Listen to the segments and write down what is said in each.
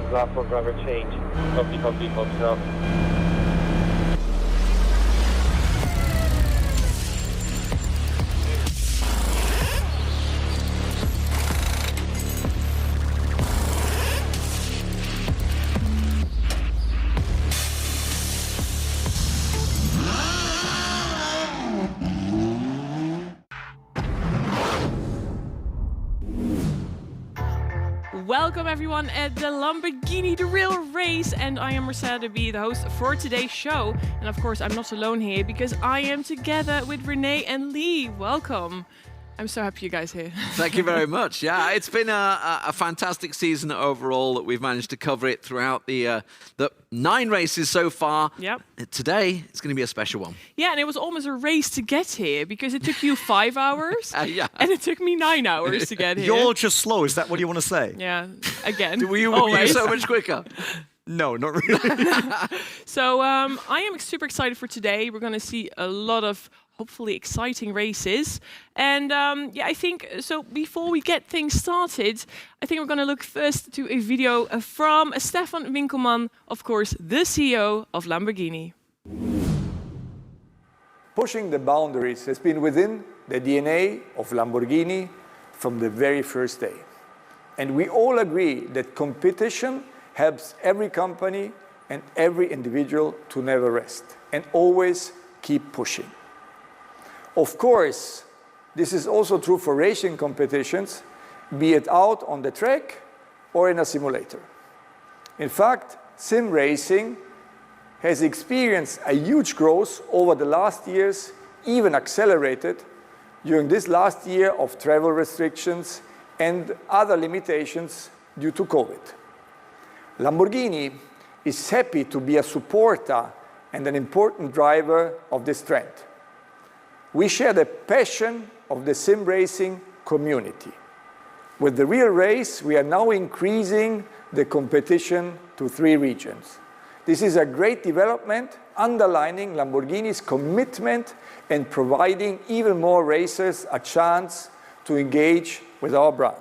platform driver change. Copy, copy, copy, so. Welcome everyone at the Lamborghini The Real Race, and I am Misano to be the host for today's show. And of course I'm not alone here because I am together with Renee and Lee. Welcome. I'm so happy you guys are here. Thank you very much. Yeah, it's been a fantastic season overall that we've managed to cover it throughout the 9 races so far. Yep. Today, it's going to be a special one. Yeah, and it was almost a race to get here because it took you 5 hours yeah. and it took me 9 hours to get here. You're just slow, is that what you want to say? Yeah, again. Were you so much quicker? No, not really. So I am super excited for today. We're going to see a lot of hopefully exciting races. And yeah, I think, so before we get things started, I think we're going to look first to a video from Stefan Winkelmann, of course, the CEO of Lamborghini. Pushing the boundaries has been within the DNA of Lamborghini from the very first day. And we all agree that competition helps every company and every individual to never rest and always keep pushing. Of course, this is also true for racing competitions, be it out on the track or in a simulator. In fact, sim racing has experienced a huge growth over the last years, even accelerated during this last year of travel restrictions and other limitations due to COVID. Lamborghini is happy to be a supporter and an important driver of this trend. We share the passion of the sim racing community. With the real race, we are now increasing the competition to 3 regions. This is a great development, underlining Lamborghini's commitment and providing even more racers a chance to engage with our brand.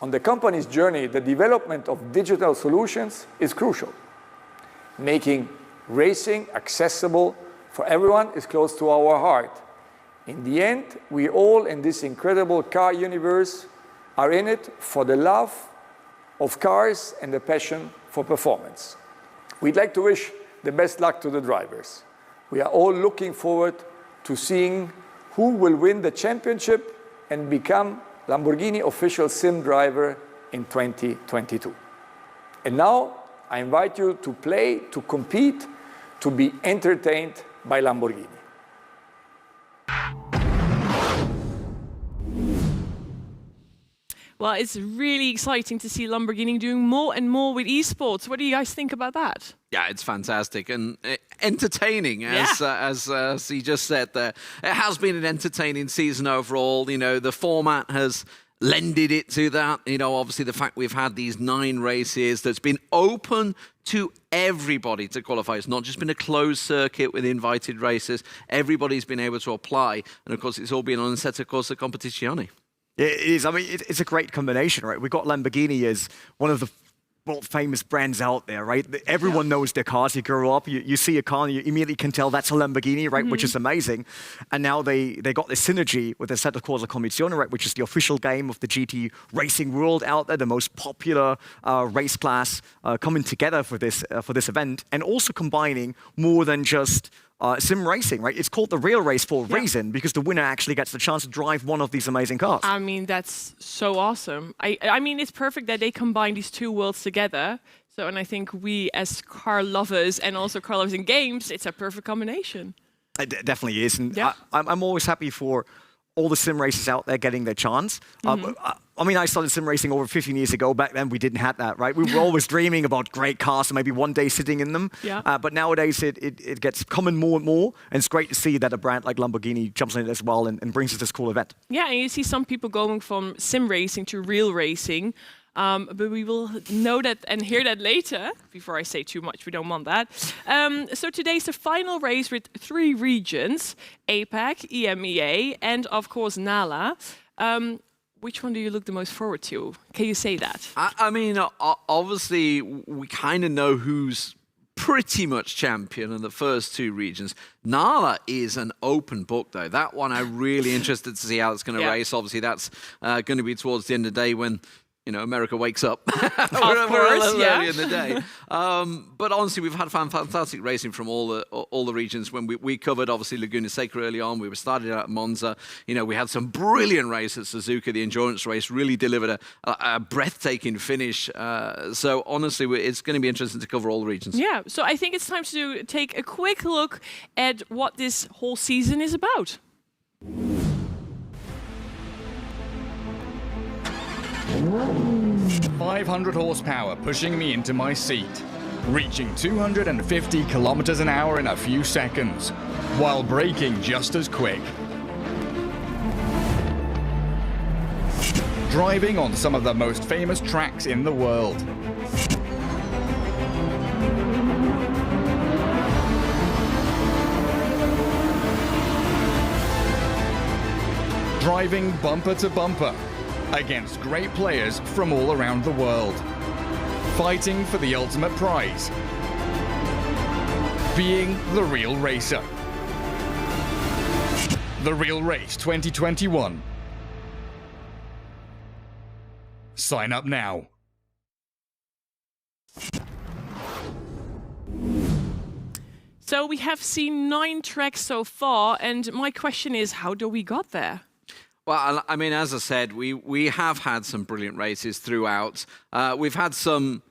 On the company's journey, the development of digital solutions is crucial. Making racing accessible for everyone is close to our heart. In the end, we all in this incredible car universe are in it for the love of cars and the passion for performance. We'd like to wish the best luck to the drivers. We are all looking forward to seeing who will win the championship and become Lamborghini official sim driver in 2022. And now, I invite you to play, to compete, to be entertained by Lamborghini. Well, it's really exciting to see Lamborghini doing more and more with esports. What do you guys think about that? Yeah, it's fantastic and entertaining, as he just said there. It has been an entertaining season overall. You know, the format has lended it to that. You know, obviously the fact we've had these 9 races that's been open to everybody to qualify. It's not just been a closed circuit with invited racers. Everybody's been able to apply. And of course, it's all been on Assetto Corsa Competizione. It is. I mean, it's a great combination, right? We've got Lamborghini as one of the world famous brands out there, right? Everyone knows their cars. You grow up, you see a car, and you immediately can tell that's a Lamborghini, right? Which is amazing. And now they got this synergy with the Assetto Corsa Competizione, right? Which is the official game of the GT racing world out there, the most popular race class coming together for this event, and also combining more than just sim racing, right? It's called The Real Race for a reason, because the winner actually gets the chance to drive one of these amazing cars. I mean, that's so awesome. I mean, it's perfect that they combine these 2 worlds together. So, and I think we as car lovers and also car lovers in games, it's a perfect combination. It definitely is. And I'm always happy for all the sim racers out there getting their chance. I mean, I started sim racing over 15 years ago. Back then, we didn't have that, right? We were always dreaming about great cars and maybe one day sitting in them. But nowadays, it gets common more and more. And it's great to see that a brand like Lamborghini jumps in it as well and brings us this cool event. Yeah, and you see some people going from sim racing to real racing. But we will know that and hear that later. Before I say too much, we don't want that. So today's the final race with 3 regions, APAC, EMEA, and of course NALA. which one do you look the most forward to? Can you say that? I mean, obviously, we kind of know who's pretty much champion in the first two regions. Nala is an open book, though. That one I'm really interested to see how it's going to race. Obviously, that's going to be towards the end of the day when, you know, America wakes up. We're a little early in the day. But honestly, we've had fantastic racing from all the regions. When we covered, obviously, Laguna Seca early on. We were started out at Monza. You know, we had some brilliant race at Suzuka. The endurance race really delivered a breathtaking finish. So honestly, it's going to be interesting to cover all the regions. Yeah, so I think it's time to take a quick look at what this whole season is about. 500 horsepower pushing me into my seat, reaching 250 kilometers an hour in a few seconds, while braking just as quick. Driving on some of the most famous tracks in the world. Driving bumper to bumper against great players from all around the world, fighting for the ultimate prize, being the real racer. The Real Race 2021. Sign up now. So we have seen 9 tracks so far, and my question is, how do we got there? Well, I mean, as I said, we have had some brilliant races throughout. We've had some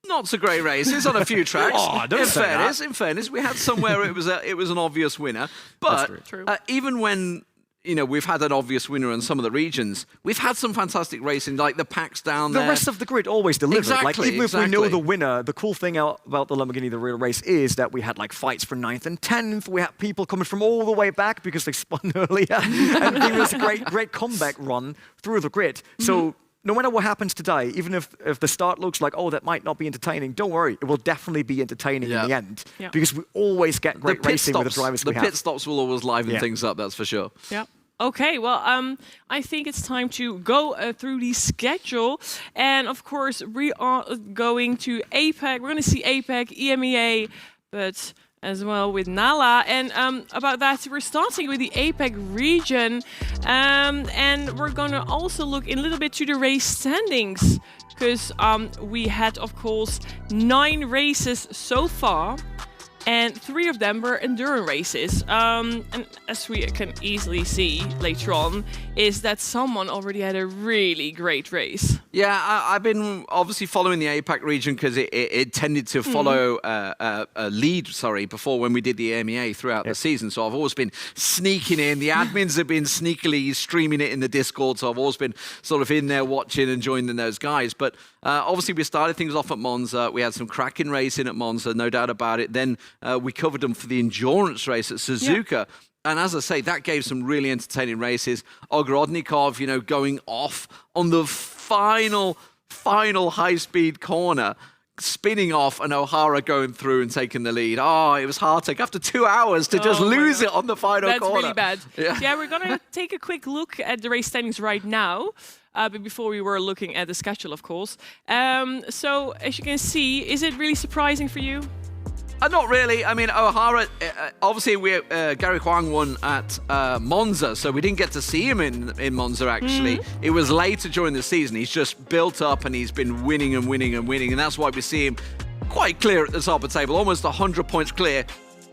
not so great races on a few tracks. In fairness, we had some where it was an obvious winner. But even when, you know, we've had an obvious winner in some of the regions, we've had some fantastic racing, like the packs down there. The rest of the grid always delivers. Like, even if we know the winner, the cool thing about the Lamborghini The Real Race is that we had like fights for 9th and 10th. We had people coming from all the way back because they spun earlier. And it was a great comeback run through the grid. So no matter what happens today, even if the start looks like, oh, that might not be entertaining, don't worry. It will definitely be entertaining in the end. Because we always get great racing with the drivers we have. The pit stops will always liven things up, that's for sure. Yeah. Okay, well, I think it's time to go through the schedule. And of course, we are going to APAC. We're going to see APAC, EMEA, but as well with Nala. And about that, we're starting with the APAC region. And we're going to also look a little bit to the race standings, because we had, of course, 9 races so far. And 3 of them were endurance races. And as we can easily see later on, is that someone already had a really great race. Yeah, I've been obviously following the APAC region because it tended to follow a lead, before when we did the EMEA throughout the season. So I've always been sneaking in. The admins have been sneakily streaming it in the Discord. So I've always been sort of in there watching and joining those guys. But obviously we started things off at Monza. We had some cracking racing at Monza, no doubt about it. Then we covered them for the endurance race at Suzuka. Yeah. And as I say, that gave some really entertaining races. Ogrodnikov, you know, going off on the final high-speed corner, spinning off, and O'Hara going through and taking the lead. Oh, it was heartache after 2 hours to just lose it on the final corner. That's really bad. Yeah, we're going to take a quick look at the race standings right now. But before we were looking at the schedule, of course. So, as you can see, is it really surprising for you? Not really. I mean, O'Hara, obviously, Gary Huang won at Monza, so we didn't get to see him in Monza, actually. It was later during the season. He's just built up, and he's been winning and winning and winning, and that's why we see him quite clear at the top of the table, almost 100 points clear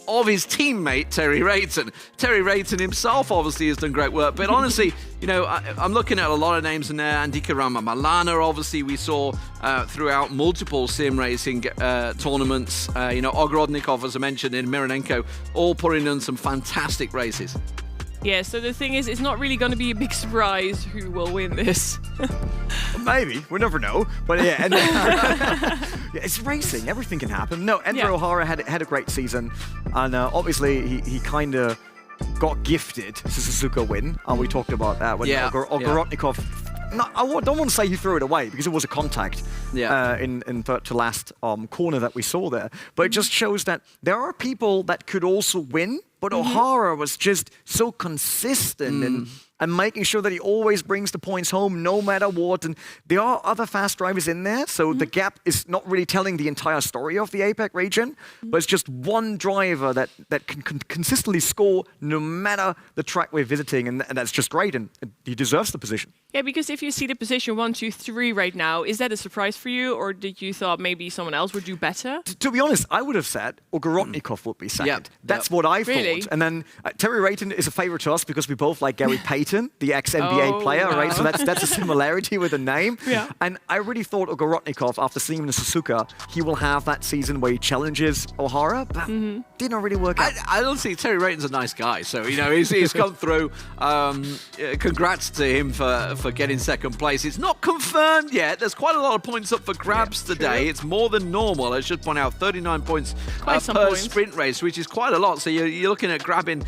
of his teammate, Terry Rayton. Terry Rayton himself obviously has done great work, but honestly, you know, I'm looking at a lot of names in there. Andika Ramamalana, obviously, we saw throughout multiple sim racing tournaments. You know, Ogrodnikov, as I mentioned, and Mironenko, all putting in some fantastic races. Yeah, so the thing is, it's not really going to be a big surprise who will win this. Maybe. We never know. But yeah, and, it's racing. Everything can happen. No, Enver O'Hara had a great season. And obviously, he kind of got gifted the Suzuka win. And we talked about that when Ogrodnikov no, don't want to say he threw it away because it was a contact in third to last corner that we saw there. But it just shows that there are people that could also win, but O'Hara was just so consistent and making sure that he always brings the points home no matter what. And there are other fast drivers in there, so the gap is not really telling the entire story of the APAC region, but it's just one driver that can consistently score no matter the track we're visiting, and that's just great, and he deserves the position. Yeah, because if you see the position 1, 2, 3 right now, is that a surprise for you, or did you thought maybe someone else would do better? To be honest, I would have said Ogorotnikov would be second. That's what I thought. And then Terry Rayton is a favorite to us because we both like Gary Payton, the ex-NBA player, right? So that's a similarity with the name. Yeah. And I really thought Ogorotnikov, after seeing him in Suzuka, he will have that season where he challenges O'Hara, but didn't really work out. I don't think Terry Rayton's a nice guy, so he's come through. Congrats to him for getting second place. It's not confirmed yet. There's quite a lot of points up for grabs today. It's more than normal. I should point out 39 points per sprint race, which is quite a lot. So you're looking at grabbing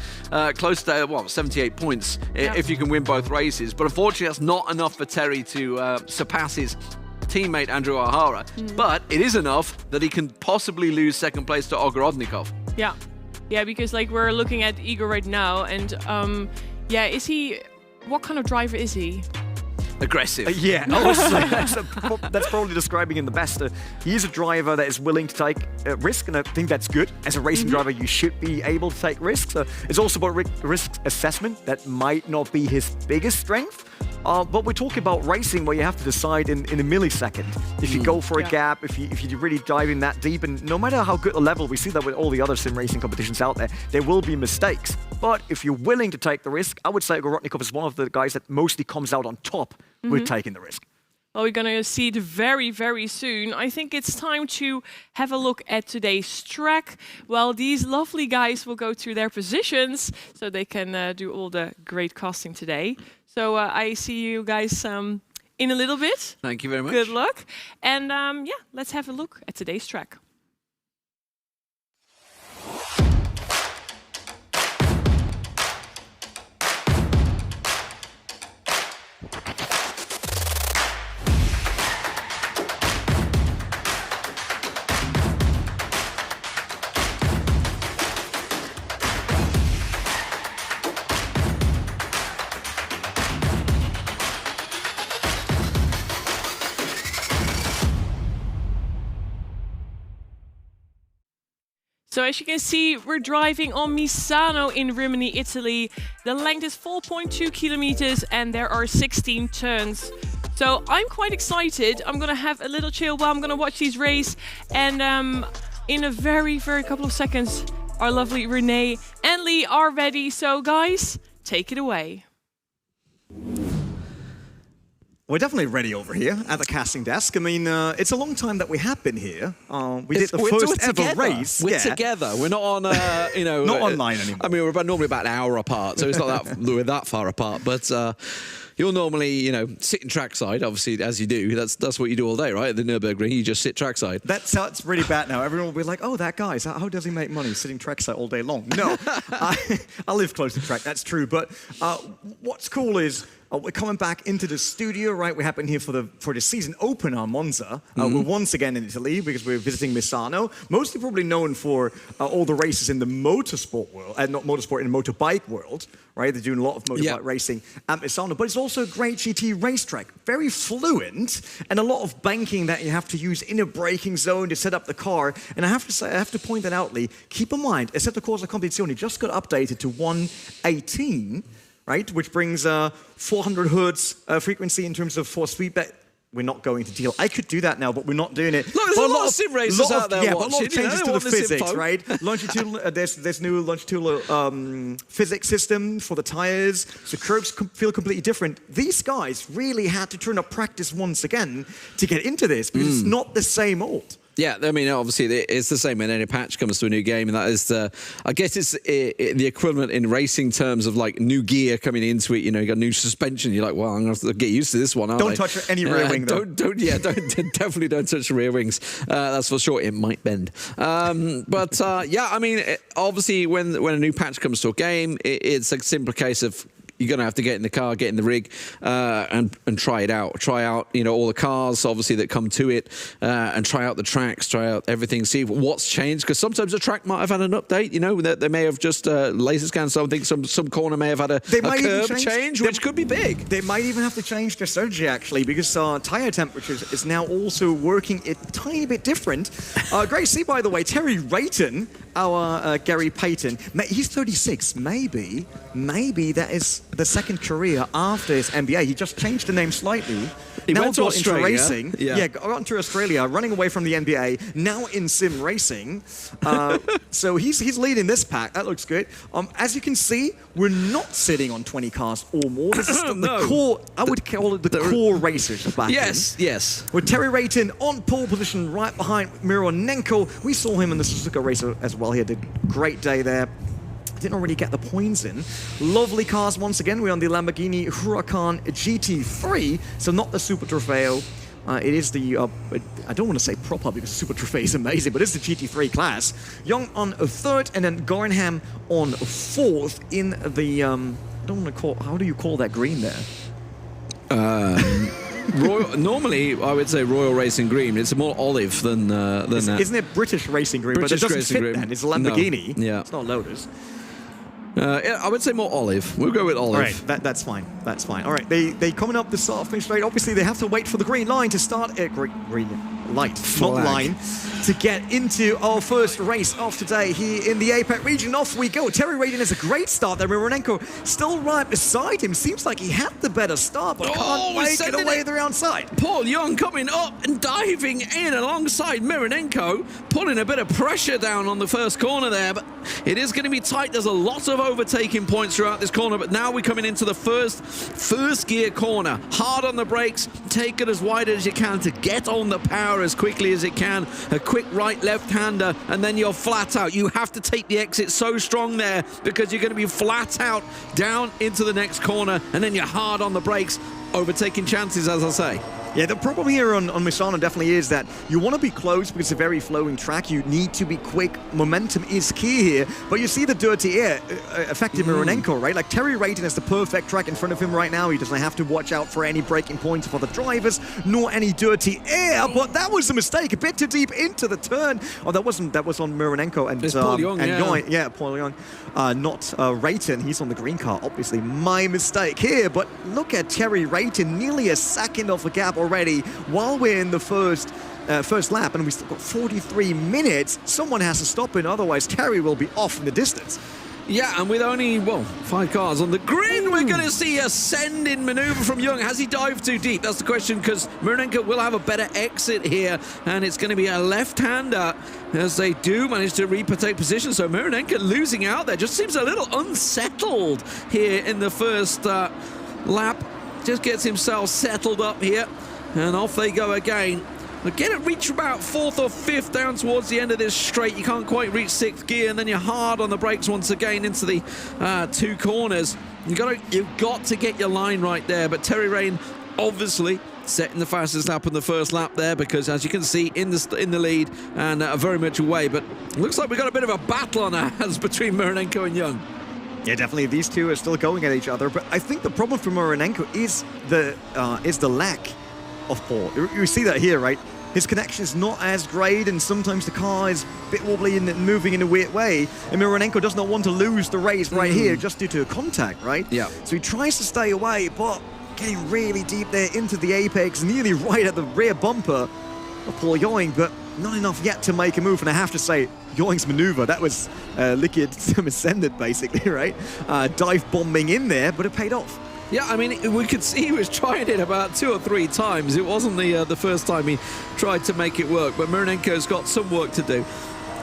close to 78 points if you can win both races. But unfortunately, that's not enough for Terry to surpass his teammate Andrew O'Hara. But it is enough that he can possibly lose second place to Ogorotnikov. Yeah, because like we're looking at Igor right now, and is he? What kind of driver is he? Aggressive. I was like, that's probably describing him the best. He's a driver that is willing to take risk, and I think that's good. As a racing driver, you should be able to take risks. It's also about risk assessment. That might not be his biggest strength. But we're talking about racing where you have to decide in a millisecond. If you go for a gap, if you really dive in that deep, and no matter how good a level, we see that with all the other sim racing competitions out there will be mistakes. But if you're willing to take the risk, I would say Ogorotnikov is one of the guys that mostly comes out on top with taking the risk. Well, we're going to see it very, very soon. I think it's time to have a look at today's track. Well, these lovely guys will go through their positions so they can do all the great casting today. So I see you guys in a little bit. Thank you very much. Good luck. And let's have a look at today's track. So as you can see, we're driving on Misano in Rimini, Italy. The length is 4.2 kilometers and there are 16 turns. So I'm quite excited. I'm gonna have a little chill while I'm gonna watch these race. And in a very, very couple of seconds, our lovely Renee and Lee are ready. So guys, take it away. We're definitely ready over here at the casting desk. I mean, it's a long time that we have been here. We did the first ever race. We're together. We're not on, not online anymore. I mean, we're normally about an hour apart, so it's not that we're that far apart. But you'll normally, sit in trackside, obviously, as you do. That's what you do all day, right? At the Nürburgring, you just sit trackside. That's really bad now. Everyone will be like, oh, that guy, how does he make money sitting trackside all day long? No, I live close to track, that's true. But what's cool is we're coming back into the studio, right? We happen here for the season opener, Monza. We're once again in Italy because we're visiting Misano. Mostly probably known for all the races in the motorsport world, not motorsport, in the motorbike world, right? They're doing a lot of motorbike racing at Misano, but it's also a great GT racetrack. Very fluent, and a lot of banking that you have to use in a braking zone to set up the car. And I have to say, I have to point that out, Lee. Keep in mind, Assetto Corsa Competizione just got updated to 118, right? Which brings 400 hertz frequency in terms of force feedback. We're not going to deal. I could do that now, but we're not doing it. Look, there's a lot of sim racers out there but a lot of changes to the physics, right? Longitudinal, there's new longitudinal physics system for the tires, so curbs feel completely different. These guys really had to turn up practice once again to get into this, because it's not the same old. Yeah, I mean, obviously, it's the same when any patch comes to a new game, and that is, I guess it's the equivalent in racing terms of like new gear coming into it. You got new suspension. You're like, well, I'm going to have to get used to this one, aren't I? Don't touch any rear wing, though. Definitely don't touch the rear wings. That's for sure. It might bend. I mean, obviously, when a new patch comes to a game, it's a simple case of you're going to have to get in the car, get in the rig, and try it out. Try out, you know, all the cars, obviously, that come to it, and try out the tracks, try out everything, see what's changed. Because sometimes the track might have had an update, you know, they may have just laser scanned something, some corner may have had a curve change, which could be big. They might even have to change their strategy, actually, because tire temperature is now also working a tiny bit different. Great to see, by the way, Terry Rayton, our Gary Payton, he's 36. Maybe that is the second career after his MBA. He just changed the name slightly. He now went to got into Australia. racing. Yeah, got into Australia, running away from the NBA, now in sim racing. So he's leading this pack. That looks good. As you can see, we're not sitting on 20 cars or more. This is the core, I would call it the core racers back Yes. With Terry Rayton on pole position right behind Mironenko. We saw him in the Suzuka race as well. He had a great day there. Didn't really get the points in. Lovely cars once again. We're on the Lamborghini Huracán GT3, so not the Super Trofeo. It is the, I don't want to say proper because Super Trofeo is amazing, but it's the GT3 class. Young on third, and then Garnham on fourth in the, I don't want to call, how do you call that green there? Normally, I would say Royal Racing Green. It's more olive than that. Isn't it British Racing Green? British but it doesn't Racing fit Green. then. It's a Lamborghini. No. Yeah. It's not Lotus. Yeah, I would say more olive. We'll go with olive. All right, that's fine. That's fine. All right, they coming up the start finish straight. Obviously, they have to wait for the green line to start. Green light, Flag. not line, to get into our first race of today here in the APAC region. Off we go. Terry Rayton has a great start there. Mironenko still right beside him. Seems like he had the better start, but can't make it away the outside. Paul Young coming up and diving in alongside Mironenko, putting a bit of pressure down on the first corner there, but it is going to be tight. There's a lot of overtaking points throughout this corner, but now we're coming into the first gear corner. Hard on the brakes, take it as wide as you can to get on the power as quickly as it can. A quick right left-hander, and then you're flat out. You have to take the exit so strong there because you're going to be flat out down into the next corner, and then you're hard on the brakes, overtaking chances, as I say. Yeah, the problem here on Misano definitely is that you want to be close because it's a very flowing track. You need to be quick. Momentum is key here. But you see the dirty air affecting Mironenko, right? Like Terry Rayton has the perfect track in front of him right now. He doesn't have to watch out for any braking points for the drivers, nor any dirty air. But that was a mistake. A bit too deep into the turn. Oh, that wasn't. That was on Mironenko and Paul Young, Young. Yeah, Paul Young. Not Rayton. He's on the green car. Obviously, my mistake here. But look at Terry Rayton, nearly a second off the gap already while we're in the first lap, and we've still got 43 minutes. Someone has to stop it, otherwise Terry will be off in the distance. Yeah, and with only, 5 cars on the grid, we're going to see a send-in maneuver from Young. Has he dived too deep? That's the question, because Mironenko will have a better exit here, and it's going to be a left-hander as they do manage to take position. So Mironenko losing out there just seems a little unsettled here in the first lap. Just gets himself settled up here, and off they go again. Reach about 4th or 5th down towards the end of this straight. You can't quite reach 6th gear, and then you're hard on the brakes once again into the 2 corners. You've got to get your line right there. But Terry Rayton obviously setting the fastest lap in the first lap there, because as you can see in the lead and very much away. But it looks like we've got a bit of a battle on our hands between Mironenko and Young. Yeah, definitely. These two are still going at each other, but I think the problem for Mironenko is the lack of Paul. You see that here, right? His connection is not as great, and sometimes the car is a bit wobbly and moving in a weird way. And Mironenko does not want to lose the race right here just due to a contact, right? Yeah. So he tries to stay away, but getting really deep there into the apex, nearly right at the rear bumper of Paul Yoing, but not enough yet to make a move. And I have to say, Yoing's maneuver, that was liquid ascendant basically, right? Dive bombing in there, but it paid off. Yeah, I mean, we could see he was trying it about 2 or 3 times. It wasn't the first time he tried to make it work, but Mironenko's got some work to do.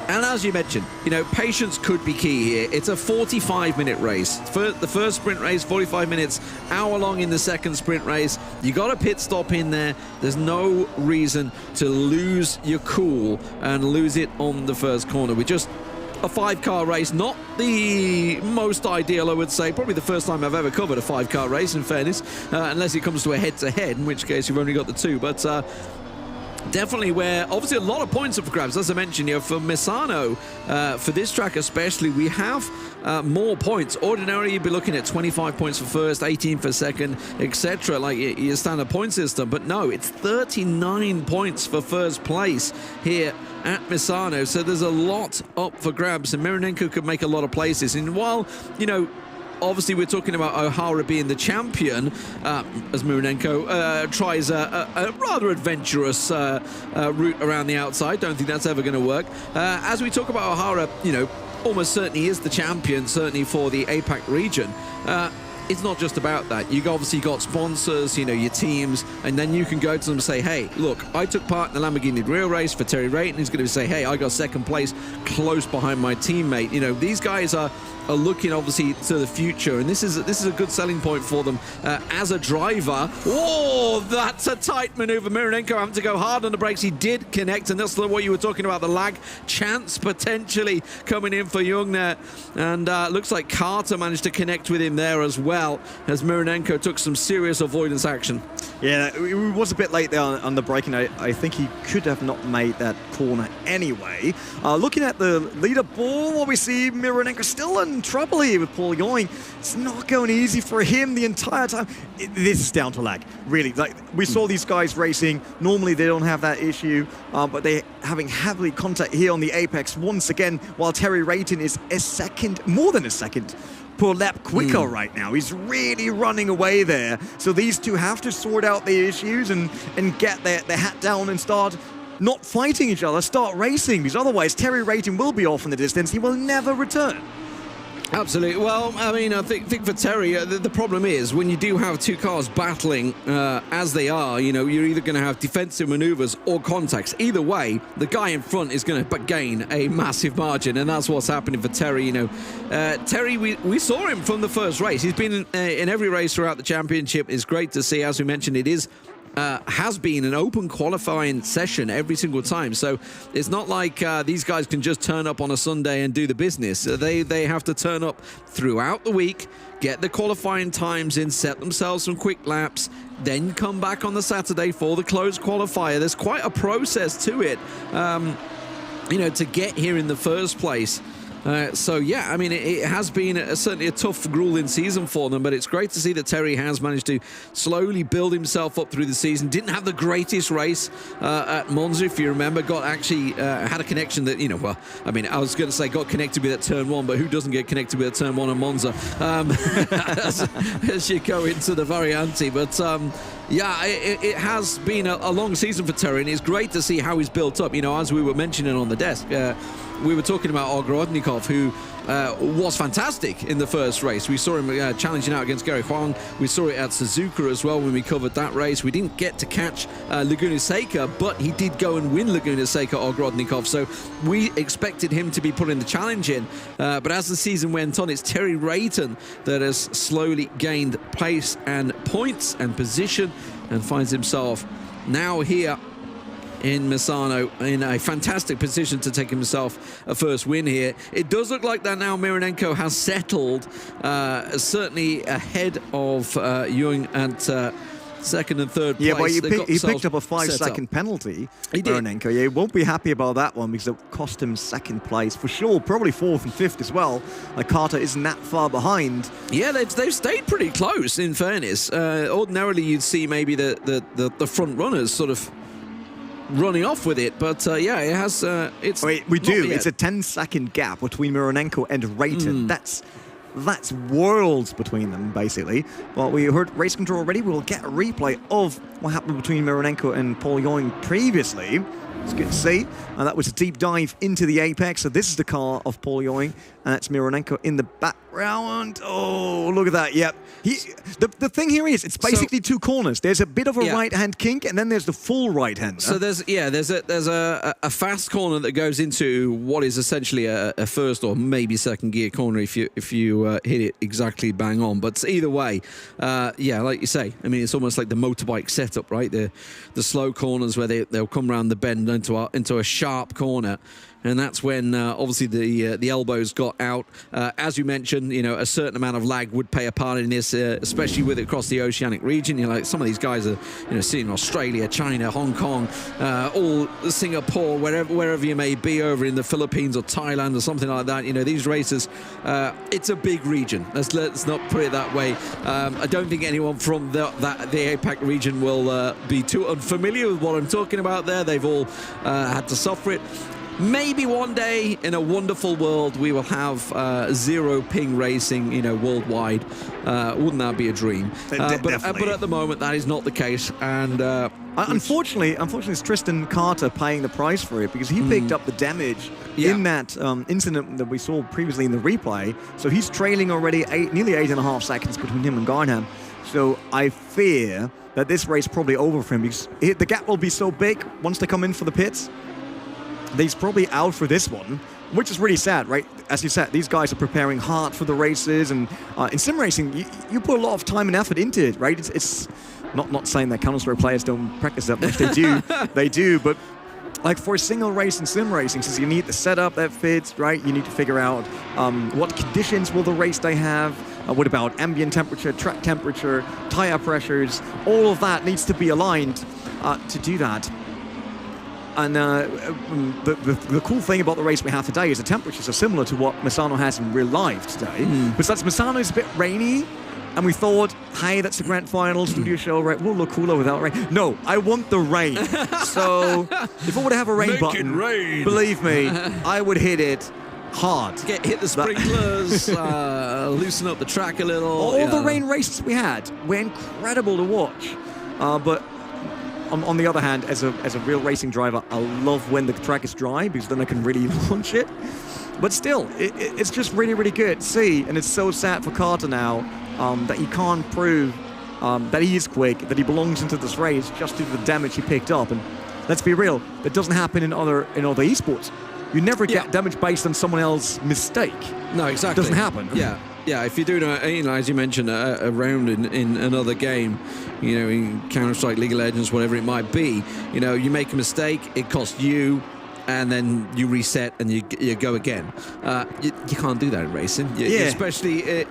And as you mentioned, patience could be key here. It's a 45-minute race. For the first sprint race, 45 minutes, hour long in the second sprint race. You got a pit stop in there. There's no reason to lose your cool and lose it on the first corner. We're just a 5-car race, not the most ideal, I would say. Probably the first time I've ever covered a 5-car race, in fairness, unless it comes to a head-to-head, in which case you've only got the 2. But definitely where obviously a lot of points up for grabs. As I mentioned, for Misano, for this track especially, we have more points. Ordinarily, you'd be looking at 25 points for first, 18 for second, etc. like your standard point system. But no, it's 39 points for first place here at Misano. So there's a lot up for grabs, and Mironenko could make a lot of places. And while, obviously we're talking about O'Hara being the champion, as Mironenko tries a rather adventurous route around the outside. Don't think that's ever going to work. As we talk about O'Hara, almost certainly is the champion, certainly for the APAC region. It's not just about that. You obviously got sponsors, your teams, and then you can go to them and say, hey, look, I took part in the Lamborghini The Real Race for Terry Rayton. He's going to say, hey, I got second place close behind my teammate. These guys are looking obviously to the future, and this is a good selling point for them as a driver. Oh, that's a tight maneuver. Mironenko having to go hard on the brakes. He did connect, and that's what you were talking about, the lag chance potentially coming in for Young there. And looks like Carter managed to connect with him there as well, as Mironenko took some serious avoidance action. Yeah, he was a bit late there on the braking. I think he could have not made that corner anyway. Looking at the leaderboard, what we see, Mironenko still in trouble here with Paul Yoing. It's not going easy for him the entire time. This is down to lag, really. Like, we saw these guys racing. Normally they don't have that issue, but they're having heavily contact here on the apex once again, while Terry Rayton is more than a second per lap quicker right now. He's really running away there. So these two have to sort out the issues and get their hat down and start not fighting each other, start racing, because otherwise Terry Rayton will be off in the distance. He will never return. Absolutely. Well, I mean, I think for Terry, the problem is when you do have two cars battling as they are, you're either going to have defensive maneuvers or contacts. Either way, the guy in front is going to gain a massive margin, and that's what's happening for Terry. Terry, we saw him from the first race. He's been in every race throughout the championship. It's great to see. As we mentioned, it is has been an open qualifying session every single time. So it's not like these guys can just turn up on a Sunday and do the business. They have to turn up throughout the week, get the qualifying times in, set themselves some quick laps, then come back on the Saturday for the closed qualifier. There's quite a process to it, to get here in the first place. So yeah, I mean, it has been certainly a tough, grueling season for them, but it's great to see that Terry has managed to slowly build himself up through the season. Didn't have the greatest race at Monza, if you remember. Had a connection that, I was going to say got connected with at turn one, but who doesn't get connected with at turn one on Monza as you go into the Variante? But yeah, it has been a long season for Terry, and it's great to see how he's built up. As we were mentioning on the desk, we were talking about Ogrodnikov, who was fantastic in the first race. We saw him challenging out against Gary Huang. We saw it at Suzuka as well when we covered that race. We didn't get to catch Laguna Seca, but he did go and win Laguna Seca, Ogrodnikov. So we expected him to be putting the challenge in. But as the season went on, it's Terry Rayton that has slowly gained pace and points and position and finds himself now here in Misano in a fantastic position to take himself a first win here. It does look like that now Mironenko has settled, certainly ahead of Young at second and third place. Yeah, well, he picked up a 5-second penalty, Mironenko. Yeah, he won't be happy about that one because it cost him second place for sure, probably fourth and fifth as well. Carter isn't that far behind. Yeah, they've stayed pretty close, in fairness. Ordinarily, you'd see maybe the front runners sort of running off with it, but yeah, it has. It's It's a 10-second gap between Mironenko and Rayton. That's worlds between them, basically. Well, we heard race control already. We'll get a replay of what happened between Mironenko and Paul Yoing previously. It's good to see. And that was a deep dive into the apex. So this is the car of Paul Yoing, and that's Mironenko in the background. Oh, look at that. Yep. The thing here is, it's basically two corners. There's a bit of a right-hand kink, and then there's the full right-hander. So there's a fast corner that goes into what is essentially a first or maybe second gear corner if you hit it exactly bang on. But either way, yeah, like you say, I mean, it's almost like the motorbike setup, right? The slow corners where they'll come around the bend into a sharp corner. and that's when obviously the elbows got out. As you mentioned, a certain amount of lag would play a part in this, especially with it across the oceanic region. Like some of these guys are sitting in Australia, China, Hong Kong, all Singapore, wherever you may be, over in the Philippines or Thailand or something like that. These races, it's a big region. Let's not put it that way. I don't think anyone from the APAC region will be too unfamiliar with what I'm talking about there. They've all had to suffer it. Maybe one day in a wonderful world we will have zero ping racing, worldwide. Wouldn't that be a dream? But at the moment that is not the case. And unfortunately, it's Tristan Carter paying the price for it, because he picked up the damage in that incident that we saw previously in the replay. So he's trailing already nearly 8.5 seconds between him and Garnham. So I fear that this race is probably over for him, because the gap will be so big once they come in for the pits. He's probably out for this one, which is really sad, right? As you said, these guys are preparing hard for the races, and in sim racing, you put a lot of time and effort into it, right? It's not saying that Counter-Strike players don't practice that much. They do, they do, but like for a single race in sim racing, since you need the setup that fits, right? You need to figure out what conditions will the race day have. What about ambient temperature, track temperature, tire pressures? All of that needs to be aligned to do that. And the cool thing about the race we have today is the temperatures are similar to what Misano has in real life today. Besides, Misano is a bit rainy, and we thought, hey, that's the grand final studio show, right? We'll look cooler without rain. No, I want the rain. So if I were to have a rain button, believe me, I would hit it hard. Hit the sprinklers, loosen up the track a little. All the rain races we had were incredible to watch. But on the other hand, as a real racing driver, I love when the track is dry, because then I can really launch it. But still, it's just really, really good to see, and it's so sad for Carter now that he can't prove that he is quick, that he belongs into this race just due to the damage he picked up. And let's be real, that doesn't happen in other esports. You never get damage based on someone else's mistake. No, exactly. It doesn't happen. Yeah, if you're doing as you mentioned, a round in another game, in Counter-Strike, League of Legends, whatever it might be, you make a mistake, it costs you, and then you reset and you go again. You can't do that in racing. Especially,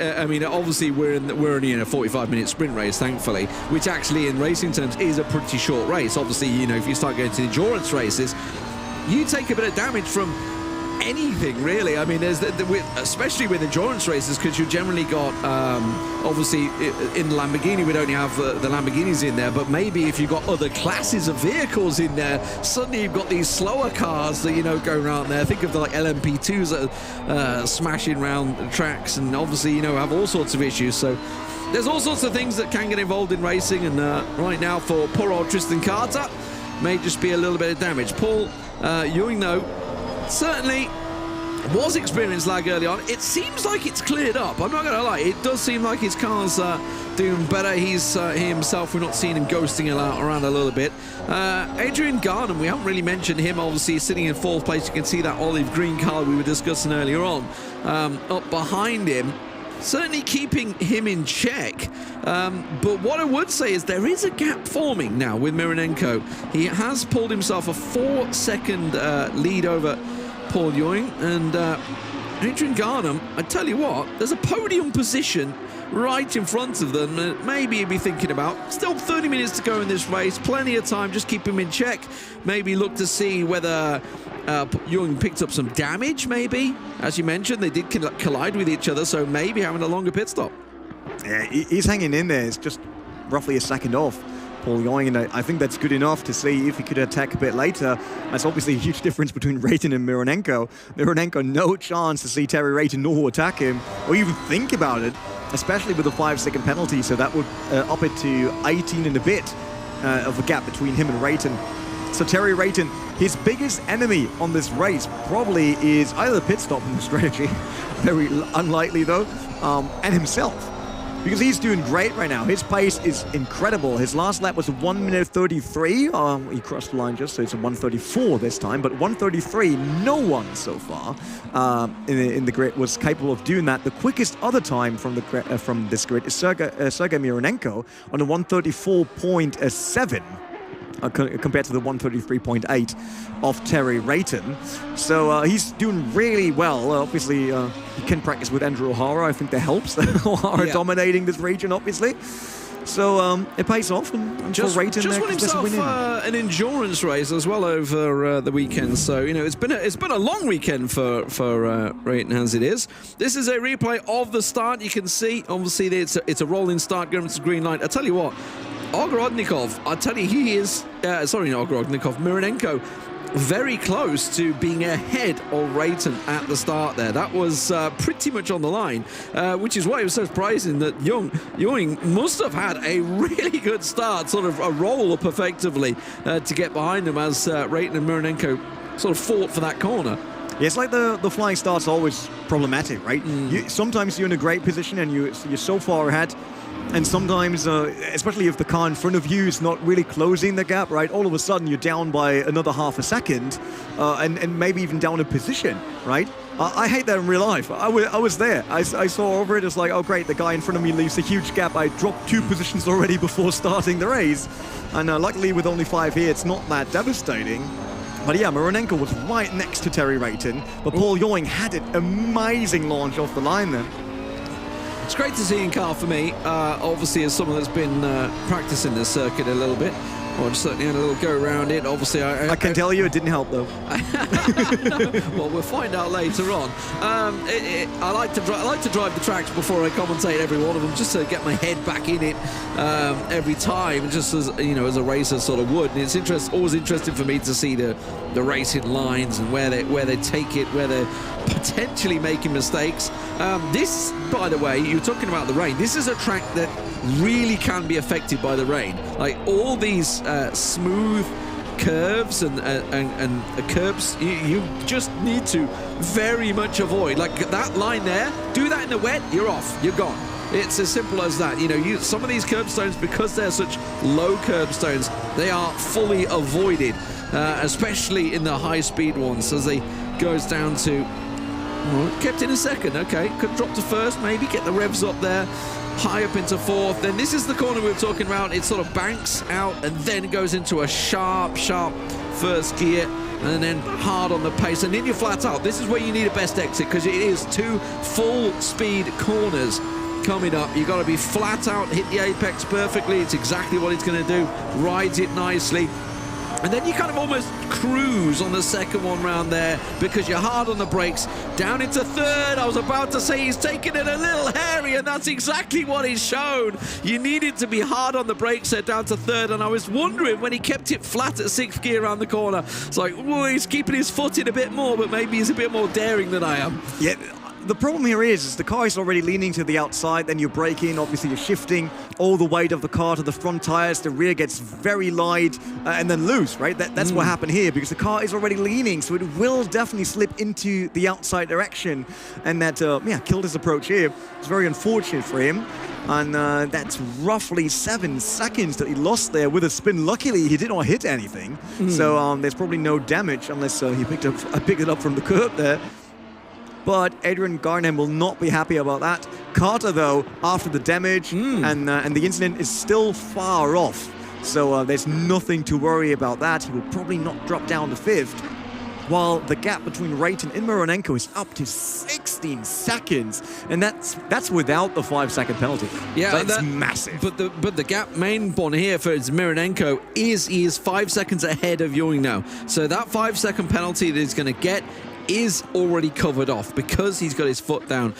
obviously we're only in a 45-minute sprint race, thankfully, which actually in racing terms is a pretty short race. Obviously, if you start going to endurance races, you take a bit of damage from anything, really. I mean, especially with endurance races, because you generally got, obviously, in Lamborghini, we'd only have the Lamborghinis in there, but maybe if you've got other classes of vehicles in there, suddenly you've got these slower cars that, going around there. Think of the LMP2s that are smashing around tracks, and obviously, have all sorts of issues. So there's all sorts of things that can get involved in racing, and right now, for poor old Tristan Carter, may just be a little bit of damage. Paul Ewing, though, certainly was experienced lag early on. It seems like it's cleared up. I'm not going to lie. It does seem like his car's doing better. He himself, we're not seeing him ghosting around a little bit. Adrian Garnham, we haven't really mentioned him. Obviously, sitting in 4th place. You can see that olive green car we were discussing earlier on. Up behind him, certainly keeping him in check. But what I would say is there is a gap forming now with Mironenko. He has pulled himself a 4-second lead over Paul Ewing, and Adrian Garnham, I tell you what, there's a podium position right in front of them that maybe he'd be thinking about. Still 30 minutes to go in this race, plenty of time, just keep him in check. Maybe look to see whether Ewing picked up some damage, maybe. As you mentioned, they did collide with each other, so maybe having a longer pit stop. Yeah, he's hanging in there. It's just roughly a second off Paul Ewing, and I think that's good enough to see if he could attack a bit later. That's obviously a huge difference between Rayton and Mironenko. Mironenko, no chance to see Terry Rayton nor attack him, or even think about it, especially with the 5-second penalty, so that would up it to 18 and a bit of a gap between him and Rayton. So Terry Rayton, his biggest enemy on this race probably is either the pit stop in the strategy, very unlikely though, and himself. Because he's doing great right now. His pace is incredible. His last lap was 1 minute 33. He crossed the line just, so it's a 1:34 this time. But 1:33, no one so far in the grid was capable of doing that. The quickest other time from this grid is Sergei Mironenko on a 1:34.7. compared to the 133.8 of Terry Rayton. So he's doing really well. Obviously, he can practice with Andrew O'Hara. I think that helps. O'Hara dominating this region, obviously. So it pays off, and just for Rayton, won himself an endurance race as well over the weekend. So it's been a long weekend for Rayton as it is. This is a replay of the start. You can see obviously it's a rolling start going to the green light. I tell you what, Ogorodnikov, I tell you he is sorry, not Ogorodnikov, Mironenko. Very close to being ahead of Rayton at the start there. That was pretty much on the line, which is why it was so surprising that Ewing must have had a really good start, sort of a roll-up effectively to get behind him as Rayton and Mironenko sort of fought for that corner. Yeah, it's like the flying start's always problematic, right? Sometimes you're in a great position and you're so far ahead, and sometimes, especially if the car in front of you is not really closing the gap, right? All of a sudden you're down by another half a second, and maybe even down a position, right? I hate that in real life. I was there. I saw over it. It's like, oh great, the guy in front of me leaves a huge gap. I dropped 2 positions already before starting the race, and luckily with only 5 here, it's not that devastating. But yeah, Mironenko was right next to Terry Rayton, but Paul Ewing had an amazing launch off the line there. It's great to see in car for me, obviously as someone that's been practicing this circuit a little bit. Well, I certainly had a little go around it. Obviously, I can tell you it didn't help though. Well, we'll find out later on. I like to drive the tracks before I commentate every one of them, just to get my head back in it every time, just as as a racer sort of would. And it's always interesting for me to see the racing lines and where they take it, where they're potentially making mistakes. This, by the way, you're talking about the rain. This is a track that really can be affected by the rain. Like all these smooth curves and curbs, you just need to very much avoid. Like that line there, do that in the wet, you're off, you're gone. It's as simple as that. Some of these curbstones, because they're such low curbstones, they are fully avoided, especially in the high-speed ones, as they goes down to. Kept in a second, okay. Could drop to first, maybe get the revs up there. High up into 4th. Then this is the corner we were talking about. It sort of banks out and then goes into a sharp first gear and then hard on the pace. And then you're flat out. This is where you need a best exit because it is 2 full-speed corners coming up. You've got to be flat out, hit the apex perfectly. It's exactly what it's going to do. Rides it nicely. And then you kind of almost cruise on the second one round there because you're hard on the brakes. Down into 3rd. I was about to say he's taking it a little hairy, and that's exactly what he's shown. You needed to be hard on the brakes there down to 3rd, and I was wondering when he kept it flat at 6th gear around the corner. It's like, whoa, he's keeping his foot in a bit more, but maybe he's a bit more daring than I am. Yeah. The problem here is the car is already leaning to the outside, then you're braking, obviously you're shifting all the weight of the car to the front tires, the rear gets very light and then loose, right? That's what happened here because the car is already leaning, so it will definitely slip into the outside direction, and that killed his approach here. It's very unfortunate for him, and that's roughly 7 seconds that he lost there with a spin. Luckily, he did not hit anything, so there's probably no damage unless he picked it up from the curb there. But Adrian Garnham will not be happy about that. Carter, though, after the damage and the incident, is still far off. So there's nothing to worry about that. He will probably not drop down to 5th. While the gap between Rayton and Mironenko is up to 16 seconds. And that's without the 5-second penalty. Yeah, that's massive. But the gap main one here for Mironenko is 5 seconds ahead of Ewing now. So that 5-second penalty that he's going to get is already covered off because he's got his foot down.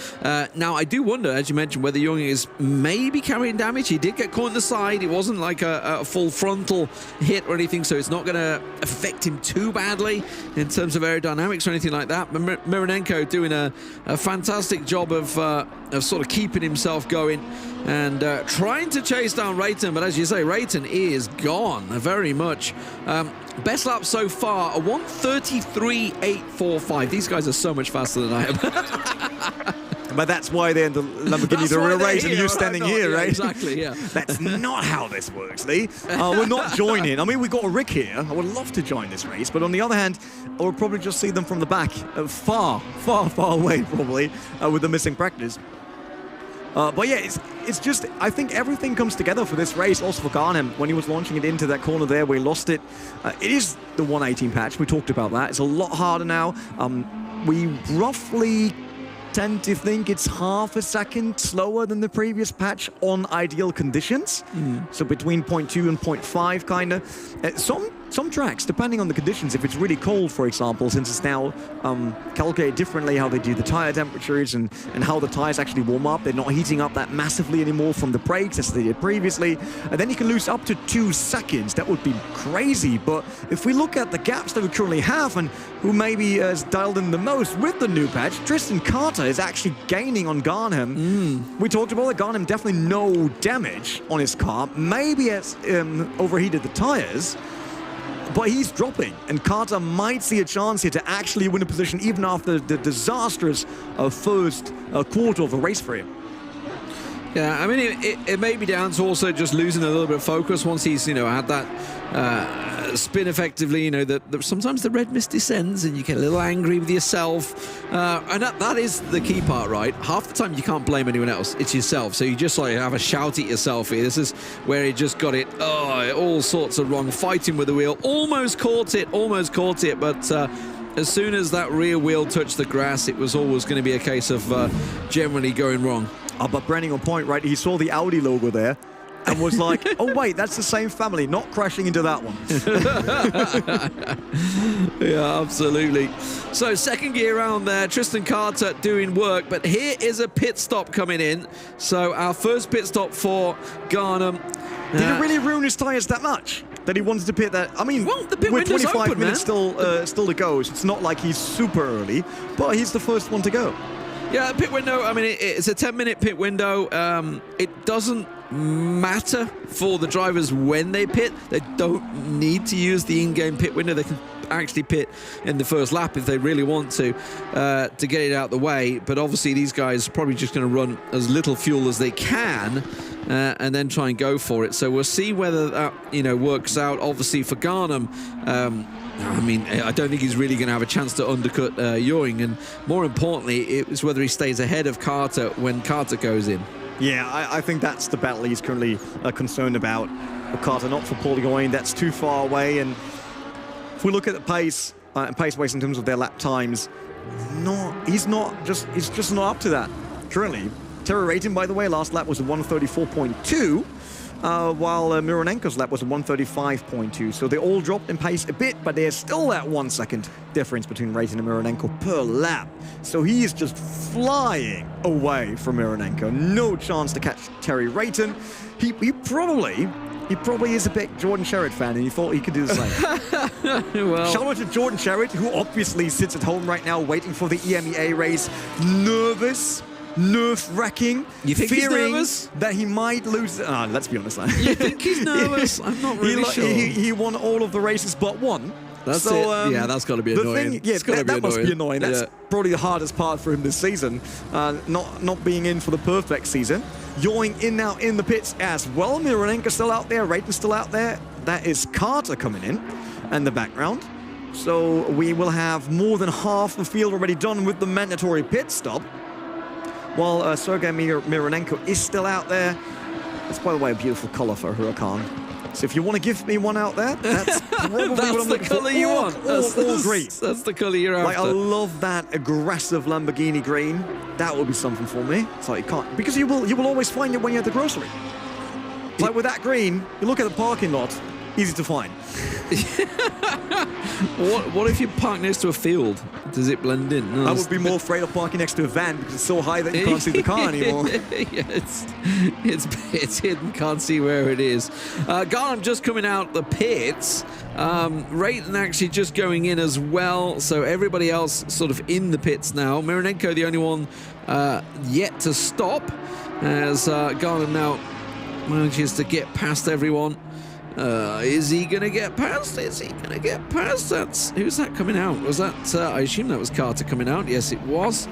Now, I do wonder, as you mentioned, whether Ewing is maybe carrying damage. He did get caught in the side. It wasn't like a full frontal hit or anything, so it's not going to affect him too badly in terms of aerodynamics or anything like that. But Mironenko doing a fantastic job of sort of keeping himself going and trying to chase down Rayton. But as you say, Rayton is gone very much. Best lap so far, a 1:33.845. These guys are so much faster than I am. But that's why they're in the Lamborghini The Real Race and you're standing here, right? Exactly, yeah. That's not how this works, Lee. We're not joining. I mean, we've got Rick here. I would love to join this race, but on the other hand, I would probably just see them from the back, far away, probably, with the missing practice. But yeah, it's just, I think everything comes together for this race, also for Garnham, when he was launching it into that corner there where he lost it. It is the 118 patch, we talked about that. It's a lot harder now. We roughly tend to think it's half a second slower than the previous patch on ideal conditions. So between 0.2 and 0.5 kind of. Some tracks, depending on the conditions, if it's really cold, for example, since it's now calculated differently how they do the tire temperatures and how the tires actually warm up, they're not heating up that massively anymore from the brakes as they did previously, and then you can lose up to 2 seconds. That would be crazy. But if we look at the gaps that we currently have and who maybe has dialed in the most with the new patch, Tristan Carter is actually gaining on Garnham. We talked about that. Garnham definitely no damage on his car, maybe has overheated the tires, but he's dropping, and Carter might see a chance here to actually win a position even after the disastrous first quarter of the race for him. Yeah, I mean, it may be down to also just losing a little bit of focus once he's, had that spin effectively, that sometimes the red mist descends and you get a little angry with yourself. And that is the key part, right? Half the time you can't blame anyone else, it's yourself. So you just have a shout at yourself here. This is where he just got it, all sorts of wrong, fighting with the wheel. Almost caught it, but as soon as that rear wheel touched the grass, it was always going to be a case of generally going wrong. But Brenning on point, right? He saw the Audi logo there and was like, oh, wait, that's the same family, not crashing into that one. Yeah, absolutely. So second gear round there, Tristan Carter doing work, but here is a pit stop coming in. So our first pit stop for Garnham. Did it really ruin his tyres that much? That he wanted to pit that? I mean, well, the pit with window's 25 open, minutes still to go, so it's not like he's super early, but he's the first one to go. Yeah, pit window, I mean, it's a 10-minute pit window. It doesn't matter for the drivers when they pit. They don't need to use the in-game pit window. They can actually pit in the first lap if they really want to get it out the way. But obviously these guys are probably just going to run as little fuel as they can and then try and go for it. So we'll see whether that, works out. Obviously for Garnham, I mean, I don't think he's really going to have a chance to undercut Ewing, and more importantly, it's whether he stays ahead of Carter when Carter goes in. Yeah, I think that's the battle he's currently concerned about. Carter not for Paul Ewing, that's too far away, and if we look at the pace and pace-wise in terms of their lap times, he's just not up to that currently. Terry rating, by the way, last lap was a 134.2. While Mironenko's lap was a 135.2. So they all dropped in pace a bit, but there's still that 1 second difference between Rayton and Mironenko per lap. So he is just flying away from Mironenko. No chance to catch Terry Rayton. He probably is a big Jordan Sherritt fan, and he thought he could do the same. Well, shout out to Jordan Sherritt, who obviously sits at home right now waiting for the EMEA race, nerve-wracking, you think fearing he's nervous? That he might lose. Let's be honest. You think he's nervous? I'm not really sure. He won all of the races but one. That's it. Yeah, that's got to be annoying. That must be annoying. That's probably the hardest part for him this season, not being in for the perfect season. Ewing in now in the pits as well. Mironenko still out there. Rayton still out there. That is Carter coming in the background. So we will have more than half the field already done with the mandatory pit stop. While Sergei Mironenko is still out there. That's, by the way, a beautiful color for Huracán. So if you want to give me one out there, that's probably what I'm looking for. That's the color you want. All green. That's the color you're after. I love that aggressive Lamborghini green. That would be something for me. So you can't, because you will always find it when you're at the grocery. Like with that green, you look at the parking lot, easy to find. What if you park next to a field? Does it blend in? No, I would be more afraid of parking next to a van because it's so high that you can't see the car anymore. Yeah, it's hidden, can't see where it is. Garnham just coming out the pits. Rayton actually just going in as well. So everybody else sort of in the pits now. Mironenko the only one yet to stop as Garnham now manages to get past everyone. Is he going to get past? Who's that coming out? Was that, I assume that was Carter coming out. Yes, it was.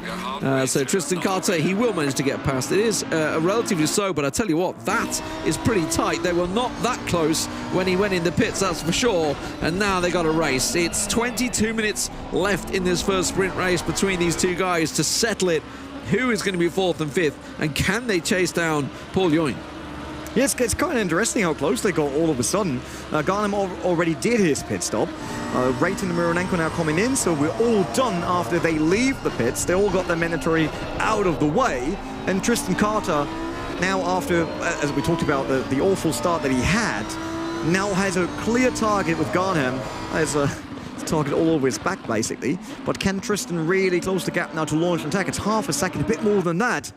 So Tristan Carter, he will manage to get past. It is relatively slow, but I tell you what, that is pretty tight. They were not that close when he went in the pits, that's for sure. And now they got a race. It's 22 minutes left in this first sprint race between these two guys to settle it. who is going to be 4th and 5th, and can they chase down Paul Ewing? Yes, it's kind of interesting how close they got all of a sudden. Garnham already did his pit stop. Rayton and Mironenko now coming in, so we're all done after they leave the pits. They all got their mandatory out of the way. And Tristan Carter, now after, as we talked about, the awful start that he had, now has a clear target with Garnham. Has a target all over his back, basically. But can Tristan really close the gap now to launch an attack? It's half a second, a bit more than that.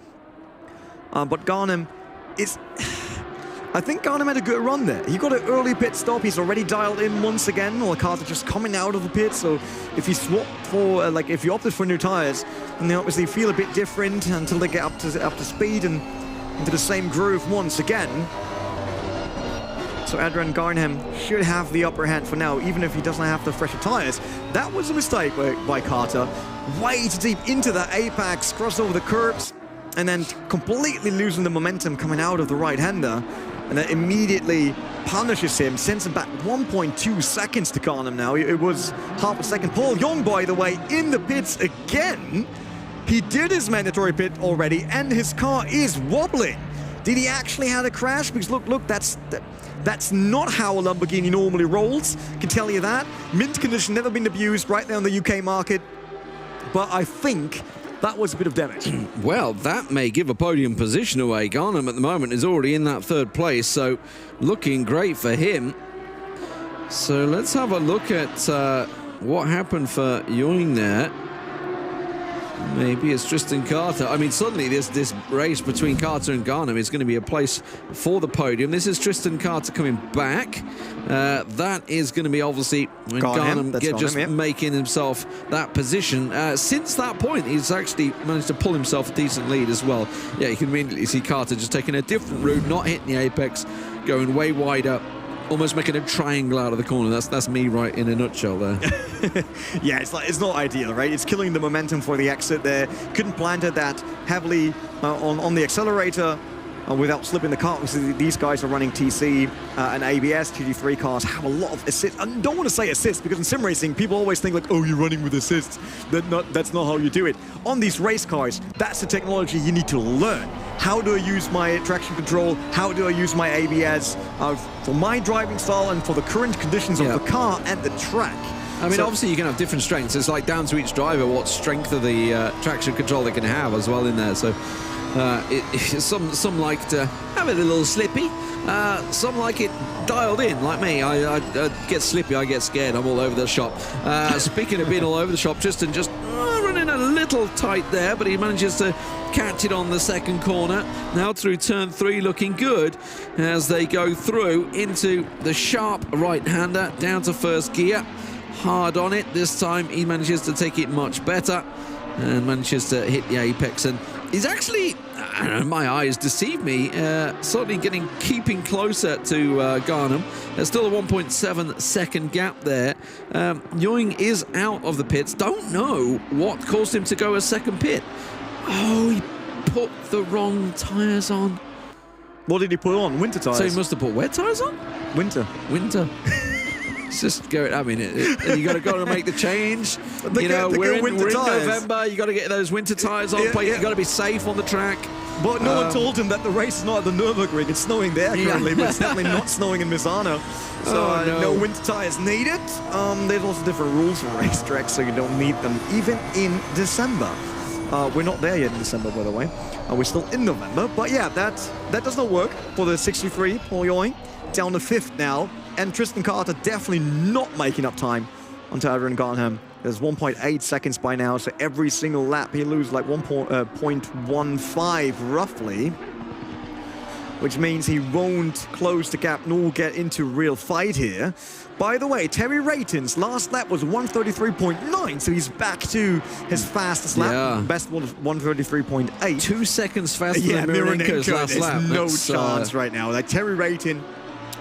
But Garnham is... I think Garnham had a good run there. He got an early pit stop. He's already dialed in once again. Well, Carter just coming out of the pit. So if you swapped for, if you opted for new tires, then they obviously feel a bit different until they get up to speed and into the same groove once again. So Adrian Garnham should have the upper hand for now, even if he doesn't have the fresher tires. That was a mistake by Carter. Way too deep into the apex, crossed over the curbs, and then completely losing the momentum coming out of the right-hander. And that immediately punishes him, sends him back 1.2 seconds to Garnham now. It was half a second. Paul Young, by the way, in the pits again. He did his mandatory pit already, and his car is wobbling. Did he actually have a crash? Because look, that's not how a Lamborghini normally rolls. I can tell you that. Mint condition, never been abused right there on the UK market. But I think that was a bit of damage. Well, that may give a podium position away. Garnham at the moment is already in that 3rd place, so looking great for him. So let's have a look at what happened for Ewing there. Maybe it's Tristan Carter. I mean, suddenly this race between Carter and Garnham is going to be a place for the podium. This is Tristan Carter coming back. That is going to be obviously when Garnham just making himself that position. Since that point, he's actually managed to pull himself a decent lead as well. Yeah, you can immediately see Carter just taking a different route, not hitting the apex, going way wider, almost making a triangle out of the corner. That's me right in a nutshell there. Yeah, it's not ideal, right? It's killing the momentum for the exit there. Couldn't plant it that heavily on the accelerator without slipping the car. These guys are running TC and ABS. GT3 cars have a lot of assists. I don't want to say assists because in sim racing, people always think like, oh, you're running with assists. That's not how you do it. On these race cars, that's the technology you need to learn. How do I use my traction control? How do I use my ABS for my driving style and for the current conditions of the car and the track? I mean, obviously you can have different strengths. It's like down to each driver what strength of the traction control they can have as well in there. So some like to have it a little slippy. Some like it dialed in, like me. I get slippy, I get scared. I'm all over the shop. Speaking of being all over the shop, Tristan just running a little tight there, but he manages to catch it on the 2nd corner. Now through turn 3, looking good as they go through into the sharp right-hander down to 1st gear. Hard on it. This time he manages to take it much better and manages to hit the apex, and he's actually, I don't know, my eyes deceive me, certainly keeping closer to Garnham. There's still a 1.7 second gap there. Ewing is out of the pits. Don't know what caused him to go a 2nd pit. Oh, he put the wrong tyres on. What did he put on? Winter tyres? So he must have put wet tyres on? Winter. It's just going, I mean, you got to make the change. We're in November. You got to get those winter tyres on. You got to be safe on the track. But no one told him that the race is not at the Nürburgring. It's snowing there currently, but it's definitely not snowing in Misano. So no winter tyres needed. There's also different rules for racetracks, so you don't need them even in December. We're not there yet in December, by the way. We're still in November. But yeah, that does not work for the 63 Paul Ewing. Down to 5th now. And Tristan Carter definitely not making up time onto Adrian Garnham. There's 1.8 seconds by now, so every single lap he loses like 1.15 roughly, which means he won't close the gap nor get into real fight here. By the way, Terry Rayton's last lap was 133.9, so he's back to his fastest lap. Best one was 133.8. 2 seconds faster than Mironenko's last lap. No chance right now. Like Terry Rayton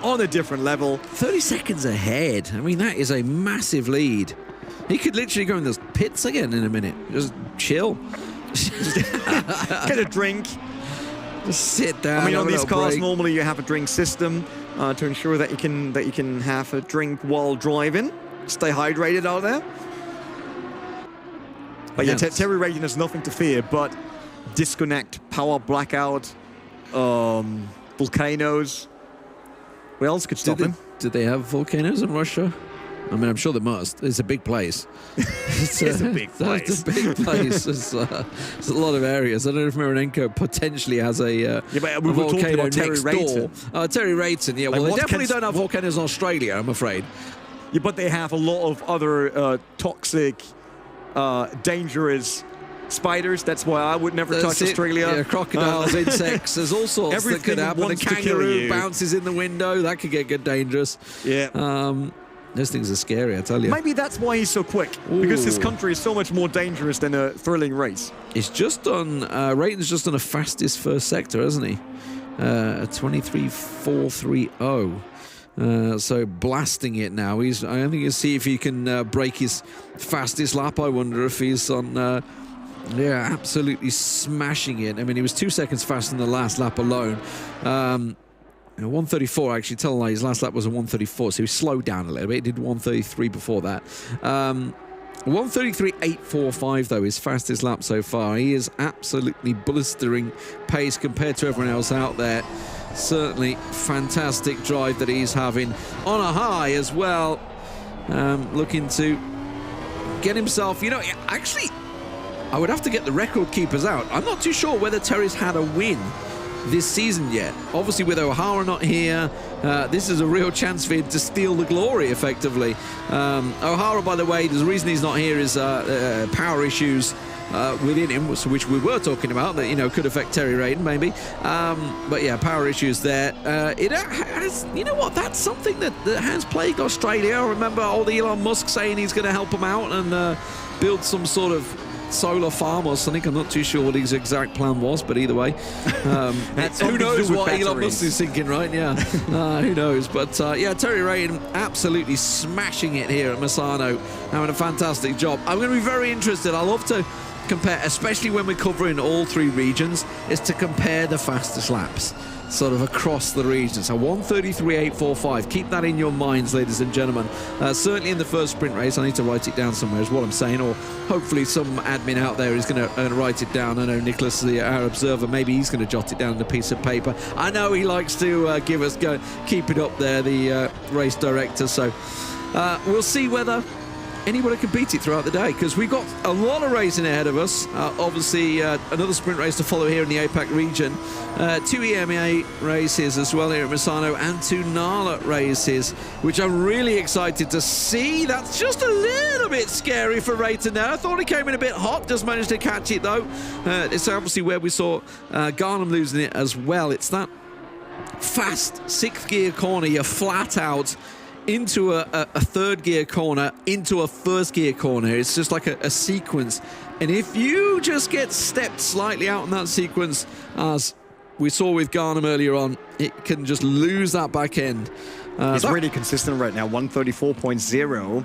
on a different level. 30 seconds ahead. I mean, that is a massive lead. He could literally go in those pits again in a minute. Just chill. Get a drink. Just sit down. I mean, on these cars, normally you have a drink system to ensure that you can have a drink while driving. Stay hydrated out there. But yeah, Terry Rayton has nothing to fear, but disconnect, power blackout, volcanoes. What else could stop him? Did they have volcanoes in Russia? I mean, I'm sure they must. It's a big place. It's a big place. It's a big place. There's a lot of areas. I don't know if Mironenko potentially has a but we were talking volcano about Terry next Rayton. door. Terry Rayton, yeah. Well, Like, they what definitely can- don't have volcanoes in Australia, I'm afraid. Yeah, but they have a lot of other toxic, dangerous spiders. That's why I would never touch That's it. Australia. Yeah, crocodiles, insects. There's all sorts that Everything could happen. A wants to kill kangaroo you. bounces in the window. That could get dangerous. Yeah. Those things are scary, I tell you. Maybe that's why he's so quick, because his Ooh. country is so much more dangerous than a thrilling race. He's just on, Rayton's just on a fastest first sector, hasn't he? 23.430. So blasting it now. I think you'll see if he can break his fastest lap. I wonder if he's on, absolutely smashing it. I mean, he was 2 seconds faster than the last lap alone. 134, actually, tell a lie, his last lap was a 134, so he slowed down a little bit. He did 133 before that. 133.845, though, his fastest lap so far. He is absolutely blistering pace compared to everyone else out there. Certainly fantastic drive that he's having on a high as well. Looking to get himself, actually, I would have to get the record keepers out. I'm not too sure whether Terry's had a win this season yet. Obviously, with O'Hara not here, this is a real chance for him to steal the glory, effectively. O'Hara, by the way, the reason he's not here is power issues within him, which we were talking about, that could affect Terry Rayton, maybe. But yeah, power issues there. It has, that's something that has plagued Australia. I remember old Elon Musk saying he's going to help him out and build some sort of solar farm or something. I'm not too sure what his exact plan was, but either way, who knows what Elon Musk is thinking, right? Yeah, who knows? But yeah, Terry Rayton absolutely smashing it here at Misano, having a fantastic job. I'm going to be very interested. I love to compare, especially when we're covering all three regions, is to compare the fastest laps sort of across the region. So 133.845. Keep that in your minds, ladies and gentlemen. Certainly in the first sprint race, I need to write it down somewhere, is what I'm saying, or hopefully some admin out there is going to write it down. I know Nicholas, our observer, maybe he's going to jot it down on a piece of paper. I know he likes to keep it up there, the race director. So we'll see whether anybody can beat it throughout the day, because we've got a lot of racing ahead of us. Obviously, another sprint race to follow here in the APAC region. 2 EMEA races as well here at Misano, and 2 NALA races, which I'm really excited to see. That's just a little bit scary for Rayton there. I thought he came in a bit hot, just managed to catch it though. It's obviously where we saw Garnham losing it as well. It's that fast 6th gear corner, you're flat out into a 3rd gear corner, into a 1st gear corner. It's just like a sequence. And if you just get stepped slightly out in that sequence, as we saw with Garnham earlier on, it can just lose that back end. He's really consistent right now, 134.0.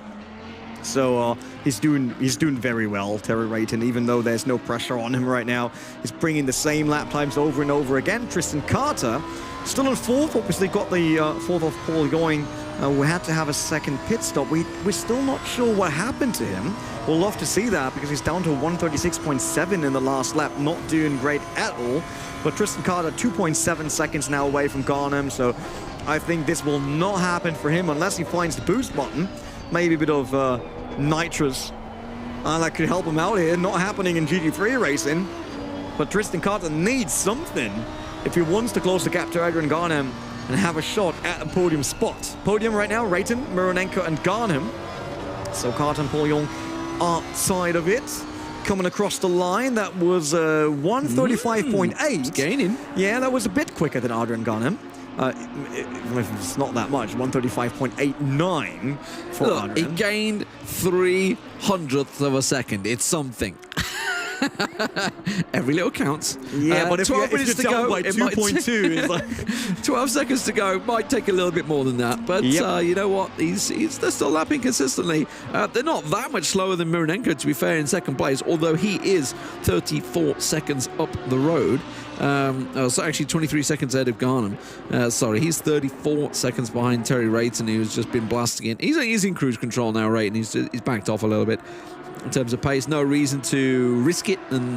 So he's doing very well, Terry Rayton, even though there's no pressure on him right now. He's bringing the same lap times over and over again. Tristan Carter still in 4th, obviously got the 4th off pole going. We had to have a second pit stop. We're still not sure what happened to him. We'll love to see that, because he's down to 136.7 in the last lap, not doing great at all. But Tristan Carter, 2.7 seconds now away from Garnham, so I think this will not happen for him unless he finds the boost button. Maybe a bit of nitrous that could help him out here. Not happening in GT3 racing, but Tristan Carter needs something if he wants to close the gap to Adrian Garnham and have a shot at a podium spot. Podium right now, Rayton, Mironenko and Garnham. So Carter and Paul Young outside of it. Coming across the line, that was 135.8. Gaining. Yeah, that was a bit quicker than Adrian Garnham. It's not that much, 135.89 for Look, Adrian. he gained 3/100th of a second. It's something. Every little counts. Yeah, but if 12 you're minutes to down go, by it might 2.2, it's like 12 seconds to go. Might take a little bit more than that, but Yep. you know what? They're still lapping consistently. They're not that much slower than Mironenko, to be fair, in second place, although he is 34 seconds up the road. So actually 23 seconds ahead of Garnham. Sorry, he's 34 seconds behind Terry Rayton, who's just been blasting it. He's in cruise control now, Rayton. He's backed off a little bit. in terms of pace. No reason to risk it and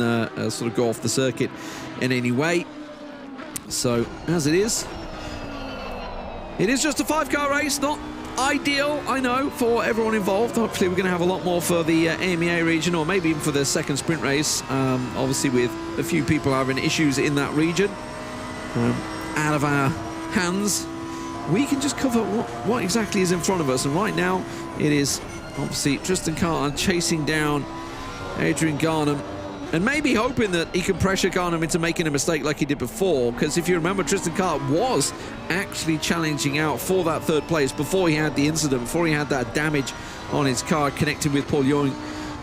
sort of go off the circuit in any way. So, as it is just a 5-car race, not ideal, I know, for everyone involved. Hopefully we're going to have a lot more for the EMEA region, or maybe even for the second sprint race, obviously with a few people having issues in that region. Out of our hands, we can just cover what exactly is in front of us, and right now it is obviously Tristan Carter chasing down Adrian Garnham, and maybe hoping that he can pressure Garnham into making a mistake like he did before, because if you remember, Tristan Carter was actually challenging out for that 3rd place before he had the incident, before he had that damage on his car connecting with Paul Ewing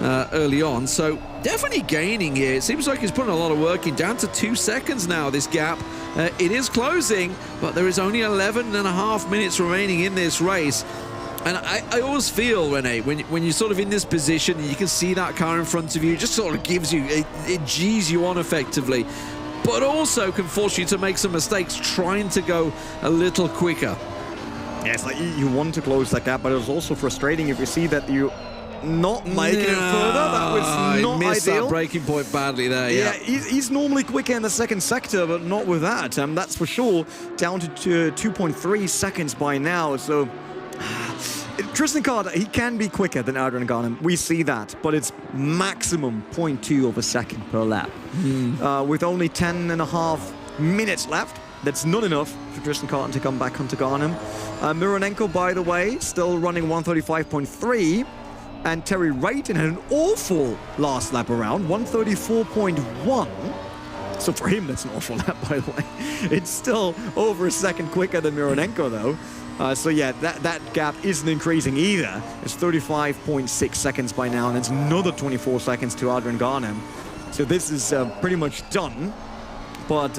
early on. So definitely gaining here. It seems like he's putting a lot of work in. Down to 2 seconds now, this gap. It is closing, but there is only 11.5 minutes remaining in this race. And I always feel, Rene, when you're sort of in this position and you can see that car in front of you, it just sort of gives you, it G's you on effectively, but also can force you to make some mistakes trying to go a little quicker. Yeah, it's like you want to close that gap, but it was also frustrating if you see that you not making it further. That was not he missed ideal. that breaking point badly there, yeah. He's normally quicker in the second sector, but not with that. That's for sure. Down to 2.3 seconds by now, so... Tristan Carter, he can be quicker than Adrian Garnham. We see that, but it's maximum 0.2 of a second per lap. With only 10.5 minutes left, that's not enough for Tristan Carter to come back onto Garnham. Mironenko, by the way, still running 135.3. And Terry Rayton had an awful last lap around, 134.1. So for him, that's an awful lap, by the way. It's still over a second quicker than Mironenko, though. So yeah, that gap isn't increasing either. It's 35.6 seconds by now, and it's another 24 seconds to Adrian Garnham. So this is pretty much done. But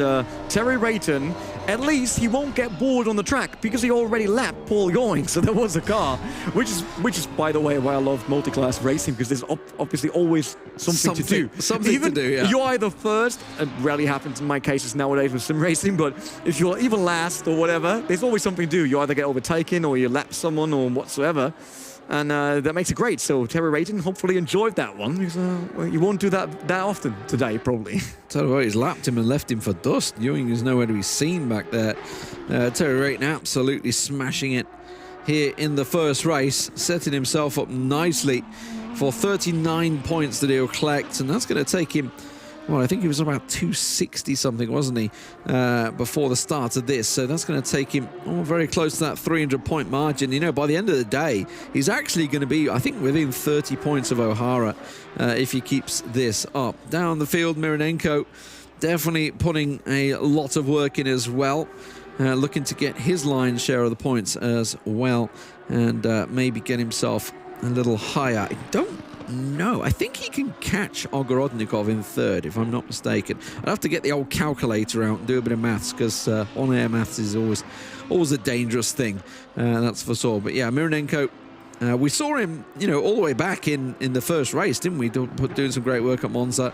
Terry Rayton, at least he won't get bored on the track because he already lapped Paul Ewing. So there was a car, which is by the way why I love multi-class racing, because there's obviously always something to do. Something to do, yeah. You're either first, it rarely happens in my cases nowadays with sim racing, but if you're even last or whatever, there's always something to do. You either get overtaken or you lap someone or whatsoever. And that makes it great. So Terry Rayton hopefully enjoyed that one, because you won't do that often today, probably. Tell you what, he's lapped him and left him for dust. Ewing is nowhere to be seen back there. Terry Rayton absolutely smashing it here in the first race, setting himself up nicely for 39 points that he'll collect, and that's going to take him, well, I think he was about 260 something, wasn't he, before the start of this. So that's going to take him very close to that 300-point margin. You know, by the end of the day, he's actually going to be, I think, within 30 points of O'Hara if he keeps this up. Down the field, Mironenko definitely putting a lot of work in as well, looking to get his lion's share of the points as well, and maybe get himself a little higher. I don't know. I think he can catch Ogorodnikov in 3rd, if I'm not mistaken. I'd have to get the old calculator out and do a bit of maths, because on-air maths is always a dangerous thing. That's for sure. But yeah, Mironenko, we saw him, you know, all the way back in the first race, didn't we? Doing some great work at Monza.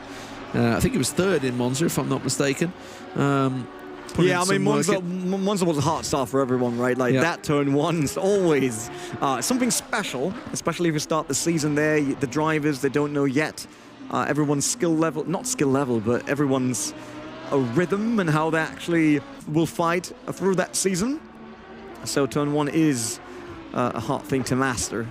I think he was 3rd in Monza, if I'm not mistaken. Yeah, I mean, Monza was a hard start for everyone, right? Like, that turn one's always something special, especially if you start the season there. The drivers, they don't know yet everyone's skill level, not skill level, but everyone's rhythm and how they actually will fight through that season. So turn one is a hard thing to master.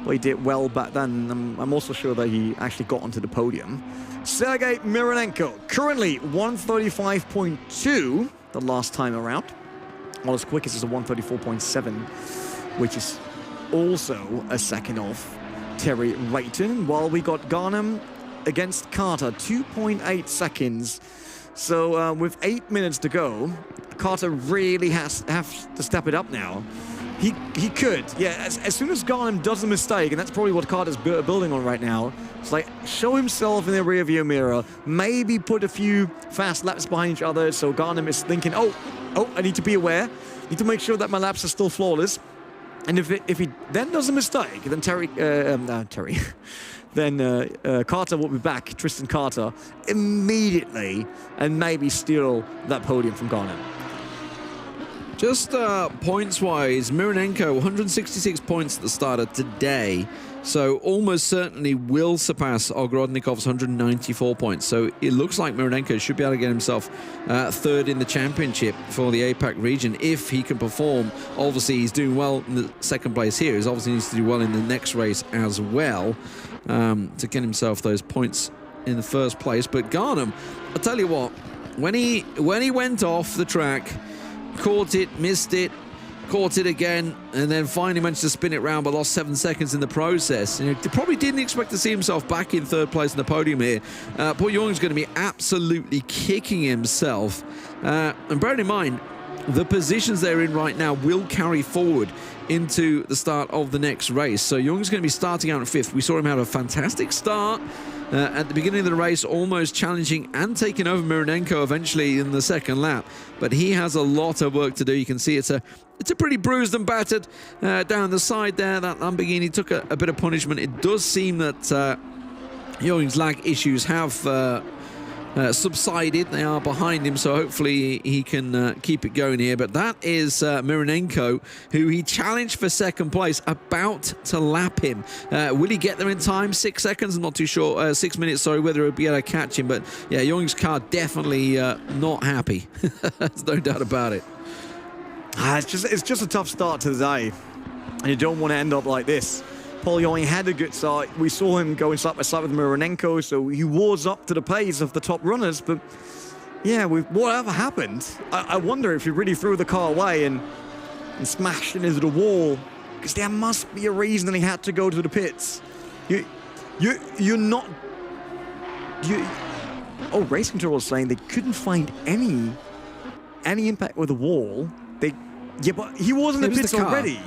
But he did well back then. I'm also sure that he actually got onto the podium. Sergei Mironenko, currently 135.2 the last time around. Well, his quickest is a 134.7, which is also a second off Terry Rayton. While we got Garnham against Carter, 2.8 seconds. So with 8 minutes to go, Carter really has to step it up now. He could, yeah, as soon as Garnham does a mistake, and that's probably what Carter's building on right now, it's like, show himself in the rearview mirror, maybe put a few fast laps behind each other, so Garnham is thinking, oh, I need to be aware, need to make sure that my laps are still flawless. And if he then does a mistake, then then Carter will be back, Tristan Carter, immediately, and maybe steal that podium from Garnham. Just points-wise, Mironenko, 166 points at the start of today. So almost certainly will surpass Ogrodnikov's 194 points. So it looks like Mironenko should be able to get himself third in the championship for the APAC region if he can perform. Obviously, he's doing well in the second place here. He obviously needs to do well in the next race as well to get himself those points in the first place. But Garnham, I'll tell you what, when he went off the track, caught it, missed it, caught it again, and then finally managed to spin it round but lost 7 seconds in the process. You know, probably didn't expect to see himself back in third place in the podium here. Paul Young's going to be absolutely kicking himself. And bearing in mind, the positions they're in right now will carry forward into the start of the next race. So Young's going to be starting out in fifth. We saw him have a fantastic start at the beginning of the race, almost challenging and taking over Mironenko eventually in the second lap. But he has a lot of work to do. You can see it's a pretty bruised and battered down the side there. That Lamborghini took a bit of punishment. It does seem that Young's lag issues have subsided. They are behind him, so hopefully he can keep it going here. But that is Mironenko, who he challenged for second place, about to lap him. Will he get there in time? 6 seconds? I'm not too sure. 6 minutes, sorry, whether he'll be able to catch him. But yeah, Young's car definitely not happy. There's no doubt about it. It's just a tough start to the day, and you don't want to end up like this. Paul Young had a good start. We saw him going side by side with Mironenko, so he was up to the pace of the top runners. But yeah, whatever happened, I wonder if he really threw the car away and smashed it into the wall, because there must be a reason that he had to go to the pits. You're not. Oh, Race Control was saying they couldn't find any impact with the wall. Yeah, but he was in the pits already.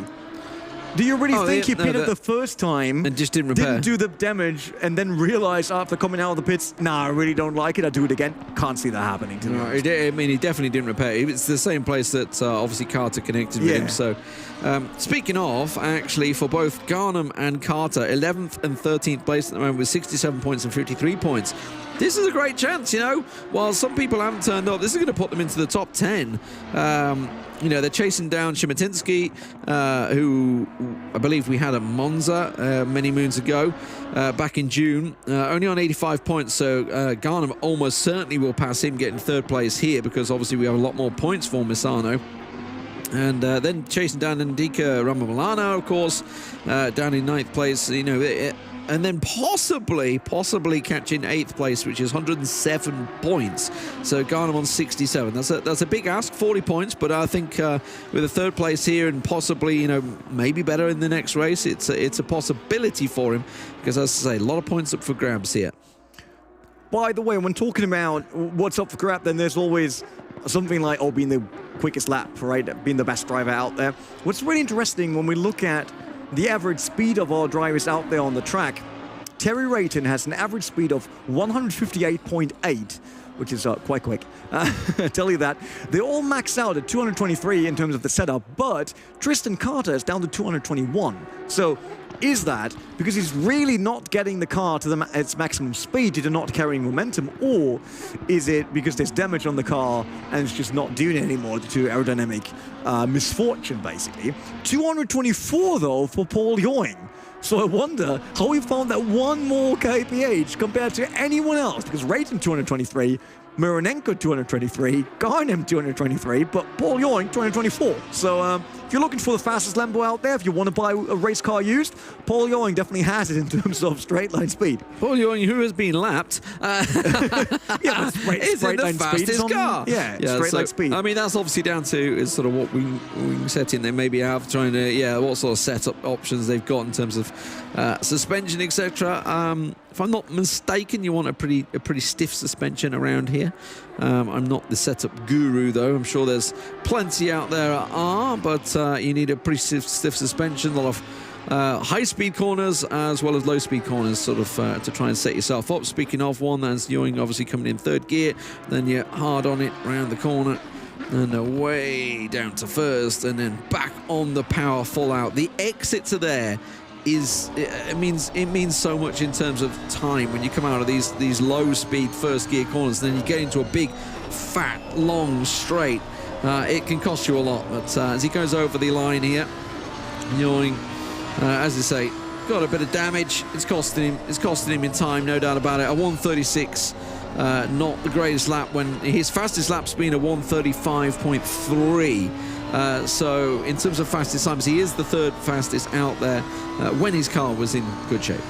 Do you really think he pitted the first time and just didn't repair? Didn't do the damage and then realized after coming out of the pits, nah, I really don't like it, I'll do it again? Can't see that happening to me. I mean, he definitely didn't repair it. It's the same place that obviously Carter connected with him. So speaking of, actually, for both Garnham and Carter, 11th and 13th place at the moment with 67 points and 53 points. This is a great chance, you know. While some people haven't turned up, this is going to put them into the top 10. You know, they're chasing down Shimatinsky, who I believe we had at Monza many moons ago, back in June, only on 85 points. So Garnham almost certainly will pass him, getting third place here, because obviously we have a lot more points for Misano. And then chasing down Ndika Ramamilano, of course, down in 9th place. You know, and then possibly catching 8th place, which is 107 points. So Garnham on 67. That's a big ask, 40 points. But I think with a third place here and possibly, you know, maybe better in the next race, it's a possibility for him, because as I say, a lot of points up for grabs here. By the way, when talking about what's up for grab, then there's always something like, oh, being the quickest lap, right? Being the best driver out there. What's really interesting when we look at the average speed of our drivers out there on the track, Terry Rayton has an average speed of 158.8, which is quite quick. I tell you that. They all max out at 223 in terms of the setup, but Tristan Carter is down to 221. So is that because he's really not getting the car to its maximum speed due to not carrying momentum, or is it because there's damage on the car and it's just not doing it anymore due to aerodynamic misfortune, basically? 224, though, for Paul Ewing. So I wonder how he found that one more kph compared to anyone else, because Rayton 223, Mironenko 223, Garnham 223, but Paul Ewing 224. So if you're looking for the fastest Lambo out there, if you want to buy a race car used, Paul Ewing definitely has it in terms of straight line speed. Paul Ewing, who has been lapped, yeah, is in the fastest car. Yeah, straight line speed. I mean, that's obviously down to is sort of what wing setting they maybe have, trying to, what sort of setup options they've got in terms of suspension, etc. If I'm not mistaken, you want a pretty stiff suspension around here. I'm not the setup guru, though. I'm sure there's plenty out there but you need a pretty stiff suspension, a lot of high-speed corners as well as low-speed corners, sort of to try and set yourself up. Speaking of one, that's Ewing obviously coming in third gear, then you're hard on it around the corner, and away down to first, and then back on the power full out. The exit to there it means so much in terms of time when you come out of these low speed first gear corners, then you get into a big fat long straight it can cost you a lot. But as he goes over the line here, Ewing, as I say, got a bit of damage. It's costing him in time, no doubt about it. A 1:36, not the greatest lap, when his fastest lap's been a 1:35.3. So in terms of fastest times, he is the third fastest out there when his car was in good shape.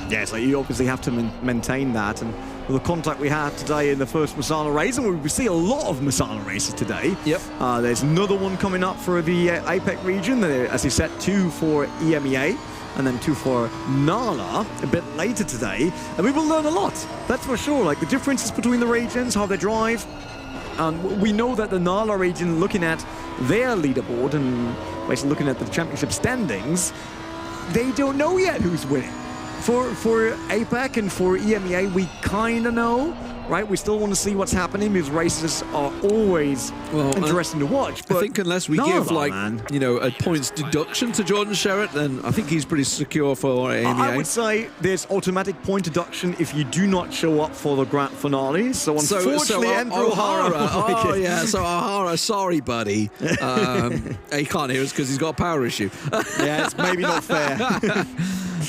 Yeah, so you obviously have to maintain that. And with the contact we had today in the first Misano race, and we see a lot of Misano races today. Yep. There's another one coming up for the APAC region. As he said, 2 for EMEA and then 2 for NALA a bit later today. And we will learn a lot, that's for sure. Like the differences between the regions, how they drive. We know that the NALA region, looking at their leaderboard and basically looking at the championship standings, they don't know yet who's winning. For APAC and for EMEA, we kind of know, right? We still want to see what's happening because races are always interesting to watch. But I think unless we give, like, you know, a points deduction to Jordan Sherritt, then I think he's pretty secure for EMEA. I would say there's automatic point deduction if you do not show up for the grand finale. So unfortunately, Andrew O'Hara. Oh, yeah. So O'Hara, sorry, buddy. He can't hear us because he's got a power issue. Yeah, it's maybe not fair.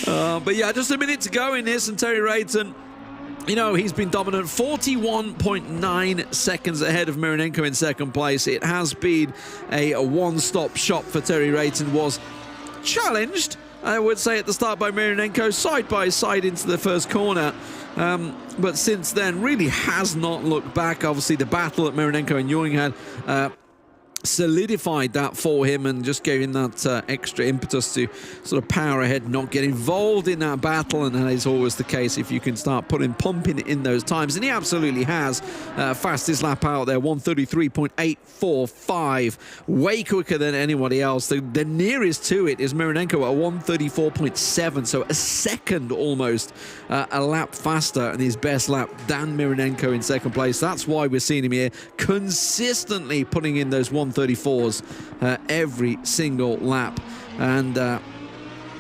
But yeah, just a minute to go in this, and Terry Rayton, you know, he's been dominant, 41.9 seconds ahead of Mironenko in second place. It has been a one-stop shop for Terry Rayton. Was challenged, I would say, at the start by Mironenko, side by side into the first corner. But since then, really has not looked back. Obviously, the battle that Mironenko and Ewing had solidified that for him and just gave him that extra impetus to sort of power ahead, not get involved in that battle. And that is always the case if you can start pumping in those times, and he absolutely has. Fastest lap out there, 1:33.845, way quicker than anybody else. The nearest to it is Mironenko at 1:34.7, so a second almost a lap faster, and his best lap, Dan Mironenko, in second place. That's why we're seeing him here consistently putting in those 1:34s every single lap. And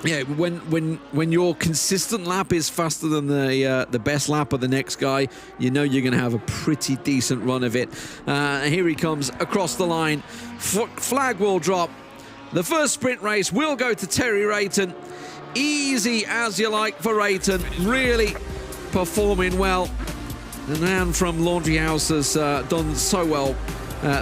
yeah, when your consistent lap is faster than the best lap of the next guy, you know you're going to have a pretty decent run of it. Here he comes across the line. Flag will drop. The first sprint race will go to Terry Rayton. Easy as you like for Rayton. Really performing well. The man from Laundry House has done so well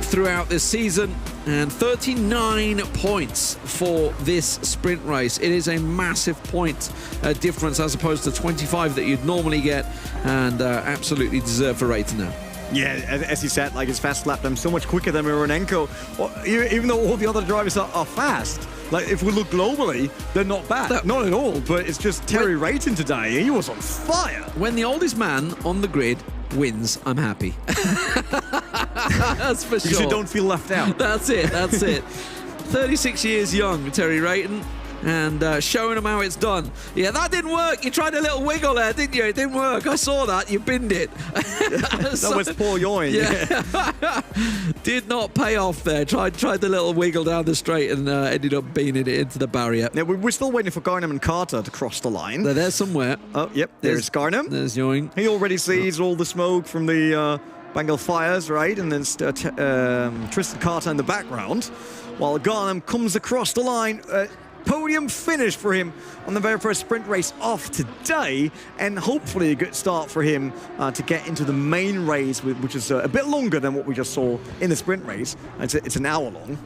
throughout this season, and 39 points for this sprint race. It is a massive point difference as opposed to 25 that you'd normally get, and absolutely deserved for Rayton now. Yeah, as you said, like his fast lap time so much quicker than Mironenko. Even though all the other drivers are fast, like if we look globally, they're not bad. Not at all, but it's just Terry Rayton today. He was on fire. When the oldest man on the grid wins, I'm happy. That's for sure. Because you don't feel left out. That's it. 36 years young, Terry Rayton, and showing him how it's done. Yeah, that didn't work. You tried a little wiggle there, didn't you? It didn't work. I saw that. You binned it. That was poor Ewing. Yeah. Did not pay off there. Tried the little wiggle down the straight and ended up beaning it into the barrier. Yeah, we're still waiting for Garnham and Carter to cross the line. They're there somewhere. Oh, yep. There's Garnham. There's Ewing. He already sees all the smoke from the Bengal fires, right? And then Tristan Carter in the background, while Garnham comes across the line. Podium finish for him on the very first sprint race off today, and hopefully a good start for him to get into the main race, which is a bit longer than what we just saw in the sprint race. It's an hour long.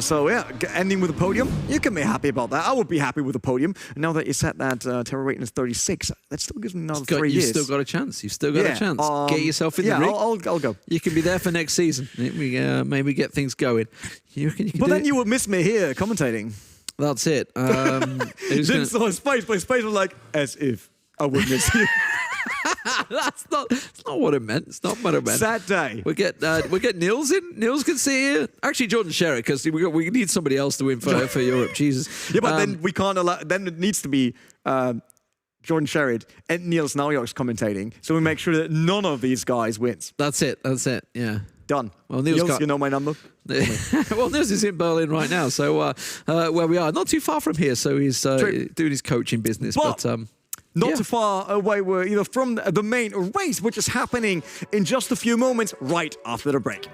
So yeah, ending with a podium, you can be happy about that. I would be happy with a podium. Now that you said that Terry Rayton is 36, that still gives me another 3 years. You've still got a chance. You've still got a chance. Get yourself in the ring. I'll go. You can be there for next season. Maybe get things going. You can but then you would miss me here commentating. That's it. Didn't saw his face, but his face was like, as if I would miss you. That's not what it meant. It's not what it meant. Sad day. We get Niels in. Niels can see you. Actually, Jordan Sherritt, because we need somebody else to win for Europe. Jesus. Yeah, but then we can't allow. Then it needs to be Jordan Sherritt and Niels Naujoks commentating, so we make sure that none of these guys wins. That's it. Yeah. Done. Well, Niels, you know my number. Well, Niels is in Berlin right now, so where we are, not too far from here. So he's doing his coaching business. But Not too far away, we're either from the main race, which is happening in just a few moments right after the break.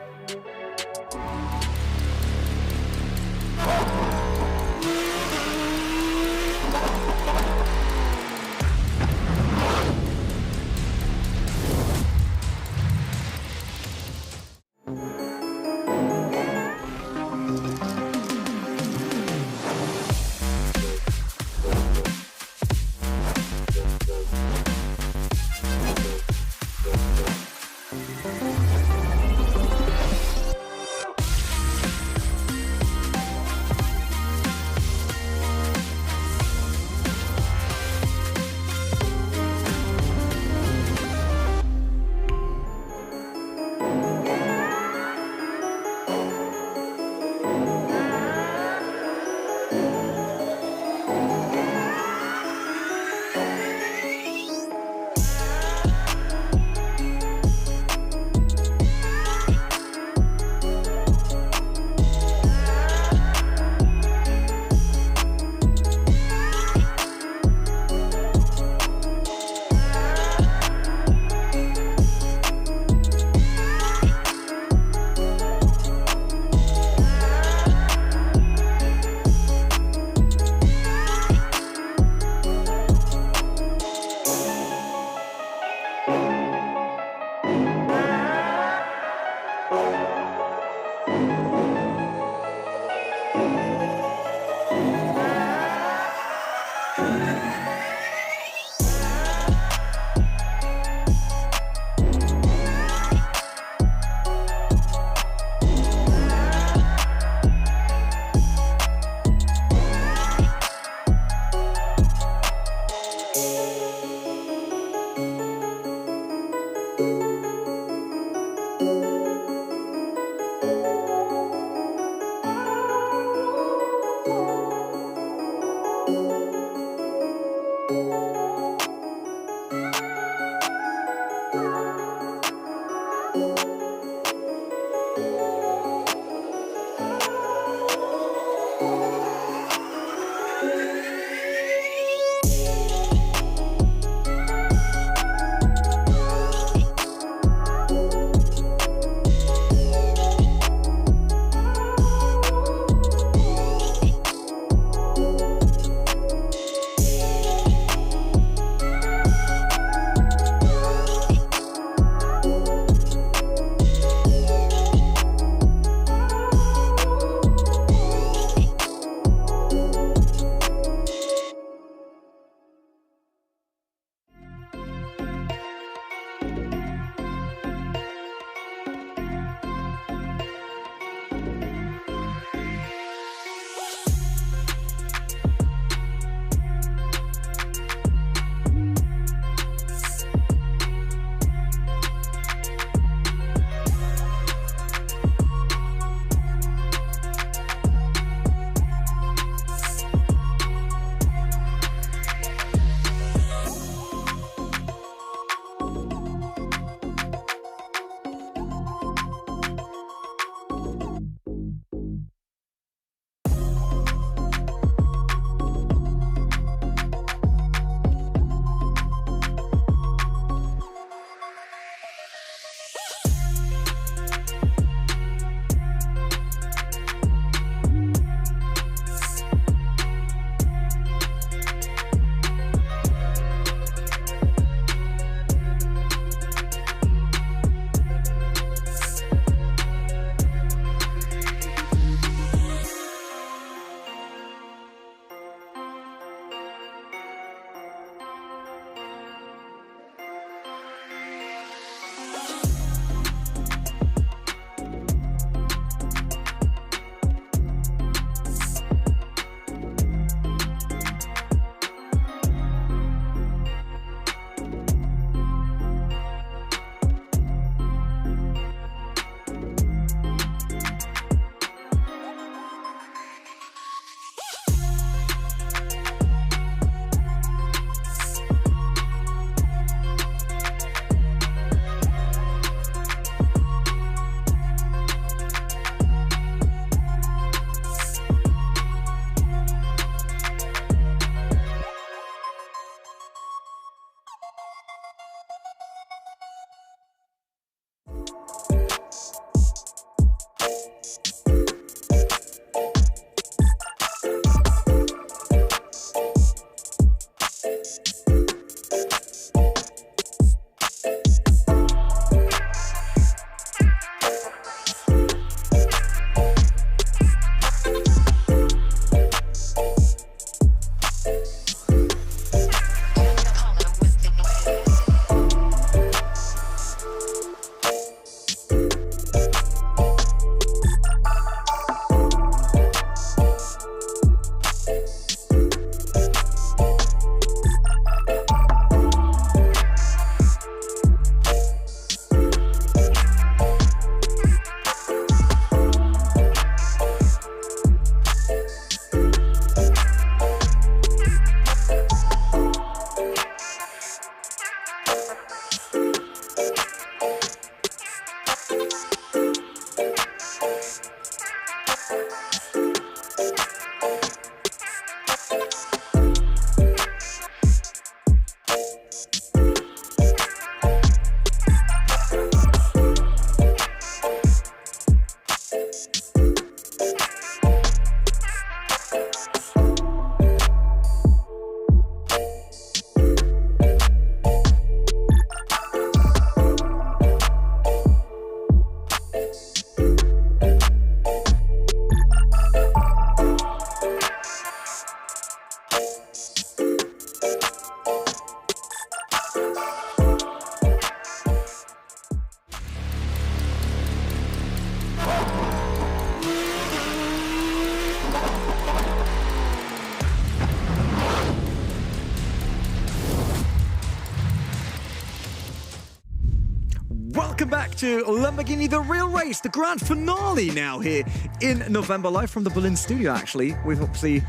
welcome back to Lamborghini The Real Race, the grand finale now here in November, live from the Berlin studio, actually, with obviously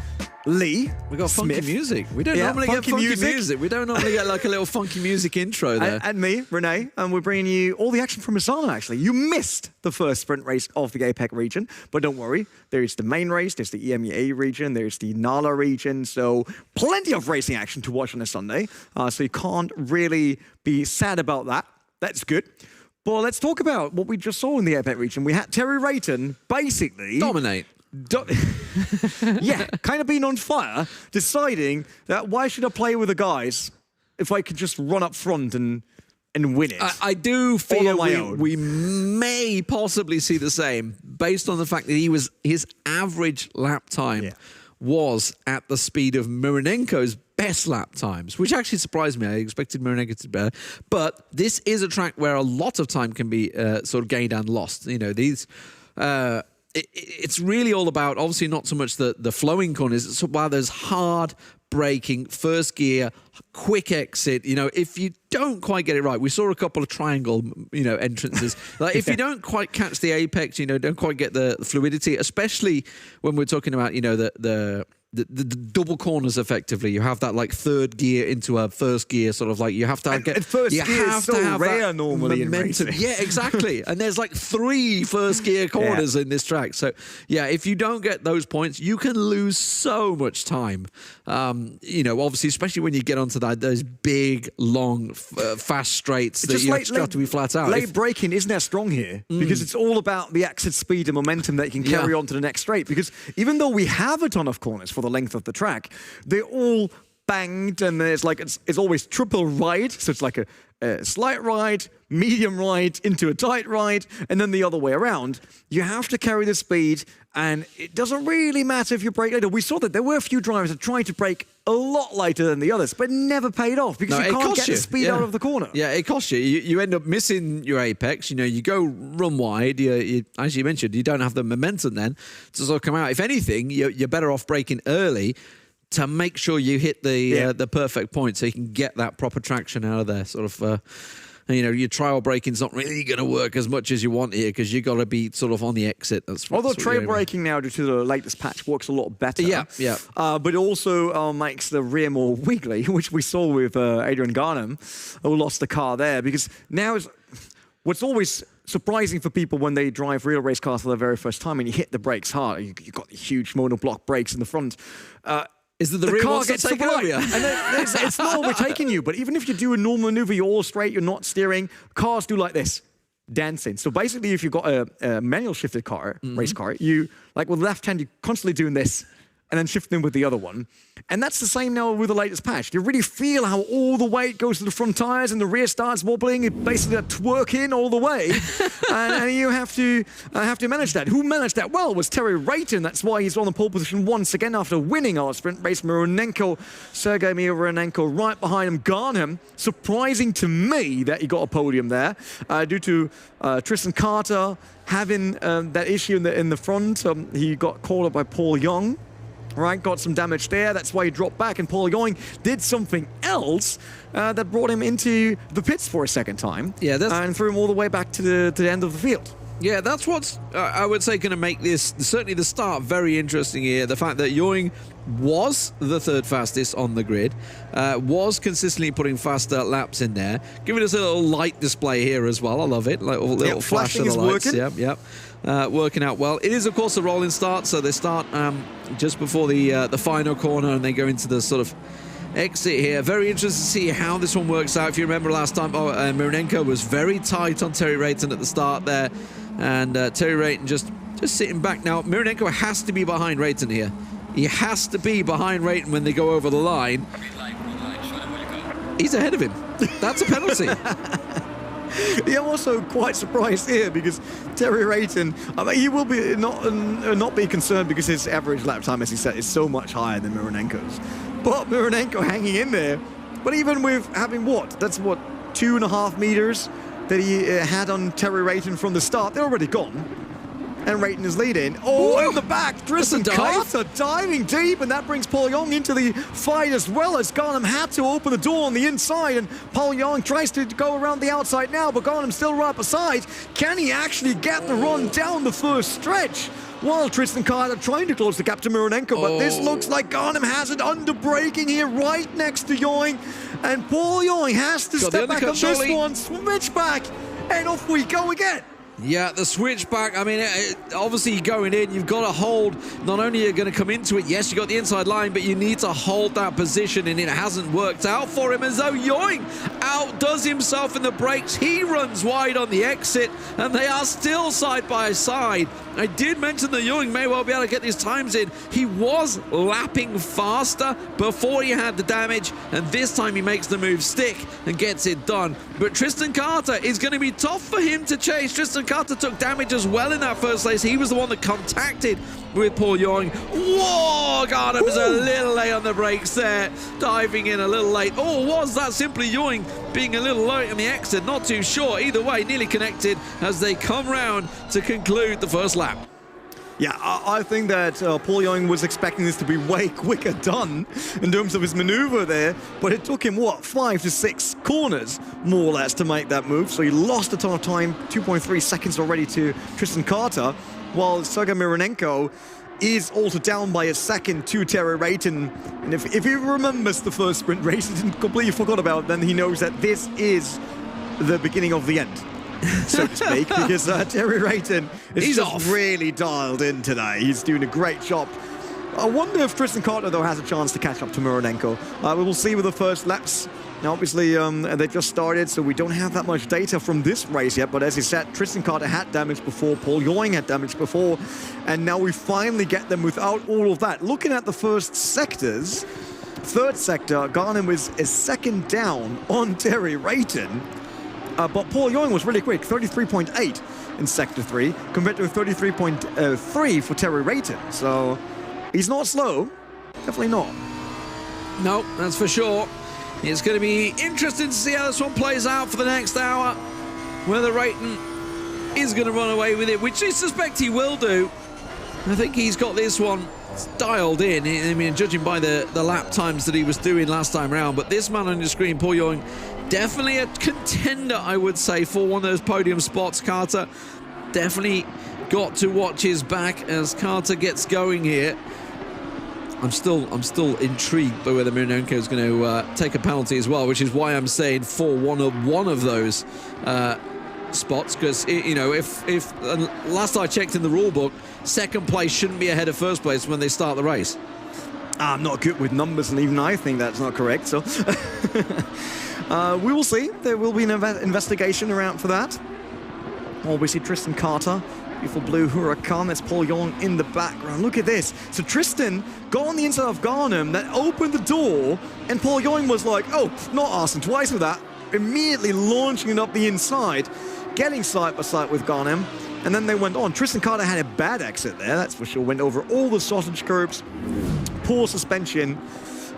Lee. We got funky Smith. music. We don't normally get funky music. We don't normally get like a little funky music intro there. And me, Renee, and we're bringing you all the action from Misano, actually. You missed the first sprint race of the APAC region, but don't worry. There's the main race, there's the EMEA region, there's the NALA region, so plenty of racing action to watch on a Sunday. So you can't really be sad about that. That's good. But let's talk about what we just saw in the APAC region. We had Terry Rayton basically Dominate. Yeah, kind of being on fire, deciding that why should I play with the guys if I could just run up front and win it? I do feel own. we may possibly see the same based on the fact that his average lap time was at the speed of Mironenko's best lap times, which actually surprised me. I expected Mironenko to be better. But this is a track where a lot of time can be sort of gained and lost. You know, these... It's really all about, obviously, not so much the flowing corners. It's about those hard braking, first gear, quick exit. You know, if you don't quite get it right, we saw a couple of triangle, entrances. Like if you don't quite catch the apex, don't quite get the fluidity, especially when we're talking about, the double corners effectively. You have that like third gear into a first gear, sort of like you have to get. And first gear is so rare normally momentum. in racing. Yeah, exactly. And there's like 3 first gear corners in this track. So yeah, if you don't get those points, you can lose so much time. Obviously, especially when you get onto those big, long, fast straights that you have to be flat out. Late braking isn't that strong here because it's all about the exit speed and momentum that you can carry on to the next straight. Because even though we have a ton of corners for the length of the track, they're all banged, and there's like it's always triple ride, so it's like a slight ride, medium ride, into a tight ride, and then the other way around. You have to carry the speed, and it doesn't really matter if you brake later. We saw that there were a few drivers that tried to brake a lot later than the others, but it never paid off because you can't get the speed out of the corner. Yeah, it costs you. You end up missing your apex. You go run wide. You, as you mentioned, you don't have the momentum then to sort of come out. If anything, you're better off braking early to make sure you hit the perfect point so you can get that proper traction out of there. Sort of, your trial braking's not really going to work as much as you want here because you got to be sort of on the exit. Although trail braking now, due to the latest patch, works a lot better. Yeah. But it also makes the rear more wiggly, which we saw with Adrian Garnham, who lost the car there. Because now what's always surprising for people when they drive real race cars for the very first time and you hit the brakes hard. You've got the huge monoblock brakes in the front. Is that the rear car gets take over you? And it's not overtaking you, but even if you do a normal maneuver, you're all straight, you're not steering, cars do like this, dancing. So basically, if you've got a manual shifted car, race car, you, like with the left hand, you're constantly doing this, and then shifting with the other one. And that's the same now with the latest patch. You really feel how all the weight goes to the front tires and the rear starts wobbling. It basically twerking all the way. and you have to manage that. Who managed that well was Terry Rayton. That's why he's on the pole position once again after winning our sprint race. Sergei Mironenko right behind him. Garnham, surprising to me that he got a podium there due to Tristan Carter having that issue in the front. He got called up by Paul Young. Right, got some damage there. That's why he dropped back. And Paul Yoing did something else that brought him into the pits for a second time. Yeah, and threw him all the way back to the end of the field. Yeah, that's what's, I would say, going to make this, certainly the start, very interesting here. The fact that Yoing was the 3rd fastest on the grid, was consistently putting faster laps in there, giving us a little light display here as well. I love it, like a little flash of the lights. Working. Working out well. It is, of course, a rolling start, so they start just before the final corner and they go into the sort of exit here. Very interested to see how this one works out. If you remember last time, Mironenko was very tight on Terry Rayton at the start there, and Terry Rayton just sitting back. Now, Mironenko has to be behind Rayton here. He has to be behind Rayton when they go over the line. He's ahead of him. That's a penalty. I'm also quite surprised here because Terry Rayton, he will be not be concerned because his average lap time, as he said, is so much higher than Mironenko's. But Mironenko hanging in there. But even with having that's 2.5 meters that he had on Terry Rayton from the start, they're already gone. And Rayton is leading. Oh, in the back, Tristan dive. Carter diving deep, and that brings Paul Young into the fight as well, as Garnham had to open the door on the inside, and Paul Young tries to go around the outside now, but Garnham's still right beside. Can he actually get the run down the first stretch? While Tristan Carter trying to close the gap to Mironenko, but this looks like Garnham has it under braking here right next to Yoing, and Paul Yoing has to step back on this one, switch back, and off we go again. Yeah, the switchback, I mean, obviously going in, you've got to hold, not only are you going to come into it, yes, you got the inside line, but you need to hold that position, and it hasn't worked out for him, as though Yoing outdoes himself in the brakes. He runs wide on the exit, and they are still side by side. I did mention that Yoing may well be able to get these times in. He was lapping faster before he had the damage, and this time he makes the move stick and gets it done. But Tristan Carter is going to be tough for him to chase. Tristan Carter took damage as well in that first race. He was the one that contacted with Paul Yoing. Whoa, Garnham is a little late on the brakes there, diving in a little late. Or was that simply Yoing being a little late on the exit? Not too sure. Either way, nearly connected as they come round to conclude the first lap. Yeah, I think that Paul Yoing was expecting this to be way quicker done in terms of his maneuver there, but it took him, what, 5 to 6 corners, more or less, to make that move. So he lost a ton of time, 2.3 seconds already to Tristan Carter, while Sergei Mironenko is also down by a second to Terry Rayton. And if he remembers the first sprint race and completely forgot about it, then he knows that this is the beginning of the end, so to speak, because Terry Rayton is just really dialed in today. He's doing a great job. I wonder if Tristan Carter, though, has a chance to catch up to Mironenko. We will see with the first laps. Now, obviously, they just started, so we don't have that much data from this race yet. But as he said, Tristan Carter had damage before, Paul Yoing had damage before, and now we finally get them without all of that. Looking at the first sectors, third sector, Garnham was a second down on Terry Rayton. But Paul Yoing was really quick, 33.8 in Sector 3, compared to 33.3 for Terry Rayton. So he's not slow, definitely not. No, that's for sure. It's going to be interesting to see how this one plays out for the next hour, whether Rayton is going to run away with it, which I suspect he will do. I think he's got this one dialed in. I mean, judging by the lap times that he was doing last time around, but this man on your screen, Paul Yoing, definitely a contender, I would say, for one of those podium spots. Carter definitely got to watch his back as Carter gets going here. I'm still intrigued by whether Mironenko is going to take a penalty as well, which is why I'm saying for one of those spots, because you know, if last I checked in the rule book, second place shouldn't be ahead of first place when they start the race. I'm not good with numbers, and even I think that's not correct. So we will see. There will be an investigation around for that. Obviously, Tristan Carter, beautiful blue Huracán. That's Paul Young in the background. Look at this. So Tristan got on the inside of Garnham, that opened the door, and Paul Young was like, oh, not asking twice with that. Immediately launching it up the inside, getting side by side with Garnham, and then they went on. Tristan Carter had a bad exit there, that's for sure. Went over all the sausage curbs, poor suspension.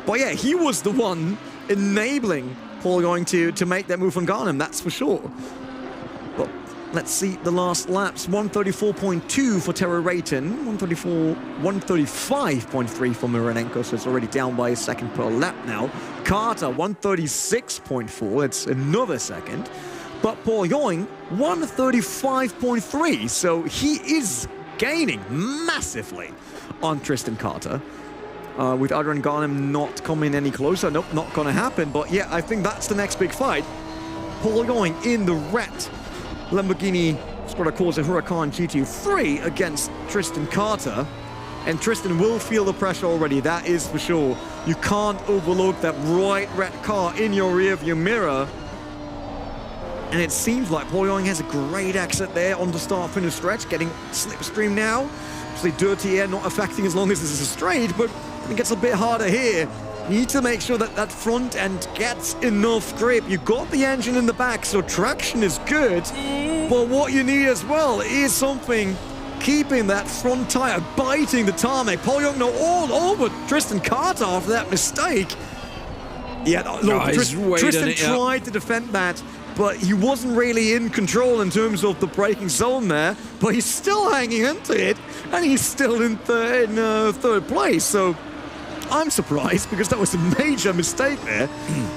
But yeah, he was the one enabling Paul Young to make that move on Garnham, that's for sure. But let's see the last laps. 134.2 for Terry Rayton, 135.3 for Mironenko, so it's already down by a second per lap now. Carter, 136.4, it's another second. But Paul Yoing, 135.3, so he is gaining massively on Tristan Carter. With Adrian Garnham not coming any closer, nope, not gonna happen. But yeah, I think that's the next big fight. Paul Yoing in the red Lamborghini Assetto Corsa Huracán GT3 against Tristan Carter. And Tristan will feel the pressure already, that is for sure. You can't overlook that bright red car in your rearview mirror. And it seems like Paul Yoing has a great exit there on the start-finish stretch, getting slipstream now. Obviously dirty air not affecting as long as this is a straight, but it gets a bit harder here. You need to make sure that that front end gets enough grip. You got the engine in the back, so traction is good. But what you need as well is something keeping that front tire biting the tarmac. Paul Young all over Tristan Carter after that mistake. Yeah, look, Tristan tried to defend that, but he wasn't really in control in terms of the braking zone there, but he's still hanging into it, and he's still in third place. So I'm surprised, because that was a major mistake there,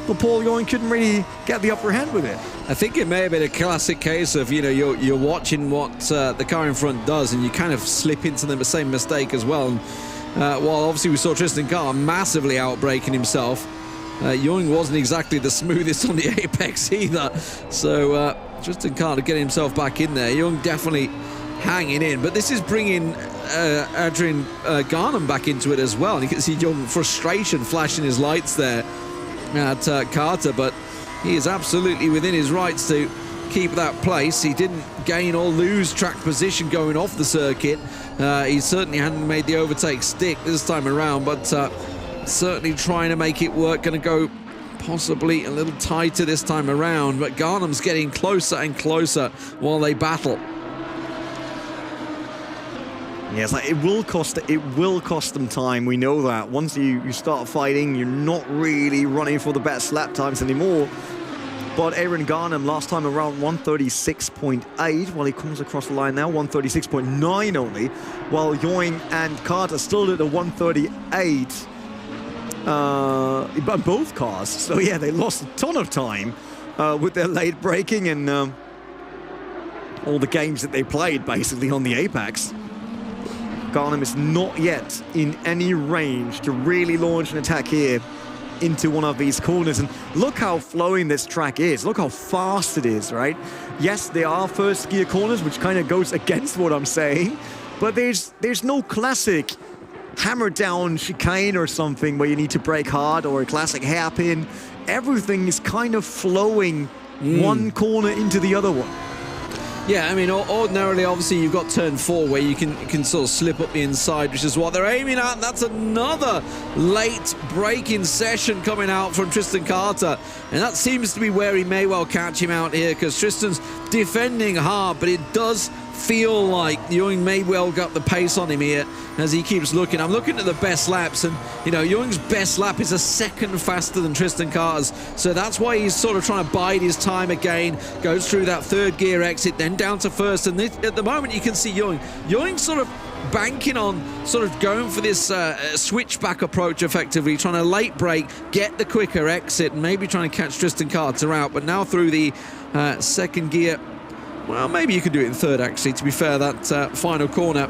but Paul Ewing couldn't really get the upper hand with it. I think it may have been a classic case of, you know, you're watching what the car in front does, and you kind of slip into the same mistake as well. And, while obviously we saw Tristan Carter massively outbraking himself, Ewing wasn't exactly the smoothest on the apex either. So Tristan Carter getting himself back in there. Ewing definitely hanging in, but this is bringing Adrian Garnham back into it as well. And you can see Ewing frustration flashing his lights there at Carter, but he is absolutely within his rights to keep that place. He didn't gain or lose track position going off the circuit. He certainly hadn't made the overtake stick this time around, but certainly trying to make it work. Going to go possibly a little tighter this time around, but Garnham's getting closer and closer while they battle. Yeah, it's like it will cost them time. We know that. Once you start fighting, you're not really running for the best lap times anymore. But Aaron Garnham last time around 136.8, while he comes across the line now 136.9 only, while Ewing and Carter still at the 138 but both cars. So yeah, they lost a ton of time with their late braking and all the games that they played basically on the Apex. Garnham is not yet in any range to really launch an attack here into one of these corners. And look how flowing this track is. Look how fast it is, right? Yes, there are first gear corners, which kind of goes against what I'm saying, but there's no classic hammer down chicane or something where you need to brake hard, or a classic hairpin. Everything is kind of flowing one corner into the other one. Yeah, I mean, ordinarily, obviously, you've got turn 4 where you can sort of slip up the inside, which is what they're aiming at. That's another late braking session coming out from Tristan Carter. And that seems to be where he may well catch him out here, because Tristan's defending hard, but it does feel like Ewing may well got the pace on him here as he keeps looking. I'm looking at the best laps, and you know, Ewing's best lap is a second faster than Tristan Carter's, so that's why he's sort of trying to bide his time again. Goes through that third gear exit, then down to first, and at the moment you can see Ewing sort of banking on sort of going for this switchback approach, effectively trying to late brake, get the quicker exit, and maybe trying to catch Tristan Carter out. But now through the second gear, well, maybe you could do it in third, actually, to be fair, that final corner.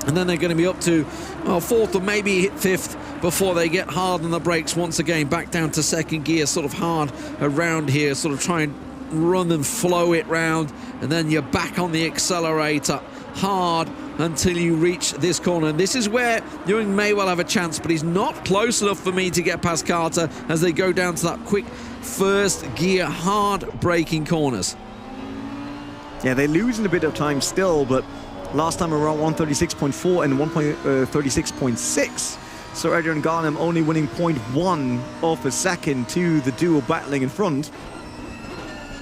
And then they're going to be up to fourth or maybe hit fifth before they get hard on the brakes once again. Back down to second gear, sort of hard around here, sort of try and run and flow it round. And then you're back on the accelerator hard until you reach this corner. And this is where Ewing may well have a chance, but he's not close enough for me to get past Carter as they go down to that quick first gear, hard braking corners. Yeah, they're losing a bit of time still, but last time around 136.4 and 136.6. So Adrian Garnham only winning 0.1 of a second to the duo battling in front.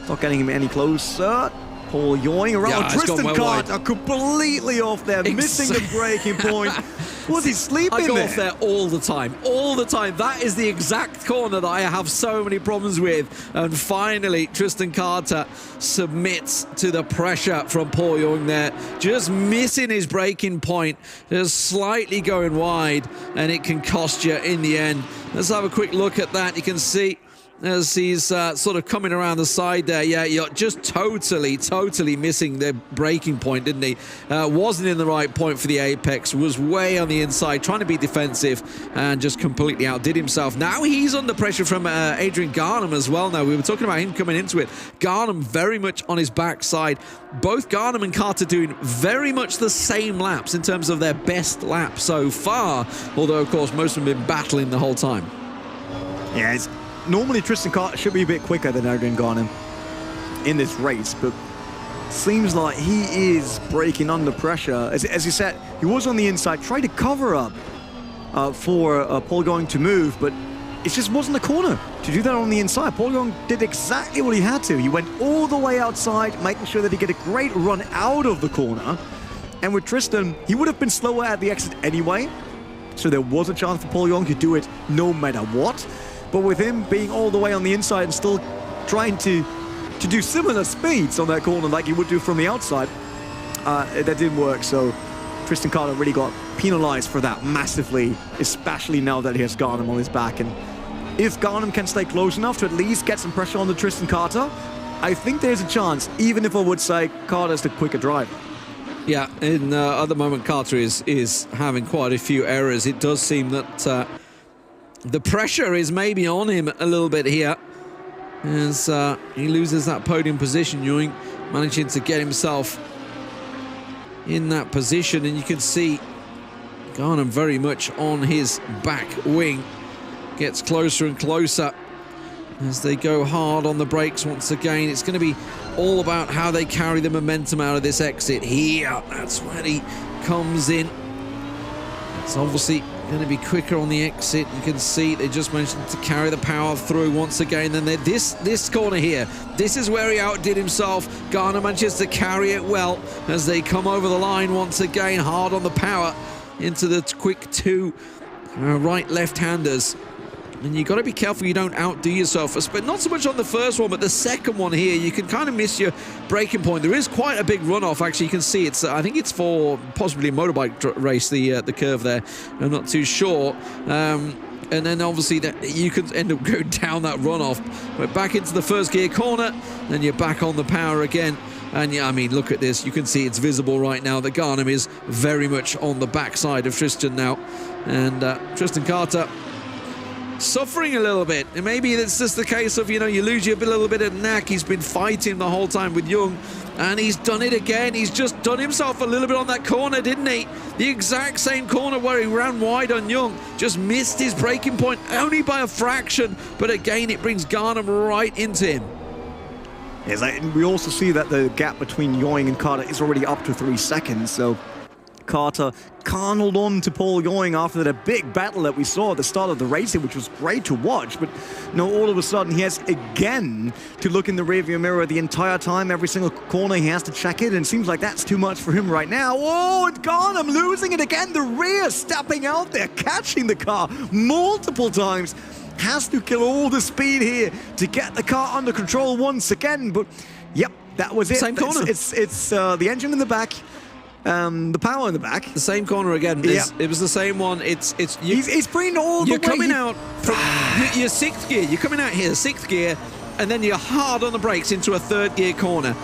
Not getting him any closer. Paul Ewing around Tristan Carter completely off there, missing the braking point. Was he sleeping there? I go off there all the time, all the time. That is the exact corner that I have so many problems with. And finally, Tristan Carter submits to the pressure from Paul Ewing there, just missing his braking point, just slightly going wide, and it can cost you in the end. Let's have a quick look at that. You can see as he's sort of coming around the side there. Yeah, you're just totally missing the braking point, didn't he? Wasn't in the right point for the apex, was way on the inside, trying to be defensive, and just completely outdid himself. Now he's under pressure from Adrian Garnham as well. Now, we were talking about him coming into it. Garnham very much on his backside. Both Garnham and Carter doing very much the same laps in terms of their best lap so far, although, of course, most of them have been battling the whole time. Yeah, normally Tristan Carter should be a bit quicker than Adrian Garnham in this race, but seems like he is braking under pressure. As you said, he was on the inside, tried to cover up for Paul Ewing to move, but it just wasn't a corner to do that on the inside. Paul Ewing did exactly what he had to. He went all the way outside, making sure that he get a great run out of the corner. And with Tristan, he would have been slower at the exit anyway, so there was a chance for Paul Ewing to do it no matter what. But with him being all the way on the inside and still trying to to do similar speeds on that corner like he would do from the outside. That didn't work, so Tristan Carter really got penalized for that massively, especially now that he has Garnham on his back. And if Garnham can stay close enough to at least get some pressure on the Tristan Carter, I think there's a chance, even if I would say Carter's the quicker driver. Yeah, at the moment, Carter is having quite a few errors. It does seem that the pressure is maybe on him a little bit here as he loses that podium position. Ewing managing to get himself in that position, and you can see Garnham very much on his back wing. Gets closer and closer as they go hard on the brakes once again. It's going to be all about how they carry the momentum out of this exit here. That's where he comes in. It's obviously going to be quicker on the exit. You can see they just managed to carry the power through once again. Then this corner here, this is where he outdid himself. Garnham manages to carry it well as they come over the line once again, hard on the power into the quick two right left-handers. And you've got to be careful you don't outdo yourself, but not so much on the first one, but the second one here, you can kind of miss your braking point. There is quite a big runoff, actually. You can see it's, I think it's for possibly a motorbike race, the curve there. I'm not too sure. And then obviously that you can end up going down that runoff. But back into the first gear corner, then you're back on the power again. And yeah, I mean, look at this. You can see it's visible right now that Garnham is very much on the backside of Tristan now. And Tristan Carter suffering a little bit, and maybe it's just the case of, you know, you lose a little bit of knack. He's been fighting the whole time with Young, and he's done it again. He's just done himself a little bit on that corner, didn't he? The exact same corner where he ran wide on Young, just missed his braking point only by a fraction, but again it brings Garnham right into him. Yes, we also see that the gap between Ewing and Carter is already up to 3 seconds, so Carter can't hold on to Paul Ewing after that big battle that we saw at the start of the race, which was great to watch. But no, all of a sudden he has again to look in the rearview mirror the entire time. Every single corner he has to check it, and it seems like that's too much for him right now. Oh, and Garnham losing it again. The rear stepping out there, catching the car multiple times. Has to kill all the speed here to get the car under control once again. But yep, that was it. Same corner. It's the engine in the back. The power in the back. The same corner again. Yeah. It was the same one. He's bringing all the way. You're coming out from your sixth gear. You're coming out here, sixth gear, and then you're hard on the brakes into a third gear corner.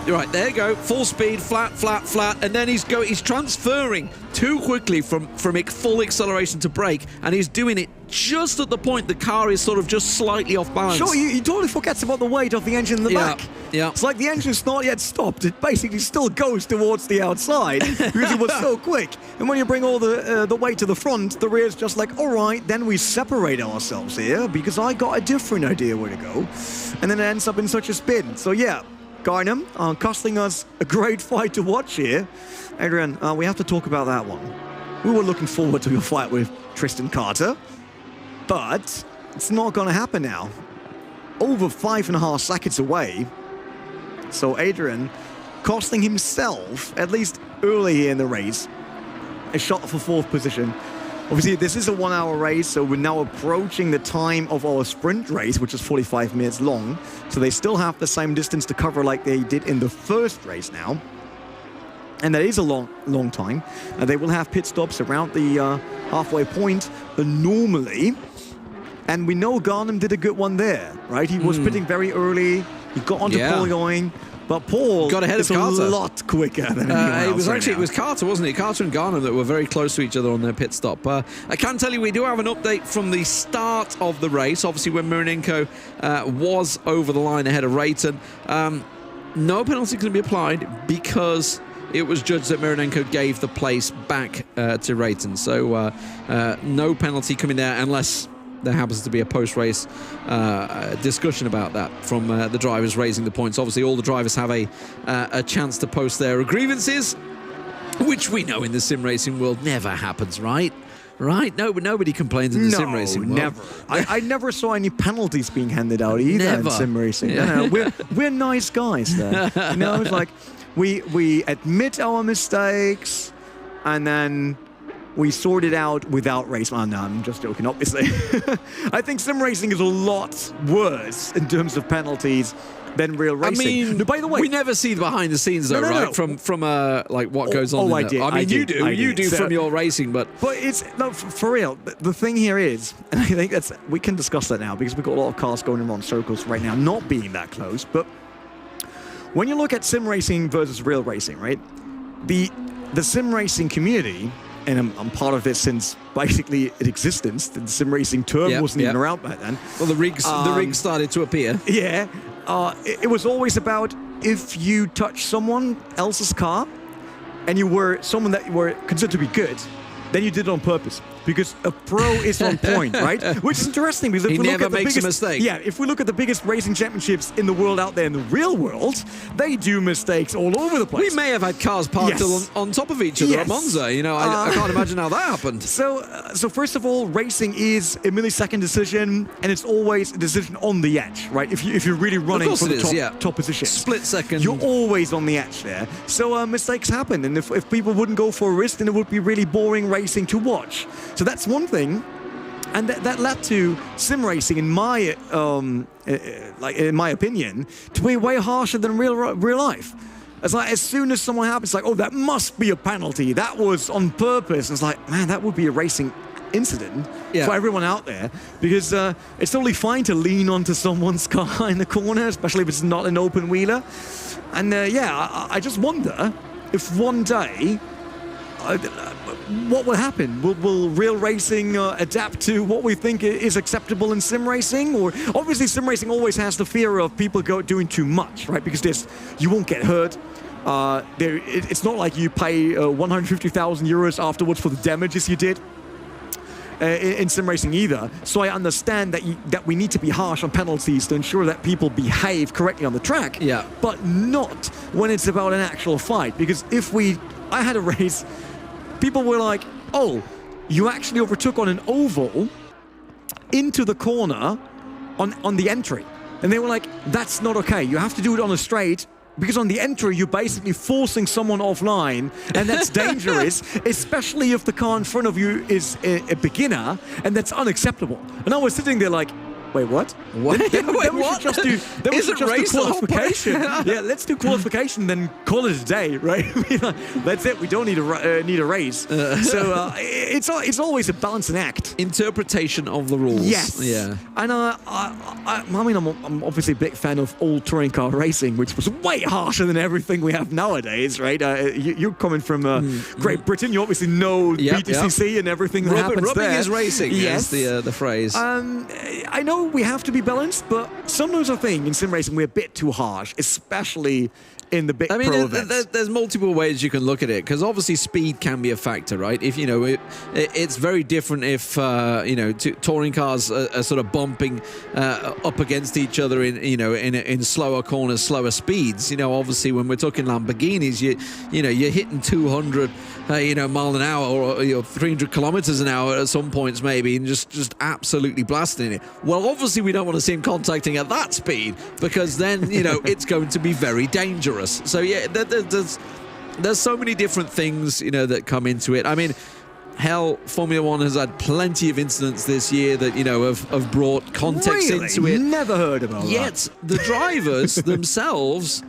Right, there you go. Full speed, flat, flat, flat, and then he's transferring too quickly from full acceleration to brake, and he's doing it just at the point the car is sort of just slightly off balance. Sure, he totally forgets about the weight of the engine in the back. Yeah. It's like the engine's not yet stopped. It basically still goes towards the outside because it was so quick. And when you bring all the weight to the front, the rear's just like, all right, then we separate ourselves here because I got a different idea where to go. And then it ends up in such a spin. So yeah, Garnham costing us a great fight to watch here. Adrian, we have to talk about that one. We were looking forward to your fight with Tristan Carter, but it's not going to happen now. Over 5.5 seconds away. So Adrian costing himself, at least early here in the race, a shot for 4th position. Obviously, this is a 1-hour race, so we're now approaching the time of our sprint race, which is 45 minutes long. So they still have the same distance to cover like they did in the first race now. And that is a long time. They will have pit stops around the halfway point normally. And we know Garnham did a good one there, right? He was pitting very early. He got onto Paul going. But Paul got ahead of Carter. A lot quicker than anyone else. It was Carter, wasn't it? Carter and Garnham that were very close to each other on their pit stop. I can tell you we do have an update from the start of the race. Obviously, when Mironenko was over the line ahead of Rayton, no penalty can be applied because it was judged that Mironenko gave the place back to Rayton. So no penalty coming there unless there happens to be a post-race discussion about that from the drivers raising the points. Obviously, all the drivers have a chance to post their grievances, which we know in the sim racing world never happens, right? Right? No, nobody complains in the sim racing world. Never. I never saw any penalties being handed out either Never. in sim racing. Yeah. No, we're nice guys there. You know, it's like we admit our mistakes and then we sort it out without race. Oh, no, I'm just joking, obviously. I think sim racing is a lot worse in terms of penalties than real racing. I mean, no, by the way, we never see the behind the scenes though, No. right? From like what goes on. Oh, in I did. I mean, you do So- from your racing, but it's no, for real. The thing here is, and I think we can discuss that now because we've got a lot of cars going around circles right now, not being that close. But when you look at sim racing versus real racing, right? The sim racing community, and I'm part of this since basically its existence. The sim racing term wasn't even around back then. well, the rigs started to appear. Yeah, it was always about if you touch someone else's car and you were someone that you were considered to be good, then you did it on purpose. Because a pro is on point, right? Which is interesting because if He we look never at the makes a biggest, mistake. Yeah, if we look at the biggest racing championships in the world out there in the real world, they do mistakes all over the place. We may have had cars parked Yes. on top of each other Yes. at Monza. You know, I can't imagine how that happened. So first of all, racing is a millisecond decision, and it's always a decision on the edge, right? If you're really running course for it the is, top position, Split second. you're always on the edge there. So mistakes happen, and if people wouldn't go for a risk, then it would be really boring racing to watch. So that's one thing. And that led to sim racing, in my opinion, to be way harsher than real life. It's like as soon as someone happens, it's like, oh, that must be a penalty. That was on purpose. And it's like, man, that would be a racing incident for everyone out there, because it's totally fine to lean onto someone's car in the corner, especially if it's not an open wheeler. And I just wonder if one day. What will happen? Will real racing adapt to what we think is acceptable in sim racing? Or obviously sim racing always has the fear of people doing too much, right? Because you won't get hurt. It's not like you pay 150,000 euros afterwards for the damages you did in sim racing either. So I understand that we need to be harsh on penalties to ensure that people behave correctly on the track. Yeah. But not when it's about an actual fight. Because I had a race. People were like, oh, you actually overtook on an oval into the corner on the entry. And they were like, that's not okay. You have to do it on a straight, because on the entry, you're basically forcing someone offline, and that's dangerous, especially if the car in front of you is a beginner, and that's unacceptable. And I was sitting there like, wait, what? What? Then we What? should just do qualification. Yeah, let's do qualification, then call it a day, right? That's it. We don't need a race. So it's always a balancing act. Interpretation of the rules. Yes. Yeah. And I mean, I'm obviously a big fan of old touring car racing, which was way harsher than everything we have nowadays, right? You're coming from Great Britain. You obviously know BTCC and everything that happens rubbing there. is racing. Yes. Is the phrase. I know we have to be balanced, but sometimes I think in sim racing we're a bit too harsh, especially in the big pro events. There's multiple ways you can look at it, because obviously speed can be a factor, right? If it's very different if touring cars are sort of bumping up against each other in slower corners, slower speeds. Obviously when we're talking Lamborghinis, you're hitting 200 mile an hour or 300 kilometers an hour at some points maybe, and just absolutely blasting it. Well, obviously we don't want to see him contacting at that speed, because then it's going to be very dangerous. So yeah, there's so many different things that come into it. I mean, hell, Formula One has had plenty of incidents this year that have brought context into it. Never heard about that. Yet the drivers themselves,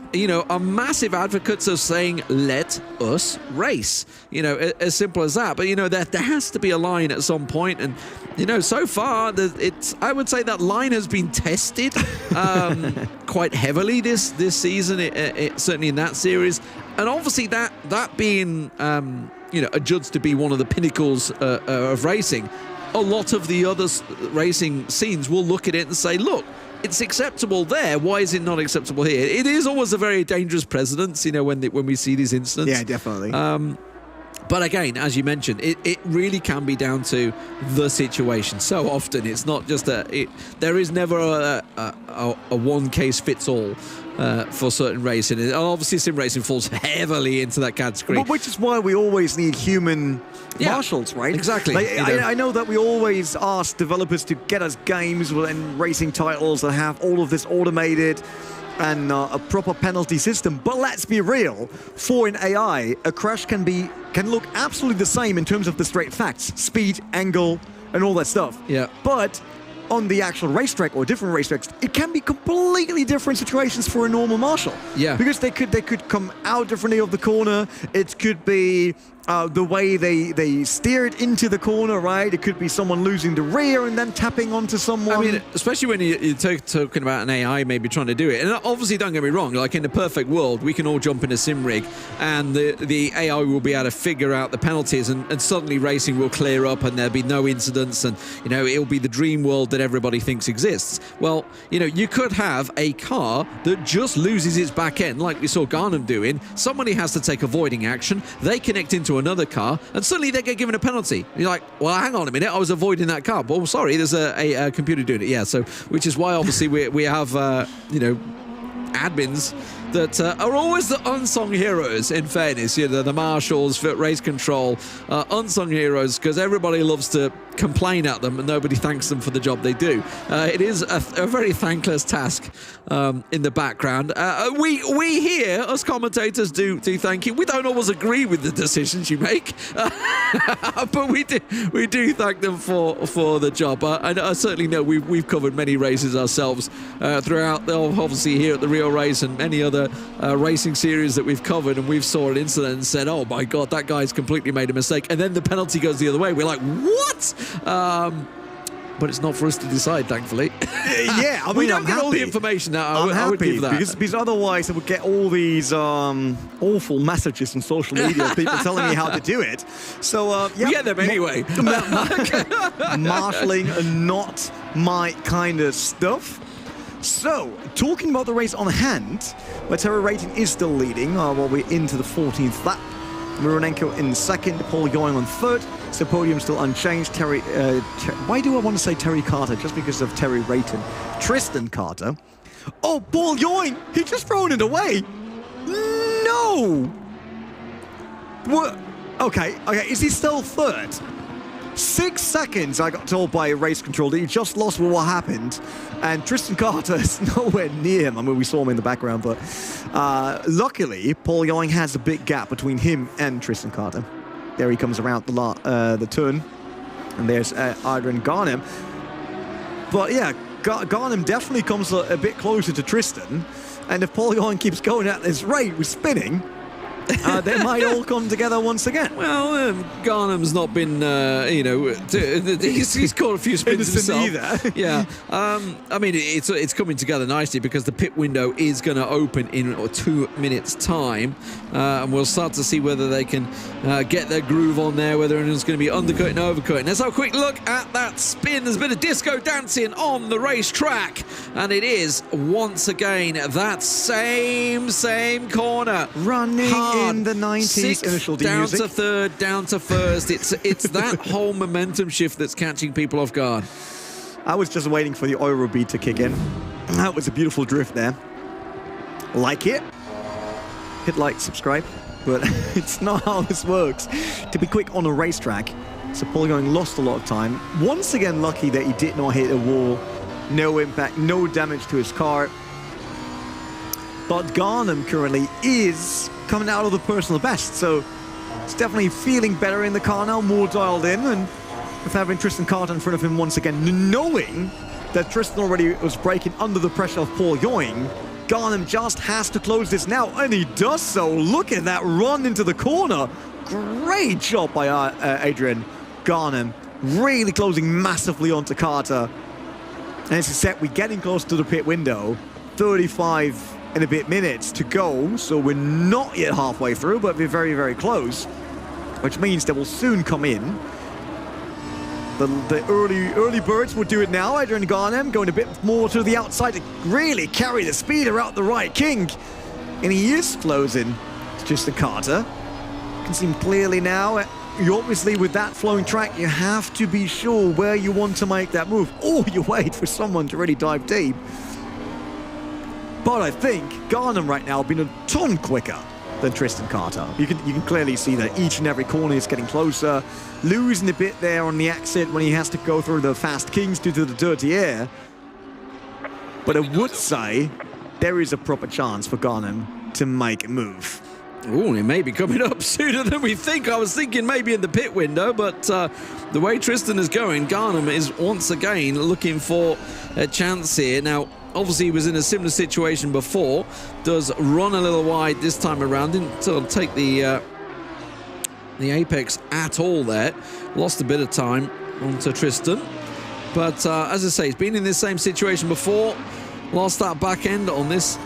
are massive advocates of saying, "Let us race." As simple as that. But there has to be a line at some point, and so far I would say that line has been tested quite heavily this season. Certainly in that series, and obviously that being adjudged to be one of the pinnacles of racing, a lot of the other racing scenes will look at it and say, look, it's acceptable there. Why is it not acceptable here? It is always a very dangerous precedent, when we see these incidents. Yeah, definitely. But again, as you mentioned, it really can be down to the situation. So often it's not just there is never a one case fits all for certain racing. And obviously sim racing falls heavily into that category. But which is why we always need human marshals, right? Exactly. I know that we always ask developers to get us games and racing titles that have all of this automated and a proper penalty system. But let's be real, for an AI, a crash can look absolutely the same in terms of the straight facts, speed, angle, and all that stuff. Yeah. But on the actual racetrack or different racetracks, it can be completely different situations for a normal marshal. Yeah. Because they could come out differently of the corner. It could be the way they steer it into the corner, right? It could be someone losing the rear and then tapping onto someone. I mean, especially when you're talking about an AI maybe trying to do it. And obviously, don't get me wrong, like in the perfect world, we can all jump in a sim rig and the AI will be able to figure out the penalties and suddenly racing will clear up and there'll be no incidents and, you know, it'll be the dream world that everybody thinks exists. Well, you know, you could have a car that just loses its back end, like we saw Garnham doing. Somebody has to take avoiding action. They connect into another car and suddenly they get given a penalty. You're like, well, hang on a minute, I was avoiding that car. Well, sorry, there's a computer doing it. Yeah, so which is why obviously we have you know, admins that are always the unsung heroes, in fairness. You know, the marshals, race control, unsung heroes, because everybody loves to complain at them and nobody thanks them for the job they do. It is a very thankless task in the background. We here, us commentators, do thank you. We don't always agree with the decisions you make, but we do thank them for the job. And I certainly know we've covered many races ourselves throughout, obviously here at The Real Race and many other racing series that we've covered, and we've saw an incident and said, oh my God, that guy's completely made a mistake. And then the penalty goes the other way. We're like, what? But it's not for us to decide, thankfully. Yeah, I mean, we don't get all the information now. I would give that. Because otherwise I would get all these awful messages on social media of people telling me how to do it. So, yeah. We get them anyway. Marshalling and not my kind of stuff. So, talking about the race on hand, where Terry Rating is still leading while we're into the 14th lap. Mironenko in second, Paul going on third. So podium still unchanged. Why do I want to say Terry Carter? Just because of Terry Rating. Tristan Carter. Oh, Paul Yoing! He just thrown it away! No! What? Okay, is he still third? 6 seconds, I got told by race control that he just lost with what happened. And Tristan Carter is nowhere near him. I mean, we saw him in the background, but luckily, Paul Yoing has a big gap between him and Tristan Carter. There he comes around the turn. And there's Adrian Garnham. But yeah, Garnham definitely comes a bit closer to Tristan. And if Paul Yoing keeps going at this rate with spinning, they might all come together once again. Well, Garnham's not been, you know, he's caught a few spins himself. Either. Yeah, I mean, it's coming together nicely because the pit window is going to open in 2 minutes' time, and we'll start to see whether they can get their groove on there, whether anyone's going to be undercutting, overcutting. Let's have a quick look at that spin. There's a bit of disco dancing on the racetrack, and it is once again that same corner. Running in the 90s. Sixth, initial down music. to third, down to first. It's that whole momentum shift that's catching people off guard. I was just waiting for the Euro beat to kick in. That was a beautiful drift there. Like it. Hit like, subscribe. But it's not how this works. To be quick on a racetrack, so Paul Yoing lost a lot of time. Once again, lucky that he did not hit a wall. No impact, no damage to his car. But Garnham currently is coming out of the personal best, so it's definitely feeling better in the car now, more dialed in, and with having Tristan Carter in front of him once again, knowing that Tristan already was braking under the pressure of Paul Yoing, Garnham just has to close this now, and he does so. Look at that run into the corner. Great job by Adrian Garnham, really closing massively onto Carter. And as I said, we're getting close to the pit window, 35 and a bit minutes to go, so we're not yet halfway through, but we're very, very close, which means they will soon come in. The early birds will do it now. Adrian Garnham going a bit more to the outside to really carry the speeder out the right king, and he is closing to Tristan Carter. You can see him clearly now. You obviously, with that flowing track, you have to be sure where you want to make that move, or you wait for someone to really dive deep. But I think Garnham right now has been a ton quicker than Tristan Carter. You can clearly see that each and every corner is getting closer, losing a bit there on the exit when he has to go through the fast kings due to the dirty air. But I would say there is a proper chance for Garnham to make a move. Oh, it may be coming up sooner than we think. I was thinking maybe in the pit window, but the way Tristan is going, Garnham is once again looking for a chance here. Now, obviously, he was in a similar situation before. Does run a little wide this time around. Didn't sort of take the apex at all there. Lost a bit of time onto Tristan. But as I say, he's been in this same situation before. Lost that back end on this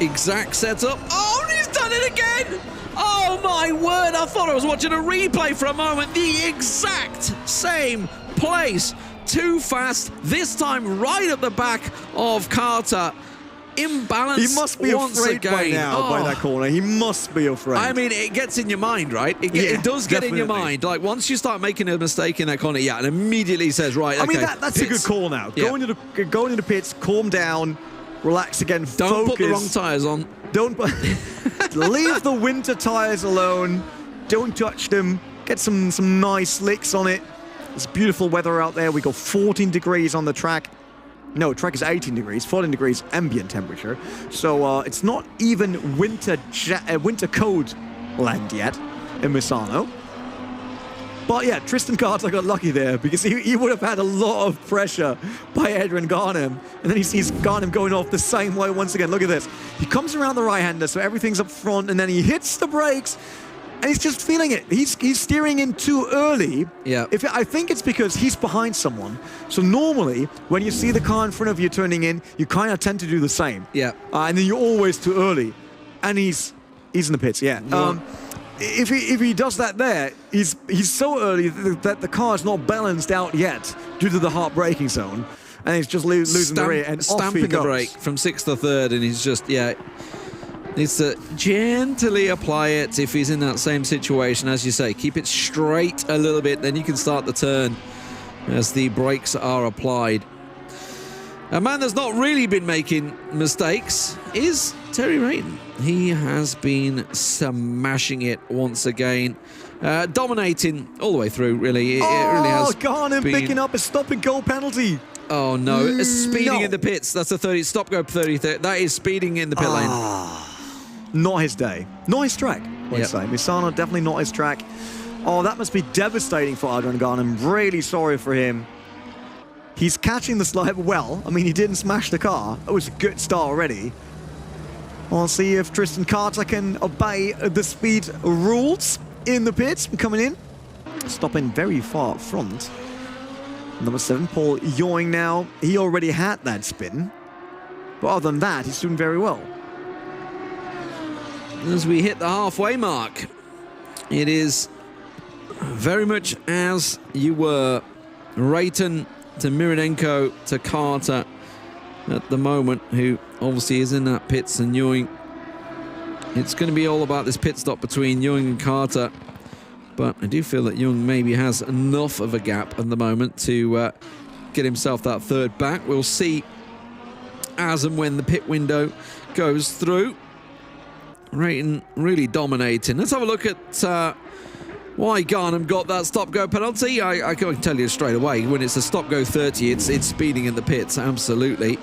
exact setup. Oh, and he's done it again! Oh my word, I thought I was watching a replay for a moment. The exact same place. Too fast, this time right at the back of Carter. Imbalance. He must be afraid by now by that corner. He must be afraid. I mean, it gets in your mind, right? It does get in your mind. Like, once you start making a mistake in that corner, and immediately says, right, okay. I mean, that's a good call now. Yeah. Go into the pits, calm down, relax again, Don't focus. put the wrong tyres on. Don't leave the winter tyres alone. Don't touch them. Get some nice slicks on it. It's beautiful weather out there. We got 14 degrees on the track. No, track is 18 degrees, 14 degrees ambient temperature. So it's not even winter code land yet in Misano. But yeah, Tristan Carter got lucky there because he would have had a lot of pressure by Adrian Garnham. And then he sees Garnham going off the same way once again. Look at this. He comes around the right-hander, so everything's up front, and then he hits the brakes, and he's just feeling it. He's steering in too early. Yeah. I think it's because he's behind someone. So normally, when you see the car in front of you turning in, you kind of tend to do the same. Yeah. And then you're always too early. And he's in the pits, yeah. If he does that there, he's so early that the car is not balanced out yet due to the hard braking zone, and he's just losing the rear and stamping off he goes. the brake from 6th to 3rd, and he's just needs to gently apply it if he's in that same situation. As you say, keep it straight a little bit, then you can start the turn as the brakes are applied. A man that's not really been making mistakes is Terry Rayton. He has been smashing it once again. Dominating all the way through, really. It really has Garnham been picking up a stop-and-go penalty. Oh, no. Speeding in the pits. That's a 30. Stop-go 30. That is speeding in the pit lane. Not his day. Not his track, let's say. Misano, definitely not his track. Oh, that must be devastating for Adrian Garnham. Really sorry for him. He's catching the slide well. I mean, he didn't smash the car. It was a good start already. We'll see if Tristan Carter can obey the speed rules in the pits. Coming in. Stopping very far up front. Number 7, Paul Ewing now. He already had that spin. But other than that, he's doing very well. As we hit the halfway mark, it is very much as you were. Rayton to Mironenko to Carter at the moment, who obviously is in that pits, and Ewing. It's going to be all about this pit stop between Ewing and Carter, but I do feel that Ewing maybe has enough of a gap at the moment to get himself that 3rd back. We'll see as and when the pit window goes through. Rayton really dominating. Let's have a look at why Garnham got that stop-go penalty. I can tell you straight away, when it's a stop-go 30, it's speeding in the pits, absolutely.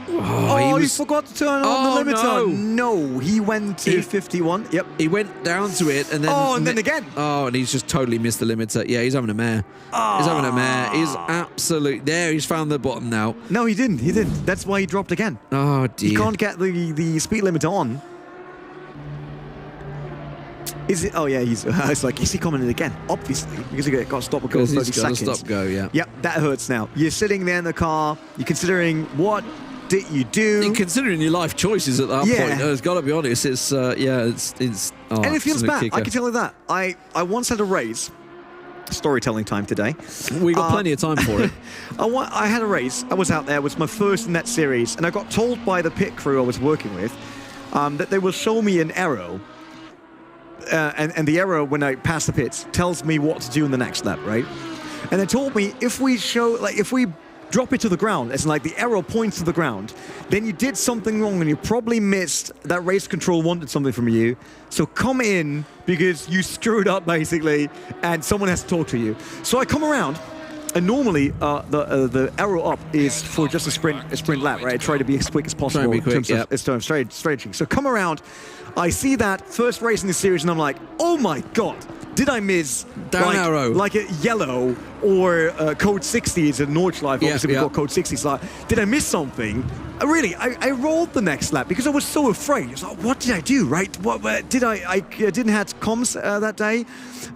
He forgot to turn on the limiter. No, he went to 51. Yep. He went down to it, and then... Oh, and then again. Oh, and he's just totally missed the limiter. Yeah, he's having a mare. He's having a mare. He's absolutely... There, he's found the bottom now. No, he didn't. He didn't. That's why he dropped again. Oh, dear. He can't get the speed limiter on. Is it? Oh yeah, it's like, is he coming in again? Obviously, because he got stop and go 30 seconds. Stop go, yeah. Yep, that hurts now. You're sitting there in the car. You're considering, what did you do? You're considering your life choices at that point. I've got to be honest. It's and it feels bad. I can tell you that. I once had a race. Storytelling time today. We got plenty of time for it. I had a race. I was out there. It was my first in that series, and I got told by the pit crew I was working with that they will show me an arrow. And the arrow, when I pass the pits, tells me what to do in the next lap, right? And they told me if we drop it to the ground, as in like the arrow points to the ground, then you did something wrong and you probably missed that race control wanted something from you. So come in because you screwed up basically, and someone has to talk to you. So I come around And normally, the arrow up is for just a sprint lap, right? Try to be as quick as possible Try and be quick, in terms of strategy. So come around, I see that first race in the series, and I'm like, oh my god, did I miss down arrow like a yellow or code 60 is a Nordschleife? Obviously, we've got code 60. So did I miss something? Really, I rolled the next lap because I was so afraid. I was like, what did I do, right? What did I didn't have comms that day,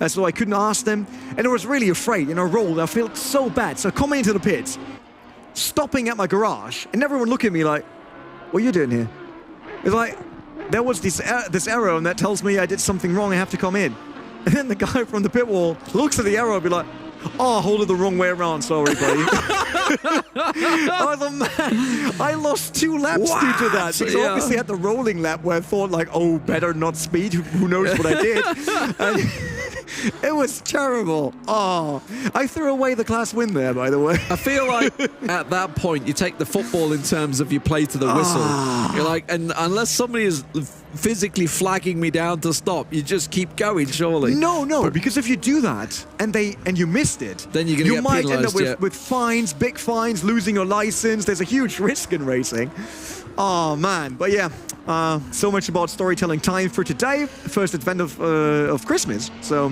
so I couldn't ask them. And I was really afraid, and I rolled. I felt so bad. So coming into the pits, stopping at my garage, and everyone looking at me like, what are you doing here? It's like, there was this arrow, and that tells me I did something wrong, I have to come in. And then the guy from the pit wall looks at the arrow and be like, oh, hold it the wrong way around, sorry, buddy. I thought, man, I lost 2 laps due to that. Because I obviously had the rolling lap where I thought, like, oh, better not speed. Who knows what I did? And it was terrible. Oh, I threw away the class win there, by the way. I feel like at that point, you take the football in terms of you play to the whistle. You're like, and unless somebody is physically flagging me down to stop, you just keep going, surely. No, because if you do that and you missed it, then you're going to get might penalized, end up with fines, big fines, losing your license. There's a huge risk in racing. Oh man, but yeah, so much about storytelling time for today. First advent of Christmas, so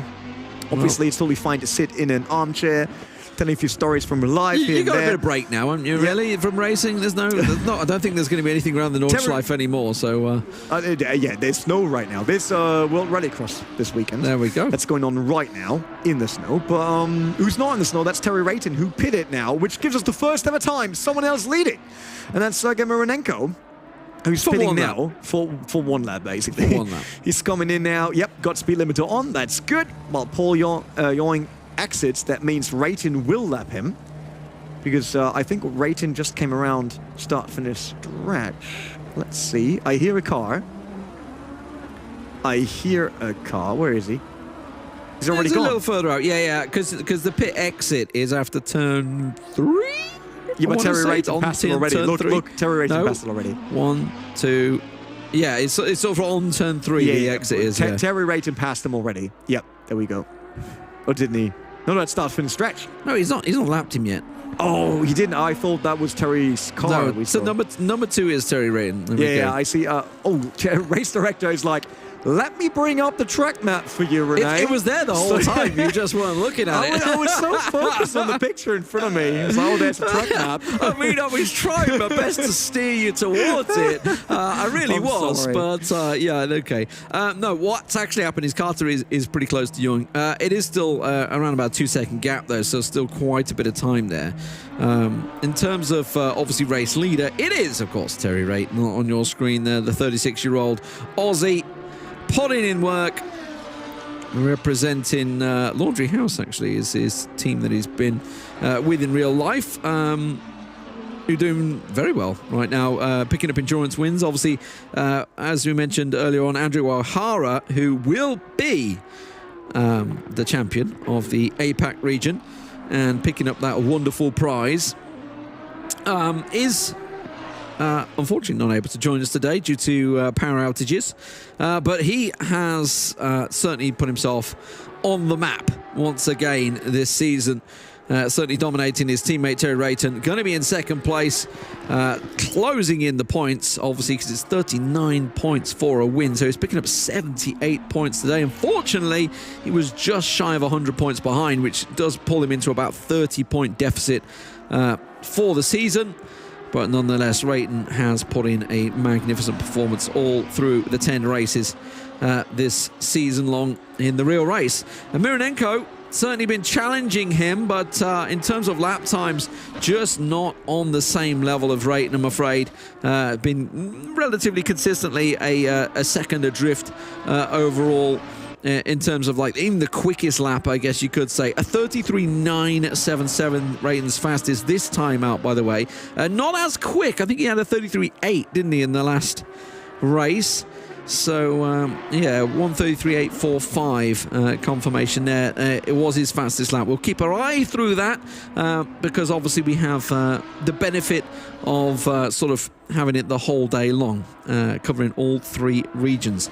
obviously it's totally fine to sit in an armchair, telling a few stories from life. You got a bit of break now, haven't you? Really, from racing? There's no. I don't think there's going to be anything around the Nordschleife anymore. So yeah, there's snow right now. There's World Rallycross this weekend. There we go. That's going on right now in the snow. But who's not in the snow? That's Terry Rayton, who pitted now, which gives us the first ever time someone else leading, and that's Sergei Mironenko, who's pitting now for 1 lap, basically. For 1 lap. He's coming in now. Yep, got speed limiter on. That's good. While Paul Yoing exits, that means Rayton will lap him, because I think Rayton just came around start-finish stretch. Let's see. I hear a car. Where is he? He's already gone. A little further out. Yeah, because the pit exit is after turn 3. Yeah, but Terry Rayton passed him already. Look, Terry Rayton passed it already. 1, 2. Yeah, it's sort of on turn 3. The exit is. Terry Rayton passed him already. Yep, there we go. Oh, didn't he? No, that starts finish stretch. No, he's not lapped him yet. Oh, he didn't. I thought that was Terry's car. No, so number 2 is Terry Rayton. Yeah, I see. Race director is like, let me bring up the track map for you, Renee. It was there the whole time. You just weren't looking at it. I was so focused on the picture in front of me. It was like, oh, there's the track map. I mean, I was trying my best to steer you towards it. I really was, sorry. but yeah, okay. No, what's actually happened is Carter is pretty close to Young. It is still around about a 2-second gap, though, so still quite a bit of time there. In terms of, obviously, race leader, it is, of course, Terry Rayton on your screen there, the 36-year-old Aussie. Putting in work, representing Laundry House, actually, is his team that he's been with in real life. Who are doing very well right now, picking up endurance wins. Obviously, as we mentioned earlier on, Andrew O'Hara, who will be the champion of the APAC region and picking up that wonderful prize, is unfortunately not able to join us today due to power outages, but he has certainly put himself on the map once again this season, certainly dominating his teammate Terry Rayton. Going to be in second place, closing in the points, obviously, because it's 39 points for a win, so he's picking up 78 points today. Unfortunately, he was just shy of 100 points behind, which does pull him into about 30-point deficit for the season. But nonetheless, Rayton has put in a magnificent performance all through the 10 races this season long in the real race. And Mironenko certainly been challenging him, but in terms of lap times, just not on the same level of Rayton, I'm afraid. Been relatively consistently a second adrift overall. In terms of like even the quickest lap, I guess you could say. A 33.977, Rayton's fastest this time out, by the way. Not as quick. I think he had a 33.8, didn't he, in the last race? So, yeah, 1:33.845 confirmation there. It was his fastest lap. We'll keep our eye through that because obviously we have the benefit of sort of having it the whole day long, covering all 3 regions.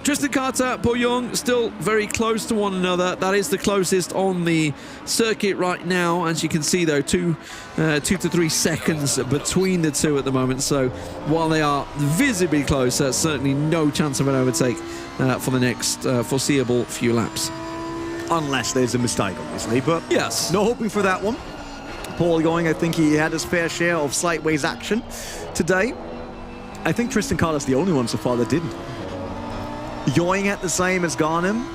Tristan Carter, Paul Young, still very close to one another. That is the closest on the circuit right now. As you can see, though, 2 to 3 seconds between the two at the moment. So while they are visibly close, there's certainly no chance of an overtake for the next foreseeable few laps. Unless there's a mistake, obviously. But yes, no hoping for that one. Paul Young, I think he had his fair share of sideways action today. I think Tristan Carter's the only one so far that didn't. Yoing at the same as Garnham.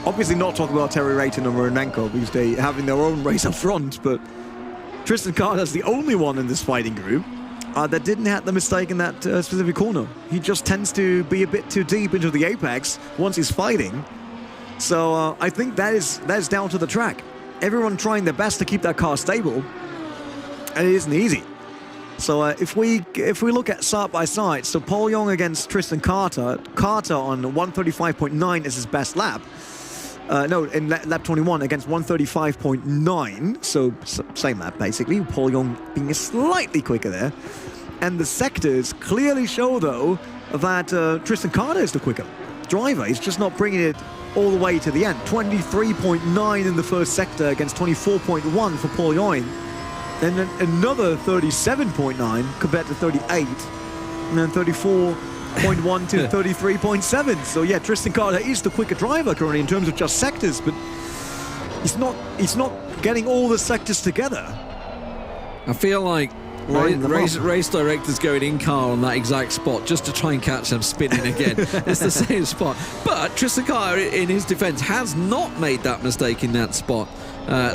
Obviously not talking about Terry Rayton or Marinenko because they having their own race up front, but Tristan Carter's the only one in this fighting group that didn't have the mistake in that specific corner. He just tends to be a bit too deep into the apex once he's fighting. So I think that is down to the track. Everyone trying their best to keep that car stable, and it isn't easy. So if we look at side by side, so Paul Young against Tristan Carter, Carter on 135.9 is his best lap. No, in lap 21 against 135.9, so same lap basically. Paul Young being slightly quicker there, and the sectors clearly show though that Tristan Carter is the quicker driver. He's just not bringing it all the way to the end. 23.9 in the first sector against 24.1 for Paul Young. Then another 37.9 compared to 38, and then 34.1 to 33.7. So yeah, Tristan Carter is the quicker driver currently in terms of just sectors, but he's not getting all the sectors together. I feel like race directors going in car on that exact spot just to try and catch them spinning again. It's the same spot. But Tristan Carter, in his defense, has not made that mistake in that spot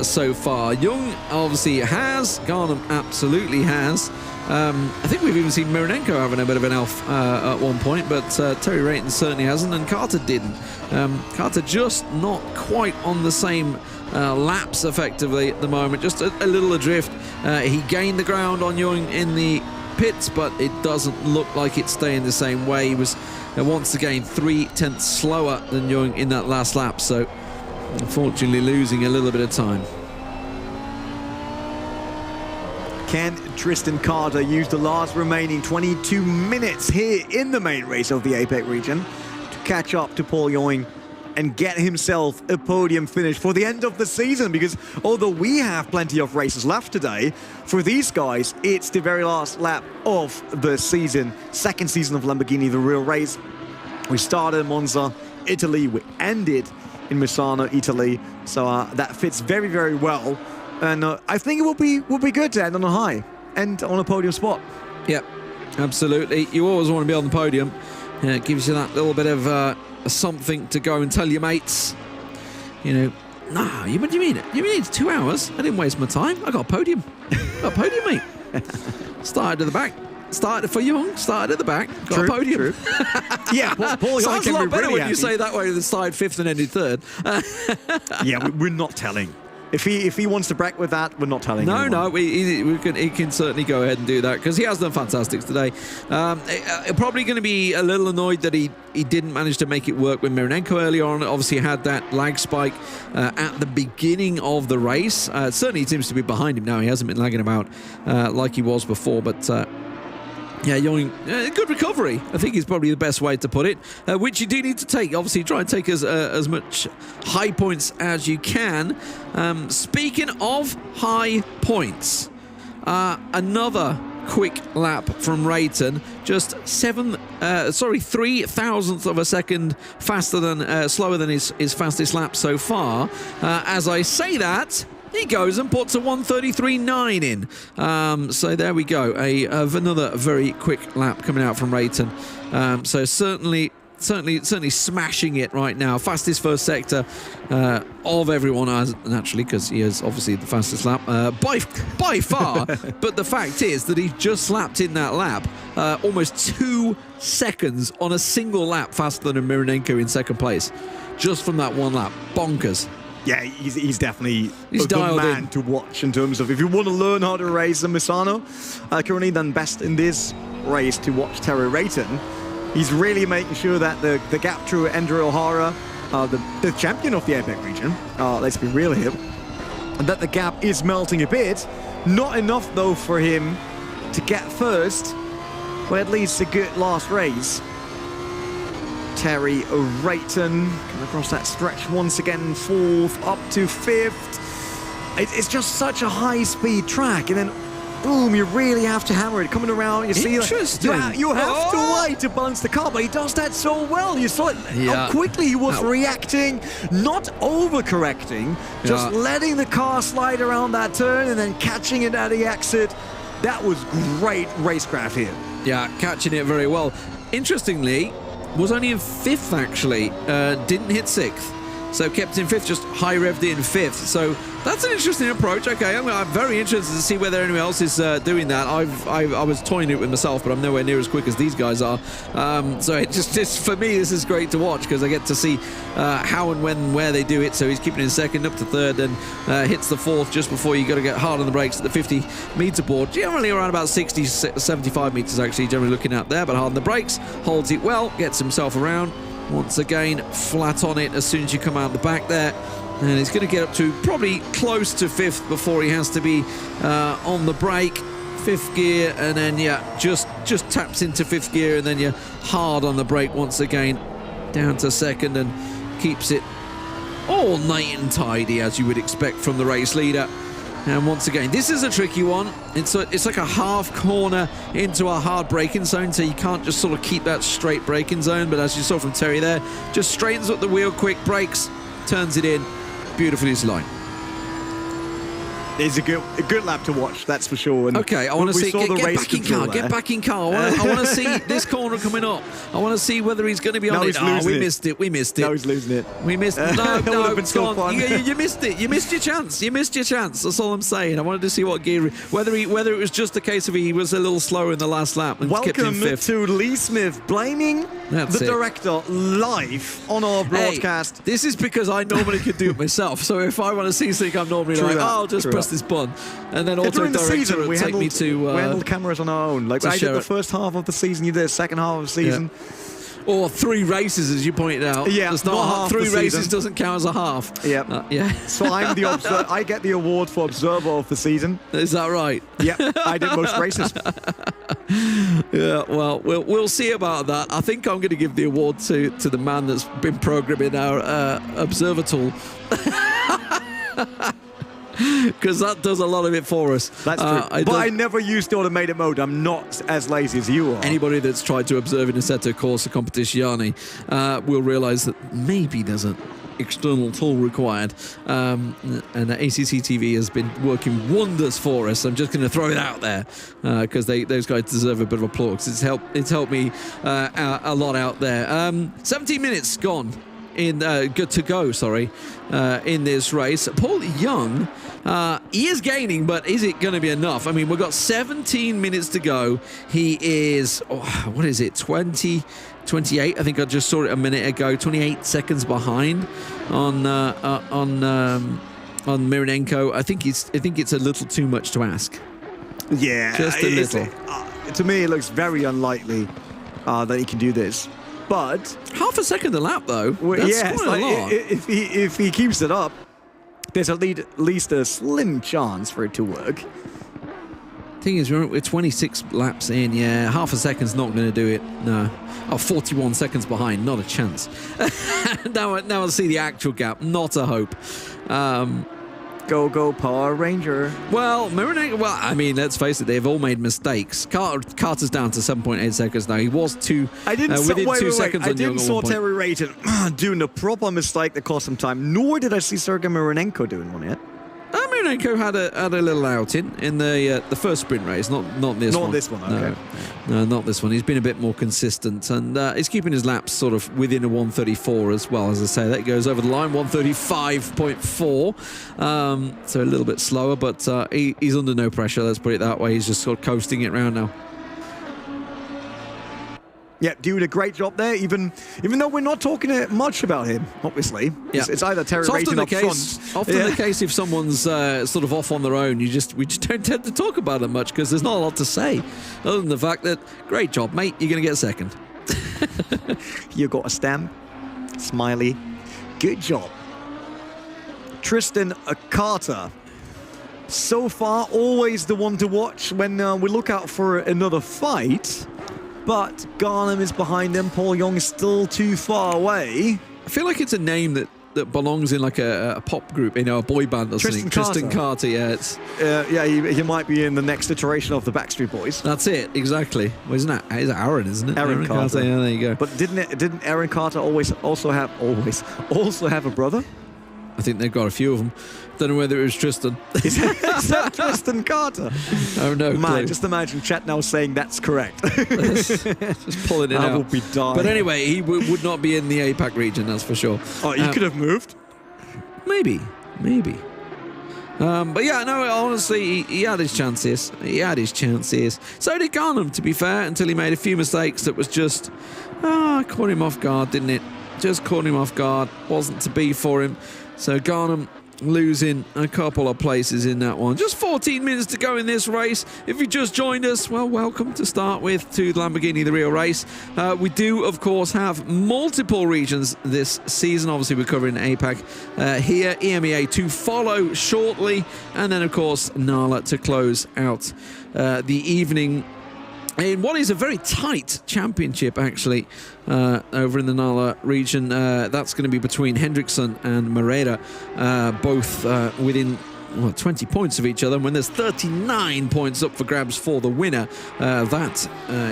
so far. Young obviously has. Garnham absolutely has. I think we've even seen Marinenko having a bit of an elf at one point, but Terry Rayton certainly hasn't, and Carter didn't. Carter just not quite on the same laps effectively at the moment, just a little adrift. He gained the ground on Young in the pits, but it doesn't look like it's staying the same way. He was once again 3/10 slower than Young in that last lap, so unfortunately losing a little bit of time. Can Tristan Carter use the last remaining 22 minutes here in the main race of the APAC region to catch up to Paul Young and get himself a podium finish for the end of the season? Because although we have plenty of races left today, for these guys, it's the very last lap of the season, second season of Lamborghini The Real Race. We started in Monza, Italy. We ended in Misano, Italy. So that fits very, very well. And I think it will be good to end on a high and on a podium spot. Yep, absolutely. You always want to be on the podium. It gives you that little bit of something to go and tell your mates. You know, nah, what do you mean? You mean it's 2 hours? I didn't waste my time. I got a podium. Got a podium, mate. Started at the back. Started for Young. Started at the back. Got a podium. Yeah, Paul Young sounds a lot better really when you say that way than started 5th and ended 3rd. Yeah, we're not telling. If he wants to brag with that, we're not telling him. No, he can certainly go ahead and do that because he has done fantastic today. Probably going to be a little annoyed that he didn't manage to make it work with Marinenko early on. Obviously had that lag spike at the beginning of the race. Certainly he seems to be behind him now. He hasn't been lagging about like he was before, but yeah, Young, good recovery, I think is probably the best way to put it, which you do need to take. Obviously, try and take as much high points as you can. Speaking of high points, another quick lap from Rayton, just 3,000th of a second faster than, slower than his fastest lap so far. As I say that, he goes and puts a 1:33.9 in. So there we go. Another very quick lap coming out from Rayton. So certainly smashing it right now. Fastest first sector of everyone, naturally, because he is obviously the fastest lap by far. But the fact is that he just slapped in that lap almost 2 seconds on a single lap faster than Marinenko in second place, just from that one lap. Bonkers. Yeah, he's definitely a good man to watch in terms of if you want to learn how to race a Misano. Currently done best in this race to watch Terry Rayton. He's really making sure that the gap through Andrew O'Hara, the champion of the APAC region, let's be real here, and that the gap is melting a bit. Not enough though for him to get first, but at least a good last race. Terry Rayton coming across that stretch once again, 4th up to 5th. It's just such a high-speed track, and then boom, you really have to hammer it. Coming around, you see, Interesting. you have to wait to balance the car, but he does that so well. You saw it, Yeah. how quickly he was reacting, not overcorrecting, just letting the car slide around that turn and then catching it at the exit. That was great racecraft here. Yeah, catching it very well. Interestingly, was only in 5th actually, didn't hit 6th. So kept in 5th, just high revved in 5th. So that's an interesting approach. Okay, I'm very interested to see whether anyone else is doing that. I was toying it with myself, but I'm nowhere near as quick as these guys are. So it just for me, this is great to watch because I get to see how and when and where they do it. So he's keeping in 2nd, up to 3rd, and hits the 4th just before you got to get hard on the brakes at the 50-meter board. Generally around about 60, 75 meters actually, generally looking out there, but hard on the brakes, holds it well, gets himself around. Once again, flat on it as soon as you come out the back there. And he's going to get up to probably close to 5th before he has to be on the brake. 5th gear, and then, just taps into 5th gear, and then you're hard on the brake once again. Down to 2nd and keeps it all nice and tidy, as you would expect from the race leader. And once again, this is a tricky one. It's like a half corner into a hard braking zone, so you can't just sort of keep that straight braking zone. But as you saw from Terry there, just straightens up the wheel quick, brakes, turns it in, beautifully aligned. It's a good lap to watch, that's for sure. And okay, I want to see. Get back in car. there. Get back in car. I want to see this corner coming up. I want to see whether he's going to be on it. Oh, we missed it. We missed it. No, he's losing it. We missed it. No, it's gone. You missed it. You missed your chance. You missed your chance. That's all I'm saying. I wanted to see what gear, whether it was just a case of he was a little slower in the last lap and kept in 5th. Welcome to Lee Smith blaming the director live on our broadcast. Hey, this is because I normally could do it myself. So if I want to see something, I'm normally I'll just press this button. And then auto director will take me to... we handled cameras on our own. Like I did the first half of the season, you did the second half of the season. Yeah. Or 3 races, as you pointed out. Yeah, it's not half 3 races doesn't count as a half. Yeah. Yeah. So I'm the I get the award for observer of the season. Is that right? Yeah, I did most races. Yeah, well, we'll see about that. I think I'm going to give the award to the man that's been programming our observer tool. Because that does a lot of it for us. That's true. But I never used automated mode. I'm not as lazy as you are. Anybody that's tried to observe in Assetto Corsa Competizione will realise that maybe there's an external tool required. And ACC TV has been working wonders for us. I'm just going to throw it out there because those guys deserve a bit of applause. It's helped me a lot out there. 17 minutes gone. In this race. Paul Young, he is gaining, but is it going to be enough? I mean, we've got 17 minutes to go. He is, 28? I think I just saw it a minute ago. 28 seconds behind on Mironenko. I think it's a little too much to ask. Yeah, just a little. To me, it looks very unlikely that he can do this. But half a second a lap, though. That's quite a lot. If he keeps it up, there's at least a slim chance for it to work. Thing is, we're 26 laps in. Yeah, half a second's not going to do it. No. 41 seconds behind. Not a chance. now I see the actual gap. Not a hope. Go Power Ranger. Well, I mean, let's face it, they've all made mistakes. Carter's down to 7.8 seconds now. He was within 2 seconds. I didn't saw Terry Rayton doing a proper mistake that cost him time, nor did I see Sergei Mironenko doing one yet. Mironenko had a little outing in the first sprint race, not this one. Not this one, okay. No, not this one. He's been a bit more consistent, and he's keeping his laps sort of within a 134 as well. As I say, that goes over the line, 135.4. So a little bit slower, but he's under no pressure, let's put it that way. He's just sort of coasting it around now. Yeah, doing a great job there, even though we're not talking much about him, obviously. Yeah. It's either Terry Rayton up front. Often the case if someone's sort of off on their own, we just don't tend to talk about them much because there's not a lot to say, other than the fact that, great job, mate, you're going to get second. You got a stamp, smiley, good job. Tristan Carter So far, always the one to watch when we look out for another fight. But Garnham is behind them. Paul Young is still too far away. I feel like it's a name that belongs in like a pop group, a boy band or something. Tristan Carter, yeah. It's he might be in the next iteration of the Backstreet Boys. That's it, exactly. Well, isn't that? It's Aaron, isn't it? Aaron Carter. Yeah, there you go. But didn't Aaron Carter also have a brother? I think they've got a few of them. Don't know whether it was Tristan. Is that Tristan Carter? Oh no, man! Just imagine chat now saying that's correct. Just pulling it out. I will be dying. But anyway, he would not be in the APAC region, that's for sure. Oh, he could have moved. Maybe. But yeah, no, honestly, he had his chances. So did Garnham, to be fair, until he made a few mistakes that was just caught him off guard, didn't it? Just caught him off guard. Wasn't to be for him. So Garnham losing a couple of places in that one. Just 14 minutes to go in this race. If you just joined us, well, welcome to start with to Lamborghini The Real Race. We do, of course, have multiple regions this season. Obviously, we're covering APAC here, EMEA to follow shortly, and then, of course, NALA to close out the evening in what is a very tight championship, actually, over in the NALA region. That's going to be between Hendrickson and Moreira, both within 20 points of each other. And when there's 39 points up for grabs for the winner, that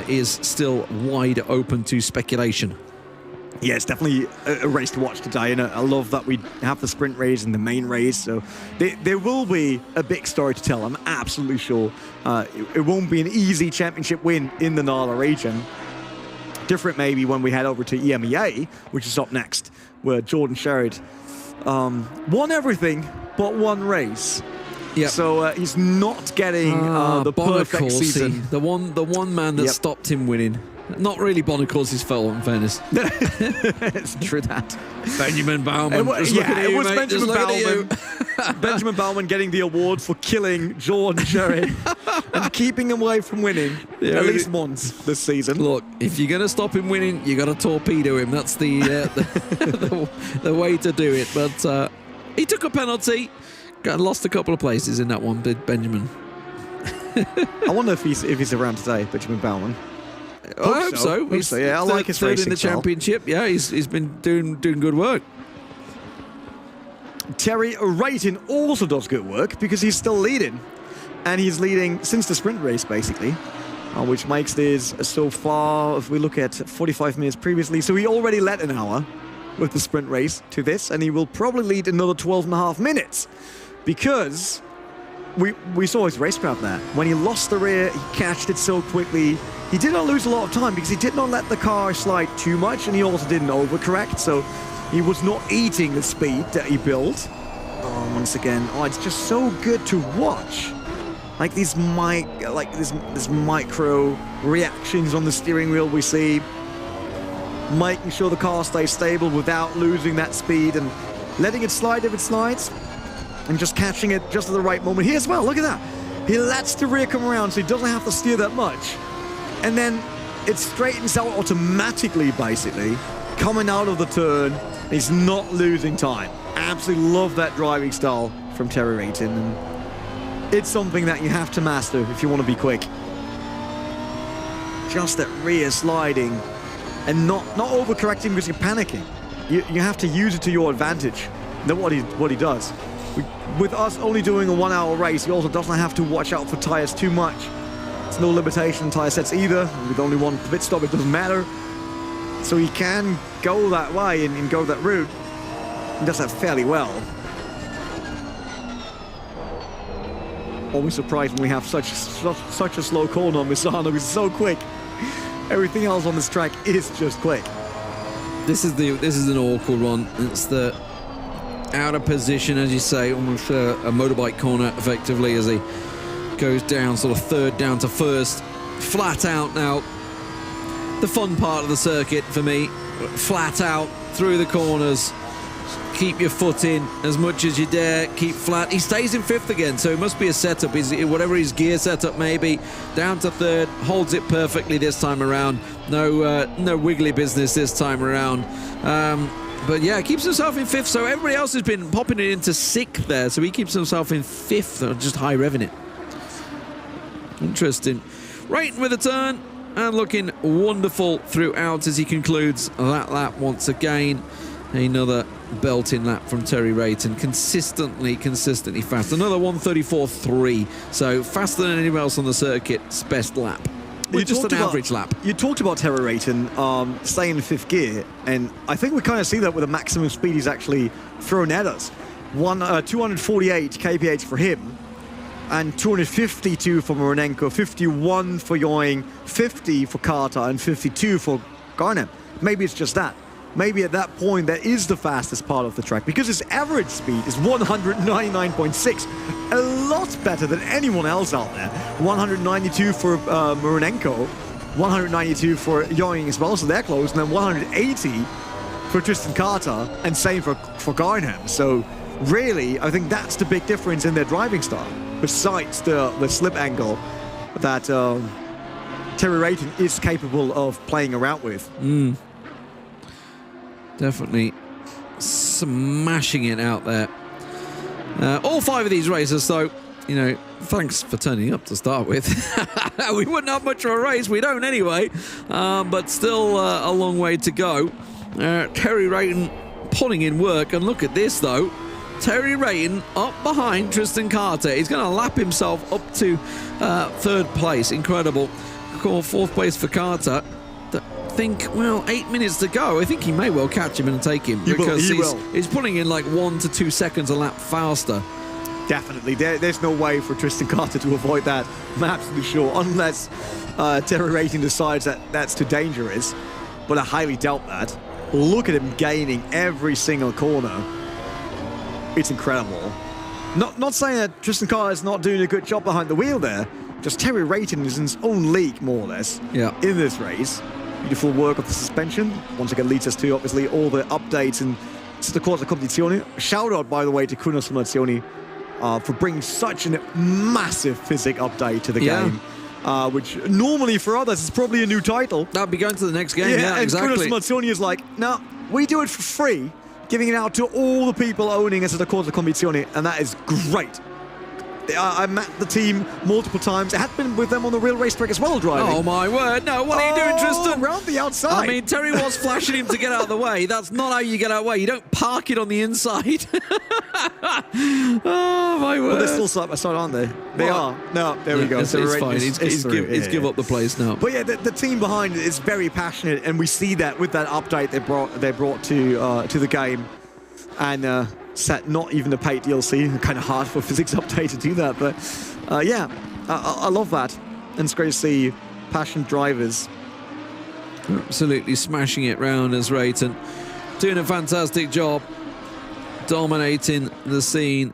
is still wide open to speculation. Yeah, it's definitely a race to watch today, and I love that we have the sprint race and the main race, so there will be a big story to tell, I'm absolutely sure. It won't be an easy championship win in the NALA region. Different maybe when we head over to EMEA, which is up next, where Jordan Sherrod won everything but one race. Yep. So he's not getting the perfect season. The one man that stopped him winning. Not really Bonacorsi's fault, in fairness. It's true that. Benjamin Bauman. It was Benjamin Bauman. Benjamin Bauman getting the award for killing Jordan Sherrod and keeping him away from winning at least once this season. Look, if you're going to stop him winning, you got to torpedo him. That's the way to do it. But he took a penalty. Lost a couple of places in that one, did Benjamin. I wonder if he's around today, Benjamin Bauman. I hope so. Hope so. Yeah, I like his third racing in the style. championship. Yeah, he's been doing good work. Terry Rayton also does good work because he's still leading, and he's leading since the sprint race basically, which makes this so far. If we look at 45 minutes previously, so he already led an hour with the sprint race to this, and he will probably lead another 12.5 minutes because we saw his racecraft there. When he lost the rear, he catched it so quickly. He did not lose a lot of time because he did not let the car slide too much, and he also didn't overcorrect, so he was not eating the speed that he built. Once again, it's just so good to watch. Like these this micro reactions on the steering wheel we see, making sure the car stays stable without losing that speed and letting it slide if it slides, and just catching it just at the right moment. Here as well, look at that. He lets the rear come around so he doesn't have to steer that much. And then it straightens out automatically, basically, coming out of the turn. He's not losing time. Absolutely love that driving style from Terry Rayton. And it's something that you have to master if you want to be quick. Just that rear sliding and not overcorrecting because you're panicking. You have to use it to your advantage. That's what he does. With us only doing a 1 hour race, he also doesn't have to watch out for tires too much. There's no limitation on tire sets either. With only one pit stop, it doesn't matter. So he can go that way and go that route. He does that fairly well. Always surprised when we have such a slow corner on Misano. He's so quick. Everything else on this track is just quick. This is an awkward one. It's the out of position, as you say, almost a motorbike corner effectively as he goes down, sort of third down to first, flat out now. The fun part of the circuit for me, flat out through the corners. Keep your foot in as much as you dare. Keep flat. He stays in fifth again, so it must be a setup. Whatever his gear setup may be, down to third, holds it perfectly this time around. No wiggly business this time around. But yeah, keeps himself in 5th. So everybody else has been popping it into 6th there. So he keeps himself in 5th, just high revving it. Interesting. Right with a turn and looking wonderful throughout as he concludes that lap once again. Another belting lap from Terry Rayton. Consistently fast. Another 1:34.3. So faster than anyone else on the circuit's best lap. Just an average lap. You talked about Terry Rayton staying in 5th gear, and I think we kind of see that with the maximum speed he's actually thrown at us. 248 kph for him, and 252 for Moronenko, 51 for Ewing, 50 for Carter, and 52 for Garnham. Maybe it's just that. Maybe at that point that is the fastest part of the track, because his average speed is 199.6, a lot better than anyone else out there. 192 for Moronenko, 192 for Ewing as well, so they're close, and then 180 for Tristan Carter, and same for Garnham. So really, I think that's the big difference in their driving style, besides the slip angle that Terry Rayton is capable of playing around with. Definitely smashing it out there. All 5 of these racers, though, you know, thanks for turning up to start with. We wouldn't have much of a race, we don't anyway, but still a long way to go. Terry Rayton putting in work, and look at this, though. Terry Rayton up behind Tristan Carter. He's going to lap himself up to 3rd place. Incredible. 4th place for Carter. Think, well, 8 minutes to go. I think he may well catch him and take him, because he's putting in like 1 to 2 seconds a lap faster. Definitely. There's no way for Tristan Carter to avoid that. I'm absolutely sure, unless Terry Rayton decides that that's too dangerous. But I highly doubt that. Look at him gaining every single corner. It's incredible. Not saying that Tristan Carter is not doing a good job behind the wheel there. Just Terry Rayton is in his own league, more or less, in this race. Beautiful work of the suspension. Once again, leads us to, obviously, all the updates in Assetto Corsa Competizione. Shout out, by the way, to Kuno Simulazioni for bringing such a massive physics update to the game. Which normally for others is probably a new title. That'll be going to the next game, and exactly. Kuno Simulazioni is like, no, we do it for free, giving it out to all the people owning Assetto Corsa Competizione, and that is great. I met the team multiple times. I had been with them on the real racetrack as well, driving. Oh my word, no, what are you doing, Tristan? Around the outside. I mean, Terry was flashing him to get out of the way. That's not how you get out of the way. You don't park it on the inside. Oh my word. Well, they're still side by side, aren't they? They are. No, there we go. It's fine. He's give up the place now. But yeah, the team behind it is very passionate, and we see that with that update they brought to the game. And set not even a paid DLC. Kind of hard for physics update to do that, but yeah, I love that, and it's great to see passionate drivers absolutely smashing it round as Rayton, doing a fantastic job, dominating the scene.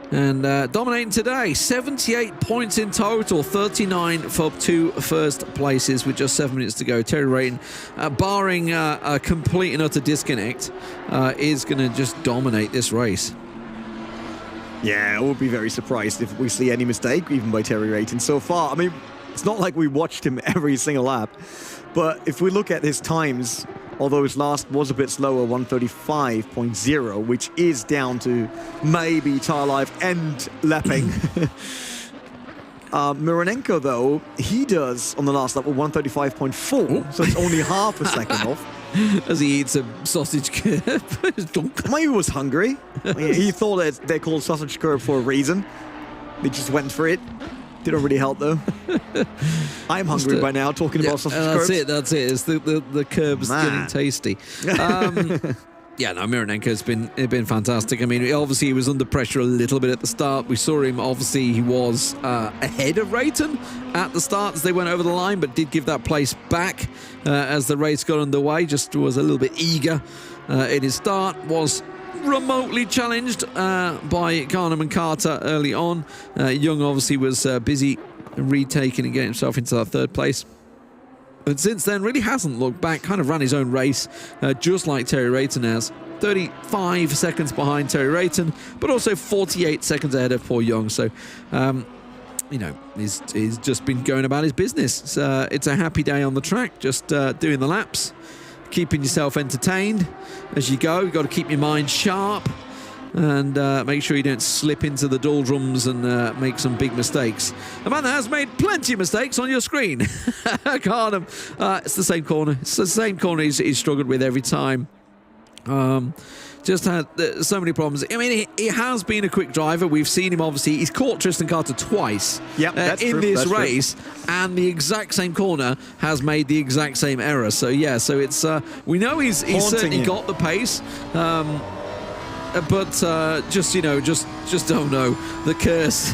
And dominating today, 78 points in total, 39 for 2 first places with just 7 minutes to go. Terry Rayton, barring a complete and utter disconnect, is going to just dominate this race. Yeah, I would be very surprised if we see any mistake, even by Terry Rayton so far. I mean, it's not like we watched him every single lap, but if we look at his times, although his last was a bit slower, 135.0, which is down to maybe tire life and lapping. Moronenko, though, he does on the last lap with 135.4, so it's only half a second off. As he eats a sausage curb. Maybe he was hungry. He thought that they're called sausage curb for a reason. They just went for it. Didn't really help, though. I'm hungry by now, talking about sausage curbs. That's it. It's the curbs getting tasty. Yeah, no, Mironenko's been fantastic. I mean, obviously he was under pressure a little bit at the start. We saw him, obviously he was ahead of Rayton at the start as they went over the line, but did give that place back as the race got underway. Just was a little bit eager in his start. Was remotely challenged by Garnham and Carter early on. Young obviously was busy retaking and getting himself into that 3rd place. But since then, really hasn't looked back, kind of ran his own race, just like Terry Rayton has. 35 seconds behind Terry Rayton, but also 48 seconds ahead of poor Young. So, you know, he's just been going about his business. It's a happy day on the track, just doing the laps. keeping yourself entertained as you go. You've got to keep your mind sharp and make sure you don't slip into the doldrums and make some big mistakes. A man that has made plenty of mistakes on your screen. Carnham. It's the same corner. It's the same corner he's struggled with every time. Just had so many problems. I mean, he has been a quick driver. We've seen him, obviously. He's caught Tristan Carter twice in this race, and the exact same corner has made the exact same error. So, yeah, so it's we know he's certainly got the pace. But just don't know the curse.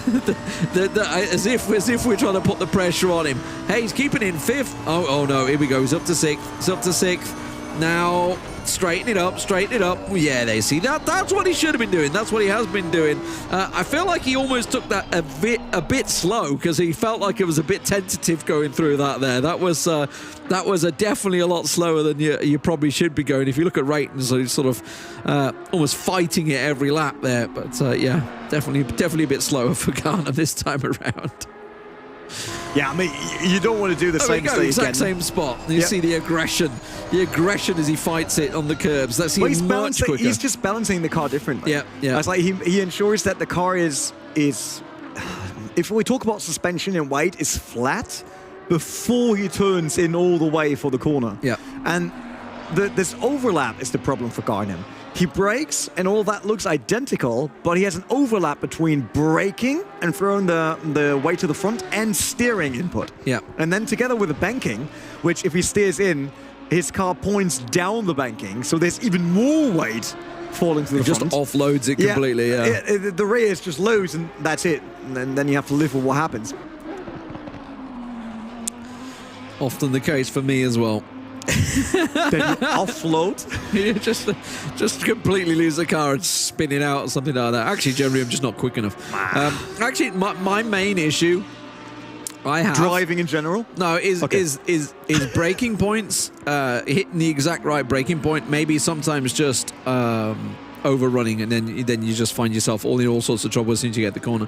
As if we're trying to put the pressure on him. Hey, he's keeping in 5th. Oh no, here we go. He's up to 6th. He's up to 6th. Now straighten it up. Yeah, they see that's what he should have been doing. That's what he has been doing. I feel like he almost took that a bit slow, because he felt like it was a bit tentative going through that there. That was definitely a lot slower than you probably should be going. If you look at ratings, so he's sort of almost fighting it every lap there. But yeah, definitely a bit slower for Carnham this time around. Yeah, I mean, you don't want to do the same thing exact same spot. You see the aggression as he fights it on the curbs. That's much quicker. He's just balancing the car differently. Yeah. It's like he ensures that the car is if we talk about suspension and weight, is flat before he turns in all the way for the corner. Yeah. And this overlap is the problem for Carnham. He brakes and all that looks identical, but he has an overlap between braking and throwing the weight to the front and steering input. Yeah. And then together with the banking, which if he steers in, his car points down the banking, so there's even more weight falling to the front. Just offloads it completely, The rear is just loose and that's it. And then you have to live with what happens. Often the case for me as well. Then you offload. You just completely lose the car and spin it out or something like that. Actually, generally, I'm just not quick enough. Actually, my main issue I have driving in general. No, is braking points, hitting the exact right braking point. Maybe sometimes just overrunning, and then you just find yourself in all sorts of trouble as soon as you get the corner.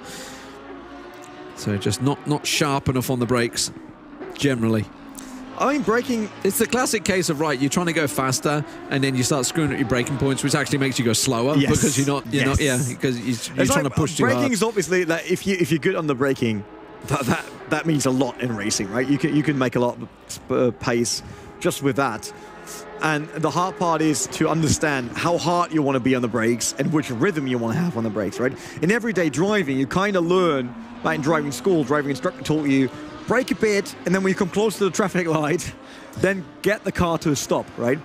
So just not sharp enough on the brakes, generally. I mean, braking... It's the classic case of, right, you're trying to go faster, and then you start screwing up your braking points, which actually makes you go slower, because you're not, because you're trying to push too hard. Braking is obviously, like, if you're good on the braking, that means a lot in racing, right? You can make a lot of pace just with that. And the hard part is to understand how hard you want to be on the brakes and which rhythm you want to have on the brakes, right? In everyday driving, you kind of learn, like in driving school, driving instructor taught you, brake a bit, and then when you come close to the traffic light, then get the car to a stop, right?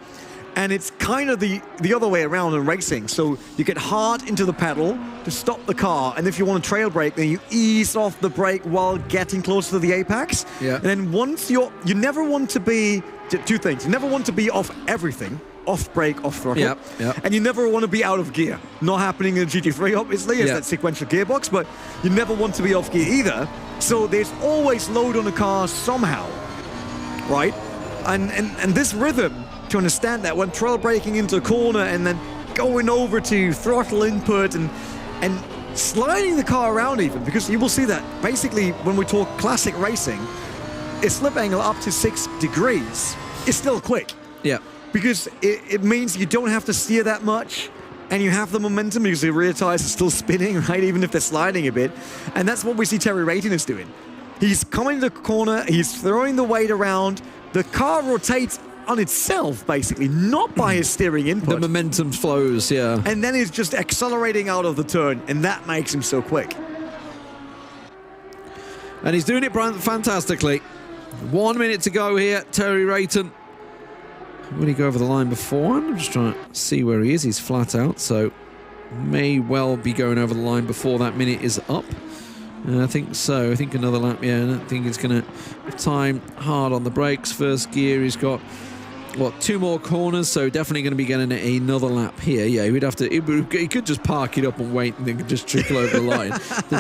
And it's kind of the other way around in racing. So you get hard into the pedal to stop the car, and if you want to trail brake, then you ease off the brake while getting close to the apex. Yeah. And then once you never want to be, two things, you never want to be off everything, off brake, off throttle. Yep. And you never want to be out of gear. Not happening in GT3, obviously, it's that sequential gearbox, but you never want to be off gear either. So there's always load on the car somehow, right? And this rhythm, to understand that when trail braking into a corner and then going over to throttle input and sliding the car around even, because you will see that basically when we talk classic racing, a slip angle up to 6 degrees is still quick. Yeah. Because it means you don't have to steer that much, and you have the momentum because the rear tires are still spinning, right? Even if they're sliding a bit. And that's what we see Terry Rayton is doing. He's coming to the corner, he's throwing the weight around, the car rotates on itself, basically, not by his steering input. The momentum flows, yeah. And then he's just accelerating out of the turn, and that makes him so quick. And he's doing it fantastically. 1 minute to go here, Terry Rayton. Will he go over the line before? I'm just trying to see where he is. He's flat out, so may well be going over the line before that minute is up. I think so. I think another lap, yeah. I don't think he's going to time hard on the brakes. First gear, he's got, what, 2 more corners, so definitely going to be getting another lap here. Yeah, he would have to, he could just park it up and wait and then just trickle over the line.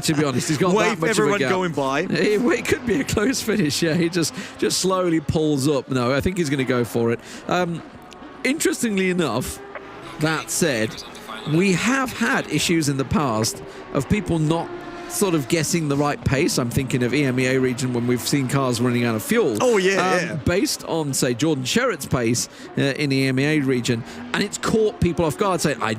To be honest, he's got that much of a gap. Going by. It could be a close finish, yeah. He just slowly pulls up. No, I think he's going to go for it. Interestingly enough, that said, we have had issues in the past of people not sort of getting the right pace. I'm thinking of EMEA region when we've seen cars running out of fuel. Oh, yeah. Based on, say, Jordan Sherritt's pace in the EMEA region, and it's caught people off guard saying, I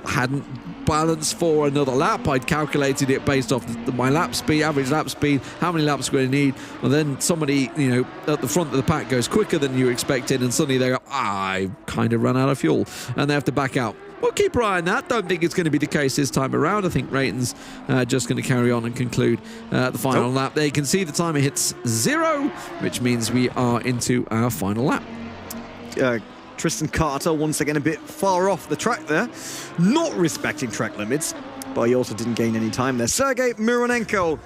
hadn't balanced for another lap. I'd calculated it based off my lap speed, average lap speed, how many laps we're going to need, and then somebody, you know, at the front of the pack goes quicker than you expected, and suddenly they go, I kind of ran out of fuel, and they have to back out. We'll keep our eye on that. Don't think it's going to be the case this time around. I think Rayton's just going to carry on and conclude the final lap. There you can see the timer hits 0, which means we are into our final lap. Tristan Carter once again a bit far off the track there, not respecting track limits, but he also didn't gain any time there. Sergei Mironenko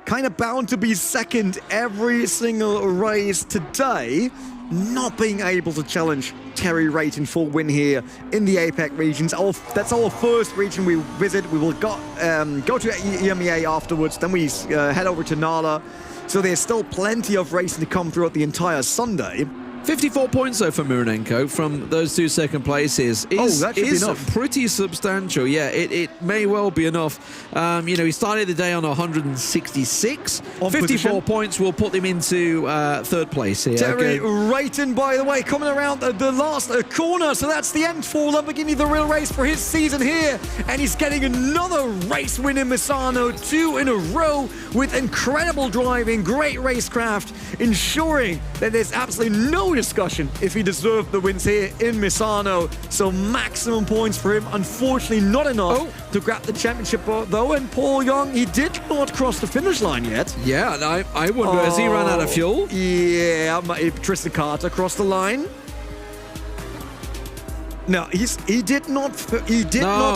kind of bound to be second every single race today, not being able to challenge Terry Rayton for win here in the APAC regions. That's our first region we visit. We will go to EMEA afterwards, then we head over to Nala. So there's still plenty of racing to come throughout the entire Sunday. 54 points, though, for Mironenko from those 2 second places that should be enough. Pretty substantial. Yeah, it may well be enough. You know, he started the day on 166. 54 points will put him into 3rd place here. Terry Rayton, by the way, coming around the last corner. So that's the end for Lamborghini The Real Race for his season here. And he's getting another race win in Misano, 2 in a row with incredible driving, great racecraft, ensuring that there's absolutely no discussion if he deserved the wins here in Misano. So maximum points for him. Unfortunately, not enough to grab the championship though. And Paul Young, he did not cross the finish line yet. Yeah, and I wonder, has he run out of fuel? Yeah, Tristan Carter crossed the line. No, he did not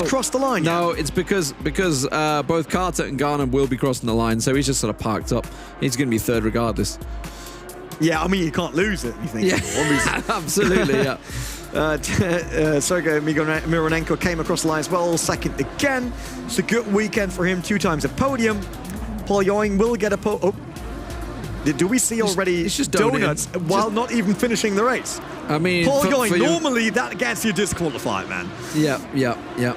cross the line. No, it's because both Carter and Garner will be crossing the line, so he's just sort of parked up. He's going to be 3rd regardless. Yeah, I mean, you can't lose it, you think? Yeah, absolutely, yeah. Sergei Mironenko came across the line as well, 2nd again. It's a good weekend for him, 2 times a podium. Paul Yoing will get a do we see already just donuts while not even finishing the race? I mean, Paul Yoing, normally that gets you disqualified, man. Yeah,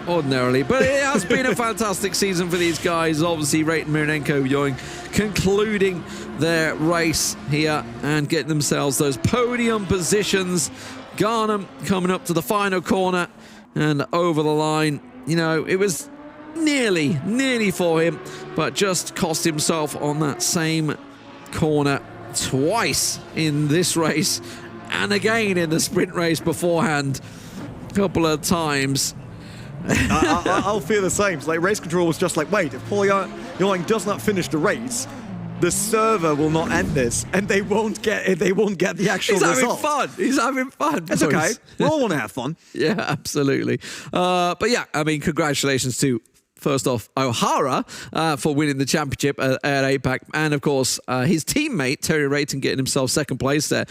ordinarily. But it has been a fantastic season for these guys. Obviously, Rayton, Mironenko, Yoing concluding their race here and getting themselves those podium positions. Garnham coming up to the final corner and over the line. You know, it was nearly for him, but just cost himself on that same corner twice in this race and again in the sprint race beforehand a couple of times. I'll feel the same. It's like race control was just like, wait, if Paul Yoing does not finish the race, the server will not end this, and they won't get the actual result. He's having fun. It's okay. We all want to have fun. Yeah, absolutely. But yeah, I mean, congratulations to, first off, O'Hara for winning the championship at APAC. And, of course, his teammate, Terry Rayton, getting himself 2nd place there,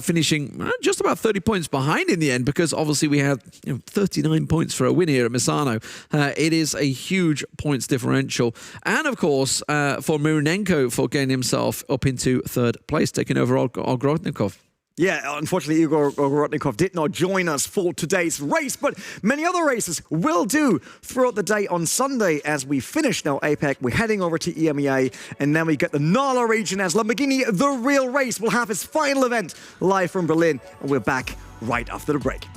finishing just about 30 points behind in the end because, obviously, we had 39 points for a win here at Misano. It is a huge points differential. And, of course, for Mironenko for getting himself up into 3rd place, taking over Ogrodnikov. Yeah, unfortunately, Igor Ogrodnikov did not join us for today's race, but many other races will do throughout the day on Sunday as we finish now APAC. We're heading over to EMEA, and then we get the Nala region as Lamborghini The Real Race will have its final event live from Berlin, and we're back right after the break.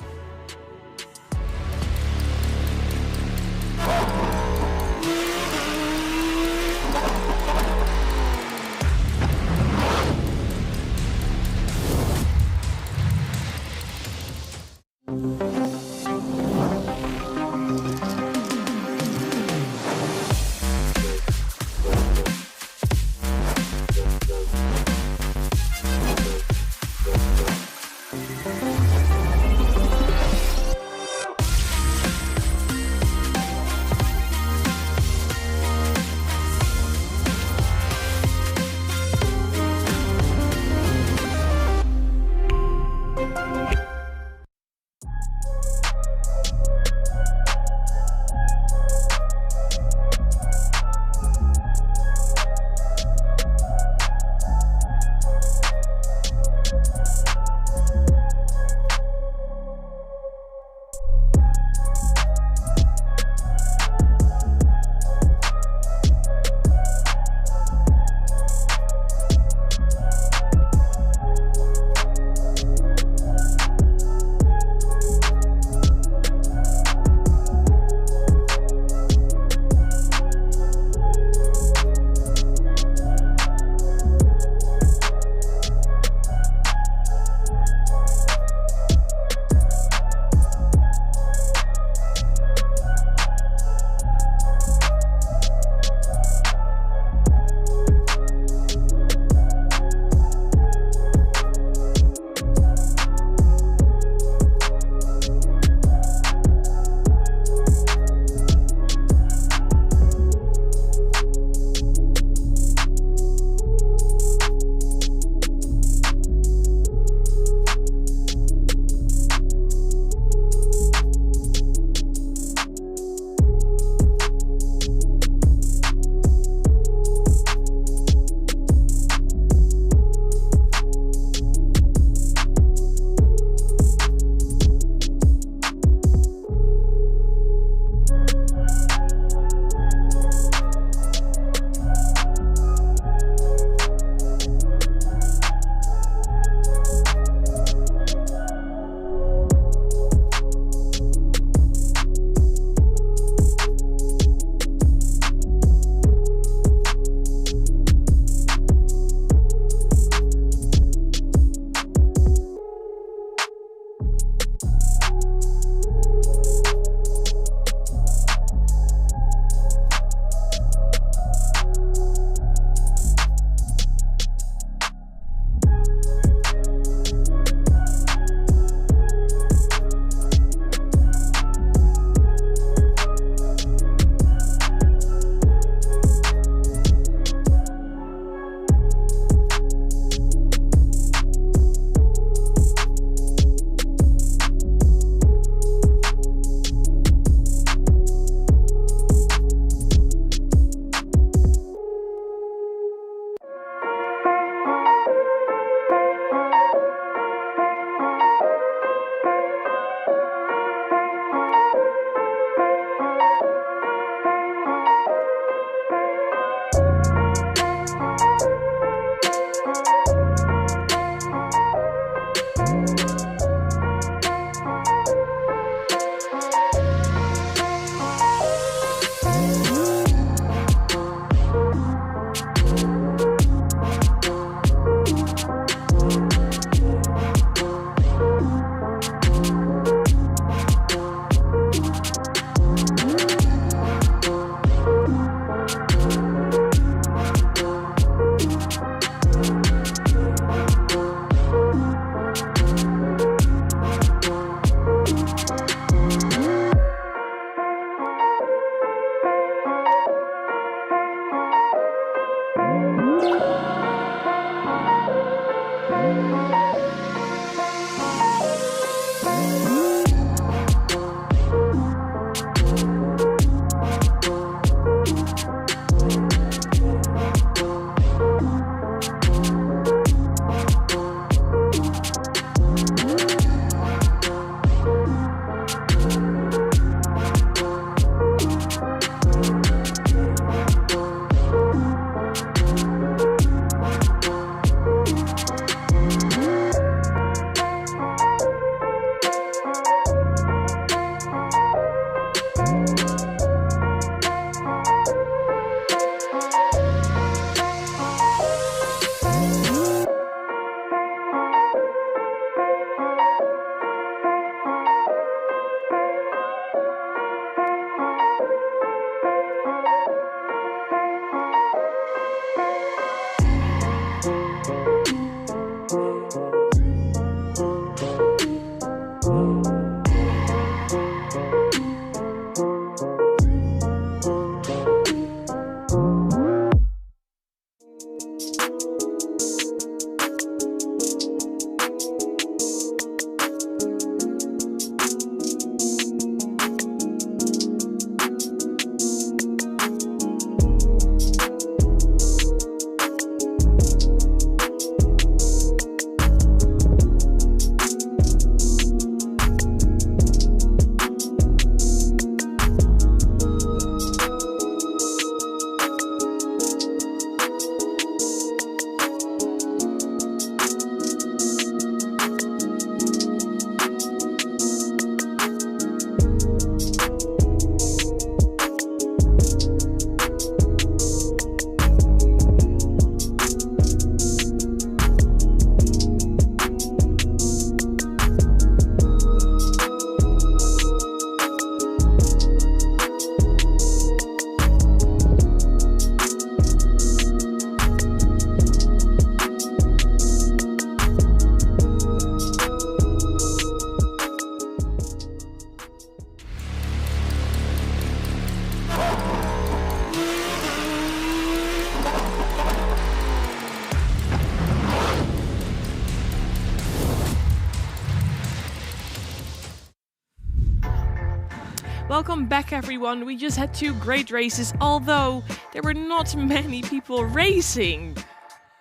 Welcome back, everyone. We just had 2 great races, although there were not many people racing.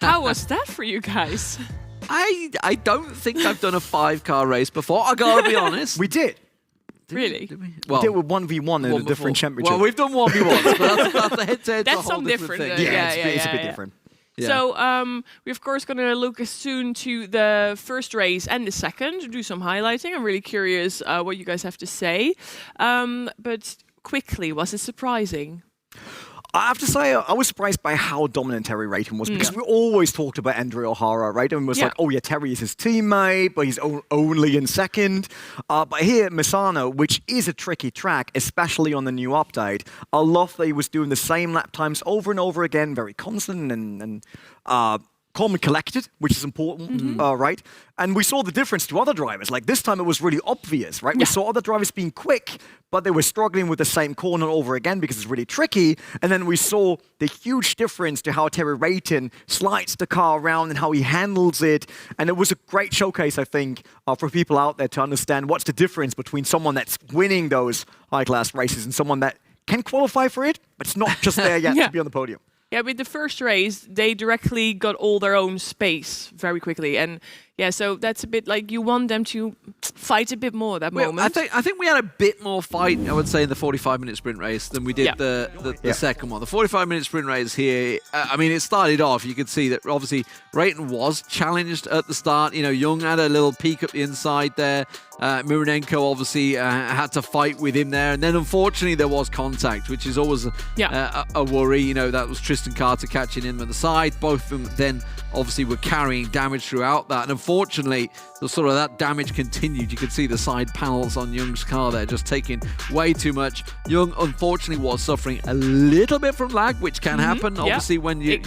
How was that for you guys? I don't think I've done a 5-car race before. I gotta be honest. We did. Really? Did we? We Well, did with 1v1 in a different championship. well, we've done 1v1s, but that's a head-to-head. That's a whole something different, thing. it's a bit different. Yeah. So we're of course going to look soon to the first race and the second, do some highlighting. I'm really curious what you guys have to say. But quickly, was it surprising? I have to say, I was surprised by how dominant Terry Rayton was, because we always talked about Andre O'Hara, right? And it was like, oh yeah, Terry is his teammate, but he's only in second. But here at Misano, which is a tricky track, especially on the new update, I love that he was doing the same lap times over and over again, very constant and calm and collected, which is important, right? And we saw the difference to other drivers. Like this time it was really obvious, right? We saw other drivers being quick, but they were struggling with the same corner over again because it's really tricky. And then we saw the huge difference to how Terry Rayton slides the car around and how he handles it. And it was a great showcase, I think, for people out there to understand what's the difference between someone that's winning those high-class races and someone that can qualify for it, but it's not just there yet to be on the podium. Yeah, with the first race, they directly got all their own space very quickly. And yeah, so that's a bit like you want them to fight a bit more at that moment. I think we had a bit more fight, I would say, in the 45-minute sprint race than we did the second one. The 45-minute sprint race here, I mean, it started off, you could see that obviously Rayton was challenged at the start. You know, Young had a little peek up the inside there. Mironenko obviously had to fight with him there. And then unfortunately there was contact, which is always a worry. You know, that was Tristan Carter catching him at the side. Both of them then obviously were carrying damage throughout that. And unfortunately, the sort of that damage continued. You could see the side panels on Young's car there just taking way too much. Young, unfortunately, was suffering a little bit from lag, which can happen, obviously, when you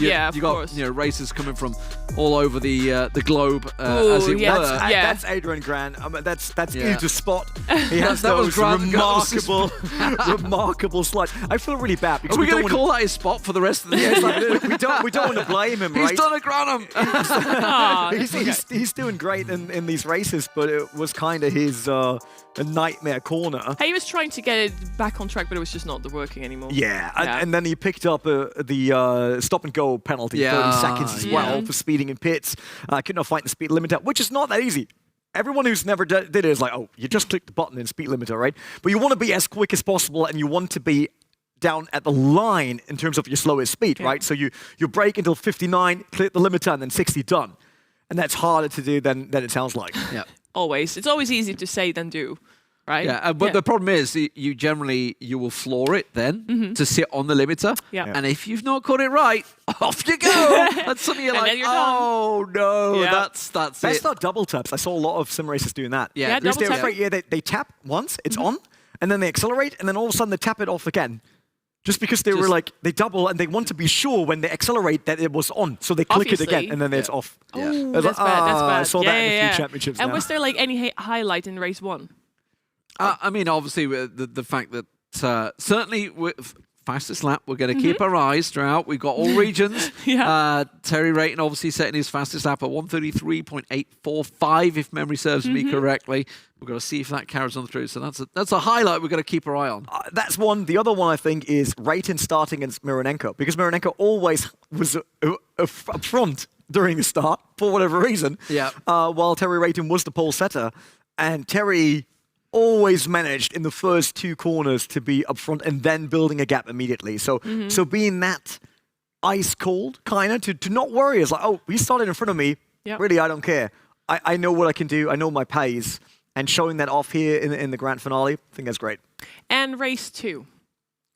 got races coming from all over the globe, as it were. That's Adrian Grant. I mean, that's easy to spot. He has those remarkable slides. I feel really bad because are we going to call that his spot for the rest of the year? we don't want to blame him, right? He's done a Granum. He's doing great in these races, but it was kind of his a nightmare corner. He was trying to get it back on track, but it was just not working anymore. And then he picked up the stop and go penalty, 30 seconds as well for speeding in pits. Could not find the speed limiter, which is not that easy. Everyone who's never did it is like, oh, you just click the button in speed limiter, right? But you want to be as quick as possible, and you want to be down at the line in terms of your slowest speed, right? So you brake until 59, click the limiter, and then 60 done. And that's harder to do than it sounds like. Yeah. Always. It's always easier to say than do, right? Yeah, but the problem is you will floor it then to sit on the limiter. Yeah. And if you've not got it right, off you go. And suddenly you're like, oh no, that's it. That's not double taps. I saw a lot of sim racers doing that. Yeah, double tap. They tap once, it's on, and then they accelerate, and then all of a sudden they tap it off again. Just because they were like, they double and they want to be sure when they accelerate that it was on. So they click it again and then it's off. Oh, that's bad. That's bad. I saw that in a few championships. And was there like any highlight in race 1? I mean, obviously, the fact that certainly fastest lap, we're going to keep our eyes throughout. We've got all regions. Terry Rayton obviously setting his fastest lap at 1:33.845, if memory serves me correctly. We've got to see if that carries on through. So that's a highlight we're going to keep our eye on. That's one. The other one, I think, is Rayton starting against Mironenko, because Mironenko always was up front during the start, for whatever reason, while Terry Rayton was the pole setter. And Terry always managed in the first 2 corners to be up front and then building a gap immediately. So being that ice cold, kind of, to not worry. It's like, oh, he started in front of me. Really, I don't care. I know what I can do. I know my pace. And showing that off here in the grand finale, I think that's great. And race 2.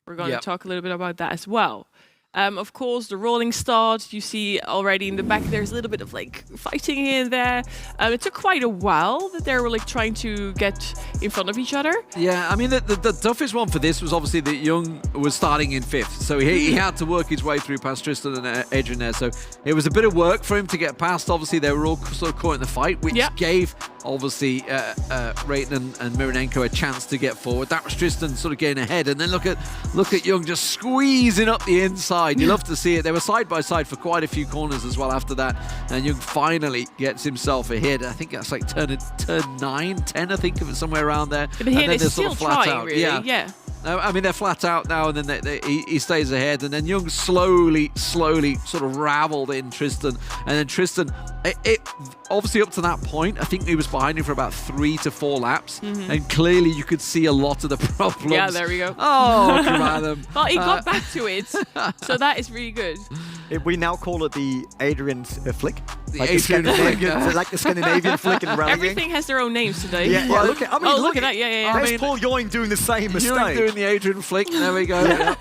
We're going to talk a little bit about that as well. Of course, the rolling start, you see already in the back, there's a little bit of like fighting here and there. It took quite a while that they were like trying to get in front of each other. Yeah, I mean, the toughest one for this was obviously that Young was starting in 5th. So he had to work his way through past Tristan and Adrian there. So it was a bit of work for him to get past. Obviously, they were all sort of caught in the fight, which gave obviously Rayton and Mironenko a chance to get forward. That was Tristan sort of getting ahead, and then look at Young just squeezing up the inside. You love to see it. They were side by side for quite a few corners as well after that, and Young finally gets himself ahead. I think that's like turn 9, 10, I think, of it, somewhere around there. But here and they're then still sort of flat trying, out. really. Yeah. I mean, they're flat out now, and then he stays ahead, and then Young slowly sort of raveled in Tristan, and then Tristan, it obviously up to that point, I think he was behind him for about 3 to 4 laps, and clearly you could see a lot of the problems. Yeah, there we go. Oh, come on them. Well, he got back to it, so that is really good. We now call it the Adrian flick. The Like Adrian the flick, Scandinavian, like the Scandinavian flick in rallying. Everything has their own names today. Yeah, look at, look at that. Yeah. There's Paul Ewing doing the same You're mistake. doing the Adrian flick. There we go. Yeah.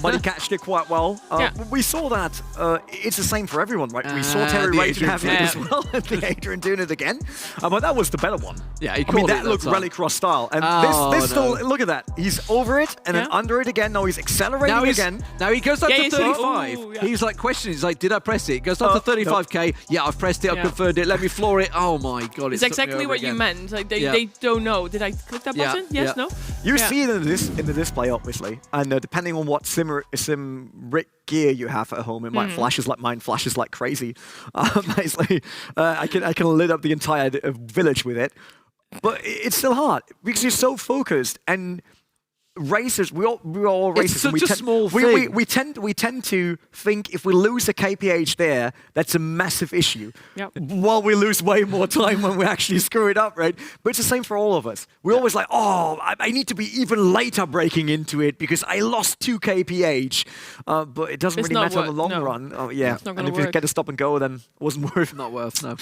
But he catched it quite well. Yeah. We saw that. It's the same for everyone, right? We saw the Terry Rayton Adrian having it as well, and the Adrian doing it again. But that was the better one. Yeah, he I mean, called it that that looked time. rallycross style. And Oh, this no. still, look at that. He's over it and then Yeah. under it again. Now he's accelerating again. Now he goes up Yeah, to he's 35. ooh, yeah. He's like questioning. He's like, did I press it? He goes up to 35k. Yeah, I've pressed it. I've Yeah. confirmed it. Let me floor it. Oh my god! It's took me exactly over what again. you meant. Like Yeah. they don't know. Did I click that Yeah, button? Yes, yeah. no? You Yeah. see it in the display, obviously, and depending on what sim rig gear you have at home, it might flashes like mine flashes like crazy. Basically, I can lit up the entire village with it, but it's still hard because you're so focused. And racers, we're all racers. such and a small thing. We tend to think if we lose a kph there, that's a massive issue. Yep. While we lose way more time when we actually screw it up, right? But it's the same for all of us. We're always like, oh, I need to be even later breaking into it because I lost 2 kph. But it doesn't It's really not matter in the long no. run. Oh, yeah. It's not And gonna if you work. get a stop and go, then it wasn't worth it. Not worth. No.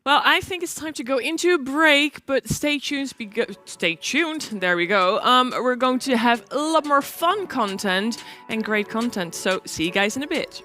Well, I think it's time to go into a break, but stay tuned. Stay tuned. There we go. We're going to have a lot more fun content and great content. So see you guys in a bit.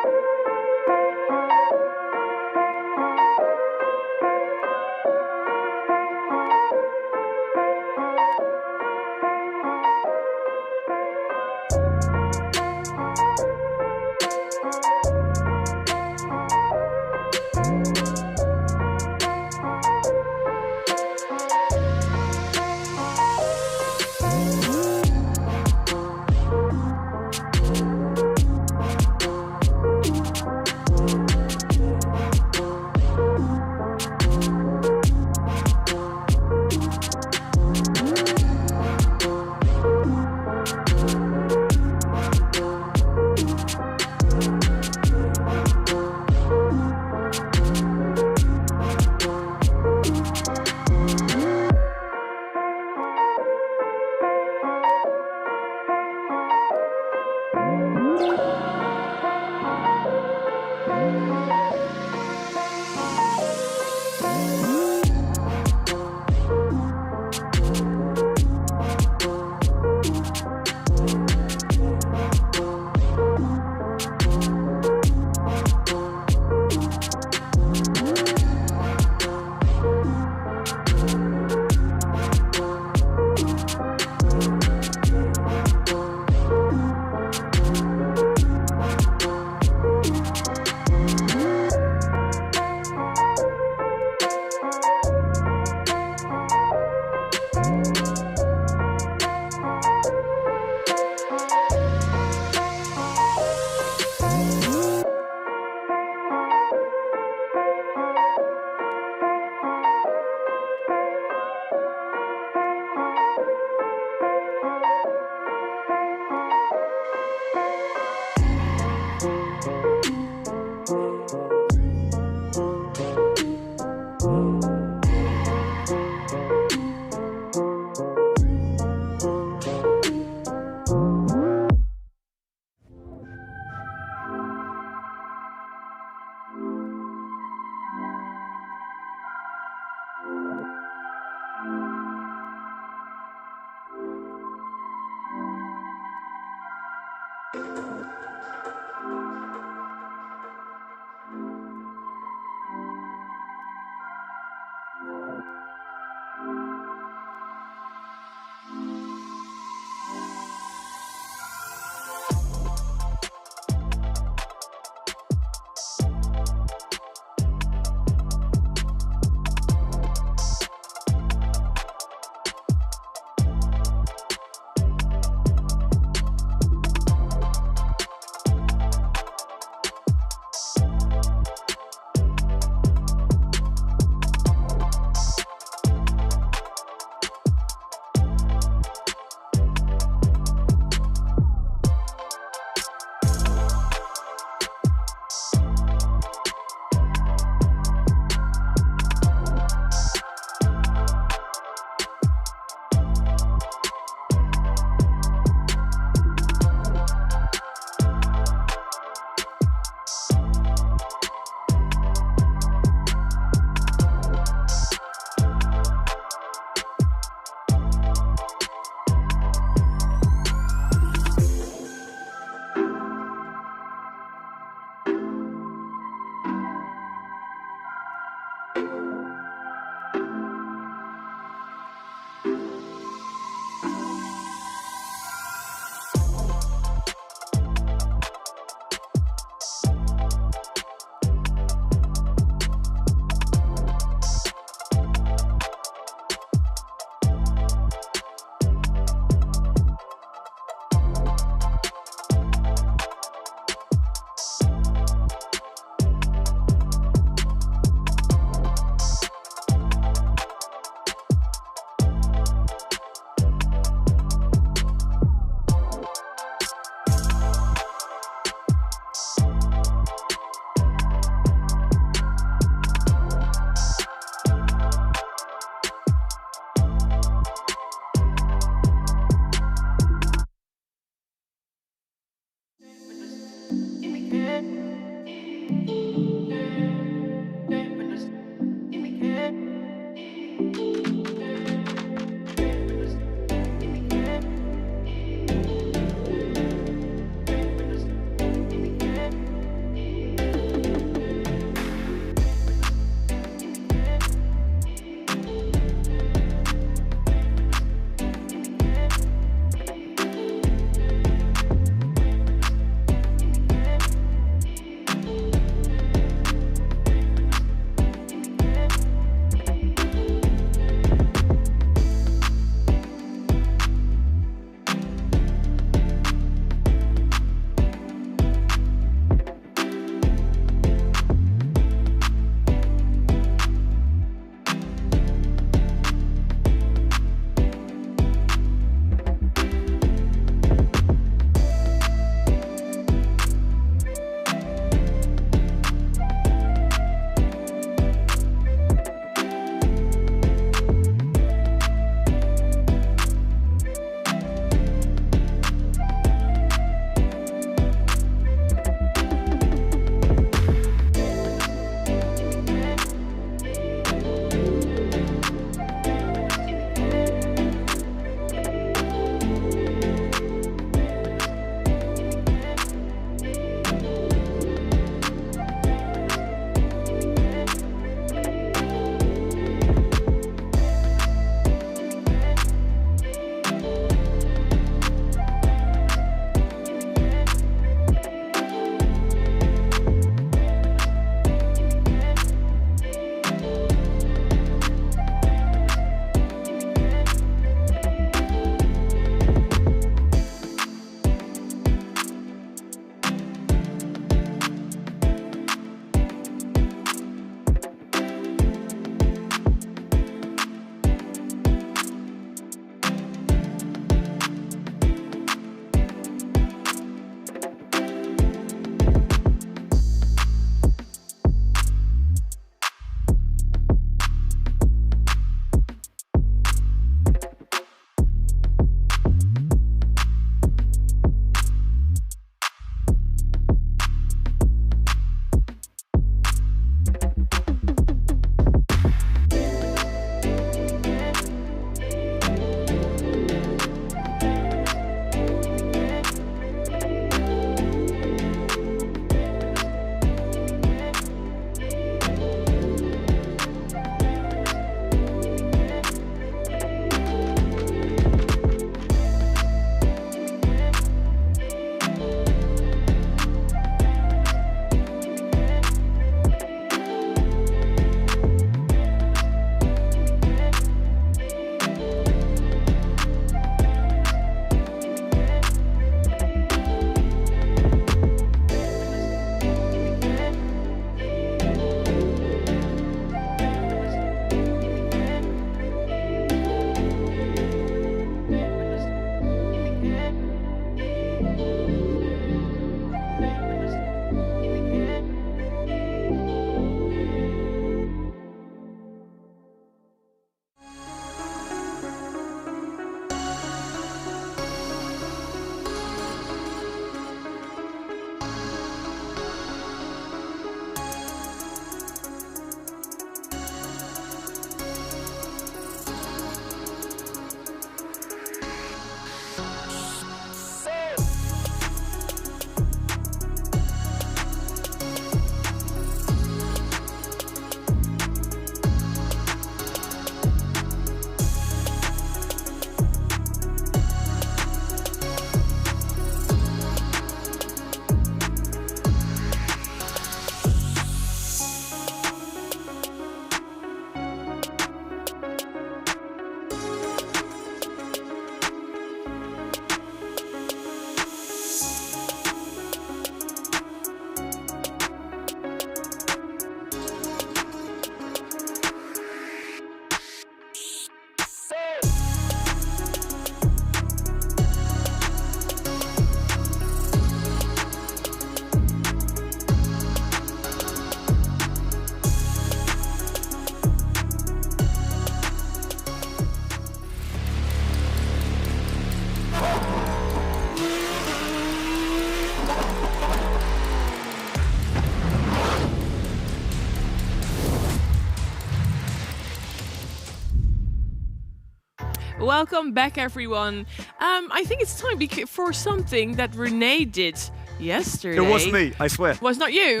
welcome back, everyone. I think it's time for something that Renee did yesterday. It was me, I swear. Was not you?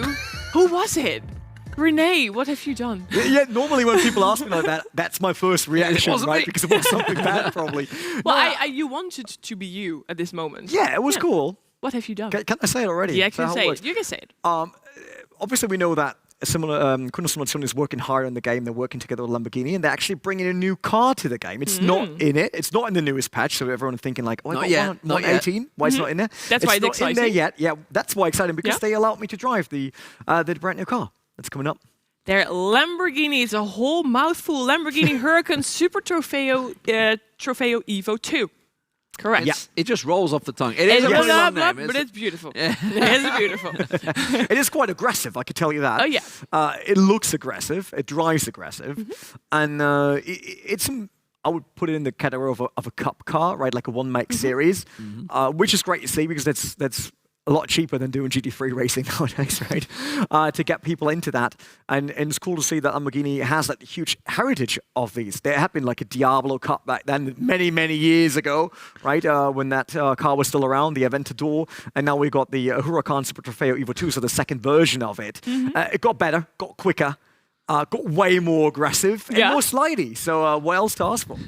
Who was it? Renee, what have you done? Yeah, normally when people ask me like that, that's my first reaction, wasn't right? me. Because it was something bad, probably. Well, you wanted to be you at this moment. Yeah, it was cool. What have you done? Can I say it already? Yeah, Is that how it works? You can say it. Obviously, we know that Kuno Simulazione is working hard on the game. They're working together with Lamborghini, and they're actually bringing a new car to the game. It's not in it. It's not in the newest patch. So everyone's thinking like, oh, I Not got yet, one, not 118. yet. Why it's not in there? That's why it's not in there exciting. yet. Yeah, that's why exciting because they allowed me to drive the brand new car that's coming up. Their Lamborghini is a whole mouthful. Lamborghini Huracán Super Trofeo EVO 2. Correct. Yeah. It just rolls off the tongue. It is a pretty long name. But it's beautiful. It's beautiful. It is quite aggressive, I can tell you that. Oh, yeah. It looks aggressive. It drives aggressive. And it's I would put it in the category of a cup car, right? Like a one-make series, which is great to see because that's a lot cheaper than doing GT3 racing nowadays, right? To get people into that. And it's cool to see that Lamborghini has that huge heritage of these. There had been like a Diablo Cup back then, many, many years ago, right? When that car was still around, the Aventador. And now we got the Huracán Super Trofeo EVO 2, so the second version of it. It got better, got quicker, got way more aggressive, and more slidey. So what else to ask for?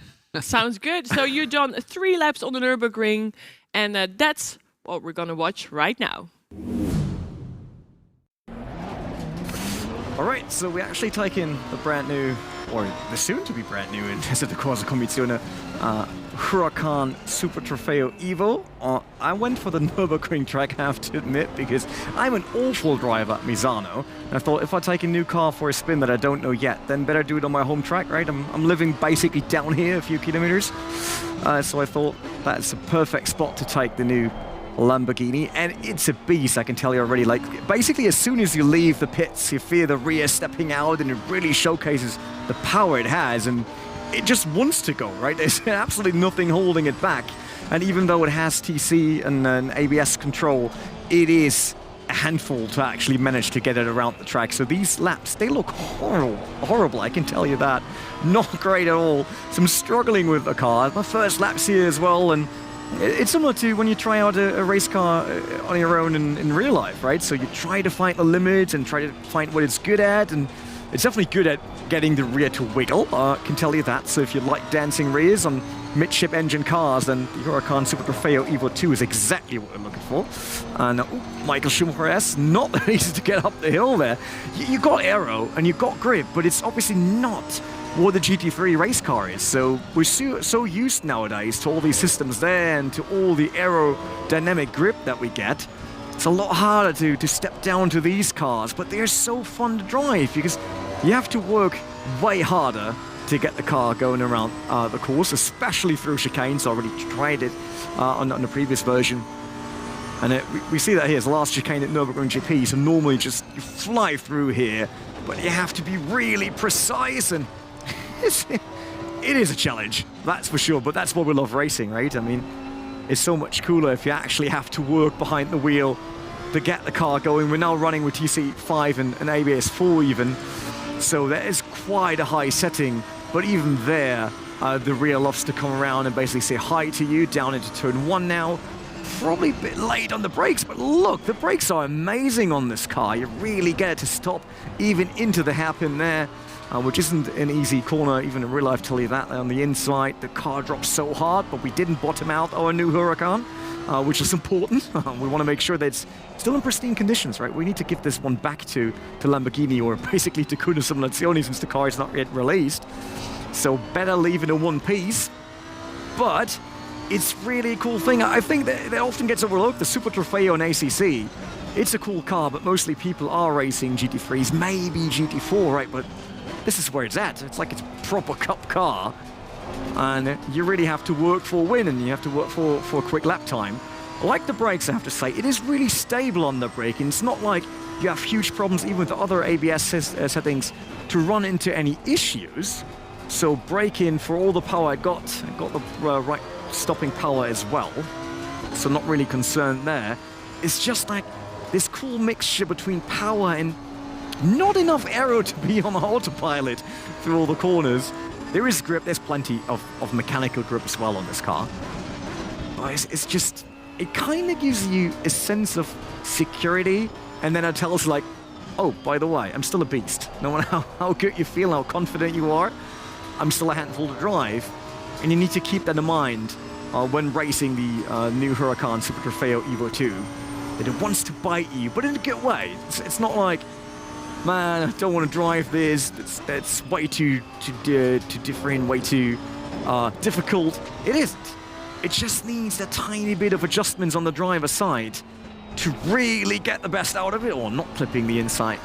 Sounds good. So you've done 3 laps on the Nürburgring, and that's what we're gonna watch right now. All right, so we're actually taking the brand new, or the soon-to-be brand new in Assetto Corsa Competizione, Huracán Super Trofeo EVO. I went for the Nürburgring track, I have to admit, because I'm an awful driver at Misano. And I thought if I take a new car for a spin that I don't know yet, then better do it on my home track, right? I'm living basically down here a few kilometers. So I thought that's a perfect spot to take the new Lamborghini, and it's a beast, I can tell you already. Like, basically, as soon as you leave the pits, you feel the rear stepping out, and it really showcases the power it has, and it just wants to go, right? There's absolutely nothing holding it back. And even though it has TC and an ABS control, it is a handful to actually manage to get it around the track. So these laps, they look horrible, I can tell you that. Not great at all. So I'm struggling with the car. My first laps here as well, and it's similar to when you try out a race car on your own in real life, right? So you try to find the limits and try to find what it's good at, and it's definitely good at getting the rear to wiggle, can tell you that. So if you like dancing rears on midship engine cars, then the Huracán Super Trofeo EVO 2 is exactly what we're looking for. And Michael Schumacher, not that easy to get up the hill there. You got aero and you got grip, but it's obviously not what the GT3 race car is. So we're so used nowadays to all these systems there and to all the aerodynamic grip that we get. It's a lot harder to step down to these cars, but they're so fun to drive because you have to work way harder to get the car going around the course, especially through chicanes. I already tried it on the previous version. And we see that here, it's the last chicane at Nürburgring GP, so normally just you fly through here, but you have to be really precise, and it is a challenge, that's for sure, but that's why we love racing, right? I mean, it's so much cooler if you actually have to work behind the wheel to get the car going. We're now running with TC5 and ABS 4 even, so that is quite a high setting, but even there, the rear loves to come around and basically say hi to you down into turn 1 now. Probably a bit late on the brakes, but look, the brakes are amazing on this car. You really get it to stop even into the hairpin there, which isn't an easy corner, even in real life, tell you that. On the inside, the car drops so hard, but we didn't bottom out our new Huracan, which is important. We want to make sure that it's still in pristine conditions, right? We need to give this one back to Lamborghini, or basically to Kuno Simulazione, since the car is not yet released. So better leave it in one piece, but it's really a cool thing. I think that often gets overlooked, the Super Trofeo and ACC. It's a cool car, but mostly people are racing GT3s, maybe GT4, right? But this is where it's at. It's like it's a proper cup car. And you really have to work for a win, and you have to work for a quick lap time. I like the brakes, I have to say. It is really stable on the braking. It's not like you have huge problems, even with the other ABS settings, to run into any issues. So braking for all the power I got the right stopping power as well, so not really concerned there. It's just like this cool mixture between power and not enough aero to be on autopilot through all the corners. There is grip, there's plenty of mechanical grip as well on this car. But it's just, it kind of gives you a sense of security, and then it tells like, oh, by the way, I'm still a beast. No matter how good you feel, how confident you are, I'm still a handful to drive. And you need to keep that in mind when racing the new Huracán Super Trofeo EVO 2. That it wants to bite you, but in a good way. It's not like, man, I don't want to drive this. That's way too different, way too difficult. It isn't. It just needs a tiny bit of adjustments on the driver's side to really get the best out of it, or not clipping the inside.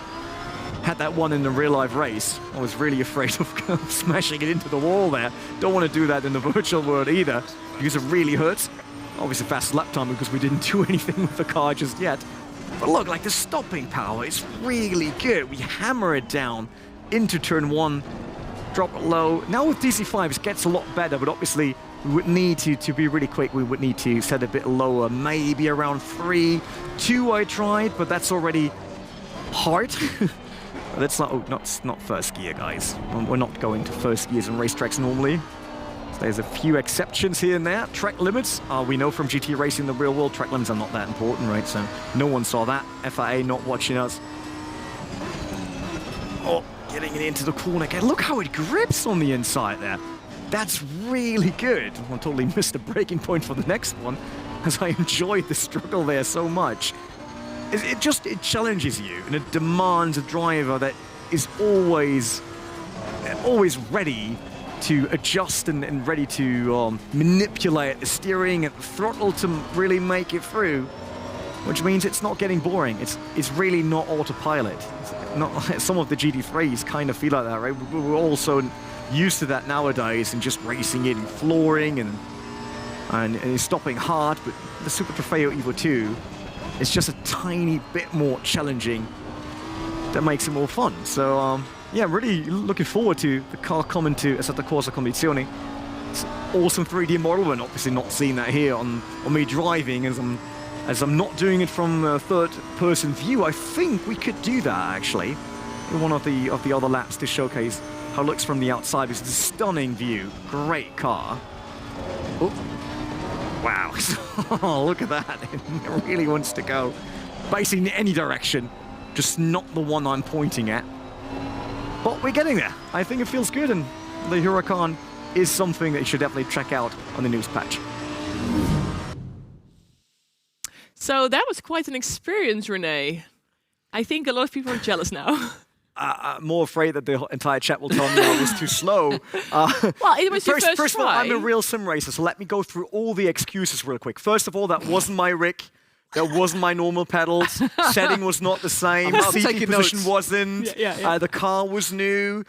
Had that one in the real-life race. I was really afraid of smashing it into the wall there. Don't want to do that in the virtual world either, because it really hurts. Obviously fast lap time because we didn't do anything with the car just yet. But look, like the stopping power is really good. We hammer it down into turn 1, drop it low. Now with DC5 it gets a lot better, but obviously we would need to be really quick. We would need to set a bit lower, maybe around 3. 2 I tried, but that's already hard. That's not first gear, guys. We're not going to first gears in racetracks normally. So there's a few exceptions here and there. Track limits, we know from GT racing, the real world, track limits are not that important, right? So no one saw that. FIA not watching us. Oh, getting it into the corner again. Look how it grips on the inside there. That's really good. I totally missed the breaking point for the next one, as I enjoyed the struggle there so much. It challenges you, and it demands a driver that is always ready to adjust and ready to manipulate the steering and the throttle to really make it through, which means it's not getting boring. It's really not autopilot. It's not, some of the GT3s kind of feel like that, right? We're also used to that nowadays and just racing it and flooring and stopping hard, but the Super Trofeo EVO 2 is just a tiny bit more challenging. That makes it more fun. So yeah, really looking forward to the car coming to Assetto Corsa Competizione. It's an awesome 3D model, and obviously not seeing that here on me driving as I'm not doing it from a third-person view. I think we could do that actually in one of the other laps to showcase how it looks from the outside. It's a stunning view. Great car. Oh. Wow. Oh, look at that. It really wants to go basically in any direction, just not the one I'm pointing at. But we're getting there. I think it feels good, and the Huracán is something that you should definitely check out on the news patch. So that was quite an experience, Renee. I think a lot of people are jealous now. I'm more afraid that the entire chat will tell me I was too slow. Well, it was your first First of all, try. I'm a real sim racer, so let me go through all the excuses real quick. First of all, that wasn't my rig. That wasn't my normal pedals. Setting was not the same. Seating position wasn't. Yeah. The car was new.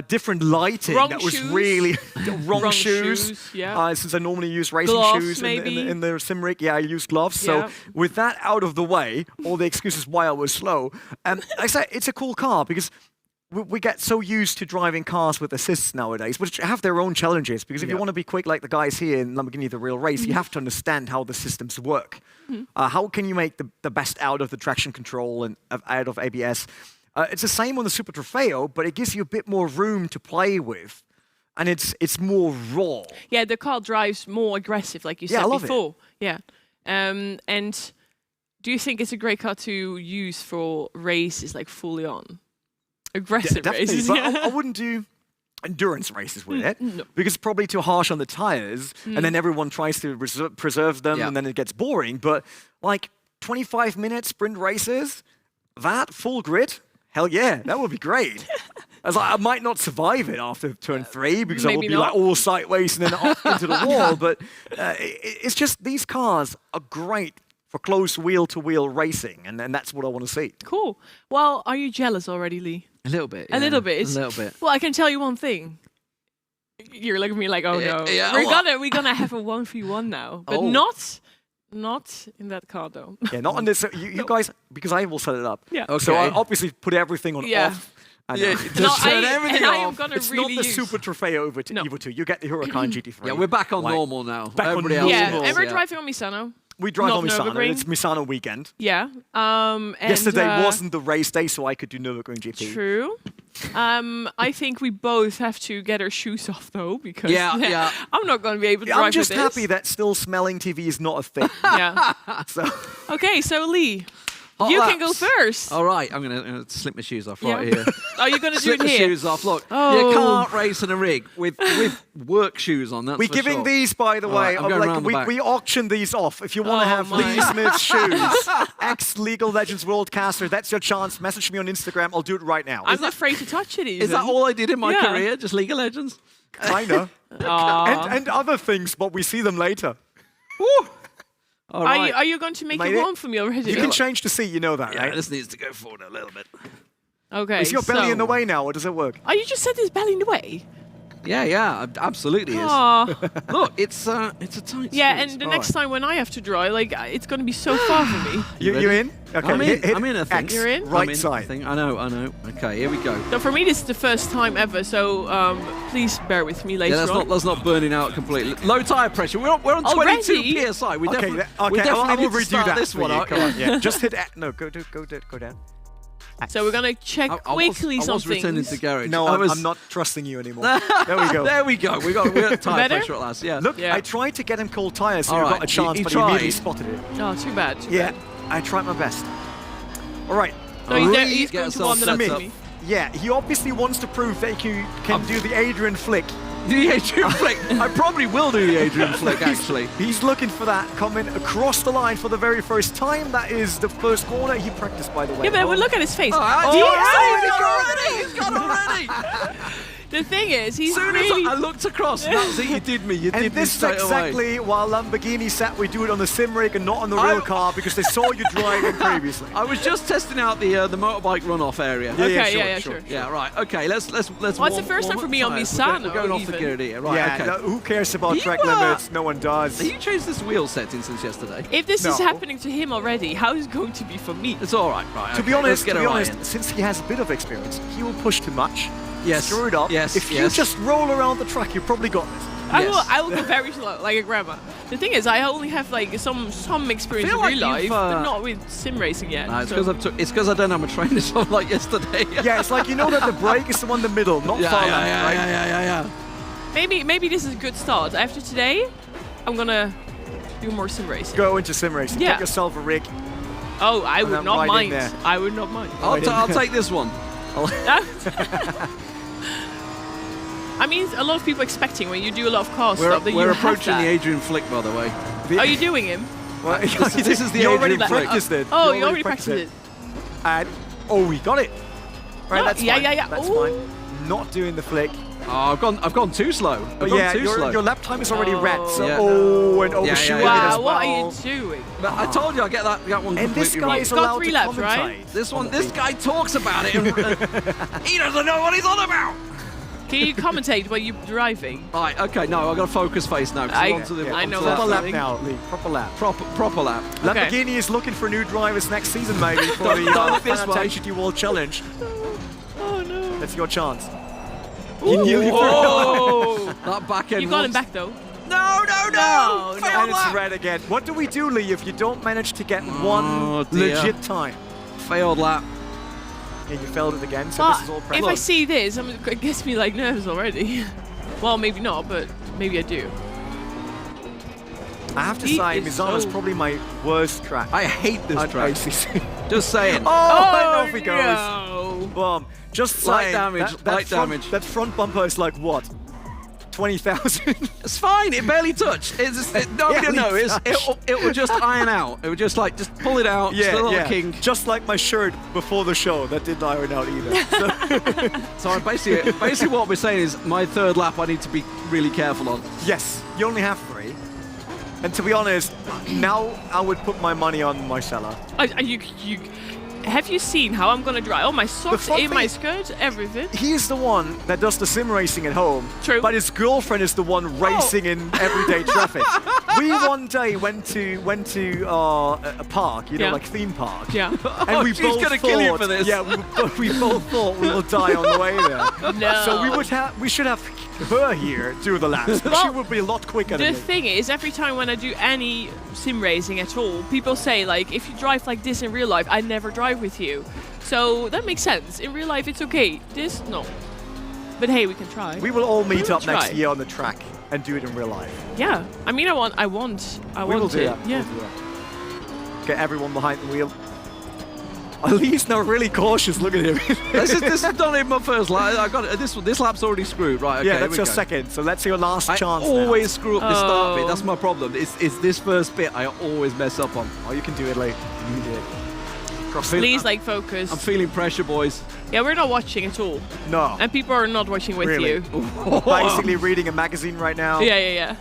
Different lighting. Wrong that was shoes. really wrong shoes. Yeah. Since I normally use racing Gloves, shoes maybe. in the sim rig, yeah, I use gloves. Yeah. So with that out of the way, all the excuses why I was slow. I say it's a cool car because we get so used to driving cars with assists nowadays, which have their own challenges, because if you want to be quick like the guys here in Lamborghini The Real Race, you have to understand how the systems work. How can you make the best out of the traction control and out of ABS? It's the same on the Super Trofeo, but it gives you a bit more room to play with, and it's more raw. Yeah, the car drives more aggressive, like you said I love before. Yeah. And do you think it's a great car to use for races, like fully on? Aggressive Definitely, races. but I wouldn't do endurance races with it, because it's probably too harsh on the tires, and then everyone tries to preserve them, and then it gets boring. But like 25-minute sprint races, that full grid, hell yeah, that would be great. I might not survive it after turn 3, because I would be like all sideways and then off into the wall, but it's just these cars are great for close wheel-to-wheel racing, and that's what I want to see. Cool. Well, are you jealous already, Lee? A little bit. A little bit. A little bit. Well, I can tell you one thing. You're looking at me like, oh no. Yeah, we're gonna have a 1v1 now, but not in that car though. Yeah, not on this. You guys, because I will set it up. Yeah. So I obviously put everything on off. Just turn everything I am off. gonna It's really not the use. Super Trofeo EVO 2. You get the Huracán GT3. Yeah, we're back on Like, normal now. back on Everybody normal. else Yeah, is, and we're driving on Misano. We drive Not on Misano. Nürburgring. It's Misano weekend. Yeah. And, Yesterday wasn't the race day, so I could do Nürburgring GP. True. I think we both have to get our shoes off though, because Yeah. I'm not going to be able to drive I'm just with this. happy that still smelling TV is not a thing. Yeah. So Okay, so Lee, Hot you can go laps. first. All right, I'm going to slip my shoes off Yeah. right here. Are you going to do Slip it my here? shoes off. Look, Oh. you can't race in a rig with work shoes on. That's we're for giving sure. these, by the All right, way. I'm of going like round the back. we auction these off. If you want to Oh have my. Lee Smith's shoes, ex-League of Legends Worldcaster, that's your chance. Message me on Instagram. I'll do it right now. I'm afraid to touch it even. Is that all I did in my Yeah. career? Just League of Legends? Kinda. Aw. and other things, but we see them later. All Are right. you going to make Made it it. warm for me already? You can change the seat, you know that, Yeah, right? this needs to go forward a little bit. Okay. Is your belly so- in the way now, or does it work? Oh, you just said his belly in the way? Yeah, absolutely is. Aw. Look, it's a tight Yeah, squeeze. and the next time when I have to drive, like, it's going to be so far for me. You in? Okay, I'm in. hit I'm in, I think. X, You're in? right I'm in, side. I think. I know. Okay, here we go. So for me, this is the first time ever, so please bear with me later Yeah, on. that's not burning out completely. Low tire pressure. We're on Already? 22 psi. We Okay, definitely, okay, we definitely I will need to redo start that this for one you. out. Come on, yeah. Just hit no, go down. So we're going to check quickly I was something. returning to garage. No, I was, I'm not trusting you anymore. There we go. There we go. We got tire Better? pressure at last. Yeah. Look, Yeah. I tried to get him cold tires, so All you right, got a chance, he but he immediately tried. spotted it. Oh, too bad. Too Yeah, bad. I tried my best. All right. No, he's, Alright, he's get going to yourself warm it up set for up. me. Yeah, he obviously wants to prove that he can do the Adrian flick. The Adrian flick. I probably will do the Adrian flick, actually. He's looking for that coming across the line for the very first time. That is the first corner. He practiced, by the way. Yeah, but look at his face. Oh, Do you- he's got already. The thing is, he's As soon as really... I looked across, that was it. You did me. You And did me this is straight away. exactly why Lamborghini said we do it on the sim rig and not on the real car, because they saw you driving previously. I was just testing out the motorbike runoff area. Okay, sure. sure. Yeah, right. Okay, let's. Well, it's the first time for me on Misano, We're going off the even. gear here. Right. Yeah, okay. no, who cares about You, track limits? No one does. Have you changed this wheel setting since yesterday? If this is No. happening to him already, how is it going to be for me? It's all right. Right. To be okay, let's honest, get it right in. since he has a bit of experience, he will push too much. Yes. Screw it up. Yes, If you yes. just roll around the track, you probably got this. Yes. I will go very slow, like a grandma. The thing is, I only have like some experience feel in like real life, you've, but not with sim racing yet. No, it's so- because I don't have my trainers on like yesterday. Yeah, it's like you know that the brake is the one in the middle, not far left, right? yeah. Maybe this is a good start. After today, I'm gonna do more sim racing. Go into sim racing. Yeah. Get yourself a rig. Oh, I And would then not right in mind. there. I would not mind. I'll take this one. I mean, a lot of people expecting when you do a lot of car We're stuff that you we're have approaching that. the Adrian flick, by the way. Are you doing him? Well, this is the you already Adrian flick. practiced it. Oh, you already practiced it. And we got it. Right, No, that's yeah, fine. yeah, yeah. That's Ooh. fine. Not doing the flick. Oh, I've gone too slow. I've gone Yeah, too slow. your lap time is already red. So, Yeah. and overshooting yeah. it as Wow, well. what are you doing? But I told you I get that one And this completely guy wrong. is Got allowed 3 to laps, right? commentate. This guy talks about it and he doesn't know what he's on about. Can you commentate while you're driving? Right, okay, no, I've got a focus face now. 'cause I'm onto the, I onto know the what's Proper lap happening. now, Lee. Proper lap. proper lap. Lamborghini is looking for new drivers next season, maybe, for the Don't look this way. Fantastic World Challenge. Oh no. That's your chance. Whoa! That back end. You got him was- back though. No. No, Failed And it's lap. red again. What do we do, Lee, if you don't manage to get Oh, one dear. legit time? Failed lap. Yeah, you failed it again, so But this is all if practice. I see this, it gets me like nervous already. Well, maybe not, but maybe I do. I have to He say, is Misano is so- probably my worst track. I hate this on track. ACC. Just saying. Oh, and off he goes. No. Boom. Just Light saying, damage, that light front, damage. That front bumper is like what? 20,000? It's fine. It barely touched. Nobody Barely knows. touched. It would just iron out. It would just pull it out. just a little king. Just like my shirt before the show, that didn't iron out either. So, So basically what we're saying is my third lap I need to be really careful on. yes, you only have 3. And to be honest, now I would put my money on Marcella. Have you seen how I'm gonna drive? Oh, my socks fun in my thing- skirt, everything. He's the one that does the sim racing at home. True. But his girlfriend is the one racing in everyday traffic. We one day went to a park, you know, Yeah. like theme park. Yeah. And we she's both gonna thought, kill you for this. Yeah, we both thought we will die on the way there. No. So we should have her here do the laps. Well, she would be a lot quicker The than me. thing is, every time when I do any sim racing at all, people say like, if you drive like this in real life, I never drive with you. So that makes sense. In real life, it's okay. This, no. But hey, we can try. We will all meet will up next try. year on the track and do it in real life. Yeah. I mean, I want We will it. do that. Yeah. We'll do that. Get everyone behind the wheel. Lee's now really cautious. Look at him. This is not even my first lap. I got it. This lap's already screwed. Right. Okay, yeah, here that's we your go. second. So let's see your last I chance. always screw up the start bit. Oh. That's my problem. It's this first bit I always mess up on. Now. Oh, you can do it, Lee. You can do it. Cross it. Please, like, focus. I'm feeling pressure, boys. Yeah, we're not watching at all. No. And people are not watching with Really? you. Basically reading a magazine right now. Yeah.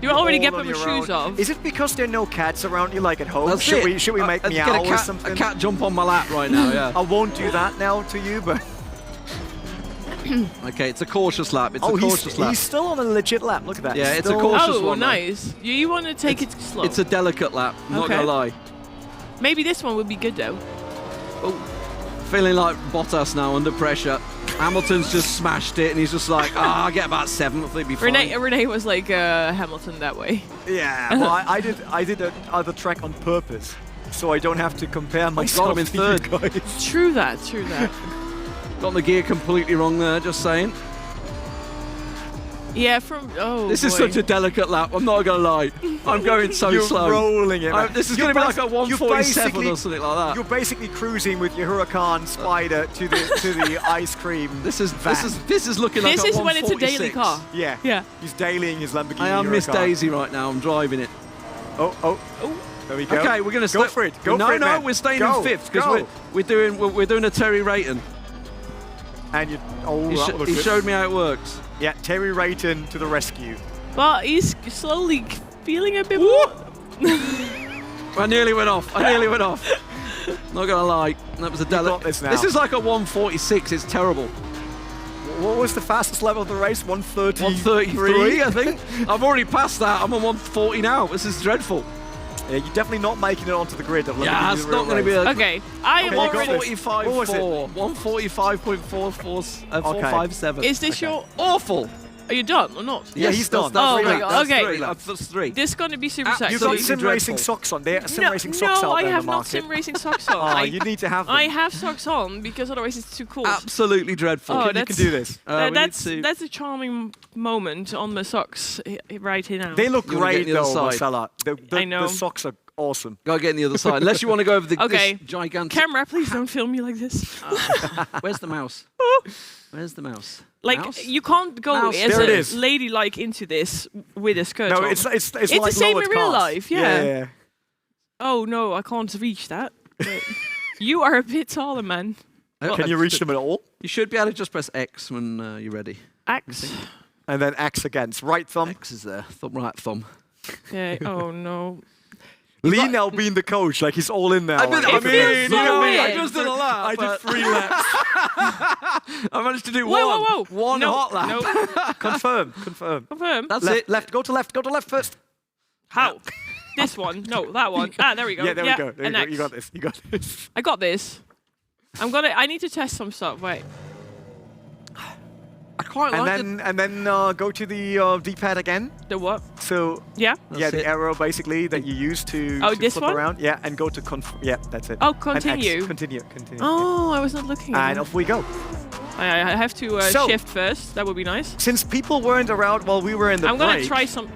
You already All get on your your shoes own. off. Is it because there are no cats around you like at home? That's Should it. we make Get meow a or something? A cat jump on my lap right now. I Yeah. won't do that now to you, but Okay, it's a cautious lap. It's a he's cautious lap. still on a legit lap. Look at that. Yeah, He's it's a still- cautious Oh, one, though. nice. You want to take it slow. It's a delicate lap. I'm not Okay. gonna lie. Maybe this one would be good though. Oh, Feeling like Bottas now under pressure. Hamilton's just smashed it, and he's just like, I get about 7th. It'll be fine. Renee was like Hamilton that way. Yeah, well, I did the other track on purpose, so I don't have to compare myself I'm in to third. you guys. True that. Got the gear completely wrong there. Just saying. Yeah, This is such a delicate lap. I'm not gonna lie. I'm going so You're slow. rolling it. man. This is You're going to be like a basi- you're 147 basically- or something like that. You're basically cruising with your Huracán Spider to the ice cream. This is looking like This a is when it's a 146. daily car. Yeah. Yeah. He's dailying his Lamborghini. I am Miss Huracan. Daisy right now. I'm driving it. Oh. There we go. Okay, we're going to go for it. Go no, for it, no, man. we're staying Go. in 5th Go. because we're doing a Terry Rayton. And you. Oh, He, that was he good. showed me how it works. Yeah, Terry Rayton to the rescue. Well, he's slowly feeling a bit more. I nearly went off. Not gonna lie, that was a got delicate. this now. This is like a 146. It's terrible. What was the fastest level of the race? 1:30. 133, I think. I've already passed that. I'm on 140 now. This is dreadful. Yeah, you're definitely not making it onto the grid. Of Yeah, Lamborghini it's The not Real going to be Race. a. Okay, I am Okay, you got already. this. What was it? 145.447. Is this your? Awful. Are you done or not? Yeah, he's done. Oh three my laps. God, That's okay. three laps. That's 3. This is going to be super Absolutely. sexy. You've got sim Absolutely racing dreadful. socks on. There are sim racing socks no, out I there in have the not market. sim racing socks on. Oh, you need to have them. I have socks on because otherwise it's too cold. Absolutely dreadful. Oh, You can do this. we need that's to- a charming moment on the socks right here now. They look You wanna great get the other though, side? Marcella. I know. The socks are awesome. Go get on the other side. Unless you want to go over Okay. this gigantic. Camera, please don't film me like this. Where's the mouse? Where's the mouse? Like Mouse? you can't go Mouse. as There it a is. ladylike into this with a skirt No, on. it's like the same in lowered real cars. life, yeah. yeah. Oh no, I can't reach that. But you are a bit taller, man. Can you reach them at all? You should be able to just press X when you're ready. Axe. And then X against right thumb. X is there. Right thumb. Yeah. Oh no. Lee now being the coach, like he's all in now. I did- like, I It mean, feels so you know me, I weird. just did a lap. I did but 3 laps. I managed to do Whoa. one no, hot lap. No. Confirm. Confirm. That's Left, it. left. Go to left. Go to left first. How? This one? No, that one. Ah, there we go. Yeah, there we go. There and you go. X. You got this. You got this. I got this. I need to test some stuff. Wait. I quite like it. And then go to the D-pad again. The what? So Yeah. yeah, the it. arrow basically that you use to, Oh, to this flip one? around. Yeah, and go to yeah, that's it. Oh, And X. continue. Continue. Oh, I was not looking. And off we go. I have to So- shift first. That would be nice. Since people weren't around while we were in the I'm gonna break, try some.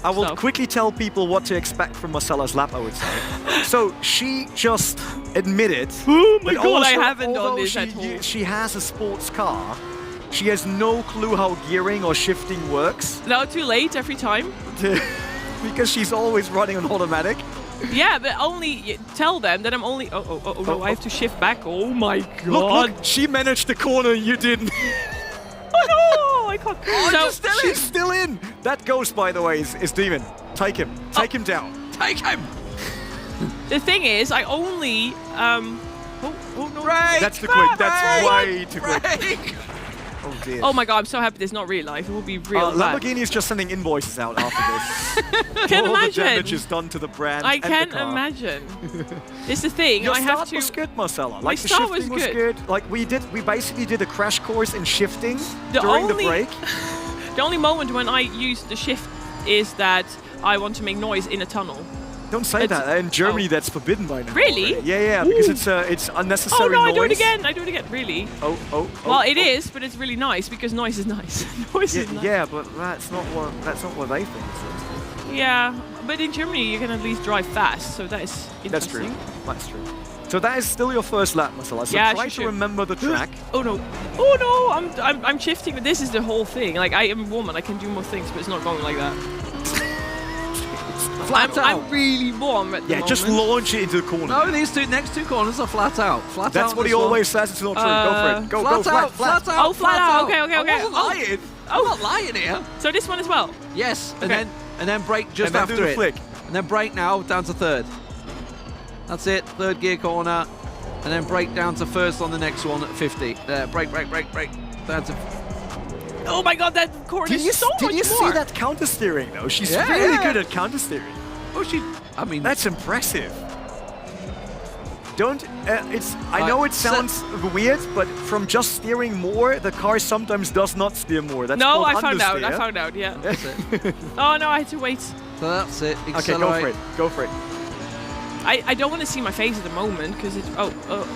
I will stuff. quickly tell people what to expect from Marcella's lap, I would say. So she just admitted. Oh my that God, I also, haven't done although this she, at all. She has a sports car. She has no clue how gearing or shifting works No, too late every time. because she's always running on automatic. Yeah, but only tell them that I'm only. Oh no! I have to shift back. Oh my God! Look, she managed the corner, you didn't. Oh no! I can't. So She's still in. That ghost, by the way, is Demon. Take him. Take him down. Take him. the thing is, I only. Oh no! That's the quick. That's way too quick. Break. Oh dear. Oh my God! I'm so happy this is not real life. It will be real bad. Lamborghini is just sending invoices out after this. Can't All the imagine. damage is done to the brand. I and the can't car. imagine. This is the thing. Your I have start to. was good, Marcella. My Like the start was shifting was good. good. Like we basically did a crash course in shifting The during the only- break. The only moment when I use the shift is that I want to make noise in a tunnel. Don't say that. In Germany, that's forbidden by now. Really? already. Yeah, because it's unnecessary Oh no, noise. I do it again. I do it again. Really? Well, it is, but it's really nice because noise is nice. Noise is nice. Yeah, but that's not what they think. So. Yeah, but in Germany you can at least drive fast, so that is interesting. That's true. So that is still your first lap, Marcella. So Yeah, try to remember the track. Oh no, I'm shifting. But this is the whole thing. Like I am a woman, I can do more things, but it's not going like that. I'm really warm at the moment. Just launch it into the corner. No, these next two corners are flat out. Flat out. That's what he always says. It's not true. Go for it. Go flat out. Flat out. Oh, flat out. Okay. I wasn't lying. I'm not lying here. So this one as well. Yes, Okay. and then brake just then after do the it. flick. And then brake now down to third. That's it. Third gear corner, and then brake down to first on the next one at 50. There, brake. Down to. Oh my God, that corner is so much more. Did you see that counter steering though? She's Yeah, really yeah. good at counter steering. Oh, I mean, That's impressive. Don't. I know it sounds weird, but from just steering more, the car sometimes does not steer more. That's No, called I found out. understeer. I found out. Yeah. that's it. Oh no, I had to wait. So that's it. Okay, Accelerate. go for it. I don't want to see my face at the moment because it's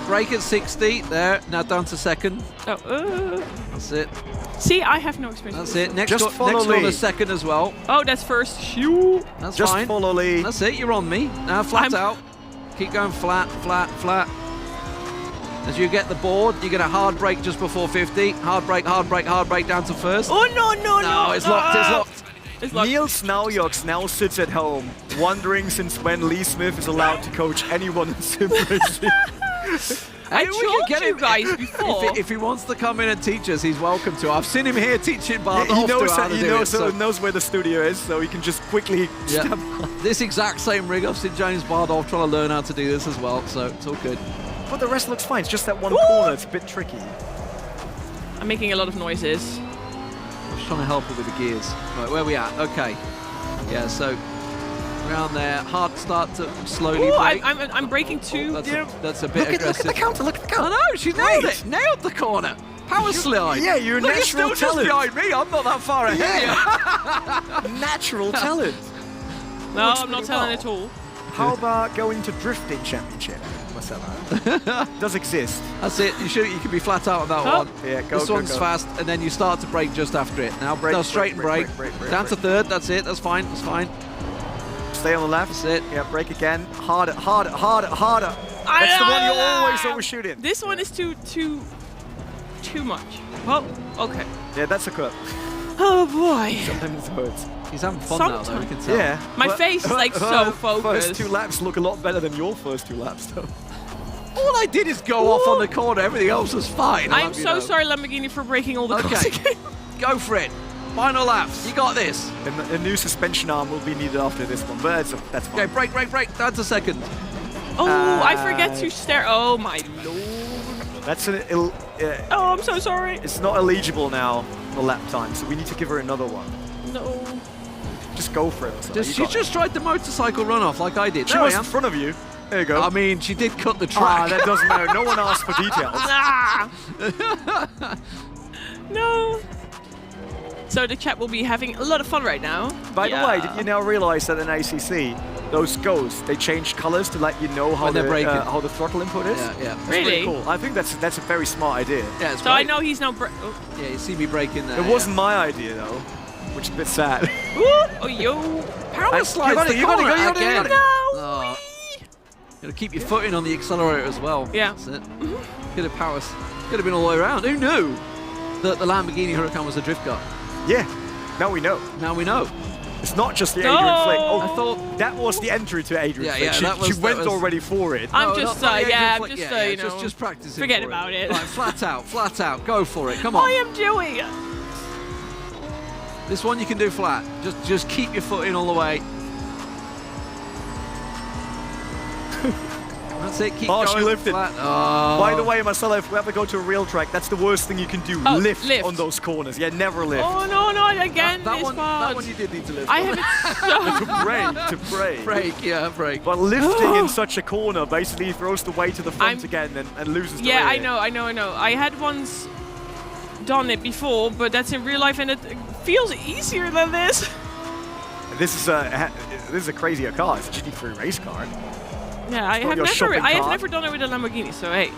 Brake at 60. There. Now down to second. That's it. See, I have no experience. That's with it. Next Just follow next corner Lee. second as well. this. Oh, that's first. Shoo. That's Just fine. follow Lee. That's it. You're on me. Now flat out. Keep going flat. As you get the board, you get a hard brake just before 50. Hard brake down to first. Oh no. No, it's locked. It's locked. It's locked. Niels Naujoks now sits at home, wondering since when Lee Smith is allowed to coach anyone in sim racing. I Hey, we told can get you him guys before. If he wants to come in and teach us, he's welcome to. I've seen him here teaching Bart He knows where the studio is, so he can just quickly step on. This exact same rig, I've seen James Baldwin trying to learn how to do this as well, so it's all good. But the rest looks fine. It's just that one corner. It's a bit tricky. I'm making a lot of noises. I'm just trying to help her with the gears. Right, where are we at? Okay. Yeah, so around there. Hard start to slowly Ooh, brake. I'm braking too. That's a bit aggressive. Look at the counter. Look at the counter. I know, she nailed it. Nailed the corner. Power slide. Yeah, you're a Look, natural you're still talent. just behind me. I'm not that far ahead. Natural talent. No, Looks I'm not pretty telling well. at all. How about going to drifting championship, Marcella? Does exist. That's it. You can be flat out on that Oh. one. Yeah, go, This go, one's go. fast, and then you start to brake just after it. Now Brake, no, straight and brake, brake. brake, Down to brake. third. That's it. That's fine. That's fine. Stay on the left. That's it. Yeah, brake again. Harder. That's the one you're always overshooting. This one is too much. Oh, okay. Yeah, that's a curve. Oh boy. Sometimes it hurts. He's having fun now, though. You can tell. Yeah. My but face is like so her focused. First two laps look a lot better than your first two laps, though. All I did is go off on the corner. Everything else was fine. I'm so sorry, Lamborghini, for breaking all the cars Okay. again. Go for it. Final laps. You got this. And a new suspension arm will be needed after this one, but that's fine. Okay, brake. Down to second. Oh, I forget to stare. Oh my lord. That's Oh, I'm so sorry. it's not eligible now, the lap time, so we need to give her another one. No. Just go for it. She just tried the motorcycle runoff like I did. She There was I in am. front of you. There you go. I mean, she did cut the Ah, track. that doesn't matter. No one asked for details. Ah. No. So the chat will be having a lot of fun right now. By the way, did you now realize that in ACC, those ghosts, they change colors to let you know how When they're braking. how the throttle input is? Yeah. That's Really? pretty cool. I think that's a very smart idea. Yeah, it's So I great. know he's now. Yeah, you see me braking there. It wasn't my idea though, which is a bit sad. Oh yo. Power slides the you gotta corner go, you gotta go, you again. gotta Oh. Gotta keep your foot in on the accelerator as well. Yeah. That's it. Could have been all the way around. Who knew that the Lamborghini Huracán was a drift car? Yeah, now we know. Now we know. It's not just the No! Adrian Flake. Oh, I thought that was the entry to Adrian Yeah, Flake. yeah, she, that was- she that went was- already for it. I'm No, just, not the Adrian yeah, I'm Flake. just, Yeah, you know, just practicing. forget for about it. Right, flat out. Go for it. Come on. I am doing it. This one you can do flat. Just keep your foot in all the way. That's it. Keep Oh, going she lifted. flat. Oh. By the way, Marcelo, if we ever go to a real track, that's the worst thing you can do. Oh, lift lift. on those corners. Yeah, never lift. Oh no, again that this one part. you did need to lift. I have it so. To brake. Brake. But lifting in such a corner basically throws the weight to the front I'm- again and loses the Yeah, rear. I know. I had once done it before, but that's in real life, and it feels easier than this. this is a crazier car. It's a GT3 race car. Yeah, I your have shopping cart. never done it with a Lamborghini, so hey.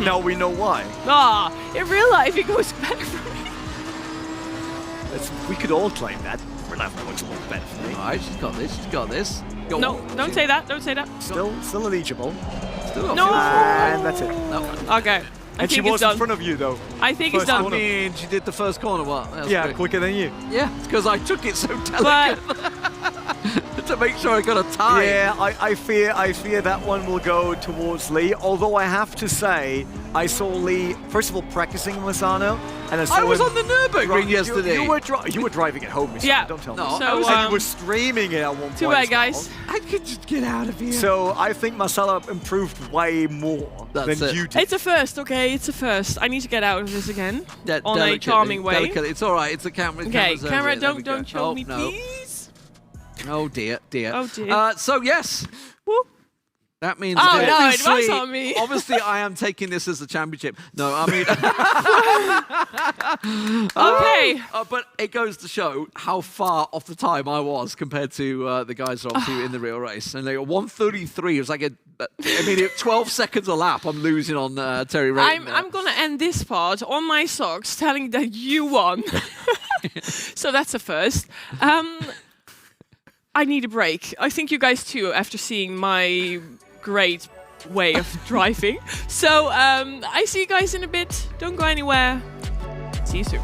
Now we know why. In real life it goes better for me. We could all claim that. We're not much more better for me. All right, she's got this. She's got this. Go No, on. don't say that. Don't say that. Still eligible. Still No. And that's it. Okay. I And she think it's was in done. front of you, though. I think it's First I done. corner. mean, she did the first corner. What? That's Yeah, great. quicker than you. Yeah, it's because I took it so But delicately to make sure I got a tie. Yeah, I fear that one will go towards Lee. Although I have to say, I saw Lee first of all practicing Misano, and I saw I was him on the Nürburgring yesterday. You were driving at home, Misano. Yeah. Don't tell No, me. So, and you were streaming it at one point. too bad, as well. guys. I could just get out of here. So I think Masala improved way more That's than it. you did. It's a first, okay? It's a first. I need to get out of this again Yeah, on a delicately, charming way. delicately. It's all right. It's a camera. Okay, camera's over camera, it. There we go. don't show Oh, me, no. please. Oh dear, dear. Oh, dear. So yes, Woo. that means. Oh, no, it was obviously- on me. Obviously, I am taking this as a championship. No, I mean. Okay. But it goes to show how far off the time I was compared to the guys who are obviously in the real race. And they were 1:33. It was like 12 seconds a lap. I'm losing on Terry Rayton. I'm gonna end this part on my socks, telling that you won. So that's a first. I need a break. I think you guys too, after seeing my great way of driving. So I see you guys in a bit. Don't go anywhere. See you soon.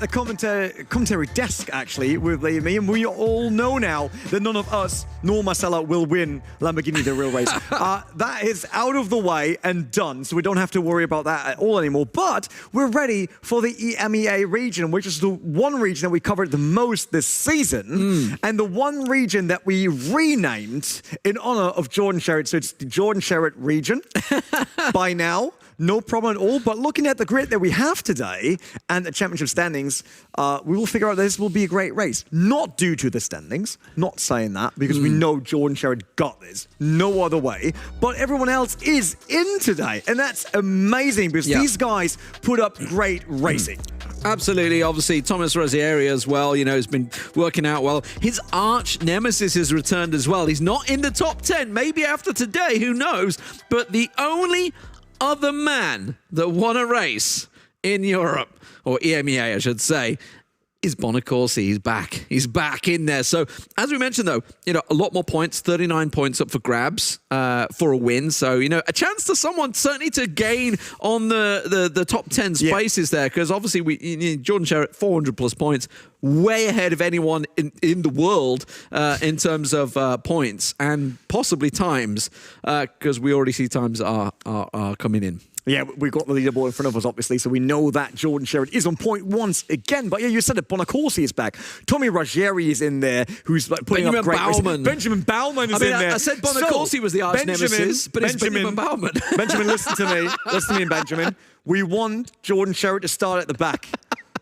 at the commentary desk, actually, with me, and we all know now that none of us nor Marcella will win Lamborghini The Real Race. That is out of the way and done, so we don't have to worry about that at all anymore. But we're ready for the EMEA region, which is the one region that we covered the most this season, and the one region that we renamed in honor of Jordan Sherritt. So it's the Jordan Sherritt region by now. No problem at all. But looking at the grid that we have today and the championship standings, we will figure out that this will be a great race. Not due to the standings, not saying that, because we know Jordan Sherritt got this. No other way. But everyone else is in today. And that's amazing because these guys put up great racing. Absolutely. Obviously, Thomas Rosieri as well, you know, has been working out well. His arch nemesis has returned as well. He's not in the top 10. Maybe after today, who knows? But the only other man that won a race in Europe, or EMEA, I should say, is Bonacorsi. He's back. He's back in there. So, as we mentioned, though, you know, a lot more points, 39 points up for grabs for a win. So, you know, a chance to someone certainly to gain on the top 10 spaces there, because obviously Jordan Sherritt, 400 plus points, way ahead of anyone in the world in terms of points and possibly times, because we already see times are coming in. Yeah, we've got the leaderboard in front of us, obviously, so we know that Jordan Sherritt is on point once again. But yeah, you said it, Bonacorsi is back. Tommy Ruggieri is in there, who's like putting up great racing. Benjamin Bauman is in there. I said Bonacorsi was the arch nemesis, but it's Benjamin Bauman. Benjamin, listen to me. Listen to me, Benjamin. We want Jordan Sherritt to start at the back.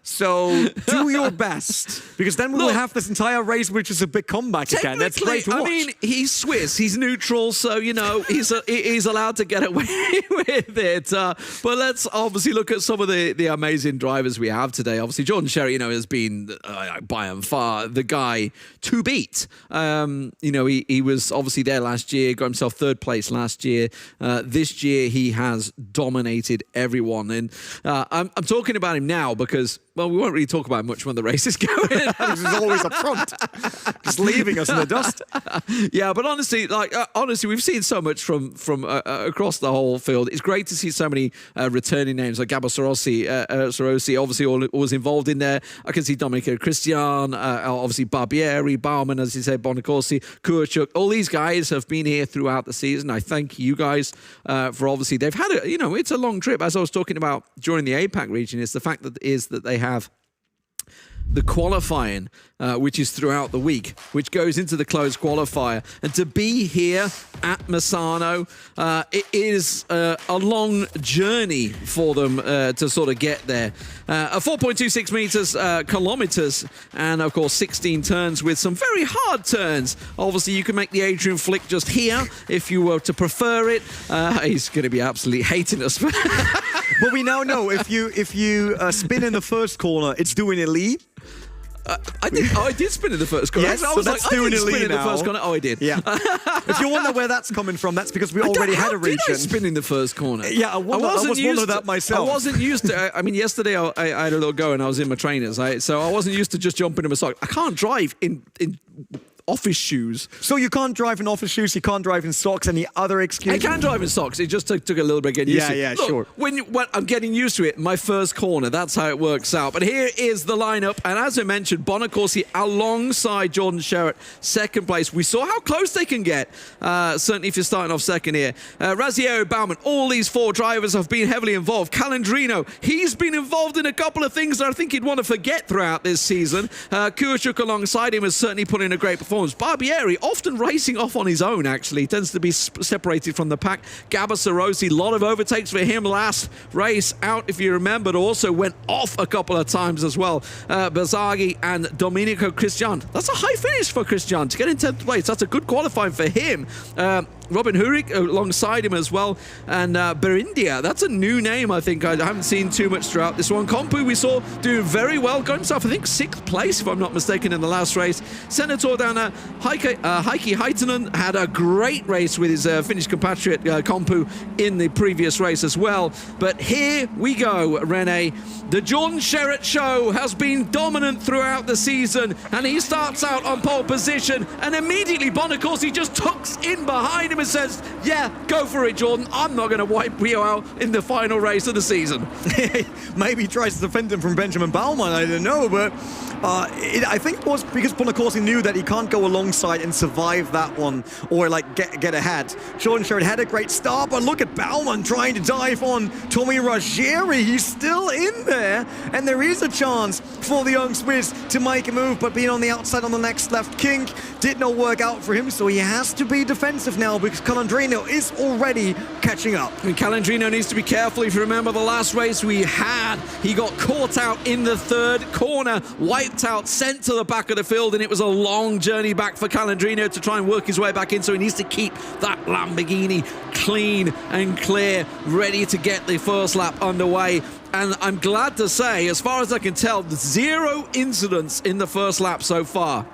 So do your best, because then we will have this entire race, which is a big comeback again. That's great to watch. I mean, he's Swiss, he's neutral, so, you know, he's allowed to get away with it. But let's obviously look at some of the amazing drivers we have today. Obviously, Jordan Sherritt, you know, has been by and far the guy to beat. You know, he was obviously there last year, got himself third place last year. This year, he has dominated everyone. And I'm talking about him now because, well, we won't really talk about much when the race is going. This is always up front, just leaving us in the dust. Yeah, but honestly, we've seen so much from across the whole field. It's great to see so many returning names like Gabo Sarosi, obviously always involved in there. I can see Domenico Christian, obviously Barbieri, Bauman, as you said, Bonacorsi, Kurchuk. All these guys have been here throughout the season. I thank you guys for obviously they've had a, you know, it's a long trip. As I was talking about during the APAC region, it's the fact that they have the qualifying, which is throughout the week, which goes into the closed qualifier. And to be here at Misano, it is a long journey for them to sort of get there. 4.26 kilometers, and of course 16 turns with some very hard turns. Obviously, you can make the Adrian flick just here if you were to prefer it. He's going to be absolutely hating us. But we now know if you spin in the first corner, it's doing a lead. I did spin in the first corner. Yes, I so was that's like, I doing didn't a spin lead in the first now. corner. Oh, I did. Yeah. If you wonder where that's coming from, that's because we already had a region. Did I spin in the first corner? Yeah, I was wondering that myself. I wasn't used to. I mean, yesterday I had a little go and I was in my trainers, so I wasn't used to just jumping in my sock. I can't drive in office shoes. So you can't drive in office shoes, you can't drive in socks, any other excuse? I can drive in socks. It just took a little bit getting used to it. Yeah, Look, sure. When I'm getting used to it, my first corner, that's how it works out. But here is the lineup. And as I mentioned, Bonacorsi alongside Jordan Sherritt, second place. We saw how close they can get, certainly if you're starting off second here. Ruggieri, Bauman, all these four drivers have been heavily involved. Calandrino, he's been involved in a couple of things that I think he'd want to forget throughout this season. Kurchuk alongside him has certainly put in a great performance. Barbieri, often racing off on his own, actually. Tends to be separated from the pack. Gabo Sarosi, a lot of overtakes for him last race out, if you remember, but also went off a couple of times as well. Bazzaghi and Domenico Christian. That's a high finish for Christian to get in 10th place. That's a good qualifying for him. Robin Hurik alongside him as well. And Berindia, that's a new name, I think. I haven't seen too much throughout this one. Kompu, we saw doing very well. Got himself, I think, 6th place, if I'm not mistaken, in the last race. Senator down there, Heikki Haitanen had a great race with his Finnish compatriot Kompu in the previous race as well. But here we go, Rene. The Jordan Sherritt show has been dominant throughout the season, and he starts out on pole position, and immediately Bonacorsi just tucks in behind him him and says, yeah, go for it, Jordan. I'm not going to wipe you out in the final race of the season. Maybe he tries to defend him from Benjamin Baumann, I don't know, but I think it was because Bonacorsi knew that he can't go alongside and survive that one or like get ahead. Jordan Sherrod had a great start, but look at Baumann trying to dive on Tommy Ruggieri. He's still in there, and there is a chance for the young Swiss to make a move, but being on the outside on the next left kink did not work out for him, so he has to be defensive now because Calandrino is already catching up. And Calandrino needs to be careful. If you remember the last race we had, he got caught out in the third corner, wiped out, sent to the back of the field, and it was a long journey back for Calandrino to try and work his way back in, so he needs to keep that Lamborghini clean and clear, ready to get the first lap underway. And I'm glad to say, as far as I can tell, 0 incidents in the first lap so far.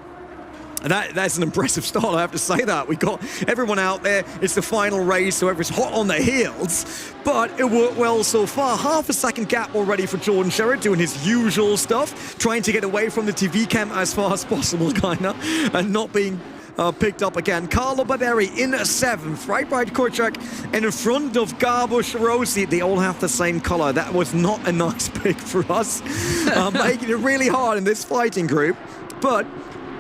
And that's an impressive start, I have to say that. We got everyone out there. It's the final race, so everyone's hot on their heels. But it worked well so far. Half a second gap already for Jordan Sherrod, doing his usual stuff, trying to get away from the TV cam as far as possible, kind of, and not being picked up again. Carlo Barberi in 7th, right by Kurczak, and in front of Gabor Rossi. They all have the same color. That was not a nice pick for us, making it really hard in this fighting group. But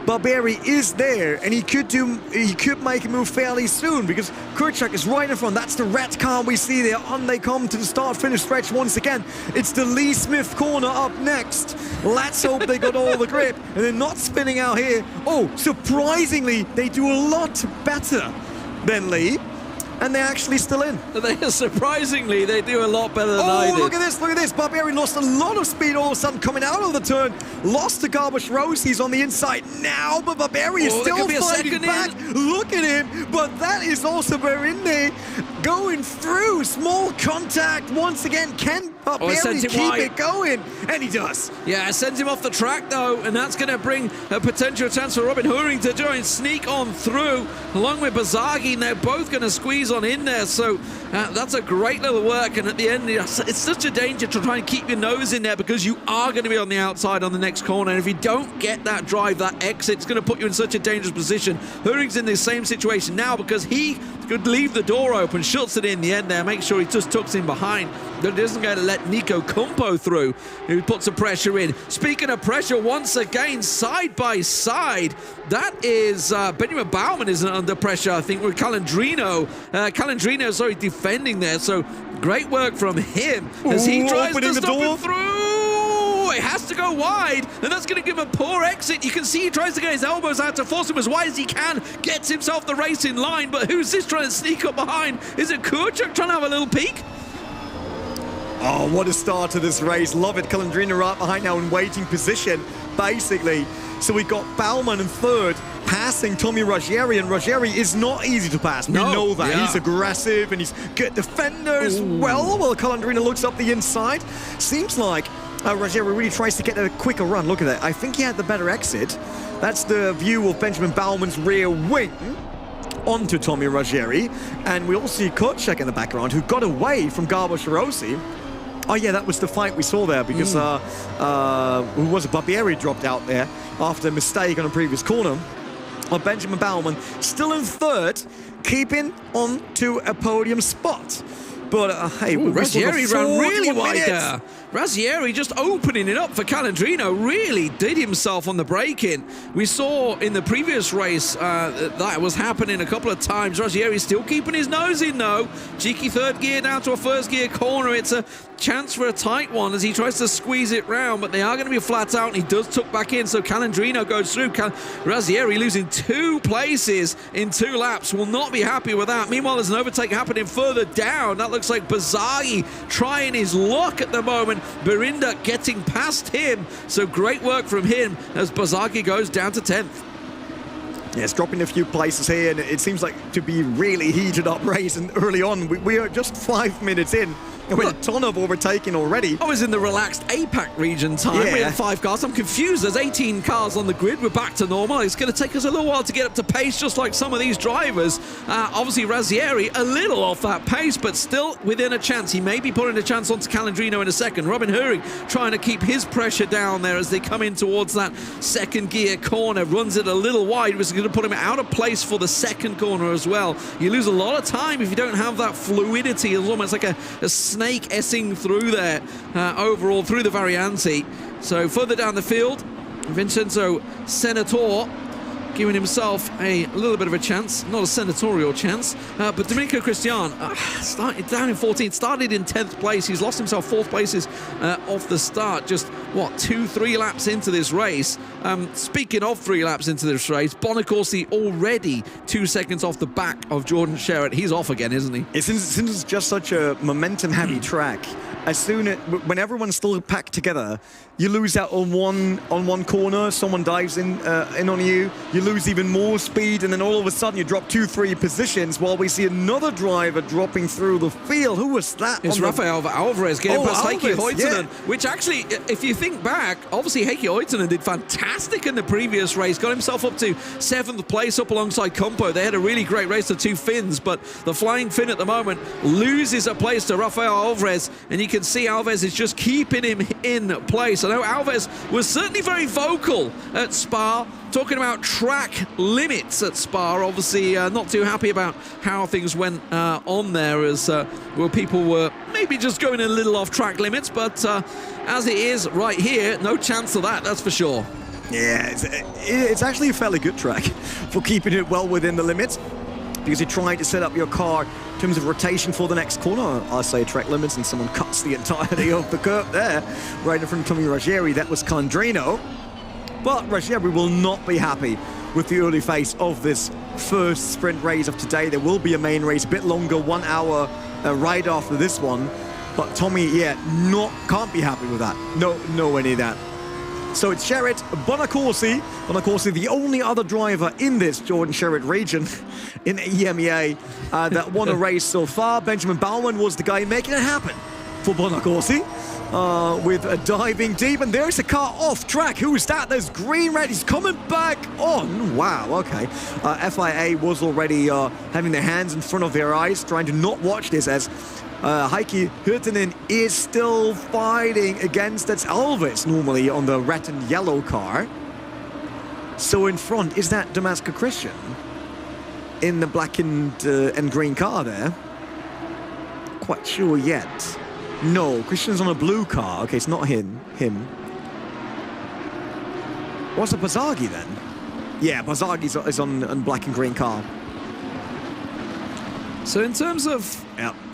Barberi is there, and he could make a move fairly soon because Kurczak is right in front. That's the red car we see there. On they come to the start-finish stretch once again. It's the Lee Smith corner up next. Let's hope they got all the grip and they're not spinning out here. Oh, surprisingly, they do a lot better than Lee. And they're actually still in. Surprisingly, they do a lot better than I did. Look at this, look at this. Barberi lost a lot of speed all of a sudden coming out of the turn. Lost to Gabor Rossi. He's on the inside now, but Barberi is still fighting back. Look at him, but that is also Berinde going through. Small contact once again. Can Barberi keep it going? And he does. Yeah, sends him off the track though, and that's going to bring a potential chance for Robin Huring to try and sneak on through, along with Bazagi, and they're both going to squeeze on in there, so that's a great little work. And at the end, it's such a danger to try and keep your nose in there because you are going to be on the outside on the next corner, and if you don't get that drive, that exit, it's going to put you in such a dangerous position. Huring's in the same situation now because he could leave the door open, shuts it in the end there, make sure he just tucks in behind, but doesn't go to let Nico Kumpo through, who puts some pressure in. Speaking of pressure, once again, side by side, that is Benjamin Baumann isn't under pressure, I think, with Calandrino. Calandrino, sorry, defending there, so great work from him as he tries to stop him through. It has to go wide, and that's going to give him a poor exit. You can see he tries to get his elbows out to force him as wide as he can, gets himself the race in line, but who's this trying to sneak up behind? Is it Kurczak trying to have a little peek? Oh, what a start to this race. Love it. Calandrino right behind now in waiting position, basically. So we got Baumann in 3rd, passing Tommy Ruggieri, and Ruggieri is not easy to pass. We know that. Yeah. He's aggressive and he's good defender as well. Well, Calandrino looks up the inside. Seems like Ruggieri really tries to get a quicker run. Look at that. I think he had the better exit. That's the view of Benjamin Baumann's rear wing onto Tommy Ruggieri. And we also see Kurczak in the background, who got away from Gabor Rossi. Oh yeah, that was the fight we saw there because who was it? Barberi dropped out there after a mistake on a previous corner. Benjamin Baumann still in 3rd, keeping on to a podium spot. But hey, Ruggieri ran really wide there. Ruggieri just opening it up for Calandrino, really did himself on the break-in. We saw in the previous race that was happening a couple of times. Ruggieri still keeping his nose in though. Cheeky 3rd gear down to a 1st gear corner. It's a chance for a tight one as he tries to squeeze it round, but they are going to be flat out, and he does tuck back in, so Calandrino goes through. Ruggieri losing 2 places in 2 laps, will not be happy with that. Meanwhile, there's an overtake happening further down. That looks like Bazagi trying his luck at the moment. Berinda getting past him, so great work from him as Bazagi goes down to 10th. Yes, dropping a few places here, and it seems like to be really heated up race. And early on, we are just 5 minutes in. with a ton of overtaking already. I was in the relaxed APAC region time. Yeah. We had 5 cars. I'm confused. There's 18 cars on the grid. We're back to normal. It's going to take us a little while to get up to pace, just like some of these drivers. Obviously, Razzieri a little off that pace, but still within a chance. He may be putting a chance onto Calandrino in a second. Robin Hurrig trying to keep his pressure down there as they come in towards that second gear corner. Runs it a little wide, which is going to put him out of place for the second corner as well. You lose a lot of time if you don't have that fluidity. It's almost like a snake essing through there overall through the Varianti. So further down the field, Vincenzo Senatore giving himself a little bit of a chance, not a senatorial chance, but Domenico Cristian started down in 14th, started in 10th place. He's lost himself 4th places off the start, just what, 2-3 laps into this race. Speaking of 3 laps into this race, Bonacorsi already 2 seconds off the back of Jordan Sherritt. He's off again, isn't he? Since it's just such a momentum-heavy track, when everyone's still packed together, you lose out on one corner, someone dives in on you, you lose even more speed, and then all of a sudden you drop 2-3 positions while we see another driver dropping through the field. Who was that? It's Rafael Alvarez getting past Heikki Hoitonen, yeah. which actually, if you think back, obviously Heikki Hoitonen did fantastic in the previous race, got himself up to 7th place up alongside Compo. They had a really great race, the 2 Finns, but the flying Finn at the moment loses a place to Rafael Alvarez, and you can see Alves is just keeping him in place. I know Alves was certainly very vocal at Spa, talking about track limits at Spa. Obviously not too happy about how things went on there, as well, people were maybe just going a little off track limits, but as it is right here, no chance of that, that's for sure. Yeah, it's actually a fairly good track for keeping it well within the limits, because you're trying to set up your car in terms of rotation for the next corner. I say track limits, and someone cuts the entirety of the curve there, right in front of Tommy Ruggieri. That was Calandrino. But Ruggieri will not be happy with the early phase of this first sprint race of today. There will be a main race, a bit longer, 1 hour right after this one. But Tommy, yeah, can't be happy with that. Nowhere near that. So it's Sherritt, Bonacorsi, the only other driver in this Jordan Sherritt region in EMEA that won a race so far. Benjamin Baumann was the guy making it happen for Bonacorsi with a diving deep. And there's a car off track. Who is that? There's green red. He's coming back on. Wow, okay. FIA was already having their hands in front of their eyes, trying to not watch this, as Heikki Hoitonen is still fighting against that's Alves normally on the red and yellow car. So in front, is that Damasco Christian in the black and green car there? Quite sure yet. No, Christian's on a blue car. Okay, it's not him. What's a Bazaghi then? Yeah, Bazaghi is on black and green car. So in terms of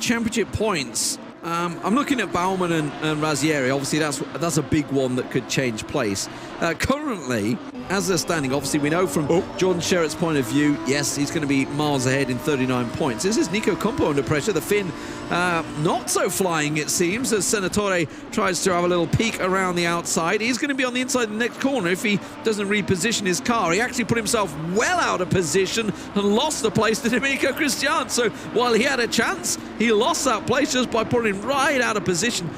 championship points, I'm looking at Baumann and Razzieri. Obviously, that's a big one that could change place. Currently, as they're standing, obviously we know from Jordan Sherritt's point of view, yes, he's going to be miles ahead in 39 points. This is Nico Compo under pressure. The Finn not so flying, it seems, as Senatore tries to have a little peek around the outside. He's going to be on the inside of the next corner if he doesn't reposition his car. He actually put himself well out of position and lost the place to Domenico Cristian. So while he had a chance, he lost that place just by putting him right out of position.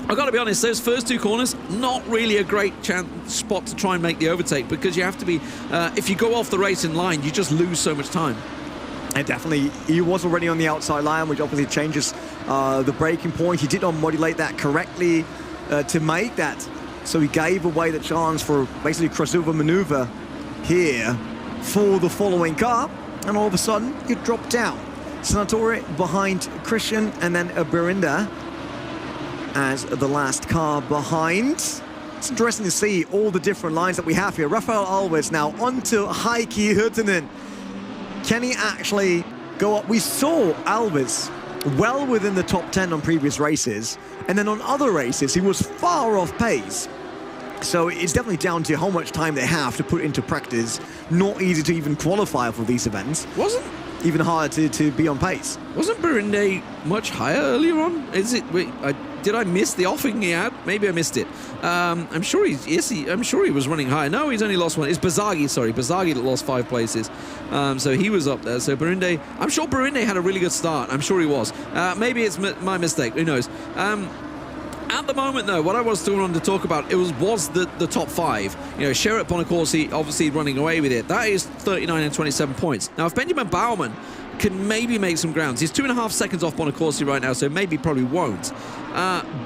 I've got to be honest, those first 2 corners, not really a great spot to try and make the overtake, because you have to be, if you go off the racing line, you just lose so much time. And definitely, he was already on the outside line, which obviously changes the braking point. He did not modulate that correctly to make that. So he gave away the chance for basically crossover maneuver here for the following car. And all of a sudden, you drop down. Senatore behind Christian, and then Berinda as the last car behind. It's interesting to see all the different lines that we have here. Rafael Alves now onto Heikki Hoitonen. Can he actually go up? We saw Alves well within the top 10 on previous races, and then on other races he was far off pace. So it's definitely down to how much time they have to put into practice. Not easy to even qualify for these events. Wasn't even harder to be on pace. Wasn't Berinde much higher earlier on? Is it? did I miss the offing he had? Maybe I missed it. I'm sure I'm sure he was running high. No, he's only lost one. It's Bazagi, sorry. Bazagi that lost 5 places. So he was up there. So Barinde, I'm sure Barinde had a really good start. I'm sure he was. Maybe it's my mistake. Who knows? At the moment, though, what I was still wanting to talk about was the top 5. You know, Sherritt Bonacorsi obviously running away with it. That is 39 and 27 points. Now, if Benjamin Baumann can maybe make some grounds, he's 2.5 seconds off Bonacorsi right now, so maybe probably won't.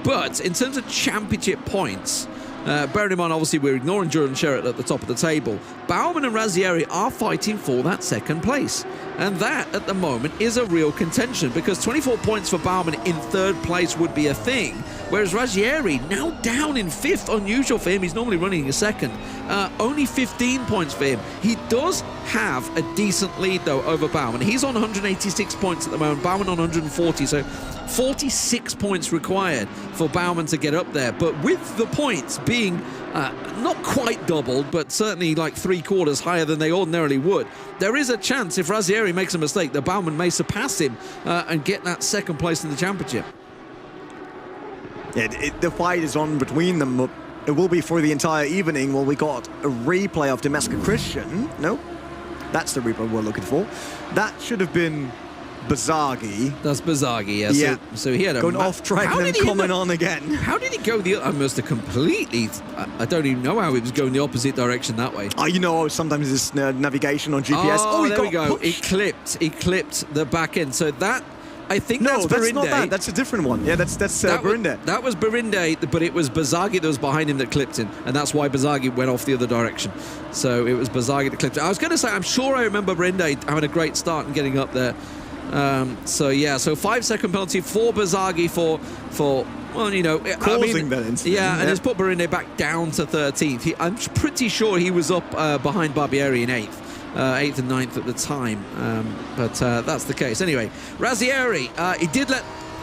But in terms of championship points, bearing in mind, obviously, we're ignoring Jordan Sherritt at the top of the table. Baumann and Razzieri are fighting for that second place. And that, at the moment, is a real contention because 24 points for Baumann in 3rd place would be a thing, whereas Razzieri, now down in 5th, unusual for him, he's normally running a 2nd, only 15 points for him. He does have a decent lead, though, over Baumann. He's on 186 points at the moment, Baumann on 140, so 46 points required for Baumann to get up there. But with the points being not quite doubled, but certainly like 3/4 higher than they ordinarily would, there is a chance if Razzieri makes a mistake that Baumann may surpass him and get that 2nd place in the championship. Yeah, the fight is on between them. It will be for the entire evening. Well, we got a replay of Damascus Christian. No, that's the replay we're looking for. That should have been Bazagi. That's Bazagi, yeah. Yeah. So he had a... Going off track and then coming on again. How did he go I must have completely... I don't even know how he was going the opposite direction that way. You know, sometimes it's navigation on GPS. Oh, there we go. Pushed. He clipped the back end. So that... I think that's Barinde. Not that. That's a different one. Yeah, that's Barinde. That was Barinde, but it was Bazagi that was behind him that clipped him, and that's why Bazagi went off the other direction. So it was Bazagi that clipped him. I was going to say, I'm sure I remember Barinde having a great start and getting up there. So 5-second penalty for Bazagi for well, you know, causing that incident. Yeah, and it's put Barinde back down to 13th. I'm pretty sure he was up behind Barbieri in 8th. 8th and 9th at the time, but that's the case. Anyway, Razzieri, he did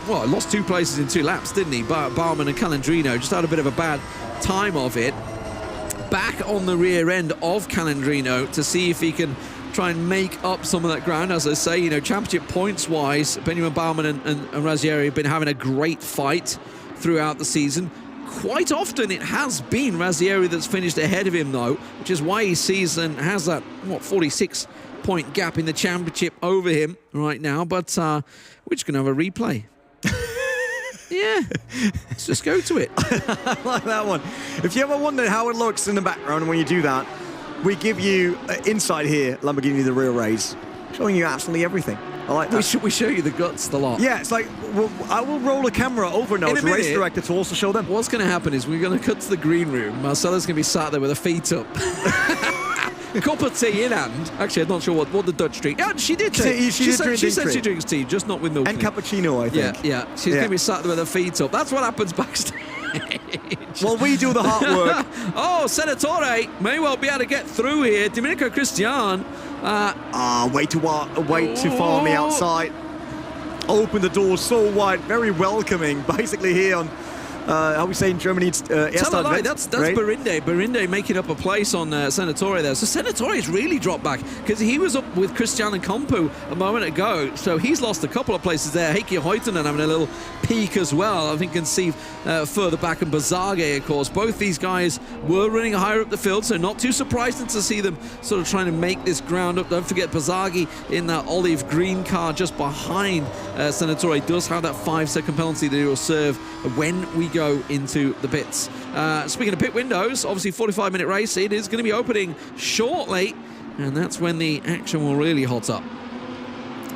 lost 2 places in 2 laps, didn't he? Baumann and Calandrino just had a bit of a bad time of it. Back on the rear end of Calandrino to see if he can try and make up some of that ground. As I say, you know, championship points-wise, Benjamin Baumann and Razzieri have been having a great fight throughout the season. Quite often it has been Razzieri that's finished ahead of him, though, which is why he sees and has that 46-point gap in the championship over him right now. But we're just going to have a replay. Yeah, let's just go to it. I like that one. If you ever wondered how it looks in the background when you do that, we give you inside here, Lamborghini The Real Race, showing you absolutely everything. I like that. We show you the guts, the lot. Yeah, it's like, I will roll a camera over now to race director to also show them. What's going to happen is we're going to cut to the green room. Marcella's going to be sat there with her feet up. Cup of tea in hand. Actually, I'm not sure what the Dutch drink. Yeah, she did. She said she drinks tea, just not with milk. And cappuccino, I think. Yeah. She's going to be sat there with her feet up. That's what happens backstage. Well, we do the hard work. Oh, Senatore may well be able to get through here. Domenico Christian. Way too far on the outside. Open the door so wide, very welcoming. Basically here on, how we say in Germany, it's Tell a lie, that's right? Barinde. Barinde making up a place on Senatore there. So Senatore's really dropped back because he was up with Christian and Compu a moment ago. So he's lost a couple of places there. Heikki Hoitonen having a little peak as well. I think can see further back, and Bazage, of course. Both these guys were running higher up the field, so not too surprising to see them sort of trying to make this ground up. Don't forget Bazagi in that olive green car just behind Senatore does have that 5-second penalty that he will serve when we go into the pits. Speaking of pit windows, obviously 45-minute race, it is going to be opening shortly, and that's when the action will really hot up.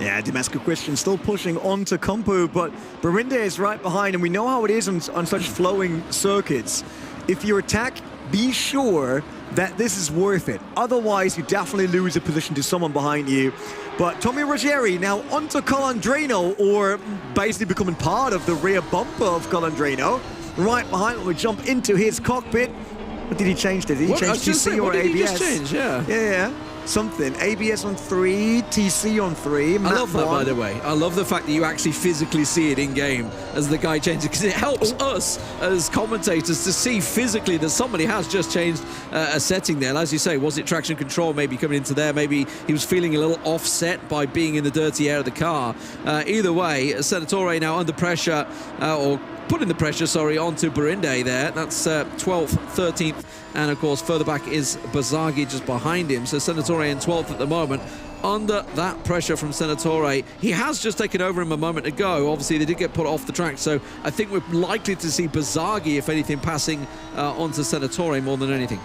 Yeah, Damascus Christian still pushing on to Compu, but Barinde is right behind, and we know how it is on such flowing circuits. If you attack, be sure that this is worth it. Otherwise, you definitely lose a position to someone behind you. But Tommy Ruggieri now onto Calandrino, or basically becoming part of the rear bumper of Calandrino. Right behind when we jump into his cockpit. What did he change? Did he change TC or ABS? He just change? Yeah. Something. ABS on 3, TC on 3. I love that, by the way. I love the fact that you actually physically see it in game as the guy changes, because it helps us as commentators to see physically that somebody has just changed a setting there. And as you say, was it traction control maybe coming into there? Maybe he was feeling a little offset by being in the dirty air of the car. Either way, Senatore now under pressure, or putting the pressure, onto Burinde there. That's 12th, 13th, and of course further back is Bizzarri just behind him. So Senatore in 12th at the moment. Under that pressure from Senatore. He has just taken over him a moment ago. Obviously, they did get put off the track, so I think we're likely to see Bizzarri, if anything, passing onto Senatore more than anything.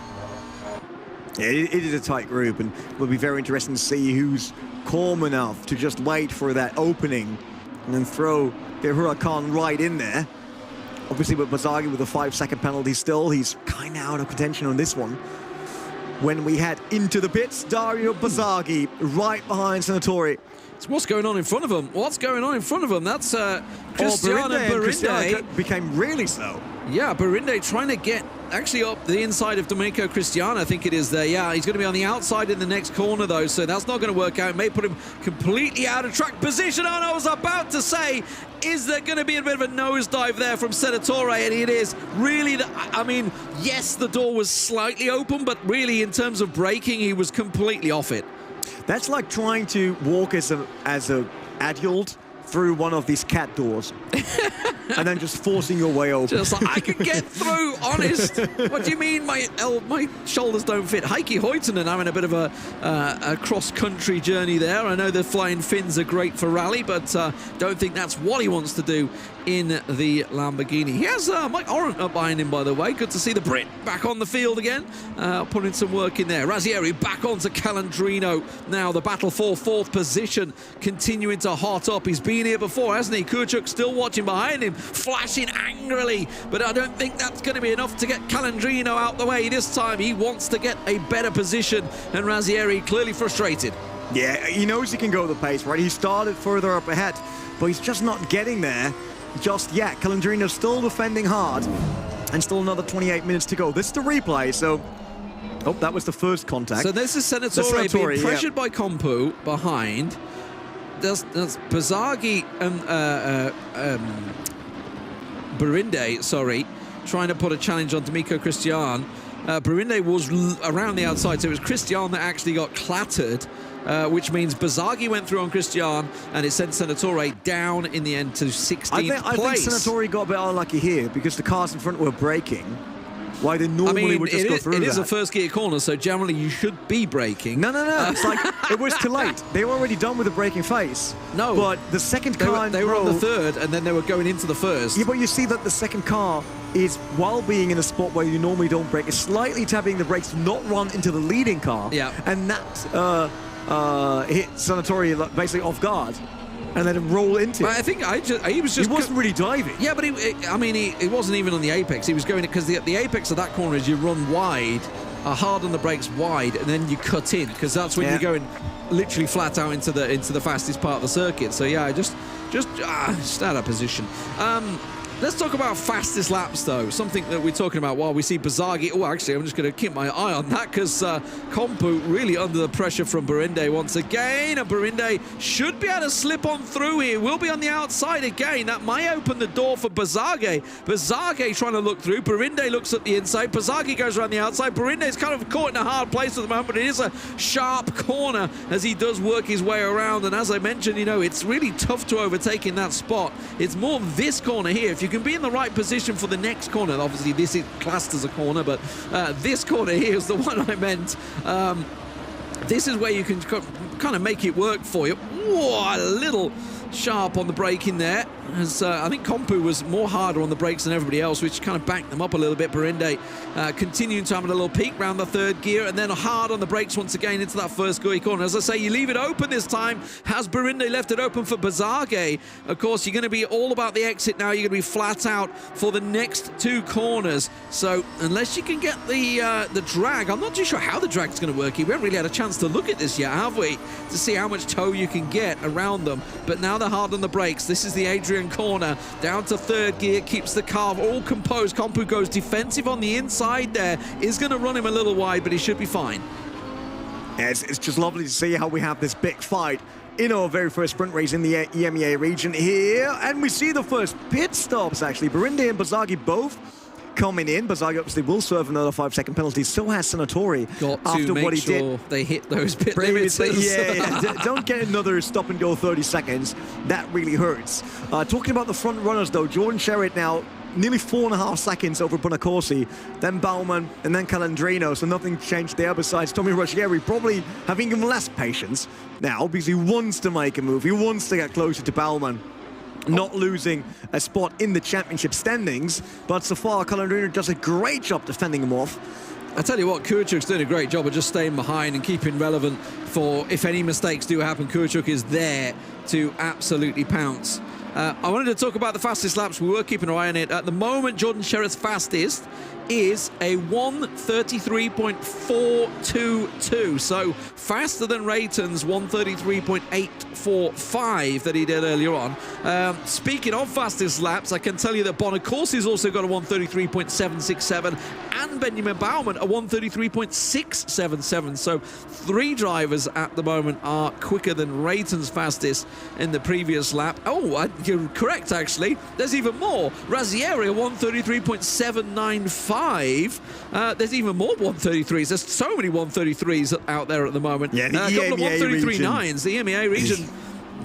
Yeah, it is a tight group, and it'll be very interesting to see who's calm enough to just wait for that opening and then throw the Huracán right in there. Obviously, with Bizzarri with a 5-second penalty still, he's kind of out of contention on this one. When we head into the pits, Dario Bizzarri right behind Senatore. So what's going on in front of him? What's going on in front of him? That's Burinde became really slow. Yeah, Burinde trying to get actually up the inside of Domenico Cristiano, I think it is there. Yeah, he's going to be on the outside in the next corner, though, so that's not going to work out. It may put him completely out of track position. And I was about to say, is there going to be a bit of a nosedive there from Senatore? And it is really, I mean, yes, the door was slightly open, but really in terms of braking, he was completely off it. That's like trying to walk as a adult through one of these cat doors and then just forcing your way open. Just like, I can get through, honest. What do you mean my shoulders don't fit? Heikki Hoitonen having a bit of a cross-country journey there. I know the flying fins are great for rally, but don't think that's what he wants to do in the Lamborghini. He has Mike Orant up behind him, by the way. Good to see the Brit back on the field again, putting some work in there. Razzieri back onto Calandrino. Now the battle for 4th position continuing to hot up. He's been here before, hasn't he? Kuchuk still watching behind him, flashing angrily, but I don't think that's going to be enough to get Calandrino out the way this time. He wants to get a better position, and Razzieri clearly frustrated. Yeah, he knows he can go the pace, right? He started further up ahead, but he's just not getting there just yet. Calandrino's still defending hard, and still another 28 minutes to go. This is the replay, so... Oh, that was the first contact. So this is Senatore being pressured by Compu behind. That's Bizzarri and Burinde, trying to put a challenge on Domenico Cristiano. Burinde was around the outside, so it was Cristiano that actually got clattered, which means Bizzarri went through on Cristiano, and it sent Senatore down in the end to 16th place. I think Senatore got a bit unlucky here because the cars in front were braking. Why they normally would just go through that. It is a first gear corner, so generally you should be braking. No. It's like, it was too late. They were already done with the braking phase. No. But the second car they were on the third, and then they were going into the first. Yeah, but you see that the second car is, while being in a spot where you normally don't brake, is slightly tapping the brakes to not run into the leading car. Yeah. And that hit Senatore basically off guard, and let him roll into it. I think he wasn't really diving. Yeah, but he wasn't even on the apex. He was going, because the apex of that corner is you run wide, hard on the brakes wide, and then you cut in, because that's when you're going literally flat out into the fastest part of the circuit. So yeah, just out of position. Let's talk about fastest laps, though. Something that we're talking about while we see Bizzarri. Oh, actually, I'm just going to keep my eye on that, because Compu really under the pressure from Burinde once again. And Burinde should be able to slip on through here. Will be on the outside again. That might open the door for Bizzarri. Bizzarri trying to look through. Burinde looks at the inside. Bizzarri goes around the outside. Burinde's kind of caught in a hard place at the moment, but it is a sharp corner as he does work his way around. And as I mentioned, it's really tough to overtake in that spot. It's more this corner here. If you can be in the right position for the next corner, obviously this is classed as a corner, but this corner here is the one I meant. This is where you can kind of make it work for you. Whoa, a little sharp on the brake in there, as I think Compu was more harder on the brakes than everybody else, which kind of backed them up a little bit. Burinde continuing to have a little peak round the third gear, and then hard on the brakes once again into that first gear corner. As I say, you leave it open this time. Has Burinde left it open for Bizzarri? Of course, you're going to be all about the exit now. You're going to be flat out for the next two corners. So unless you can get the drag, I'm not too sure how the drag's going to work. We haven't really had a chance to look at this yet, have we? To see how much toe you can get around them. But now they're hard on the brakes. This is the Adrian corner. Down to third gear, keeps the car all composed. Compu goes defensive on the inside there. Is going to run him a little wide, but he should be fine. Yeah, it's just lovely to see how we have this big fight in our very first sprint race in the EMEA region here. And we see the first pit stops, actually. Burinde and Bizzarri both coming in. Barzagli obviously will serve another 5-second penalty. So has Senatori Got to after make what he sure did. they hit those pit limits. Don't get another stop and go 30 seconds. That really hurts. Talking about the front runners though, Jordan Sherritt now nearly 4.5 seconds over Bonacorsi, then Baumann, and then Calandrino, so nothing changed there besides Tommy Ruggieri probably having even less patience now because he wants to make a move. He wants to get closer to Baumann, not losing a spot in the championship standings, but so far Calandrino does a great job defending him off. I tell you what, Kuchuk's doing a great job of just staying behind and keeping relevant for if any mistakes do happen. Kuchuk is there to absolutely pounce. I wanted to talk about the fastest laps. We were keeping an eye on it. At the moment, Jordan Sherritt's fastest is a 1:33.422, so faster than Rayton's 1:33.845 that he did earlier on. Speaking of fastest laps, I can tell you that Bonacorsi's also got a 1:33.767 and Benjamin Baumann a 1:33.677, so 3 drivers at the moment are quicker than Rayton's fastest in the previous lap. Oh, you're correct actually, there's even more. Razzieri a 1:33.795. There's even more 1:33s. There's so many 1:33s out there at the moment. Yeah, the a couple of EMEA 1:33.9s. The EMEA region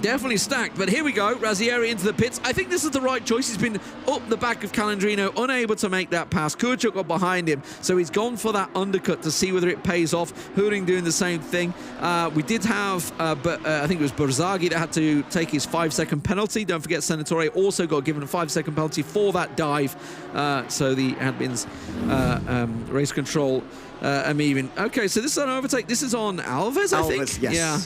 definitely stacked. But here we go. Razzieri into the pits. I think this is the right choice. He's been up the back of Calandrino, unable to make that pass. Kuchuk got behind him, so he's gone for that undercut to see whether it pays off. Hurling doing the same thing. We did have, I think it was Barzagli that had to take his 5-second penalty. Don't forget, Senatore also got given a 5-second penalty for that dive. So the admins race control moving. Okay, so this is an overtake. This is on Alves, I think. Yes. Yeah.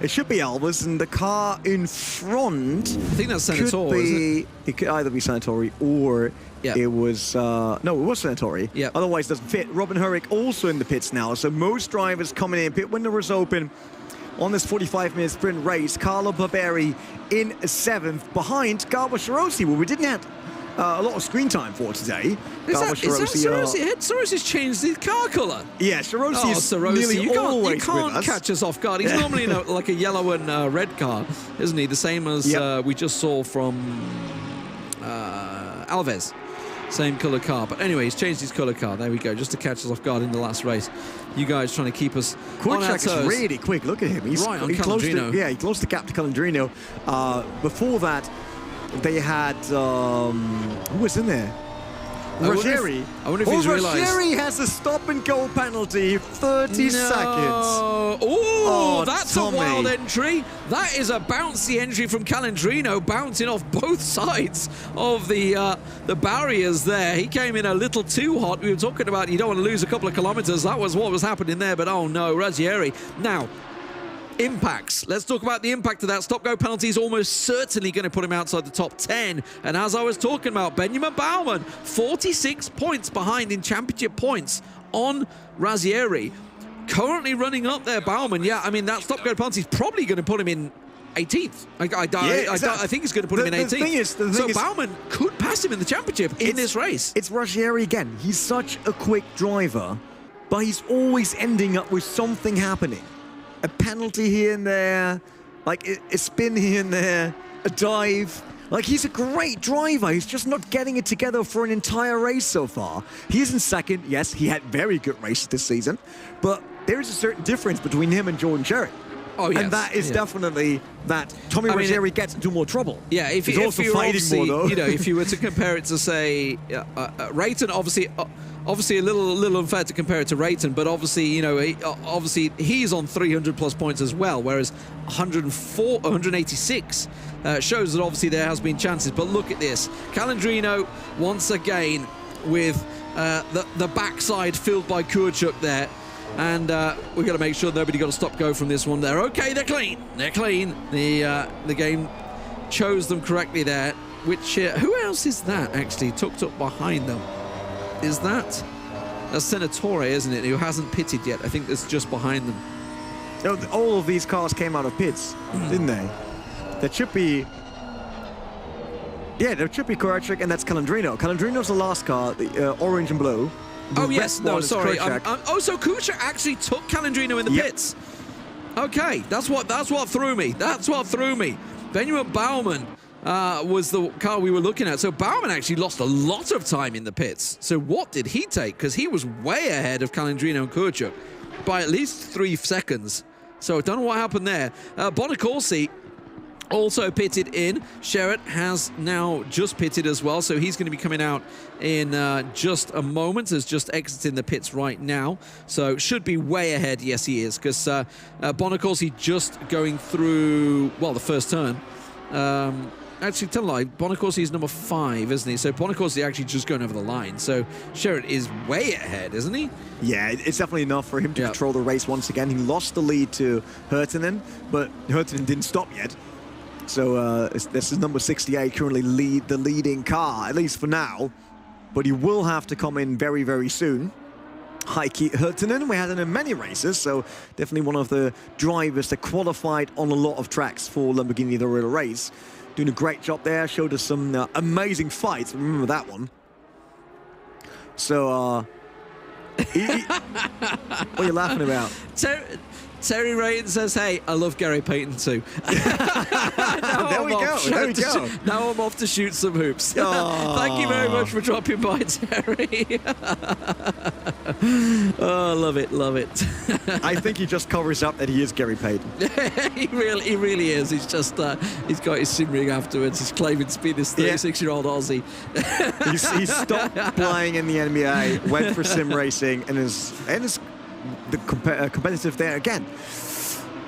It should be Alves, and the car in front. I think that's Senatore, isn't it? It could either be Senatore or it was no, it was Senatore. Yeah. Otherwise, it doesn't fit. Robin Hurrick also in the pits now. So most drivers coming in. Pit window is open on this 45-minute sprint race. Carlo Barberi in 7th, behind Garbo Sharosi, who we didn't have a lot of screen time for today. Is that Sharosi? Sharossi's changed the car colour. Yeah, Sharosi is Sharosi, nearly you always can't with us. catch us off guard. He's normally in like a yellow and red car, isn't he? The same as we just saw from Alves. Same colour car. But anyway, he's changed his colour car. There we go, just to catch us off guard in the last race. You guys trying to keep us on our toes. Is really quick. Look at him. He's right on Calandrino. He closed the gap to Calandrino. Before that, they had who was in there? Ruggieri. I wonder if he's realised. Ruggieri has a stop and go penalty, 30 seconds. Oh, that's Tommy. a wild entry. That is a bouncy entry from Calandrino, bouncing off both sides of the barriers there. He came in a little too hot. We were talking about you don't want to lose a couple of kilometres. That was what was happening there, but oh no, Ruggieri. Now, impacts. Let's talk about the impact of that. Stop-go penalty is almost certainly going to put him outside the top 10. And as I was talking about, Benjamin Baumann, 46 points behind in championship points on Razzieri. Currently running up there, Baumann. Yeah, I mean, that stop-go penalty is probably going to put him in 18th. I think it's going to put him in 18th. So Baumann could pass him in the championship in this race. It's Ruggieri again. He's such a quick driver, but he's always ending up with something happening. A penalty here and there, like a spin here and there, a dive. Like, he's a great driver. He's just not getting it together for an entire race so far. He's in second. Yes, he had very good races this season, but there is a certain difference between him and Jordan Sherritt. Oh, yes. And that is definitely that Tommy Ruggieri gets into more trouble. Yeah, if he's also fighting more, though. You know, if you were to compare it to, say, Rayton, obviously a little unfair to compare it to Rayton, but obviously, you know, he's on 300+ points as well, whereas 186 shows that obviously there has been chances. But look at this. Calandrino, once again, with the backside filled by Kuchuk there. And we've got to make sure nobody got a stop-go from this one there. Okay, they're clean. They're clean. The game chose them correctly there. Which, who else is that, actually, tucked up behind them? Is that's Senatore, isn't it, who hasn't pitted yet? I think that's just behind them. All of these cars came out of pits, didn't they? There should be... Yeah, there should be Korachik, and that's Calandrino. Calandrino's the last car, the orange and blue. Oh, yes. No, sorry. So Kuchuk actually took Calandrino in the pits. Okay, that's what threw me. That's what threw me. Benjamin Baumann was the car we were looking at. So Baumann actually lost a lot of time in the pits. So what did he take? Because he was way ahead of Calandrino and Kurchuk by at least 3 seconds. So I don't know what happened there. Bonacorsi also pitted in. Sherratt has now just pitted as well, so he's going to be coming out in just a moment. Is just exiting the pits right now, so should be way ahead. Yes, he is, because Bonacorsi just going through, well, the first turn. Actually, tell a lie, Bonacorsi is number 5, isn't he? So Bonacorsi actually just going over the line. So Sherratt is way ahead, isn't he? Yeah, it's definitely enough for him to control the race once again. He lost the lead to Hurtinen, but Hurtinen didn't stop yet. So this is number 68, currently the leading car, at least for now. But he will have to come in very, very soon. Heikki Hurtinen, we had him in many races, so definitely one of the drivers that qualified on a lot of tracks for Lamborghini The Real Race. Doing a great job there, showed us some amazing fights. Remember that one. So, what are you laughing about? Terry Rayton says, hey, I love Gary Payton too. There we go. Now I'm off to shoot some hoops. Thank you very much for dropping by, Terry. Oh, love it. I think he just covers up that he is Gary Payton. he really is. He's just, he's got his sim ring afterwards. He's claiming to be this 36-year-old Aussie. he stopped playing in the EMEA, went for sim racing, and is competitive there again.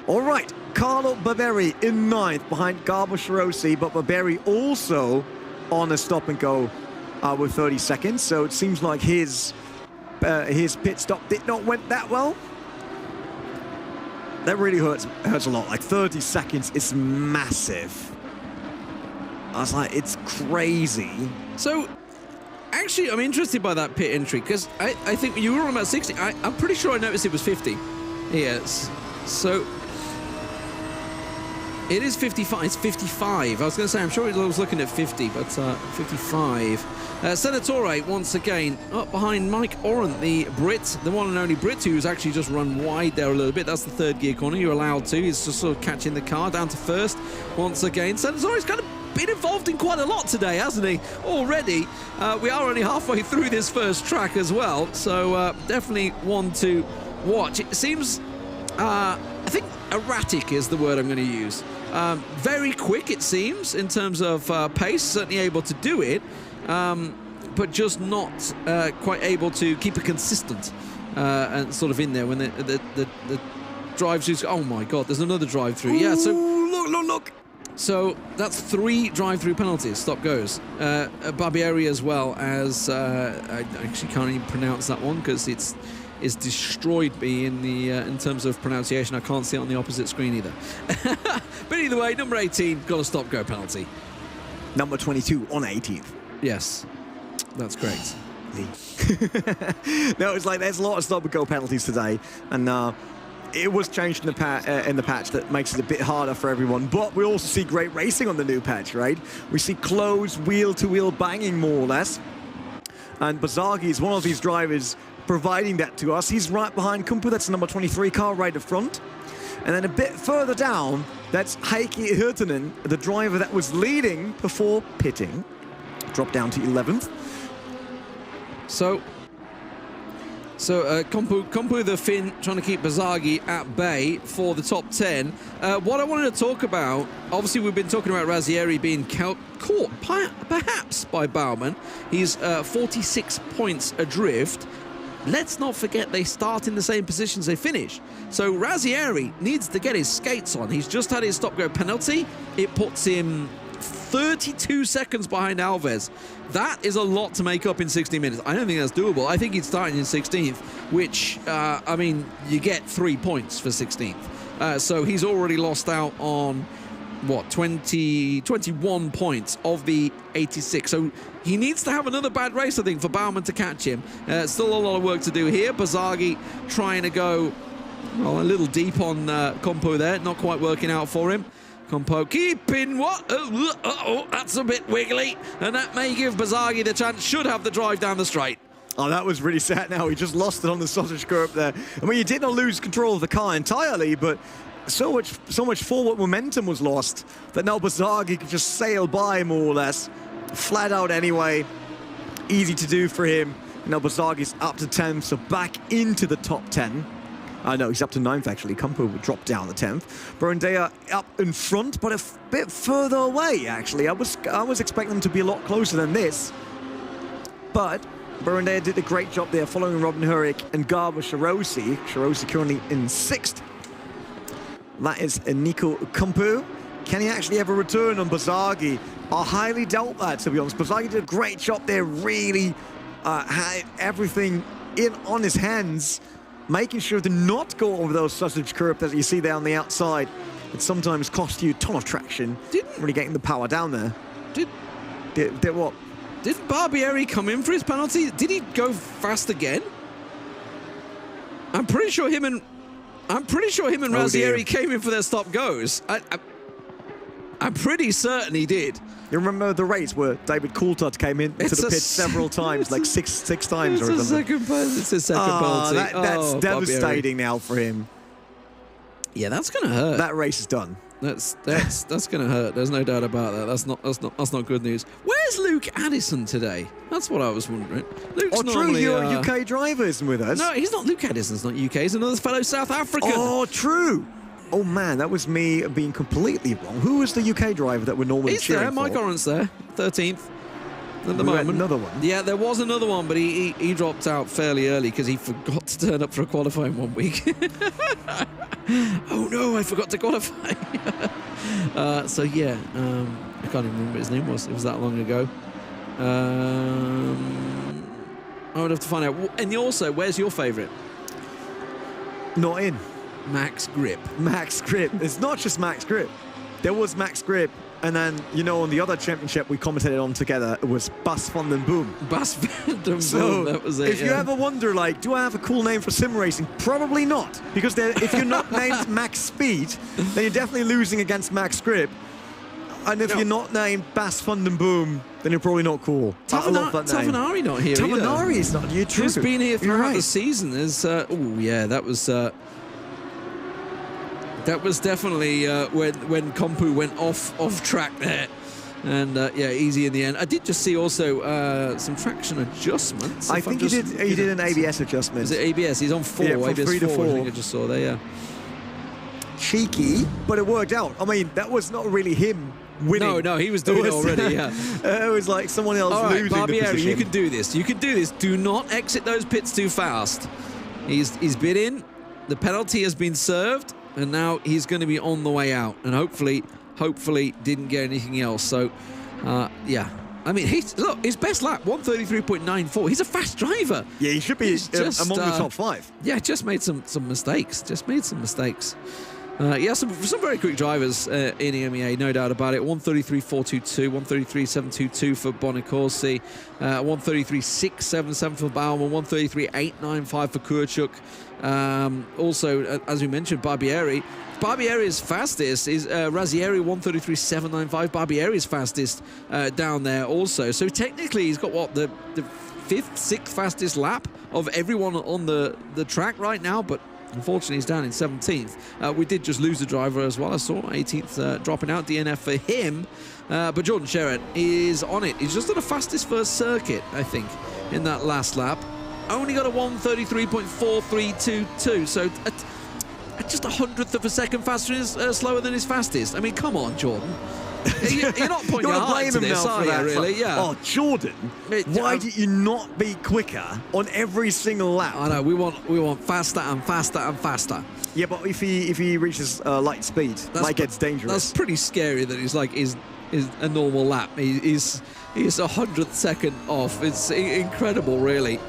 All right, Carlo Barberi in 9th behind Garbo Sharosi, but Barberi also on a stop and go with 30 seconds. So it seems like his pit stop did not went that well. That really hurts a lot. Like 30 seconds is massive. I was like, it's crazy. So actually, I'm interested by that pit entry, because I think you were on about 60. I'm pretty sure I noticed it was 50. Yes. So it is 55. It's 55. I was going to say, I'm sure I was looking at 50, but 55. Senatore, once again, up behind Mike Oren, the Brit, the one and only Brit, who's actually just run wide there a little bit. That's the 3rd gear corner. You're allowed to. He's just sort of catching the car down to 1st once again. Senatore's kind of been involved in quite a lot today, hasn't he? Already. We are only halfway through this first track as well, so definitely one to watch. It seems, I think erratic is the word I'm going to use. Very quick, it seems, in terms of pace, certainly able to do it, but just not quite able to keep it consistent and sort of in there when the drive-throughs. Oh my God, there's another drive-through. Yeah, so look. So that's 3 drive-through penalties. Stop goes. Barbieri as well as I actually can't even pronounce that one because it's destroyed me in terms of pronunciation. I can't see it on the opposite screen either. But either way, number 18 got a stop-go penalty. Number 22 on 18th. Yes, that's great. No, it's like there's a lot of stop-and-go penalties today, and it was changed in the patch that makes it a bit harder for everyone. But we also see great racing on the new patch, right? We see close wheel-to-wheel banging, more or less. And Bazagi is one of these drivers providing that to us. He's right behind Kumpu. That's the number 23 car right at front. And then a bit further down, that's Heikki Hurtinen, the driver that was leading before pitting. Dropped down to 11th. So Kumpu the Finn trying to keep Bazagi at bay for the top 10. What I wanted to talk about, obviously we've been talking about Razzieri being caught perhaps by Baumann. He's 46 points adrift. Let's not forget they start in the same positions they finish. So Razzieri needs to get his skates on. He's just had his stop-go penalty. It puts him 32 seconds behind Alves. That is a lot to make up in 60 minutes. I don't think that's doable. I think he's starting in 16th, which, I mean, you get 3 points for 16th. So he's already lost out on, what, 21 points of the 86. So he needs to have another bad race, I think, for Baumann to catch him. Still a lot of work to do here. Bazagi trying to go, well, a little deep on Compo there. Not quite working out for him. Compo keeping what? Oh, that's a bit wiggly. And that may give Bazagi the chance, should have the drive down the straight. Oh, that was really sad now. He just lost it on the sausage curb there. I mean, he did not lose control of the car entirely, but so much forward momentum was lost that now Bazagi could just sail by more or less. Flat out anyway. Easy to do for him. Now Bazagi's up to 10th, so back into the top 10. No, he's up to 9th actually. Kumpu would drop down the 10th. Burundea up in front, but a bit further away actually. I was expecting them to be a lot closer than this. But Burundea did a great job there following Robin Hurrick and Garba Shirosi. Shirosi currently in 6th. That is Nico Kumpu. Can he actually ever return on Bazagi? I highly doubt that, to be honest. Bazagi did a great job there, really had everything on his hands, making sure to not go over those sausage curves that you see there on the outside. It sometimes cost you a ton of traction. Really getting the power down there. Did what? Did Barbieri come in for his penalty? Did he go fast again? I'm pretty sure him and Razzieri came in for their stop goes. I'm pretty certain he did. You remember the race where David Coulthard came in to the pit several times, like six times or something? It's a second penalty. That's devastating now for him. Yeah, that's gonna hurt. That race is done. That's gonna hurt. There's no doubt about that. That's not good news. Where's Luke Addison today? That's what I was wondering. Luke's true, your UK driver isn't with us. No, he's not. Luke Addison's not UK. He's another fellow South African. Oh, true. Oh man, that was me being completely wrong. Who was the UK driver that we're normally cheering for? Mike Orrant's there, 13th at the moment. Another one. Yeah, there was another one, but he dropped out fairly early because he forgot to turn up for a qualifying one week. Oh no, I forgot to qualify. So yeah, I can't even remember what his name was. It was that long ago. I would have to find out. And also, where's your favourite? Not in. Max Grip. Max Grip. It's not just Max Grip. There was Max Grip, and then, you know, on the other championship we commentated on together, it was Bas van den Boom. Bas van den Boom, so that was it. If you ever wonder, like, do I have a cool name for sim racing? Probably not. Because if you're not named Max Speed, then you're definitely losing against Max Grip. And if you're not named Bas van den Boom, then you're probably not cool. Tavanari not here Tavanari is not here. True. He's been here throughout the season. Oh yeah, that was definitely when Kompu went off track there, and yeah, easy in the end. I did just see also some traction adjustments. I think he did an ABS adjustment. Is it ABS? He's on 4. Yeah, from ABS 3 to 4. I think I just saw there. Yeah. Cheeky, but it worked out. I mean, that was not really him winning. No, he was doing it already. Yeah. It was like someone else losing the position. You can do this. You can do this. Do not exit those pits too fast. He's been in. The penalty has been served. And now he's going to be on the way out, and hopefully didn't get anything else. So, yeah. I mean, look, his best lap, 1:33.94. He's a fast driver. Yeah, he should be among the top 5. Yeah, just made some mistakes. Yeah, some very quick drivers in EMEA, no doubt about it. 1:33.422, 1:33.722 for Bonacorsi, 1:33.677 for Baumann, 1:33.895 for Kurchuk. Also, as we mentioned, Barbieri's fastest is Razzieri, 1:33.795. Barbieri's fastest down there also. So technically, he's got what, the 5th, 6th fastest lap of everyone on the track right now, but unfortunately, he's down in 17th. We did just lose a driver as well. I saw 18th dropping out, DNF for him. But Jordan Sherratt is on it. He's just done a fastest first circuit, I think, in that last lap. Only got a 1:33.4322. So just a 100th of a second faster is slower than his fastest. I mean, come on, Jordan. You're not pointing your heart to this, are you, really? Yeah. Oh, Jordan, why did you not be quicker on every single lap? I know, we want faster and faster and faster. Yeah, but if he reaches light speed, that gets dangerous. That's pretty scary that he's like is a normal lap. He's 100th second off. It's incredible, really.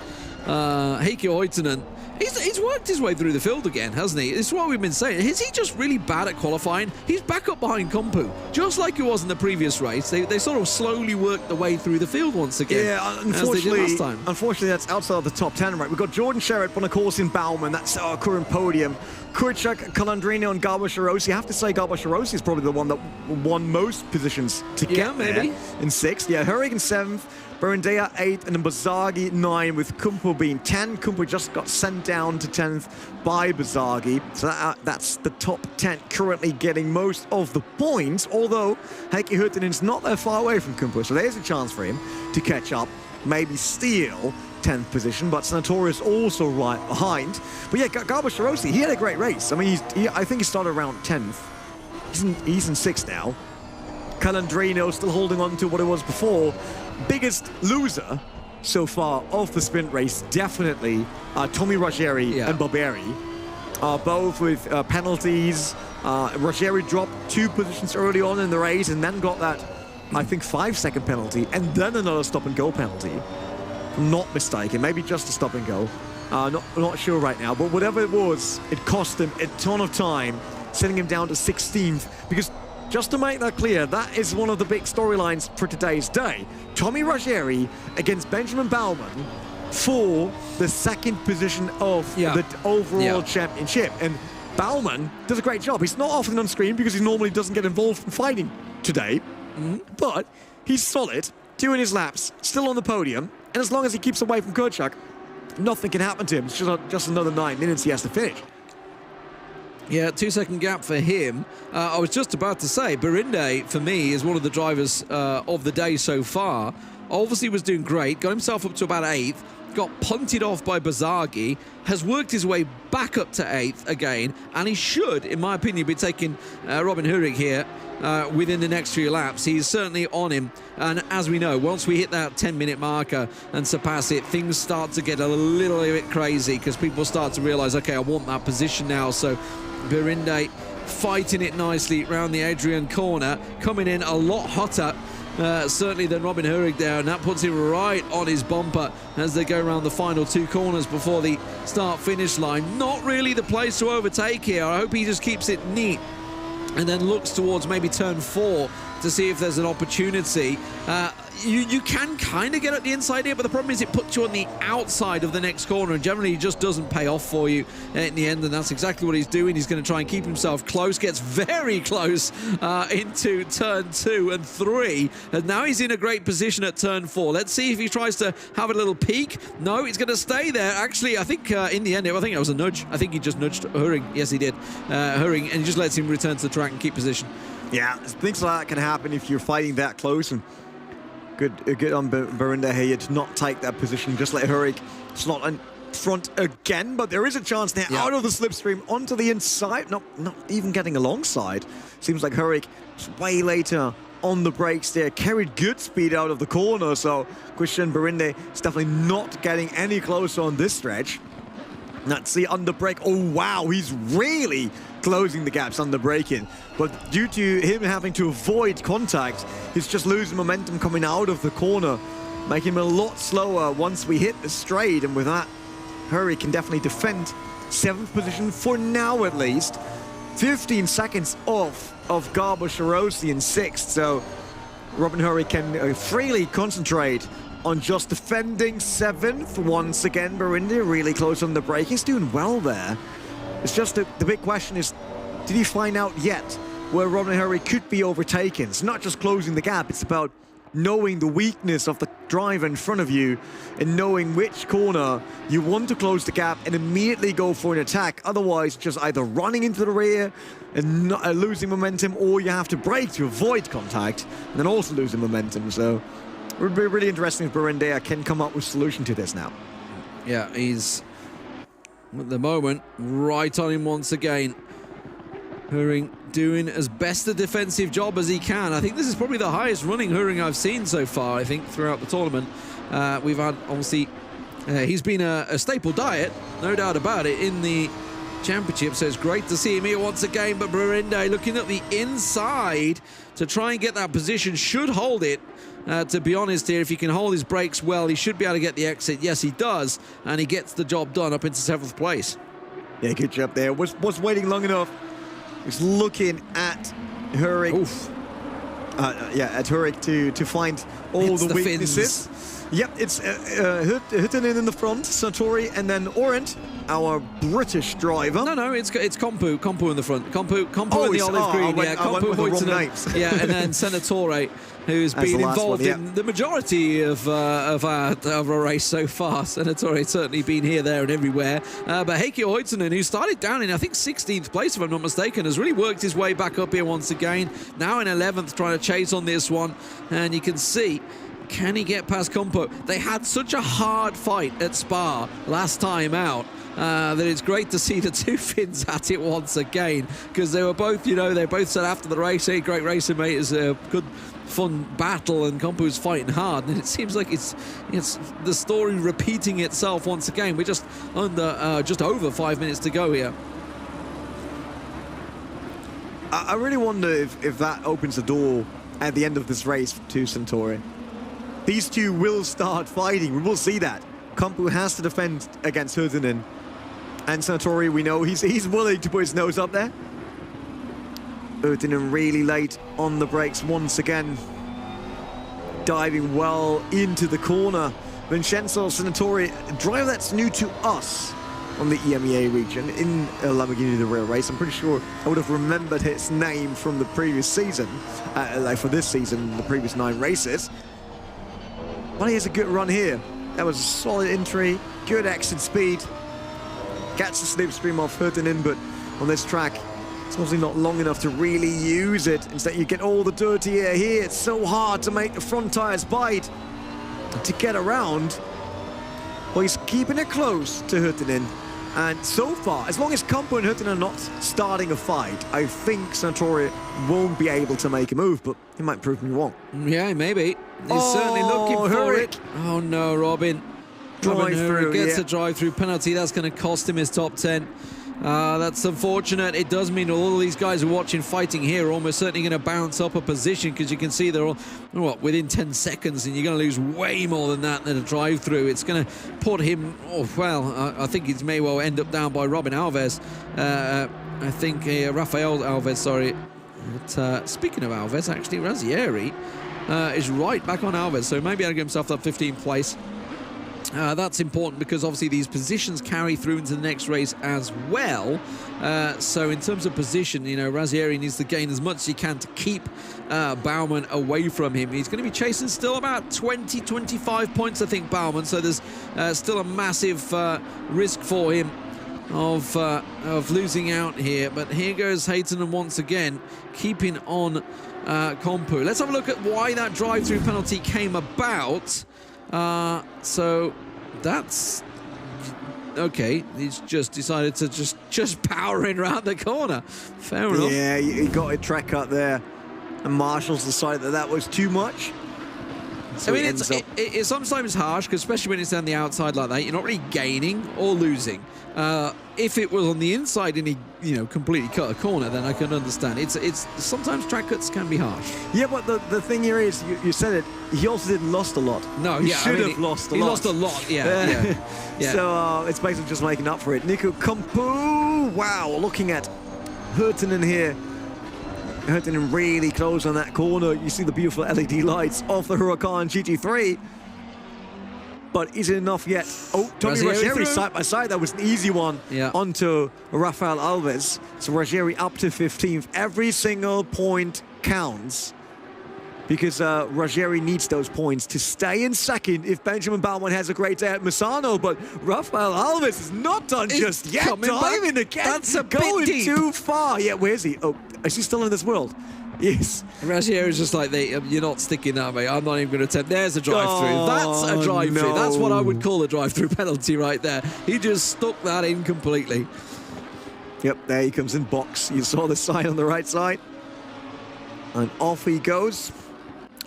Heikki Hoitonen, he's worked his way through the field again, hasn't he? It's what we've been saying. Is he just really bad at qualifying? He's back up behind Kompu, just like he was in the previous race. They sort of slowly worked their way through the field once again. Yeah, unfortunately, that's outside of the top 10, right? We've got Jordan Sherratt, Bonacorsi, and Baumann. That's our current podium. Kurchuk, Calandrino, and Garba Shirosi. I have to say Garba Shirosi is probably the one that won most positions to get maybe there in 6th. Yeah, Hurricane 7th. Barandea 8 and then Bazagi 9 with Kumpo being 10. Kumpo just got sent down to 10th by Bazagi. So that's the top 10 currently getting most of the points, although Heikki Huttunen's not that far away from Kumpo, so there's a chance for him to catch up, maybe steal 10th position, but Senatorius also right behind. But yeah, Garbo Sharosi, he had a great race. I mean, I think he started around 10th. He's in 6th now. Calandrino still holding on to what it was before. Biggest loser so far of the sprint race, definitely Tommy Ruggieri and Barberi. Both with penalties. Ruggieri dropped 2 positions early on in the race and then got that, I think, 5-second penalty and then another stop-and-go penalty. I'm not mistaken, maybe just a stop-and-go. Not sure right now, but whatever it was, it cost him a ton of time, sending him down to 16th, because just to make that clear, that is one of the big storylines for today's day. Tommy Ruggieri against Benjamin Baumann for the 2nd position of the overall championship. And Baumann does a great job. He's not often on screen because he normally doesn't get involved in fighting today, but he's solid, doing his laps, still on the podium, and as long as he keeps away from Kurczak, nothing can happen to him. It's just another 9 minutes he has to finish. Yeah, 2-second gap for him. I was just about to say, Berinde, for me, is one of the drivers of the day so far. Obviously was doing great, got himself up to about 8th, got punted off by Bazagi, has worked his way back up to 8th again, and he should, in my opinion, be taking Robin Hurrig here within the next few laps. He's certainly on him, and as we know, once we hit that 10-minute marker and surpass it, things start to get a little bit crazy because people start to realise, okay, I want that position now. So Berinde fighting it nicely around the Adrian corner, coming in a lot hotter certainly than Robin Hurrig there, and that puts him right on his bumper as they go around the final 2 corners before the start-finish line. Not really the place to overtake here. I hope he just keeps it neat and then looks towards maybe turn 4 to see if there's an opportunity. You can kind of get at the inside here, but the problem is it puts you on the outside of the next corner, and generally it just doesn't pay off for you in the end, and that's exactly what he's doing. He's going to try and keep himself close, gets very close into turn 2 and 3, and now he's in a great position at turn 4. Let's see if he tries to have a little peek. No, he's going to stay there. Actually, I think in the end, I think it was a nudge. I think he just nudged Hurrig. Yes, he did. Hurrig, and he just lets him return to the track and keep position. Yeah, things like that can happen if you're fighting that close, and good on Berinde here to not take that position. Just let Hurrig slot in front again, but there is a chance now out of the slipstream onto the inside, not even getting alongside. Seems like Hurrig is way later on the brakes there, carried good speed out of the corner, so Christian Berinde is definitely not getting any closer on this stretch. Let's see under brake. Oh wow, he's really closing the gaps under braking, but due to him having to avoid contact, he's just losing momentum coming out of the corner, making him a lot slower once we hit the straight, and with that, Hurrig can definitely defend 7th position for now at least. 15 seconds off of Garbo Sharosi in 6th, so Robin Hurrig can freely concentrate on just defending 7th. Once again, Berinde really close on the brake. He's doing well there. It's just the big question is, did he find out yet where Robin Hurrig could be overtaken? It's not just closing the gap, it's about knowing the weakness of the driver in front of you and knowing which corner you want to close the gap and immediately go for an attack. Otherwise, just either running into the rear and not, losing momentum, or you have to brake to avoid contact and then also losing momentum. So it would be really interesting if Berinde can come up with a solution to this now. Yeah, he's at the moment right on him once again. Hurrig doing as best a defensive job as he can. I think this is probably the highest running Hurrig I've seen so far, I think, throughout the tournament. We've had, obviously, he's been a staple diet, no doubt about it, in the championship, so it's great to see him here once again. But Berinde looking at the inside to try and get that position, should hold it. To be honest here, if he can hold his brakes well, he should be able to get the exit. Yes, he does, and he gets the job done up into 7th place. Yeah, good job there. Was waiting long enough. He's looking at Hurrig. At Hurrig to find all the weaknesses. Yep, it's Hurtinen in the front, Sartori, and then Orent, our British driver. No, it's Compu. Compu in the front. Compu in the olive green. I went with the wrong names. Yeah, and then Senatore, who's been involved in the majority of our race so far. Senatore certainly been here, there, and everywhere. But Heikki Hoitinen, who started down in, I think, 16th place, if I'm not mistaken, has really worked his way back up here once again. Now in 11th, trying to chase on this one. And you can see, can he get past Compo? They had such a hard fight at Spa last time out. That it's great to see the two Finns at it once again, because they were both, they both said after the race, hey, great racing, mate, it's a good, fun battle, and Compu's fighting hard, and it seems like it's the story repeating itself once again. We're just over 5 minutes to go here. I really wonder if that opens the door at the end of this race to Centauri. These two will start fighting. We will see that. Compu has to defend against Hurtinen. And Sartori, we know he's willing to put his nose up there. Hurtinen really late on the brakes once again. Diving well into the corner. Vincenzo Sartori, a driver that's new to us on the EMEA region in Lamborghini The Real Race. I'm pretty sure I would have remembered his name from the previous season, like for this season, the previous 9 races. But he has a good run here. That was a solid entry, good exit speed. Gets the slipstream off Hurtinen, but on this track, it's obviously not long enough to really use it. Instead, you get all the dirty air here. It's so hard to make the front tires bite to get around. Well, he's keeping it close to Hurtinen. And so far, as long as Compo and Hurtinen are not starting a fight, I think Sartori won't be able to make a move, but he might prove me wrong. Yeah, maybe. He's certainly looking for it. Oh no, Robin. Robin Hurrick gets a drive-through penalty. That's going to cost him his top 10. That's unfortunate. It does mean all of these guys who are watching fighting here are almost certainly going to bounce up a position, because you can see they're all within 10 seconds, and you're going to lose way more than that in a drive-through. It's going to put him, I think he may well end up down by Robin Alves. I think Rafael Alves, sorry. But, speaking of Alves, actually, Razzieri is right back on Alves, so maybe I'll give himself that 15th place. That's important because obviously these positions carry through into the next race as well. So in terms of position, Razzieri needs to gain as much as he can to keep Baumann away from him. He's going to be chasing still about 20-25 points, I think, Baumann. So there's still a massive risk for him of losing out here. But here goes Hayton once again, keeping on Compu. Let's have a look at why that drive-through penalty came about. So that's okay. He's just decided to just powering around the corner. Fair enough. Yeah, he got a track cut there, and Marshall's decided that was too much. So I mean, it's sometimes harsh, because especially when it's down the outside like that, you're not really gaining or losing. If it was on the inside and he, completely cut a corner, then I can understand. It's sometimes track cuts can be harsh. Yeah, but the thing here is, you said it, he also didn't lost a lot. No, he should have lost a lot. He lost a lot, yeah. So it's basically just making up for it. Nico Compu, wow, looking at Hurtinen here. Hurtinen really close on that corner. You see the beautiful LED lights off the Huracán GT3. But is it enough yet? Oh, Tommy Razzieri side by side. That was an easy one onto Rafael Alves. So Razzieri up to 15th. Every single point counts, because Razzieri needs those points to stay in second if Benjamin Baumann has a great day at Misano. But Rafael Alves is not done just yet. Diving again. That's a going bit deep. Too far. Yeah, where is he? Oh, is he still in this world? Yes. Razzieri is just like, you're not sticking that, mate. I'm not even going to attempt. There's a drive-through. That's a drive-through. No. That's what I would call a drive-through penalty right there. He just stuck that in completely. Yep, there he comes in box. You saw the sign on the right side. And off he goes.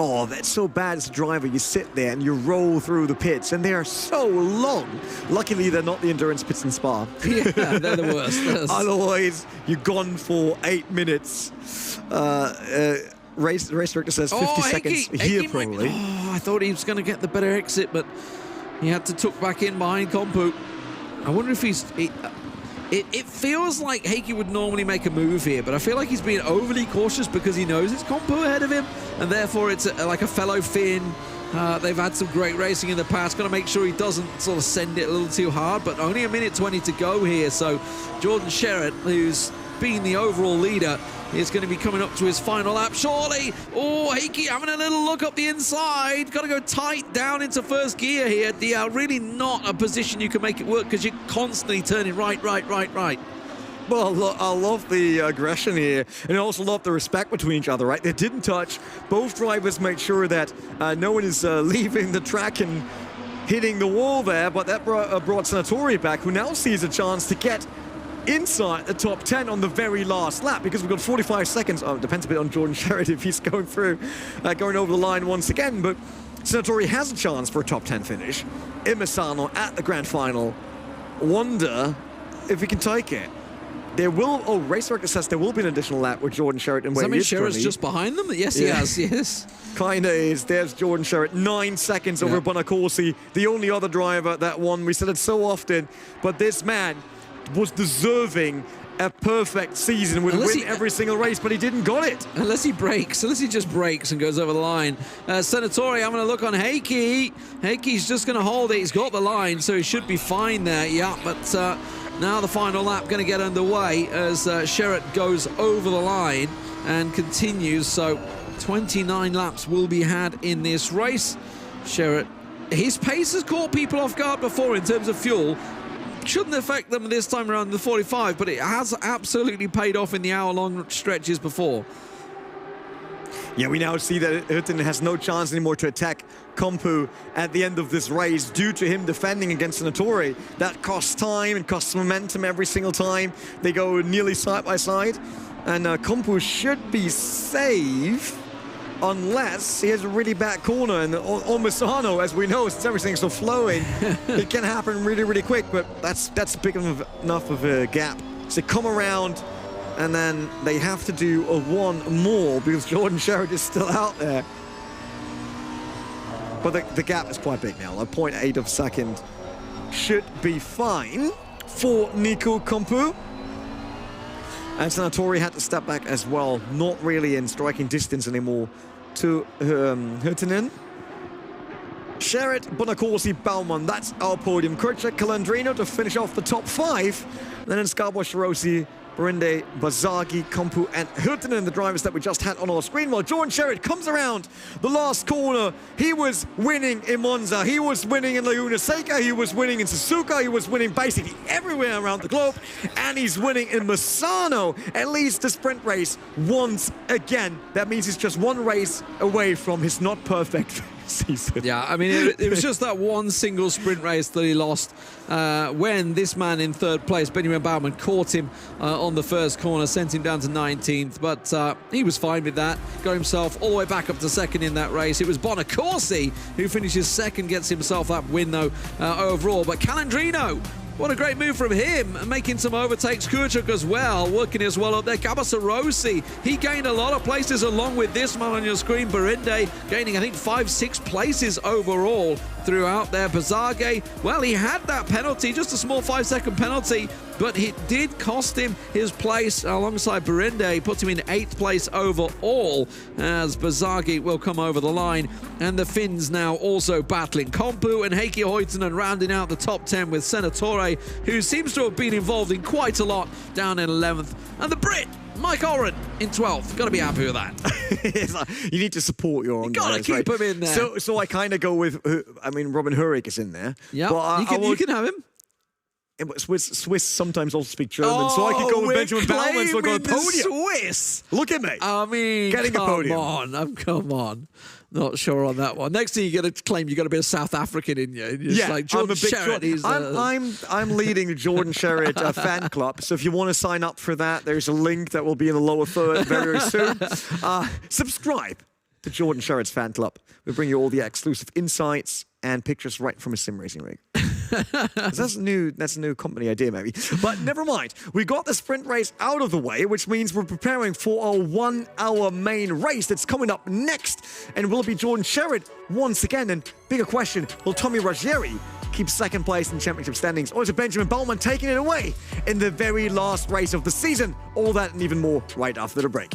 Oh, that's so bad as a driver. You sit there and you roll through the pits, and they are so long. Luckily, they're not the endurance pits in Spa. Yeah, they're the worst. Otherwise, you're gone for 8 minutes. Race director says 50 seconds here, probably. I thought he was going to get the better exit, but he had to tuck back in behind Compu. I wonder if It feels like Heikki would normally make a move here, but I feel like he's being overly cautious because he knows it's Compu ahead of him, and therefore it's like a fellow Finn. They've had some great racing in the past. Got to make sure he doesn't sort of send it a little too hard, but only a minute 20 to go here. So Jordan Sherritt, who's been the overall leader, is going to be coming up to his final lap shortly. Oh, Heikki having a little look up the inside. Got to go tight down into first gear here. DL, really not a position you can make it work because you're constantly turning right. Well, I love the aggression here, and I also love the respect between each other, right? They didn't touch. Both drivers made sure that no one is leaving the track and hitting the wall there, but that brought Senatore back, who now sees a chance to get inside the top 10 on the very last lap, because we've got 45 seconds. Oh, it depends a bit on Jordan Sherritt if he's going through, going over the line once again, but Senatore has a chance for a top 10 finish in Misano at the grand final. Wonder if he can take it. There will, Race Director says there will be an additional lap with Jordan Sherritt and where he is Sherritt's just behind them? Yes, he has, yes. Kinda is. There's Jordan Sherritt, 9 seconds over Bonacorsi, the only other driver that won. We said it so often, but this man was deserving a perfect season, would win every single race, but he didn't got it. Unless he just brakes and goes over the line. Senatore having a look on Heikki. Heikki's just going to hold it. He's got the line, so he should be fine there. Yeah, but now the final lap going to get underway as Sherritt goes over the line and continues. So 29 laps will be had in this race. Sherritt, his pace has caught people off guard before in terms of fuel. Shouldn't affect them this time around the 45, but it has absolutely paid off in the hour-long stretches before. Yeah, we now see that Hurtinen has no chance anymore to attack Compu at the end of this race due to him defending against Senatore. That costs time and costs momentum every single time. They go nearly side by side, and Compu should be safe unless he has a really bad corner. And on Misano, as we know, since everything's so flowing, it can happen really, really quick, but that's big enough of a gap. So they come around, and then they have to do a one more because Jordan Sherritt is still out there. But the gap is quite big now. A 0.8 of a second should be fine for Nico Compu. And Senatore had to step back as well, not really in striking distance anymore to Hurtinen. Sherritt, Bonacorsi, Baumann, that's our podium. Kurczak, Calandrino to finish off the top 5. Then in Scarborough, Shirosi, Berinde, Bazagi, Compu, and Hurtinen, the drivers that we just had on our screen. While Jordan Sherritt comes around the last corner. He was winning in Monza, he was winning in Laguna Seca, he was winning in Suzuka, he was winning basically everywhere around the globe, and he's winning in Misano. At least the sprint race once again. That means he's just one race away from his not perfect season. Yeah, I mean, it was just that one single sprint race that he lost when this man in third place, Benjamin Baumann, caught him on the first corner, sent him down to 19th, but he was fine with that. Got himself all the way back up to second in that race. It was Bonacorsi who finishes second, gets himself that win, though, overall. But Calandrino, what a great move from him, making some overtakes. Kurczak as well, working as well up there. Cabasarossi, he gained a lot of places along with this man on your screen. Berinde gaining, I think, 5-6 places overall throughout there. Bazage, well, he had that penalty, just a small 5-second penalty, but it did cost him his place alongside Berinde, put him in 8th place overall as Bazage will come over the line. And the Finns now also battling. Compu and Heikki Hurtinen rounding out the top 10 with Senatore, who seems to have been involved in quite a lot, down in 11th. And the Brit, Mike Oren, in 12th. Got to be happy with that. You need to support your own guys. Got to keep him in there. So I kind of go with, I mean, Robin Hurik is in there. Yeah, you can have him. Swiss sometimes also speak German, so I could go with Benjamin Baumann, so I got a podium. Swiss. Look at me. I mean, getting a podium. Come on. Not sure on that one. Next thing you got to claim you got to be a South African in you. Yeah, like Jordan Sherritt. I'm leading the Jordan Sherritt fan club. So if you want to sign up for that, there's a link that will be in the lower third very soon. Subscribe to Jordan Sherritt's fan club. We bring you all the exclusive insights and pictures right from a sim racing rig. That's a new company idea, maybe. But never mind. We got the sprint race out of the way, which means we're preparing for our 1-hour main race that's coming up next. And will it be Jordan Sherritt once again? And bigger question, will Tommy Ruggieri keep second place in championship standings, or is it Benjamin Baldwin taking it away in the very last race of the season? All that and even more right after the break.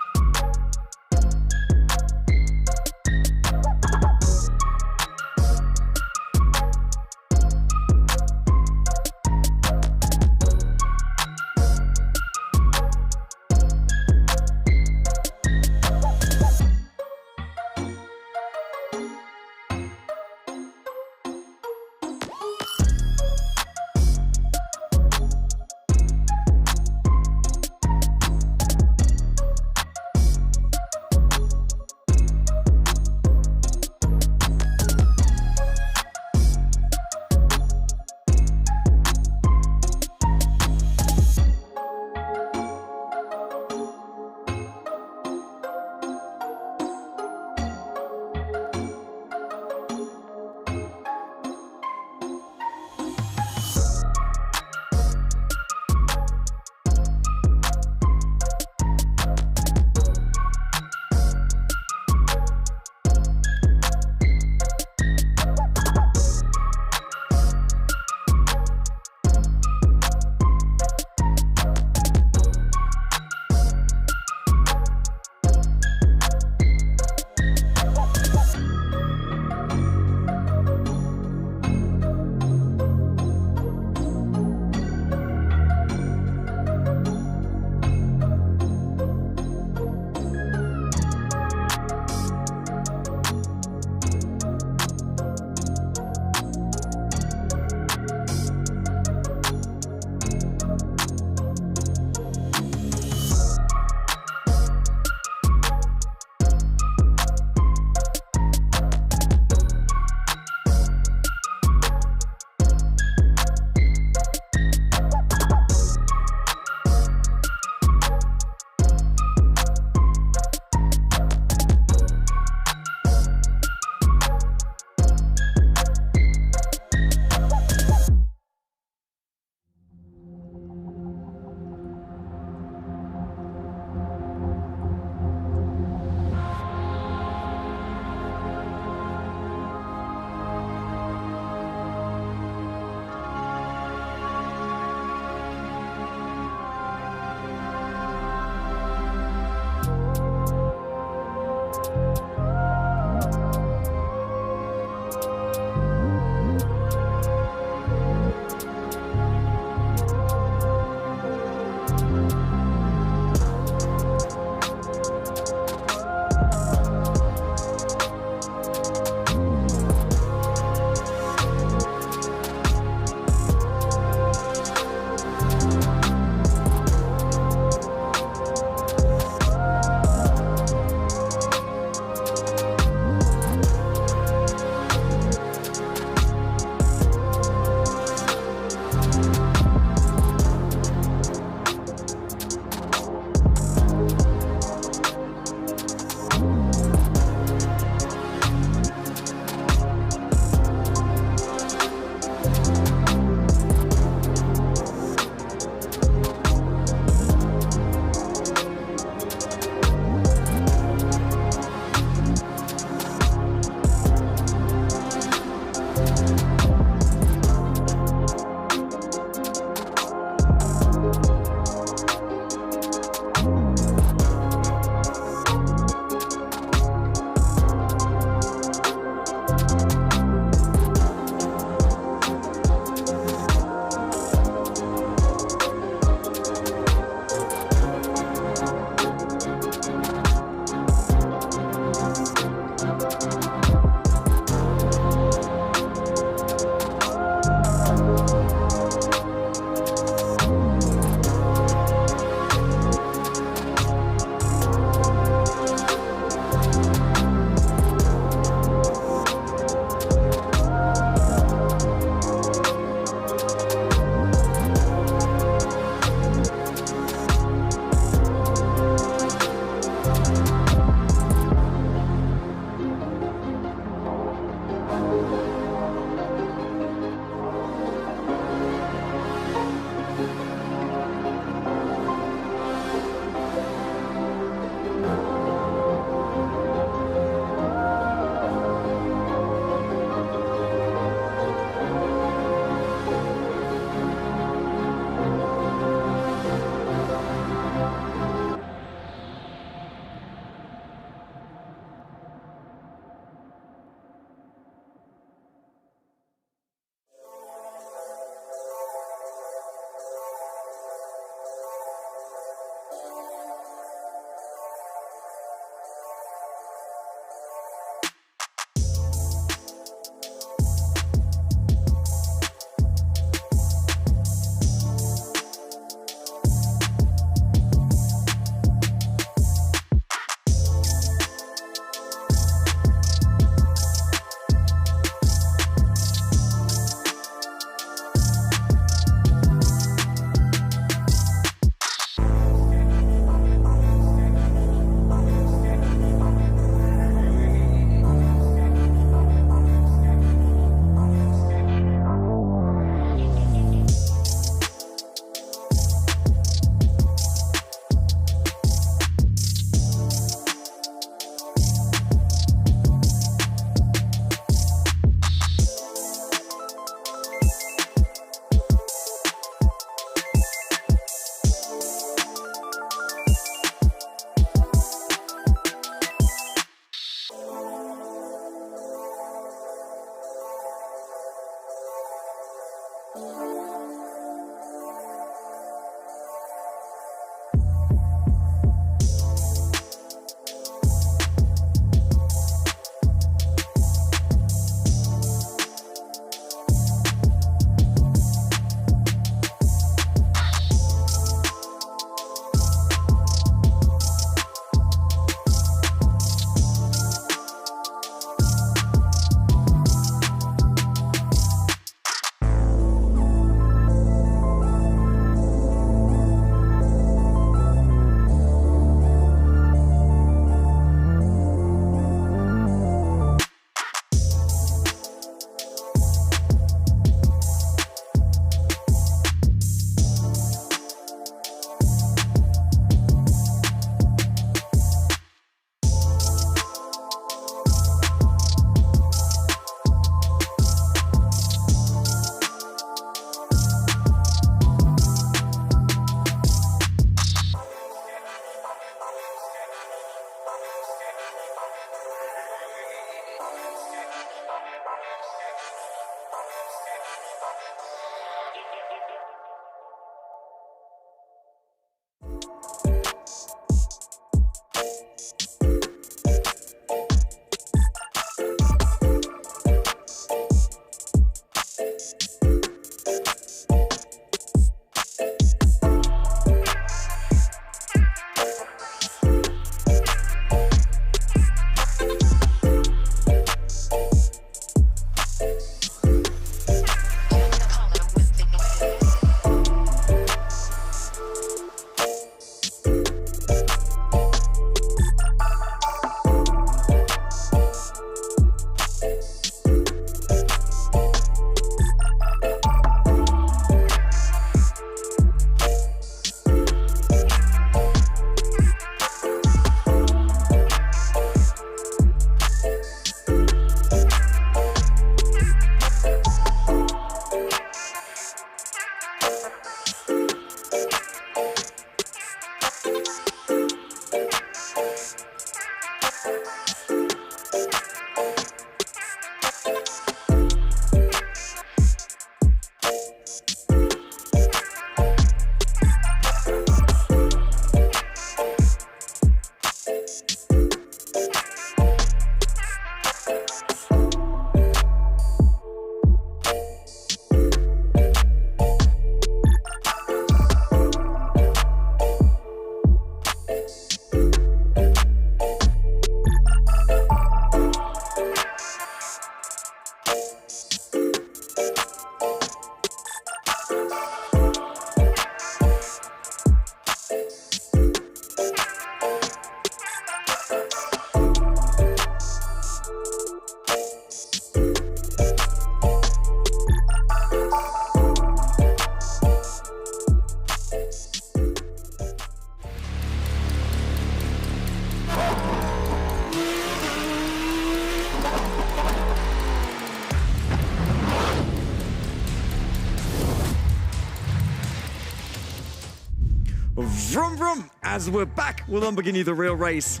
Vroom vroom, as we're back with Lamborghini The Real Race.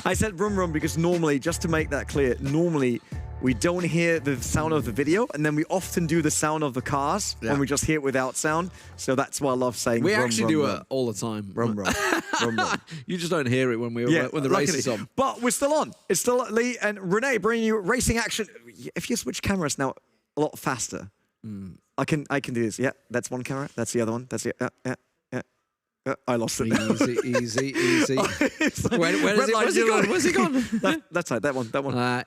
I said vroom vroom because normally, just to make that clear, normally we don't hear the sound of the video, and then we often do the sound of the cars when we just hear it without sound. So that's why I love saying We vroom, actually vroom, do vroom. it all the time. Vroom vroom. Vroom vroom. You just don't hear it when when the race is on. But we're still on. It's still Lee and Renee bringing you racing action. If you switch cameras now, a lot faster. I can do this. Yeah, that's one camera. That's the other one. That's it. Yeah. I lost it. Easy. Where is it? Where's he gone? Where's he gone? That's right. That one.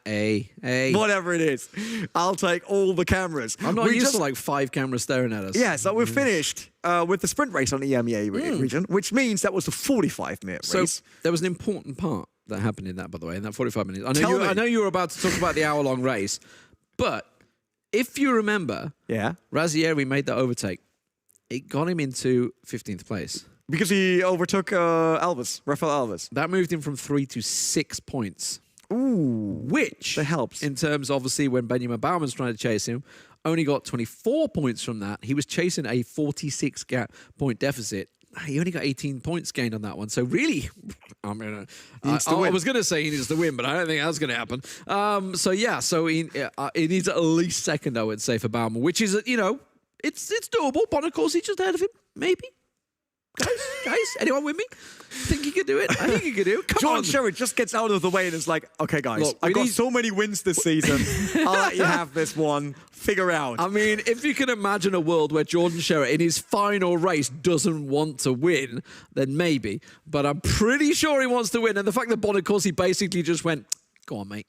A. Whatever it is, I'll take all the cameras. I'm not used to like 5 cameras staring at us. Yeah, so we're finished with the sprint race on the EMEA region, which means that was a 45-minute So race. there was an important part that happened in that, by the way, in that 45 minutes. I Tell me. know you were about to talk about the hour-long race, but if you remember, Yeah. Razzieri made that overtake. It got him into 15th place. Because he overtook Rafael Alves. That moved him from 3 to 6 points. Ooh. Which That helps. in terms, obviously, when Benjamin Bauman's trying to chase him, only got 24 points from that. He was chasing a 46-point deficit. He only got 18 points gained on that one. So really, I mean, I was going to say he needs to win, but I don't think that's going to happen. So he needs at least second, I would say, for Bauman, which is, it's doable. Bonacorsi's just ahead of him, maybe. Guys, anyone with me? Think he could do it? I think he could do it. Come John on. Sherritt just gets out of the way and is like, okay, guys, Look, I we got need- so many wins this season. I'll let you have this one. Figure out. I mean, if you can imagine a world where Jordan Sherritt in his final race doesn't want to win, then maybe. But I'm pretty sure he wants to win. And the fact that Bonacorsi basically just went, go on, mate.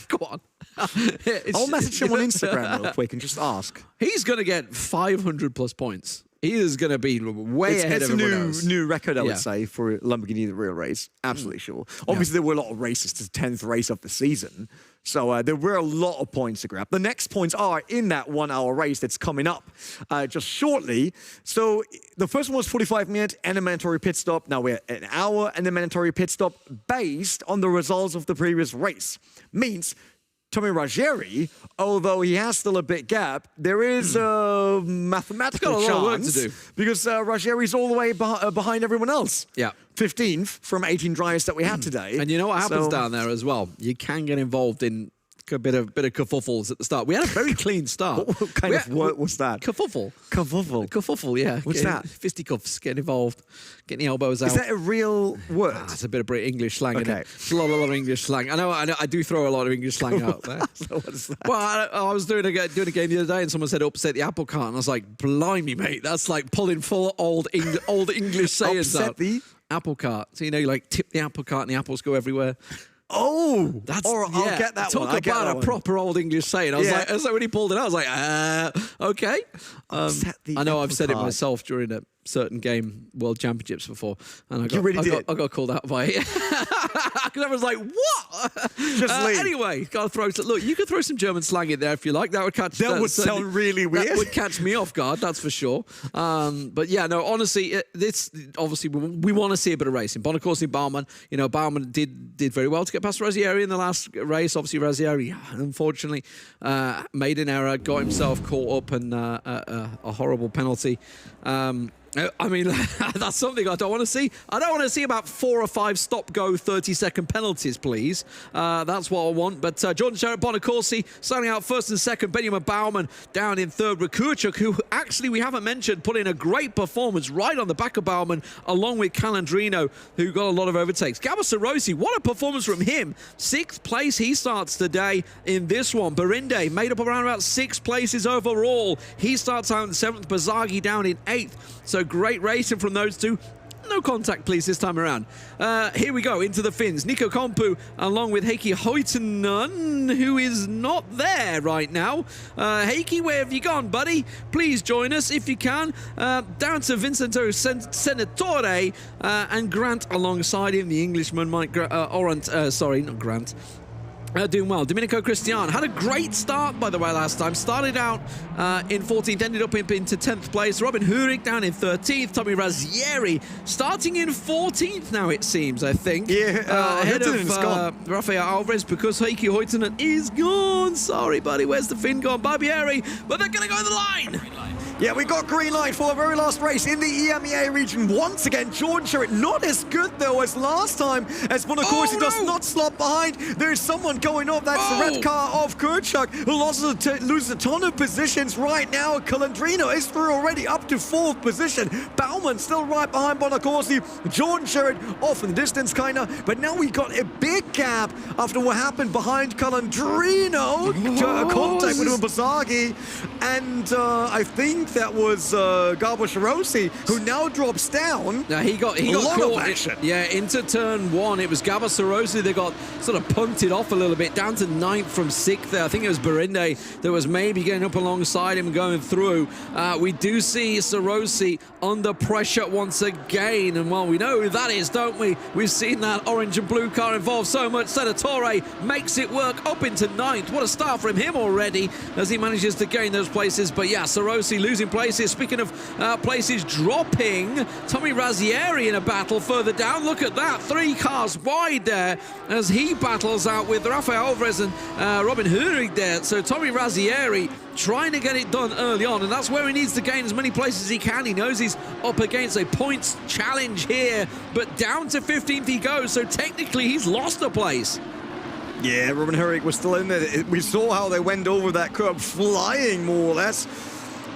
Go on. I'll message him on Instagram real quick and just ask. He's going to get 500 plus points. He is going to be way ahead It's of a everyone else. new record, I Yeah. would say, for Lamborghini The Real Race. Absolutely sure. Obviously, there were a lot of races to the 10th race of the season. So there were a lot of points to grab. The next points are in that 1-hour race that's coming up just shortly. So the first one was 45 minutes and a mandatory pit stop. Now we're at an hour and a mandatory pit stop based on the results of the previous race. Means Tommy Ruggieri, although he has still a big gap, there is a mathematical Got a lot of work chance to do. because Ruggieri's all the way behind everyone else. Yeah. 15th from 18 drivers that we had today. And you know what happens So- down there as well? You can get involved in a bit of kerfuffles at the start. We had a very clean start. What kind of word was that? Kerfuffle. Kerfuffle. Kerfuffle, yeah. What's that? Fisticuffs, getting involved, getting the elbows out. Is that a real word? It's a bit of English slang. Okay. In it. It's a lot of English slang. I know. I do throw a lot of English slang out there. What is that? Well, I was doing a game the other day, and someone said upset the apple cart, and I was like, "Blimey, mate, that's like pulling full old English sayings Upset out." the apple cart. So you like tip the apple cart, and the apples go everywhere. Oh, That's I'll get that Talk one. I'll get about that a one. proper old English saying. I was Yeah. like, when he pulled it out, I was like, okay. Upset the I know I've apple said it cart. myself during a certain game, World Championships before, and I got, You really did? I got called out by it because I was like, what? Just leave. Anyway, gotta throw. Look, you could throw some German slang in there if you like. That would catch. That would sound really weird. That would catch me off guard. That's for sure. But yeah, no. Honestly, this obviously we want to see a bit of racing. Bonacorsi, Baumann. Baumann did very well to get past Ruggieri in the last race. Obviously, Ruggieri unfortunately made an error, got himself caught up, and a horrible penalty. I mean, that's something I don't want to see. I don't want to see about 4 or 5 stop-go 30-second penalties, please. That's what I want. But Jordan Sherritt, Bonacorsi starting out first and second. Benjamin Baumann down in third. Rakuchuk, who actually we haven't mentioned, put in a great performance right on the back of Baumann, along with Calandrino, who got a lot of overtakes. Gabo Sarosi, what a performance from him. 6th place he starts today in this one. Berinde made up around about 6 places overall. He starts out in 7th. Bazagi down in 8th. So great racing from those two. No contact, please, this time around. Here we go, into the Finns. Nico Kompu, along with Heikki Hoitonen, who is not there right now. Heikki, where have you gone, buddy? Please join us if you can. Down to Vincenzo Senatore and Grant alongside him. The Englishman, Mike not Grant. Doing well. Domenico Cristian had a great start, by the way, last time. Started out in 14th, ended up into 10th place. Robin Hurik down in 13th. Tommy Ruggieri starting in 14th now, it seems, I think. Yeah, ahead of Hoitonen's gone. Rafael Alvarez because Heikki Hoitonen is gone. Sorry, buddy. Where's the Finn gone? Barbieri. But they're going to go in the line. Yeah, we got green light for the very last race in the EMEA region. Once again, Jordan Sherritt, not as good, though, as last time, as Bonacorsi does not slot behind. There's someone going off. That's the red car of Kurchuk, who loses a ton of positions right now. Calandrino is through already up to 4th position. Baumann still right behind Bonacorsi. Jordan Sherritt off in the distance, kind of. But now we got a big gap after what happened behind Calandrino. Contact with Bazagi. And I think that was Gabo Sarosi, who now drops down. Now he got a lot caught of action. Into turn 1. It was Gabo Sarosi that got sort of punted off a little bit, down to 9th from 6th there. I think it was Berinde that was maybe getting up alongside him and going through. We do see Sarosi under pressure once again, and well, we know who that is, don't we? We've seen that orange and blue car involved so much. Senatore makes it work up into 9th. What a start from him already as he manages to gain those places. But yeah, Sarosi losing places. Speaking of places dropping, Tommy Ruggieri in a battle further down. Look at that, 3 cars wide there as he battles out with Rafael Alvarez and Robin Hurig there. So Tommy Ruggieri trying to get it done early on, and that's where he needs to gain as many places as he can. He knows he's up against a points challenge here, but down to 15th he goes, so technically he's lost a place. Yeah, Robin Hurig was still in there. We saw how they went over that curb, flying more or less.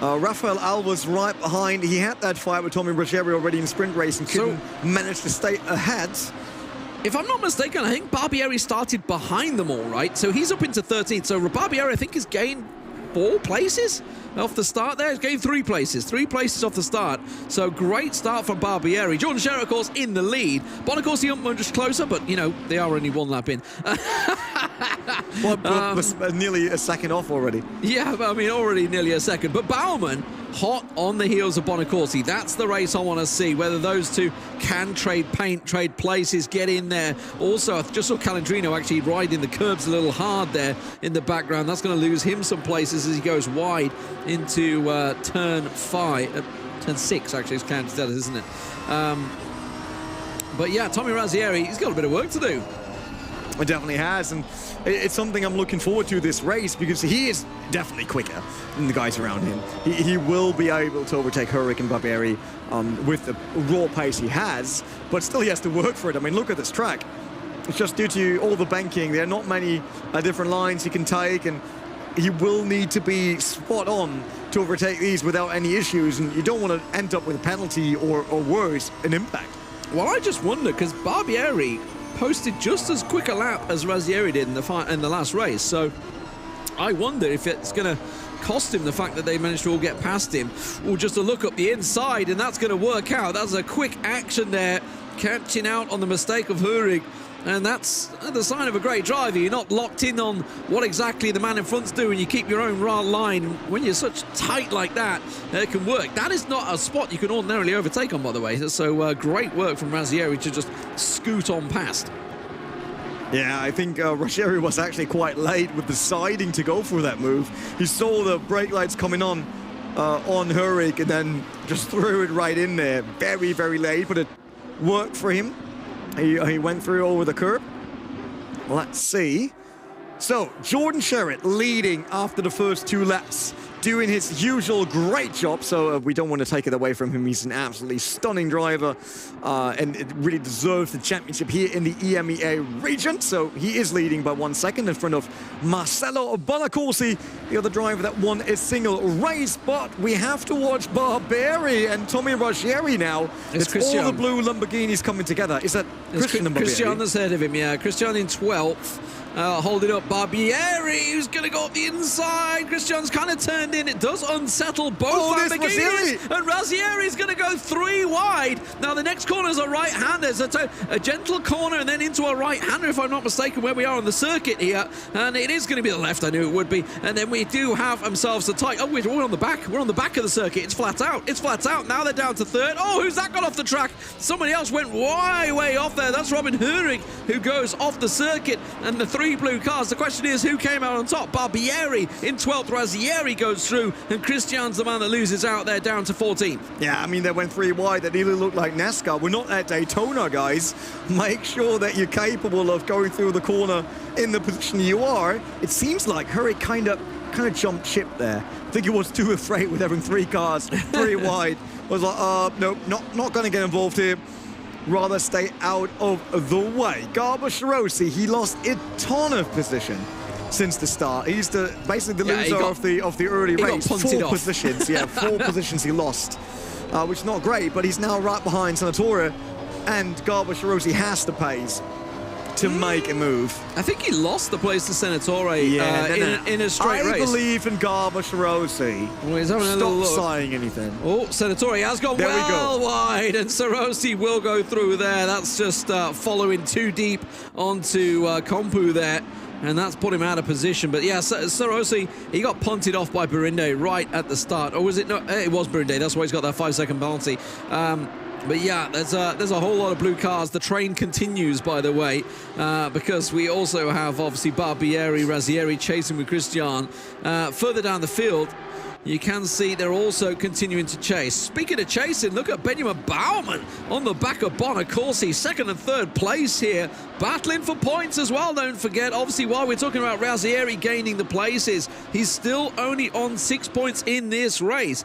Rafael Alvarez right behind. He had that fight with Tommy Ruggieri already in sprint race and couldn't manage to stay ahead. If I'm not mistaken, I think Barbieri started behind them all, right? So he's up into 13th. So Barbieri, I think, has gained 4 places off the start there. He's gained 3 places. 3 places off the start. So great start from Barbieri. Jordan Sherritt, of course, in the lead. Bonacorsi just closer, but, they are only 1 lap in. Was nearly a second off already. Yeah, I mean, already nearly a second. But Baumann, hot on the heels of Bonacorsi. That's the race I want to see, whether those two can trade paint, trade places, get in there. Also, I just saw Calandrino actually riding the curbs a little hard there in the background. That's going to lose him some places as he goes wide into turn 6, actually, it's counted that, isn't it? But yeah, Tommy Ruggieri, he's got a bit of work to do. It definitely has, and it's something I'm looking forward to this race because he is definitely quicker than the guys around him. He will be able to overtake Hurricane Barbieri with the raw pace he has, but still he has to work for it. I mean, look at this track. It's just due to all the banking. There are not many different lines he can take, and he will need to be spot on to overtake these without any issues, and you don't want to end up with a penalty or worse, an impact. Well, I just wonder, because Barbieri posted just as quick a lap as Razzieri did in the last race, so I wonder if it's going to cost him the fact that they managed to all get past him, or just a look up the inside, and that's going to work out. That's a quick action there, catching out on the mistake of Hurrig. And that's the sign of a great driver. You're not locked in on what exactly the man in front's doing. You keep your own line. When you're such tight like that, it can work. That is not a spot you can ordinarily overtake on, by the way. So great work from Razzieri to just scoot on past. Yeah, I think Razzieri was actually quite late with deciding to go for that move. He saw the brake lights coming on Hurrig and then just threw it right in there. Very, very late, but it worked for him. He went through over the curb. Let's see. So, Jordan Sherritt leading after the first 2 laps, doing his usual great job, so we don't want to take it away from him. He's an absolutely stunning driver, and it really deserves the championship here in the EMEA region. So he is leading by 1 second in front of Marcello Bonacorsi, the other driver that won a single race. But we have to watch Barbieri and Tommy Razzieri now. It's all the blue Lamborghinis coming together. Is that Christian Barbieri? Christian that's ahead of him, yeah. Christian in 12th. Holding up Barbieri, who's going to go up the inside. Christian's kind of turned in. It does unsettle both Lamborghinis. And Razzieri's going to go 3 wide. Now, the next corner is a right-hander. It's a gentle corner and then into a right-hander, if I'm not mistaken, where we are on the circuit here. And it is going to be the left. I knew it would be. And then we do have ourselves a tight... Oh, we're on the back. We're on the back of the circuit. It's flat out. It's flat out. Now they're down to 3rd. Oh, who's that got off the track? Somebody else went way off there. That's Robin Hurrig, who goes off the circuit. And the 3 blue cars. The question is, who came out on top? Barbieri in 12th. Razzieri goes through, and Christian's the man that loses out there, down to 14th. Yeah, I mean, they went 3 wide. That nearly looked like NASCAR. We're not at Daytona, guys. Make sure that you're capable of going through the corner in the position you are. It seems like Hurrig kind of jumped ship there. I think he was too afraid with having 3 cars 3 wide. Was like, no, not going to get involved here. Rather stay out of the way. Garba Shirosi, he lost a ton of position since the start. He's basically the loser of the early race. 4 positions, 4 positions he lost, which is not great, but he's now right behind Senatore, and Garba Shirosi has the pace to make a move. I think he lost the place to Senatore in a straight race. I believe in Garba Shirosi. Well, he's having a little look. Stop saying anything. Oh, Senatore has gone wide, and Shirosi will go through there. That's just following too deep onto Kompu there, and that's put him out of position. But yeah, Shirosi, he got punted off by Burinde right at the start. Or was it? No, it was Burinde. That's why he's got that 5-second penalty. But yeah, there's a whole lot of blue cars. The train continues, by the way, because we also have, obviously, Barbieri, Razzieri chasing with Christian. Further down the field, you can see they're also continuing to chase. Speaking of chasing, look at Benjamin Baumann on the back of Bonacorsi, 2nd and 3rd place here, battling for points as well, don't forget. Obviously, while we're talking about Razzieri gaining the places, he's still only on 6 points in this race.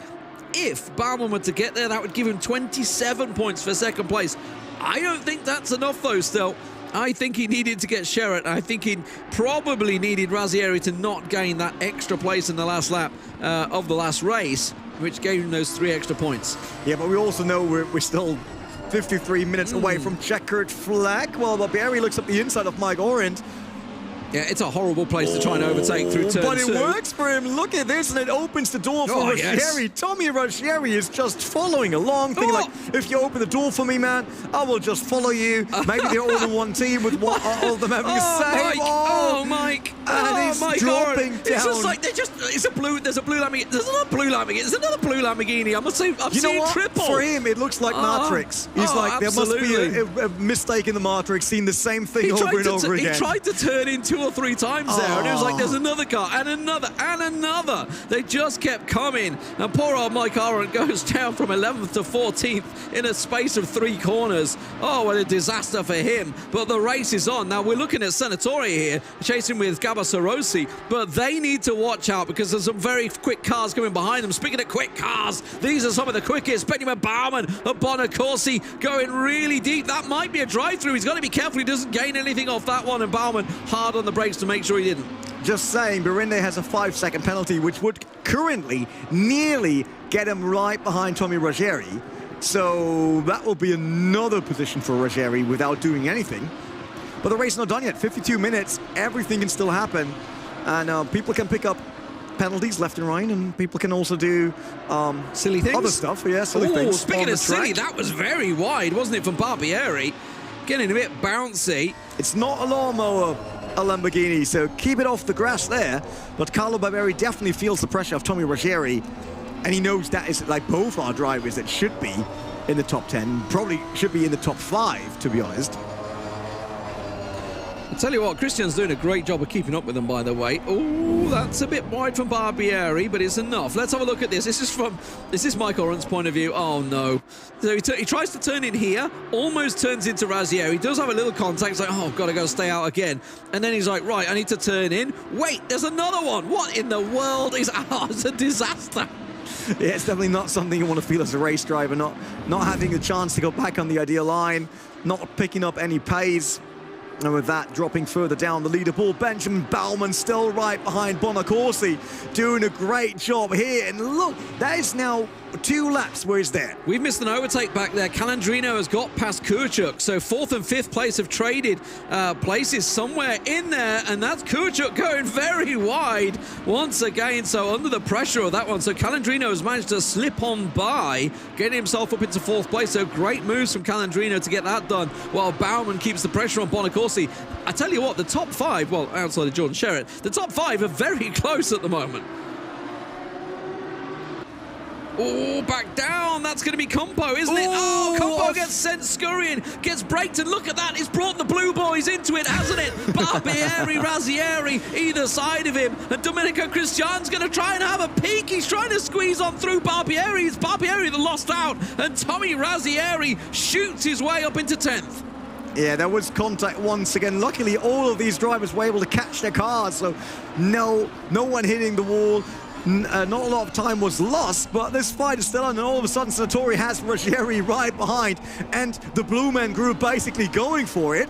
If Baumann were to get there, that would give him 27 points for 2nd place. I don't think that's enough, though, still. I think he needed to get Sherritt. I think he probably needed Razzieri to not gain that extra place in the last lap of the last race, which gave him those 3 extra points. Yeah, but we also know we're still 53 minutes away from checkered flag. Well, Barbieri looks up the inside of Mike Orent. Yeah, it's a horrible place to try and overtake through turn 2. But it works for him. Look at this, and it opens the door for Razzieri. Yes. Tommy Razzieri is just following along, thinking like, if you open the door for me, man, I will just follow you. Maybe they're all in one team with all of them having the same. Mike. And he's dropping down. It's just like, there's a blue Lamborghini. There's another blue Lamborghini. There's another blue Lamborghini. I've seen triple. For him, it looks like Matrix. He's like, there must be a mistake in the Matrix, seeing the same thing over and over again. He tried to turn into 2 or 3 times there, and it was like, there's another car, and another, and another. They just kept coming, and poor old Mike Arendt goes down from 11th to 14th in a space of 3 corners. Oh, what a disaster for him. But the race is on. Now, we're looking at Senatore here, chasing with Gabasarossi, but they need to watch out because there's some very quick cars coming behind them. Speaking of quick cars, these are some of the quickest. Benjamin Baumann at Bonacorsi going really deep. That might be a drive-through. He's got to be careful he doesn't gain anything off that one, and Baumann hard on the brakes to make sure he didn't. Just saying, Berinde has a 5-second penalty, which would currently nearly get him right behind Tommy Ruggieri. So that will be another position for Ruggieri without doing anything. But the race is not done yet. 52 minutes, everything can still happen. And people can pick up penalties left and right, and people can also do silly things, other stuff. Yeah, silly things. Speaking of silly, that was very wide, wasn't it, from Barbieri? Getting a bit bouncy. It's not a lawnmower, a Lamborghini, so keep it off the grass there. But Carlo Barbieri definitely feels the pressure of Tommy Ruggieri, and he knows that is like both our drivers that should be in the top 10, probably should be in the top 5, to be honest. I'll tell you what, Christian's doing a great job of keeping up with them, by the way. Oh, that's a bit wide from Barbieri, but it's enough. Let's have a look at this. This is Mike Orant's point of view. Oh, no. So he tries to turn in here, almost turns into Ruggieri. He does have a little contact. He's like, oh, God, I got to stay out again. And then he's like, right, I need to turn in. Wait, there's another one. What in the world is... Oh, it's a disaster. Yeah, it's definitely not something you want to feel as a race driver, not having a chance to go back on the ideal line, not picking up any pace. And with that, dropping further down the leaderboard, Benjamin Baumann still right behind Bonacorsi, doing a great job here. And look, that is now 2 laps where he's there. We've missed an overtake back there. Calandrino has got past Kuchuk, so 4th and 5th place have traded places somewhere in there, and that's Kuchuk going very wide once again, so under the pressure of that one. So Calandrino has managed to slip on by, getting himself up into 4th place, so great moves from Calandrino to get that done, while Baumann keeps the pressure on Bonacorsi. I tell you what, the top 5, well, outside of Jordan Sherritt, the top 5 are very close at the moment. Oh, back down. That's going to be Compo, isn't it? Oh, Compo gets sent scurrying, gets braked, and look at that. It's brought the Blue Boys into it, hasn't it? Barbieri, Ruggieri, either side of him. And Domenico Cristian's going to try and have a peek. He's trying to squeeze on through Barbieri. It's Barbieri that lost out. And Tommy Ruggieri shoots his way up into 10th. Yeah, there was contact once again. Luckily, all of these drivers were able to catch their cars, so no one hitting the wall. Not a lot of time was lost, but this fight is still on, and all of a sudden Senatore has Ruggieri right behind, and the Blue Men group basically going for it.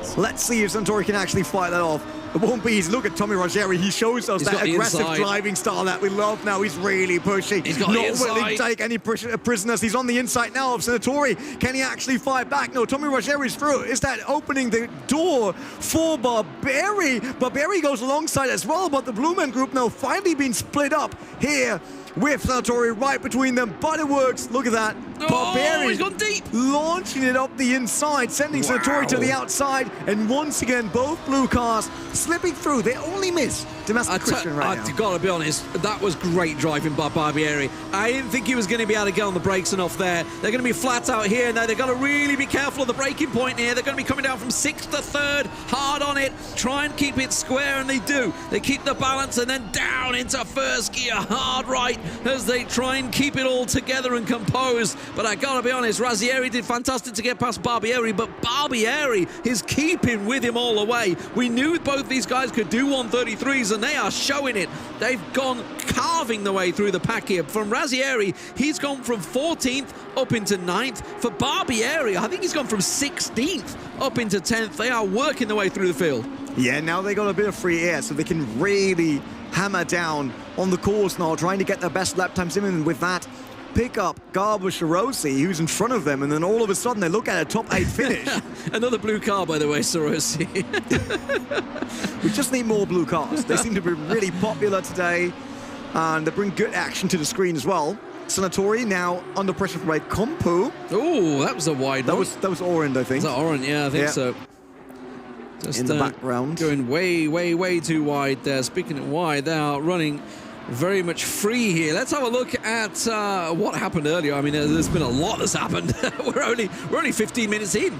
So let's see if Senatore can actually fight that off. It won't be easy. Look at Tommy Ruggieri. He shows us that aggressive driving style that we love now. He's really pushing. He's got not willing to take any prisoners. He's on the inside now of Senatore. Can he actually fight back? No, Tommy Ruggieri's through. Is that opening the door for Barbieri? Barbieri goes alongside as well, but the Blue Men group now finally being split up here with Senatore right between them. But it works. Look at that. Barbieri, he's gone deep, launching it up the inside, sending Senatore to the outside, and once again both blue cars slipping through. They only miss Domestic Christian right now. I've got to be honest, that was great driving by Barbieri. I didn't think he was going to be able to get on the brakes enough there. They're going to be flat out here now. They've got to really be careful of the braking point here. They're going to be coming down from 6th to 3rd, hard on it, try and keep it square, and they do. They keep the balance and then down into 1st gear, hard right, as they try and keep it all together and composed. But I got to be honest, Ruggieri did fantastic to get past Barbieri, but Barbieri is keeping with him all the way. We knew both these guys could do 133s, and they are showing it. They've gone carving the way through the pack here. From Ruggieri, he's gone from 14th up into 9th. For Barbieri, I think he's gone from 16th up into 10th. They are working their way through the field. Yeah, now they got a bit of free air, so they can really hammer down on the course now, trying to get their best lap times in, and with that, pick up Garbus-Rossi, who's in front of them, and then all of a sudden they look at a top 8 finish. Another blue car, by the way, Rossi. We just need more blue cars. They seem to be really popular today, and they bring good action to the screen as well. Senatore now under pressure from Compo. Oh, that was a wide one. That was Orand, I think. Was that Orand? Yeah, I think so. Just, in the background. Going way too wide there. Speaking of wide, they are running very much free here. Let's have a look at what happened earlier. I mean, there's been a lot that's happened. we're only 15 minutes in.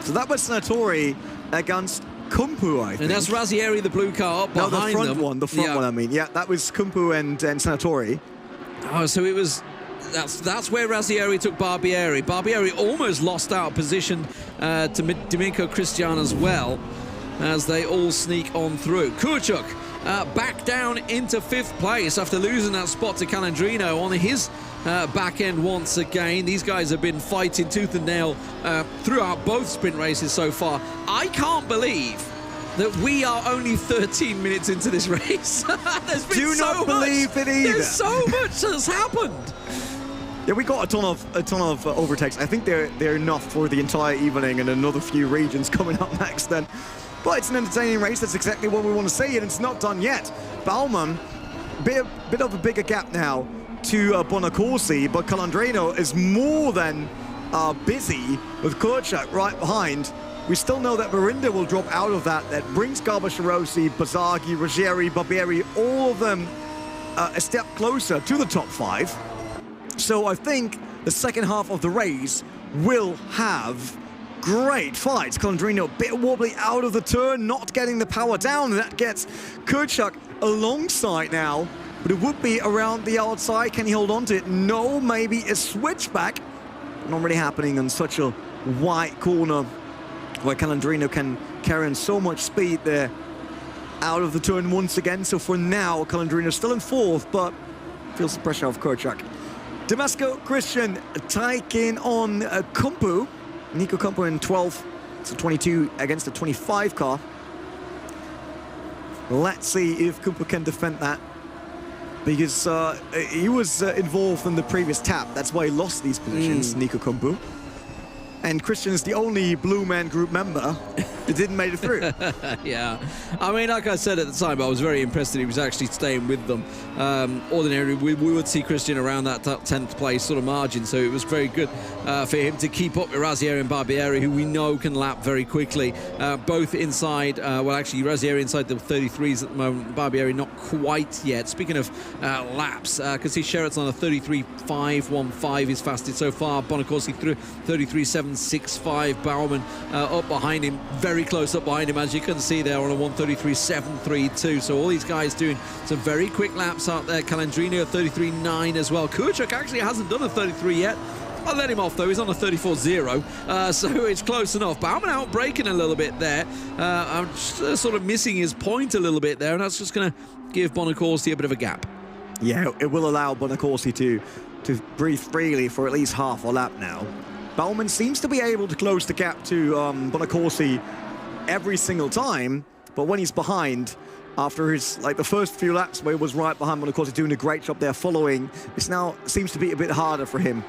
So that was Senatore against Kumpu, I think. And that's Razzieri, the blue car, up behind them. No, the front one. The front one, I mean. Yeah, that was Kumpu and Senatori. Oh, so it was... That's where Razzieri took Barbieri. Barbieri almost lost out position to Domenico Cristian as well, as they all sneak on through. Kuchuk back down into 5th place after losing that spot to Calandrino on his back end once again. These guys have been fighting tooth and nail throughout both sprint races so far. I can't believe that we are only 13 minutes into this race. There's been Do not believe it either. There's so much that's happened. Yeah, we got a ton of overtakes. I think they're enough for the entire evening and another few regions coming up next then. But it's an entertaining race. That's exactly what we want to see, and it's not done yet. Baumann, bit of a bigger gap now to Bonacorsi, but Calandrino is more than busy with Kurczak right behind. We still know that Verinda will drop out of that. That brings Garbaciarossi, Bazaghi, Ruggieri, Barbieri, all of them a step closer to the top 5. So I think the second half of the race will have great fights. Calandrino a bit wobbly out of the turn, not getting the power down, and that gets Kurczak alongside now, but it would be around the outside. Can he hold on to it? No, maybe a switchback. Not really happening on such a wide corner where Calandrino can carry on so much speed there out of the turn once again. So for now, Calandrino still in 4th, but feels the pressure of Kurczak. Damasco Christian taking on Kumpu. Nico Kumpu in 12th. It's a 22 against a 25 car. Let's see if Kumpu can defend that, because he was involved in the previous tap. That's why he lost these positions, Nico Kumpu. And Christian is the only Blue Man Group member that didn't make it through. Yeah. I mean, like I said at the time, I was very impressed that he was actually staying with them. Ordinarily, we would see Christian around that 10th place sort of margin, so it was very good for him to keep up with Razzieri and Barbieri, who we know can lap very quickly. Both inside, well, actually, Razzieri inside the 33s at the moment, Barbieri not quite yet. Speaking of laps, because his Sherritt's on a 33.515, his fastest so far. Bonacorsi through 33.765. Baumann up behind him, very close up behind him, as you can see there, on a 133.732. So all these guys doing some very quick laps out there. Calandrino 33.9 as well. Kurczak actually hasn't done a 33 yet. I'll let him off though, he's on a 34.0, so it's close enough. Baumann out braking a little bit there. I'm just, sort of missing his point a little bit there, and that's just going to give Bonacorsi a bit of a gap. Yeah, it will allow Bonacorsi to breathe freely for at least half a lap now. Baumann seems to be able to close the gap to Bonacorsi every single time, but when he's behind, after his, like the first few laps where he was right behind Bonacorsi doing a great job there following, it now seems to be a bit harder for him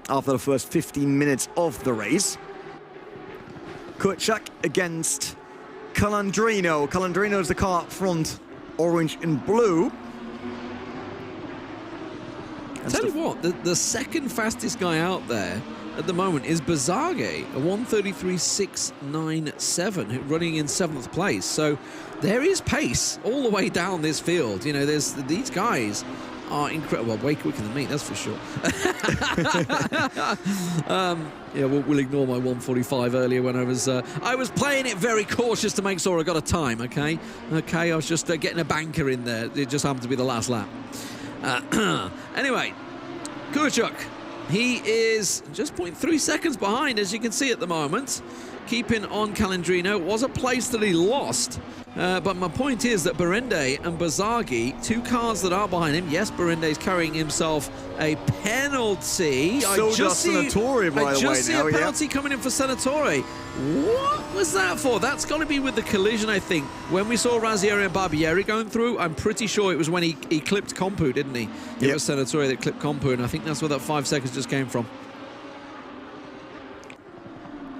after the first 15 minutes of the race. Kurczak against Calandrino. Calandrino is the car up front, orange and blue. I'll tell you what, the second fastest guy out there at the moment is Bazaghi, a 133.697, running in 7th place. So there is pace all the way down this field. You know, there's these guys are incredible. Well, way quicker than me, that's for sure. Yeah, we'll ignore my 145 earlier when I was playing it very cautious to make sure I got a time. Okay, I was just getting a banker in there. It just happened to be the last lap. Anyway, Kurczak, he is just 0.3 seconds behind, as you can see at the moment, keeping on Calandrino. It was a place that he lost, but my point is that Berende and Bazaghi, 2 cars that are behind him. Yes, Berende is carrying himself a penalty. So does Senatore, by the way. I just see now, a penalty coming in for Senatore. What was that for? That's got to be with the collision, I think. When we saw Razzieri and Barbieri going through, I'm pretty sure it was when he clipped Compu, didn't he? It was Senatore that clipped Compu, and I think that's where that 5 seconds just came from.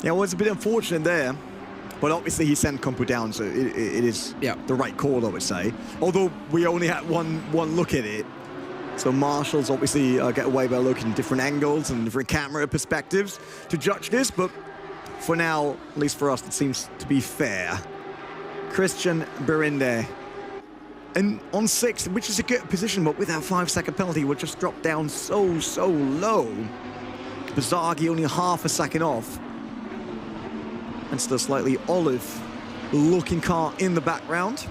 Yeah, well, it's a bit unfortunate there, but obviously he sent Compu down, so it is the right call, I would say. Although we only had one look at it, so marshals obviously get away by looking at different angles and different camera perspectives to judge this, but for now, at least for us, it seems to be fair. Christian Berende, and on 6th, which is a good position, but with that 5-second penalty, would just drop down so low. Bazaghi only half a second off. And still slightly olive looking car in the background.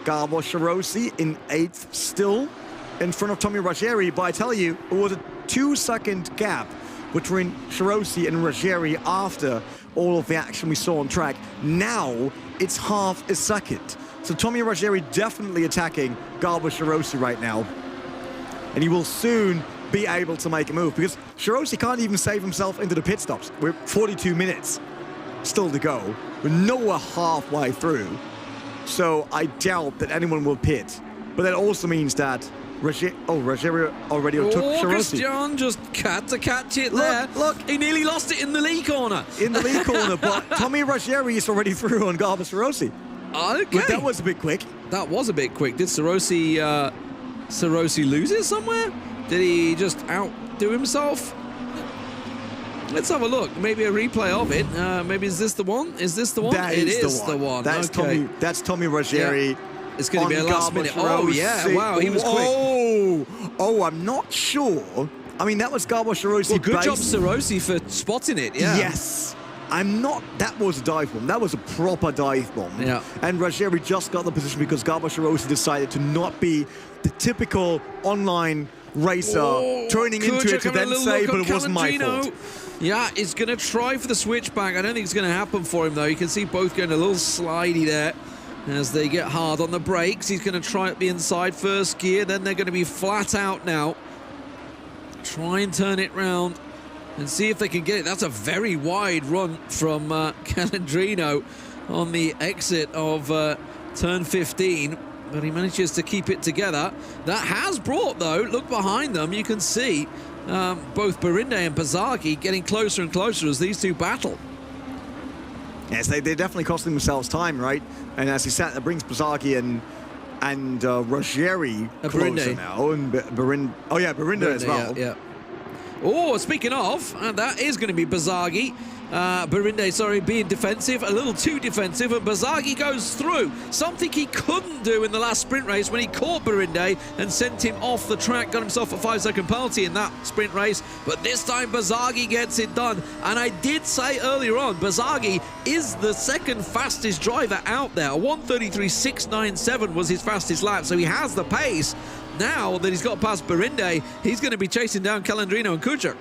Gabor Sharosi in 8th still in front of Tommy Ruggieri, but I tell you, it was a 2-second gap between Sharosi and Ruggieri after all of the action we saw on track. Now it's half a second. So Tommy Ruggieri definitely attacking Gabor Sharosi right now. And he will soon be able to make a move because Sharosi can't even save himself into the pit stops. We're 42 minutes still to go. We're nowhere halfway through. So I doubt that anyone will pit. But that also means that Ruggieri already took Sharosi. Christian just had to catch it there. Look, he nearly lost it in the lead corner. In the lead corner, but Tommy Ruggieri is already through on Gabor Sharosi. Okay. But that was a bit quick. That was a bit quick. Did Sharosi lose it somewhere? Did he just outdo himself? Let's have a look. Maybe a replay of it. Maybe is this the one? Is this the one? That is the one. That's okay. Tommy Ruggieri. Yeah. It's going to be a last minute. Oh, yeah. Wow, he was quick. Oh, I'm not sure. I mean, that was Gabor Sharosi. Well, good job, Sharosi, for spotting it. Yeah. Yes. I'm not. That was a dive bomb. That was a proper dive bomb. Yeah. And Ruggieri just got the position because Gabor Sharosi decided to not be the typical online racer turning into it to then say, but it wasn't my fault. Yeah, he's going to try for the switchback. I don't think it's going to happen for him, though. You can see both going a little slidey there as they get hard on the brakes. He's going to try at the inside first gear. Then they're going to be flat out now. Try and turn it round and see if they can get it. That's a very wide run from Calandrino on the exit of turn 15. But he manages to keep it together. That has brought, though, look behind them, you can see both Barinde and Bazaghi getting closer and closer as these two battle. Yes, they're definitely costing themselves time, right? And as he sat, that brings Bazaghi and Ruggieri closer now. And Barinde as well. Yeah. Oh, speaking of, that is going to be Bazaghi. Barinde, sorry, being defensive, a little too defensive, and Bazaghi goes through. Something he couldn't do in the last sprint race when he caught Barinde and sent him off the track, got himself a 5-second penalty in that sprint race. But this time Bazaghi gets it done. And I did say earlier on, Bazaghi is the second fastest driver out there. 1:33.697 was his fastest lap, so he has the pace. Now that he's got past Barinde, he's going to be chasing down Calandrino and Kuchar.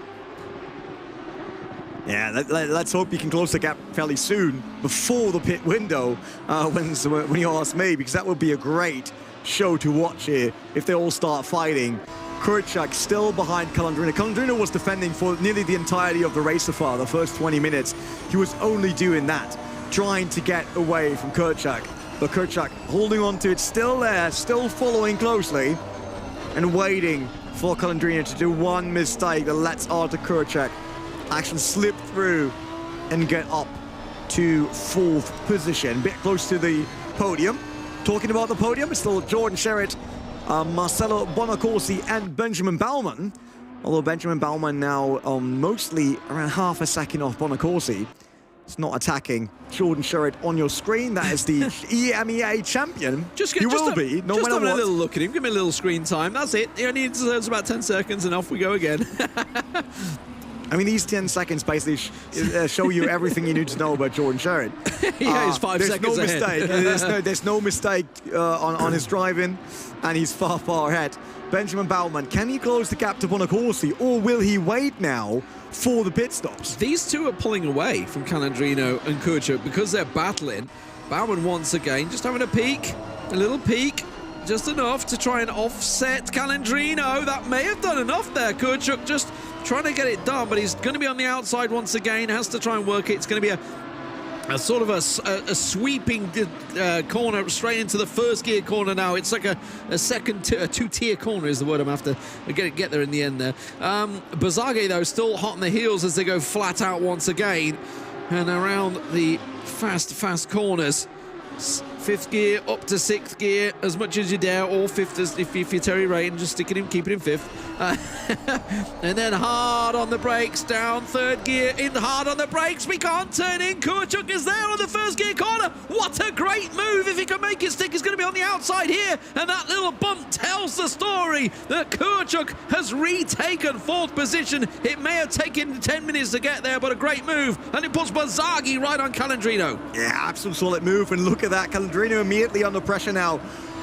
Yeah, let's hope he can close the gap fairly soon before the pit window when you ask me, because that would be a great show to watch here if they all start fighting. Kuchar still behind Calandrino. Calandrino was defending for nearly the entirety of the race so far, the first 20 minutes. He was only doing that, trying to get away from Kuchar. But Kuchar holding on to it, still there, still following closely, and waiting for Calandrino to do one mistake that lets Artur Kuchar actually slip through and get up to 4th position, a bit close to the podium. Talking about the podium, it's still Jordan Sherritt, Marcelo Bonacorsi and Benjamin Baumann, although Benjamin Baumann now mostly around half a second off Bonacorsi. It's not attacking Jordan Sherritt on your screen. That is the EMEA champion. He will be, no matter what. Just have a little look at him, give him a little screen time, that's it. He only deserves about 10 seconds and off we go again. I mean, these 10 seconds basically show you everything you need to know about Jordan Sherritt. Yeah, he's 5 seconds ahead. There's no mistake on his driving, and he's far, far ahead. Benjamin Baumann, can he close the gap to Bonacorsi, or will he wait now for the pit stops? These two are pulling away from Calandrino and Kuchar because they're battling. Baumann once again just having a little peek, just enough to try and offset Calandrino. That may have done enough there. Kuchar just trying to get it done, but he's going to be on the outside once again, has to try and work it. It's going to be a sort of a sweeping corner straight into the first gear corner now. It's like a second, a two-tier corner is the word I'm after. Get there in the end there. Bazaghi, though, still hot on the heels as they go flat out once again. And around the fast corners. 5th gear up to 6th gear as much as you dare, or 5th if you're Terry Rayton, just sticking him, keeping him 5th. And then hard on the brakes, down 3rd gear, in hard on the brakes, we can't turn in. Kuchar is there on the 1st gear corner. What a great move. If he can make it stick, it's going to be be on the outside here, and that little bump tells the story that Kurchuk has retaken 4th position. It may have taken 10 minutes to get there, but a great move, and it puts Bazagi right on Calandrino. Yeah, absolute solid move, and look at that. Calandrino immediately under pressure now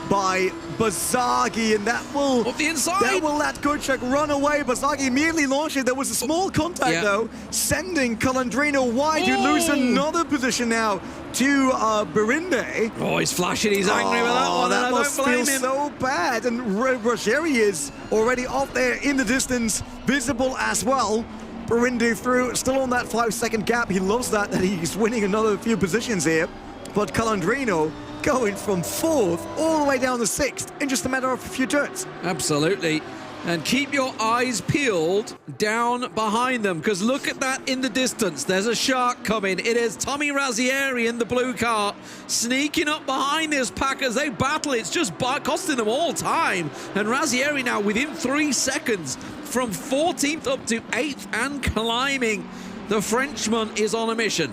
by Bazagi, and that will Off the inside. That will let Kurchuk run away. Bazagi immediately launched it. There was a small contact though, sending Calandrino wide, who lose another position now to Berinde. Oh, he's flashing. He's angry with that one. That and I must don't blame feel him. so bad. And Rogeri is already off there in the distance, visible as well. Berinde through, still on that 5-second gap. He loves that he's winning another few positions here. But Calandrino going from 4th all the way down to 6th in just a matter of a few turns. Absolutely. And keep your eyes peeled down behind them, because look at that in the distance. There's a shark coming. It is Tommy Razzieri in the blue car, sneaking up behind this pack as they battle. It's just costing them all time. And Razzieri now within 3 seconds from 14th up to 8th and climbing. The Frenchman is on a mission.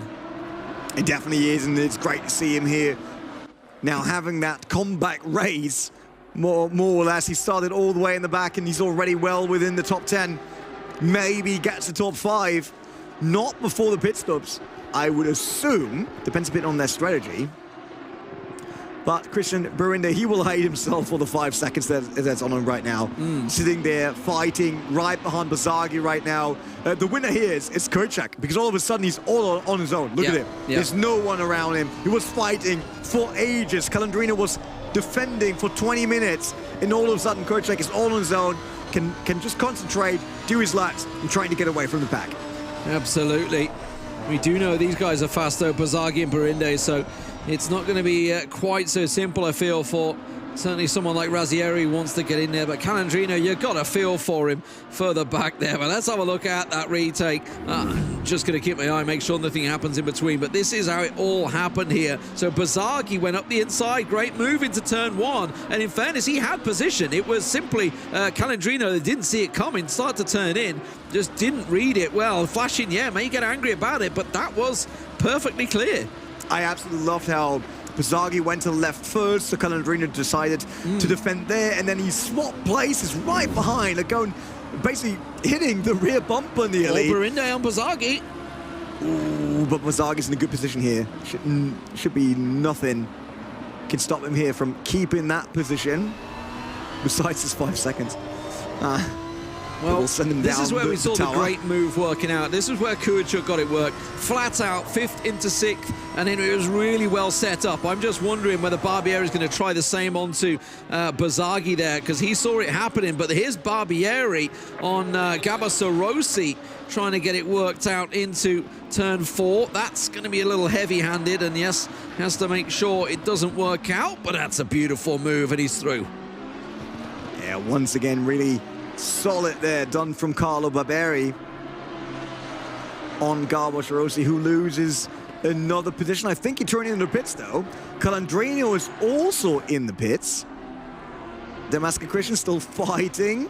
It definitely is, and it's great to see him here. Now having that comeback race, more or less, he started all the way in the back and he's already well within the top 10. Maybe gets the top 5, not before the pit stops, I would assume. Depends a bit on their strategy. But Christian Berinde, he will hate himself for the 5 seconds that's on him right now. Sitting there, fighting right behind Bazagi right now. The winner here is Kurchuk, because all of a sudden he's all on his own. Look at him. There's no one around him. He was fighting for ages. Calandrino was defending for 20 minutes, and all of a sudden Kurchuk is all on his own, can just concentrate, do his laps, and trying to get away from the pack. Absolutely. We do know these guys are fast though, Bazagi and Berinde, so it's not going to be quite so simple, I feel, for certainly someone like Razzieri wants to get in there, but Calandrino, you've got a feel for him further back there. But let's have a look at that retake. Just going to keep my eye, make sure nothing happens in between, but this is how it all happened here. So Bazagi went up the inside, great move into turn 1, and in fairness, he had position. It was simply Calandrino that didn't see it coming, started to turn in, just didn't read it well. Flashing, yeah, may get angry about it, but that was perfectly clear. I absolutely loved how Bazagi went to the left first, so Calandrino decided to defend there, and then he swapped places right behind, like going, basically hitting the rear bumper nearly. Berinde on Bazagi. Ooh, but Bazagi's in a good position here. Should be nothing can stop him here from keeping that position, besides his 5 seconds. Well, we'll send him this down is where we saw the tower. great move working out. This is where Kurchuk got it worked. Flat out, 5th into 6th, and then it was really well set up. I'm just wondering whether Barbieri is going to try the same onto Bazagi there, because he saw it happening. But here's Barbieri on Gabasso Rossi trying to get it worked out into turn 4. That's going to be a little heavy-handed, and yes, has to make sure it doesn't work out, but that's a beautiful move, and he's through. Yeah, once again, really solid there, done from Carlo Barbieri on Gabasso Rossi, who loses another position. I think he turned in the pits, though. Calandrino is also in the pits. Damascus Christian still fighting.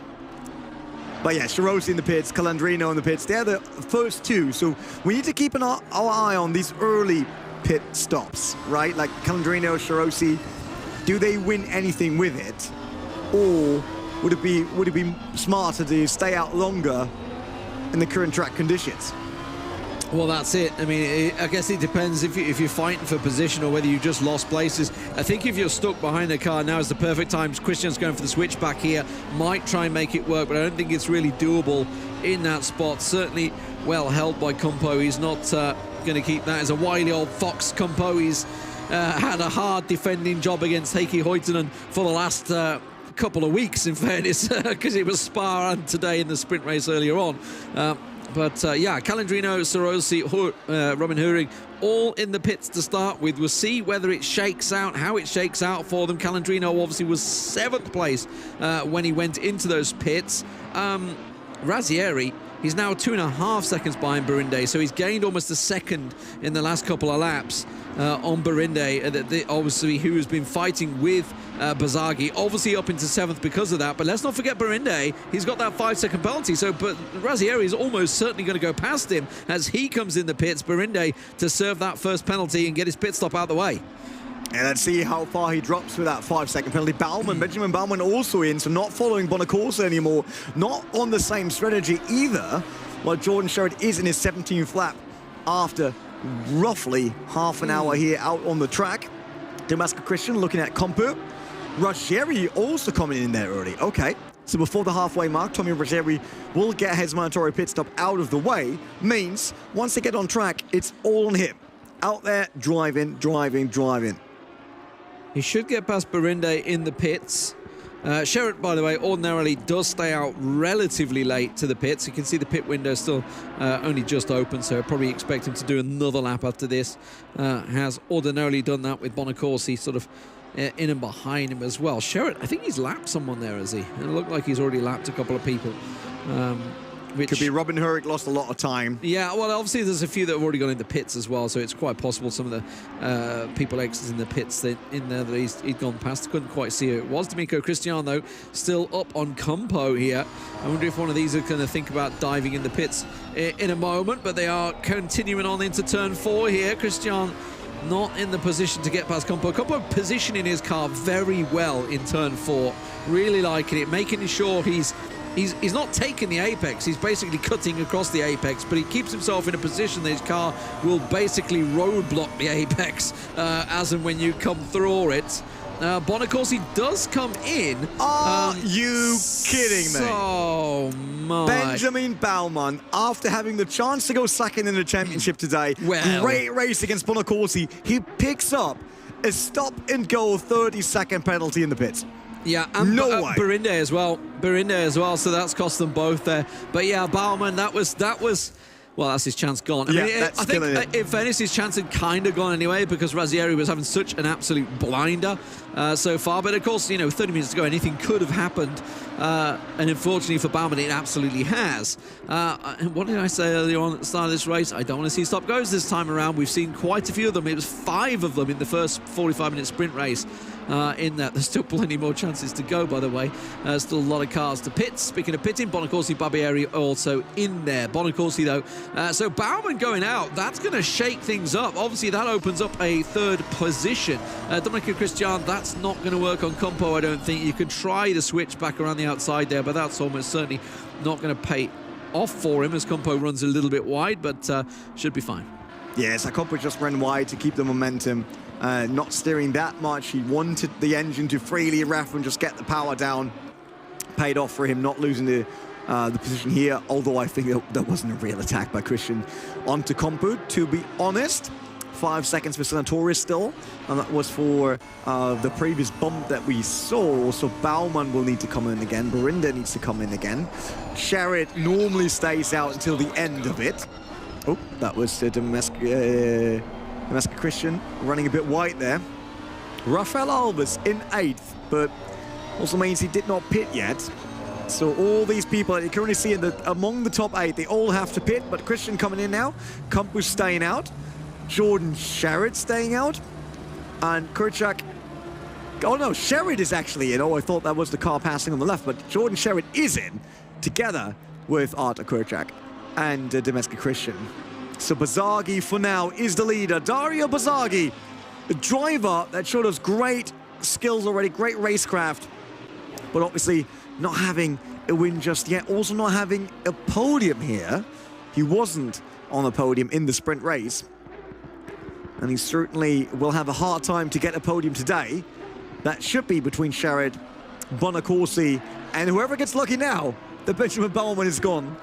But yeah, Rossi in the pits, Calandrino in the pits. They're the first two, so we need to keep our eye on these early pit stops, right? Like Calandrino, Rossi, do they win anything with it? Or would it be smarter to stay out longer in the current track conditions? Well, that's it. I mean, I guess it depends if you're fighting for position or whether you just lost places. I think if you're stuck behind the car, now is the perfect time. Christian's going for the switchback here. Might try and make it work, but I don't think it's really doable in that spot. Certainly well held by Kumpo. He's not going to keep that as a wily old fox. Kumpo, he's had a hard defending job against Heikki Hoitonen for the last couple of weeks, in fairness, because it was Spa and today in the sprint race earlier on. But yeah, Calandrino, Rossi, Robin Huring, all in the pits to start with. We'll see whether it shakes out, how it shakes out for them. Calandrino obviously was 7th place when he went into those pits. Razzieri, he's now 2.5 seconds behind Berinde, so he's gained almost a second in the last couple of laps on Berinde, obviously, who has been fighting with Bazagi, obviously up into 7th because of that. But let's not forget Berinde, he's got that 5-second penalty, but Razzieri is almost certainly going to go past him as he comes in the pits, Berinde, to serve that first penalty and get his pit stop out of the way. And let's see how far he drops with that 5-second penalty. Benjamin Baumann also in, so not following Bonacorsa anymore. Not on the same strategy either, while Jordan Sherritt is in his 17th lap after roughly half an hour here out on the track. Damasco Christian looking at Compu. Ruggieri also coming in there early. Okay, so before the halfway mark, Tommy Ruggieri will get his mandatory pit stop out of the way. Means once they get on track, it's all on him. Out there, driving. He should get past Barinde in the pits. Sherritt, by the way, ordinarily does stay out relatively late to the pits. You can see the pit window still only just open, so I probably expect him to do another lap after this. Has ordinarily done that with Bonacorsi sort of in and behind him as well. Sherritt, I think he's lapped someone there, has he? It looked like he's already lapped a couple of people. Which could be Robin Hurrick lost a lot of time. Yeah, well, obviously there's a few that have already gone in the pits as well, so it's quite possible some of the people exiting the pits in there that he'd gone past. Couldn't quite see who it was. D'Amico Christian, though, still up on Campo here. I wonder if one of these are going to think about diving in the pits in a moment, but they are continuing on into turn 4 here. Christian not in the position to get past Campo. Campo positioning his car very well in turn 4. Really liking it, making sure he's not taking the apex, he's basically cutting across the apex, but he keeps himself in a position that his car will basically roadblock the apex as and when you come through it. Bonacorsi does come in. Are you kidding me? Oh my. Benjamin Baumann, after having the chance to go second in the championship today, great race against Bonacorsi, he picks up a stop-and-go 30-second penalty in the pits. Yeah, and no way. Barinde as well, so that's cost them both there. But yeah, Baumann, that was well, that's his chance gone. I think in fairness, his chance had kind of gone anyway, because Ruggieri was having such an absolute blinder so far. But of course, 30 minutes to go, anything could have happened. And unfortunately for Baumann, it absolutely has. What did I say earlier on at the start of this race? I don't want to see stop-goes this time around. We've seen quite a few of them. It was 5 of them in the first 45-minute sprint race. In that there's still plenty more chances to go, by the way. Still a lot of cars to pit. Speaking of pitting, Bonacorsi, Barbieri also in there. Bonacorsi, though. So Baumann going out, that's going to shake things up. Obviously, that opens up a 3rd position. Domenico Christian, that's not going to work on Campo, I don't think. You could try to switch back around the outside there, but that's almost certainly not going to pay off for him as Campo runs a little bit wide, but should be fine. Yes, Campo just ran wide to keep the momentum. Not steering that much. He wanted the engine to freely rev and just get the power down. Paid off for him, not losing the position here, although I think that wasn't a real attack by Christian onto Compu, to be honest. 5 seconds for Senatoris still, and that was for the previous bump that we saw. So Baumann will need to come in again. Barinde needs to come in again. Sherritt normally stays out until the end of it. Oh, that was Damasco Christian running a bit wide there. Rafael Alves in 8th, but also means he did not pit yet. So all these people that you currently see among the top 8, they all have to pit, but Christian coming in now. Campus staying out. Jordan Sherritt staying out. And Kurczak... Oh no, Sherritt is actually in. Oh, I thought that was the car passing on the left, but Jordan Sherritt is in, together with Artur Kurczak and Damasco Christian. So Bazaghi, for now, is the leader. Dario Bazaghi, a driver that showed us great skills already, great racecraft, but obviously not having a win just yet. Also not having a podium here. He wasn't on the podium in the sprint race. And he certainly will have a hard time to get a podium today. That should be between Sherritt, Bonacorsi, and whoever gets lucky now. The Benjamin Baumann is gone.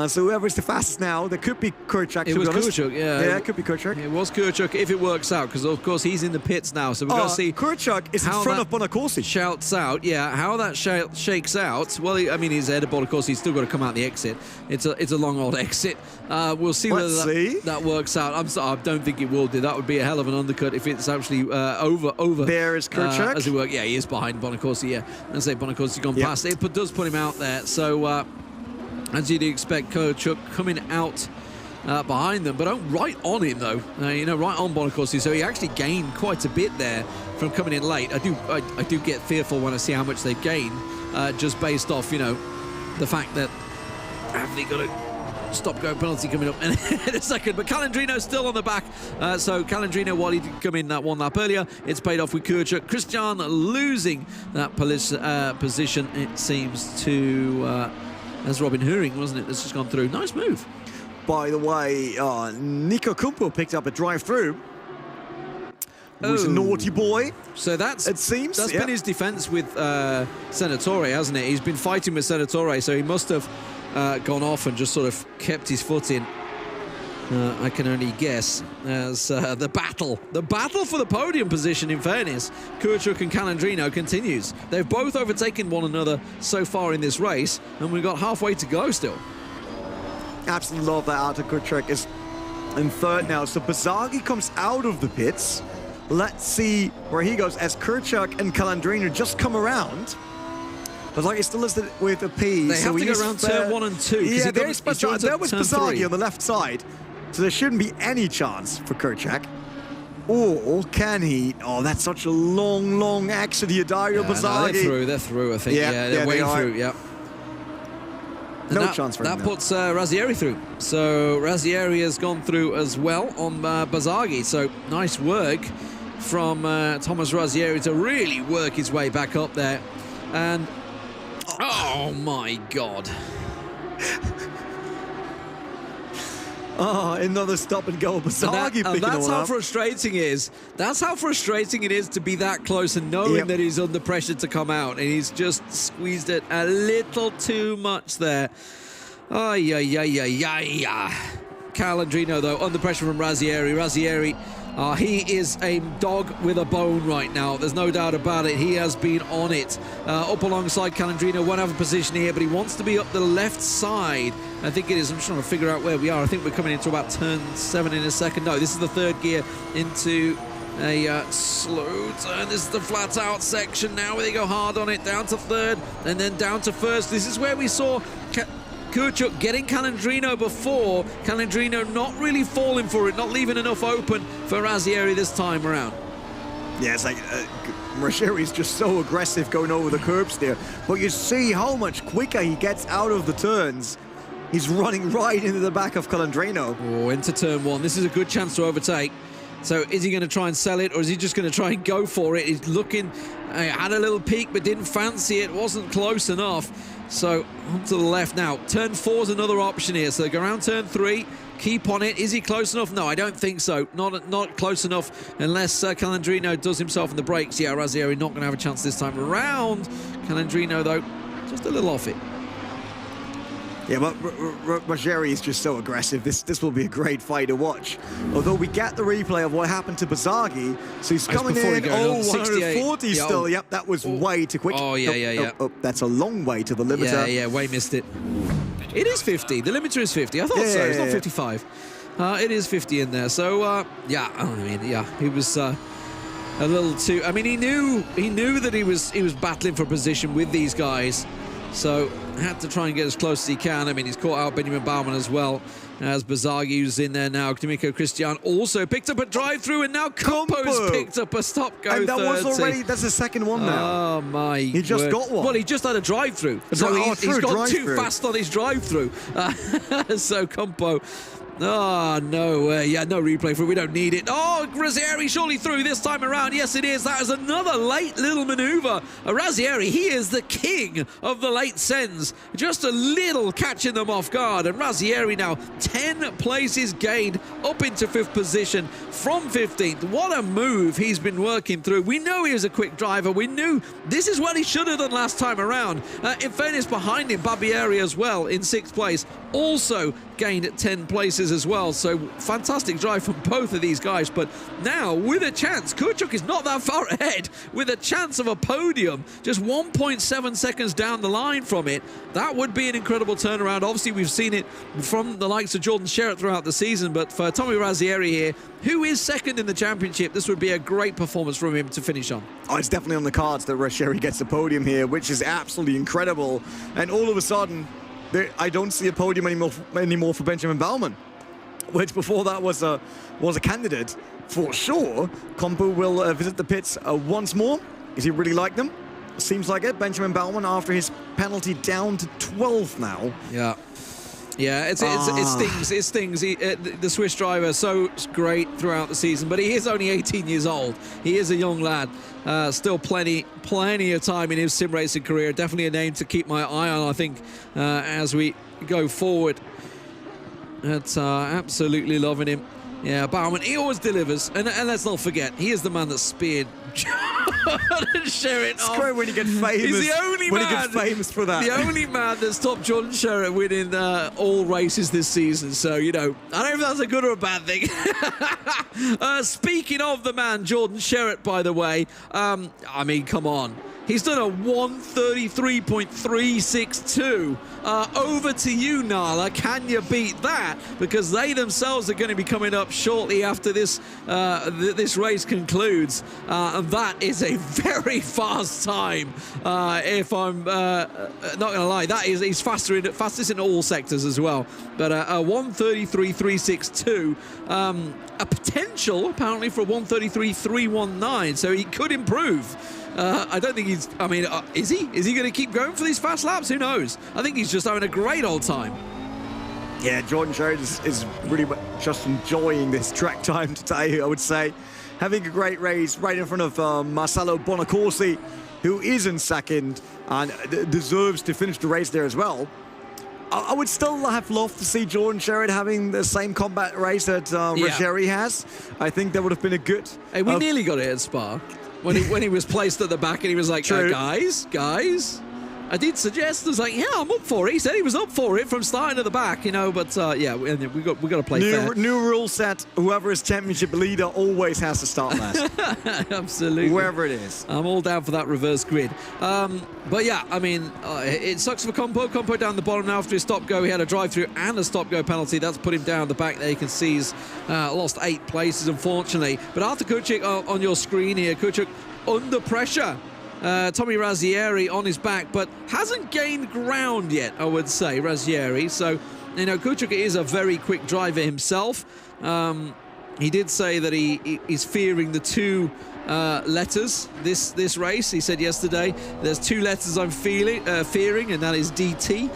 So whoever is the fastest now, there could be Kurczak. It was Kurczak, yeah. Yeah, it could be Kurczak. It was Kurczak if it works out, because of course he's in the pits now. So we're going to see. Kurczak is in front of Bonacorsi. Shouts out, yeah. How that shakes out. Well, I mean, he's ahead of Bonacorsi. He's still got to come out the exit. It's a long old exit. We'll see whether that works out. I don't think it will do. That would be a hell of an undercut if it's actually over. There is Kurczak. As it works, yeah, he is behind Bonacorsi. Yeah, and say Bonacorsi's gone past. It does put him out there. So. As you'd expect, Kurczak coming out behind them, but right on him though. Right on Bonacorsi. So he actually gained quite a bit there from coming in late. I do get fearful when I see how much they gain, just based off the fact that have they got stop-go penalty coming up in a second. But Calandrino's still on the back. So Calandrino, while he did come in that one lap earlier, it's paid off with Kurchuk. Christian losing that position, it seems, to as Robin Huring, wasn't it? That's just gone through. Nice move. By the way, Nico Kumpo picked up a drive-through. Was a naughty boy. So that's, it seems, that's been his defense with Senatore, hasn't it? He's been fighting with Senatore, so he must have gone off and just sort of kept his foot in. I can only guess, as the battle for the podium position, in fairness, Kurchuk and Calandrino continues. They've both overtaken one another so far in this race, and we've got halfway to go still. Absolutely love that. Artur Kurchuk is in third now. So Bazagi comes out of the pits. Let's see where he goes as Kurchuk and Calandrino just come around. Bazagi still listed with a P. They have to go around turn 1 and 2. Yeah, there was Bazagi 3 on the left side. So there shouldn't be any chance for Kurchuk. Or can he? Oh, that's such a long exit here, Dario Bazagi. No, they're through, I think. Yeah, they're way through, yeah. No chance for him. That puts Razzieri through. So Razzieri has gone through as well on Bazagi. So nice work from Thomas Razzieri to really work his way back up there. And oh my God. Oh, another stop and go. Bazagi picking that's all how up. frustrating it is. That's how frustrating it is to be that close and knowing that he's under pressure to come out, and he's just squeezed it a little too much there. Oh, yeah. Calandrino, though, under pressure from Razzieri. Razzieri, he is a dog with a bone right now. There's no doubt about it. He has been on it. Up alongside Calandrino, won't have a position here, but he wants to be up the left side. I think it is. I'm just trying to figure out where we are. I think we're coming into about turn 7 in a second. No, this is the third gear into a slow turn. This is the flat out section now where they go hard on it, down to third and then down to first. This is where we saw Kurchuk getting Calandrino before. Calandrino not really falling for it, not leaving enough open for Razzieri this time around. Yeah, it's like Razzieri's just so aggressive going over the curbs there. But you see how much quicker he gets out of the turns. He's running right into the back of Calandrino. Oh, into turn 1. This is a good chance to overtake. So is he going to try and sell it, or is he just going to try and go for it? He's looking, had a little peek, but didn't fancy it. Wasn't close enough. So onto the left now. Turn 4 is another option here. So go around turn 3, keep on it. Is he close enough? No, I don't think so. Not close enough unless Calandrino does himself in the brakes. Yeah, Razzieri not going to have a chance this time around. Calandrino, though, just a little off it. Yeah, but Razzieri is just so aggressive. This will be a great fight to watch. Although we get the replay of what happened to Bazagi. So he's coming in. Oh, 140 still. Yep, that was way too quick. Oh, yeah. Oh, that's a long way to the limiter. Yeah, way missed it. It is 50. The limiter is 50. I thought so. It's not 55. It is 50 in there. So, he was a little too... I mean, he knew that he was battling for position with these guys. So had to try and get as close as he can. I mean, he's caught out Benjamin Baumann as well as Bazagi, who's in there now. Kimiko Christian also picked up a drive-through, and now Compo's picked up a stop-go. And that was already, that's the second one now. Oh, my He just word. got one. Well, he just had a drive-through. So he's gone too fast on his drive-through. So Compo... Oh, no, no replay for it. We don't need it. Oh, Razzieri surely through this time around. Yes, it is. That is another late little maneuver. Razzieri, he is the king of the late sends. Just a little catching them off guard. And Razzieri now 10 places gained up into 5th position from 15th. What a move he's been working through. We know he was a quick driver. We knew this is what he should have done last time around. In fairness, behind him, Barbieri as well in 6th place. Also gained 10 places as well. So fantastic drive from both of these guys. But now with a chance, Kurchuk is not that far ahead, with a chance of a podium, just 1.7 seconds down the line from it. That would be an incredible turnaround. Obviously, we've seen it from the likes of Jordan Sherratt throughout the season. But for Tommy Razzieri here, who is second in the championship, this would be a great performance from him to finish on. Oh, it's definitely on the cards that Razzieri gets the podium here, which is absolutely incredible. And all of a sudden, I don't see a podium anymore for Benjamin Baumann, which before that was a candidate for sure. Compo will visit the pits once more. Is he really like them? Seems like it. Benjamin Baumann, after his penalty, down to 12th now. Yeah. Yeah, it stings. It stings. The Swiss driver, so great throughout the season, but he is only 18 years old. He is a young lad. Still plenty of time in his sim racing career. Definitely a name to keep my eye on, I think, as we go forward. That's absolutely loving him. Yeah, Baumann, he always delivers. And let's not forget, he is the man that speared Jordan Sherritt off. It's great when you get famous. He's the only when man, he gets famous for that. The only man that stopped Jordan Sherritt winning all races this season. So, you know, I don't know if that's a good or a bad thing. Speaking of the man, Jordan Sherritt, by the way, I mean, come on. He's done a 133.362. Over to you, Nala. Can you beat that? Because they themselves are going to be coming up shortly after this this race concludes. And that is a very fast time. If I'm not going to lie, that is he's fastest in all sectors as well. But a 133.362. A potential apparently for a 133.319. So he could improve. I don't think he's... I mean, is he? Is he going to keep going for these fast laps? Who knows? I think he's just having a great old time. Yeah, Jordan Sherritt is really just enjoying this track time today, I would say. Having a great race right in front of Marcello Bonacorsi, who is in second and deserves to finish the race there as well. I would still have loved to see Jordan Sherritt having the same combat race that Ruggieri has. I think that would have been a good... Hey, we nearly got it at Spa. When he was placed at the back and he was like, guys, I did suggest, I was like, yeah, I'm up for it. He said he was up for it from starting at the back, you know, but yeah, we got to play fair. New rule set, whoever is championship leader always has to start last. Absolutely. Wherever it is. I'm all down for that reverse grid. But yeah, I mean, it sucks for Compo. Compo down the bottom now after his stop-go. He had a drive-through and a stop-go penalty. That's put him down the back there. You can see he's lost 8 places, unfortunately. But Arthur Kuchik on your screen here, Kuchik under pressure. Tommy Razzieri on his back, but hasn't gained ground yet, I would say, Razzieri. So, you know, Kuchuk is a very quick driver himself. He did say that he's fearing the 2 letters this race. He said yesterday, there's 2 letters I'm fearing, and that is DT.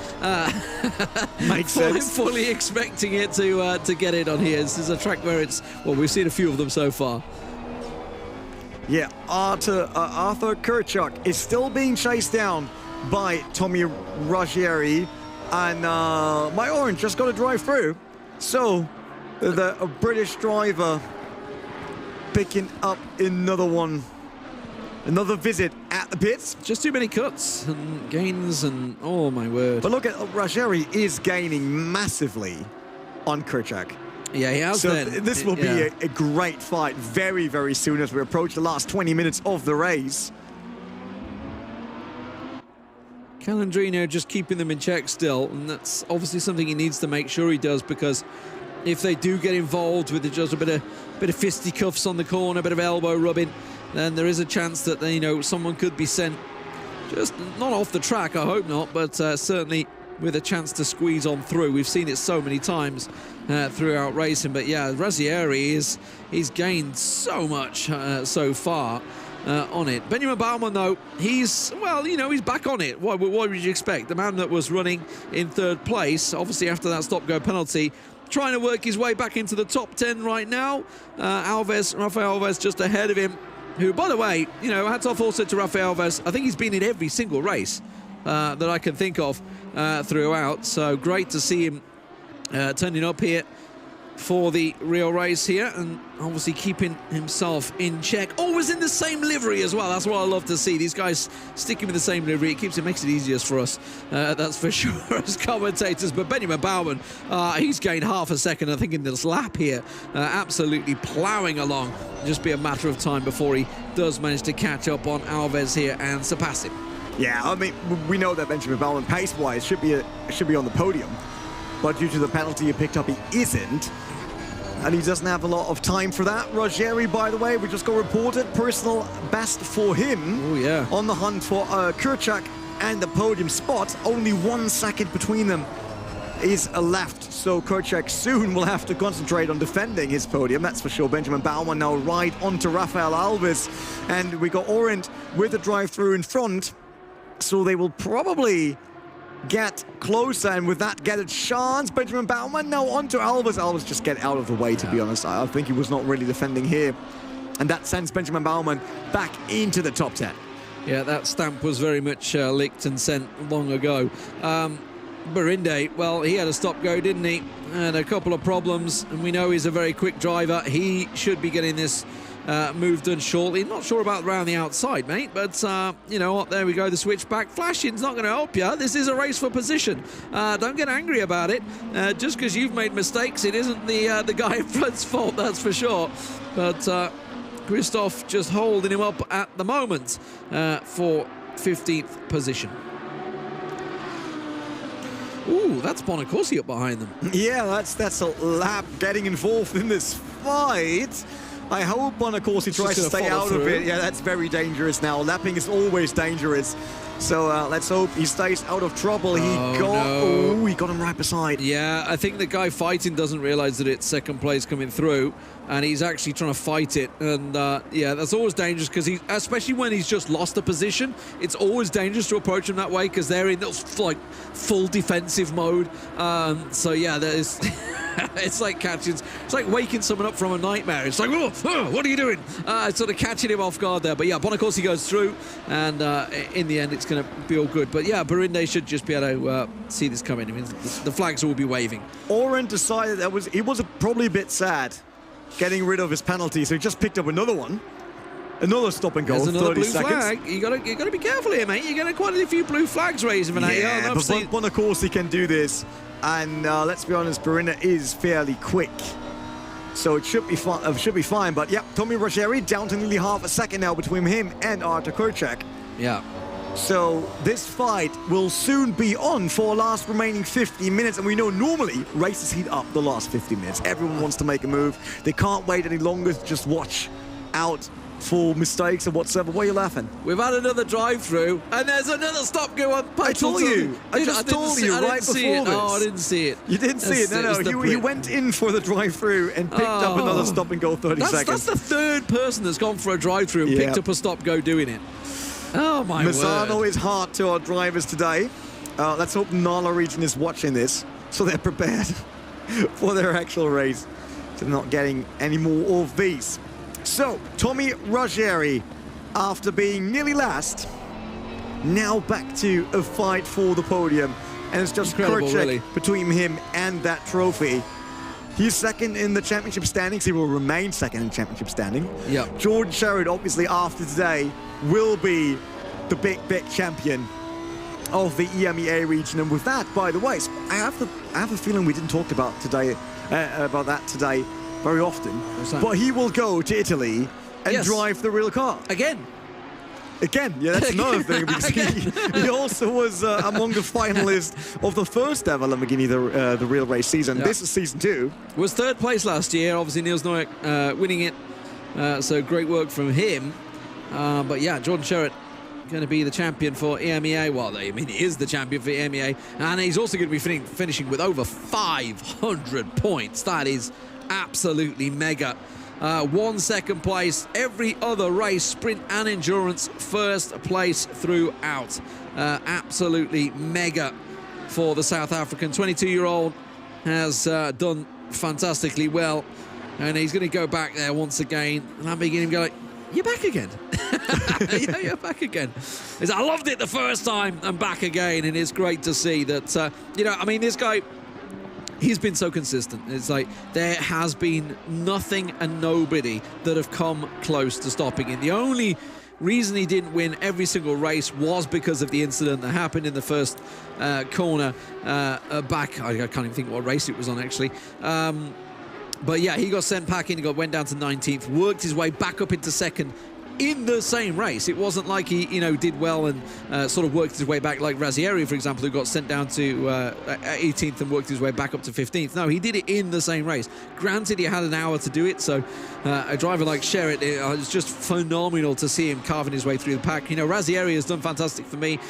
Makes sense. I'm fully expecting it to get it on here. This is a track where we've seen a few of them so far. Yeah, Arthur Kuchuk is still being chased down by Tommy Ruggieri, and my orange just got to drive through. So the British driver picking up another visit at the pits. Just too many cuts and gains, and oh my word. But look at Ruggieri is gaining massively on Kuchuk. Yeah, he has. So this will be a great fight very, very soon as we approach the last 20 minutes of the race. Calandrino just keeping them in check still, and that's obviously something he needs to make sure he does, because if they do get involved with just a bit of fisticuffs on the corner, a bit of elbow rubbing, then there is a chance that someone could be sent just not off the track. I hope not, but certainly with a chance to squeeze on through. We've seen it so many times throughout racing, but yeah, Razzieri he's gained so much so far on it. Benjamin Baumann, though, he's back on it. What would you expect? The man that was running in 3rd place, obviously after that stop-go penalty, trying to work his way back into the top 10 right now. Rafael Alves just ahead of him, who, by the way, hats off also to Rafael Alves. I think he's been in every single race that I can think of throughout. So great to see him turning up here for the real race here, and obviously keeping himself in check. Always in the same livery as well. That's what I love to see. These guys sticking with the same livery. It makes it easier for us. That's for sure as commentators. But Benjamin Baumann, he's gained half a second, I think, in this lap here. Absolutely ploughing along. Just be a matter of time before he does manage to catch up on Alves here and surpass him. Yeah, I mean, we know that Benjamin Baumann, pace-wise, should be on the podium. But due to the penalty he picked up, he isn't. And he doesn't have a lot of time for that. Ruggieri, by the way, we just got reported, personal best for him. Oh, yeah. On the hunt for Kuchuk and the podium spot. Only 1 second between them is left. So Kuchuk soon will have to concentrate on defending his podium, that's for sure. Benjamin Baumann now right onto Rafael Alves. And we got Orient with the drive-through in front. So they will probably get closer, and with that, get a chance. Benjamin Baumann now onto Alves. Alves just get out of the way, to be honest. I think he was not really defending here. And that sends Benjamin Baumann back into the top 10. Yeah, that stamp was very much licked and sent long ago. Barinde, well, he had a stop-go, didn't he? And a couple of problems, and we know he's a very quick driver. He should be getting this move done shortly. Not sure about around the outside, mate, but you know what? There we go. The switchback. Flashing's not going to help you. This is a race for position. Don't get angry about it. Just because you've made mistakes, it isn't the guy in front's fault, that's for sure. But Christoph just holding him up at the moment for 15th position. Ooh, that's Bonacorsi up behind them. Yeah, that's a lap getting involved in this fight. I hope Bonacorsi tries to stay out of it. Yeah, that's very dangerous now. Lapping is always dangerous. So let's hope he stays out of trouble. He got him right beside. Yeah, I think the guy fighting doesn't realize that it's second place coming through, and he's actually trying to fight it. And yeah, that's always dangerous because especially when he's just lost a position, it's always dangerous to approach him that way because they're in like full defensive mode. So yeah, there's. It's like waking someone up from a nightmare. It's like, oh, what are you doing? Sort of catching him off guard there. But yeah, Bonacorsi goes through, and in the end, it's going to be all good. But yeah, Barinde should just be able to see this coming. I mean, the flags will be waving. Oren decided he was probably a bit sad getting rid of his penalty, so he just picked up another one. Another stop and go. There's another 30 blue seconds. flag. You got to be careful here, mate. You're getting quite a few blue flags raising. Yeah, but Bonacorsi can do this. And let's be honest, Barinde is fairly quick. So it should be fine. But yeah, Tommy Rogeri down to nearly half a second now between him and Artur Kurczak. Yeah. So this fight will soon be on for last remaining 50 minutes. And we know normally races heat up the last 50 minutes. Everyone wants to make a move. They can't wait any longer to just watch out for mistakes or whatsoever. Why are you laughing? We've had another drive-through, and there's another stop go on. I told you. I just told you right before this. Oh, I didn't see it. You didn't see it. No. He went in for the drive-through and picked up another stop and go 30 seconds. That's the third person that's gone for a drive-through and picked up a stop-go doing it. Oh, my word. Misano is hard to our drivers today. Let's hope Nala region is watching this so they're prepared for their actual race. So they're not getting any more of these. So, Tommy Rogeri, after being nearly last, now back to a fight for the podium. And it's just Kurczak between him and that trophy. He's second in the championship standings. He will remain second in championship standing. Yep. Jordan Sherrod, obviously, after today, will be the big champion of the EMEA region. And with that, by the way, I have a feeling we didn't talk about that today very often. But he will go to Italy and drive the real car. Again, yeah, that's another thing, because he also was among the finalists of the first ever Lamborghini The Real Race season. This is season 2. Was third place last year, obviously Niels Neuer winning it, so great work from him. But yeah, Jordan Sherrod going to be the champion for EMEA. Well, I mean, he is the champion for EMEA, and he's also going to be finishing with over 500 points. That is absolutely mega. 1 second place, every other race, sprint and endurance, first place throughout. Absolutely mega for the South African. 22-year-old has done fantastically well, and he's going to go back there once again. And I'm beginning to go like, you're back again. Yeah, you're back again. I loved it the first time. I'm back again, and it's great to see that, you know, I mean, this guy, he's been so consistent. It's like there has been nothing and nobody that have come close to stopping him. The only reason he didn't win every single race was because of the incident that happened in the first corner back. I can't even think what race it was on, actually. But yeah, he got sent packing, went down to 19th, worked his way back up into second in the same race. It wasn't like he, you know, did well and sort of worked his way back like Razzieri, for example, who got sent down to 18th and worked his way back up to 15th. No, he did it in the same race. Granted, he had an hour to do it, so a driver like Sherrod, it's just phenomenal to see him carving his way through the pack. You know, Razzieri has done fantastic for me.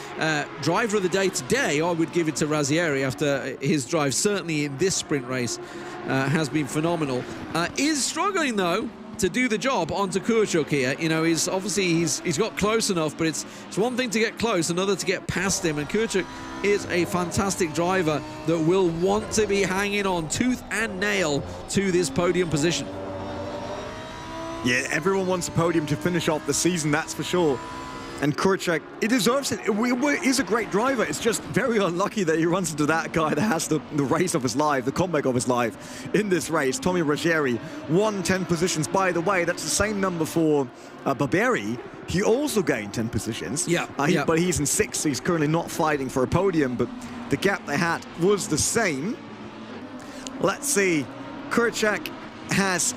Driver of the day today, I would give it to Razzieri after his drive, certainly in this sprint race, has been phenomenal. Is struggling, though, to do the job onto Kurchuk here. You know, he's got close enough, but it's one thing to get close, another to get past him. And Kurchuk is a fantastic driver that will want to be hanging on tooth and nail to this podium position. Yeah, everyone wants a podium to finish off the season, that's for sure. And Kurchuk, he deserves it. He's a great driver. It's just very unlucky that he runs into that guy that has the race of his life, the comeback of his life in this race. Tommy Ruggieri won 10 positions. By the way, that's the same number for Barbieri. He also gained 10 positions. Yeah, but he's in 6th, so he's currently not fighting for a podium. But the gap they had was the same. Let's see. Kurchuk has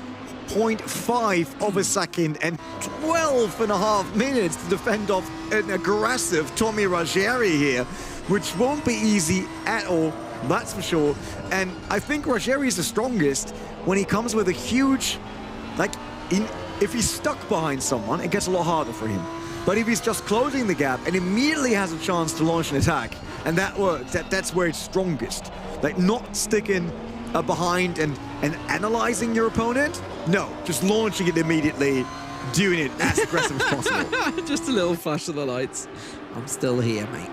0.5 of a second and 12.5 minutes to defend off an aggressive Tommy Ruggieri here, which won't be easy at all, that's for sure. And I think Ruggieri is the strongest when he comes with a huge, if he's stuck behind someone, it gets a lot harder for him. But if he's just closing the gap and immediately has a chance to launch an attack, and that works, that's where it's strongest. Like, not sticking behind and analyzing your opponent. No, just launching it immediately, doing it as aggressive as possible. Just a little flash of the lights. I'm still here, mate.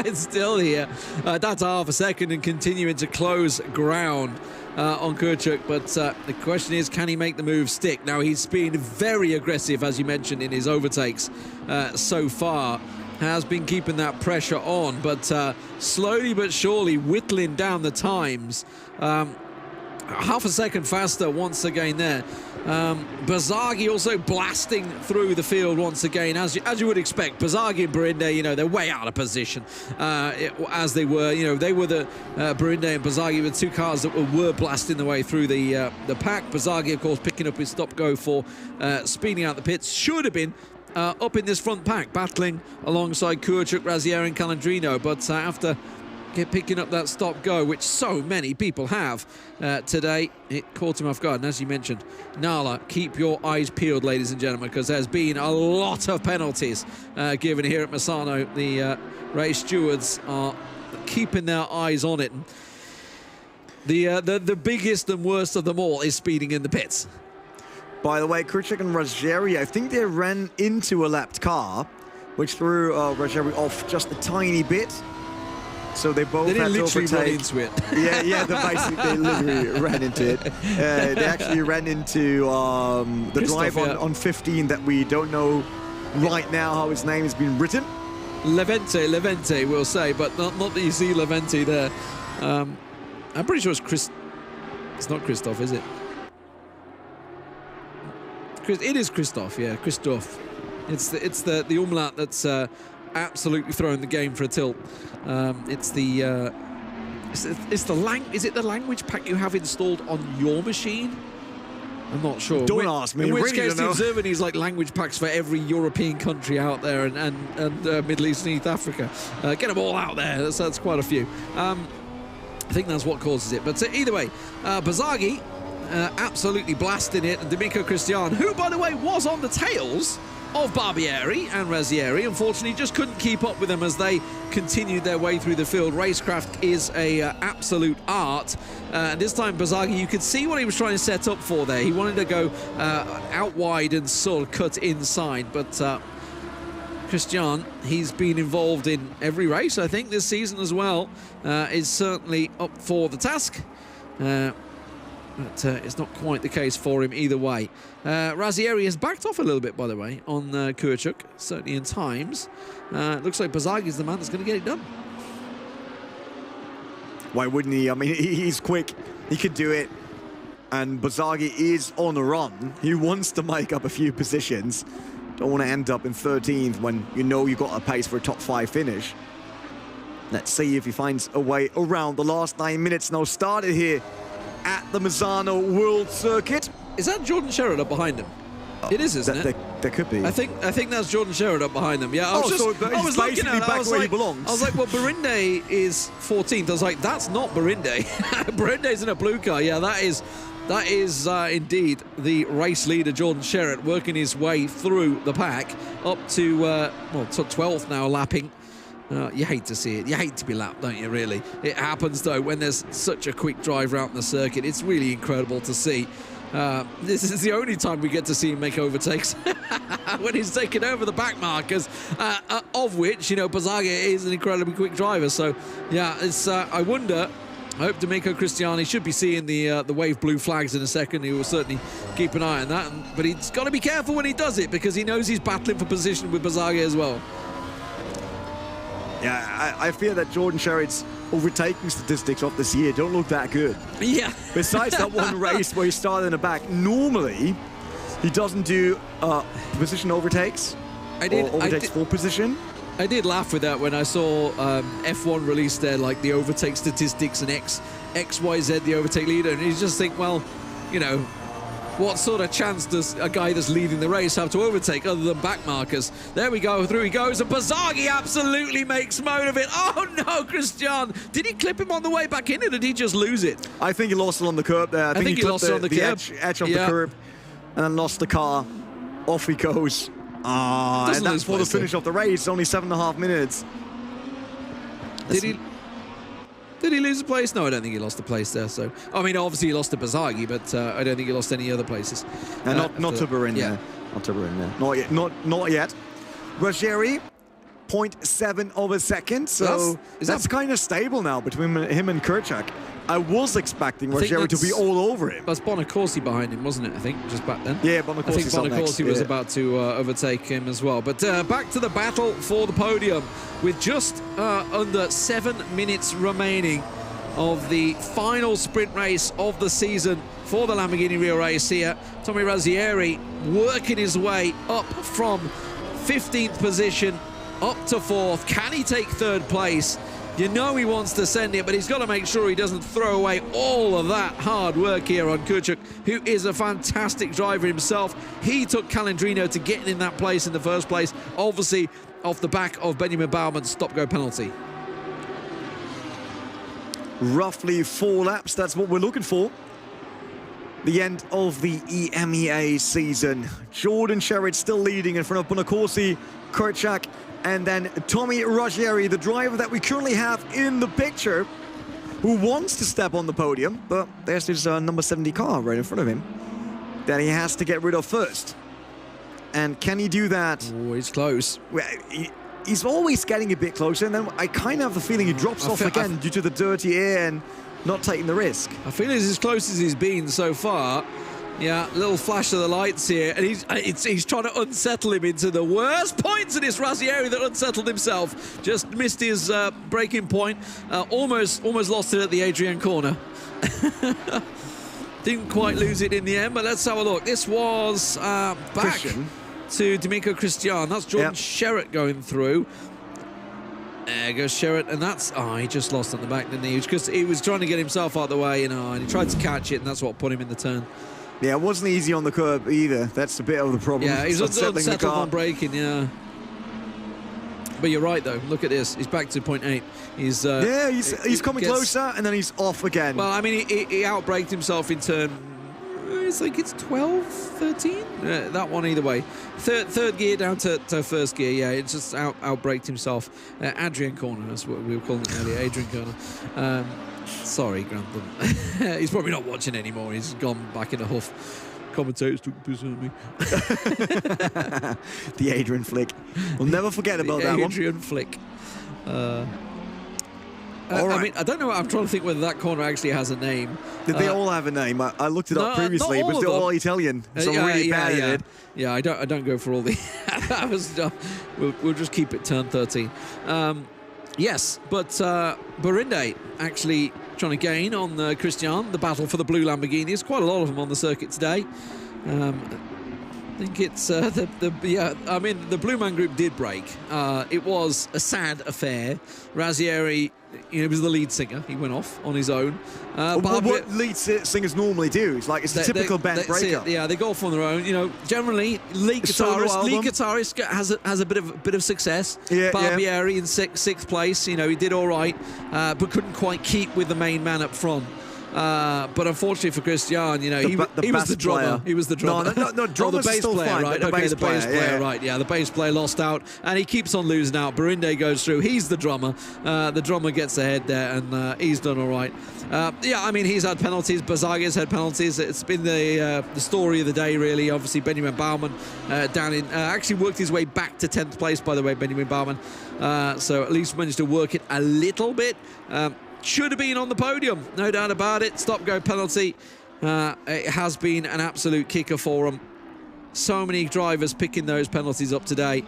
It's still here. That's half a second and continuing to close ground on Kurchuk. But the question is, can he make the move stick? Now, he's been very aggressive, as you mentioned, in his overtakes so far. Has been keeping that pressure on, but slowly but surely whittling down the times. Half a second faster once again there. Bazaghi also blasting through the field once again, as you would expect. Bazaghi and Barinde, you know, they're way out of position as they were. You know, they were the Barinde and Bazaghi were 2 cars that were blasting the way through the pack. Bazaghi, of course, picking up his stop-go for speeding out the pits. Should have been up in this front pack, battling alongside Kurchuk, Ruggieri and Calandrino, but after picking up that stop-go, which so many people have today, it caught him off guard. And as you mentioned, Nala, keep your eyes peeled, ladies and gentlemen, because there's been a lot of penalties given here at Misano. The race stewards are keeping their eyes on it. And the biggest and worst of them all is speeding in the pits. By the way, Kurchuk and Ruggieri, I think they ran into a lapped car, which threw Ruggieri off just a tiny bit. So they both had to overtake. Run into it. They literally ran into it. They actually ran into the driver on 15 that we don't know right now how his name has been written. Levente, we'll say, but not that you see Levente there. I'm pretty sure it's Chris. It's not Christoph, is it? It is Christoph, yeah, Christoph. It's the umlaut that's absolutely throwing the game for a tilt. Is it the language pack you have installed on your machine? I'm not sure. Don't ask me. In which really case, the Observer needs like language packs for every European country out there and Middle East and East Africa. Get them all out there. That's quite a few. I think that's what causes it. But either way, Bazaghi absolutely blasting it, and D'Amico Christian, who, by the way, was on the tails of Barbieri and Ruggieri, unfortunately just couldn't keep up with them as they continued their way through the field. Racecraft is a absolute art. And this time Bazaghi, you could see what he was trying to set up for there. He wanted to go out wide and sort of cut inside, but Christian, he's been involved in every race, I think, this season as well, is certainly up for the task. But it's not quite the case for him either way. Ruggieri has backed off a little bit, by the way, on Kurchuk, certainly in times. Looks like Bazaghi is the man that's going to get it done. Why wouldn't he? I mean, he's quick. He could do it. And Bazaghi is on a run. He wants to make up a few positions. Don't want to end up in 13th when you know you got a pace for a top 5 finish. Let's see if he finds a way around. The last 9 minutes now started here at the Misano World Circuit. Is that Jordan Sherrod up behind him? It is, isn't it? There could be. I think that's Jordan Sherrod up behind them. Yeah, I was looking at it. I was like, well, Barinde is 14th. I was like, that's not Barinde. Barinde's in a blue car. Yeah, that is indeed the race leader, Jordan Sherrod, working his way through the pack up to to 12th now, lapping. You hate to see it. You hate to be lapped, don't you, really? It happens, though, when there's such a quick drive around the circuit. It's really incredible to see. This is the only time we get to see him make overtakes when he's taking over the back markers, of which, you know, Bazzaga is an incredibly quick driver. So, yeah, it's I wonder. I hope D'Amico Cristiani should be seeing the wave blue flags in a second. He will certainly keep an eye on that. But he's got to be careful when he does it, because he knows he's battling for position with Bazzaga as well. Yeah, I fear that Jordan Sherritt's overtaking statistics of this year don't look that good. Yeah. Besides that one race where he started in the back, normally he doesn't do position overtakes. Overtakes for position. I did laugh with that when I saw F1 release their the overtake statistics and XYZ, the overtake leader, and you just think, well, you know, what sort of chance does a guy that's leading the race have to overtake other than back markers? There we go, through he goes, and Bazzaga absolutely makes moan of it. Oh no, Christian! Did he clip him on the way back in, or did he just lose it? I think he lost it on the curb there. I think he lost it on the curb. Edge of the curb, and then lost the car. Off he goes. And that's for the finish of the race, only 7.5 minutes. Did he lose a place? No, I don't think he lost a place there. So, I mean, obviously he lost to Bazzaga, but I don't think he lost any other places. Not to Burin there. Not to Burin there. Not yet. Not yet. Ruggieri, 0.7 of a second. So that's kind of stable now between him and Kurczak. I was expecting Ruggieri to be all over him. That's Bonacorsi behind him, wasn't it? I think just back then. Yeah, Bonacorsi. I think Bonacorsi was about to overtake him as well. But back to the battle for the podium with just under 7 minutes remaining of the final sprint race of the season for the Lamborghini Real Race here. Tommy Ruggieri working his way up from 15th position up to 4th. Can he take 3rd place? You know he wants to send it, but he's got to make sure he doesn't throw away all of that hard work here on Kurczak, who is a fantastic driver himself. He took Calandrino to getting in that place in the first place, obviously off the back of Benjamin Bauman's stop-go penalty. Roughly 4 laps, that's what we're looking for. The end of the EMEA season. Jordan Sherritt still leading in front of Bonacorsi, Kurczak, and then Tommy Ruggieri, the driver that we currently have in the picture, who wants to step on the podium, but there's his number 70 car right in front of him that he has to get rid of first. And can he do that? Oh, he's close. Well, he's always getting a bit closer, and then I kind of have the feeling he drops off again due to the dirty air and not taking the risk. I feel he's as close as he's been so far. Yeah, little flash of the lights here, and he's trying to unsettle him into the worst points of this Ruggieri that unsettled himself. Just missed his braking point, almost lost it at the Adrian corner. Didn't quite lose it in the end, but let's have a look. This was back to D'Amico Cristian. That's Jordan Sherritt going through. There goes Sherritt, and that's... Oh, he just lost on the back, didn't he? Because he was trying to get himself out of the way, you know, and he tried to catch it, and that's what put him in the turn. Yeah, it wasn't easy on the curb either. That's a bit of the problem. Yeah, he's unsettled on braking, yeah. But you're right, though. Look at this. He's back to 0.8. He's coming closer, and then he's off again. Well, I mean, he outbraked himself in turn... It's 12, 13? That one either way. Third gear down to first gear, yeah. It's just outbraked himself. Adrian corner, that's what we were calling it earlier. Adrian corner. Sorry, Grantham. He's probably not watching anymore. He's gone back in a huff. Commentators took the piss out of me. The Adrian flick. We'll never forget about that one. Adrian flick. All right. I mean, I don't know. I'm trying to think whether that corner actually has a name. Did they all have a name? I looked it up previously, but they're all Italian. So I'm really bad at it. Yeah, I don't go for all the... that was, we'll just keep it turn 13. Yes, but Borinde actually trying to gain on Christian, the battle for the blue Lamborghini. There's quite a lot of them on the circuit today. I think it's I mean, the Blue Man Group did break. It was a sad affair. Ruggieri, he was the lead singer. He went off on his own. What lead singers normally do? It's the typical band breakup. Yeah, they go off on their own. You know, generally, lead guitarist has a bit of success. Barbieri in sixth place. You know, he did all right, but couldn't quite keep with the main man up front. But unfortunately for Christian, you know, he was the drummer. player. He was the drummer. No, the drummer's bass still player, fine, right? but the Okay, bass the bass player, player, yeah. right? Yeah, the bass player lost out, and he keeps on losing out. Barinde goes through. He's the drummer. The drummer gets ahead there, and he's done all right. Yeah, I mean, he's had penalties. Bazaga's had penalties. It's been the story of the day, really. Obviously, Benjamin Baumann down in actually worked his way back to 10th place, by the way, Benjamin Baumann. So at least managed to work it a little bit. Should have been on the podium, no doubt about it. Stop-go penalty. It has been an absolute kicker for them. So many drivers picking those penalties up today.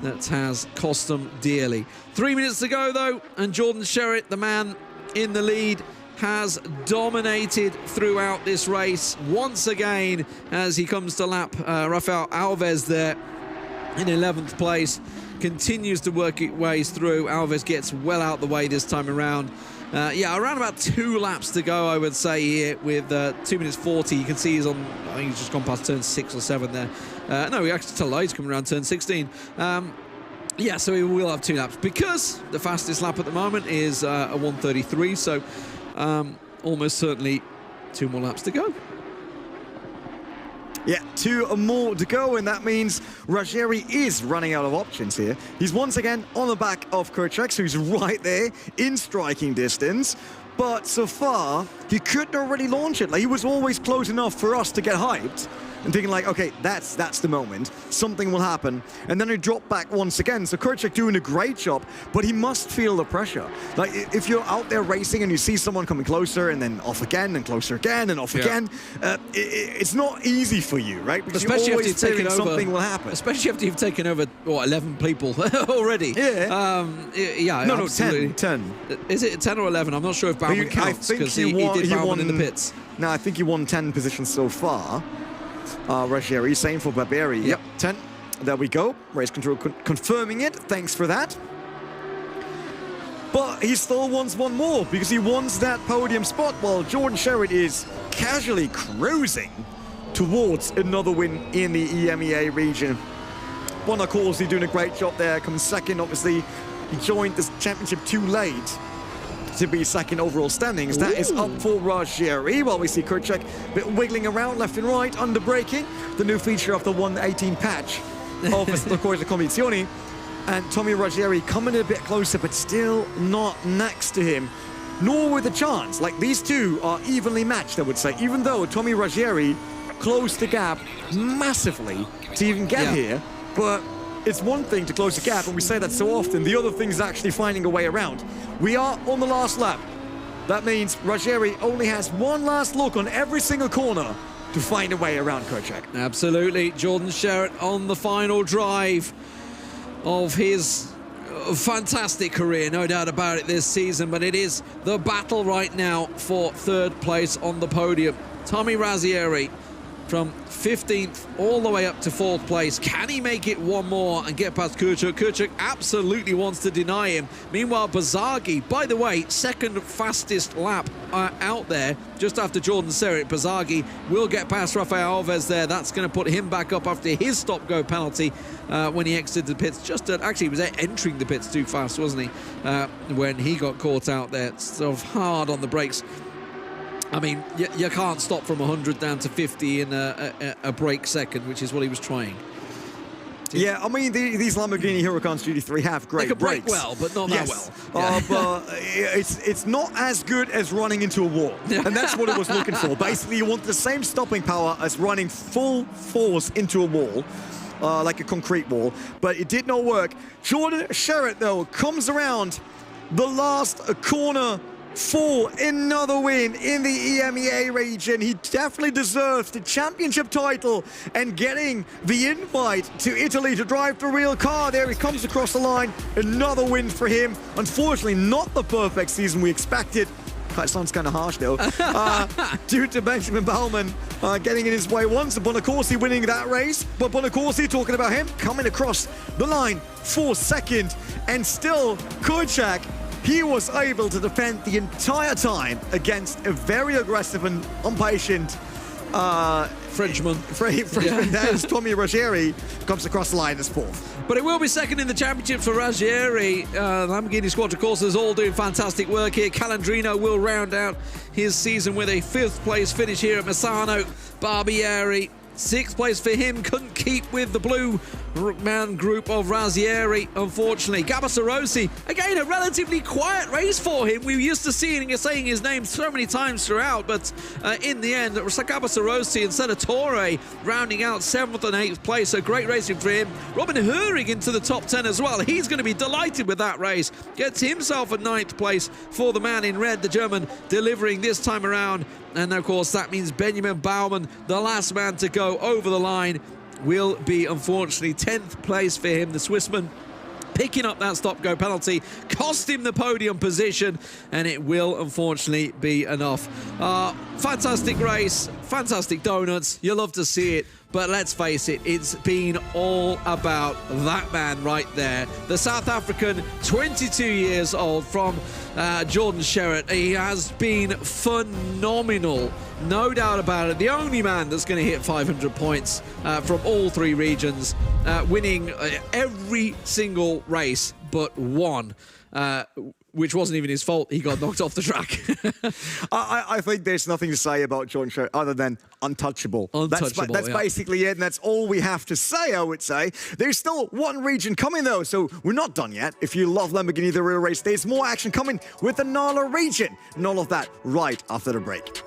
That has cost them dearly. 3 minutes to go, though, and Jordan Sherritt, the man in the lead, has dominated throughout this race once again as he comes to lap Rafael Alves there in 11th place. Continues to work his ways through. Alves gets well out the way this time around. Yeah, around about 2 laps to go, I would say, here with 2 minutes 40. You can see he's on, I think he's just gone past turn 6 or 7 there. No, he actually tell he's coming around turn 16. Yeah, so he will have 2 laps because the fastest lap at the moment is a 1:33. So almost certainly 2 more laps to go. Yeah, 2 more to go, and that means Ruggieri is running out of options here. He's once again on the back of Kurczak, so he's right there in striking distance. But so far, he couldn't already launch it. Like, he was always close enough for us to get hyped and thinking like, okay, that's the moment. Something will happen. And then he dropped back once again. So Kurczak doing a great job, but he must feel the pressure. Like, if you're out there racing and you see someone coming closer and then off again and closer again and off again, it's not easy for you, right? Because especially after you've taken over, something will happen. Especially after you've taken over, what, 11 people already. Yeah. Yeah, no, absolutely. 10. Is it 10 or 11? I'm not sure if Baumann counts because he did Baumann in the pits. No, I think he won 10 positions so far. Ruggieri, same for Barbieri. Yep, 10. There we go. Race control confirming it. Thanks for that. But he still wants one more because he wants that podium spot while Jordan Sherritt is casually cruising towards another win in the EMEA region. Bonner Corsi doing a great job there, comes second. Obviously, he joined this championship too late to be second overall standings. That is up for Ruggieri, while we see Kurczak a bit wiggling around left and right, under braking. The new feature of the 118 patch of Assetto Corsa Competizione. And Tommy Ruggieri coming a bit closer, but still not next to him, nor with a chance. Like, these two are evenly matched, I would say, even though Tommy Ruggieri closed the gap massively to even get here. But it's one thing to close the gap, and we say that so often. The other thing is actually finding a way around. We are on the last lap. That means Ruggieri only has one last look on every single corner to find a way around Kurczak. Absolutely. Jordan Sherritt on the final drive of his fantastic career, no doubt about it, this season. But it is the battle right now for 3rd place on the podium. Tommy Ruggieri from 15th all the way up to 4th place. Can he make it one more and get past Kurczak? Kurczak absolutely wants to deny him. Meanwhile, Bazagi, by the way, 2nd fastest lap out there, just after Jordan Sherritt. Bazagi will get past Rafael Alves there. That's going to put him back up after his stop-go penalty when he exited the pits. Actually, he was entering the pits too fast, wasn't he? When he got caught out there, sort of hard on the brakes. I mean, you can't stop from 100 down to 50 in a brake second, which is what he was trying. Yeah, I mean, these Lamborghini Huracán GT3 have great brakes. They can brake brakes. well, but not that well. But it's not as good as running into a wall. And that's what it was looking for. Basically, you want the same stopping power as running full force into a wall, like a concrete wall. But it did not work. Jordan Sherritt, though, comes around the last corner for another win in the EMEA region. He definitely deserves the championship title and getting the invite to Italy to drive the real car. There he comes across the line. Another win for him. Unfortunately, not the perfect season we expected. That sounds kind of harsh, though. Due to Benjamin Baumann getting in his way once, and Bonner Corsi winning that race. But Bonner Corsi, talking about him, coming across the line for 2nd. And still, Kurczak, he was able to defend the entire time against a very aggressive and impatient Frenchman. Frenchman, as Tommy Ruggieri comes across the line as fourth. But it will be second in the championship for Ruggieri. Lamborghini Squadra Corsas all doing fantastic work here. Calandrino will round out his season with a 5th place finish here at Misano. Barbieri, 6th place for him. Couldn't keep with the blue man group of Ruggieri, unfortunately. Gabasarossi, again, a relatively quiet race for him. We were used to saying his name so many times throughout, but in the end, Gabasarossi and Senatore rounding out 7th and 8th place, so great racing for him. Robin Hurrig into the top 10 as well. He's going to be delighted with that race. Gets himself a 9th place for the man in red, the German, delivering this time around. And of course, that means Benjamin Baumann, the last man to go over the line, will be unfortunately 10th place for him. The Swissman picking up that stop-go penalty, cost him the podium position, and it will unfortunately be enough. Fantastic race, fantastic donuts. You love to see it. But let's face it, it's been all about that man right there. The South African, 22 years old, from Jordan Sherritt. He has been phenomenal, no doubt about it. The only man that's going to hit 500 points from all 3 regions, winning every single race but one. Which wasn't even his fault. He got knocked off the track. I think there's nothing to say about John Sherritt other than untouchable. Untouchable, That's basically it, and that's all we have to say, I would say. There's still one region coming, though, so we're not done yet. If you love Lamborghini The Real Race, there's more action coming with the NALA region. And all of that right after the break.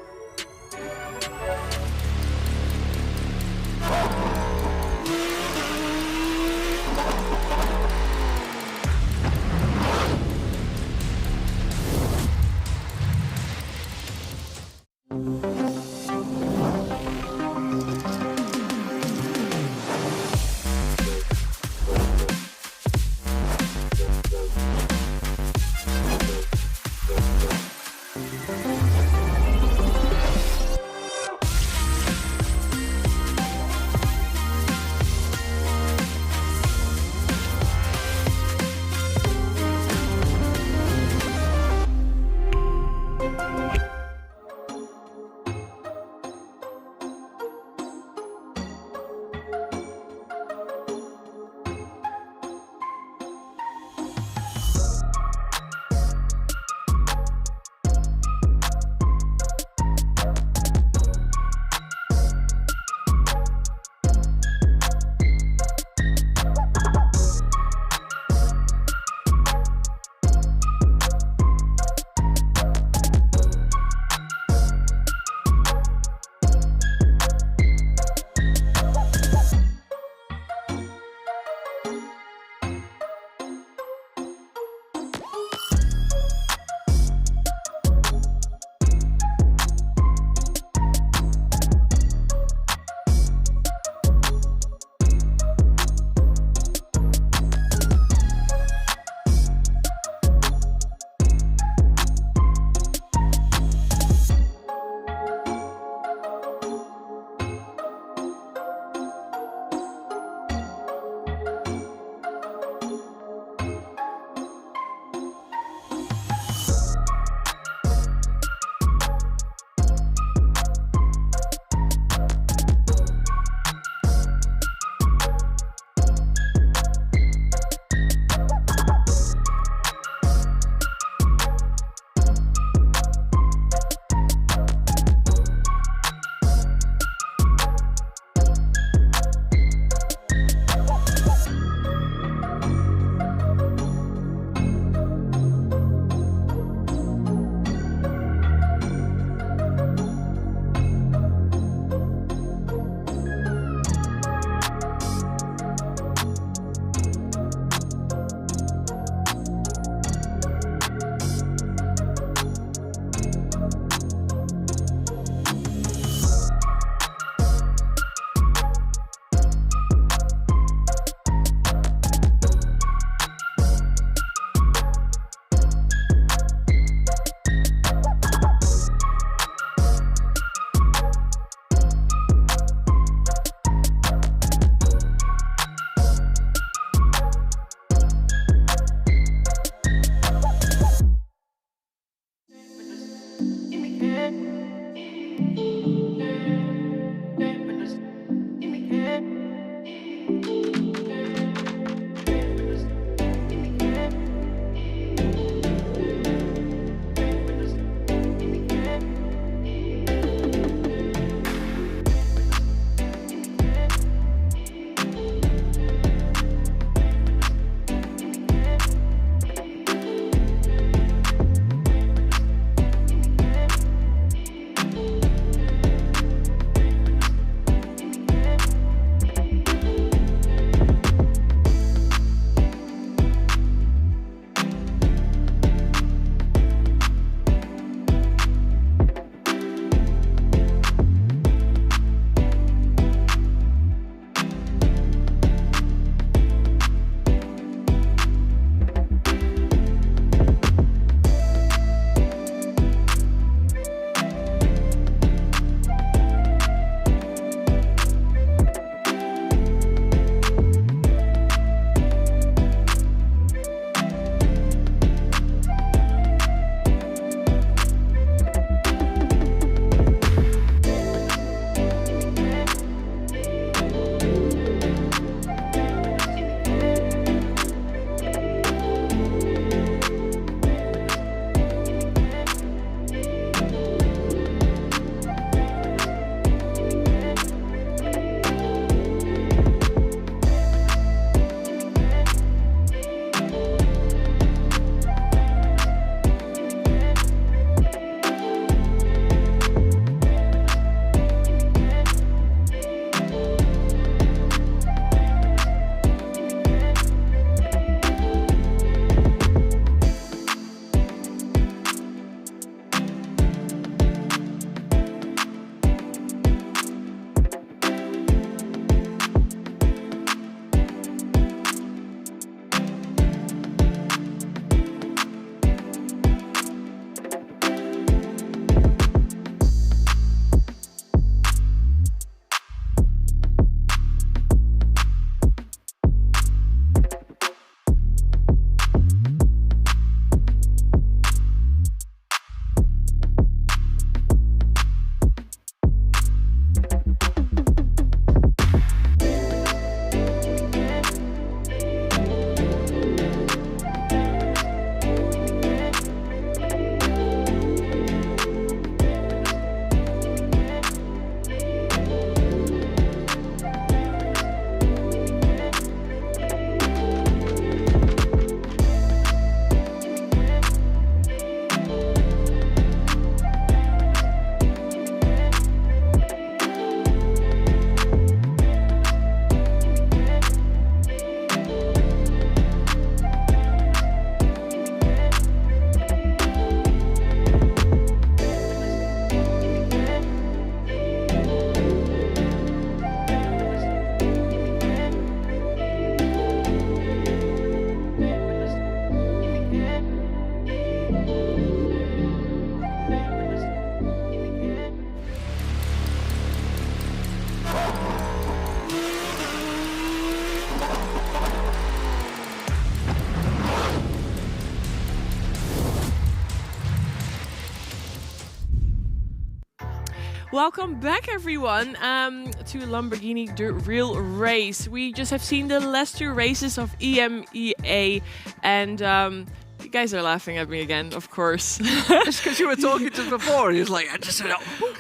Welcome back, everyone, to Lamborghini The Real Race. We just have seen the last 2 races of EMEA, and you guys are laughing at me again, of course. Just because you were talking to before, he was like, I just said,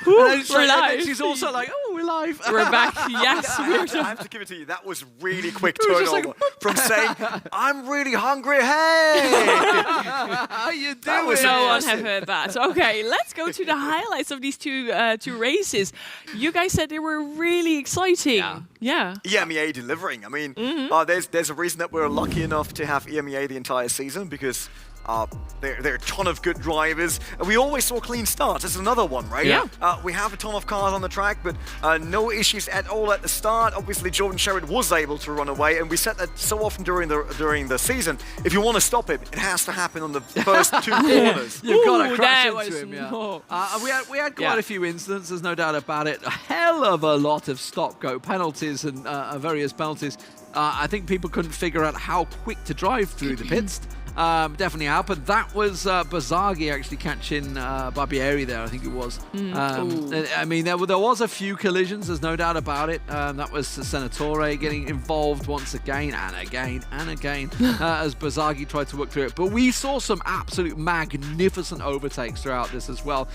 we're live. she's also like, oh, we're live. We're back. Yes, I have to give it to you. That was really quick turnover from saying, I'm really hungry. Hey! How you doing? No one have heard that. Okay, let's go to the highlights of these two races. You guys said they were really exciting. Yeah. EMEA delivering. I mean, there's a reason that we're lucky enough to have EMEA the entire season, because there are a ton of good drivers. We always saw clean starts. That's another one, right? Yeah. We have a ton of cars on the track, but no issues at all at the start. Obviously, Jordan Sherritt was able to run away, and we said that so often during the season. If you want to stop it, it has to happen on the first 2 corners. You've got to crash that into him, no. we had quite a few incidents, there's no doubt about it. A hell of a lot of stop-go penalties and various penalties. I think people couldn't figure out how quick to drive through the pits. Definitely happened. That was Bazaghi actually catching Barbieri there, I think it was. I mean, there was a few collisions, there's no doubt about it. That was Senatore getting involved once again and again and again as Bazaghi tried to work through it. But we saw some absolute magnificent overtakes throughout this as well.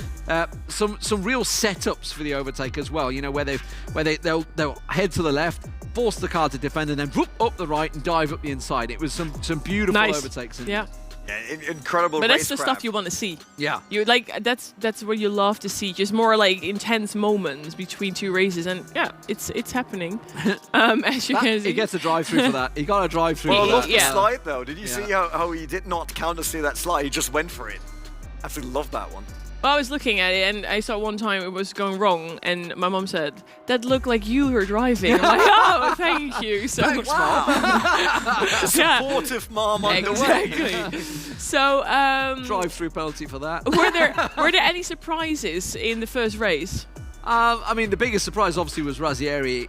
Some real setups for the overtake as well. You know, where they'll head to the left, force the car to defend, and then whoop up the right and dive up the inside. It was some beautiful overtakes. Yeah. Incredible. But that's the stuff you want to see. Yeah. You like that's what you love to see. Just more like intense moments between 2 races, and yeah, it's happening. As you can see, he gets a drive through for that. He got a drive through. Well, for I love that. the slide though. Did you see how he did not counter steer that slide? He just went for it. Absolutely love that one. Well, I was looking at it, and I saw one time it was going wrong, and my mom said, "That looked like you were driving." I'm like, "Oh, thank you." So, Thanks, Mom. Supportive mom on the way. Exactly. So, Drive-through penalty for that. were there any surprises in the first race? I mean, the biggest surprise obviously was Razzieri,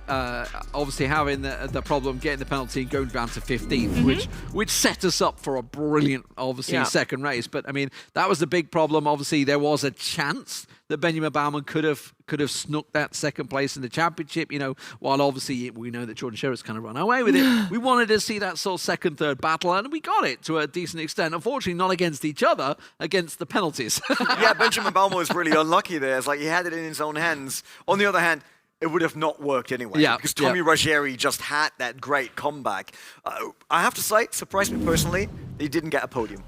obviously having the problem getting the penalty and going down to 15th, which set us up for a brilliant, obviously, second race. But I mean, that was the big problem. Obviously, there was a chance that Benjamin Baumann could have snuck that second place in the championship. You know, while obviously we know that Jordan Sherritt's kind of run away with it. We wanted to see that sort of second, third battle, and we got it to a decent extent. Unfortunately, not against each other, against the penalties. Yeah, Benjamin Baumann was really unlucky there. It's like he had it in his own hands. On the other hand, it would have not worked anyway. Yeah, because Tommy Ruggieri just had that great comeback. I have to say, it surprised me personally, that he didn't get a podium.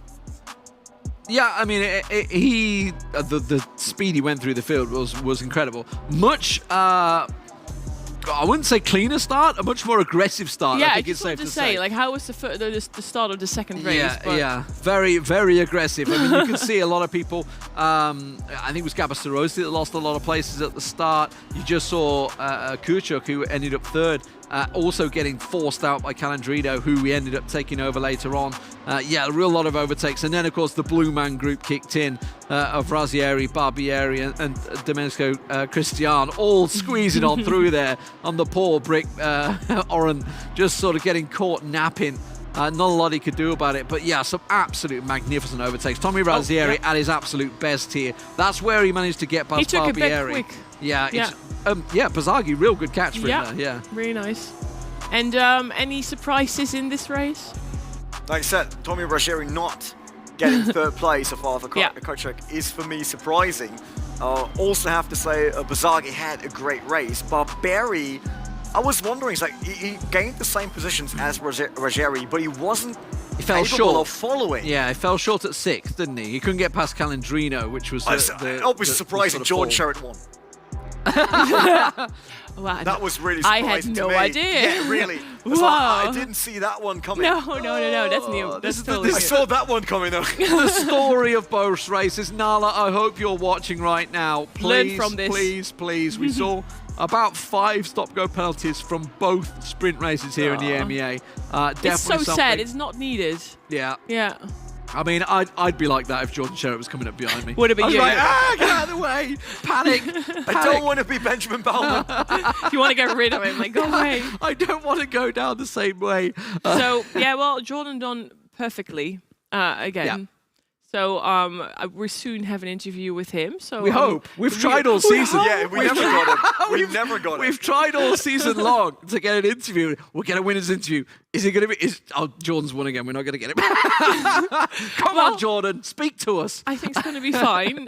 Yeah, I mean, the speed he went through the field was incredible. Much, I wouldn't say cleaner start, a much more aggressive start. Yeah, I think I it's just safe wanted to to say, like, how was the start of the second race? Yeah, very, very aggressive. I mean, you can see a lot of people. I think it was Gabassarosi that lost a lot of places at the start. You just saw Kuchuk, who ended up third. Also getting forced out by Calandrino, who we ended up taking over later on. Yeah, a real lot of overtakes. And then, of course, the Blue Man group kicked in of Razzieri, Barbieri, and Domenico Cristian, all squeezing on through there on the poor brick. Oren just sort of getting caught napping. Not a lot he could do about it, but yeah, some absolute magnificent overtakes. Tommy Razzieri at his absolute best here. That's where he managed to get past He took Barbieri. it back quick. Yeah, Bazaghi, real good catch for him there, yeah. Really nice. And any surprises in this race? Like I said, Tommy Ruggieri not getting third place of Arthur Kuchuk is for me surprising. Also have to say, Bazaghi had a great race. Barbieri, I was wondering, it's like he gained the same positions as Ruggieri, but he wasn't capable of following. Yeah, he fell short at 6th, didn't he? He couldn't get past Calandrino, which was obviously surprising. Jordan Sherritt won. Wow, that was really surprising. I had no to me. idea. Yeah, really. Wow. I didn't see that one coming. No, that's new. That's totally I saw that one coming though. The story of both races. Nala, I hope you're watching right now. Please, learn from this. Please. We saw about 5 stop-go penalties from both sprint races here in the EMEA. Definitely it's so something. sad. It's not needed. Yeah. Yeah. I mean, I'd be like that if Jordan Sherritt was coming up behind me. Would it be you? Like, get out of the way! Panic! I don't want to be Benjamin Baumann. You want to get rid of him? Like, go away. I don't want to go down the same way. So yeah, well, Jordan done perfectly again. So we'll soon have an interview with him. So We hope. We've tried all season. Yeah, we never got it. We never got it. We've tried all season long to get an interview. We'll get a winner's interview. Is it going to be? Oh, Jordan's won again. We're not going to get it. Come on, Jordan. Speak to us. I think it's going to be fine.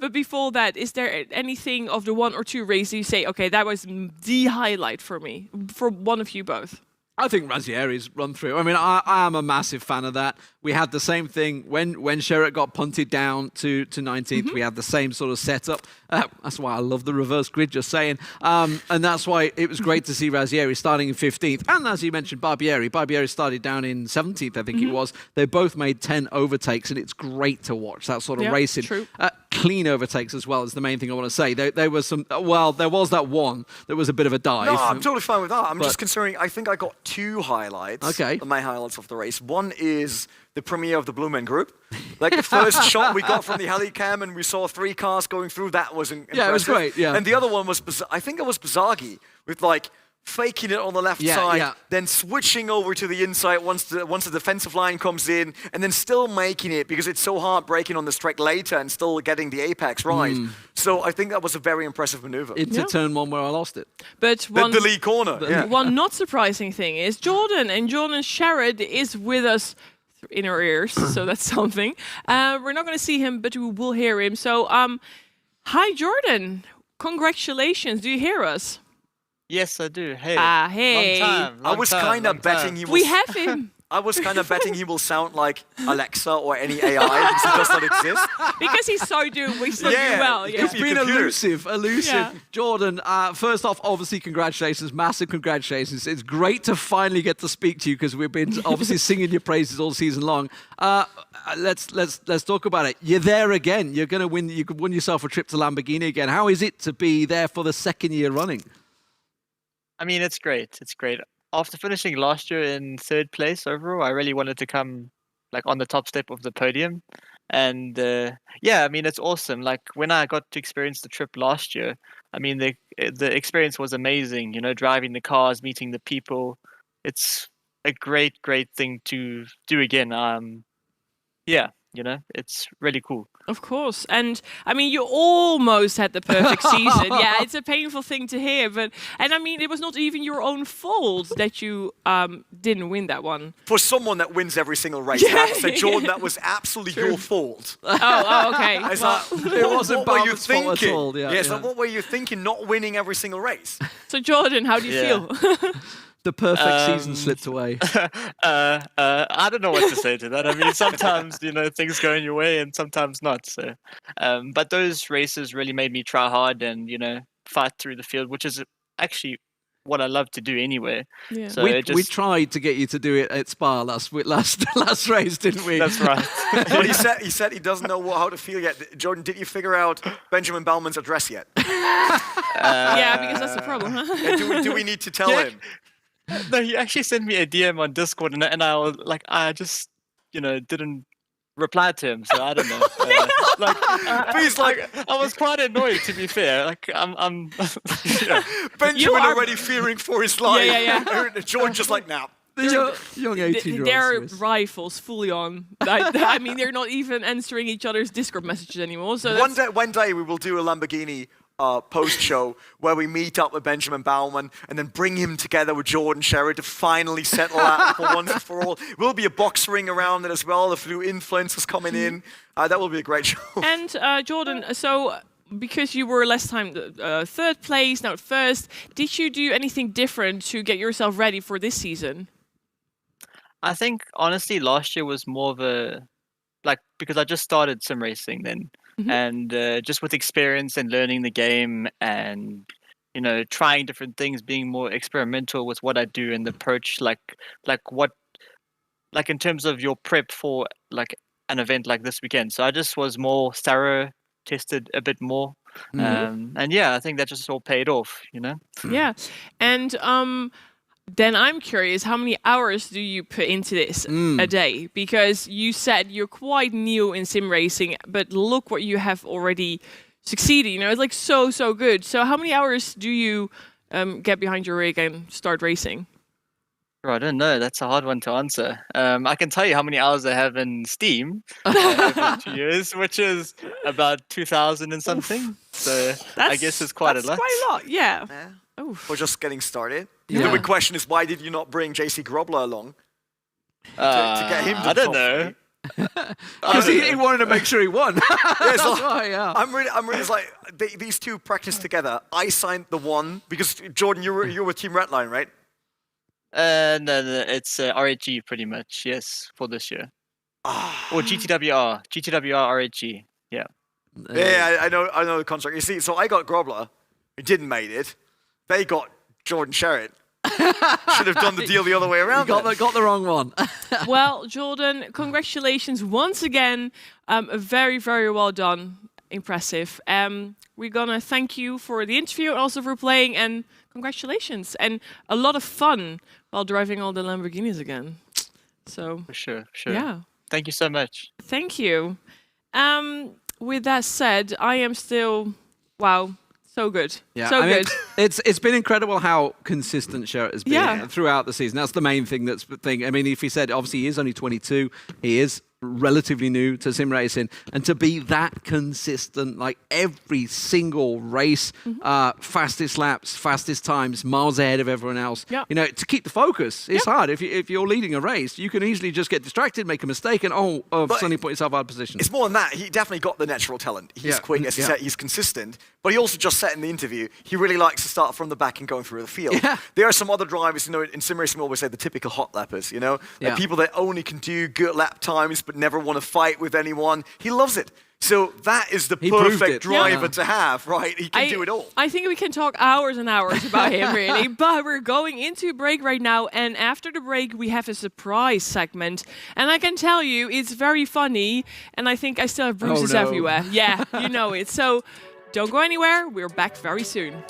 But before that, is there anything of the 1 or 2 races you say, okay, that was the highlight for me, for one of you both? I think Razzieri's run through. I mean, I am a massive fan of that. We had the same thing when Sherritt got punted down to 19th. We had the same sort of setup. That's why I love the reverse grid, just saying. And that's why it was great to see Razzieri starting in 15th. And as you mentioned, Barbieri. Barbieri started down in 17th, I think it was. They both made 10 overtakes, and it's great to watch that sort of racing. True. Clean overtakes as well is the main thing I want to say. There was some, well, there was that one that was a bit of a dive. No, I'm totally fine with that. I'm just considering, I think I got 2 highlights. Okay. My highlights of the race. One is the premiere of the Blue Men Group. Like the first shot we got from the helicam and we saw 3 cars going through, that was impressive. Yeah, it was great, yeah. And the other one was, I think it was Bizagi, with like faking it on the left side, then switching over to the inside once the defensive line comes in, and then still making it because it's so hard breaking on the straight later and still getting the apex right. So I think that was a very impressive maneuver. Into turn 1 where I lost it. But one, the lead corner. one not surprising thing is Jordan, and Jordan Sherritt is with us in our ears, so that's something. We're not going to see him, but we will hear him. So, hi Jordan, congratulations. Do you hear us? Yes, I do. Hey. Hey. Long time. I was kind of betting he was... We have him. I was kind of betting he will sound like Alexa or any AI because he does not exist. Because he's so do well. Yeah. It's been elusive. Yeah. Jordan, first off, obviously, congratulations, massive congratulations. It's great to finally get to speak to you because we've been obviously singing your praises all season long. Let's talk about it. You're there again. You're going to win. You could win yourself a trip to Lamborghini again. How is it to be there for the 2nd year running? I mean, it's great. It's great. After finishing last year in 3rd place overall, I really wanted to come like on the top step of the podium. And yeah, I mean, it's awesome. Like when I got to experience the trip last year, I mean, the experience was amazing, you know, driving the cars, meeting the people. It's a great thing to do again. Yeah, you know, it's really cool. Of course. And I mean, you almost had the perfect season. Yeah, it's a painful thing to hear, and I mean, it was not even your own fault that you didn't win that one. For someone that wins every single race, I have to say, Jordan, that was absolutely your fault. Oh, okay. It wasn't what were you Bart's fault thinking? at all. Yeah, So what were you thinking not winning every single race? So Jordan, how do you feel? The perfect season slipped away. I don't know what to say to that. I mean, sometimes, you know, things go in your way and sometimes not. So, but those races really made me try hard and, you know, fight through the field, which is actually what I love to do anyway. Yeah. So we tried to get you to do it at Spa last race, didn't we? That's right. But he said he doesn't know how to feel yet. Jordan, did you figure out Benjamin Bauman's address yet? Yeah, because that's the problem. Huh? Do we need to tell him? No, he actually sent me a DM on Discord, and I was like, I just, you know, didn't reply to him, so I don't know. I was quite annoyed, to be fair. Like, I'm yeah. Benjamin already fearing for his life. Yeah. Jordan just like, nah. The young 18-year-olds. They're rivals, fully on. I mean, they're not even answering each other's Discord messages anymore. So one day we will do a Lamborghini post-show where we meet up with Benjamin Bauman and then bring him together with Jordan Sherritt to finally settle that for once and for all. Will be a box ring around it as well. The few influencers coming in. That will be a great show. And Jordan, so because you were last time 3rd place, now 1st, did you do anything different to get yourself ready for this season? I think honestly last year was more of a because I just started sim racing then. And just with experience and learning the game and, you know, trying different things, being more experimental with what I do and the approach, like in terms of your prep for like an event like this weekend. So I just was more thorough, tested a bit more. And yeah, I think that just all paid off, you know? Yeah. And then I'm curious, how many hours do you put into this a day? Because you said you're quite new in sim racing, but look what you have already succeeded. You know, it's like so good. So how many hours do you get behind your rig and start racing? Bro, I don't know. That's a hard one to answer. I can tell you how many hours I have in Steam over 2 years, which is about 2,000 and something. So I guess it's quite a lot. That's quite a lot, yeah. We're just getting started. Yeah. The big question is, why did you not bring JC Grobler along to get him to I the don't top know. Because he wanted to make sure he won. That's why, yeah. I'm really it's like these two practice together. I signed the one because Jordan, you were with Team Redline, right? No, it's RHG pretty much, yes, for this year. Or GTWR RHG, yeah. Yeah, I know the contract. You see, so I got Grobler, who didn't make it. They got Jordan Sherritt. Should have done the deal the other way around. Got the wrong one. Well, Jordan, congratulations once again. Very, very well done. Impressive. We're going to thank you for the interview and also for playing, and congratulations. And a lot of fun while driving all the Lamborghinis again. So, For sure. yeah. Thank you so much. Thank you. With that said, I am still, wow, so good. Yeah, so I mean, good. it's been incredible how consistent Sherritt has been throughout the season. That's the main thing. I mean, if he said, obviously he is only 22, he is relatively new to sim racing, and to be that consistent, like every single race, fastest laps, fastest times, miles ahead of everyone else. Yeah. You know, to keep the focus, it's hard. If you're leading a race, you can easily just get distracted, make a mistake, and suddenly put yourself out of position. It's more than that. He definitely got the natural talent. He's quick, as you said, he's consistent. But he also just said in the interview, he really likes to start from the back and going through the field. Yeah. There are some other drivers, you know, in sim racing we always say the typical hot lappers, you know? Like people that only can do good lap times but never want to fight with anyone. He loves it. So that is the perfect driver to have, right? He can do it all. I think we can talk hours and hours about him, really. But we're going into a break right now. And after the break, we have a surprise segment. And I can tell you, it's very funny. And I think I still have bruises everywhere. Yeah, you know it. So don't go anywhere. We're back very soon.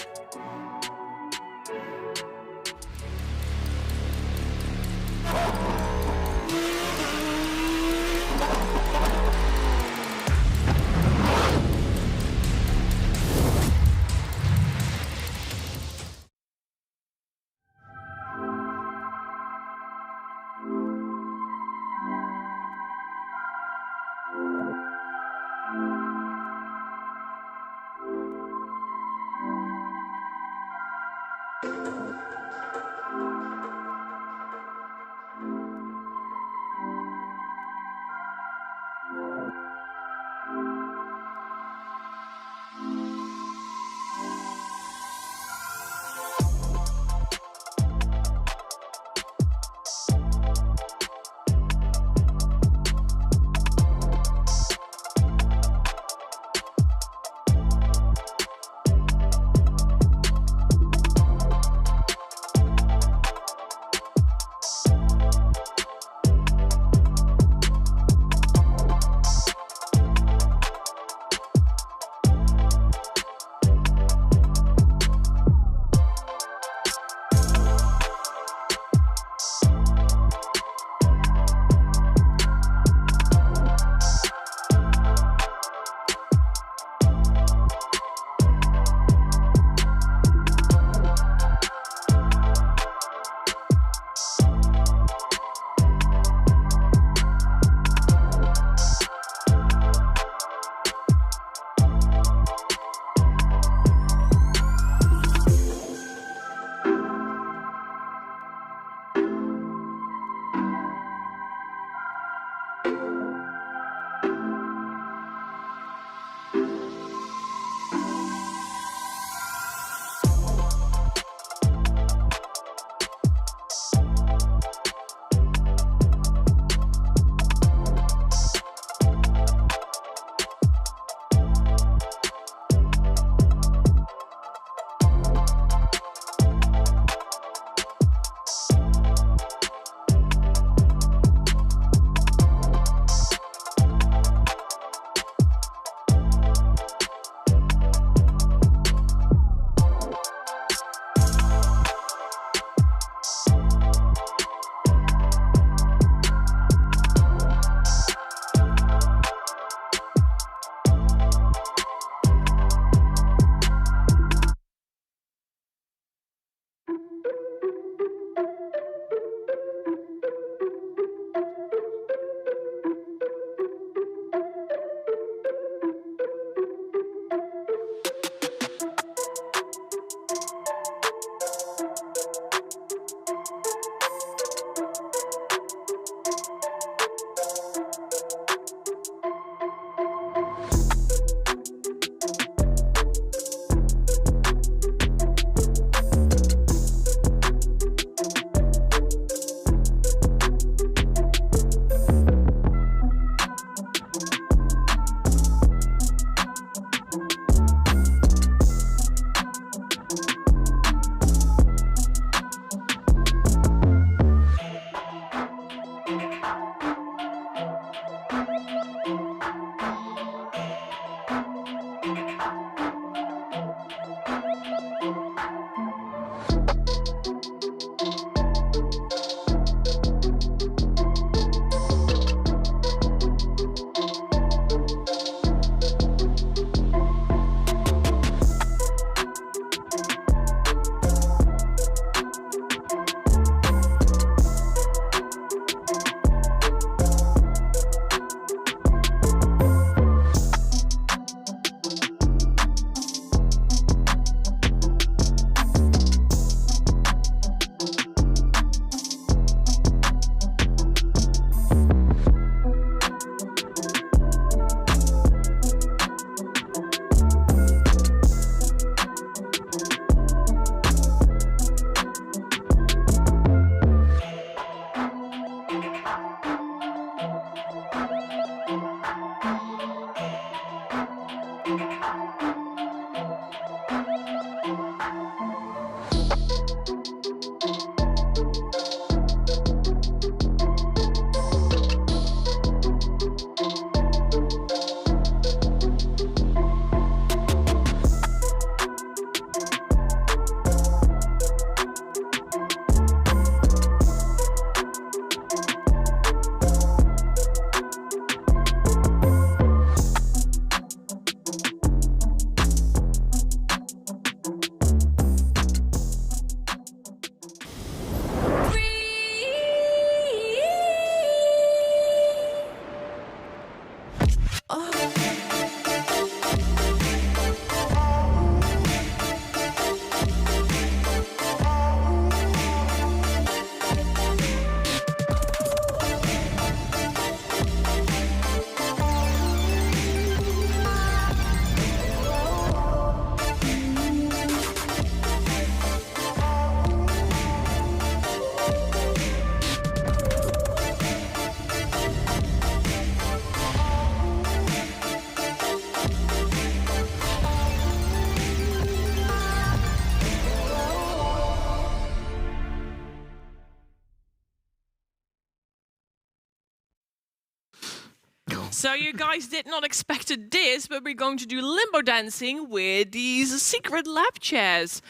So you guys did not expect this, but we're going to do limbo dancing with these secret lab chairs.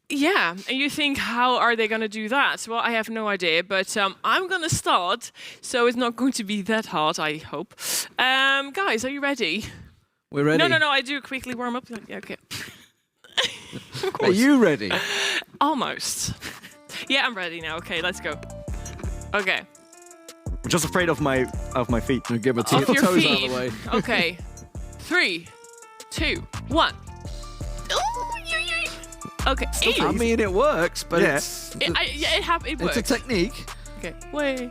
Yeah, and you think, how are they going to do that? Well, I have no idea, but I'm going to start, so it's not going to be that hard, I hope. Guys, are you ready? We're ready. No, I do quickly warm up. Yeah, okay. Of course. Are you ready? Almost. Yeah, I'm ready now. Okay, let's go. Okay. I'm just afraid of my feet. Get my Off toes your out of feet. the way. Okay. 3, 2, 1. Okay. I mean, it works, but Yeah. It works. it's a technique. Okay. Wait.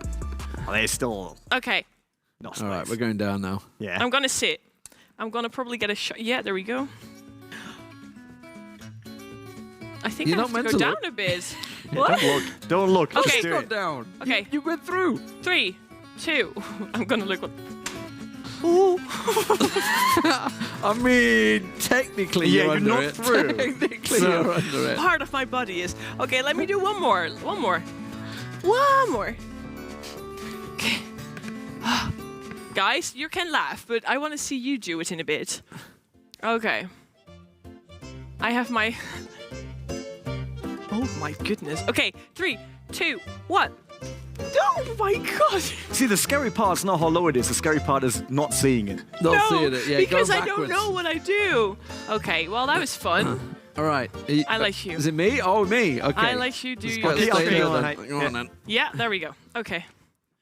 Oh, they're still Okay. not All right, nice. we're going down now. Yeah. I'm gonna sit. I'm gonna probably get a shot. Yeah, there we go. I think You're I not have to meant go to down look. a bit. Yeah, What? don't look. Don't look. Okay. Just do Go it. down. Okay. You went through. 3, 2. I'm gonna look. Ooh. I mean, technically, Yeah, you're you're under not it. through. Technically, So- you're under it. Part of my body is. Okay, let me do one more. One more. One more. Okay. Guys, you can laugh, but I want to see you do it in a bit. Okay. I have my... Oh my goodness. Okay, 3, 2, 1. Oh my god. See, the scary part's not how low it is. The scary part is not seeing it. Not No, seeing it. Yeah, because go I don't backwards. know what I do. Okay, well that was fun. All right. I let you. Is it me? Oh, me. Okay. I let you do Let's your go Yeah, stay okay, there go on, then. hey. Go on then. Yeah, there we go. Okay.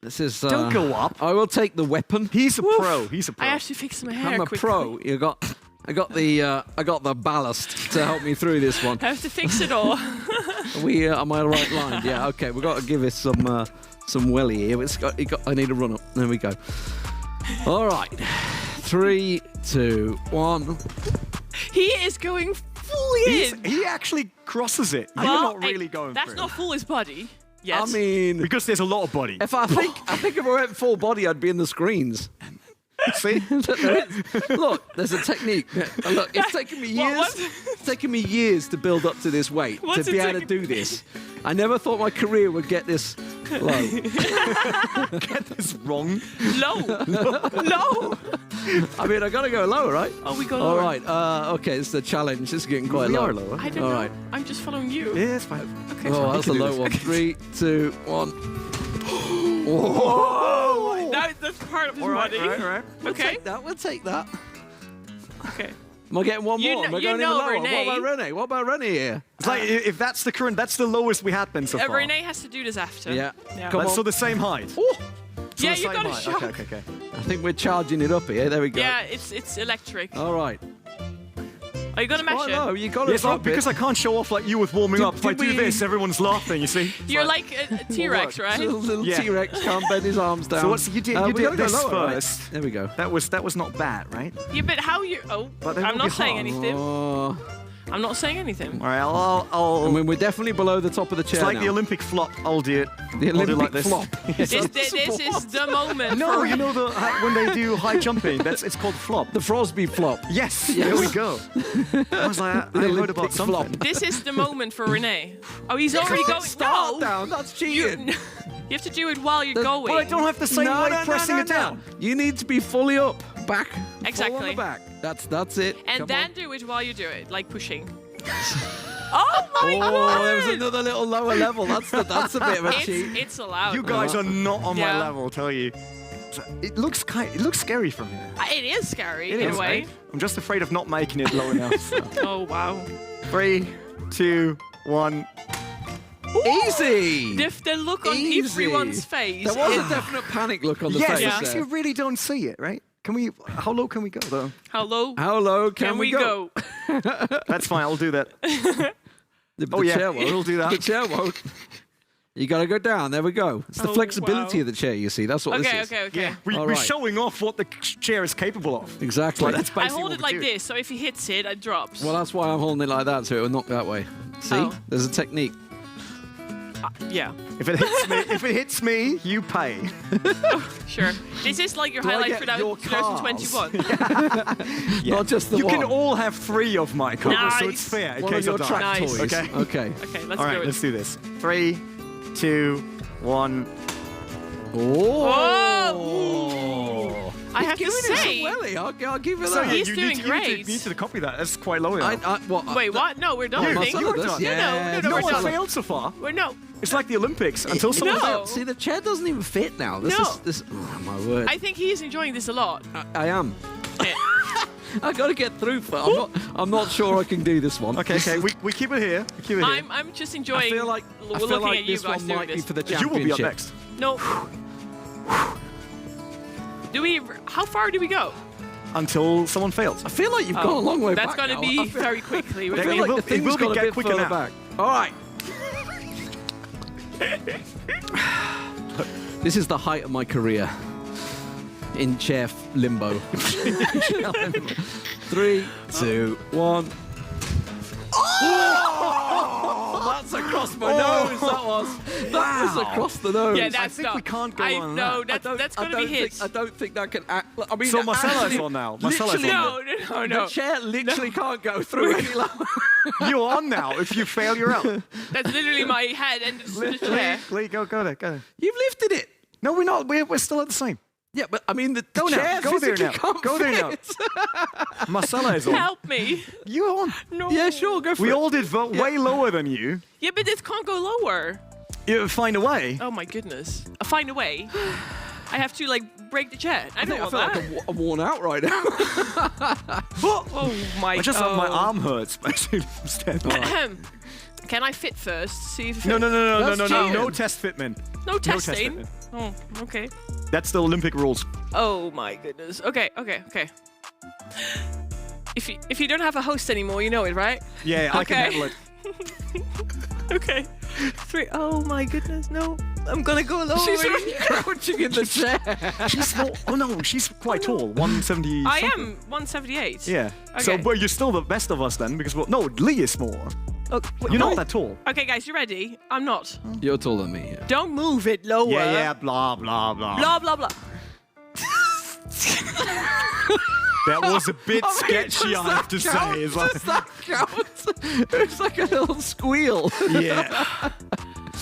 This is. Don't go up. I will take the weapon. He's a Woof. pro. He's a pro. I have to fix my hair I'm a quickly. pro. I got the ballast to help me through this one. I have to fix it all. Am I right line? Yeah. Okay. We've got to give it some welly here. I need to run up. There we go. All right. 3, 2, 1. He is going fully in. He actually crosses it. You're Well, not really hey, going That's through. not full his body. Yes. I mean, Because there's a lot of body. I think if I went full body, I'd be in the screens. See? Look, there's a technique. Look, it's taken me years. What? It's taken me years to build up to this weight What's to be it able to taking- do this. I never thought my career would get this low. It's wrong. low. Low. I mean, I gotta go lower, right? Oh, we go All lower. right. Okay, it's the challenge. This is getting quite We low. are lower. I don't All know. right. I'm just following you. Yeah, it's fine. Okay. Oh, that's a can do low this. one. 3, 2, 1. Oh, that's part of his body. right. Okay. We'll take that. Okay. Am I getting one You more? Am I kn- going you even know lower? Renee. What about Renee? What about Renee here? It's like, if that's the current, that's the lowest we had been so far. Renee has to do this after. Yeah. Yeah. Come That's on. so the same height. Oh, So Yeah, the you same gotta height. show. Okay. I think we're charging it up here. There we go. Yeah, it's electric. All right. Are you gonna Quite measure? low. You got to Yes, drop because it. I can't show off like you with warming up. If I did do we- this, everyone's laughing, you see? You're like a T-Rex, right? Little Yeah. T-Rex can't bend his arms down. So what's you did? You we did gotta go this lower, right? first. There we go. That was not bad, right? Yeah, but how you? Oh, But they I'm will not be saying hard. anything. Oh, I'm not saying anything. All right, I'll I mean, we're definitely below the top of the chair it's like now. the Olympic flop. I'll do it. The I'll do Olympic like this. flop. This is the moment. No, for- you know when they do high jumping, it's called flop. The Frosby flop. Yes, there we go. I was like, I heard Olympic about something. flop. This is the moment for Renee. Oh, he's already going. Start No, down. That's cheating. you have to do it while you're going. Well, I don't have the same weight pressing it down. You need to be fully up, back, full on Exactly. the back. That's it. And Come then on. do it while you do it, like pushing. Oh my Oh, god! there was another little lower level. That's a bit of a cheat. It's allowed. You guys are not on Yeah. my level, I'll tell you. It looks scary from here. It is scary It in is, a way. right? I'm just afraid of not making it low enough. So. Oh wow! 3, 2, 1. Easy. The look on Easy. everyone's face. There was is- a definite panic look on the Yes, face Yeah. because there. you really don't see it, right? How low can we go though? How low How low can we go? That's fine, I'll do that. The Oh, yeah, chair won't. it'll do that. The chair won't. You got to go down. There we go. It's the Oh, flexibility wow. of the chair, you see. That's what Okay, this is. okay. We're All right. showing off what the chair is capable of. Exactly. That's I basically hold what it we're like doing. this, so if he hits it, it drops. Well, that's why I'm holding it like that, so it will knock that way. See? Oh. There's a technique. Yeah, If it hits me, you pay. sure. This is like your Do I highlight get for that your 2021. Not just the You one. can all have 3 of my cars, so it's Nice. fair in One of case your I die. track Nice. toys. Okay. Okay. Okay, let's All do right, it. let's do this. 3, 2, 1. Oh. Oh! I have to Giving it say. some welly. I'll give it So that. yeah, He's you doing need great. You need to copy that. That's quite low. Wait, what? No, we're done. Oh, I think. Marcelo does? Yeah. No, No we're one done. failed so far. We're no. It's like the Olympics until someone No. fails. See, the chair doesn't even fit now. This No. is this. Oh my word! I think he's enjoying this a lot. I am. Yeah. I got to get through. I'm not sure I can do this one. Okay. We keep it here. We keep it here. I'm just enjoying I feel like looking at you this guys one doing might be this. for the You championship. will be up next. No. How far do we go? Until someone fails. I feel like you've gone a long way That's back going to now. be I feel- very quickly. I We're feel It like will- the it thing's will be got a get bit quicker further now. back. All right. This is the height of my career in chair limbo. 3, 2, 1. Oh, that's across my nose. That was across the nose. Yeah, that's think not. we can't go on No, that. that's going to be his. I don't think that can act. I mean, So Marcelo's actually, on now. Marcelo's literally, on. No. The chair literally can't go through any lower. You're on now. If you fail, you're out. That's literally my head and the chair. Lee, go there. You've lifted it. No, we're not. We're still at the same. Yeah, but I mean, the Go now. chair Go there physically now. can't Go there now. fit. Marcelo is on. Help me. You're on. No. Yeah, sure, go for We it. all did vote way lower than you. Yeah, but this can't go lower. You find a way. Oh my goodness. I'll find a way. I have to break the chair. I don't I want feel that. like I'm worn out right now. Oh my. I just my arm hurts basically from standing up. Ahem. Can I fit first? See if No. That's cheating. No test fitment. No test testing. fitment. Oh, okay. That's the Olympic rules. Oh my goodness. Okay. If you don't have a host anymore, you know it, right? Yeah, I can Okay. handle it. Okay. 3. Oh my goodness. No. I'm gonna go lower. She's really crouching in the chair. She's small. Oh no, she's quite tall. 170. I something. am 178. Yeah. So, Okay. but you're still the best of us then, because no, Lee is smaller. Oh, You're not that tall. Okay, guys, you ready? I'm not. You're taller than me. Yeah. Don't move it lower. Blah blah blah. Blah blah blah. That was a bit sketchy, I have to say. It's like, Does that count? It's like a little squeal. yeah.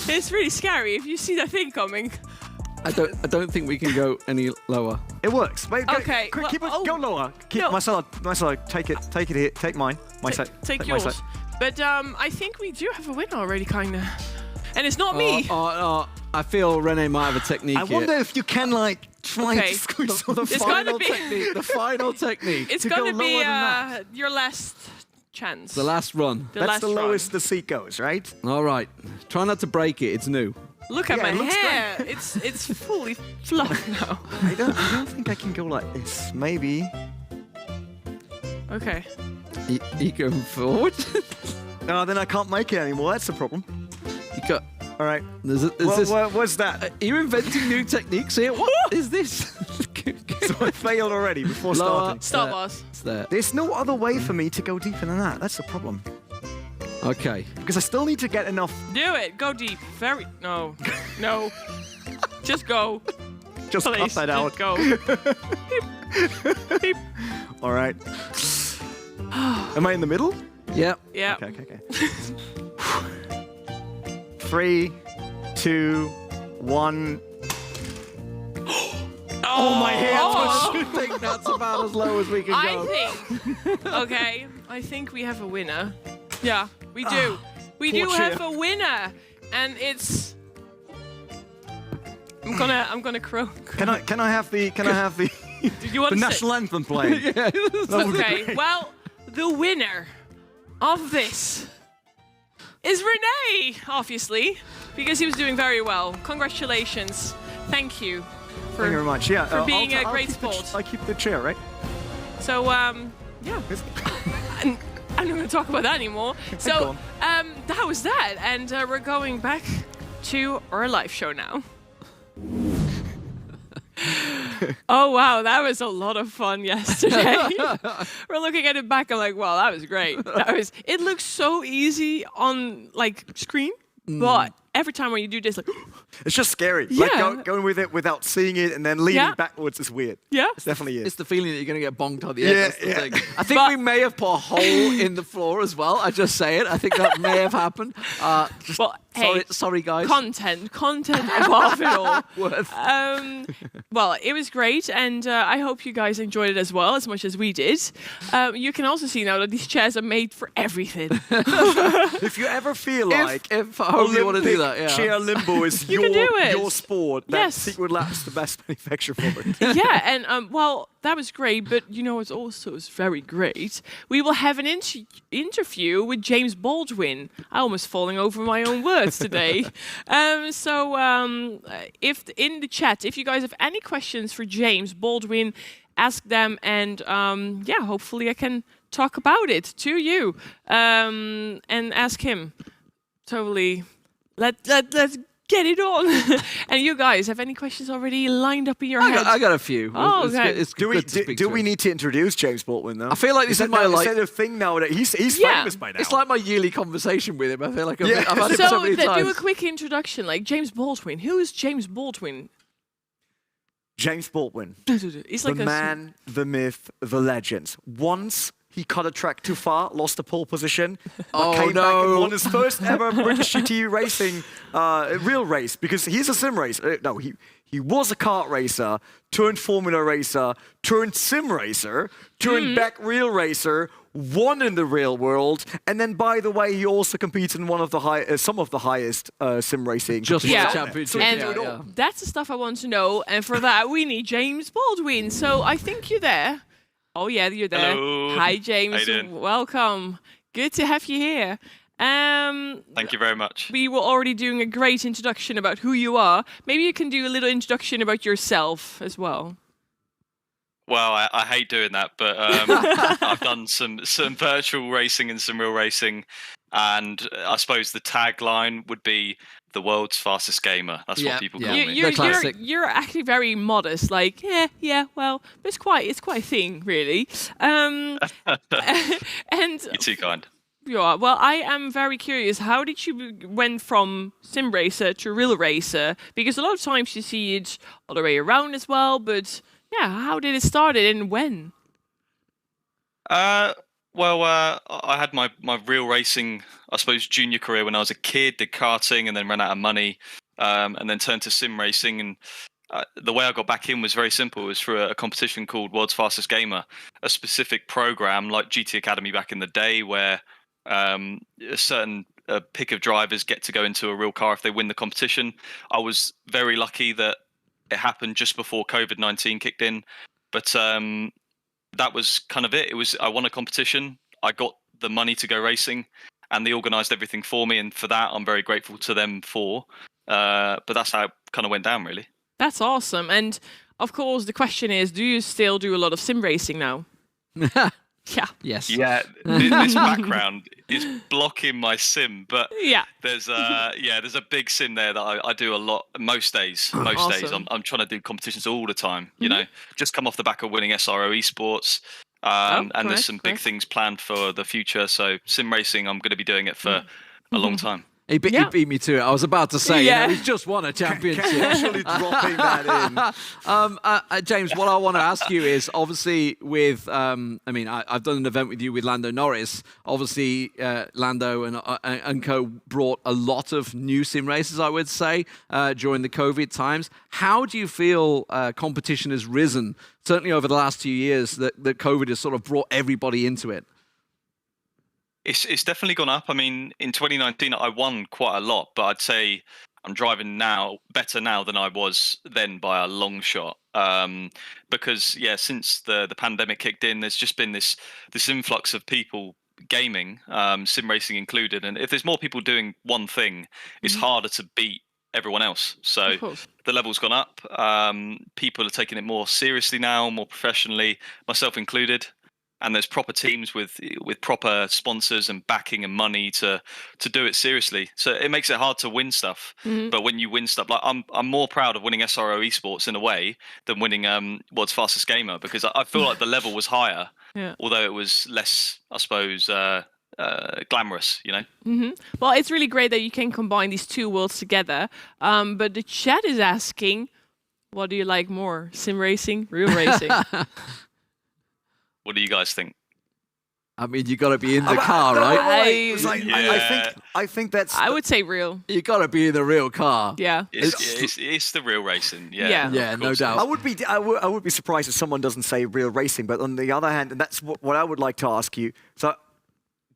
It's really scary if you see that thing coming. I don't think we can go any lower. It works. Wait, go, Okay, quick, well, keep it. oh. Go lower. Keep No. Marcelo, take it here. Take mine. My side. Take my yours. side. But I think we do have a winner already, kinda. And it's not me. I feel Rene might have a technique. I wonder if you can try Okay. to squeeze the It's gonna final be- technique. The final technique. It's to go gonna be lower than your last chance. The last run. The That's last the run. lowest the seat goes, right? All right. Try not to break it. It's new. Look at Yeah, my it looks hair. It's fully fluff now. I don't think I can go like this. Maybe. Okay. You going forward? No, then I can't make it anymore. That's the problem. You got. All right. There's this. What's that? Are you inventing new techniques here? What is this? So I failed already before Lower. starting. Stop There. us. It's there. There's no other way for me to go deeper than that. That's the problem. Okay. Because I still need to get enough. Do it. Go deep. No. No. Just go. Just cut Please. that out. Just go. Beep. All right. Am I in the middle? Yep. Yeah. Okay. 3, 2, 1. Oh, my hair. I think that's about as low as we can I go. think. Okay. I think we have a winner. Yeah, we do. We do poor have chair. a winner, and it's. I'm gonna crow. Can I have the Do you want the to say- national anthem playing? That would be Okay, great. well, the winner of this is Rene, obviously, because he was doing very well. Congratulations. Thank you Thank you very much. Yeah, for being a I'll great keep the sport. I keep the chair, right? So, yeah. I'm not going to talk about that anymore. Go So, on. that was that. And we're going back to our live show now. Oh, wow. That was a lot of fun yesterday. We're looking at it back. I'm like, wow, that was great. It looks so easy on screen, but every time when you do this, like, It's just scary. Yeah. Like going with it without seeing it and then leaning backwards is weird. yeah. It definitely is. It's the feeling that you're going to get bonked on the head. Yeah, That's the yeah. thing. I think we may have put a hole in the floor as well. I just say it. I think that may have happened. Well, Sorry, guys. content above it all. Worth. Well, it was great, and I hope you guys enjoyed it as well, as much as we did. You can also see now that these chairs are made for everything. If you ever feel like if I hope you want to do that, Olympic chair limbo is You can do it. your sport, then Yes. Secret Lab's the best manufacturer for it. Yeah, and well, that was great, but you know, it's also very great. We will have an interview with James Baldwin. I almost falling over my own words today. If in the chat, if you guys have any questions for James Baldwin, ask them, and hopefully I can talk about it to you and ask him. Totally, let's get it on. And you guys have any questions already lined up in your head? I got a few. Oh, It's okay. good- it's Do good to speak to we him. need to introduce James Baldwin though? I feel like this is my is that a thing now that he's Yeah. famous by now? It's like my yearly conveison with him. I feel like I've, Yeah. I've had him so So many do a times. quick introduction, like James Baldwin. Who is James Baldwin? James Baldwin, He's like the man, the myth, the legend. Once he cut a track too far, lost the pole position, but came back and won his first ever British GT racing real race, because he's a sim racer. No, he was a kart racer, turned Formula racer, turned sim racer, turned back real racer, won in the real world, and then, by the way, he also competes in one of the some of the highest sim racing. Just Yeah. for the championship. And yeah. that's the stuff I want to know. And for that, we need James Baldwin. So I think you're there. Oh, yeah, you're there. Hello. Hi, James. How you doing? Welcome. Good to have you here. Thank you very much. We were already doing a great introduction about who you are. Maybe you can do a little introduction about yourself as well. Well, I hate doing that, but I've done some virtual racing and some real racing, and I suppose the tagline would be the world's fastest gamer. That's Yeah, what people yeah. call me. The classic. You're actually very modest. Like, yeah. Well, but it's quite a thing, really. And You're too kind. yeah, well, I am very curious. How did you went from sim racer to real racer? Because a lot of times you see it all the way around as well. But yeah, how did it start and when? I had my real racing, I suppose, junior career when I was a kid. Did karting and then ran out of money, and then turned to sim racing. And the way I got back in was very simple. It was through a competition called World's Fastest Gamer, a specific program like GT Academy back in the day, where a certain pick of drivers get to go into a real car if they win the competition. I was very lucky that it happened just before COVID-19 kicked in, but that was kind of it. I won a competition, I got the money to go racing, and they organised everything for me, and for that I'm very grateful to them for. But that's how it kind of went down, really. That's awesome. And of course, the question is, do you still do a lot of sim racing now? Yeah. Yes. Yeah, this background is blocking my sim, but Yeah. there's a big sim there that I do a lot most days. Most days Awesome. I'm trying to do competitions all the time. You know, just come off the back of winning SRO eSports, and correct, there's some big correct. things planned for the future. So sim racing, I'm going to be doing it for a long time. He beat me to it. I was about to say, Yeah. he's just won a championship. Actually dropping that in. James, what I want to ask you is, obviously, with I've done an event with you with Lando Norris. Obviously, Lando and co brought a lot of new sim races, I would say, during the COVID times. How do you feel competition has risen, certainly over the last 2 years, that COVID has sort of brought everybody into it? It's definitely gone up. I mean, in 2019, I won quite a lot, but I'd say I'm driving now better now than I was then by a long shot. Because since the pandemic kicked in, there's just been this influx of people gaming, sim racing included. And if there's more people doing one thing, it's harder to beat everyone else. So Of course. the level's gone up. People are taking it more seriously now, more professionally, myself included. And there's proper teams with proper sponsors and backing and money to do it seriously. So it makes it hard to win stuff. But when you win stuff, like I'm more proud of winning SRO eSports in a way than winning World's Fastest Gamer, because I feel like the level was higher, Yeah. although it was less, I suppose, glamorous, you know. Well, it's really great that you can combine these two worlds together. But the chat is asking, what do you like more, sim racing, real racing? What do you guys think? I mean, you got to be in the car, right? I think that's. I would say real. You got to be in the real car. Yeah. It's the real racing. Yeah. Yeah. No doubt. I would be surprised if someone doesn't say real racing. But on the other hand, and that's what I would like to ask you. So,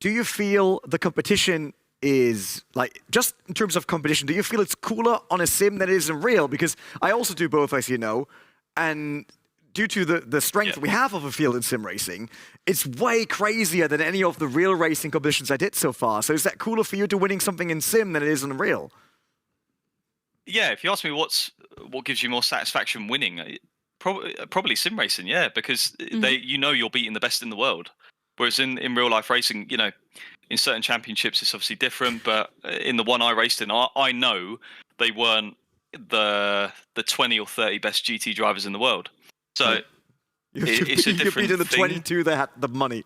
do you feel the competition is like, just in terms of competition, do you feel it's cooler on a sim than it is in real? Because I also do both, as you know, and due to the strength we have of a field in sim racing, it's way crazier than any of the real racing competitions I did so far. So is that cooler for you to winning something in sim than it is in real? Yeah, if you ask me what gives you more satisfaction winning, probably sim racing, yeah, because you're beating the best in the world. Whereas in real life racing, you know, in certain championships it's obviously different, but in the one I raced in, I know they weren't the 20 or 30 best GT drivers in the world. So it's a different you beat in the thing. 22 that had the money.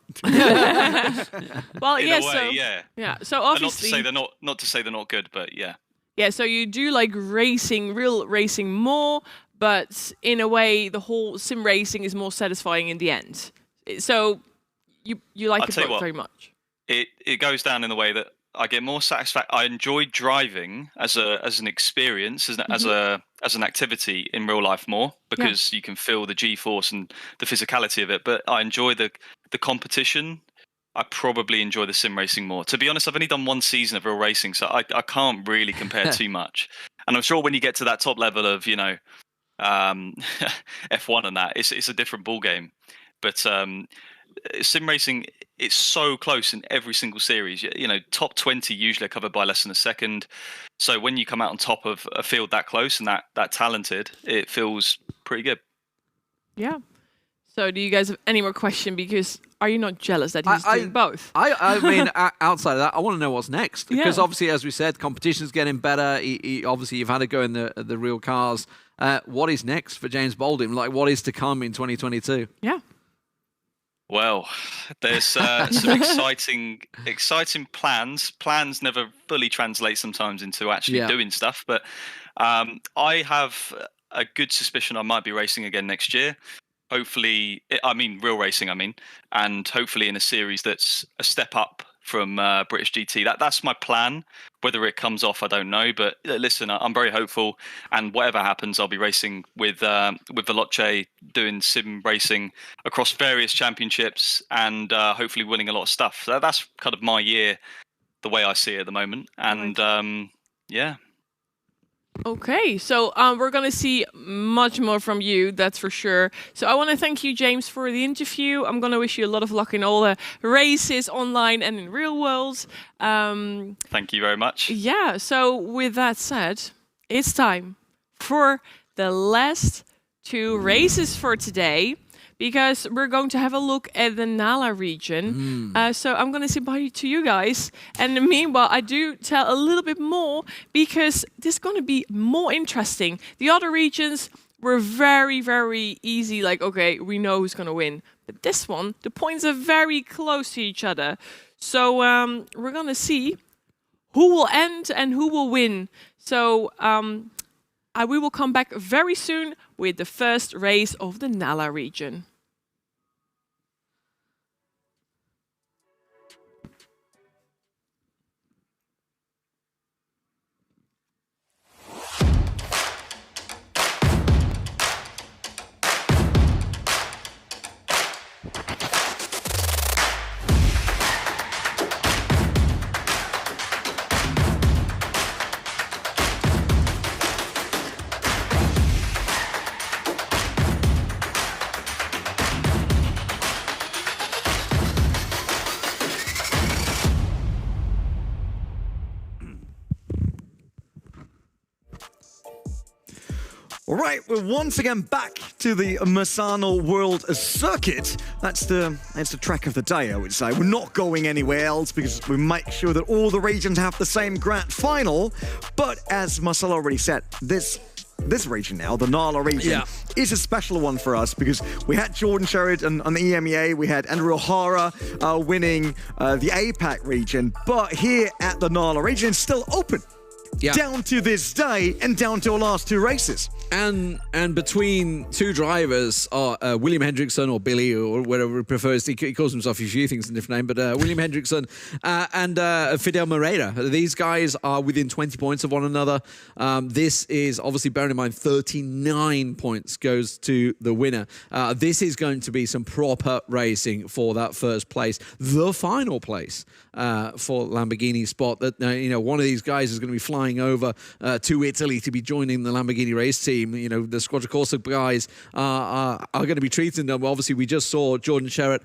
Well, In a way, yeah. So obviously, not to say they're not good, but yeah. Yeah, so you do like racing, real racing more, but in a way, the whole sim racing is more satisfying in the end. So you like it both very much. It goes down in the way that I get more satisfaction. I enjoy driving as an experience, as an activity in real life more, because you can feel the G-force and the physicality of it. But I enjoy the competition. I probably enjoy the sim racing more. To be honest, I've only done one season of real racing, so I can't really compare too much. And I'm sure when you get to that top level of, you know, F1 and that, it's a different ball game. But sim racing, it's so close in every single series. You know, top 20 usually are covered by less than a second. So when you come out on top of a field that close and that talented, it feels pretty good. Yeah. So do you guys have any more question? Because are you not jealous that he's doing both? I mean, outside of that, I want to know what's next. Because Yeah. obviously, as we said, competition's getting better. Obviously, you've had to go in the real cars. What is next for James Baldwin? Like, what is to come in 2022? Yeah. Well, there's some exciting plans. Plans never fully translate sometimes into actually doing stuff. But I have a good suspicion I might be racing again next year. Hopefully, I mean real racing. And hopefully in a series that's a step up from British GT. That's my plan. Whether it comes off, I don't know. But listen, I'm very hopeful, and whatever happens, I'll be racing with Veloce, doing sim racing across various championships, and hopefully winning a lot of stuff. So that's kind of my year, the way I see it at the moment. And yeah. Okay, so we're going to see much more from you, that's for sure. So I want to thank you, James, for the interview. I'm going to wish you a lot of luck in all the races online and in real world. Thank you very much. Yeah, so with that said, it's time for the last two races for today, because we're going to have a look at the Nala region. So I'm going to say bye to you guys. And meanwhile, I do tell a little bit more, because this is going to be more interesting. The other regions were very, very easy. Like, okay, we know who's going to win. But this one, the points are very close to each other. So we're going to see who will end and who will win. So we will come back very soon with the first race of the Nala region. All right, we're once again back to the Misano World Circuit. That's the track of the day, I would say. We're not going anywhere else because we make sure that all the regions have the same grand final. But as Marcelo already said, this this region now, the Nala region, is a special one for us because we had Jordan Sheridan on the EMEA, we had Andrew O'Hara winning the APAC region, but here at the Nala region, it's still open. Down to this day and down to our last 2 races. And between 2 drivers are William Hendrickson, or Billy, or whatever he prefers. He calls himself a few things in a different name, but William Hendrickson and Fidel Moreira. These guys are within 20 points of one another. This is obviously, bearing in mind, 39 points goes to the winner. This is going to be some proper racing for that first place. The final place for Lamborghini spot. That one of these guys is going to be flying over to Italy to be joining the Lamborghini race team. The Squadra Corsa guys are going to be treating them. Obviously, we just saw Jordan Sherritt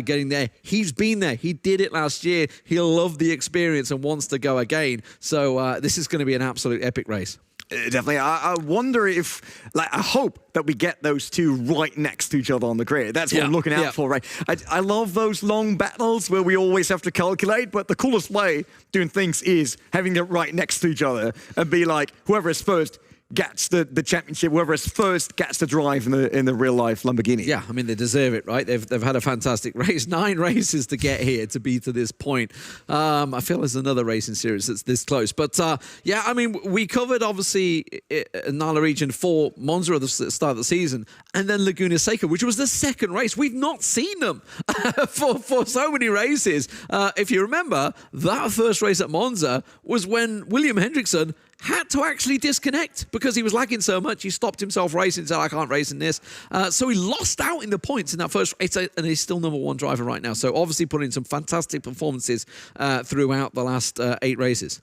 getting there. He's been there. He did it last year. He'll love the experience and wants to go again. So this is going to be an absolute epic race. Definitely. I wonder if, I hope that we get those 2 right next to each other on the grid. That's what I'm looking out for, right? I love those long battles where we always have to calculate, but the coolest way doing things is having it right next to each other and be like, whoever is first gets the championship, whoever is first gets the drive in the real life Lamborghini. Yeah, I mean, they deserve it, right? They've had a fantastic race. 9 races to get here, to be to this point. I feel there's another racing series that's this close. But yeah, I mean, we covered obviously Nala region for Monza at the start of the season, and then Laguna Seca, which was the second race. We've not seen them for so many races. If you remember, that first race at Monza was when William Hendrickson had to actually disconnect because he was lagging so much. He stopped himself racing, said, I can't race in this. So he lost out in the points in that first race, and he's still number 1 driver right now. So obviously putting in some fantastic performances throughout the last 8 races.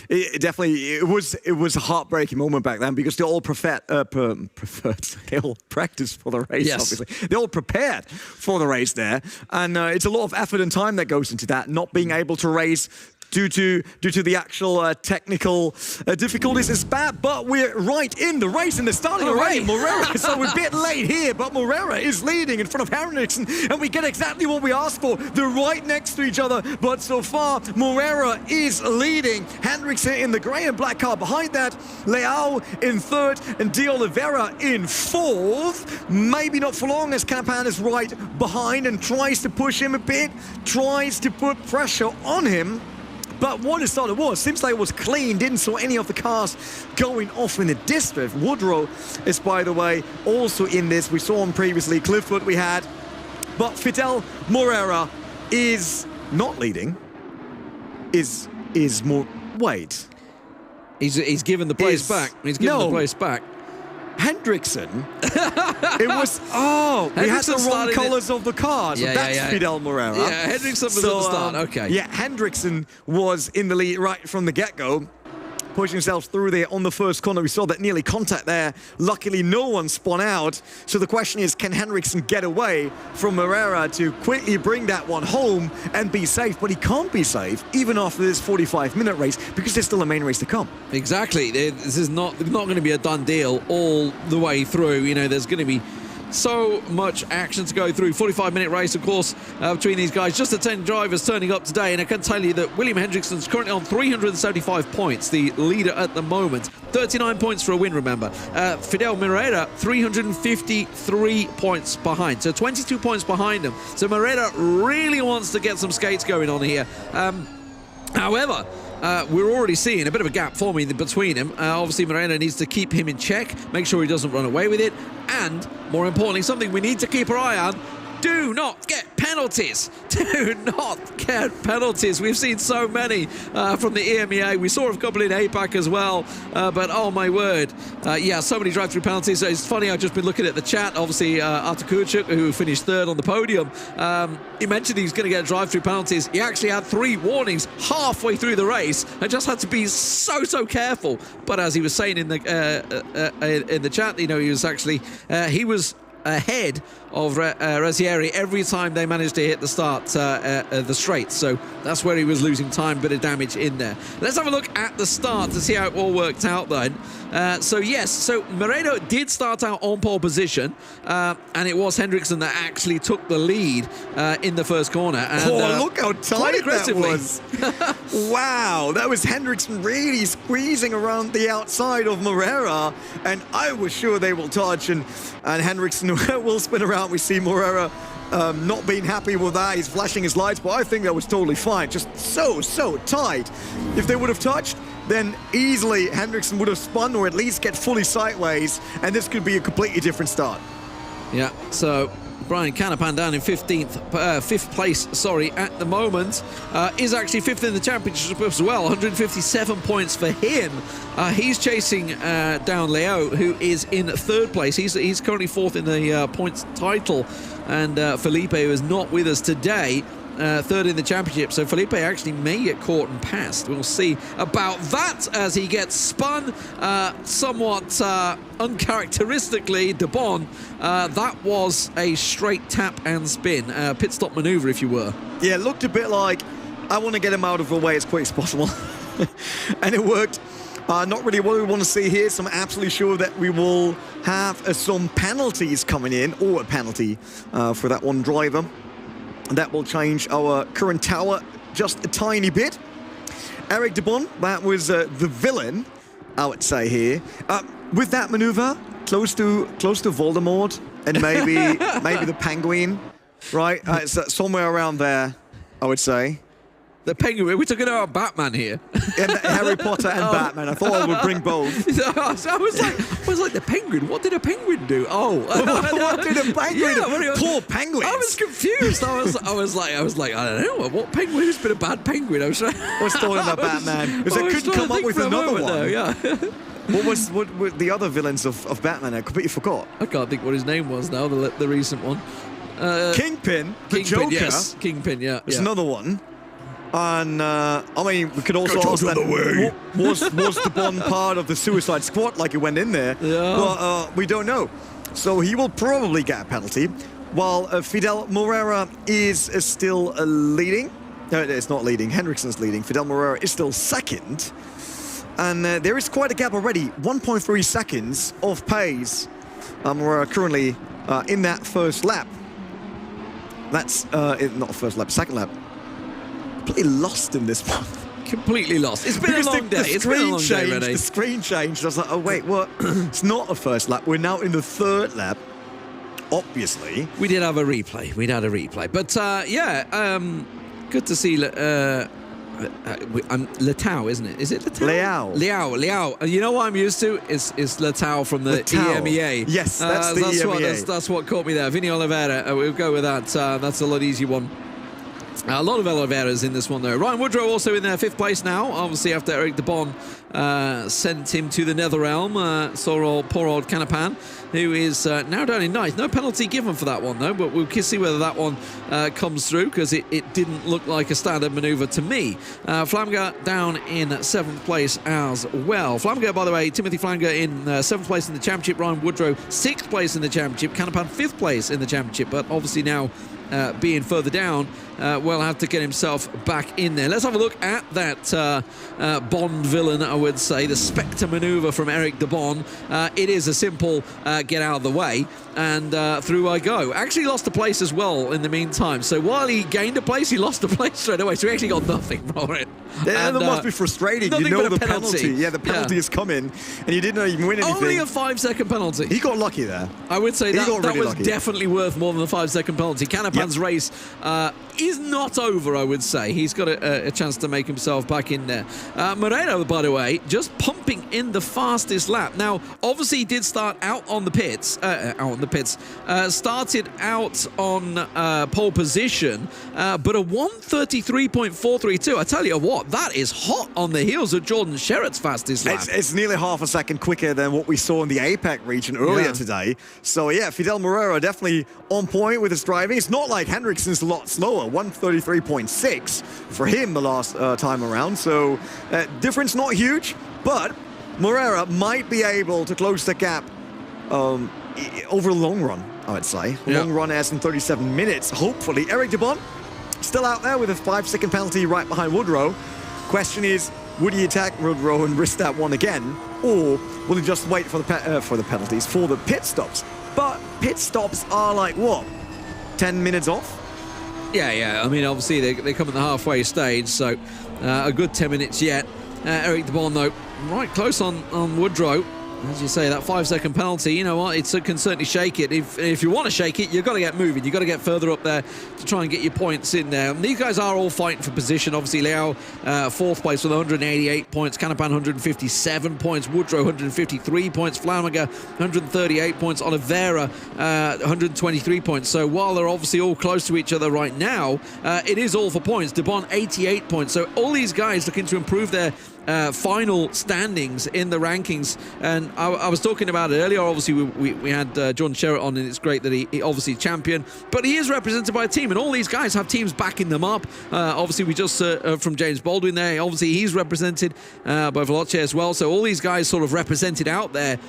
It was a heartbreaking moment back then because they all they all practiced for the race, obviously. They all prepared for the race there. And it's a lot of effort and time that goes into that, not being able to race due to the actual technical difficulties. It's bad, but we're right in the race and they're starting already. Moreira, so we're a bit late here, but Moreira is leading in front of Hendrickson, and we get exactly what we asked for. They're right next to each other, but so far, Moreira is leading. Hendrickson in the grey and black car behind that. Leao in 3rd, and De Oliveira in 4th. Maybe not for long, as Campan is right behind and tries to push him a bit, tries to put pressure on him. But what it started was, seems like it was clean, didn't saw any of the cars going off in the district. Woodrow is, by the way, also in this. We saw him previously, Clifford we had. But Fidel Moreira is not leading, is more, wait. He's given the place back. He's given the place back. Hendrickson, it was, we had the wrong colours of the cars. So that's Fidel Moreira. Yeah, Hendrickson was at the start, okay. Yeah, Hendrickson was in the lead right from the get-go, pushing himself through there on the first corner. We saw that nearly contact there. Luckily, no one spun out. So the question is, can Hendrickson get away from Moreira to quickly bring that one home and be safe? But he can't be safe, even after this 45-minute race, because there's still a main race to come. Exactly. This is not going to be a done deal all the way through. There's going to be so much action to go through. 45-minute race, of course, between these guys. Just the 10 drivers turning up today, and I can tell you that William Hendrickson's currently on 375 points, the leader at the moment. 39 points for a win, remember. Fidel Moreira, 353 points behind, so 22 points behind him. So Moreira really wants to get some skates going on here. However, we're already seeing a bit of a gap forming between him. Obviously, Moreira needs to keep him in check, make sure he doesn't run away with it, and, more importantly, something we need to keep our eye on, do not get penalties. Do not get penalties. We've seen so many from the EMEA. We saw a couple in APAC as well. But oh my word. Yeah, so many drive-through penalties. So it's funny, I've just been looking at the chat. Obviously, Artur Kurchuk, who finished 3rd on the podium, he mentioned he was going to get drive-through penalties. He actually had 3 warnings halfway through the race and just had to be so careful. But as he was saying in the chat, he was actually, he was ahead of Razzieri every time they managed to hit the start, the straight. So that's where he was losing time, bit of damage in there. Let's have a look at the start to see how it all worked out then. So yes, so Moreno did start out on pole position, and it was Hendrickson that actually took the lead in the first corner. And, look how tight that was. Wow, that was Hendrickson really squeezing around the outside of Morera, and I was sure they will touch, and Hendrickson will spin around. We see Morera not being happy with that. He's flashing his lights, but I think that was totally fine. Just so tight. If they would have touched, then easily Hendrickson would have spun or at least get fully sideways, and this could be a completely different start. Yeah, so Brian Canapan down in fifth place, at the moment. Is actually fifth in the championship as well, 157 points for him. He's chasing down Leo, who is in third place. He's currently fourth in the points title, and Felipe, who is not with us today, third in the championship. So Felipe actually may get caught and passed. We'll see about that as he gets spun somewhat uncharacteristically. De Bon, that was a straight tap and spin, pit stop maneuver, if you were. Yeah, it looked a bit like I want to get him out of the way as quick as possible. And it worked. Not really what we want to see here, so I'm absolutely sure that we will have some penalties coming in, or a penalty for that one driver. And that will change our current tower just a tiny bit. Eric De Bon, that was the villain, I would say here. With that maneuver, close to Voldemort, and maybe the Penguin, right? So somewhere around there, I would say. The Penguin, we're talking about Batman here. And Harry Potter and Batman. I thought I would bring both. I was like, the Penguin? What did a penguin do? Oh. What did a penguin do? Poor penguins. I was confused. I was like, I don't know. What penguin has been a bad penguin? I was talking about Batman. Because I couldn't come up with another one. Though, yeah. What were the other villains of Batman? I completely forgot. I can't think what his name was now, the recent one. Kingpin, the Joker. Yes. Kingpin, yeah. There's another one. And I mean, we could also ask that, was De Bon part of the Suicide Squad, like he went in there? Yeah. But we don't know. So he will probably get a penalty, while Fidel Morera is still leading. No, it's not leading. Hendrickson's leading. Fidel Morera is still second. And there is quite a gap already. 1.3 seconds of pace. Morera currently in that first lap. That's not first lap, second lap. Completely lost in this one. Completely lost. It's been a long day. It's been a long day, Renee. The screen changed. I was like, oh, wait, what? It's not a first lap. We're now in the third lap, obviously. We did have a replay. But, good to see Letao, isn't it? Is it Letao? Leao. And you know what I'm used to? Is Letao from the EMEA. Yes, that's the EMEA. That's what caught me there. Vinny Oliveira, we'll go with that. That's a lot easier one. A lot of Oliveira's in this one, though. Ryan Woodrow also in there, fifth place now. Obviously, after Eric De Bon sent him to the Netherrealm. Poor old Canapan, who is now down in ninth. No penalty given for that one, though, but we'll see whether that one comes through, because it didn't look like a standard manoeuvre to me. Flamger down in seventh place as well. Flamger, by the way, Timothy Flamger in seventh place in the championship. Ryan Woodrow, sixth place in the championship. Canapan, fifth place in the championship, but obviously now being further down, will have to get himself back in there. Let's have a look at that Bond villain, I would say, the Spectre manoeuvre from Eric De Bon. It is a simple get out of the way, and through I go. Actually lost a place as well in the meantime. So while he gained a place, he lost a place straight away. So he actually got nothing for it. Yeah, that must be frustrating. You know the penalty. Yeah, the penalty is coming, and you didn't even win anything. Only a 5-second penalty. He got lucky there. I would say that really was lucky. Definitely worth more than the 5-second penalty. Canapan's race is not over, I would say. He's got a chance to make himself back in there. Moreno, by the way, just pumping in the fastest lap. Now, obviously, he did start out on the pits. Started out on pole position, but a 1:33.432. I tell you what, that is hot on the heels of Jordan Sherratt's fastest lap. It's nearly half a second quicker than what we saw in the APAC region earlier today. So, yeah, Fidel Morera definitely on point with his driving. It's not like Hendrickson's a lot slower, 1:33.6 for him the last time around. So, difference not huge, but Morera might be able to close the gap over the long run, I would say. Long run as in 37 minutes, hopefully. Eric De Bon still out there with a 5-second penalty right behind Woodrow. Question is, would he attack Woodrow and risk that one again? or will he just wait for the penalties, for the pit stops? But pit stops are like, what, 10 minutes off? Yeah. I mean, obviously, they come at the halfway stage, so a good 10 minutes yet. Eric de Bon, though, right close on Woodrow. As you say, that 5-second penalty, you know what, it can certainly shake it. If you want to shake it, you've got to get moving. You've got to get further up there to try and get your points in there. And these guys are all fighting for position. Obviously, Liao, 4th place with 188 points. Canapan, 157 points. Woodrow, 153 points. Flanagan, 138 points. Oliveira, 123 points. So while they're obviously all close to each other right now, it is all for points. De Bon, 88 points. So all these guys looking to improve their final standings in the rankings. And I was talking about it earlier. Obviously, we had John Sherritt on, and it's great that he obviously champion, but he is represented by a team, and all these guys have teams backing them up. Obviously, we just from James Baldwin there. Obviously, he's represented by Veloce as well. So all these guys sort of represented out there.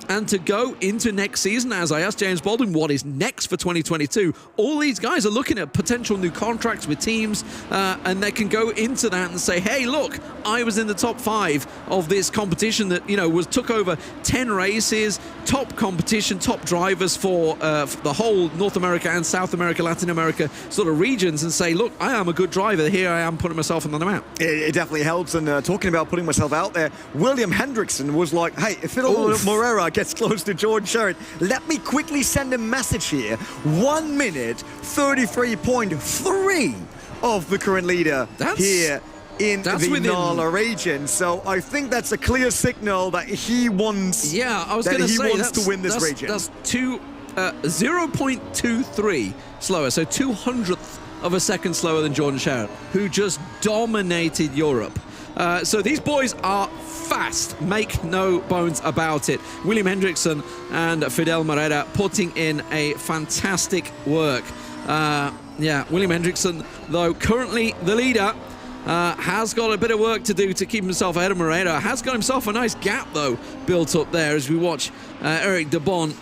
And to go into next season, as I asked James Baldwin, what is next for 2022? All these guys are looking at potential new contracts with teams, and they can go into that and say, hey, look, I was in the top 5 of this competition that, you know, took over 10 races, top competition, top drivers for the whole North America and South America, Latin America sort of regions, and say, look, I am a good driver. Here I am putting myself on the map. It definitely helps. And talking about putting myself out there, William Hendrickson was like, hey, if Moreira gets close to George Sherritt, let me quickly send a message here. 1 minute 33.3 of the current leader here in the NALA region. So I think that's a clear signal that he wants. Yeah, I was going to say wants to win this region. That's 0.23 slower, so 200th of a second slower than Jordan Sherritt, who just dominated Europe. So these boys are fast, make no bones about it. William Hendrickson and Fidel Moreira putting in a fantastic work. William Hendrickson, though, currently the leader, has got a bit of work to do to keep himself ahead of Moreira. Has got himself a nice gap, though, built up there as we watch Eric de Bon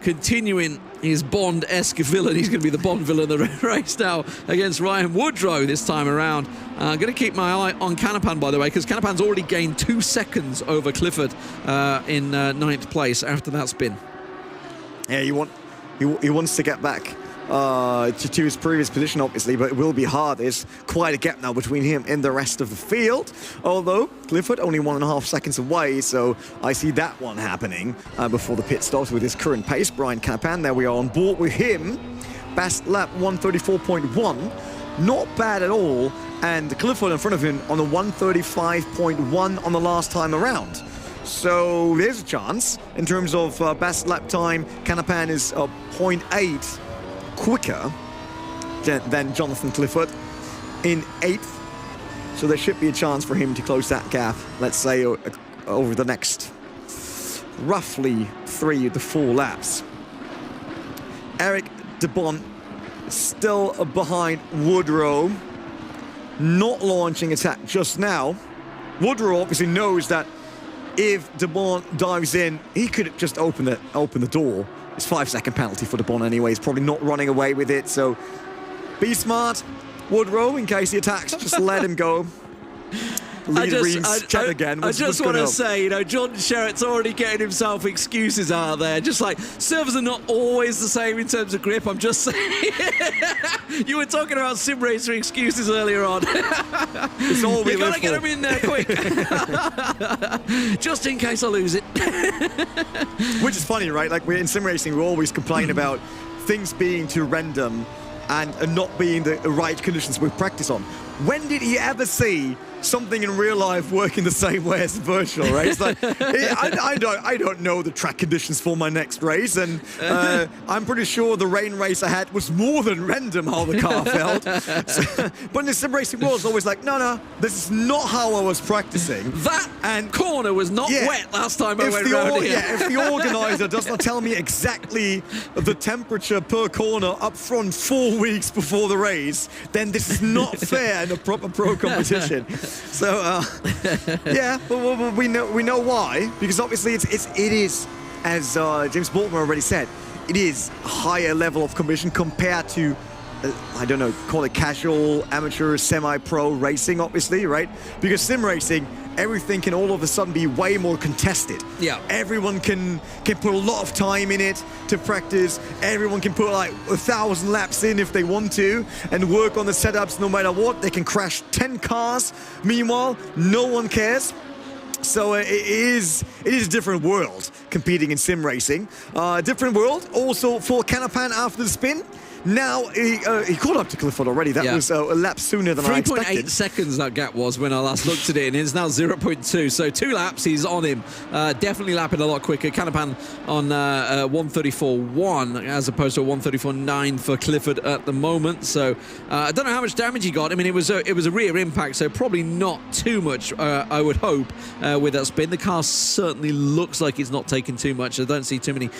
continuing his Bond-esque villain. He's going to be the Bond villain of the race now against Ryan Woodrow this time around. I'm going to keep my eye on Canapan, by the way, because Canapan's already gained 2 seconds over Clifford in 9th place after that spin. Yeah, he wants to get back to his previous position, obviously, but it will be hard. There's quite a gap now between him and the rest of the field, although Clifford only 1.5 seconds away, so I see that one happening before the pit stops with his current pace. Brian Canapan, there we are on board with him. Best lap 134.1, not bad at all, and Clifford in front of him on a 135.1 on the last time around. So there's a chance. In terms of best lap time, Canapan is 0.8 quicker than Jonathan Clifford in 8th. So there should be a chance for him to close that gap, let's say, over the next roughly 3 to 4 laps. Eric de Bon still behind Woodrow, not launching attack just now. Woodrow obviously knows that if de Bon dives in, he could just open the door. It's 5-second penalty for de Bon anyway. He's probably not running away with it, so be smart, Woodrow, in case he attacks. Just let him go. I just want to say, you know, Jordan Sherritt's already getting himself excuses out there. Just like, servers are not always the same in terms of grip. I'm just saying. You were talking about sim racer excuses earlier on. It's all we you gotta get them in there quick. Just in case I lose it. Which is funny, right? Like, in sim racing, we always complain about things being too random and not being the right conditions we practice on. When did you ever see something in real life working the same way as virtual, right? It's like, I don't know the track conditions for my next race, and I'm pretty sure the rain race I had was more than random how the car felt. But in the sim racing world, it's always like, no, this is not how I was practicing. That corner was not wet last time I went around here. Yeah, if the organizer does not tell me exactly the temperature per corner up front 4 weeks before the race, then this is not fair in a proper pro competition. So yeah, but we know why, because obviously it is, as James Baldwin already said, it is a higher level of competition compared to I don't know, call it casual, amateur, semi-pro racing, obviously, right? Because sim racing, everything can all of a sudden be way more contested. Yeah. Everyone can put a lot of time in it to practice. Everyone can put like 1,000 laps in if they want to and work on the setups no matter what. They can crash 10 cars. Meanwhile, no one cares. So it is a different world competing in sim racing. Different world also for Canapan after the spin. Now, he caught up to Clifford already. That was a lap sooner than I expected. 3.8 seconds that gap was when I last looked at it, and it's now 0.2. So 2 laps, he's on him. Definitely lapping a lot quicker. Canapan on 134.1 as opposed to 134.9 for Clifford at the moment. So I don't know how much damage he got. I mean, it was a rear impact, so probably not too much, I would hope, with that spin. The car certainly looks like it's not taking too much. I don't see too many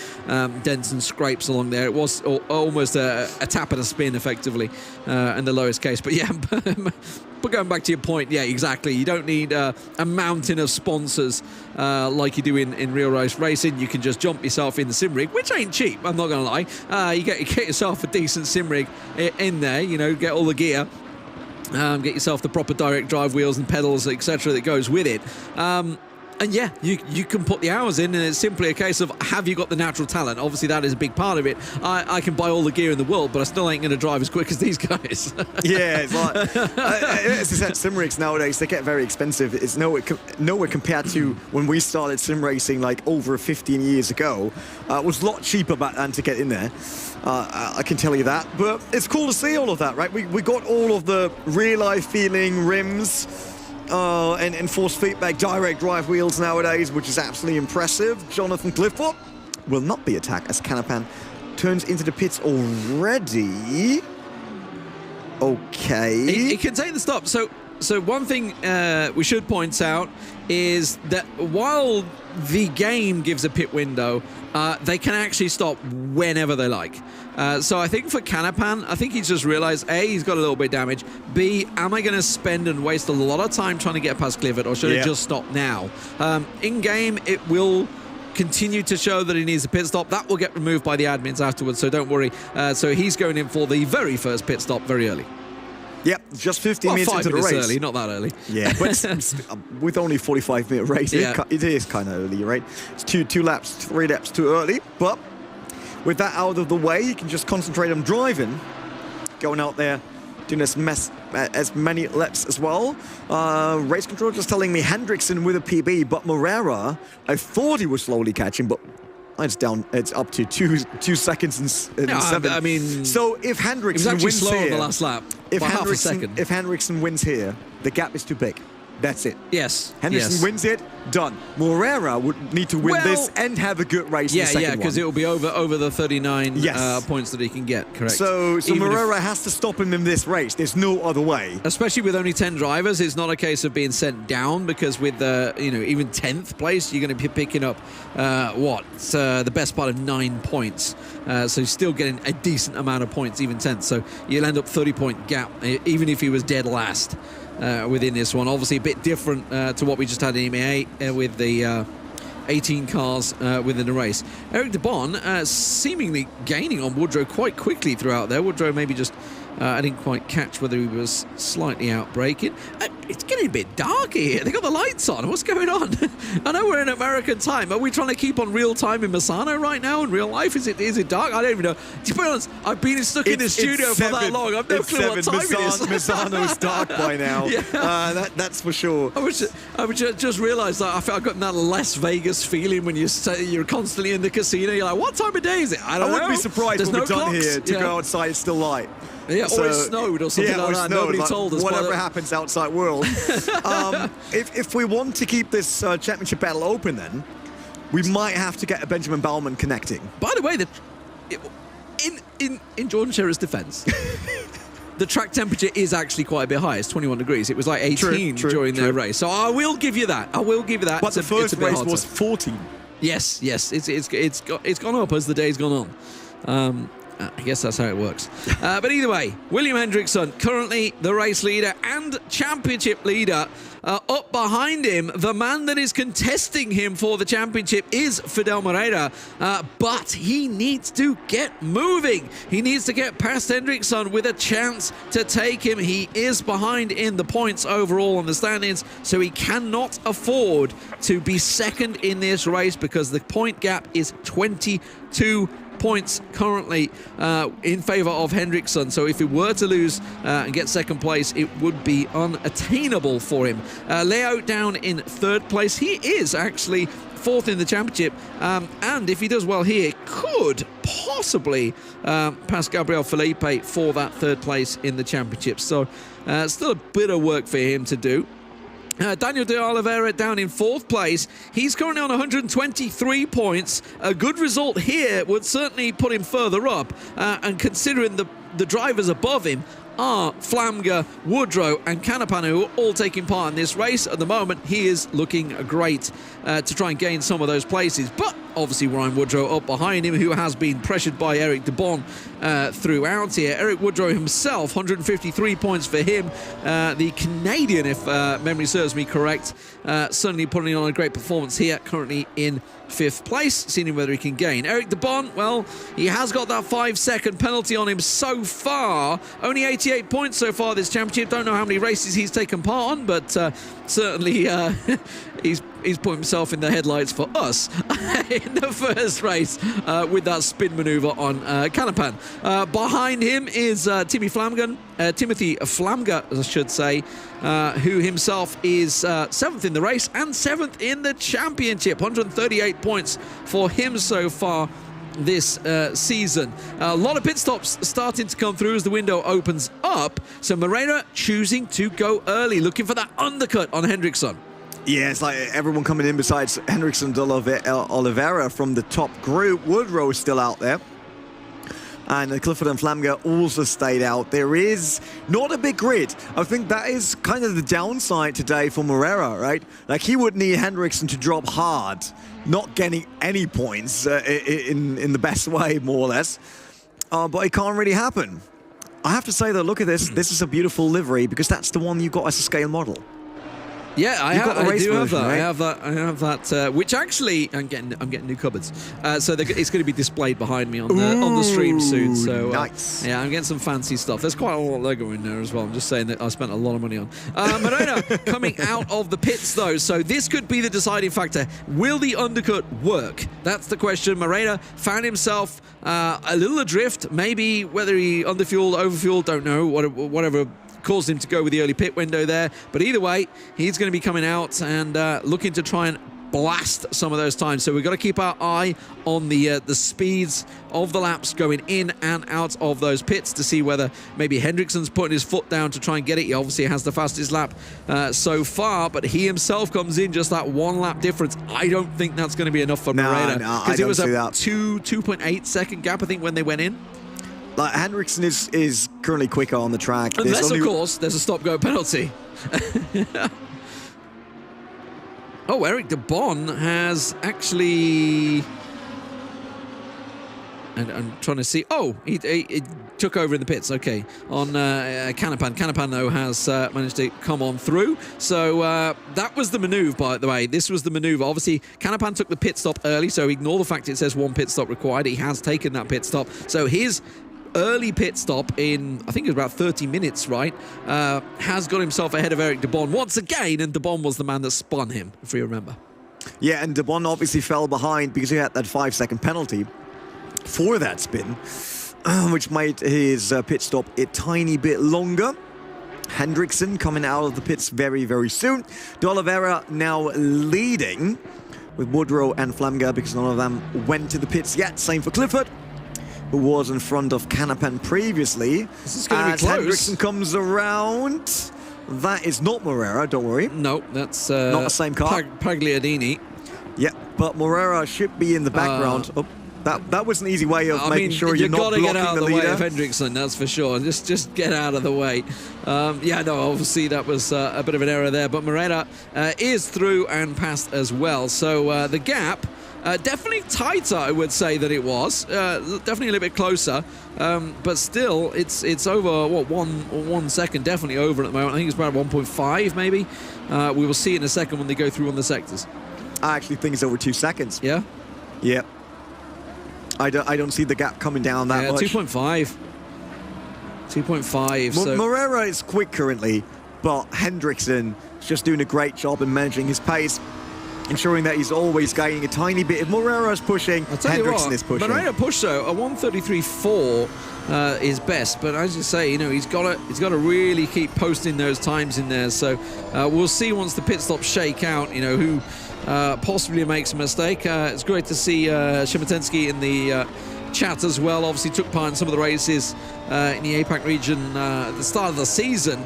dents and scrapes along there. It was almost a tap and a spin, effectively, in the lowest case. But yeah, but going back to your point, yeah, exactly. You don't need a mountain of sponsors like you do in real race racing. You can just jump yourself in the sim rig, which ain't cheap, I'm not going to lie. You get yourself a decent sim rig in there, you know, get all the gear. Get yourself the proper direct drive wheels and pedals, etc., that goes with it. And yeah, you can put the hours in, and it's simply a case of, have you got the natural talent? Obviously, that is a big part of it. I can buy all the gear in the world, but I still ain't going to drive as quick as these guys. Yeah, it's like, as I said, sim rigs nowadays, they get very expensive. It's nowhere compared to when we started sim racing like over 15 years ago. It was a lot cheaper back then to get in there. I can tell you that. But it's cool to see all of that, right? We got all of the real-life feeling rims, and force feedback direct drive wheels nowadays, which is absolutely impressive. Jonathan Clifford will not be attacked as Canapan turns into the pits already. Okay. He can take the stop. So one thing we should point out is that while the game gives a pit window, they can actually stop whenever they like. So I think for Canapan, I think he's just realized, A, he's got a little bit of damage. B, am I going to spend and waste a lot of time trying to get past Clifford, or should I just stop now? In-game, it will continue to show that he needs a pit stop. That will get removed by the admins afterwards, so don't worry. So he's going in for the very first pit stop very early. Yep, just 15 minutes into the race. Early, not that early. Yeah, but with only 45-minute race, it is kind of early, right? It's 3 laps too early, but with that out of the way, you can just concentrate on driving, going out there, doing as many laps as well. Race control just telling me Hendrickson with a PB, but Morera, I thought he was slowly catching, but it's down. It's up to 2 seconds and 7. I mean, so if Hendrickson wins slow here, on the last lap, if half a second. If Hendrickson wins here, the gap is too big. That's it. Yes. Henderson wins it, done. Morera would need to win this and have a good race in the second one. Yeah, because it will be over the 39 points that he can get, correct. So Morera has to stop him in this race. There's no other way. Especially with only 10 drivers, it's not a case of being sent down, because with even 10th place, you're going to be picking up the best part of 9 points. So you're still getting a decent amount of points, even 10th. So you'll end up 30-point gap, even if he was dead last. Within this one, obviously a bit different to what we just had in EMEA with the 18 cars within the race. Eric de Bon seemingly gaining on Woodrow quite quickly throughout there. Woodrow maybe just I didn't quite catch whether he was slightly outbraking. It's getting a bit dark here. They got the lights on. What's going on? I know we're in American time. Are we trying to keep on real time in Misano right now in real life? Is it dark? I don't even know. To be honest, I've been stuck in the studio for that long. I've no clue what time it is. Misano's dark by now. That's for sure. I would just realised that I've gotten that Las Vegas feeling when you're constantly in the casino. You're like, what time of day is it? I wouldn't be surprised when we're done here to go outside. It's still light. Yeah, or it snowed or something like that. Nobody told us. Whatever happens outside world. If we want to keep this championship battle open, then we might have to get a Benjamin Baumann connecting. By the way, in Jordan Sherrer's defence, the track temperature is actually quite a bit high. It's 21 degrees. It was like 18 during their race. So I will give you that. But the first race was 14. Yes. It's gone up as the day's gone on. I guess that's how it works. But either way, William Hendrickson, currently the race leader and championship leader. Up behind him, the man that is contesting him for the championship is Fidel Moreira, but he needs to get moving. He needs to get past Hendrickson with a chance to take him. He is behind in the points overall on the standings, so he cannot afford to be second in this race because the point gap is 22 points currently in favor of Hendrickson. So if he were to lose and get second place, it would be unattainable for him. Leo down in third place. He is actually fourth in the championship, and if he does well here, could possibly pass Gabriel Felipe for that third place in the championship. So still a bit of work for him to do. Daniel de Oliveira down in fourth place. He's currently on 123 points. A good result here would certainly put him further up. And considering the drivers above him are Flamga, Woodrow and Canapan, who are all taking part in this race. At the moment, he is looking great to try and gain some of those places. But obviously, Ryan Woodrow up behind him, who has been pressured by Eric de Bon throughout here. Eric Woodrow himself, 153 points for him. The Canadian, if memory serves me correct, certainly putting on a great performance here, currently in fifth place, seeing whether he can gain. Eric de Bon, well, he has got that 5-second penalty on him so far. Only 88 points so far this championship. Don't know how many races he's taken part on, but certainly he's put himself in the headlights for us in the first race with that spin maneuver on Canapan. Behind him is Timothy Flamga, I should say, who himself is 7th in the race and 7th in the championship. 138 points for him so far this season. A lot of pit stops starting to come through as the window opens up. So Moreira choosing to go early, looking for that undercut on Hendrickson. Yeah, it's like everyone coming in besides Hendrickson de Oliveira from the top group. Woodrow is still out there. And Clifford and Flamga also stayed out. There is not a big grid. I think that is kind of the downside today for Moreira, right? Like, he would need Hendrickson to drop hard, not getting any points in the best way, more or less. But it can't really happen. I have to say, though, look at this. This is a beautiful livery because that's the one you got as a scale model. Yeah, I do have that. Right? I have that. Which actually, I'm getting new cupboards, so it's going to be displayed behind me on the stream soon. So nice. Yeah, I'm getting some fancy stuff. There's quite a lot of Lego in there as well. I'm just saying that I spent a lot of money on. Moreira coming out of the pits though, so this could be the deciding factor. Will the undercut work? That's the question. Moreira found himself a little adrift. Maybe whether he underfueled, overfueled, don't know. Whatever caused him to go with the early pit window there, but either way, he's going to be coming out and looking to try and blast some of those times. So we've got to keep our eye on the speeds of the laps going in and out of those pits to see whether maybe Hendrickson's putting his foot down to try and get it. He obviously has the fastest lap so far, but he himself comes in just that 1 lap difference. I don't think that's going to be enough for Moreira, because it was a 2.8 second gap, I think, when they went in. Like, Hendrickson is currently quicker on the track. Unless, of course, there's a stop-go penalty. Oh, Eric de Bon has actually... And I'm trying to see... Oh, he took over in the pits. Okay. On Canapan. Canapan, though, has managed to come on through. So that was the maneuver, by the way. This was the maneuver. Obviously, Canapan took the pit stop early, so ignore the fact it says 1 pit stop required. He has taken that pit stop. So his early pit stop in, I think it was about 30 minutes, right, has got himself ahead of Eric de Bon once again, and de Bon was the man that spun him, if you remember. Yeah, and de Bon obviously fell behind because he had that 5-second penalty for that spin, which made his pit stop a tiny bit longer. Hendrickson coming out of the pits very, very soon. De Oliveira now leading with Woodrow and Flamga because none of them went to the pits yet. Same for Clifford, who was in front of Canapan previously. This is going to be close. Hendrickson comes around. That is not Moreira, don't worry. No, that's not the same car. Pagliardini. Yeah, but Moreira should be in the background. That was an easy way of making sure you're not blocking the leader. You've got to get out of the way of Hendrickson, that's for sure. Just get out of the way. Yeah, no, obviously that was a bit of an error there, but Moreira is through and past as well. So the gap Definitely tighter, I would say, than it was. Definitely a little bit closer. But still, it's over, what, 1 second, definitely over at the moment. I think it's about 1.5, maybe. We will see in a second when they go through on the sectors. I actually think it's over 2 seconds. Yeah? Yeah. I don't see the gap coming down that much. 2.5. 2.5. So Moreira is quick currently, but Hendrickson is just doing a great job in managing his pace, ensuring that he's always gaining a tiny bit. If Moreira's pushing, Hendrickson is pushing. Moreira pushed though, a 1:33.4 is best, but as you say, you know, he's got to really keep posting those times in there. So we'll see once the pit stops shake out, you know, who possibly makes a mistake. It's great to see Shemetensky in the chat as well. Obviously took part in some of the races in the APAC region at the start of the season.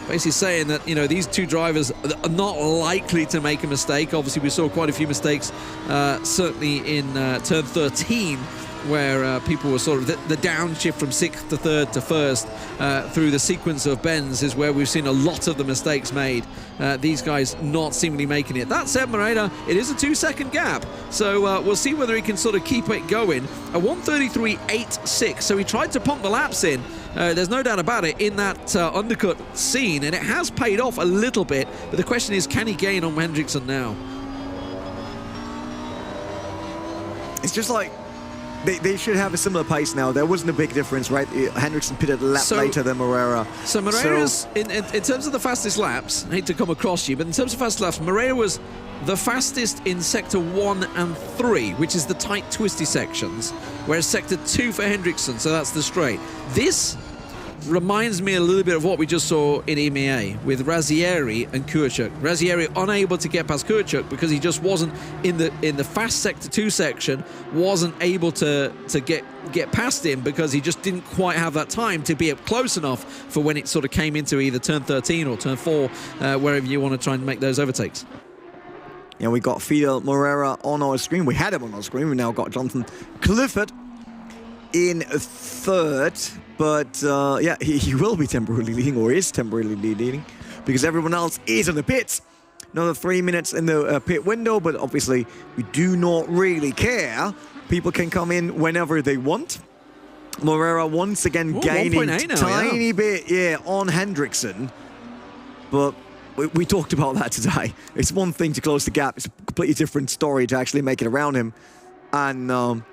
Basically saying that, you know, these two drivers are not likely to make a mistake. Obviously, we saw quite a few mistakes, certainly in turn 13, where people were sort of the downshift from 6th to 3rd to 1st through the sequence of bends is where we've seen a lot of the mistakes made. These guys not seemingly making it. That said, Moreira, it is a 2-second gap, so we'll see whether he can sort of keep it going. A 1:33.86, so he tried to pump the laps in. There's no doubt about it in that undercut scene, and it has paid off a little bit, but the question is, can he gain on Hendrickson now? It's just like they should have a similar pace now. There wasn't a big difference, right? Hendrickson pitted a lap later than Moreira. So Moreira's, in terms of the fastest laps, I hate to come across you, but in terms of fastest laps, Moreira was the fastest in Sector 1 and 3, which is the tight, twisty sections, whereas Sector 2 for Hendrickson, so that's the straight. This reminds me a little bit of what we just saw in EMEA with Razieri and Kurchuk. Razieri unable to get past Kurchuk because he just wasn't in the fast Sector 2 section, wasn't able to get past him because he just didn't quite have that time to be up close enough for when it sort of came into either turn 13 or turn 4, wherever you want to try and make those overtakes. Yeah, we got Fidel Moreira on our screen. We had him on our screen. We now got Jonathan Clifford in 3rd. But yeah, he will be temporarily leading, or is temporarily leading, because everyone else is in the pits. Another 3 minutes in the pit window, but obviously we do not really care. People can come in whenever they want. Moreira once again gaining a tiny bit, on Hendrickson. But we talked about that today. It's one thing to close the gap. It's a completely different story to actually make it around him. And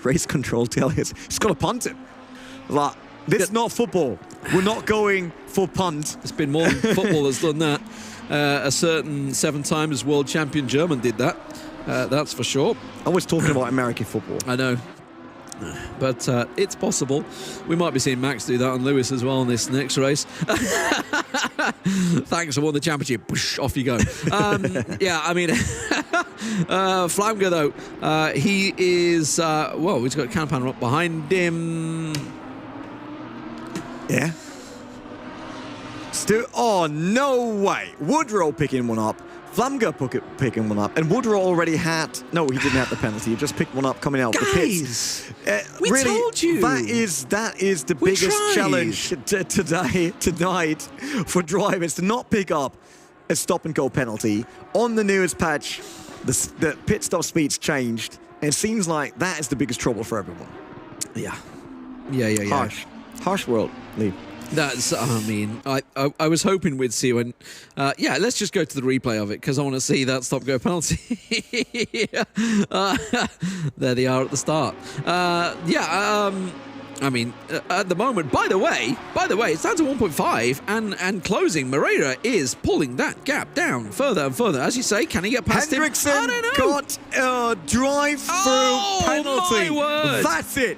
race control tell us he's got to punt it. Like, this is not football. We're not going for punt. It's been more than football that's done that. A certain 7 times world champion German did that. That's for sure. I was talking about American football. I know. But it's possible. We might be seeing Max do that on Lewis as well in this next race. Thanks, I won the championship. Push, off you go. Yeah, I mean, Flamger, though, he is, well, he's got Canpan up behind him. Yeah. Still, oh, no way. Woodrow picking one up. Flamger picking one up, and Woodrow already had... No, he didn't have the penalty. He just picked one up coming out of the pits. We really, told you. That is the biggest challenge tonight for drivers, to not pick up a stop-and-go penalty. On the newest patch, the pit stop speed's changed, and it seems like that is the biggest trouble for everyone. Yeah. Harsh world, Lee. That's, I mean, I was hoping we'd see when, yeah, let's just go to the replay of it because I want to see that stop-go penalty. There they are at the start. Yeah, I mean, at the moment, by the way, it's down to 1.5 and closing. Moreira is pulling that gap down further and further. As you say, can he get past him? Hendrickson got a drive-through penalty. My word. That's it.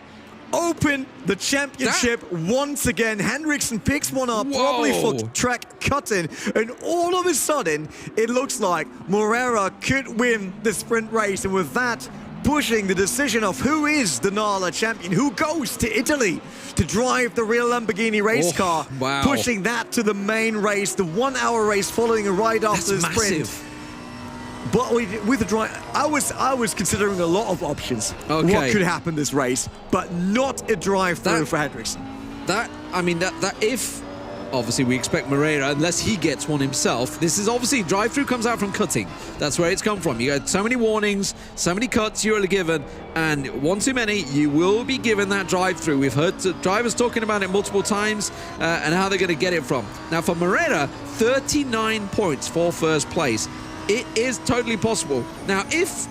Open the championship once again. Hendrickson picks one up, probably for track cutting, and all of a sudden, it looks like Moreira could win the sprint race, and with that, pushing the decision of who is the NALA champion, who goes to Italy to drive the real Lamborghini race car, pushing that to the main race, the 1-hour race following right after the sprint. Massive. But with the drive, I was considering a lot of options. Okay. What could happen this race, but not a drive-through for Hendrickson. That, I mean, that if obviously we expect Moreira, unless he gets one himself. This is obviously, drive-through comes out from cutting. That's where it's come from. You got so many warnings, so many cuts you're given, and one too many, you will be given that drive-through. We've heard drivers talking about it multiple times and how they're going to get it from. Now for Moreira, 39 points for first place. It is totally possible. Now if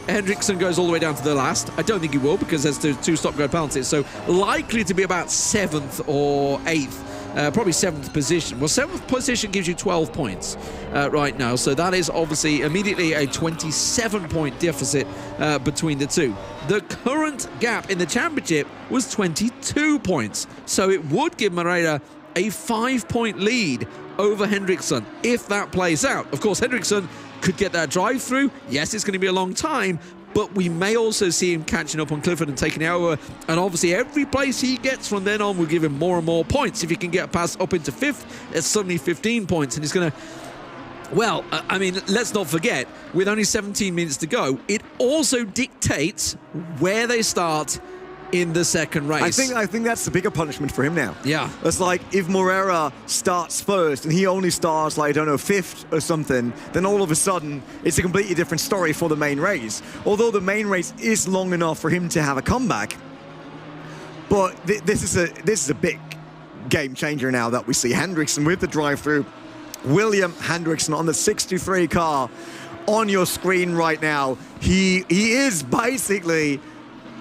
Hendrickson goes all the way down to the last, I don't think he will, because there's 2 stop-go penalties, so likely to be about 7th or 8th, probably 7th position. Well, 7th position gives you 12 points right now, so that is obviously immediately a 27-point deficit between the two. The current gap in the championship was 22 points, so it would give Moreira a 5-point lead over Hendrickson if that plays out. Of course, Hendrickson could get that drive-through. Yes, it's going to be a long time, but we may also see him catching up on Clifford and taking it over. And obviously, every place he gets from then on will give him more and more points. If he can get past up into 5th, it's suddenly 15 points, and he's going to... Well, I mean, let's not forget, with only 17 minutes to go, it also dictates where they start in the second race. I think that's the bigger punishment for him now. Yeah. It's like if Moreira starts first and he only starts, like, I don't know, 5th or something, then all of a sudden it's a completely different story for the main race. Although the main race is long enough for him to have a comeback, but this is a big game changer now that we see Hendrickson with the drive-through. William Hendrickson on the 63 car on your screen right now. He is basically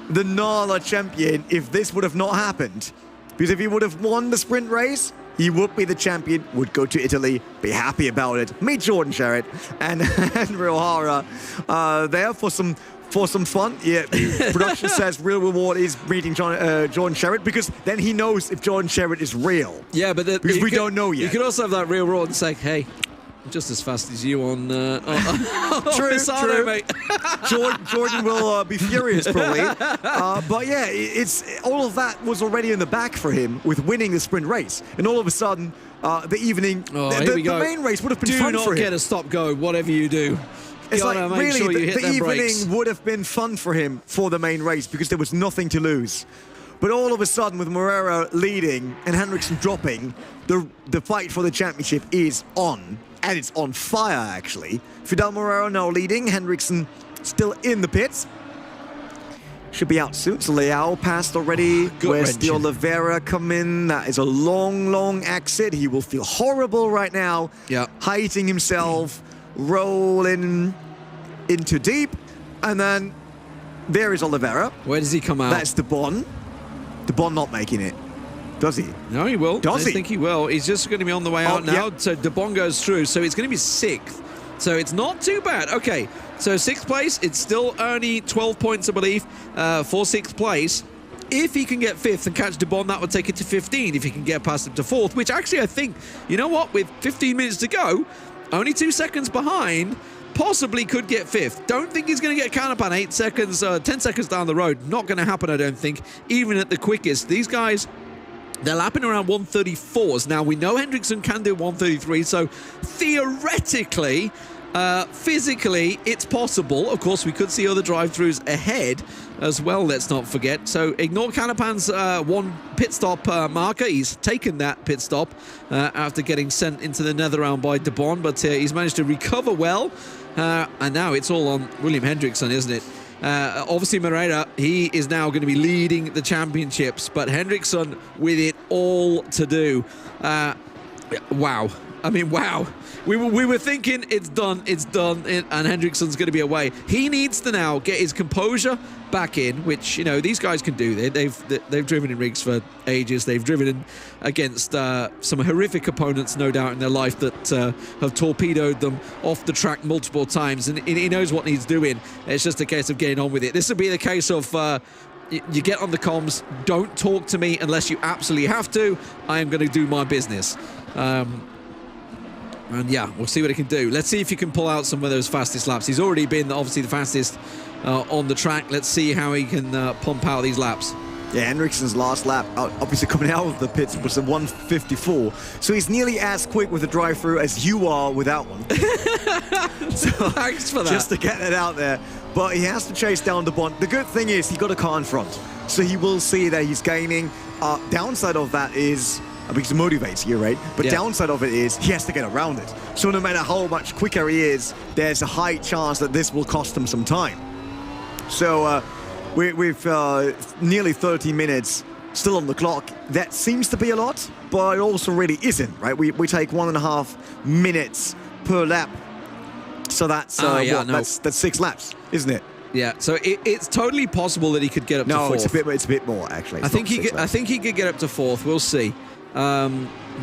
the NALA champion if this would have not happened. Because if he would have won the sprint race, he would be the champion, would go to Italy, be happy about it. Meet Jordan Sherritt and Henry O'Hara there for some fun. Yeah, production says real reward is meeting Jordan Sherritt, because then he knows if Jordan Sherritt is real. Yeah, but because we don't know yet. You could also have that real reward and say, hey, I'm just as fast as you on Misano, mate. Jordan will be furious probably. But yeah, it's all of that was already in the back for him with winning the sprint race. And all of a sudden, the evening, the main race would have been fun for him. Do not get a stop-go, whatever you do. It's like, really, sure the evening would have been fun for him for the main race because there was nothing to lose. But all of a sudden, with Moreira leading and Hendrickson dropping, the fight for the championship is on. And it's on fire, actually. Fidel Moreira now leading. Hendrickson still in the pits. Should be out soon. So Leao passed already. Where's the Oliveira come in? That is a long, long exit. He will feel horrible right now. Yeah. Hiding himself, rolling into deep. And then there is Oliveira. Where does he come out? That's De Bon. De Bon not making it. Does he? No, he will. Does he? I think he will. He's just going to be on the way out now. Yep. So De Bon goes through. So it's going to be 6th. So it's not too bad. Okay, so 6th place. It's still only 12 points, I believe, for 6th place. If he can get 5th and catch De Bon, that would take it to 15. If he can get past him to 4th, which actually I think, you know what, with 15 minutes to go, only 2 seconds behind, possibly could get 5th. Don't think he's going to get Canapan 8 seconds, 10 seconds down the road. Not going to happen, I don't think, even at the quickest. These guys, they're lapping around 134s. Now, we know Hendrickson can do 133, so theoretically, physically, it's possible. Of course, we could see other drive-throughs ahead as well, let's not forget. So ignore Canapan's 1 pit stop marker. He's taken that pit stop after getting sent into the nether round by De Bon, but he's managed to recover well. And now it's all on William Hendrickson, isn't it? Obviously, Moreira, he is now going to be leading the championships, but Hendrickson with it all to do. Wow. I mean, wow. We were thinking it's done, and Hendrickson's going to be away. He needs to now get his composure back in, which, you know, these guys can do. They've driven in rigs for ages. They've driven in against some horrific opponents, no doubt, in their life that have torpedoed them off the track multiple times, and he knows what he's doing. It's just a case of getting on with it. This would be the case of you get on the comms, don't talk to me unless you absolutely have to. I am going to do my business. And yeah, we'll see what he can do. Let's see if he can pull out some of those fastest laps. He's already been, obviously, the fastest on the track. Let's see how he can pump out these laps. Yeah, Hendrickson's last lap, obviously coming out of the pits, was a 154. So he's nearly as quick with the drive-through as you are without one. So, thanks for that. Just to get it out there. But he has to chase down De Bon. The good thing is he got a car in front. So he will see that he's gaining. Downside of that is because it motivates you, right? But Yeah. downside of it is he has to get around it. So no matter how much quicker he is, there's a high chance that this will cost him some time. So we've nearly 30 minutes still on the clock. That seems to be a lot, but it also really isn't, right? We take 1.5 minutes per lap. So that's that's 6 laps, isn't it? Yeah, so it's totally possible that he could get up to 4th. No, it's a bit more actually. I think he could get up to 4th. We'll see.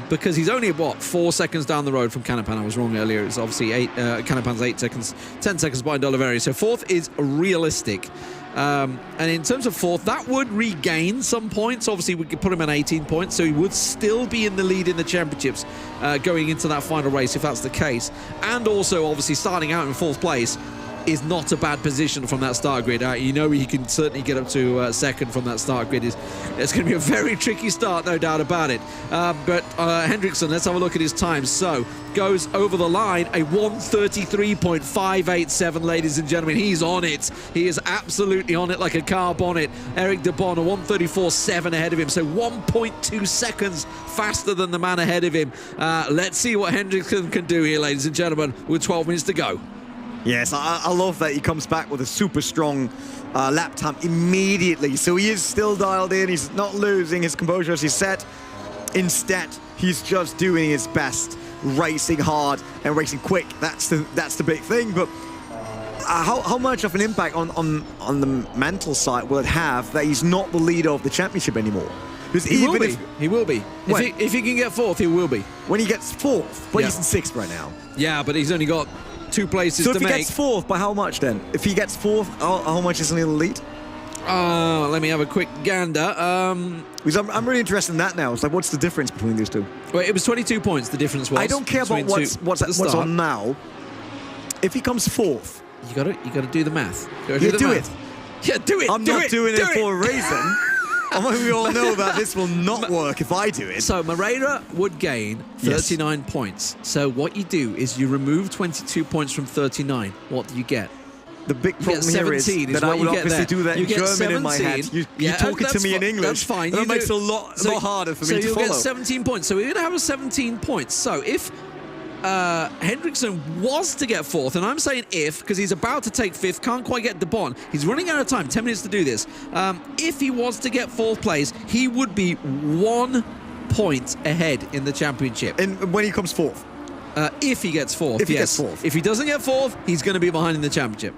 Because he's only, 4 seconds down the road from Canapan. I was wrong earlier. It's obviously Canapan's 8 seconds, 10 seconds behind Oliveri. So 4th is realistic. And in terms of 4th, that would regain some points. Obviously, we could put him at 18 points, so he would still be in the lead in the championships going into that final race, if that's the case. And also, obviously, starting out in 4th place is not a bad position from that start grid. You know, he can certainly get up to 2nd from that start grid. It's going to be a very tricky start, no doubt about it. But Hendrickson, let's have a look at his time. So, goes over the line, a 1:33.587, ladies and gentlemen. He's on it. He is absolutely on it like a car bonnet. Eric de Bon, a 1:34.7 ahead of him. So 1.2 seconds faster than the man ahead of him. Let's see what Hendrickson can do here, ladies and gentlemen, with 12 minutes to go. Yes, I love that he comes back with a super strong lap time immediately. So he is still dialed in. He's not losing his composure as he said. Instead, he's just doing his best, racing hard and racing quick. That's the big thing. But how much of an impact on the mental side will it have that he's not the leader of the championship anymore? He will be. If he can get 4th, he will be. When he gets 4th, but he's in 6th right now. Yeah, but he's only got 2 places to make. So if he gets 4th, by how much then? If he gets 4th, how much is he in the lead? Let me have a quick gander. Because I'm really interested in that now. It's like, what's the difference between these two? Well, it was 22 points, the difference was. I don't care about what's on now. If he comes 4th... You gotta do the math. Do it. Yeah, do it. I'm not doing it for a reason. We all know that this will not work if I do it. So Moreira would gain 39 points. So what you do is you remove 22 points from 39. What do you get? The big problem here is that I would obviously do that in German in my head. You're talking to me in English. That's fine. That makes it a lot harder for me to follow. So you'll get 17 points. So we're going to have a 17 points. So if Hendrickson was to get 4th, and I'm saying if, because he's about to take 5th, can't quite get de Bon. He's running out of time, 10 minutes to do this. If he was to get 4th place, he would be 1 point ahead in the championship. And when he comes 4th? If he gets 4th, If he gets 4th. If he doesn't get 4th, he's going to be behind in the championship.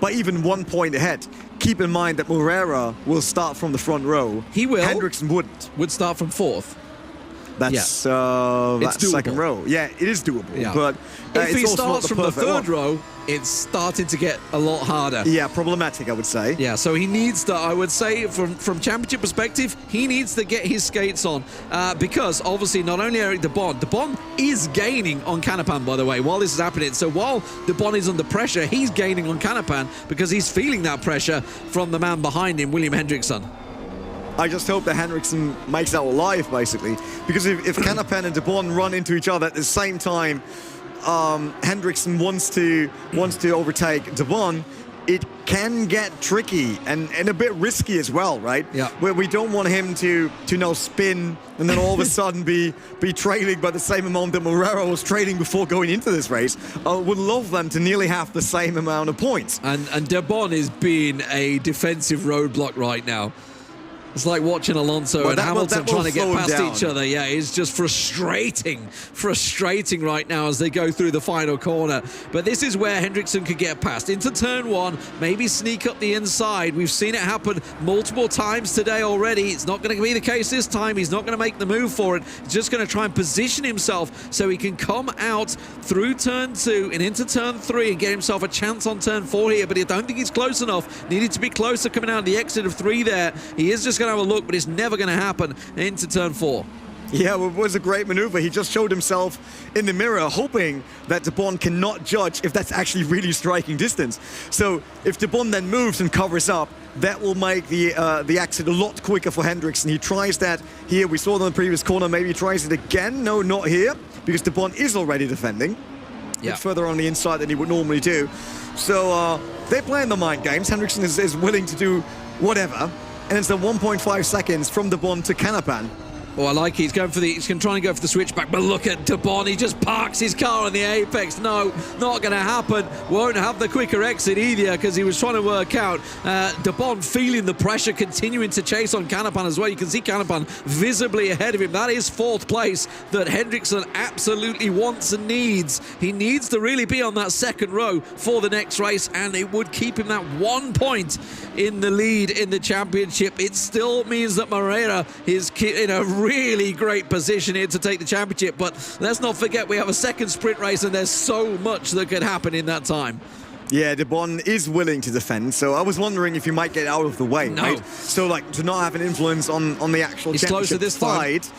But even 1 point ahead. Keep in mind that Moreira will start from the front row. He will. Hendrickson wouldn't. Would start from 4th. That's second row. Yeah, it is doable. Yeah. But if he starts from the 3rd row, it's starting to get a lot harder. Yeah, problematic, I would say. Yeah, so he needs to, I would say, from championship perspective, he needs to get his skates on because obviously not only Eric de Bon is gaining on Canapan, by the way, while this is happening. So while de Bon is under pressure, he's gaining on Canapan because he's feeling that pressure from the man behind him, William Hendrickson. I just hope that Hendrickson makes out alive, basically. Because if Canapan and de Bon run into each other at the same time, Hendrickson wants to overtake de Bon, it can get tricky and a bit risky as well, right? Yeah. Where we don't want him to now spin and then all of a sudden be trailing by the same amount that Moreira was trailing before going into this race. I would love them to nearly have the same amount of points. And de Bon is being a defensive roadblock right now. It's like watching Alonso and Hamilton trying to get past each other. Yeah, it's just frustrating right now as they go through the final corner. But this is where Hendrickson could get past. Into turn 1, maybe sneak up the inside. We've seen it happen multiple times today already. It's not going to be the case this time. He's not going to make the move for it. He's just going to try and position himself so he can come out through turn 2 and into turn 3 and get himself a chance on turn 4 here. But I don't think he's close enough. Needed to be closer coming out of the exit of 3 there. He is just going to have a look, but it's never going to happen into turn 4. Yeah, it was a great maneuver. He just showed himself in the mirror, hoping that de Bon cannot judge if that's actually really striking distance. So if de Bon then moves and covers up, that will make the exit a lot quicker for Hendrickson. He tries that here. We saw it on the previous corner. Maybe he tries it again. No, not here, because de Bon is already defending. Yeah. Further on the inside than he would normally do. So they're playing the mind games. Hendrickson is willing to do whatever. And it's the 1.5 seconds from de Bon to Canapan. Oh, I like it. He's going to try and go for the switchback, but look at De Bon. He just parks his car on the apex. No, not going to happen. Won't have the quicker exit either because he was trying to work out. De Bon feeling the pressure, continuing to chase on Canapan as well. You can see Canapan visibly ahead of him. That is 4th place that Hendrickson absolutely wants and needs. He needs to really be on that 2nd row for the next race, and it would keep him that 1 point in the lead in the championship. It still means that Moreira is in a really great position here to take the championship, but let's not forget we have a 2nd sprint race and there's so much that could happen in that time. Yeah, De Bon is willing to defend, so I was wondering if you might get out of the way, No. right? So, like, to not have an influence on the actual He's championship closer this time. fight.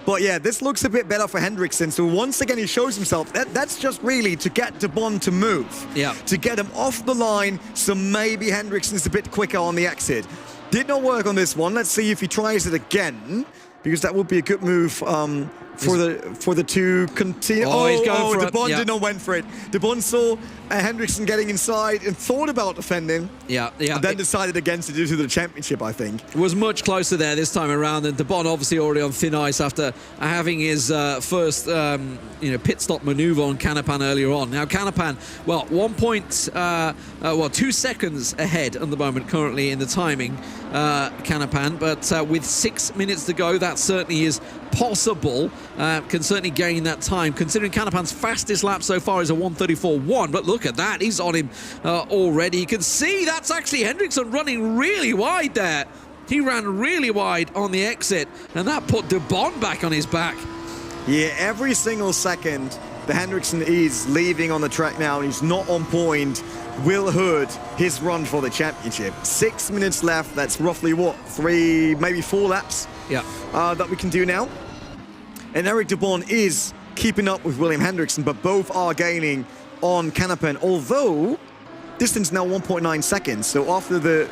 But yeah, this looks a bit better for Hendrickson. So once again, he shows himself. That's just really to get De Bon to move. Yeah. To get him off the line, so maybe Hendrickson's a bit quicker on the exit. Did not work on this one. Let's see if he tries it again, because that would be a good move for the two continue. Oh, he's going for De it. Bon Yeah. did not went for it. De Bon saw Hendrickson getting inside and thought about defending. Yeah. And then decided against it due to the championship, I think. Was much closer there this time around, and De Bon obviously already on thin ice after having his first pit stop maneuver on Canapan earlier on. Now Canapan, well, 2 seconds ahead at the moment currently in the timing, Canapan, but with 6 minutes to go, that certainly is possible. Can certainly gain that time, considering Canapan's fastest lap so far is a 1:34.1. But look at that, he's on him already. You can see that's actually Hendrickson running really wide there. He ran really wide on the exit, and that put De Bon back on his back. Yeah, every single second the Hendrickson is leaving on the track now and he's not on point will hurt his run for the championship. 6 minutes left. That's roughly what, 3, maybe 4 laps that we can do now. And Eric De Bon is keeping up with William Hendrickson, but both are gaining on Canapan, although distance now 1.9 seconds. So after the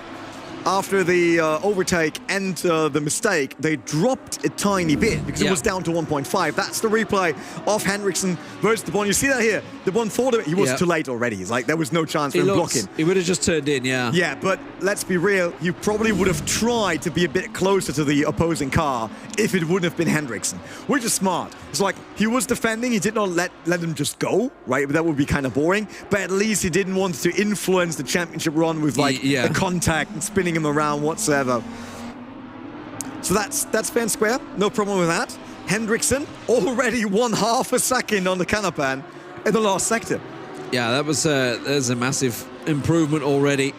overtake and the mistake, they dropped a tiny bit because it was down to 1.5. That's the replay of Hendrickson versus De Bon. You see that here? De Bon thought of it. He was too late already. He's like, there was no chance for him blocking. He would have just turned in, yeah. Yeah, but let's be real. You probably would have tried to be a bit closer to the opposing car if it wouldn't have been Hendrickson, which is smart. It's like he was defending. He did not let him just go, right? That would be kind of boring. But at least he didn't want to influence the championship run with like a contact and spinning him around whatsoever. So that's fair and square. No problem with that. Hendrickson already 1/2 a second on the Canapan in the last sector. Yeah, that was there's a massive improvement already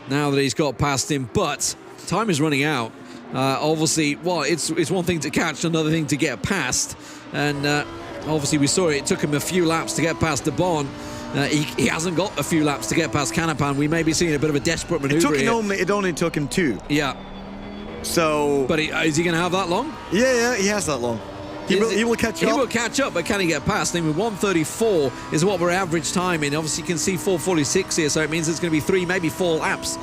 now that he's got past him, but time is running out. Obviously, well, it's one thing to catch, another thing to get past, and obviously we saw it took him a few laps to get past De Bon. He hasn't got a few laps to get past Canapan. We may be seeing a bit of a desperate maneuver here. It only took him 2. Yeah. So... But is he going to have that long? Yeah, he has that long. He will catch up. He will catch up, but can he get past? I mean, 1:34 is what we're average time in. Obviously, you can see 4:46 here, so it means it's going to be 3, maybe 4 laps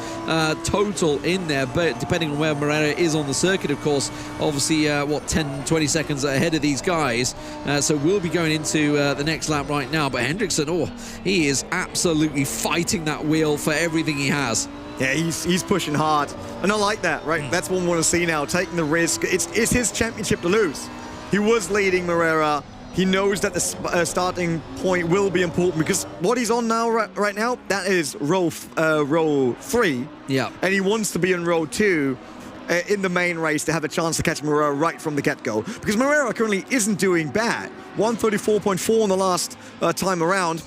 total in there, but depending on where Moreira is on the circuit, of course, obviously, 10, 20 seconds ahead of these guys. So we'll be going into the next lap right now, but Hendrickson, he is absolutely fighting that wheel for everything he has. Yeah, he's pushing hard, and I like that, right? That's what we want to see now, taking the risk. It's his championship to lose. He was leading Moreira. He knows that the starting point will be important because what he's on now, right now, that is row 3. Yeah. And he wants to be in row 2 in the main race to have a chance to catch Moreira right from the get-go. Because Moreira currently isn't doing bad. 1:34.4 in the last time around.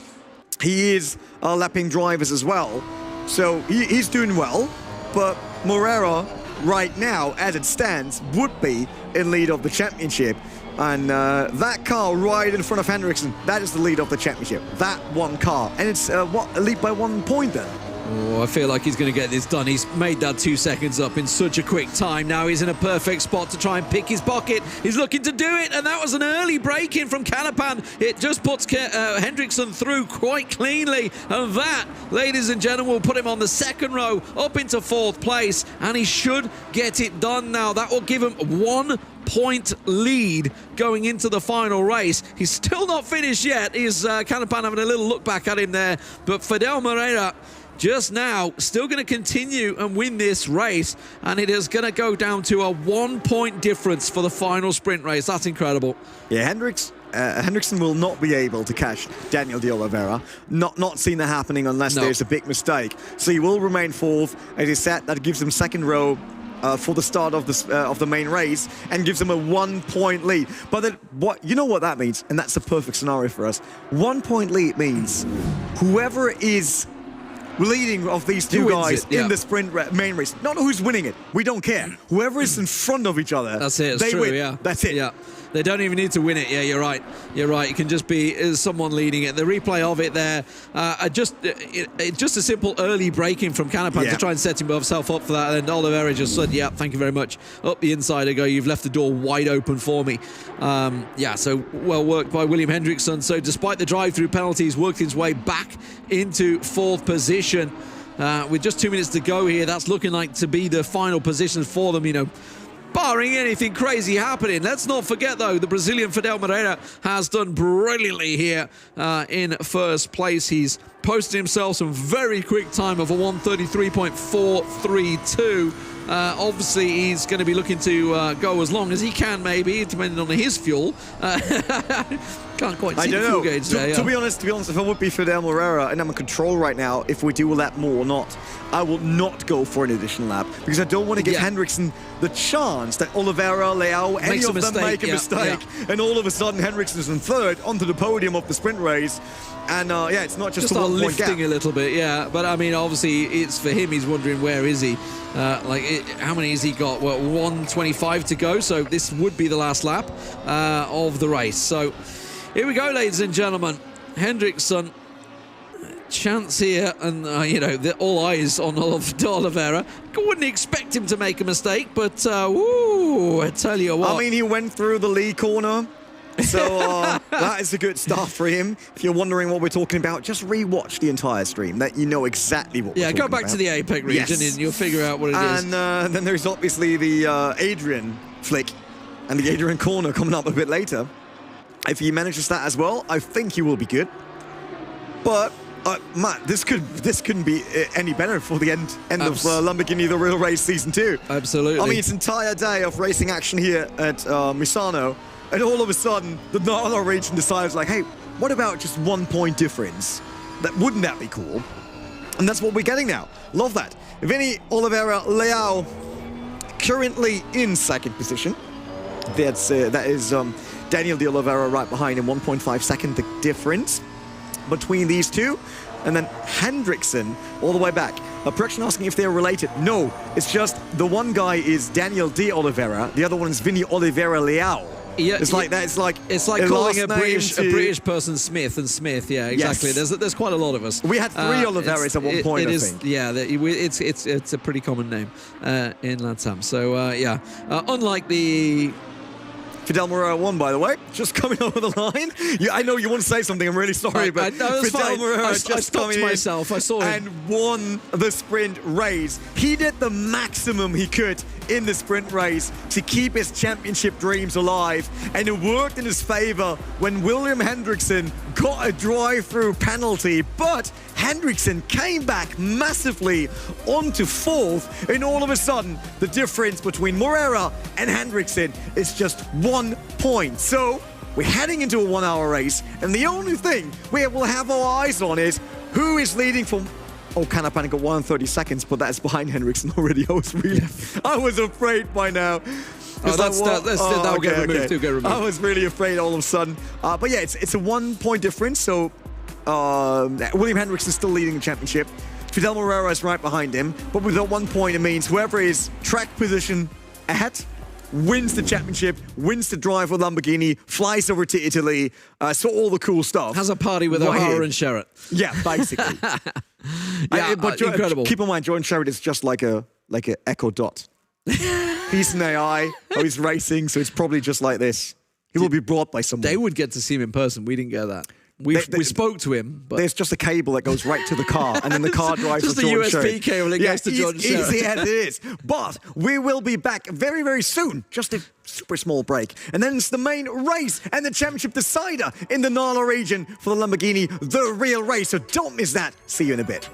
He is lapping drivers as well. So he's doing well, but Moreira right now, as it stands, would be in lead of the championship. And that car right in front of Hendrickson, that is the lead of the championship. That one car. And it's a lead by 1 point then. Oh, I feel like he's going to get this done. He's made that 2 seconds up in such a quick time. Now he's in a perfect spot to try and pick his pocket. He's looking to do it, and that was an early break-in from Canapan. It just puts Hendrickson through quite cleanly, and that, ladies and gentlemen, will put him on the 2nd row, up into 4th place, and he should get it done now. That will give him 1 point lead going into the final race. He's still not finished yet. Is Canapan having a little look back at him there, but Fidel Moreira just now, still going to continue and win this race, and it is going to go down to a 1-point difference for the final sprint race. That's incredible. Yeah, Hendrickson will not be able to catch Daniel de Oliveira. Not seen that happening unless there's a big mistake. So he will remain 4th. As he said, that gives him 2nd row for the start of the main race and gives him a 1-point lead. But then, you know what that means? And that's a perfect scenario for us. 1-point lead means whoever is leading of these two guys in the sprint main race, not who's winning it. We don't care. Whoever is in front of each other, that's it. They win. Yeah. That's it. Yeah. They don't even need to win it. Yeah, you're right. You're right. It can just be someone leading it. The replay of it there, just a simple early braking from Canapan to try and set himself up for that. And then Oliveira just said, yeah, thank you very much. Up the inside I go. You've left the door wide open for me. Yeah, so well worked by William Hendrickson. So despite the drive-through penalties, worked his way back into 4th position. With just 2 minutes to go here, that's looking like to be the final position for them, you know, barring anything crazy happening. Let's not forget, though, the Brazilian Fidel Moreira has done brilliantly here in 1st place. He's posted himself some very quick time of a 1:33.432. Obviously, he's going to be looking to go as long as he can, maybe, depending on his fuel. Can't quite see the fuel gauge there. To be honest, if I would be Fidel Moreira and I'm in control right now, if we do a lap more or not, I will not go for an additional lap because I don't want to give Hendrickson the chance that Oliveira, Leao, any of them make a mistake, and all of a sudden Hendrickson's in 3rd onto the podium of the sprint race. And yeah, it's not just a 1-point lifting gap. a little bit, yeah. But I mean, obviously, it's for him. He's wondering where is he? How many has he got? Well, 1:25 to go. So this would be the last lap of the race. So here we go, ladies and gentlemen. Hendrickson, chance here, and you know, all eyes on Oliveira. Wouldn't expect him to make a mistake, but woo, I tell you what. I mean, he went through the lead corner. So that is a good start for him. If you're wondering what we're talking about, just re-watch the entire stream. That you know exactly what we're talking about. Yeah, go back to the APAC region and you'll figure out what it is. And then there's obviously the Adrian flick and the Adrian corner coming up a bit later. If he manages that as well, I think he will be good. But Matt, this couldn't be any better for the end of Lamborghini The Real Race Season 2. Absolutely. I mean, it's an entire day of racing action here at Misano. And all of a sudden, the Nala region decides, like, hey, what about just 1-point difference? Wouldn't that be cool? And that's what we're getting now. Love that. Vinny Oliveira Leao currently in 2nd position. That is Daniel de Oliveira right behind him, 1.5 second the difference between these two. And then Hendrickson all the way back. A production asking if they're related. No, it's just the one guy is Daniel de Oliveira, the other one is Vinny Oliveira Leao. Yeah, it's like that. It's like calling a British person Smith and Smith. Yeah, exactly. Yes. There's quite a lot of us. We had 3 Oliveiras at one point. I think. Yeah, it's a pretty common name in LATAM. So yeah, unlike the Fidel Moreira won, by the way, just coming over the line. I know you want to say something. I'm really sorry, but Fidel Moreira just coming myself. I saw him and won the sprint race. He did the maximum he could in the sprint race to keep his championship dreams alive, and it worked in his favor when William Hendrickson got a drive-through penalty, but Hendrickson came back massively onto 4th, and all of a sudden the difference between Moreira and Hendrickson is just 1 point. So we're heading into a 1-hour race, and the only thing we will have our eyes on is who is leading from Canapan got 1:30 seconds, but that's behind Hendrickson already. I was afraid by now. That'll get removed. I was really afraid all of a sudden. But yeah, it's a 1-point difference. So William Hendrickson is still leading the championship. Fidel Moreira is right behind him. But with that 1 point, it means whoever is track position ahead wins the championship, wins the drive with Lamborghini, flies over to Italy, saw all the cool stuff. Has a party with O'Hara and Sherratt. Yeah, basically. Yeah, but incredible. Keep in mind, Jordan Sherratt is just like a Echo Dot. He's an AI. He's racing, so it's probably just like this. He will be brought by someone. They would get to see him in person. We didn't get that. We spoke to him, but there's just a cable that goes right to the car, and then the car drives just to a Jordan USB cable that goes to Jordan Sherratt. Easy as it is. But we will be back very, very soon. Just a super small break. And then it's the main race and the championship decider in the Nala region for the Lamborghini The Real Race. So don't miss that. See you in a bit.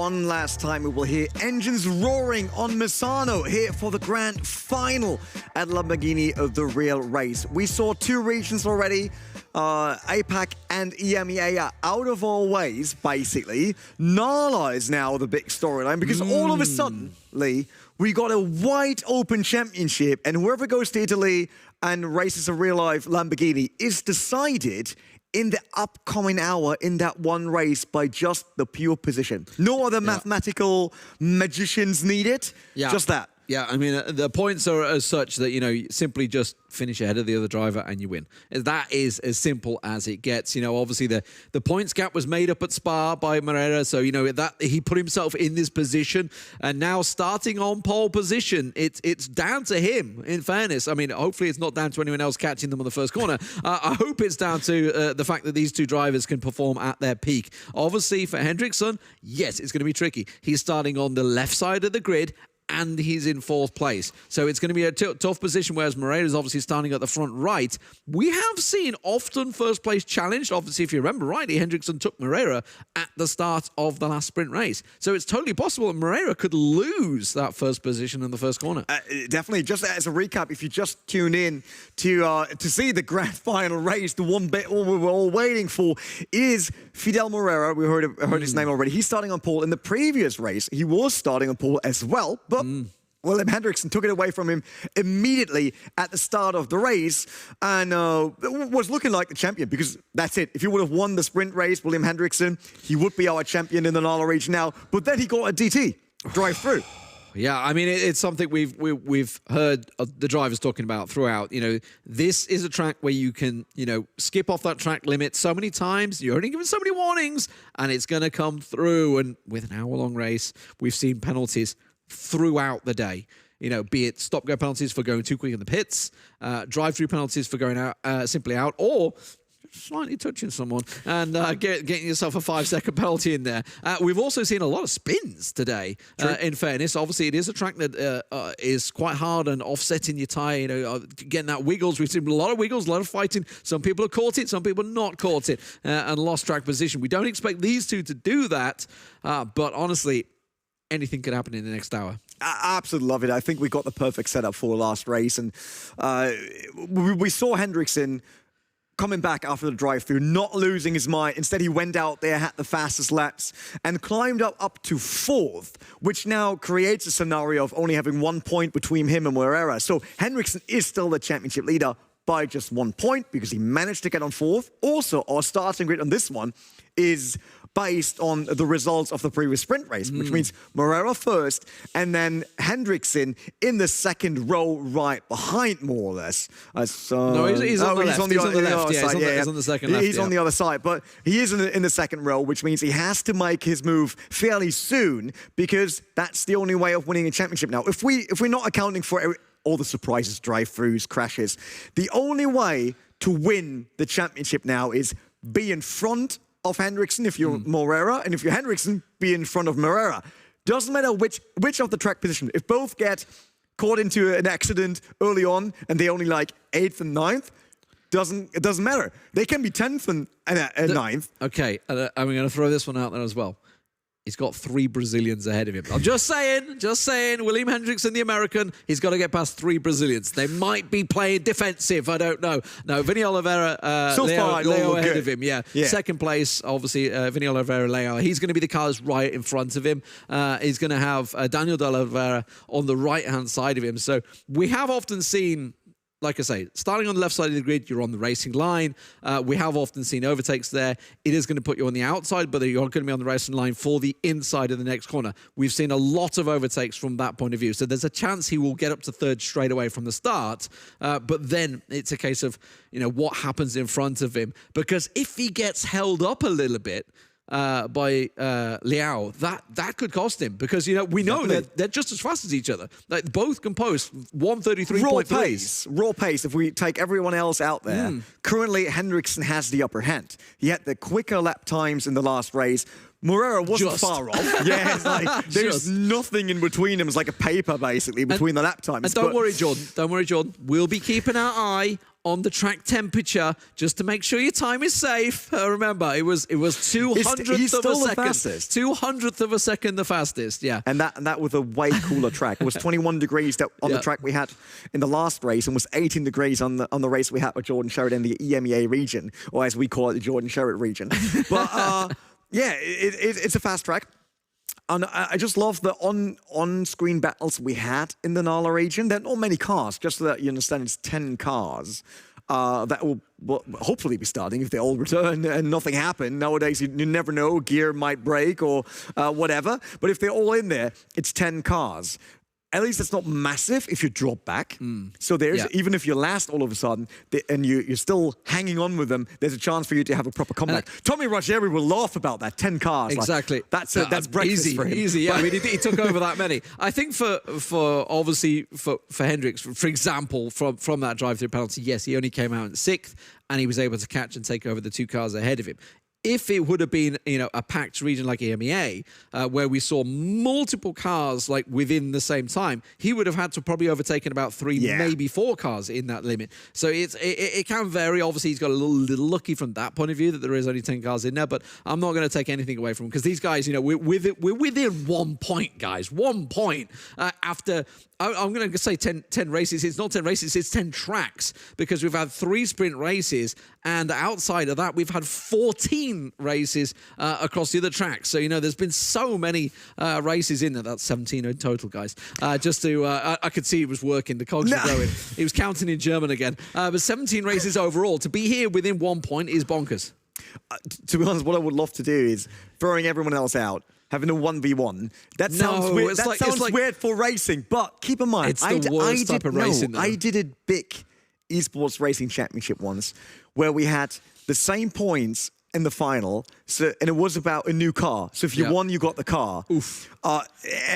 one last time we will hear engines roaring on Misano here for the grand final at Lamborghini The Real Race. We saw 2 regions already. APAC and EMEA are out of our ways, basically. Nala is now the big storyline because all of a sudden, Lee, we got a wide open championship, and whoever goes to Italy and races a real-life Lamborghini is decided in the upcoming hour in that one race by just the pure position. No other mathematical magicians needed, just that. Yeah, I mean, the points are as such that, you know, simply just finish ahead of the other driver and you win. That is as simple as it gets. You know, obviously the points gap was made up at Spa by Moreira, so, you know, that he put himself in this position, and now starting on pole position, it's down to him, in fairness. I mean, hopefully it's not down to anyone else catching them on the first corner. I hope it's down to the fact that these 2 drivers can perform at their peak. Obviously, for Hendrickson, yes, it's going to be tricky. He's starting on the left side of the grid, and he's in 4th place. So it's going to be a tough position, whereas Moreira is obviously starting at the front right. We have seen often first place challenged. Obviously, if you remember rightly, Hendrickson took Moreira at the start of the last sprint race. So it's totally possible that Moreira could lose that first position in the first corner. Definitely. Just as a recap, if you just tune in to see the grand final race, the one bit all we were all waiting for is Fidel Moreira. We heard his name already. He's starting on pole. In the previous race, he was starting on pole as well, but William Hendrickson took it away from him immediately at the start of the race, and was looking like the champion, because that's it. If he would have won the sprint race, William Hendrickson, he would be our champion in the Nala region now. But then he got a DT drive-through. Yeah, I mean, it's something we've heard the drivers talking about throughout. You know, this is a track where you can, you know, skip off that track limit so many times. You're only given so many warnings, and it's going to come through. And with an hour-long race, we've seen penalties throughout the day. You know, be it stop-go penalties for going too quick in the pits, drive-through penalties for going out simply out, or slightly touching someone and getting yourself a 5-second penalty in there. We've also seen a lot of spins today, in fairness. Obviously, it is a track that is quite hard and offsetting your tyre, you know, getting that wiggles. We've seen a lot of wiggles, a lot of fighting. Some people have caught it, some people have not caught it, and lost track position. We don't expect these 2 to do that, but honestly, anything could happen in the next hour. I absolutely love it. I think we got the perfect setup for the last race, and we saw Hendrickson coming back after the drive-through, not losing his mind. Instead, he went out there, had the fastest laps, and climbed up to 4th, which now creates a scenario of only having 1 point between him and Moreira. So Hendrickson is still the championship leader by just 1 point because he managed to get on 4th. Also, our starting grid on this one is based on the results of the previous sprint race, which means Moreira first, and then Hendrickson in the 2nd row right behind, more or less. No, he's on the left. He's on the left. He's on the second left. He's on the other side, but he is in the 2nd row, which means he has to make his move fairly soon, because that's the only way of winning a championship now. If we're not accounting for all the surprises, drive-throughs, crashes, the only way to win the championship now is be in front of Hendrickson if you're Moreira, and if you're Hendrickson, be in front of Moreira. Doesn't matter which of the track position. If both get caught into an accident early on and they only like 8th and 9th, it doesn't matter. They can be 10th and 9th. Okay, I'm going to throw this one out there as well. He's got 3 Brazilians ahead of him. I'm just saying, William Hendrickson, the American, he's got to get past 3 Brazilians. They might be playing defensive, I don't know. No, Vinny Oliveira, Leo ahead of him, yeah. 2nd place, obviously, Vinny Oliveira, Leo. He's going to be the car that's right in front of him. He's going to have Daniel de Oliveira on the right-hand side of him. So we have often seen, like I say, starting on the left side of the grid, you're on the racing line. We have often seen overtakes there. It is going to put you on the outside, but you're going to be on the racing line for the inside of the next corner. We've seen a lot of overtakes from that point of view. So there's a chance he will get up to 3rd straight away from the start. But then it's a case of, you know, what happens in front of him. Because if he gets held up a little bit, by Liao, that could cost him, because, you know, we know that they're just as fast as each other. Like, both can post 1:33.3. Raw pace. If we take everyone else out there, currently Hendrickson has the upper hand. He had the quicker lap times in the last race. Moreira wasn't far off. Yeah, it's like there's nothing in between them. It's like a paper, basically, between the lap times. And don't worry, Jordan. We'll be keeping our eye on the track temperature just to make sure your time is safe. Remember, it was 200th of a second. Fastest. 200th of a second the fastest, yeah. And that was a way cooler track. It was 21 degrees on the track we had in the last race, and was 18 degrees on the race we had with Jordan Sherritt in the EMEA region, or as we call it, the Jordan Sherritt region. But yeah, it's a fast track. And I just love the on-screen battles we had in the NALA region. There are not many cars, just so that you understand, it's 10 cars that will hopefully be starting if they all return and nothing happened. Nowadays, you never know, gear might break or whatever. But if they're all in there, it's 10 cars. At least it's not massive if you drop back. So there's, even if you're last all of a sudden, and you're still hanging on with them, there's a chance for you to have a proper comeback. Tommy Rogeri will laugh about that, 10 cars. Exactly. Like, that's breakfast easy, for him. Easy, yeah. I mean, he took over that many. I think for obviously for Hendricks, for example, from that drive-through penalty, yes, he only came out in 6th, and he was able to catch and take over the 2 cars ahead of him. If it would have been, a packed region like EMEA, where we saw multiple cars like within the same time, he would have had to probably overtaken about 3, maybe 4 cars in that limit. So it can vary. Obviously, he's got a little lucky from that point of view that there is only 10 cars in there. But I'm not going to take anything away from him because these guys, we're within 1 point, guys. 1 point after. I'm going to say 10 races. It's not 10 races, it's 10 tracks because we've had 3 sprint races, and outside of that, we've had 14 races across the other tracks. So, there's been so many races in there. That's 17 in total, guys. Just to, I could see he was working. The cogs were going. He was counting in German again. But 17 races overall. To be here within 1 point is bonkers. To be honest, what I would love to do is throwing everyone else out, having a 1v1. That sounds weird. That sounds weird for racing, but keep in mind, it's the worst type of racing. I did a big esports racing championship once where we had the same points in the final, and it was about a new car. So if you won, you got the car. Oof.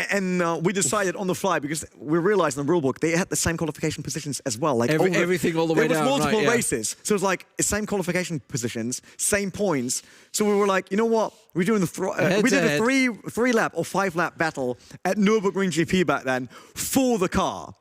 And we decided on the fly because we realized in the rulebook they had the same qualification positions as well. Like everything all the way down. There was multiple races, so it was like the same qualification positions, same points. So we were like, you know what? We're doing we did a 3-lap or 5-lap battle at Nürburgring GP back then for the car.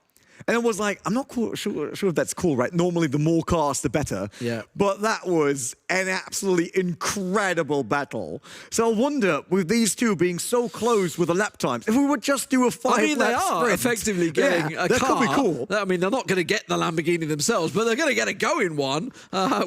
And it was like, I'm not sure if that's cool, right? Normally, the more cars, the better. Yeah. But that was an absolutely incredible battle. So I wonder, with these two being so close with the lap times, if we would just do a 5-lap sprint. I mean, they are effectively getting a car. That could be cool. I mean, they're not going to get the Lamborghini themselves, but they're going to get a go in one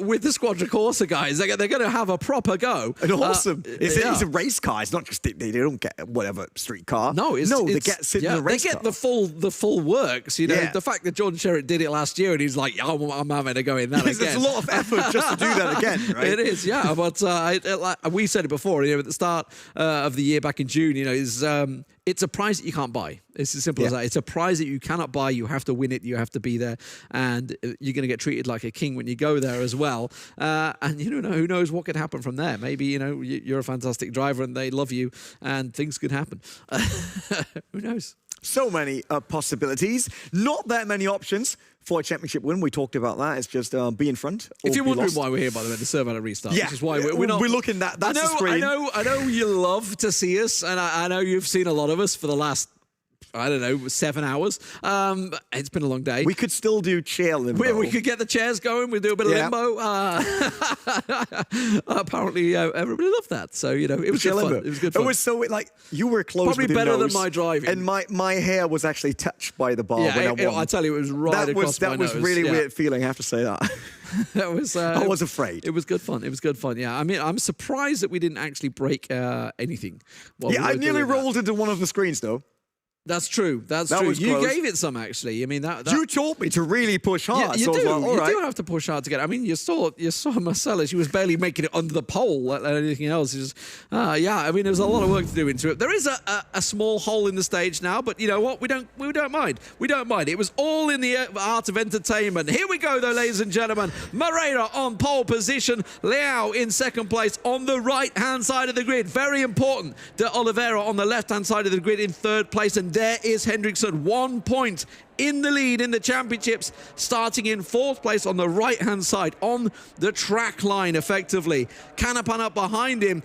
with the Squadra Corsa guys. They're going to have a proper go. And awesome. It's a race car. It's not just, they don't get whatever street car. No, they get sit in a race car. They get the full works, The fact that Jordan Sherritt did it last year and he's like, I'm having a go in that again. There's a lot of effort just to do that again, right? It is, yeah. But we said it before, at the start of the year back in June, it's a prize that you can't buy. It's as simple as that. It's a prize that you cannot buy. You have to win it. You have to be there. And you're going to get treated like a king when you go there as well. And who knows what could happen from there. Maybe, you're a fantastic driver and they love you and things could happen. Who knows? So many possibilities. Not that many options for a championship win. We talked about that. It's just be in front. If you're wondering why we're here, by the way, the serve out a restart. Yeah. Which is why we're not. We're looking at that's the screen. I know you love to see us, and I know you've seen a lot of us for the last, 7 hours. It's been a long day. We could still do chair limbo. We could get the chairs going. We'll do a bit of limbo. Apparently, everybody loved that. So, it was good fun. It was good fun. It was so, you were close Probably better than my driving. And my hair was actually touched by the bar when I won. I tell you, it was right across my nose. That was really weird feeling, I have to say that. I was afraid. It was good fun. It was good fun. Yeah, I mean, I'm surprised that we didn't actually break anything. I nearly rolled into one of the screens, though. That's true. That's true. You gave it some, actually. I mean, that you taught me to really push hard. Yeah, you do. You do have to push hard to get it. I mean, you saw Marcella. She was barely making it under the pole. And anything else is, I mean, there's a lot of work to do into it. There is a small hole in the stage now, but you know what? We don't mind. We don't mind. It was all in the art of entertainment. Here we go, though, ladies and gentlemen. Moreira on pole position. Liao in second place on the right-hand side of the grid. Very important. De Oliveira on the left-hand side of the grid in third place, and there is Hendrickson, 1 point in the lead in the championships, starting in fourth place on the right-hand side, on the track line, effectively. Canapan up behind him.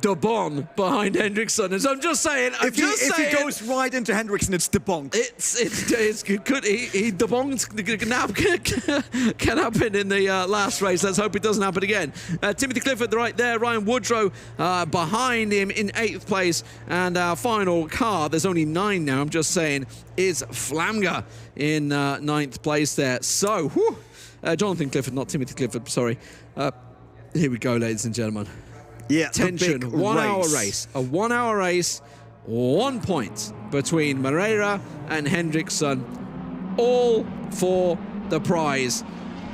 De Bon behind Hendrickson. And so I'm just saying, If he goes right into Hendrickson, it's De Bon. It's good. De Bon's can happen in the last race. Let's hope it doesn't happen again. Timothy Clifford right there. Ryan Woodrow behind him in 8th place. And our final car, there's only 9 now, I'm just saying, is Flamga in 9th place there. So, Jonathan Clifford, not Timothy Clifford, sorry. Here we go, ladies and gentlemen. Yeah, tension. 1 hour race. A 1 hour race. 1 point between Moreira and Hendrickson. All for the prize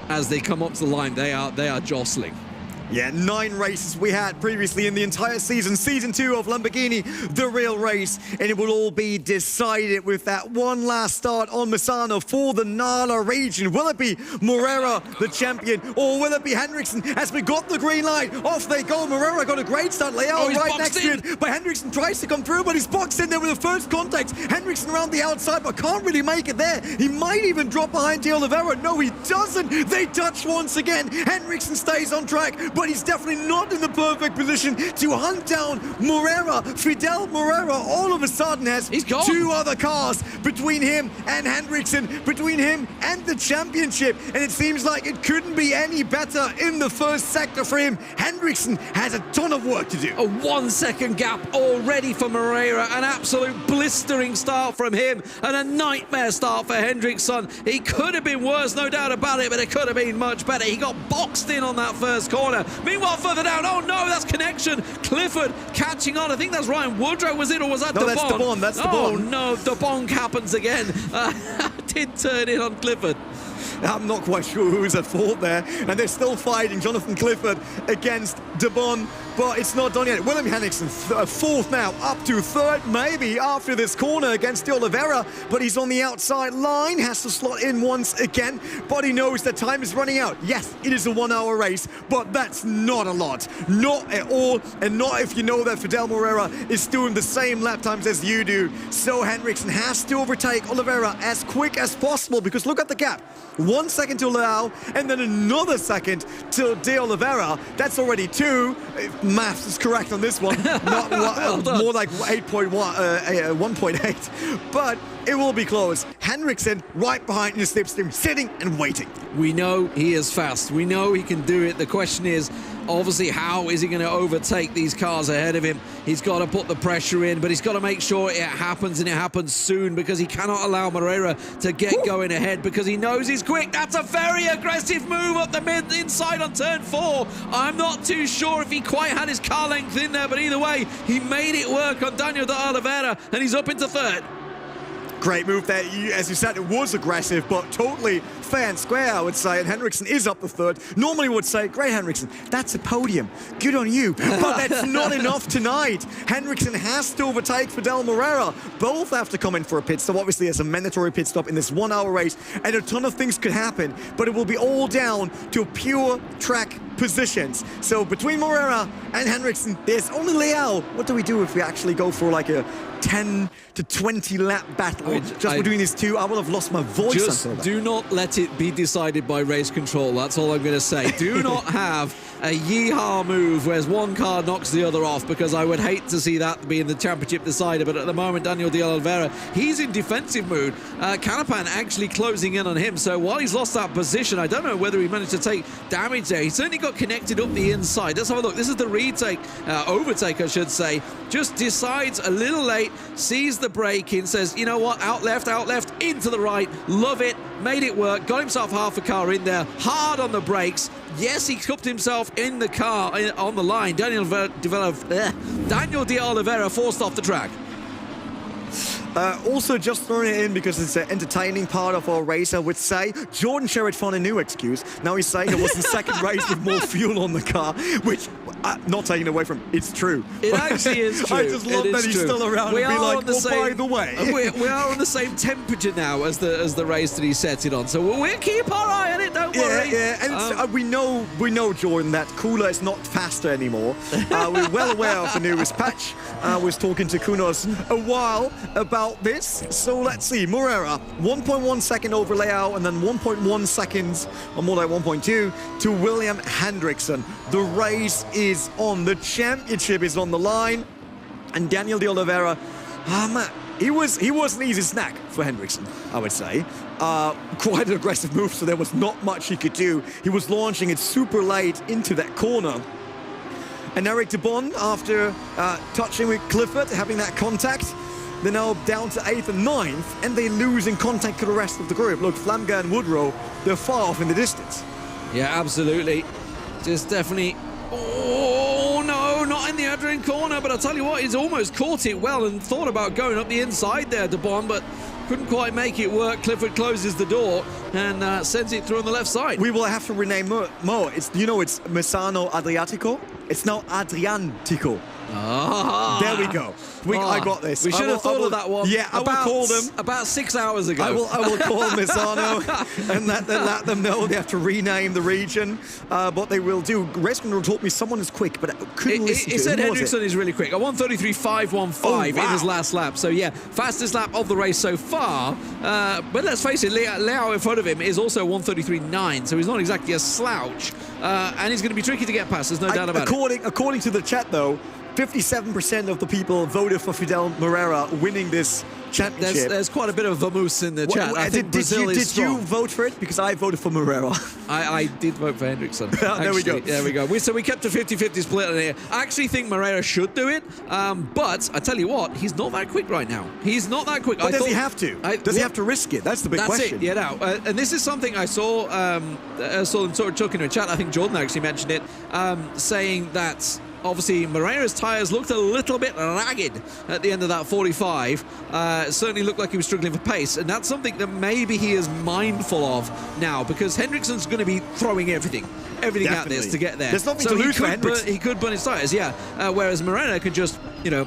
as they come up to the line. They are jostling. Yeah, 9 races we had previously in the entire season. Season 2 of Lamborghini The Real Race. And it will all be decided with that one last start on Misano for the Nala region. Will it be Moreira, the champion, or will it be Hendrickson? As we got the green light, off they go. Moreira got a great start. Leao right next to it. But Hendrickson tries to come through, but he's boxed in there with the first contact. Hendrickson around the outside, but can't really make it there. He might even drop behind De Oliveira. No, he doesn't. They touch once again. Hendrickson stays on track, but he's definitely not in the perfect position to hunt down Moreira. Fidel Moreira all of a sudden has 2 other cars between him and Hendrickson, between him and the championship, and it seems like it couldn't be any better in the first sector for him. Hendrickson has a ton of work to do. A 1 second gap already for Moreira, an absolute blistering start from him, and a nightmare start for Hendrickson. He could have been worse, no doubt about it, but it could have been much better. He got boxed in on that first corner. Meanwhile, further down, oh no, that's connection. Clifford catching on. I think that's Ryan Woodrow, was it, or was that De Bon? That's De Bon, that's De Bon. Oh no, De Bon happens again. Did turn in on Clifford. I'm not quite sure who's at fault there, and they're still fighting. Jonathan Clifford against De Bon, but it's not done yet. William Henriksen, 4th now, up to 3rd maybe after this corner against De Oliveira, but he's on the outside line, has to slot in once again, but he knows that time is running out. Yes, it is a 1 hour race, but that's not a lot. Not at all, and not if you know that Fidel Moreira is doing the same lap times as you do. So Henriksen has to overtake Oliveira as quick as possible, because look at the gap. 1 second to Leao, and then another second to De Oliveira. That's already 2. If maths is correct on this one. Not more like 1.8. But it will be close. Henriksen right behind in the slipstream, sitting and waiting. We know he is fast. We know he can do it. The question is, obviously, how is he going to overtake these cars ahead of him? He's got to put the pressure in, but he's got to make sure it happens, and it happens soon, because he cannot allow Moreira to get going ahead, because he knows he's quick. That's a very aggressive move up the inside on turn 4. I'm not too sure if he quite had his car length in there, but either way, he made it work on Daniel De Oliveira, and he's up into 3rd. Great move there. As you said, it was aggressive, but totally fair and square, I would say. And Henriksen is up the 3rd. Normally would say, great, Henriksen, that's a podium. Good on you. But that's not enough tonight. Henriksen has to overtake Fidel Moreira. Both have to come in for a pit stop. Obviously, there's a mandatory pit stop in this 1 hour race, and a ton of things could happen, but it will be all down to pure track positions. So between Moreira and Henriksen, there's only Leao. What do we do if we actually go for like a 10 to 20 lap battle just between these two? I would have lost my voice. Just do not let it be decided by race control. That's all I'm going to say. Do not have a yeehaw move where one car knocks the other off, because I would hate to see that being the championship decider. But at the moment, Daniel De Oliveira, he's in defensive mood. Canapan actually closing in on him. So while he's lost that position, I don't know whether he managed to take damage there. He certainly got connected up the inside. Let's have a look. This is the retake, overtake, I should say. Just decides a little late, sees the break in, says, you know what, out left, into the right. Love it. Made it work. Got himself half a car in there. Hard on the brakes. Yes, he cupped himself in the car on the line. Daniel De Oliveira forced off the track. Also, just throwing it in because it's an entertaining part of our race, I would say. Jordan Sherritt found a new excuse. Now he's saying it was the second race with more fuel on the car, which, not taking away from, it's true. It actually is true. I just love that he's still around and be like, by the way. We are on the same temperature now as the race that he set it on, so we'll keep our eye on it, don't worry. Yeah, and we know, Jordan, that cooler is not faster anymore. We're well aware of the newest patch. I was talking to Kunos a while about about this. So let's see. Moreira, 1.1 second over Leao, and then 1.1 seconds, or more like 1.2, to William Hendrickson. The race is on. The championship is on the line. And Daniel de Oliveira, man, he was an easy snack for Hendrickson, I would say. Quite an aggressive move, so there was not much he could do. He was launching it super late into that corner. And Eric de Bon, after touching with Clifford, having that contact, they're now down to 8th and 9th, and they lose in contact to the rest of the group. Look, Flamga and Woodrow, they're far off in the distance. Yeah, absolutely. Just definitely... Oh, no, not in the Adrian corner, but I'll tell you what, he's almost caught it well and thought about going up the inside there, de Bon, but couldn't quite make it work. Clifford closes the door and sends it through on the left side. We will have to rename Mo. It's, you know, it's Misano Adriatico. It's now Adriantico. Ah. There we go. I got this. We should have thought of that one. Yeah, I will call them. About 6 hours ago. I will call Misano and let them know they have to rename the region. What they will do. Reskin told me someone is quick, but I couldn't listen to it. He said Hendrickson is really quick. A 1:33.515 in his last lap. So yeah, fastest lap of the race so far. But let's face it, Leao in front of him is also 1:33.9, so he's not exactly a slouch. And he's going to be tricky to get past. There's no doubt about it. According to the chat, though, 57% of the people voted for Fidel Moreira winning this championship. There's quite a bit of vamoose in the chat. I think Brazil is strong. Did you vote for it? Because I voted for Moreira. I did vote for Hendrickson. There we go. There we go. So we kept a 50-50 split on here. I actually think Moreira should do it, but I tell you what, he's not that quick right now. He's not that quick. But does he have to? Does he have to risk it? That's the big question. That's it. Yeah, no. And this is something I saw them sort of talking in a chat. I think Jordan actually mentioned it, saying that obviously Moreira's tyres looked a little bit ragged at the end of that 45. Certainly looked like he was struggling for pace, and that's something that maybe he is mindful of now, because Hendrickson's going to be throwing everything out there to get there. There's nothing to lose for Hendrickson. He could burn his tyres, yeah. Whereas Moreira can just,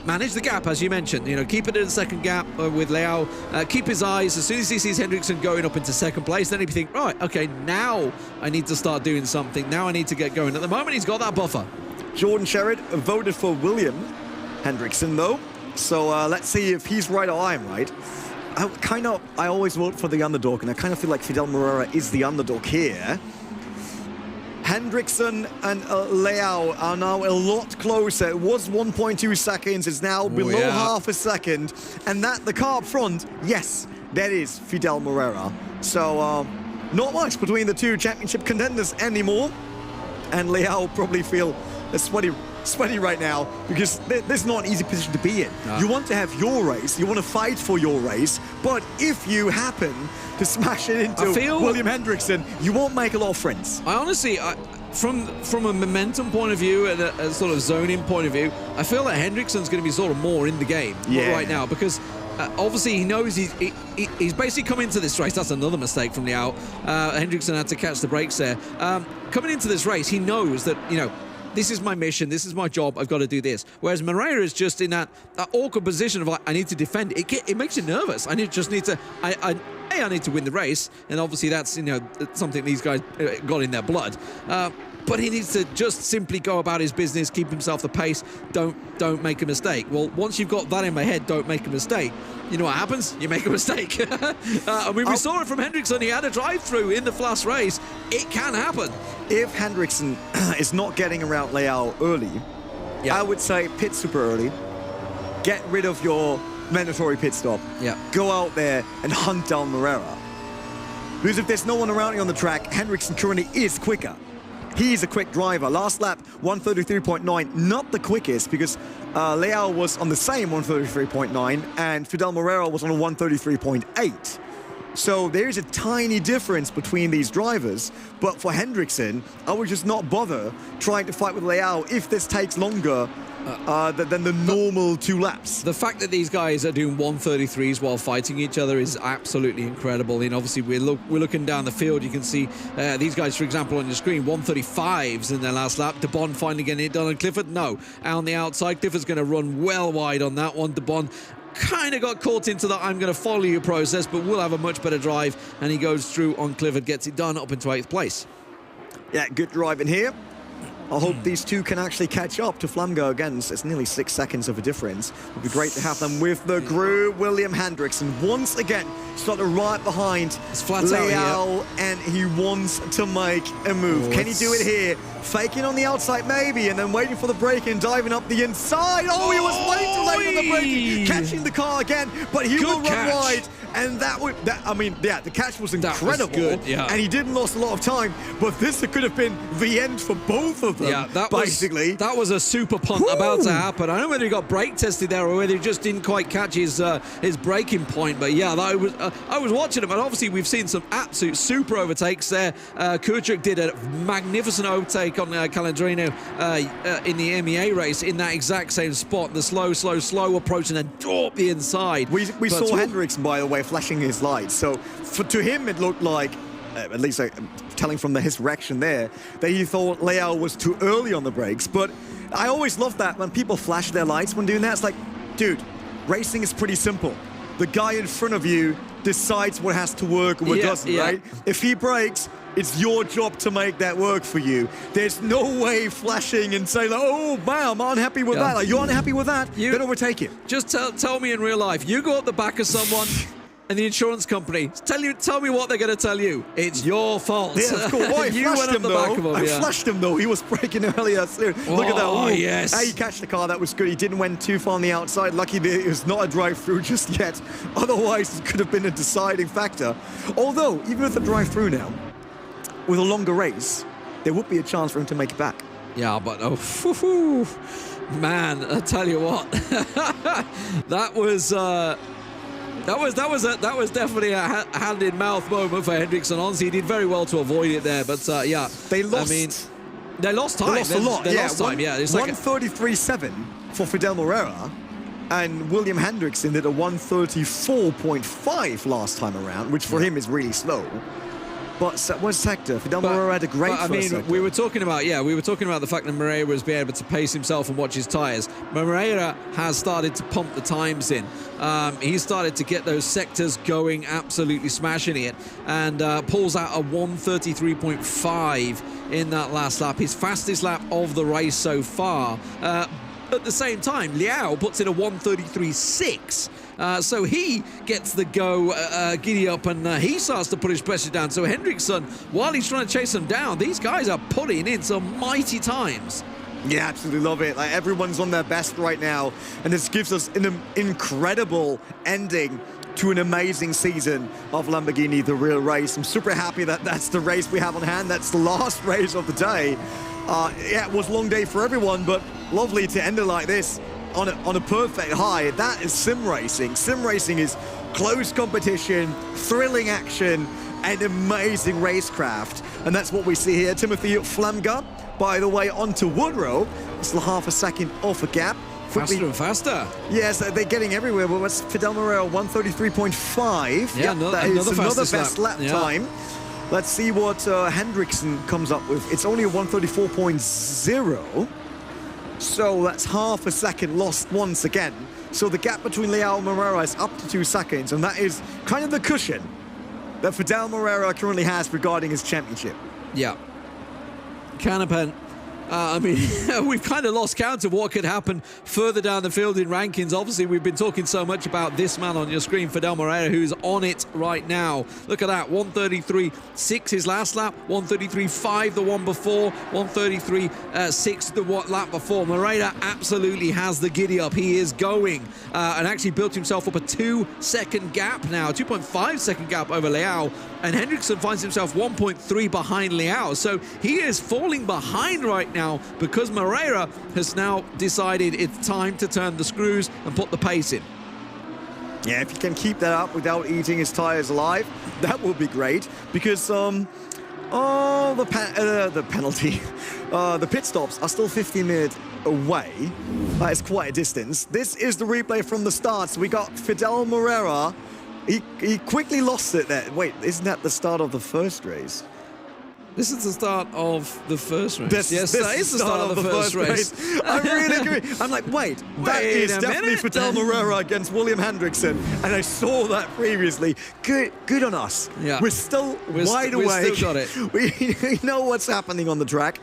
manage the gap, as you mentioned. Keep it in the second gap with Leao. Keep his eyes. As soon as he sees Hendrickson going up into second place, then he think, right, okay, now I need to start doing something. Now I need to get going. At the moment, he's got that buffer. Jordan Sherrod voted for William Hendrickson, though. So let's see if he's right or I'm right. I always vote for the underdog, and I kind of feel like Fidel Moreira is the underdog here. Hendrickson and Leao are now a lot closer. It was 1.2 seconds. It's now below half a second. And the car up front, yes, that is Fidel Moreira. So not much between the two championship contenders anymore. And Leao probably feel sweaty right now, because this is not an easy position to be in. No. You want to have your race, you want to fight for your race, but if you happen to smash it into William Hendrickson, you won't make a lot of friends. I honestly, from a momentum point of view and a sort of zoning point of view, I feel that Hendrickson's going to be sort of more in the game right now, because obviously he knows he's basically come into this race. That's another mistake from Leao. Hendrickson had to catch the brakes there. Coming into this race, he knows that, this is my mission, this is my job, I've got to do this. Whereas Moreira is just in that awkward position of like, I need to defend. It makes you nervous. I need to win the race, and obviously that's something these guys got in their blood. But he needs to just simply go about his business, keep himself the pace, don't make a mistake. Well, once you've got that in my head, don't make a mistake, you know what happens? You make a mistake. We saw it from Hendrickson. He had a drive-through in the last race. It can happen. If Hendrickson is not getting around Leao early, I would say pit super early. Get rid of your mandatory pit stop. Go out there and hunt down Moreira. Because if there's no one around you on the track, Hendrickson currently is quicker. He's a quick driver. Last lap, 1:33.9. Not the quickest, because Leao was on the same 1:33.9 and Fidel Moreira was on a 1:33.8. So there is a tiny difference between these drivers. But for Hendrickson, I would just not bother trying to fight with Leao if this takes longer than the normal 2 laps. The fact that these guys are doing 1:33s while fighting each other is absolutely incredible. And obviously we're looking down the field. You can see these guys, for example, on your screen, 1:35s in their last lap. De Bon finally getting it done, and Clifford, no. Out on the outside, Clifford's going to run well wide on that one. De Bon kind of got caught into that I'm going to follow you process, but will have a much better drive, and he goes through on Clifford, gets it done up into 8th place. Yeah, good driving here. I hope these two can actually catch up to Flamga again. It's nearly 6 seconds of a difference. It would be great to have them with the group. William Hendrickson once again started right behind Leal, and he wants to make a move. Can he do it here? Faking on the outside maybe, and then waiting for the break and diving up the inside. Oh, he was way too late on the break, catching the car again, but he will run wide. And the catch was incredible. That was good, and he didn't lose a lot of time, but this could have been the end for both of them. Yeah, that was a super punt about to happen. I don't know whether he got brake tested there or whether he just didn't quite catch his braking point, but yeah, I was watching it, but obviously we've seen some absolute super overtakes there. Kuchuk did a magnificent overtake on Calandrino in the EMEA race in that exact same spot, the slow approach and then drop the inside. We saw Hendrickson, by the way, flashing his lights. So to him, it looked like, at least telling from his reaction there, that he thought Leal was too early on the brakes. But I always love that when people flash their lights when doing that. It's like, dude, racing is pretty simple. The guy in front of you decides what has to work and what doesn't, right? If he brakes, it's your job to make that work for you. There's no way flashing and saying, like, oh, wow, I'm unhappy with that. Like, you're unhappy with that? Then overtake it. Just tell me in real life, you go at the back of someone and the insurance company tell me what they're going to tell you. It's your fault. Yeah, that's cool. Oh, I flashed him though. He was braking earlier. So look at that. Oh, yes. Hey, he catched the car. That was good. He didn't went too far on the outside. Lucky that it was not a drive-through just yet. Otherwise, it could have been a deciding factor. Although, even with a drive-through now, with a longer race, there would be a chance for him to make it back. Yeah, but man, I tell you what, that was definitely a hand-in-mouth moment for Hendrickson. Honestly, he did very well to avoid it there. But yeah, they lost. I mean, they lost time. They lost a lot. They lost time. Yeah, it's like 1:33.7 for Fidel Morera, and William Hendrickson did a 1:34.5 last time around, which for him is really slow. But one sector, Fidel Morera had a great first sector. we were talking about the fact that Morera was being able to pace himself and watch his tyres. Morera has started to pump the times in. He started to get those sectors going, absolutely smashing it, and pulls out a 1:33.5 in that last lap, his fastest lap of the race so far. At the same time, Liao puts in a 1:33.6. So he gets the go giddy up, and he starts to put his pressure down. So Hendrickson, while he's trying to chase them down, these guys are putting in some mighty times. Yeah, absolutely love it. Like, everyone's on their best right now, and this gives us an incredible ending to an amazing season of Lamborghini The Real Race. I'm super happy that that's the race we have on hand. That's the last race of the day. Yeah, it was a long day for everyone, but lovely to end it like this on a perfect high. That is sim racing. Sim racing is close competition, thrilling action, and amazing racecraft. And that's what we see here. Timothy Flamga, by the way, onto Woodrow. It's half a second off a gap. Faster and faster. Yes, they're getting everywhere. But what's Fidel Morera, 1:33.5. Yeah, another best lap time. Let's see what Hendrickson comes up with. It's only a 1:34.0. So that's half a second lost once again. So the gap between Leal and Morera is up to 2 seconds, and that is kind of the cushion that Fidel Morera currently has regarding his championship. Yeah. Canapan. I mean, we've kind of lost count of what could happen further down the field in rankings. Obviously, we've been talking so much about this man on your screen, Fidel Morera, who's on it right now. Look at that, 1:33.6 his last lap, 1:33.5 the one before, 1:33.6 the lap before. Morera absolutely has the giddy up. He is going and actually built himself up a 2-second gap now, 2.5-second gap over Leal. And Hendrickson finds himself 1.3 behind Leal. So he is falling behind right now because Morera has now decided it's time to turn the screws and put the pace in. Yeah, if he can keep that up without eating his tires alive, that will be great. Because the penalty, the pit stops are still 15 minutes away. That is quite a distance. This is the replay from the start. So we got Fidel Morera. He quickly lost it there. Wait, isn't that the start of the first race? This is the start of the first race. Yes, that is the start of the first race. I really agree. I'm like, wait that is definitely Fidel Morera against William Hendrickson, and I saw that previously. Good on us. Yeah. We're still wide awake. We still got it. We know what's happening on the track.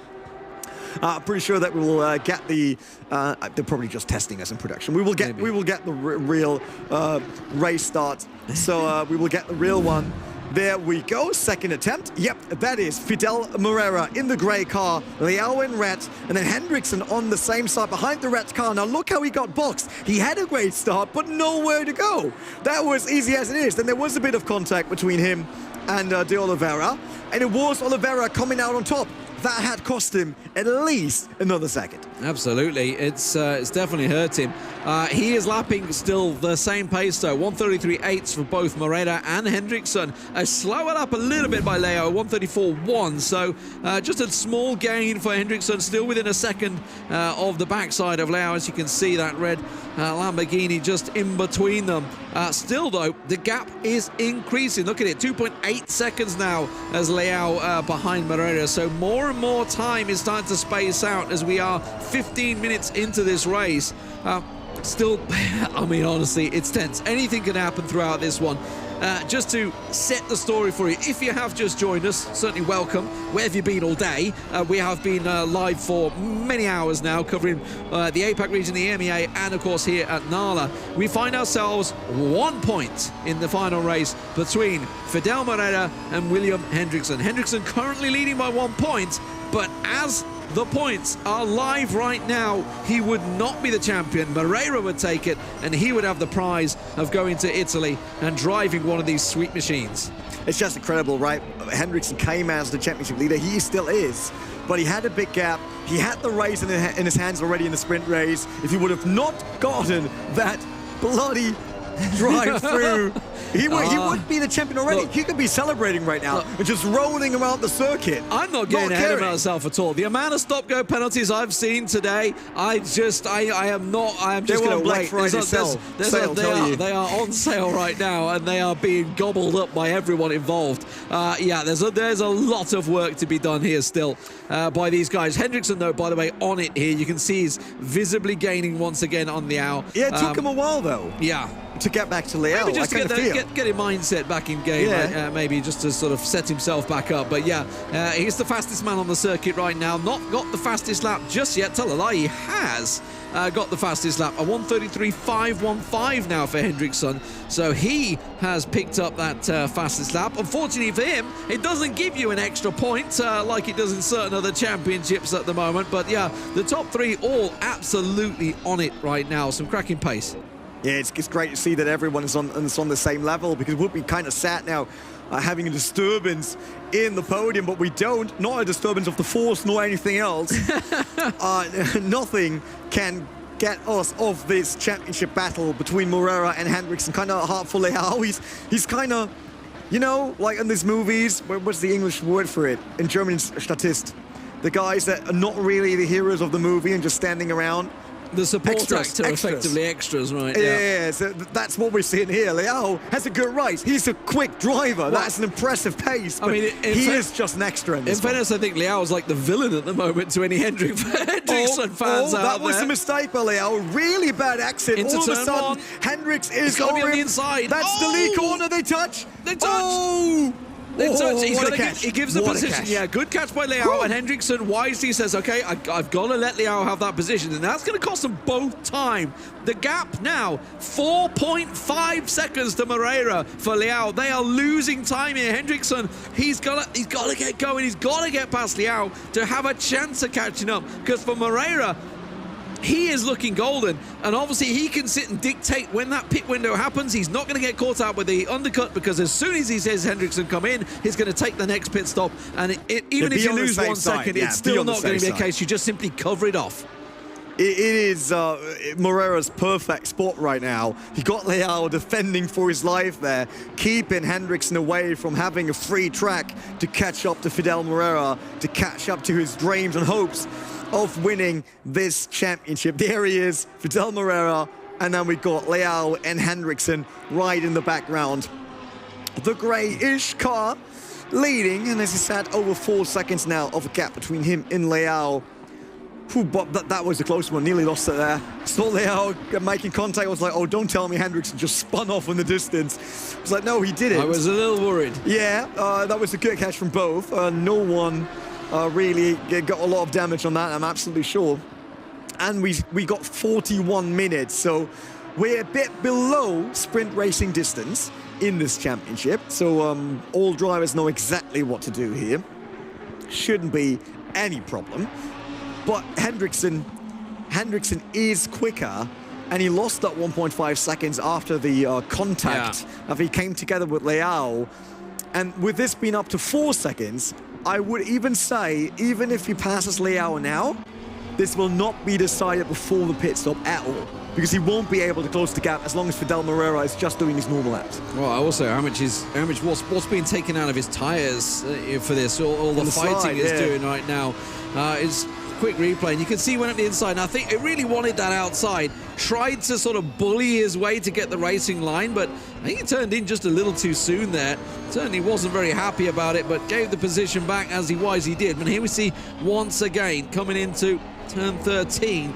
I'm pretty sure that we will get the. They're probably just testing us in production. We will get the real race start. So we will get the real one. There we go, second attempt. Yep, that is Fidel Morera in the grey car, Leao in red, and then Hendrickson on the same side behind the red car. Now look how he got boxed. He had a great start, but nowhere to go. That was easy as it is. Then there was a bit of contact between him and De Oliveira, and it was Oliveira coming out on top. That had cost him at least another second. Absolutely, it's definitely hurt him. He is lapping still the same pace though, 133.8 for both Morera and Hendrickson. Slower up a little bit by Leo, 134.1. So just a small gain for Hendrickson, still within a second of the backside of Leo, as you can see that red Lamborghini just in between them. Still though, the gap is increasing. Look at it, 2.8 seconds now as Leo behind Morera. So more and more time is starting to space out as we are 15 minutes into this race. Still, I mean, honestly, it's tense. Anything can happen throughout this one. Just to set the story for you, if you have just joined us, certainly welcome. Where have you been all day? We have been live for many hours now, covering the APAC region, the EMEA, and of course here at Nala. We find ourselves 1 point in the final race between Fidel Morera and William Hendrickson. Hendrickson currently leading by 1 point, but as the points are live right now, he would not be the champion. Morera would take it, and he would have the prize of going to Italy and driving one of these sweet machines. It's just incredible, right? Hendrickson came as the championship leader. He still is, but he had a big gap. He had the race in his hands already in the sprint race. If he would have not gotten that bloody drive through, he would be the champion already. Look, he could be celebrating right now and just rolling around the circuit. I'm not getting ahead of myself at all. The amount of stop-go penalties I've seen today, I am just going to wait. They are on sale right now, and they are being gobbled up by everyone involved. Yeah, there's a lot of work to be done here still by these guys. Hendrickson, though, by the way, on it here. You can see he's visibly gaining once again on the hour. Yeah, it took him a while, though. Yeah. To get back to Leo, maybe just get his mindset back in game, maybe just to sort of set himself back up. But yeah, he's the fastest man on the circuit right now. Not got the fastest lap just yet. Tell a lie, he has got the fastest lap. A 133.515 now for Hendrickson. So he has picked up that fastest lap. Unfortunately for him, it doesn't give you an extra point like it does in certain other championships at the moment. But yeah, the top three all absolutely on it right now. Some cracking pace. Yeah, it's great to see that everyone is on the same level, because it would be kind of sad now having a disturbance in the podium, but we don't. Not a disturbance of the force nor anything else. Nothing can get us off this championship battle between Morera and Hendrickson. Kind of hard for Leao. He's kind of, you know, like in these movies, what's the English word for it? In German, Statist. The guys that are not really the heroes of the movie and just standing around. The support actor, effectively extras, right? Yeah, so that's what we're seeing here. Leao has a good race. He's a quick driver. Well, that's an impressive pace. I mean, he is just an extra in this. In fairness, I think Leao's like the villain at the moment to any Hendrickson fans out that was there. A mistake by Leao. Really bad exit. Into all of a sudden, Hendricks is on the inside. That's the lead corner. They touch. They touch. He gives the position. Yeah, good catch by Leao, and Hendrickson wisely says, okay, I've got to let Leao have that position, and that's going to cost them both time. The gap now, 4.5 seconds to Morera for Leao. They are losing time here. Hendrickson, he's got to get going. He's got to get past Leao to have a chance of catching up, because for Morera, he is looking golden, and obviously he can sit and dictate when that pit window happens. He's not going to get caught out with the undercut, because as soon as he says Hendrickson come in, he's going to take the next pit stop, and even if you lose 1 second, it's still not going to be a case. You just simply cover it off. It is Morera's perfect spot right now. He got Leao defending for his life there, keeping Hendrickson away from having a free track to catch up to Fidel Morera, to catch up to his dreams and hopes of winning this championship. There he is, Fidel Morera, and then we got Leao and Hendrickson right in the background. The greyish car leading, and as he said, over 4 seconds now of a gap between him and Leao. But that was a close one, nearly lost it there. Saw Leao making contact, I was like, oh, don't tell me Hendrickson just spun off in the distance. I was like, no, he didn't. I was a little worried. Yeah, that was a good catch from both. No one really got a lot of damage on that, I'm absolutely sure. And we got 41 minutes, so we're a bit below sprint racing distance in this championship. So all drivers know exactly what to do here. Shouldn't be any problem. But Hendrickson is quicker, and he lost that 1.5 seconds after the contact he came together with Leao. And with this being up to 4 seconds, I would even say, even if he passes Leao now, this will not be decided before the pit stop at all, because he won't be able to close the gap as long as Fidel Moreira is just doing his normal laps. Well, also, what's being taken out of his tyres for this? All the fighting slide, is doing right now is quick replay, and you can see he went up the inside, and I think it really wanted that outside. Tried to sort of bully his way to get the racing line, but I think he turned in just a little too soon there. Certainly wasn't very happy about it, but gave the position back as he wisely did. And here we see once again coming into turn 13.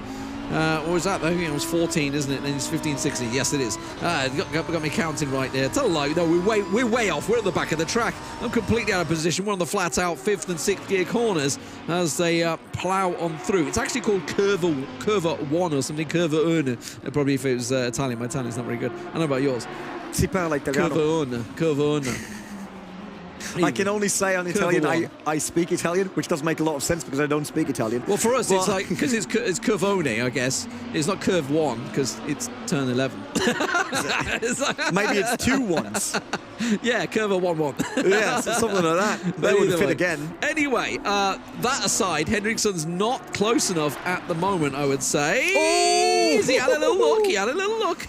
Or is that? I think it was 14, isn't it? And it's 15, 16. Yes, it is. Got me counting right there. Tell a lie. No, we're way off. We're at the back of the track. I'm completely out of position. We're on the flat out 5th and 6th gear corners as they plow on through. It's actually called Curva 1 or something. Curva 1. Probably if it was Italian. My Italian's not very good. I don't know about yours. Si parla italiano. Curva 1. I can only say on Italian, I speak Italian, which does make a lot of sense because I don't speak Italian. Well, for us, it's like, because it's Curvone, I guess. It's not Curve 1, because it's turn 11. Maybe it's 2 1s. Yeah, Curve 1-1. Yeah, something like that. That would fit again. Anyway, that aside, Hendrickson's not close enough at the moment, I would say. Oh! He had a little look.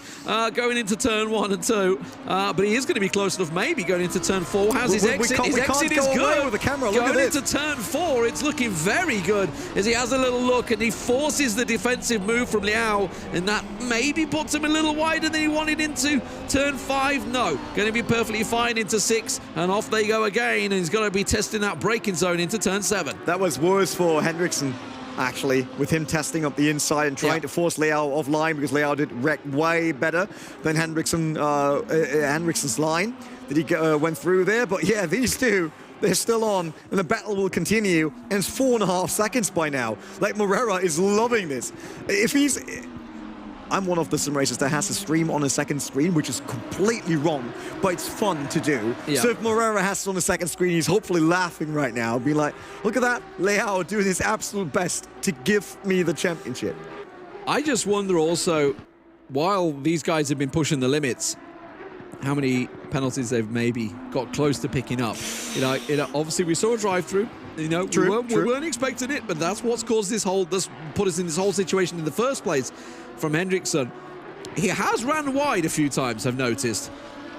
Going into turn 1 and 2. But he is going to be close enough, maybe going into turn 4. How's his exit? His exit is good. With the camera. Look Going at into turn 4, it's looking very good as he has a little look and he forces the defensive move from Leao, and that maybe puts him a little wider than he wanted into turn 5. No, going to be perfectly fine into 6, and off they go again, and he's going to be testing that braking zone into turn 7. That was worse for Hendrickson, actually, with him testing up the inside and trying to force Leao offline, because Leao did wreck way better than Hendrickson's line that he went through there. But yeah, these two, they're still on, and the battle will continue, and it's 4.5 seconds by now. Like, Moreira is loving this. I'm one of the sim racers that has to stream on a second screen, which is completely wrong, but it's fun to do. Yeah. So if Moreira has it on the second screen, he's hopefully laughing right now, being like, look at that, Leao doing his absolute best to give me the championship. I just wonder also, while these guys have been pushing the limits, how many penalties they've maybe got close to picking up. You know, obviously we saw a drive-through. You know, we weren't expecting it, but that's what's caused this put us in this whole situation in the first place. From Hendrickson, he has ran wide a few times, I've noticed.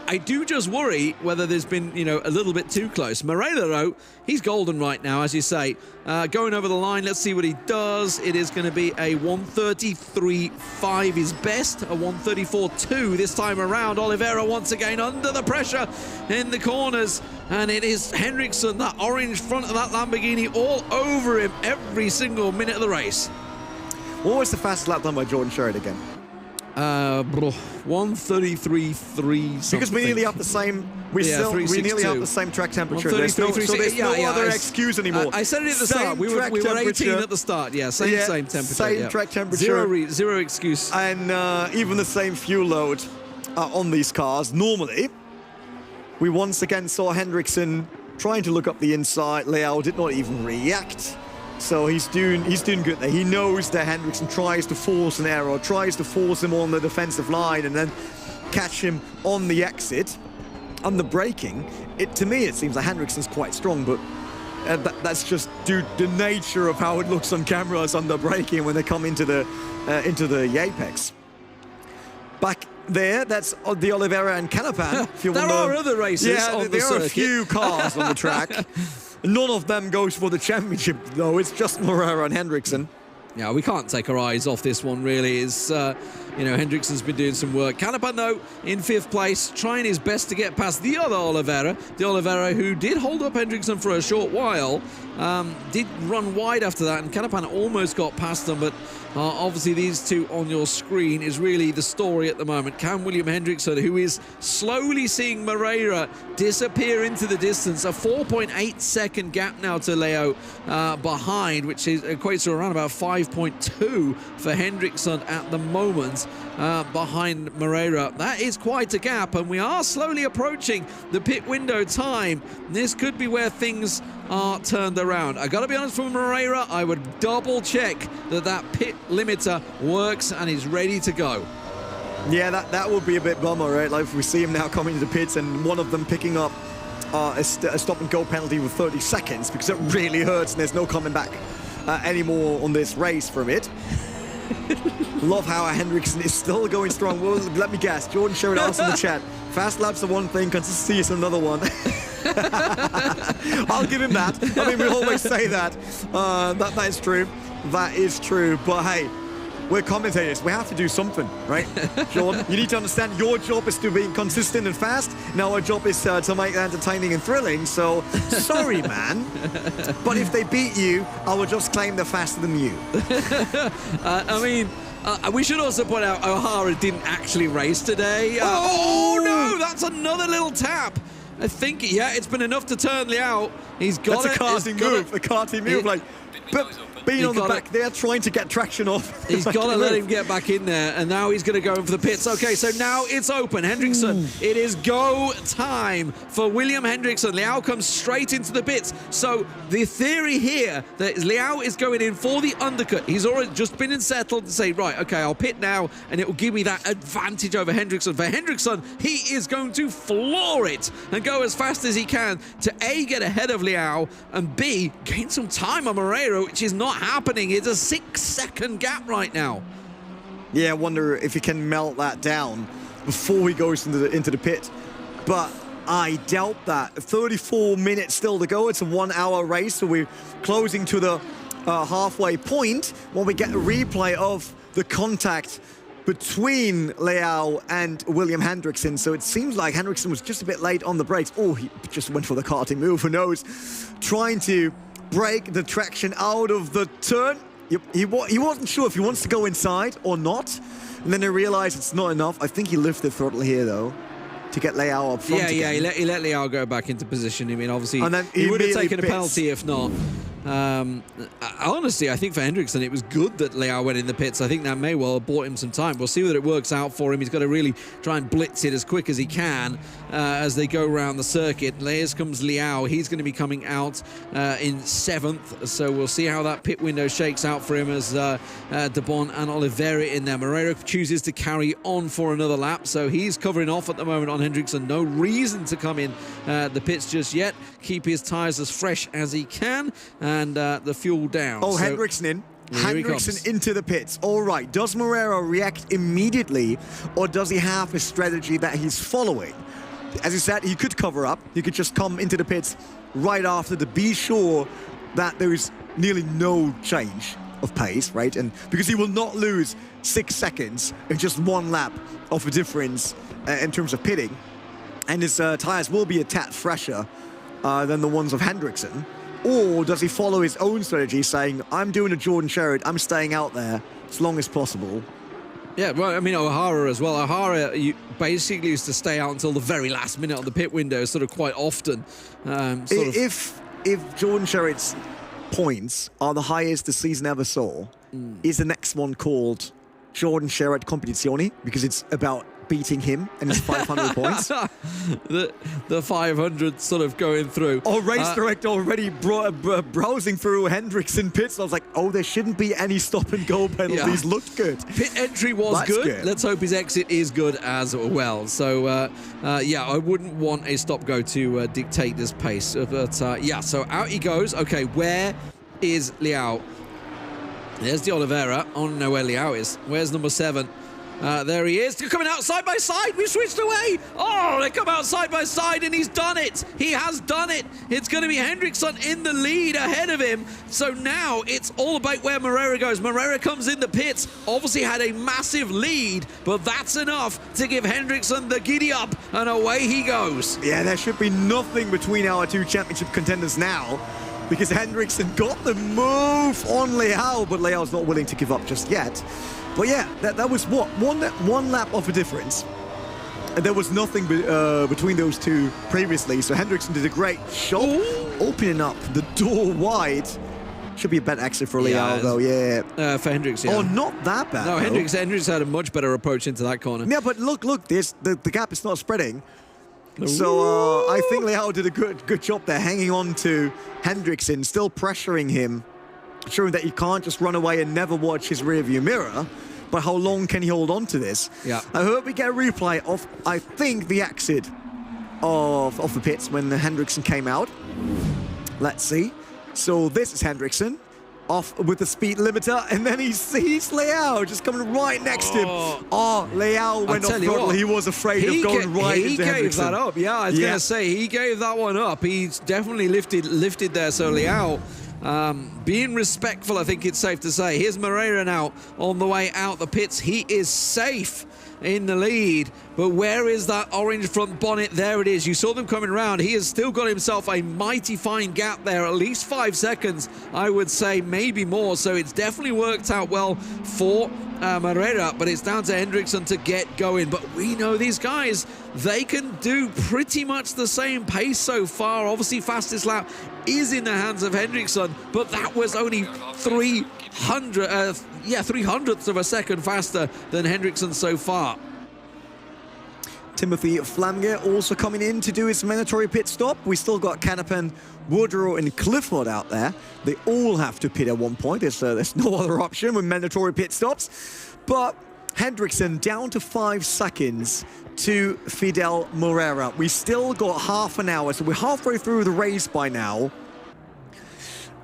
I do just worry whether there's been, you know, a little bit too close. Moreira, though, he's golden right now, as you say. Going over the line, let's see what he does. It is going to be a 133.5 his best, a 134.2 this time around. Oliveira once again under the pressure in the corners. And it is Hendrickson, that orange front of that Lamborghini, all over him every single minute of the race. What was the fastest lap done by Jordan Sherrod again? 133.3 because we nearly have the same. We nearly have the same track temperature. There's no other excuse anymore. I said it at the start. We were 18 at the start. Yeah, same temperature. Same track temperature. Zero excuse. And even the same fuel load on these cars. Normally, we once again saw Hendrickson trying to look up the inside. Leao did not even react. So he's doing good there. He knows that Hendrickson tries to force an error, tries to force him on the defensive line and then catch him on the exit. On the braking, to me it seems like Hendrickson's quite strong, but that's just due to the nature of how it looks on cameras under braking when they come into the apex. Back there, that's the Oliveira and Canapan. There are other races on the circuit. There are a few cars on the track. None of them goes for the championship, though. It's just Moreira and Hendrickson. Yeah, we can't take our eyes off this one, really. It's You know, Hendrickson's been doing some work. Canapan, though, in 5th place, trying his best to get past the other Oliveira. The Oliveira who did hold up Hendrickson for a short while, did run wide after that, and Canapan almost got past them, but obviously these two on your screen is really the story at the moment. Can William Hendrickson, who is slowly seeing Moreira disappear into the distance, a 4.8-second gap now to Leo behind, which equates to around about 5.2 for Hendrickson at the moment, behind Moreira. That is quite a gap, and we are slowly approaching the pit window time. This could be where things are turned around. I gotta be honest, for Moreira, I would double check that pit limiter works and is ready to go. Yeah, that would be a bit bummer, right? Like if we see him now coming to the pits and one of them picking up a stop and go penalty with 30 seconds, because it really hurts and there's no coming back anymore on this race from it. Love how Hendrickson is still going strong. Well, let me guess, Jordan Sherrod asked in the chat, fast laps are one thing, consistency is another one. I'll give him that. I mean, we always say that. That is true. That is true. But hey, we're commentators. We have to do something, right? Jordan, you need to understand your job is to be consistent and fast. Now our job is to make it entertaining and thrilling. So, sorry, man. But if they beat you, I will just claim they're faster than you. I mean, we should also point out O'Hara didn't actually race today. Oh, no, that's another little tap. I think, yeah, it's been enough to turn Liao. He's got That's a karting move. A karting move, like, being on the back there, trying to get traction off. He's got to let him get back in there, and now he's going to go in for the pits. Okay, so now it's open. Hendrickson, it is go time for William Hendrickson. Liao comes straight into the pits. So the theory here that Liao is going in for the undercut. He's already just been settled to say, right, okay, I'll pit now, and it will give me that advantage over Hendrickson. For Hendrickson, he is going to floor it and go as fast as he can to A, get ahead of Liao, and B, gain some time on Moreira, which is not happening. It's a 6-second gap right now. Yeah, I wonder if he can melt that down before he goes into the pit. But I doubt that. 34 minutes still to go. It's a 1-hour race, so we're closing to the halfway point when we get a replay of the contact between Leao and William Hendrickson. So it seems like Hendrickson was just a bit late on the brakes. Oh, he just went for the karting move, who knows? Trying to break the traction out of the turn. He wasn't sure if he wants to go inside or not. And then he realized it's not enough. I think he lifted throttle here, though, to get Leao up front again. Yeah, he let Leao go back into position. I mean, obviously, he would have taken a penalty if not. Honestly, I think for Hendrickson, it was good that Leao went in the pits. I think that may well have bought him some time. We'll see whether it works out for him. He's got to really try and blitz it as quick as he can as they go around the circuit. Here comes Leao. He's going to be coming out in 7th. So we'll see how that pit window shakes out for him as De Bon and Oliveira in there. Moreira chooses to carry on for another lap. So he's covering off at the moment on Hendrickson. No reason to come in the pits just yet. Keep his tyres as fresh as he can. And the fuel down. Oh, so, Hendrickson in. Hendrickson into the pits. All right. Does Moreira react immediately, or does he have a strategy that he's following? As he said, he could cover up. He could just come into the pits right after to be sure that there is nearly no change of pace, right? And because he will not lose 6 seconds in just one lap of a difference in terms of pitting. And his tyres will be a tad fresher than the ones of Hendrickson. Or does he follow his own strategy, saying, I'm doing a Jordan Sherrod, I'm staying out there as long as possible? Yeah, well, I mean, O'Hara as well. O'Hara basically used to stay out until the very last minute of the pit window, sort of quite often. If Jordan Sherrod's points are the highest the season ever saw, is the next one called Jordan Sherrod Competizione? Because it's about beating him and his 500 points. The 500 sort of going through. Oh, race director already browsing through Hendrickson pits. I was like, oh, there shouldn't be any stop and go penalties. Yeah. Looked good. Pit entry was good. Let's hope his exit is good as well. So, yeah, I wouldn't want a stop go to dictate this pace. But, yeah, so out he goes. Okay, where is Liao? There's the Oliveira. I want to know where Liao is. Where's number 7? There he is. They're coming out side by side. We've switched away. Oh, they come out side by side, and he's done it. He has done it. It's going to be Hendrickson in the lead ahead of him. So now it's all about where Moreira goes. Moreira comes in the pits. Obviously had a massive lead, but that's enough to give Hendrickson the giddy up, and away he goes. Yeah, there should be nothing between our two championship contenders now, because Hendrickson got the move on Leao, but Leao's not willing to give up just yet. But yeah, that was what? One lap of a difference. And there was nothing between those two previously, so Hendrickson did a great job opening up the door wide. Should be a bad exit for Leao, though, yeah. For Hendricks, yeah. Oh, not that bad. No, Hendricks had a much better approach into that corner. Yeah, but look, the gap is not spreading. So I think Leao did a good job there, hanging on to Hendrickson, still pressuring him, showing that he can't just run away and never watch his rearview mirror. But how long can he hold on to this? Yeah. I hope we get a replay of, I think, the exit of the pits when Hendrickson came out. Let's see. So this is Hendrickson off with the speed limiter, and then he sees Leao just coming right next to him. Oh, Leao went off throttle. He was afraid of going right into Hendrickson. He gave that up. Yeah, I was going to say, he gave that one up. He's definitely lifted there. So Leao, being respectful, I think it's safe to say. Here's Moreira now on the way out the pits. He is safe in the lead, but where is that orange front bonnet? There it is. You saw them coming around. He has still got himself a mighty fine gap there, at least 5 seconds, I would say, maybe more. So it's definitely worked out well for Moreira, but it's down to Hendrickson to get going. But we know these guys, they can do pretty much the same pace so far. Obviously, fastest lap is in the hands of Hendrickson, but that was only 300ths of a second faster than Hendrickson so far. Timothy Flamge also coming in to do his mandatory pit stop. We still got Canapan, Woodrow and Clifford out there. They all have to pit at one point. There's no other option with mandatory pit stops. But Hendrickson down to 5 seconds to Fidel Moreira. We still got half an hour, so we're halfway through the race by now.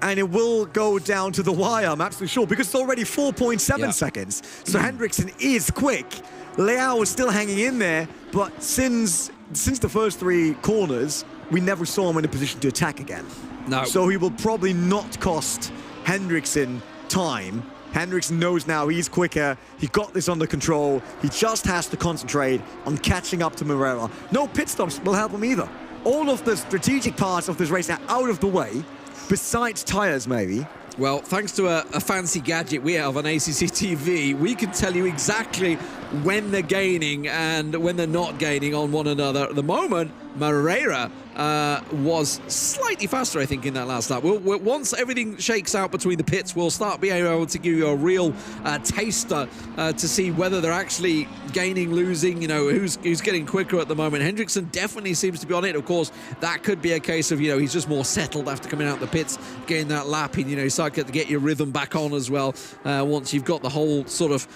And it will go down to the wire, I'm absolutely sure, because it's already 4.7 seconds. So Hendrickson is quick. Leao is still hanging in there, but since the first 3 corners, we never saw him in a position to attack again. No. So he will probably not cost Hendrickson time. Hendrickson knows now he's quicker. He got this under control. He just has to concentrate on catching up to Moreira. No pit stops will help him either. All of the strategic parts of this race are out of the way, besides tires maybe. Well, thanks to a fancy gadget we have on ACC TV, we can tell you exactly when they're gaining and when they're not gaining on one another. At the moment, Moreira was slightly faster, I think, in that last lap. Once everything shakes out between the pits, we'll start being able to give you a real taster to see whether they're actually gaining, losing, you know, who's getting quicker at the moment. Hendrickson definitely seems to be on it. Of course, that could be a case of, you know, he's just more settled after coming out the pits, getting that lap in, you know, so I get to get your rhythm back on as well once you've got the whole sort of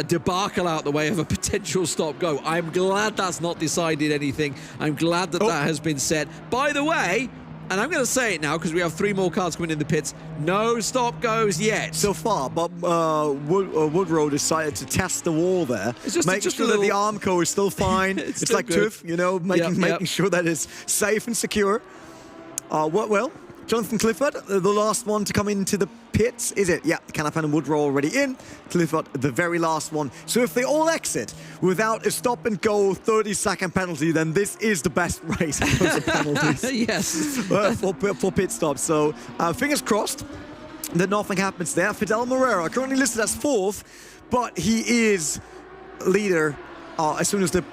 debacle out the way of a potential stop-go. I'm glad that's not decided anything. I'm glad that that has been set. By the way, and I'm going to say it now because we have 3 more cars coming in the pits, no stop-goes yet. So far, but Woodrow decided to test the wall there. It's just, making sure that the Armco is still fine. it's like TÜV, you know, making sure that it's safe and secure. Well, Jonathan Clifford, the last one to come into the pits, is it? Yeah, Canapan and Woodrow already in. Clifford, the very last one. So if they all exit without a stop-and-go 30-second penalty, then this is the best race in terms of penalties. Yes. For pit stops. So fingers crossed that nothing happens there. Fidel Moreira, currently listed as 4th, but he is leader as soon as the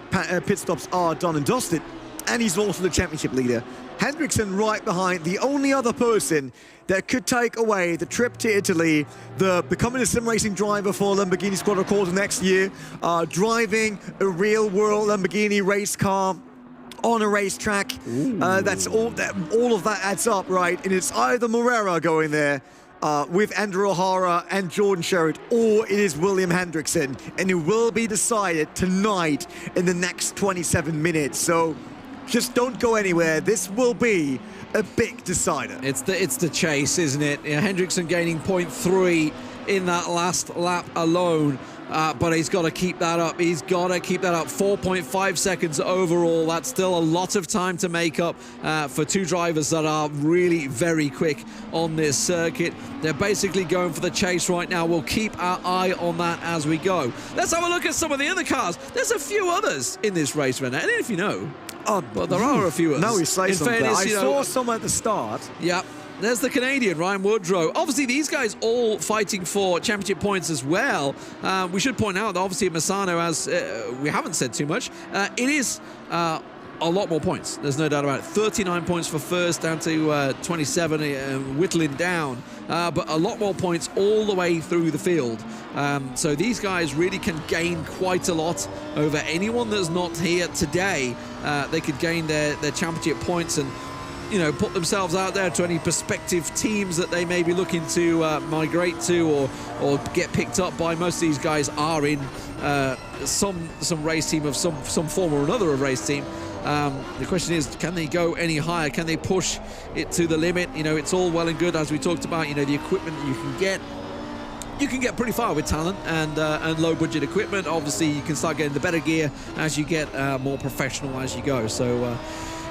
pit stops are done and dusted. And he's also the championship leader. Hendrickson right behind, the only other person that could take away the trip to Italy, becoming a sim racing driver for Lamborghini Squadra Corsa next year, driving a real-world Lamborghini race car on a racetrack. That's all of that adds up, right? And it's either Moreira going there with Andrew O'Hara and Jordan Sherritt, or it is William Hendrickson, and it will be decided tonight in the next 27 minutes. So just don't go anywhere. This will be a big decider. It's the chase, isn't it? Hendrickson gaining 0.3 in that last lap alone. But he's got to keep that up. He's got to keep that up. 4.5 seconds overall. That's still a lot of time to make up for two drivers that are really very quick on this circuit. They're basically going for the chase right now. We'll keep our eye on that as we go. Let's have a look at some of the other cars. There's a few others in this race right now. I don't know if you know. But there are a few others. No, you say something. Fairness, I saw some at the start. Yeah. There's the Canadian, Ryan Woodrow. Obviously, these guys all fighting for championship points as well. We should point out that obviously Misano, as we haven't said too much, it is a lot more points. There's no doubt about it. 39 points for first, down to 27, whittling down. But a lot more points all the way through the field. So these guys really can gain quite a lot over anyone that's not here today. They could gain their championship points and put themselves out there to any prospective teams that they may be looking to migrate to or get picked up by. Most of these guys are in some race team of some form or another of race team. The question is, can they go any higher? Can they push it to the limit? It's all well and good, as we talked about, the equipment that you can get. You can get pretty far with talent and low budget equipment. Obviously, you can start getting the better gear as you get more professional as you go. So,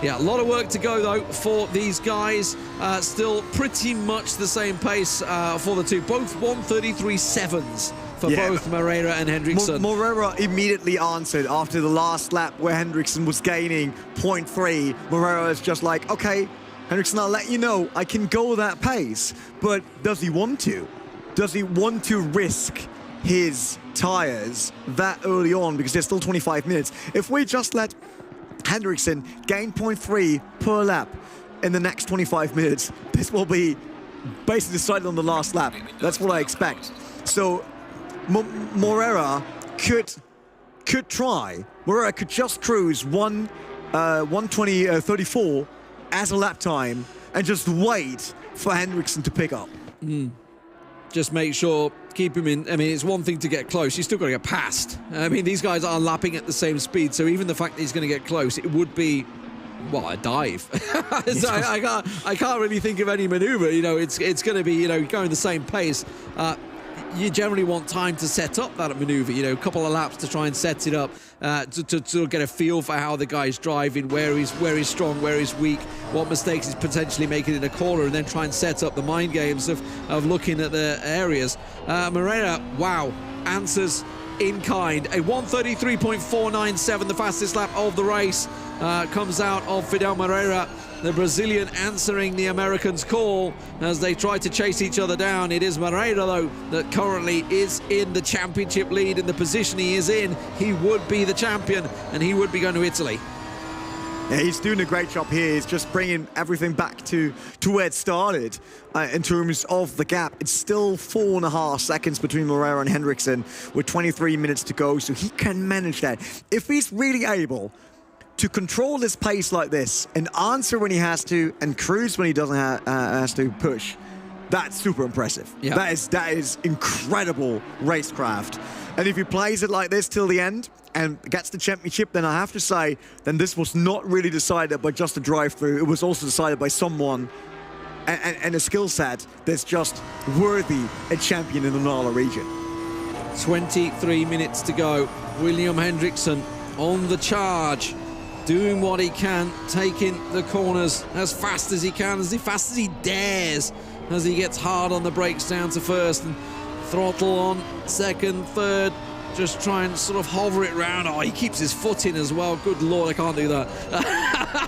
yeah, a lot of work to go, though, for these guys. Still pretty much the same pace for the two. Both 1:33.7s for both Moreira and Hendrickson. Moreira immediately answered after the last lap where Hendrickson was gaining 0.3. Moreira is just like, okay, Hendrickson, I'll let you know I can go that pace. But does he want to? Does he want to risk his tires that early on? Because there's still 25 minutes. If we just let Hendrickson gain 0.3 per lap in the next 25 minutes, this will be basically decided on the last lap. That's what I expect. So Moreira could try. Moreira could just cruise 1:20.34 as a lap time and just wait for Hendrickson to pick up. Just make sure, keep him in. I mean, it's one thing to get close. You still got to get past. I mean, these guys are lapping at the same speed, so even the fact that he's going to get close, it would be, well, a dive. So I can't really think of any maneuver. It's going to be, going the same pace. You generally want time to set up that maneuver, a couple of laps to try and set it up, to get a feel for how the guy's driving, where he's strong, where he's weak, what mistakes he's potentially making in a corner, and then try and set up the mind games of looking at the areas. Moreira, wow, answers in kind. A 1:33.497, the fastest lap of the race, comes out of Fidel Moreira. The Brazilian answering the Americans' call as they try to chase each other down. It is Moreira, though, that currently is in the championship lead. In the position he is in, he would be the champion, and he would be going to Italy. Yeah, he's doing a great job here. He's just bringing everything back to where it started in terms of the gap. It's still 4.5 seconds between Moreira and Hendrickson with 23 minutes to go, so he can manage that. If he's really able to control this pace like this and answer when he has to and cruise when he doesn't has to push, that's super impressive. Yeah. That is incredible racecraft. And if he plays it like this till the end and gets the championship, then I have to say, then this was not really decided by just a drive-through. It was also decided by someone and a skill set that's just worthy a champion in the Nala region. 23 minutes to go. William Hendrickson on the charge, doing what he can, taking the corners as fast as he can, as fast as he dares, as he gets hard on the brakes down to first and throttle on second, third, just try and sort of hover it round. Oh, he keeps his foot in as well. Good Lord, I can't do that.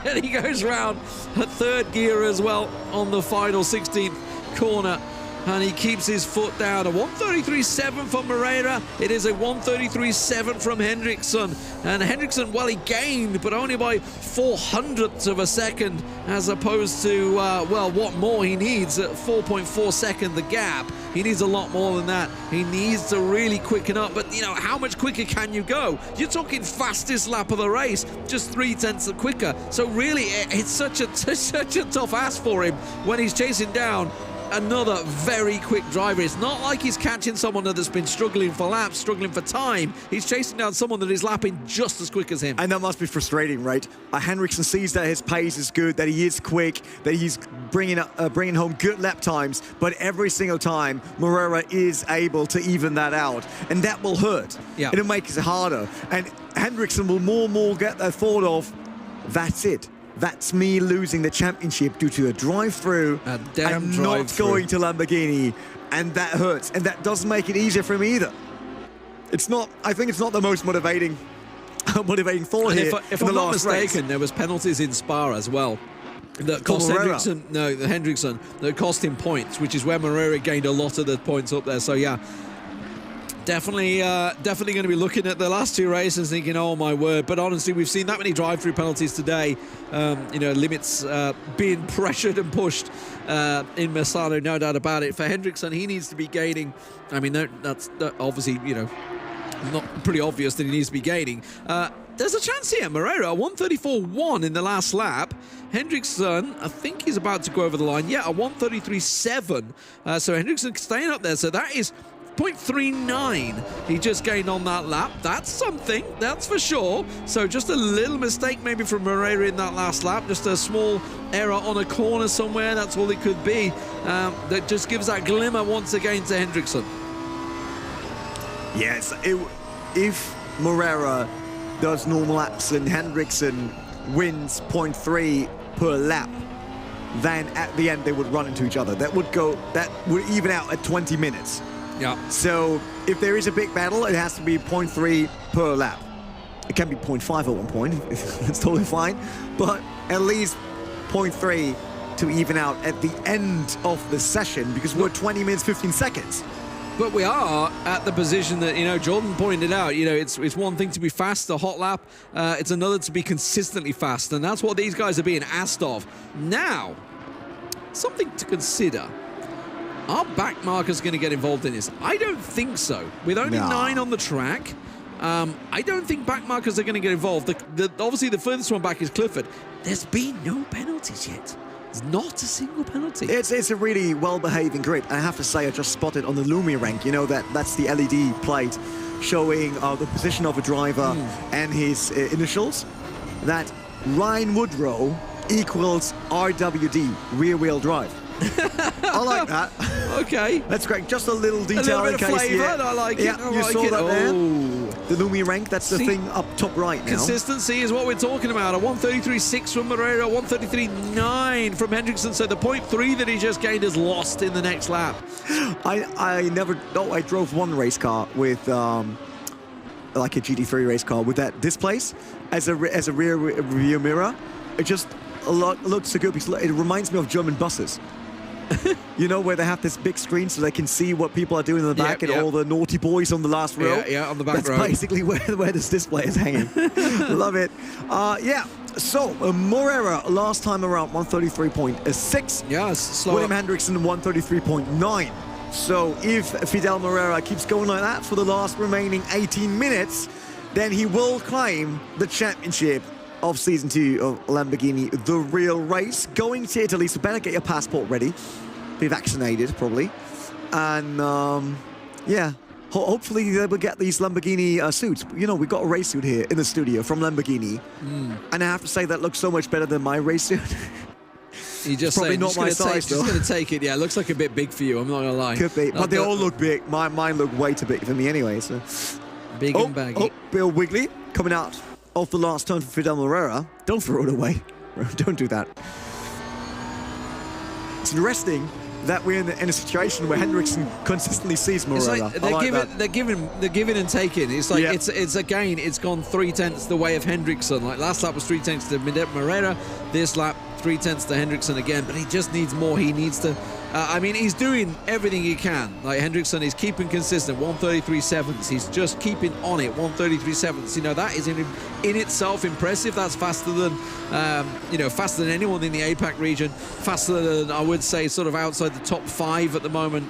And he goes round at third gear as well on the final 16th corner. And he keeps his foot down. A 1:33.7 for Moreira. It is a 1:33.7 from Hendrickson. And Hendrickson, well, he gained, but only by 0.04 of a second, as opposed to, well, what more he needs at 4.4 second, the gap. He needs a lot more than that. He needs to really quicken up. But, how much quicker can you go? You're talking fastest lap of the race, just 0.3 quicker. So really, it's such a tough ask for him when he's chasing down another very quick driver. It's not like he's catching someone that's been struggling for laps, struggling for time. He's chasing down someone that is lapping just as quick as him. And that must be frustrating, right? Henriksen sees that his pace is good, that he is quick, that he's bringing home good lap times, but every single time, Moreira is able to even that out. And that will hurt. Yeah. It'll make it harder. And Henriksen will more and more get that thought of, that's it. That's me losing the championship due to a drive-through and not going to Lamborghini. And that hurts. And that doesn't make it easier for him either. It's not, I think it's not the most motivating thought and here. If I'm not mistaken, there was penalties in Spa as well. That cost Hendrickson, Hendrickson, that cost him points, which is where Moreira gained a lot of the points up there. So yeah, definitely going to be looking at the last two races thinking, oh my word. But honestly, we've seen that many drive-through penalties today. Limits being pressured and pushed in Misano, no doubt about it. For Hendrickson, he needs to be gaining. I mean, that's obviously, not pretty obvious that he needs to be gaining. There's a chance here. Moreira, 134.1 in the last lap. Hendrickson, I think he's about to go over the line. Yeah, a 133.7. So Hendrickson staying up there. So that is 0.39 he just gained on that lap. That's something, that's for sure. So just a little mistake maybe from Moreira in that last lap. Just a small error on a corner somewhere. That's all it could be. That just gives that glimmer once again to Hendrickson. Yes, if Moreira does normal laps and Hendrickson wins 0.3 per lap, then at the end they would run into each other. That would even out at 20 minutes. Yeah. So if there is a big battle, it has to be 0.3 per lap. It can be 0.5 at one point. It's totally fine. But at least 0.3 to even out at the end of the session, because we're 20 minutes, 15 seconds. But we are at the position that, Jordan pointed out, it's one thing to be fast, a hot lap. It's another to be consistently fast. And that's what these guys are being asked of. Now, something to consider. Are back markers going to get involved in this? I don't think so. With only 9 on the track, I don't think back markers are going to get involved. Obviously, the furthest one back is Clifford. There's been no penalties yet. There's not a single penalty. It's a really well-behaving grid. I have to say, I just spotted on the Lumia rank, that's the LED plate showing the position of a driver and his initials, that Ryan Woodrow equals RWD, rear-wheel drive. I like that. Okay. That's great. Just a little detail in case. Flavor. I like it. Yeah, you saw that there. The Lumia rank, that's the thing up top right now. Consistency is what we're talking about. A 133.6 from Moreira, 133.9 from Hendrickson. So the 0.3 that he just gained is lost in the next lap. I drove one race car with like a GT3 race car with that displays as a rear mirror. It just looks so good because it reminds me of German buses. Where they have this big screen so they can see what people are doing in the back and all the naughty boys on the last row. Yeah, on the back row. That's basically where this display is hanging. Love it. So Moreira last time around 133.6. Yes, slow. William Hendrickson 133.9. So if Fidel Moreira keeps going like that for the last remaining 18 minutes, then he will claim the championship of Season 2 of Lamborghini The Real Race. Going to Italy, so better get your passport ready. Be vaccinated, probably. And, hopefully they will get these Lamborghini suits. We've got a race suit here in the studio from Lamborghini. And I have to say that looks so much better than my race suit. You just probably not my size, though. Just going to take it. Yeah, it looks like a bit big for you. I'm not going to lie. Could be, but they all look big. Mine look way too big for me anyway. So big and baggy. Bill Wigley coming out of the last turn for Fidel Moreira. Don't throw it away. Don't do that. It's interesting that we're in a situation where Hendrickson consistently sees Moreira. Like they're giving and taking. It's like it's again, it's gone 3/10 the way of Hendrickson. Like last lap was 3/10 to Moreira. This lap 3/10 to Hendrickson again, but he just needs more. He needs to. He's doing everything he can. Like Hendrickson is keeping consistent. 133.7. He's just keeping on it. 133.7. That is in itself impressive. That's faster than faster than anyone in the APAC region. Faster than I would say sort of outside the top 5 at the moment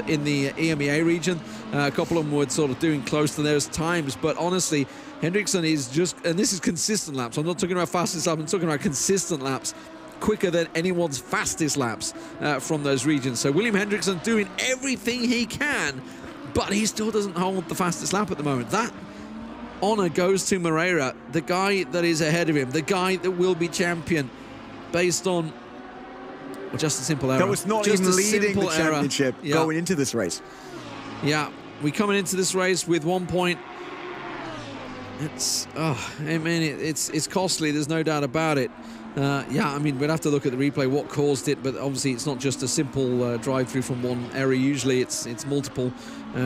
in the EMEA region. A couple of them were sort of doing close to those times, but honestly, Hendrickson is just, and this is consistent laps. I'm not talking about fastest lap. I'm talking about consistent laps. quicker than anyone's fastest laps from those regions. So William Hendrickson doing everything he can, but he still doesn't hold the fastest lap at the moment. That honor goes to Moreira, the guy that is ahead of him, the guy that will be champion based on just a simple error. That was not just even leading the championship going into this race. Yeah, we coming into this race with 1 point. It's, I mean, it's costly. There's no doubt about it. Yeah, I mean, we'd have to look at the replay, what caused it, but obviously it's not just a simple drive-through from one error. Usually it's multiple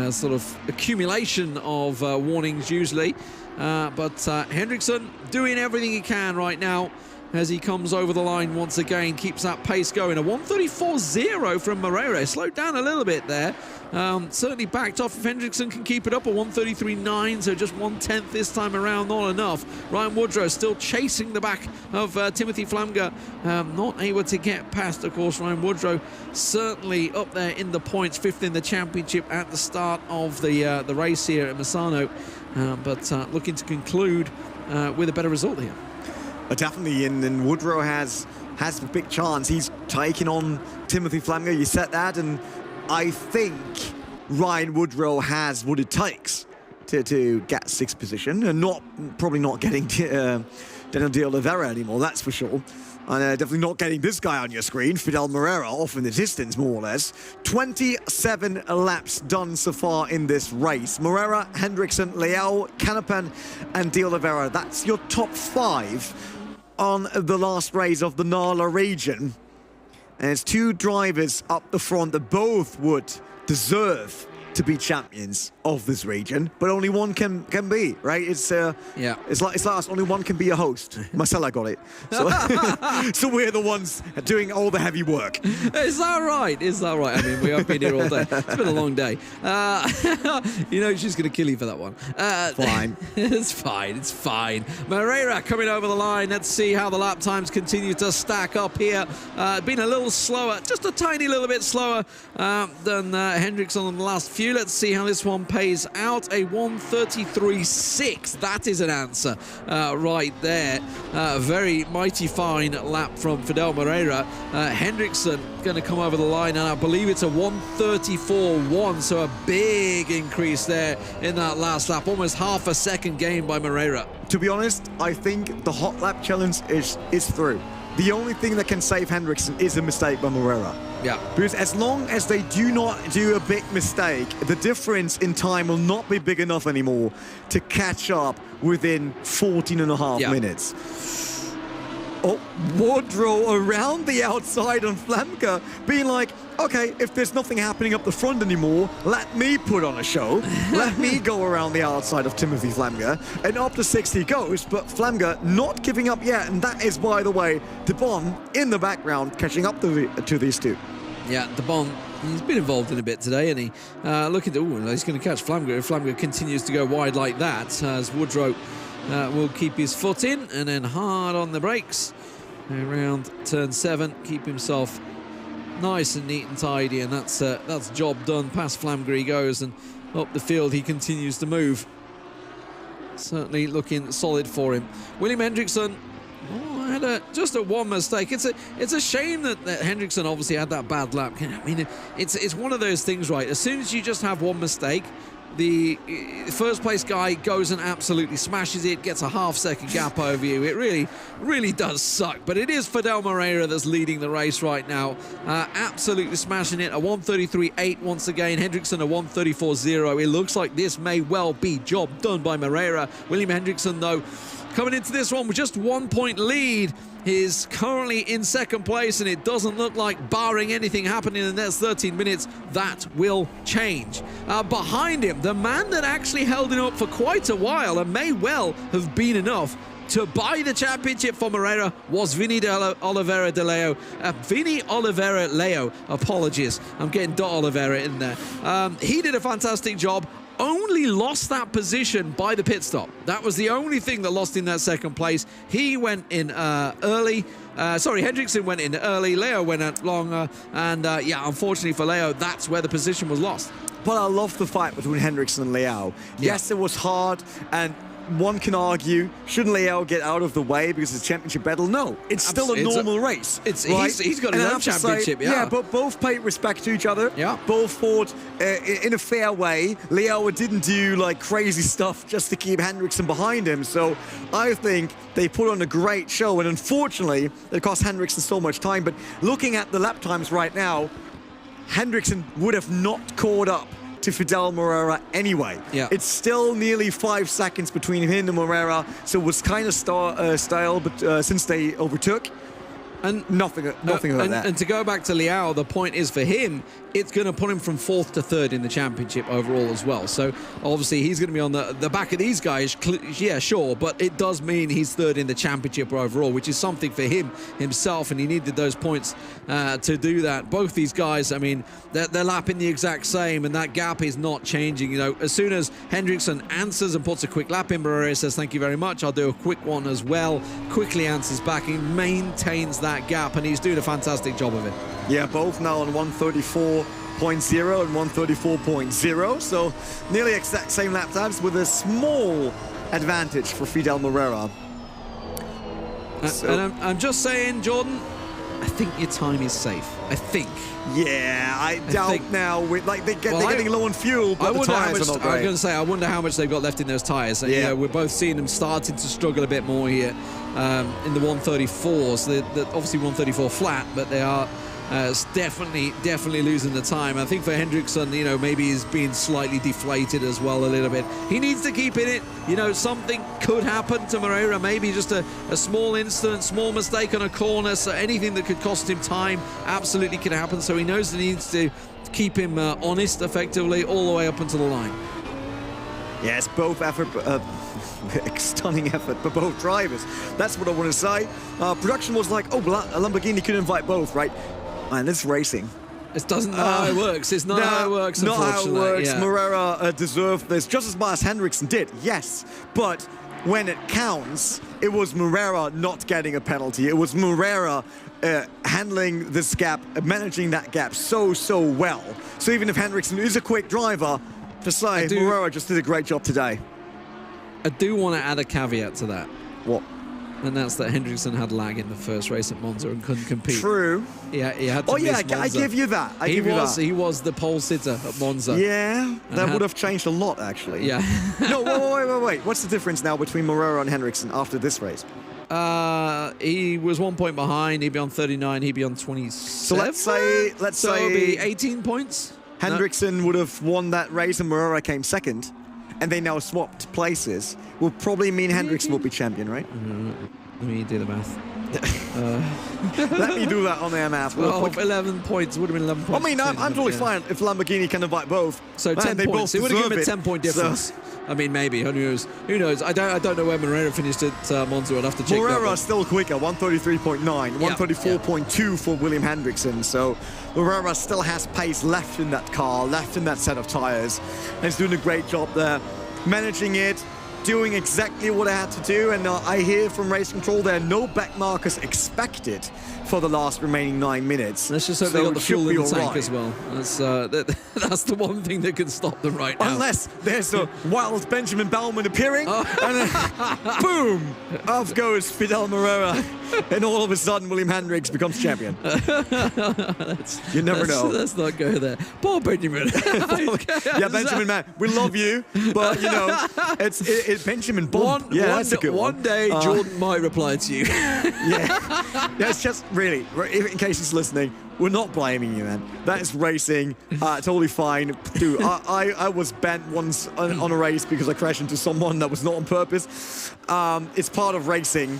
sort of accumulation of warnings usually. But Hendrickson doing everything he can right now as he comes over the line once again, keeps that pace going. A 1:34.0 from Moreira. Slowed down a little bit there. Certainly backed off if Hendrickson can keep it up. A 1:33.9, so just 1/10 this time around, not enough. Ryan Woodrow still chasing the back of Timothy Flamger. Not able to get past, of course, Ryan Woodrow. Certainly up there in the points, 5th in the championship at the start of the race here at Misano. But looking to conclude with a better result here. Definitely, and Woodrow has a big chance. He's taking on Timothy Flamger. You said that, and I think Ryan Woodrow has what it takes to get 6th position, and probably not getting Daniel de Oliveira anymore, that's for sure. And definitely not getting this guy on your screen, Fidel Moreira, off in the distance, more or less. 27 laps done so far in this race. Moreira, Hendrickson, Leao, Canapan, and de Oliveira. That's your top 5 on the last race of the Nala region. And it's 2 drivers up the front that both would deserve to be champions of this region, but only one can be, right? It's like us, only one can be a host. Marcella got it. So, so we're the ones doing all the heavy work. Is that right? Is that right? I mean, we have been here all day. It's been a long day. You know, she's going to kill you for that one. Fine. It's fine. It's fine. Moreira coming over the line. Let's see how the lap times continue to stack up here. Been a little slower, just a tiny little bit slower than Hendrickson on the last few. Let's see how this one pays out. A 1:33.6. That is an answer right there. Very mighty fine lap from Fidel Moreira. Hendrickson going to come over the line, and I believe it's a 1:34.1. So a big increase there in that last lap. Almost half a second gain by Moreira. To be honest, I think the hot lap challenge is through. The only thing that can save Hendrickson is a mistake by Moreira. Yeah. Because as long as they do not do a big mistake, the difference in time will not be big enough anymore to catch up within 14.5 minutes. Oh, Woodrow around the outside on Flamger, being like, okay, if there's nothing happening up the front anymore, let me put on a show. Let me go around the outside of Timothy Flamger. And up to 60 goes, but Flamger not giving up yet. And that is, by the way, De Bon in the background catching up to these two. Yeah, De Bon, he's been involved in a bit today, and he looking to, he's going to catch Flamger if Flamger continues to go wide like that, as Woodrow will keep his foot in and then hard on the brakes around turn 7, keep himself nice and neat and tidy, and that's job done. Past Flamger he goes, and up the field he continues to move. Certainly looking solid for him. William Hendrickson had just a one mistake. It's a shame that Hendrickson obviously had that bad lap. I mean, it's one of those things, right? As soon as you just have one mistake, the first place guy goes and absolutely smashes it, gets a half-second gap over you. It really does suck. But it is Fidel Moreira that's leading the race right now. Absolutely smashing it. A 1:33.8 once again. Hendrickson a 1:34.0. It looks like this may well be job done by Moreira. William Hendrickson, though, coming into this one with just 1 point lead, is currently in second place, and it doesn't look like, barring anything happening in the next 13 minutes, that will change. Behind him, the man that actually held him up for quite a while and may well have been enough to buy the championship for Moreira was Vini Oliveira de Leo. Vini Oliveira Leo, apologies. I'm getting Dot Oliveira in there. He did a fantastic job. Only lost that position by the pit stop. That was the only thing that lost in that second place. He went in early. Hendrickson went in early. Leo went out longer. And yeah, unfortunately for Leo, that's where the position was lost. But I love the fight between Hendrickson and Leao. Yes, it was hard, and one can argue, shouldn't Leo get out of the way because it's a championship battle? No, it's still a normal race. Right? He's got his own championship, yeah, but both paid respect to each other. Yeah. Both fought in a fair way. Leo didn't do like crazy stuff just to keep Hendrickson behind him. So I think they put on a great show, and unfortunately, it cost Hendrickson so much time. But looking at the lap times right now, Hendrickson would have not caught up to Fidel Moreira anyway. Yeah. It's still nearly 5 seconds between him and Moreira, so it was kind of style, but since they overtook, and nothing about that. And to go back to Liao, the point is for him, it's going to put him from 4th to 3rd in the championship overall as well. So obviously he's going to be on the back of these guys, yeah, sure, but it does mean he's 3rd in the championship overall, which is something for him himself, and he needed those points to do that. Both these guys, I mean, they're lapping the exact same, and that gap is not changing. You know, as soon as Hendrickson answers and puts a quick lap in, Moreira says, thank you very much, I'll do a quick one as well. Quickly answers back, he maintains that gap, and he's doing a fantastic job of it. Yeah, both now on 134.0 and 134.0, so nearly exact same lap times with a small advantage for Fidel Moreira. And I'm just saying, Jordan, I think your time is safe. I think. Yeah, I doubt now. They're getting low on fuel, but the tires are not great. I was going to say, I wonder how much they've got left in those tires. And, yeah, you know, we're both seeing them starting to struggle a bit more here in the 134s. They're obviously 134 flat, but they are definitely losing the time. I think for Hendrickson, you know, maybe he's being slightly deflated as well a little bit. He needs to keep in it. You know, something could happen to Moreira, maybe just a small incident, small mistake on a corner, so anything that could cost him time absolutely can happen. So he knows he needs to keep him honest, effectively, all the way up until the line. Yes, both effort, stunning effort for both drivers. That's what I want to say. Production was like, oh, Lamborghini could invite both, right? Man, it's racing. It doesn't know how it works. It's not how it works, unfortunately. Not how it works. Yeah. Moreira deserved this just as much as Hendrickson did, yes. But when it counts, it was Moreira not getting a penalty. It was Moreira handling this gap, managing that gap so well. So even if Hendrickson is a quick driver, to say Moreira just did a great job today. I do want to add a caveat to that. What? And that's that Hendrickson had lag in the first race at Monza and couldn't compete. True. Yeah, he had to miss Monza. I give you that. He was the pole sitter at Monza. Yeah, that would have changed a lot, actually. Yeah. No, wait. What's the difference now between Moreira and Hendrickson after this race? He was 1 point behind. He'd be on 39. He'd be on 27. So let's say it'll be 18 points. Hendrickson would have won that race and Moreira came second, and they now swapped places. Will probably mean Hendrickson will be champion, right? Let me do the math. Let me do that on air math. 11 points. Would have been 11 points. I mean, I'm totally fine if Lamborghini can invite both. So 10 points. It would have given him a 10-point difference. So. I mean, maybe. Who knows? Who knows? I don't know where Moreira finished at Monza. I'd have to check. Moreira still quicker, 133.9, 134.2 for William Hendrickson. So Moreira still has pace left in that car, left in that set of tires. And he's doing a great job there, managing it, doing exactly what I had to do. And I hear from race control there are no back markers expected for the last remaining 9 minutes. Let's just hope they got the fuel in the tank as well. That's the one thing that can stop them right now. Unless there's a wild Benjamin Baldwin appearing, and then boom, off goes Fidel Moreira, and all of a sudden William Hendricks becomes champion. You never know. Let's not go there. Poor Benjamin. Yeah, Benjamin, man, we love you, but you know, it's Benjamin Bond. That's a good one. One day Jordan might reply to you. Yeah, it's just really, in case he's listening, we're not blaming you, man. That is racing, totally fine. Dude, I was bent once on a race because I crashed into someone that was not on purpose. It's part of racing,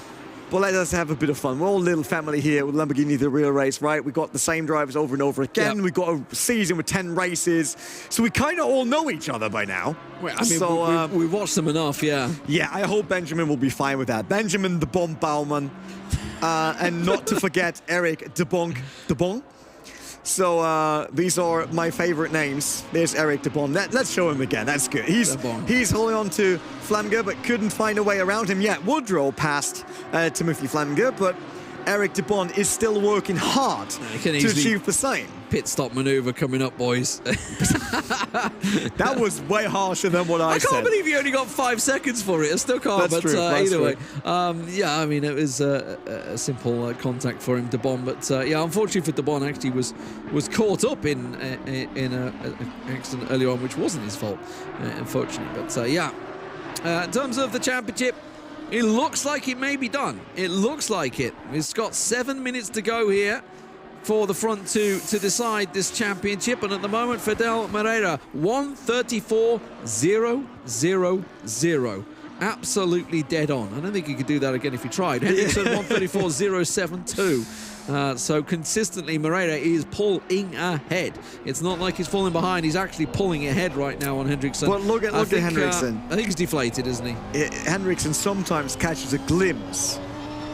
but let us have a bit of fun. We're all a little family here with Lamborghini The Real Race, right? We've got the same drivers over and over again. Yep. We've got a season with 10 races, so we kind of all know each other by now. Well, I mean, we've watched them enough, yeah. Yeah, I hope Benjamin will be fine with that. Benjamin the Bomb Baumann. And not to forget Eric de Bonk. So these are my favorite names. There's Eric de Bonk. Let's show him again. That's good. He's holding on to Flamger, but couldn't find a way around him yet. Woodrow passed Timothy Flamger, but Eric de Bon is still working hard to achieve the same. Pit stop maneuver coming up, boys. That was way harsher than what I said. I can't believe you only got 5 seconds for it. I still can't, That's but true. either way. Yeah, I mean, it was a simple contact for him, de Bon. But yeah, unfortunately for de Bon, actually was caught up in an accident earlier on, which wasn't his fault, unfortunately. But yeah, in terms of the championship, it looks like it may be done. It looks like it. It's got 7 minutes to go here for the front two to decide this championship. And at the moment, Fidel Moreira, 134.000. Absolutely dead on. I don't think he could do that again if he tried. Hendrickson, 134.072. So consistently, Moreira is pulling ahead. It's not like he's falling behind. He's actually pulling ahead right now on Hendrickson. But look at Hendrickson. I think he's deflated, isn't he? Hendrickson sometimes catches a glimpse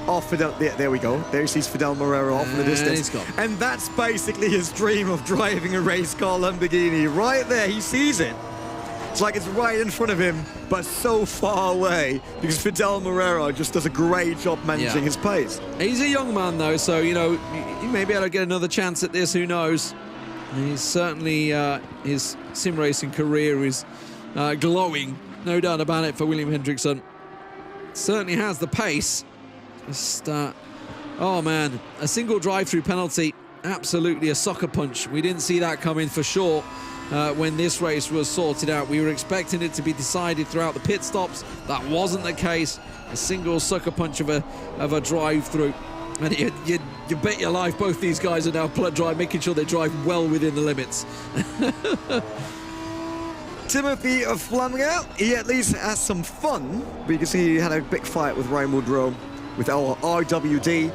of Fidel. There we go. There he sees Fidel Moreira off in the distance. And that's basically his dream of driving a race car Lamborghini. Right there, he sees it. It's like it's right in front of him, but so far away, because Fidel Moreira just does a great job managing his pace. He's a young man, though, so, you know, he may be able to get another chance at this. Who knows? He's certainly, his sim racing career is glowing. No doubt about it for William Hendrickson. Certainly has the pace. Just, oh, man, a single drive-through penalty. Absolutely a sucker punch. We didn't see that coming for sure. When this race was sorted out, we were expecting it to be decided throughout the pit stops. That wasn't the case. A single sucker punch of a drive-through, and you bet your life both these guys are now making sure they drive well within the limits. Timothy Flamger, he at least has some fun because he had a big fight with Ryan Woodrow with our RWD.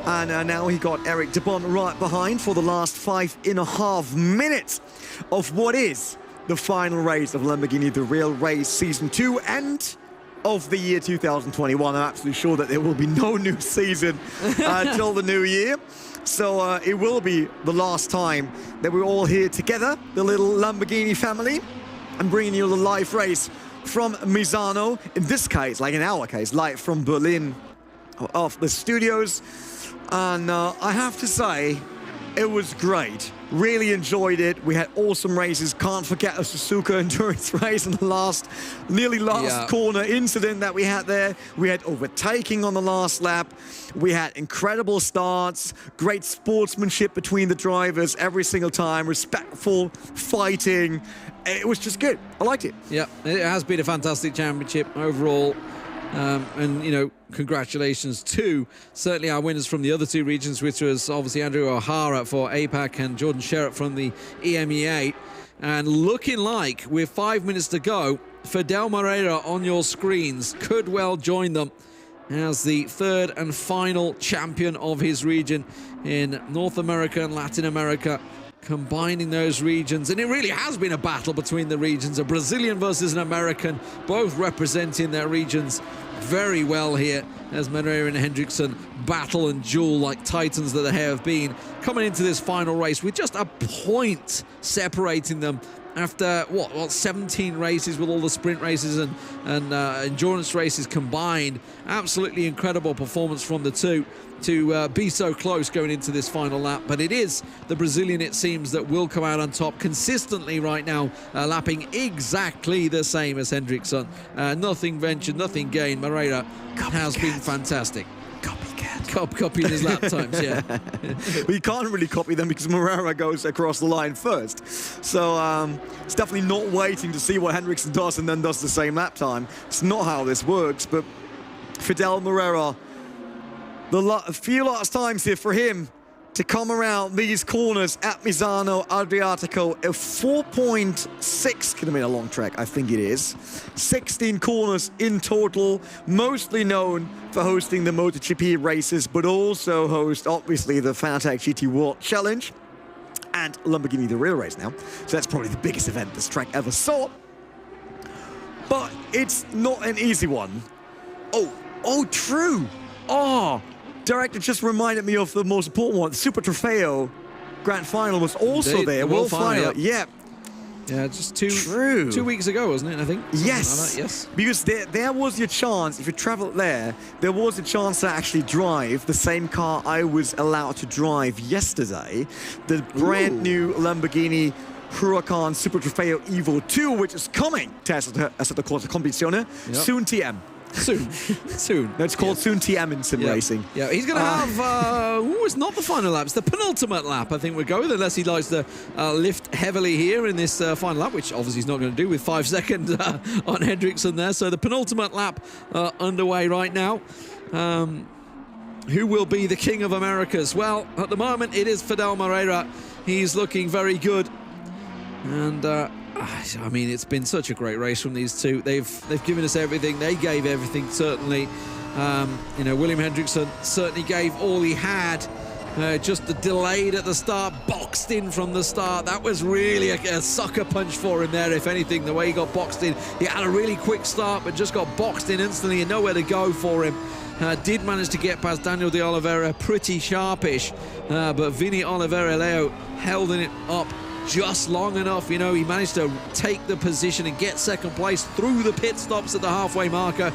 And now he got Eric de Bon right behind for the last 5.5 minutes of what is the final race of Lamborghini The Real Race Season 2 and of the year 2021. I'm absolutely sure that there will be no new season until the new year. So it will be the last time that we're all here together, the little Lamborghini family, and bringing you the live race from Misano. In this case, like in our case, live from Berlin, of the studios. And I have to say, it was great. Really enjoyed it. We had awesome races. Can't forget a Suzuka endurance race in the nearly last corner incident that we had there. We had overtaking on the last lap. We had incredible starts, great sportsmanship between the drivers every single time, respectful fighting. It was just good. I liked it. Yeah, it has been a fantastic championship overall. And, you know, congratulations to certainly our winners from the other two regions, which was obviously Andrew O'Hara for APAC and Jordan Sherratt from the EMEA. And looking like, with 5 minutes to go, Fidel Moreira on your screens could well join them as the third and final champion of his region in North America and Latin America, combining those regions. And it really has been a battle between the regions, a Brazilian versus an American, both representing their regions very well here as Moreira and Hendrickson battle and duel like titans that they have been, coming into this final race with just a point separating them after what 17 races with all the sprint races and endurance races combined. Absolutely incredible performance from the two to be so close going into this final lap. But it is the Brazilian, it seems, that will come out on top consistently right now, lapping exactly the same as Hendrickson. Nothing ventured, nothing gained. Moreira has been fantastic. Copying his lap times, yeah. We can't really copy them because Moreira goes across the line first. So it's definitely not waiting to see what Hendrickson does and then does the same lap time. It's not how this works, but Fidel Moreira, a few last times here for him to come around these corners at Misano Adriatico, a 4.6 kilometer long track, I think it is. 16 corners in total, mostly known for hosting the MotoGP races, but also host, obviously, the Fanatec GT World Challenge and Lamborghini The Real Race now. So that's probably the biggest event this track ever saw. But it's not an easy one. Oh, true. Director just reminded me of the most important one. Super Trofeo Grand Final was also there. World Final. Yeah. Yeah, just 2 True. 2 weeks ago, wasn't it? I think. Something Yes. like that, yes. Because there was your chance, if you traveled there was a chance to actually drive the same car I was allowed to drive yesterday. The brand new Lamborghini Huracán Super Trofeo EVO 2, which is coming to Assetto Corsa Competizione, soon TM. Soon. No, it's called soon TM in sim racing. Yeah, he's going to have, it's not the final lap, it's the penultimate lap, I think we'll go with, unless he likes to lift heavily here in this final lap, which obviously he's not going to do with 5 seconds on Hendrickson there. So the penultimate lap underway right now. Who will be the King of Americas? Well, at the moment it is Fidel Moreira. He's looking very good. And I mean, it's been such a great race from these two. They've given us everything. They gave everything, certainly. You know, William Hendrickson certainly gave all he had. Just delayed at the start, boxed in from the start. That was really a sucker punch for him there, if anything, the way he got boxed in. He had a really quick start, but just got boxed in instantly and nowhere to go for him. Did manage to get past Daniel de Oliveira pretty sharpish, but Vini Oliveira Leo held it up just long enough. You know, he managed to take the position and get second place through the pit stops at the halfway marker.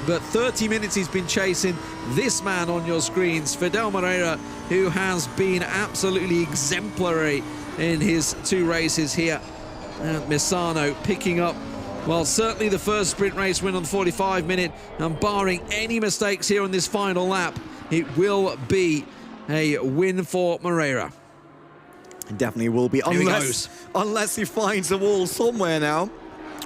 But 30 minutes he's been chasing this man on your screens, Fidel Moreira, who has been absolutely exemplary in his 2 races here at Misano, picking up, well, certainly the first sprint race win on the 45-minute, and barring any mistakes here on this final lap, it will be a win for Moreira. Definitely will be, unless he finds a wall somewhere now.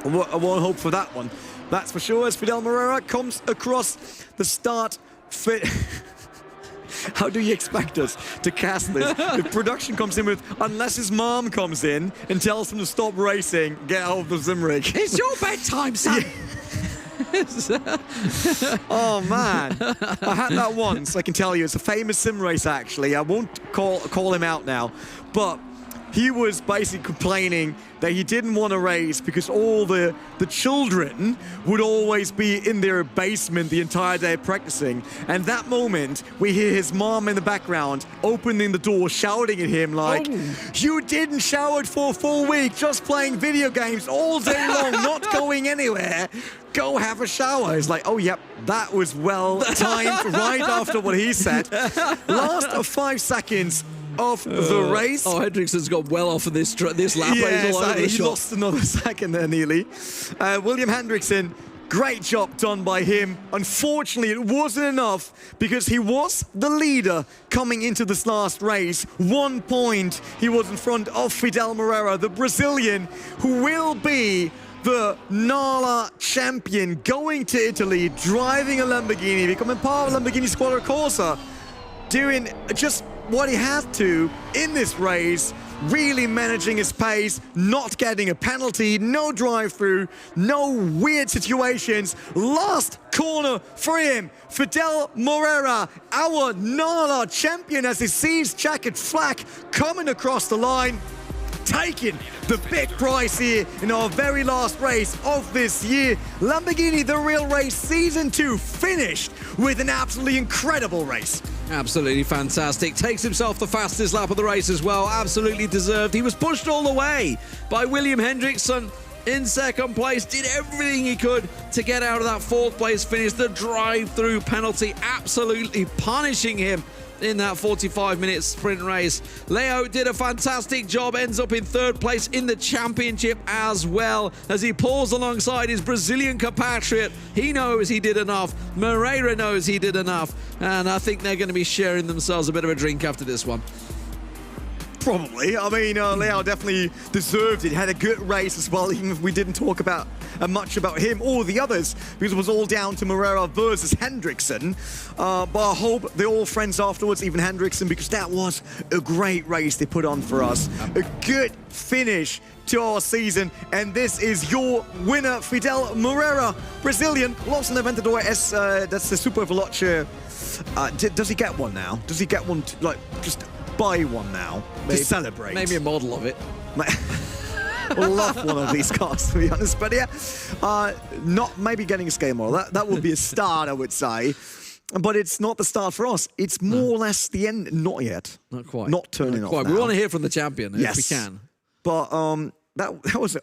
I won't hope for that one. That's for sure, as Fidel Moreira comes across the start. How do you expect us to cast this? The production comes in with, unless his mom comes in and tells him to stop racing, get out of the sim rig. It's your bedtime, son! Oh man, I had that once. I can tell you, it's a famous sim race. Actually, I won't call him out now, but he was basically complaining that he didn't want to race because all the children would always be in their basement the entire day practicing. And that moment, we hear his mom in the background opening the door, shouting at him like, "You didn't shower for a full week, just playing video games all day long, not going anywhere. Go have a shower." It's like, oh, yep, that was well timed right after what he said. Last of 5 seconds of the race. Oh, Hendrickson's got well off of this lap. Yes, he lost another second there nearly. William Hendrickson, great job done by him. Unfortunately, it wasn't enough because he was the leader coming into this last race. 1 point he was in front of Fidel Moreira, the Brazilian, who will be the NALA champion, going to Italy, driving a Lamborghini, becoming part of Lamborghini Squadra Corsa, doing just what he had to in this race, really managing his pace, not getting a penalty, no drive-through, no weird situations. Last corner for him, Fidel Moreira, our NALA champion, as he sees Jacket Flack coming across the line, taking the big prize here in our very last race of this year. Lamborghini The Real Race Season 2 finished with an absolutely incredible race. Absolutely fantastic. Takes himself the fastest lap of the race as well. Absolutely deserved. He was pushed all the way by William Hendrickson in second place. Did everything he could to get out of that 4th place finish. The drive-through penalty absolutely punishing him in that 45-minute sprint race. Leo did a fantastic job, ends up in 3rd place in the championship as well, as he pulls alongside his Brazilian compatriot. He knows he did enough. Moreira knows he did enough. And I think they're going to be sharing themselves a bit of a drink after this one. Probably. I mean, Leo definitely deserved it. Had a good race as well, even if we didn't talk about much about him or the others, because it was all down to Moreira versus Hendrickson. But I hope they're all friends afterwards, even Hendrickson, because that was a great race they put on for us. A good finish to our season, and this is your winner, Fidel Moreira, Brazilian, lost in Aventador S. That's the Super Veloce. Does he get one now? Does he get one to, like, just buy one now to celebrate? Maybe a model of it. Love one of these cars, to be honest, but yeah, not maybe getting a scale model. That would be a start, I would say. But it's not the start for us. It's more or less the end. Not yet. Not quite. Not turning not off quite. now. We want to hear from the champion if we can. But that was,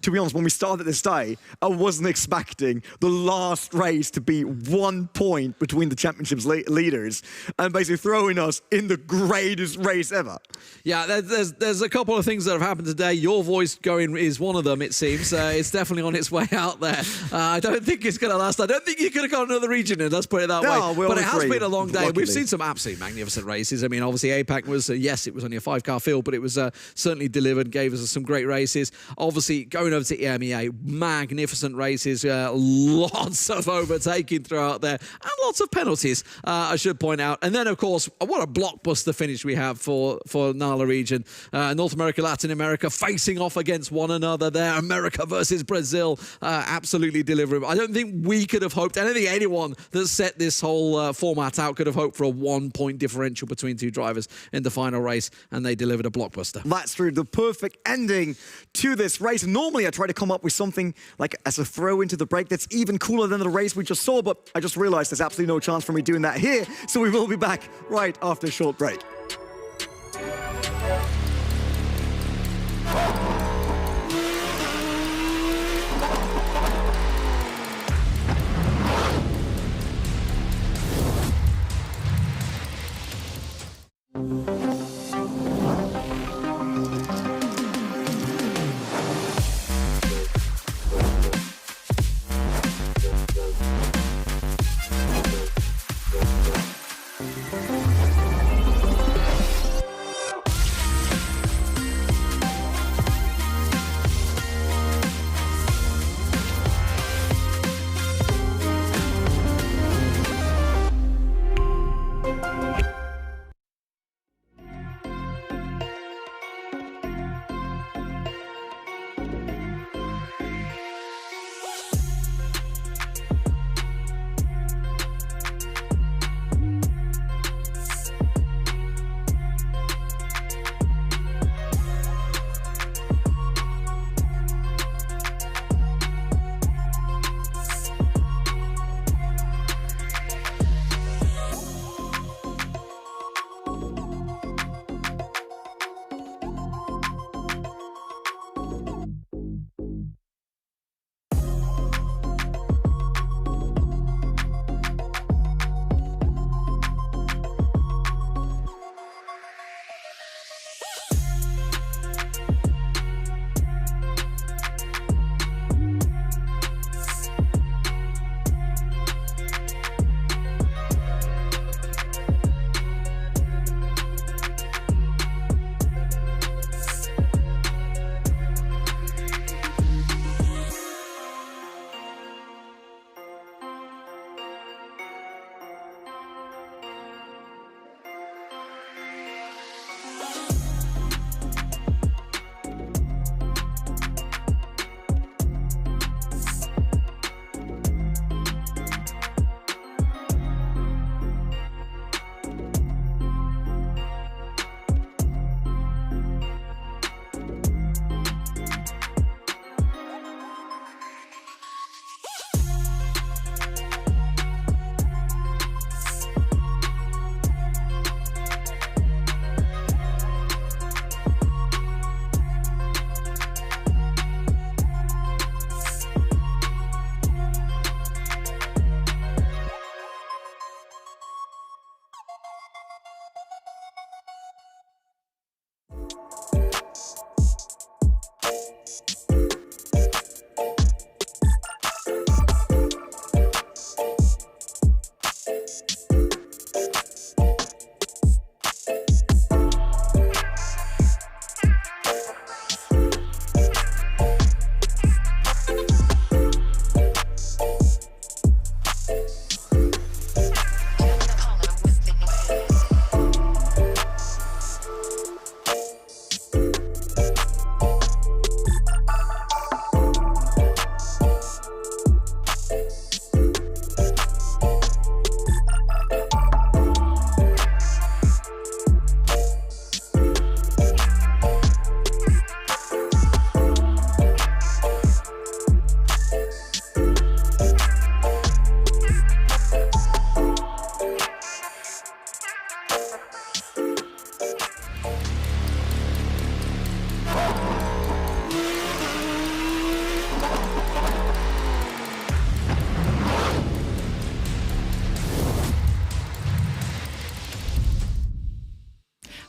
to be honest, when we started this day, I wasn't expecting the last race to be 1 point between the championship's leaders and basically throwing us in the greatest race ever. Yeah, there's a couple of things that have happened today. Your voice going is one of them, it seems. It's definitely on its way out there. I don't think it's going to last. I don't think you could have got another region in, let's put it that way. But it has been a long day. Luckily. We've seen some absolutely magnificent races. I mean, obviously APAC was, yes, it was only a 5-car field, but it was certainly delivered, gave us some great races. Obviously, going over to EMEA, magnificent races, lots of overtaking throughout there, and lots of penalties, I should point out. And then, of course, what a blockbuster finish we have for NALA region. North America, Latin America, facing off against one another there. America versus Brazil, absolutely delivering. I don't think we could have hoped, I don't think anyone that set this whole format out could have hoped for a 1-point differential between two drivers in the final race, and they delivered a blockbuster. That's true. The perfect ending to this race. Normally, I try to come up with something like as a throw into the break that's even cooler than the race we just saw, but I just realized there's absolutely no chance for me doing that here, so we will be back right after a short break.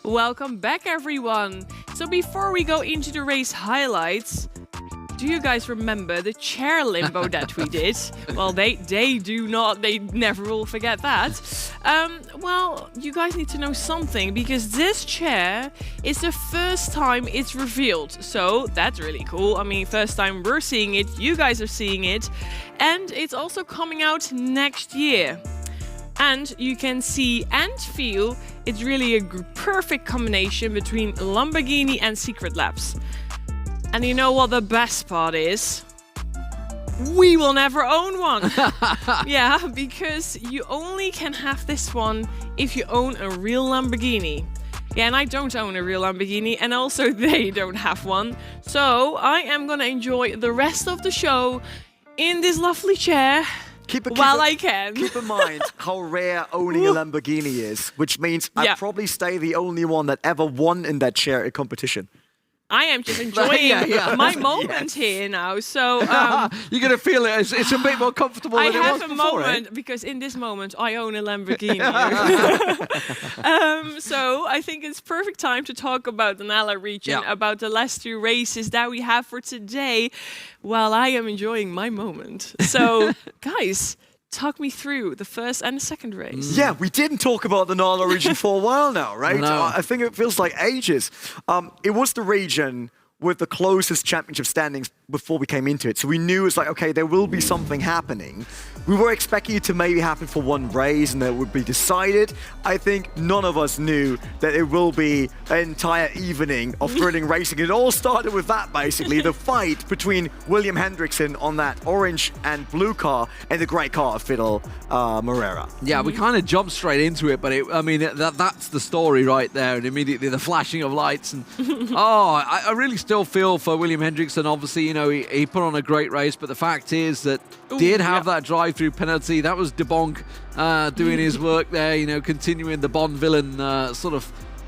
Welcome back, everyone. So before we go into the race highlights, do you guys remember the chair limbo that we did? Well, they do not. They never will forget that. Well, you guys need to know something, because this chair is the first time it's revealed. So that's really cool. I mean, first time we're seeing it, you guys are seeing it. And it's also coming out next year. And you can see and feel it's really a perfect combination between Lamborghini and Secret Labs. And you know what the best part is? We will never own one. Yeah, because you only can have this one if you own a real Lamborghini. Yeah, and I don't own a real Lamborghini, and also they don't have one. So I am gonna enjoy the rest of the show in this lovely chair. I can. Keep in mind how rare owning a Lamborghini is, which means I'd probably stay the only one that ever won in that chair at competition. I am just enjoying my moment here now. So you're gonna feel it. It's a bit more comfortable than it was before. I have a moment because in this moment I own a Lamborghini. So I think it's perfect time to talk about the NALA region, about the last 2 races that we have for today, while I am enjoying my moment. So guys, talk me through the first and the second race. Yeah, we didn't talk about the NALA region for a while now, right? No. I think it feels like ages. It was the region with the closest championship standings before we came into it. So we knew it's like, okay, there will be something happening. We were expecting it to maybe happen for one race and that would be decided. I think none of us knew that it will be an entire evening of thrilling racing. It all started with that, basically, the fight between William Hendrickson on that orange and blue car and the great car of Fidel Morera. Yeah, we kind of jumped straight into it, but that's the story right there, and immediately the flashing of lights. And I really still feel for William Hendrickson. Obviously, you know, he put on a great race, but the fact is that did have that drive-through penalty. That was De Bonk doing his work there, you know, continuing the Bond villain sort of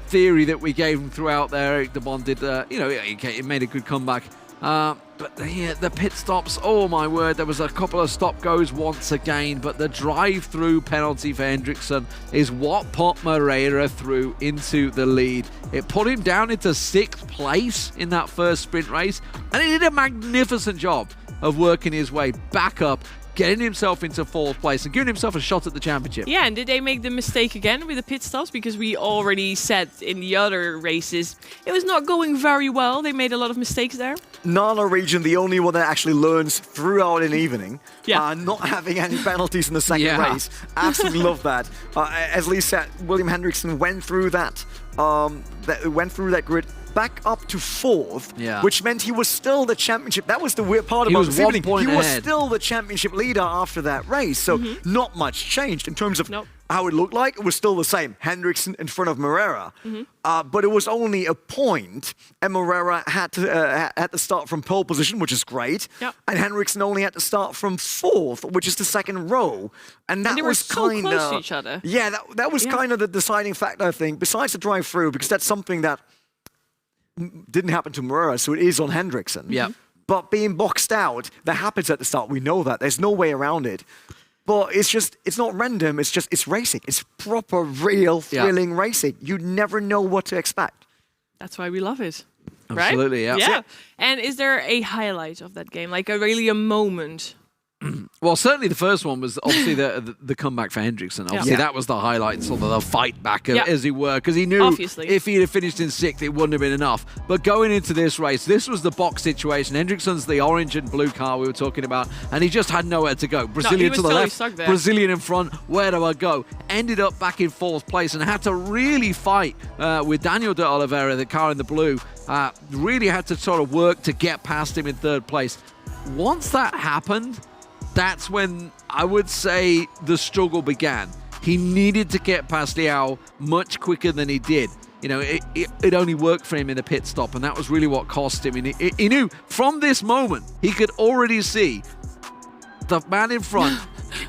theory that we gave him throughout there. Eric De Bond did, he made a good comeback. But the pit stops, oh my word, there was a couple of stop-goes once again, but the drive-through penalty for Hendrickson is what put Morera through into the lead. It put him down into 6th place in that first sprint race, and he did a magnificent job of working his way back up, getting himself into 4th place and giving himself a shot at the championship. Yeah, and did they make the mistake again with the pit stops? Because we already said in the other races, it was not going very well. They made a lot of mistakes there. NALA region, the only one that actually learns throughout an evening. Not having any penalties in the second race. Absolutely love that. As Lee said, William Hendrickson went through that grid back up to 4th, which meant he was still the championship. That was the weird part about this evening. He was still the championship leader after that race, so not much changed in terms of how it looked like. It was still the same. Hendrickson in front of Morera, but it was only a point, and Morera had to start from pole position, which is great, and Hendrickson only had to start from 4th, which is the second row, and that was kind of close to each other. Yeah, that was kind of the deciding factor, I think, besides the drive-through, because that's something that didn't happen to Morera, so it is on Hendrickson. Yeah. But being boxed out, that happens at the start. We know that. There's no way around it. But it's not random. It's racing. It's proper, real, thrilling racing. You never know what to expect. That's why we love it. Absolutely, right? Yeah. And is there a highlight of that game? Like a moment? Well, certainly the first one was obviously the comeback for Hendrickson. Obviously, that was the highlight, sort of the fight back, as it were, because he knew if he had finished in 6th, it wouldn't have been enough. But going into this race, this was the box situation. Hendrickson's the orange and blue car we were talking about, and he just had nowhere to go. Brazilian to the left, Brazilian in front. Where do I go? Ended up back in 4th place and had to really fight with Daniel de Oliveira, the car in the blue. Really had to sort of work to get past him in 3rd place. Once that happened, that's when I would say the struggle began. He needed to get past Liao much quicker than he did. You know, it only worked for him in a pit stop, and that was really what cost him. And he knew from this moment, he could already see the man in front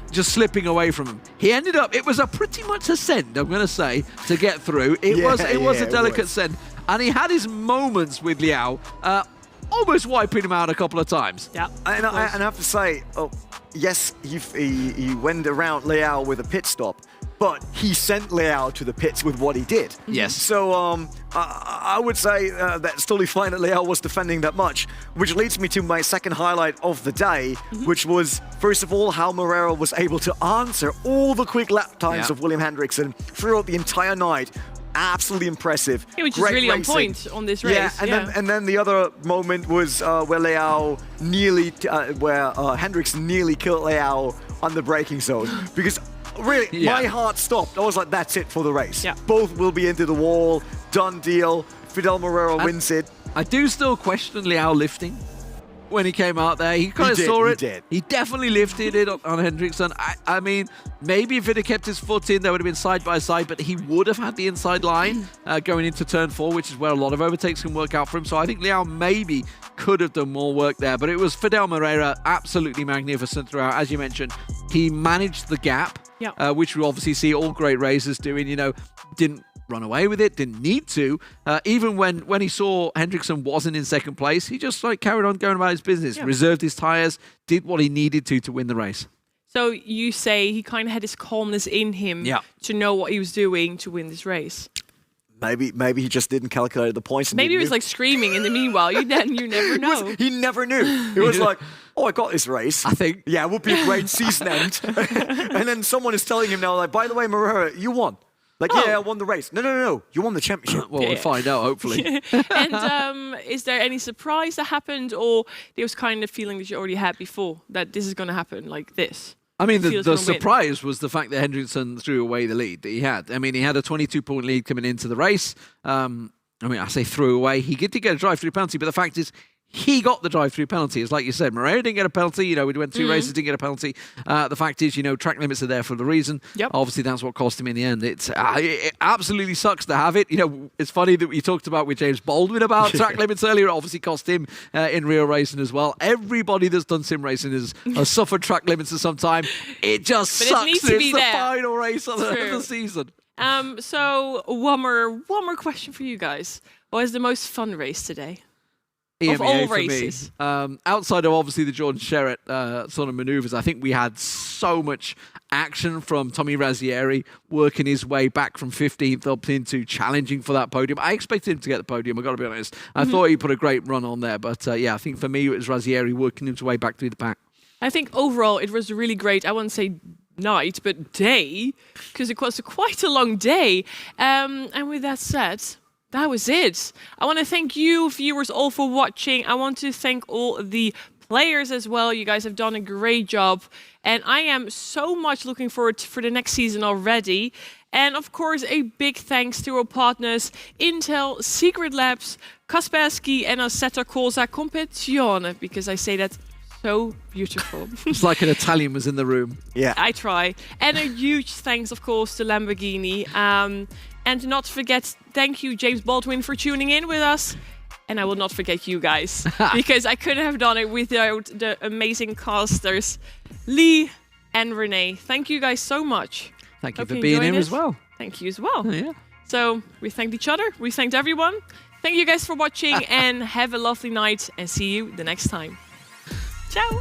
just slipping away from him. He ended up, it was a pretty much a send, I'm going to say, to get through. It was a delicate send. And he had his moments with Liao, almost wiping him out a couple of times. Yeah. And I have to say, yes, he went around Liao with a pit stop, but he sent Leao to the pits with what he did. Yes. So I would say that's totally fine that Leao was defending that much, which leads me to my second highlight of the day, which was, first of all, how Moreira was able to answer all the quick lap times of William Hendrickson throughout the entire night. Absolutely impressive. Which is really on point on this race. Yeah, and then the other moment was where Leao nearly, Hendrickson nearly killed Leao on the braking zone. Because really, my heart stopped. I was like, that's it for the race. Yeah. Both will be into the wall. Done deal. Fidel Moreira wins it. I do still question Leao lifting. When he came out there, he kind of saw it. He definitely lifted it on Hendrickson. I mean, maybe if it had kept his foot in, they would have been side by side, but he would have had the inside line going into turn 4, which is where a lot of overtakes can work out for him. So I think Leao maybe could have done more work there, but it was Fidel Moreira, absolutely magnificent throughout. As you mentioned, he managed the gap, which we obviously see all great racers doing. You know, didn't run away with it, didn't need to. Even when he saw Hendrickson wasn't in second place, he just like carried on going about his business, reserved his tyres, did what he needed to win the race. So you say he kind of had this calmness in him to know what he was doing to win this race. Maybe he just didn't calculate the points. Maybe he was like screaming in the meanwhile. You never know. He never knew. It was like, oh, I got this race. I think. Yeah, it would be a great season end. And then someone is telling him now, like, by the way, Moreira, you won. Like, yeah, I won the race. No. You won the championship. Well, we'll find out, hopefully. And is there any surprise that happened, or there was kind of feeling that you already had before that this is going to happen like this? I mean, the surprise was the fact that Hendrickson threw away the lead that he had. I mean, he had a 22-point lead coming into the race. I mean, I say threw away. He did get a drive-through penalty, but the fact is, he got the drive-through penalty. It's like you said, Moreira didn't get a penalty. You know, we went 2 races, didn't get a penalty. The fact is, you know, track limits are there for the reason. Obviously, that's what cost him in the end. It absolutely sucks to have it. You know, it's funny that we talked about with James Baldwin about track limits earlier. It obviously cost him in real racing as well. Everybody that's done sim racing has suffered track limits at some time. It just sucks. It needs to be the there. Final race of the season. So one more question for you guys. What is the most fun race today? EMEA of all for races. Me. Outside of obviously the Jordan Sherratt sort of manoeuvres, I think we had so much action from Tommy Razzieri working his way back from 15th up into challenging for that podium. I expected him to get the podium, I've got to be honest. I thought he put a great run on there, but yeah, I think for me it was Razzieri working his way back through the pack. I think overall it was really great. I wouldn't say night, but day, because it was quite a long day. And with that said, that was it. I want to thank you, viewers, all for watching. I want to thank all the players as well. You guys have done a great job. And I am so much looking forward for the next season already. And of course, a big thanks to our partners, Intel, Secret Labs, Kaspersky, and Assetto Corsa Competizione, because I say that so beautiful. It's like an Italian was in the room. Yeah. I try. And a huge thanks, of course, to Lamborghini. And not forget, thank you, James Baldwin, for tuning in with us. And I will not forget you guys, because I couldn't have done it without the amazing casters, Lee and Renee. Thank you guys so much. Thank you for being here as well. Thank you as well. Oh, yeah. So we thanked each other. We thanked everyone. Thank you guys for watching and have a lovely night, and see you the next time. Ciao.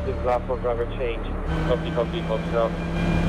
this last one driver change, not because we got